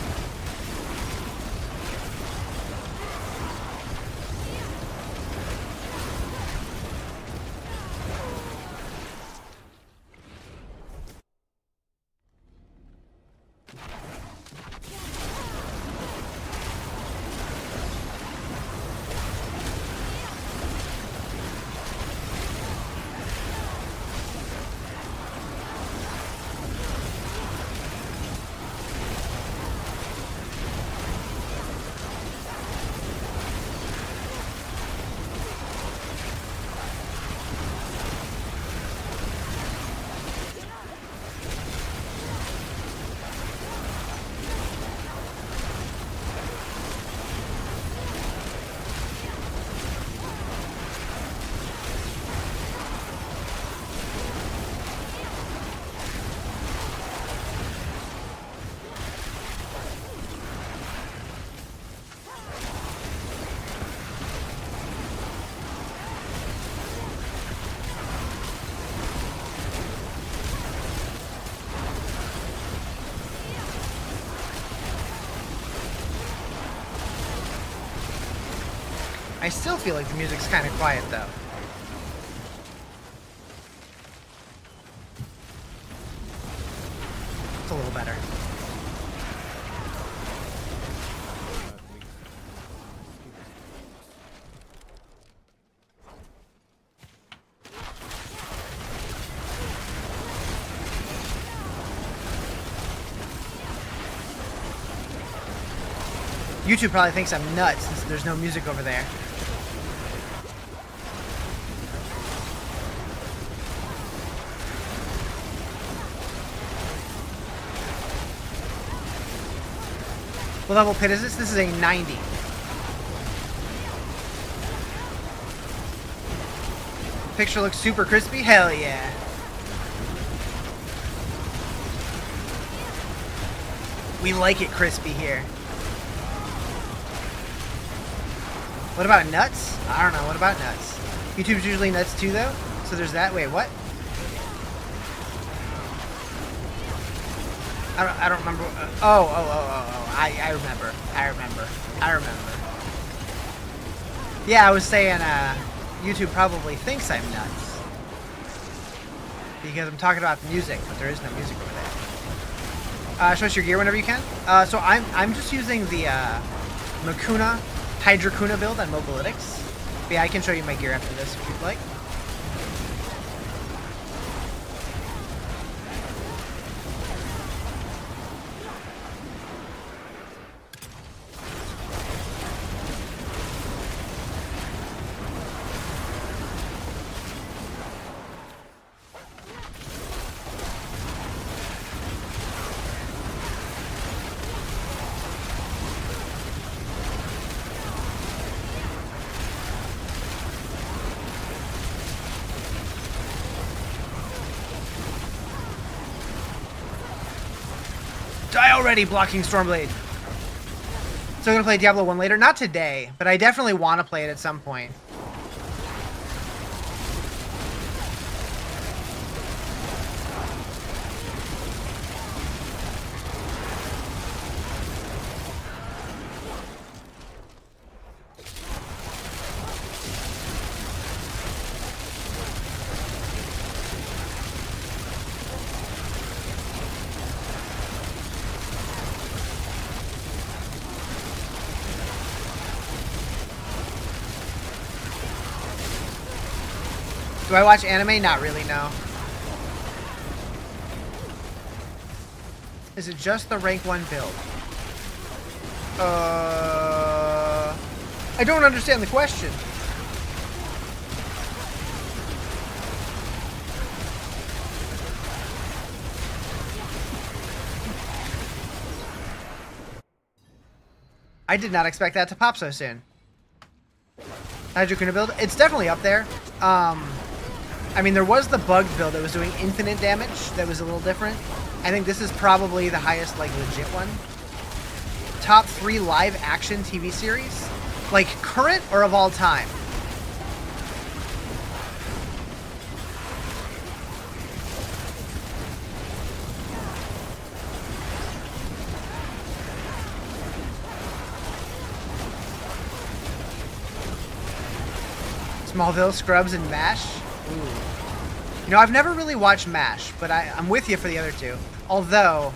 I still feel like the music's kind of quiet, though. It's a little better. YouTube probably thinks I'm nuts since there's no music over there. What level pit is this? This is a 90. Picture looks super crispy? Hell yeah. We like it crispy here. What about nuts? I don't know. What about nuts? YouTube's usually nuts too, though. So there's that. Wait, what? I don't remember. Oh. I remember. I remember. Yeah, I was saying YouTube probably thinks I'm nuts because I'm talking about the music, but there is no music over there. Show us your gear whenever you can. So I'm just using the Makuna Hydra build on Mobilytics. But yeah, I can show you my gear after this if you'd like. Die already, blocking Stormblade. So I'm gonna play Diablo 1 later. Not today, but I definitely want to play it at some point. Do I watch anime? Not really, no. Is it just the rank 1 build? I don't understand the question. I did not expect that to pop so soon. Hydra build? It's definitely up there. I mean, there was the bugged build that was doing infinite damage that was a little different. I think this is probably the highest, like, legit one. Top 3 live action TV series? Like, current or of all time? Smallville, Scrubs, and MASH? Ooh. You know, I've never really watched MASH, but I'm with you for the other two. Although,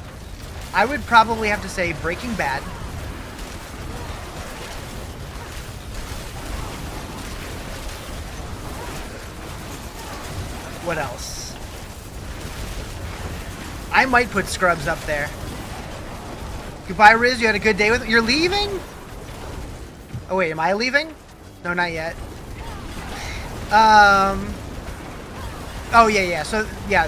I would probably have to say Breaking Bad. What else? I might put Scrubs up there. Goodbye, Riz. You had a good day with... You're leaving? Oh, wait. Am I leaving? No, not yet. Oh, yeah. So, yeah,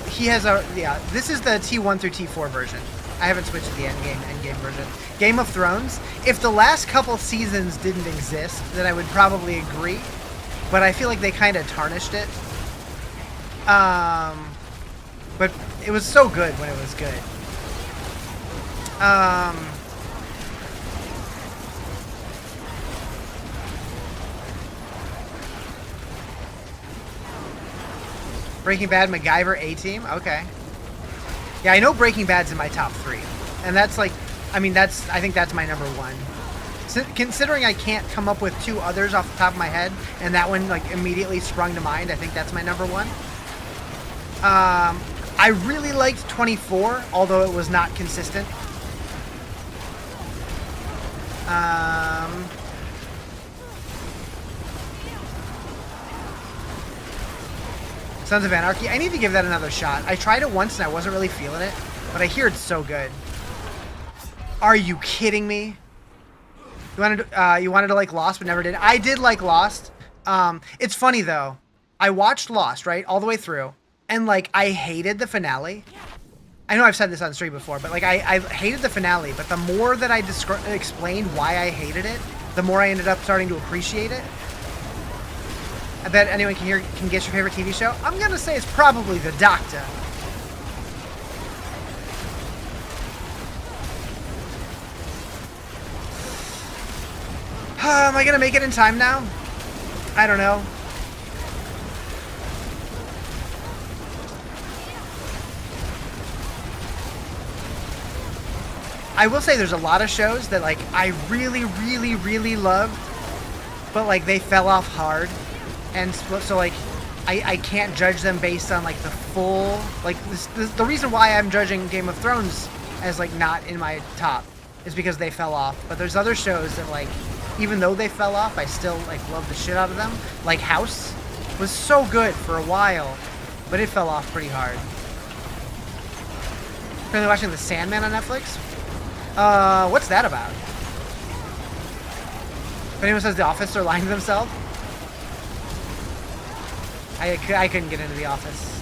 he has a... Yeah, this is the T1 through T4 version. I haven't switched to the Endgame version. Game of Thrones. If the last couple seasons didn't exist, then I would probably agree. But I feel like they kind of tarnished it. But it was so good when it was good. Breaking Bad, MacGyver, A-Team. Okay. Yeah, I know Breaking Bad's in my top 3. And that's like, I mean, I think that's my number 1. Considering I can't come up with 2 others off the top of my head, and that one like immediately sprung to mind, I think that's my number 1. I really liked 24, although it was not consistent. Sons of Anarchy. I need to give that another shot. I tried it once and I wasn't really feeling it, but I hear it's so good. Are you kidding me? You wanted to like Lost but never did. I did like Lost. It's funny though. I watched Lost, right, all the way through, and like I hated the finale. I know I've said this on stream before, but like I hated the finale. But the more that I explained why I hated it, the more I ended up starting to appreciate it. I bet anyone can guess your favorite TV show. I'm gonna say it's probably The Doctor. Am I gonna make it in time now? I don't know. I will say there's a lot of shows that like I really, really, really loved, but like they fell off hard, and so like I can't judge them based on like the full like the reason why I'm judging Game of Thrones as like not in my top is because they fell off. But there's other shows that like even though they fell off, I still like love the shit out of them. Like House was so good for a while, but it fell off pretty hard. Currently watching The Sandman on Netflix. What's that about? If anyone says The Office, they're lying to themselves. I couldn't get into The Office.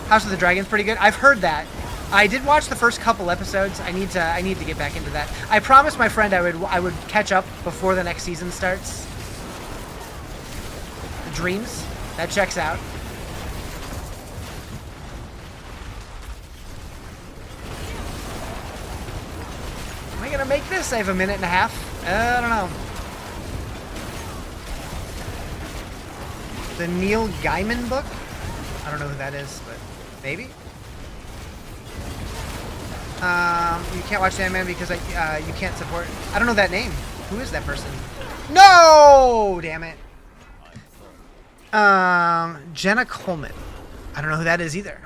House of the Dragon's pretty good. I've heard that. I did watch the first couple episodes. I need to get back into that. I promised my friend I would catch up before the next season starts. The Dreams, that checks out. Am I gonna make this? I have a minute and a half. I don't know. The Neil Gaiman book? I don't know who that is, but maybe. You can't watch Sandman because you can't support. I don't know that name. Who is that person? No! Damn it. Jenna Coleman. I don't know who that is either.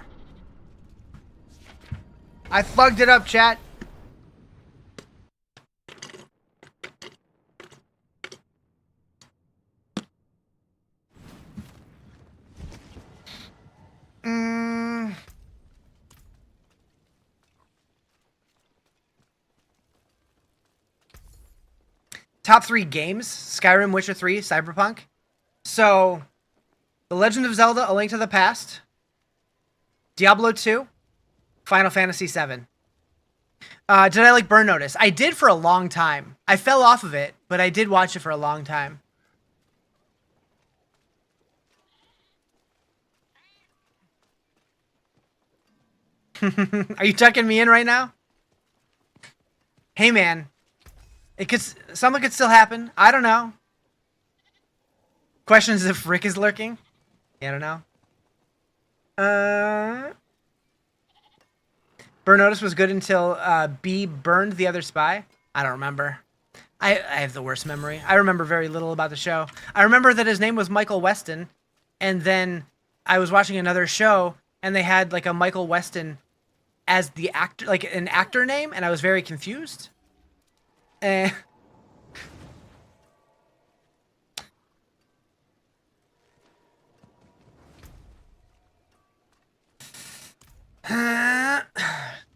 I fucked it up, chat. Top 3 games: Skyrim, Witcher 3, Cyberpunk. So, The Legend of Zelda: A Link to the Past, Diablo 2, Final Fantasy 7. Did I like Burn Notice? I did for a long time. I fell off of it, but I did watch it for a long time. Are you tucking me in right now? Hey, man. Something could still happen. I don't know. Questions if Rick is lurking? Yeah, I don't know. Burn Notice was good until B burned the other spy. I don't remember. I have the worst memory. I remember very little about the show. I remember that his name was Michael Weston, and then I was watching another show, and they had like a Michael Weston as the actor, like an actor name, and I was very confused.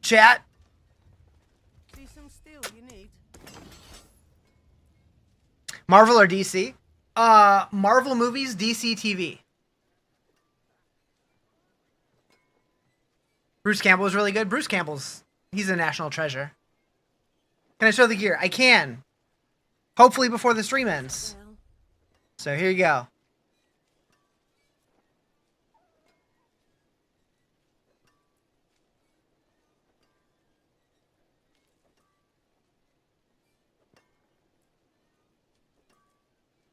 Chat. See some steel you need. Marvel or DC? Marvel movies, DC TV. Bruce Campbell was really good. Bruce Campbell's, he's a national treasure. Can I show the gear? I can. Hopefully before the stream ends. So here you go.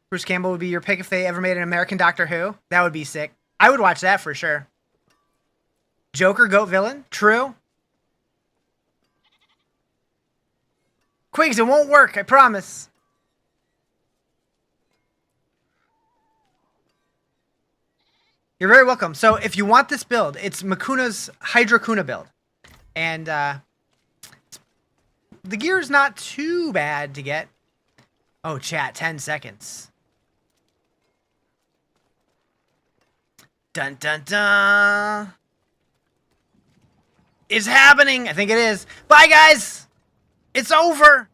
Bruce Campbell would be your pick if they ever made an American Doctor Who. That would be sick. I would watch that for sure. Joker, GOAT villain? True. Quigs, it won't work, I promise. You're very welcome. So if you want this build, it's Makuna's Hydra Kuna build. And the gear's not too bad to get. Oh, chat, 10 seconds. Dun dun dun. It's happening. I think it is. Bye, guys. It's over.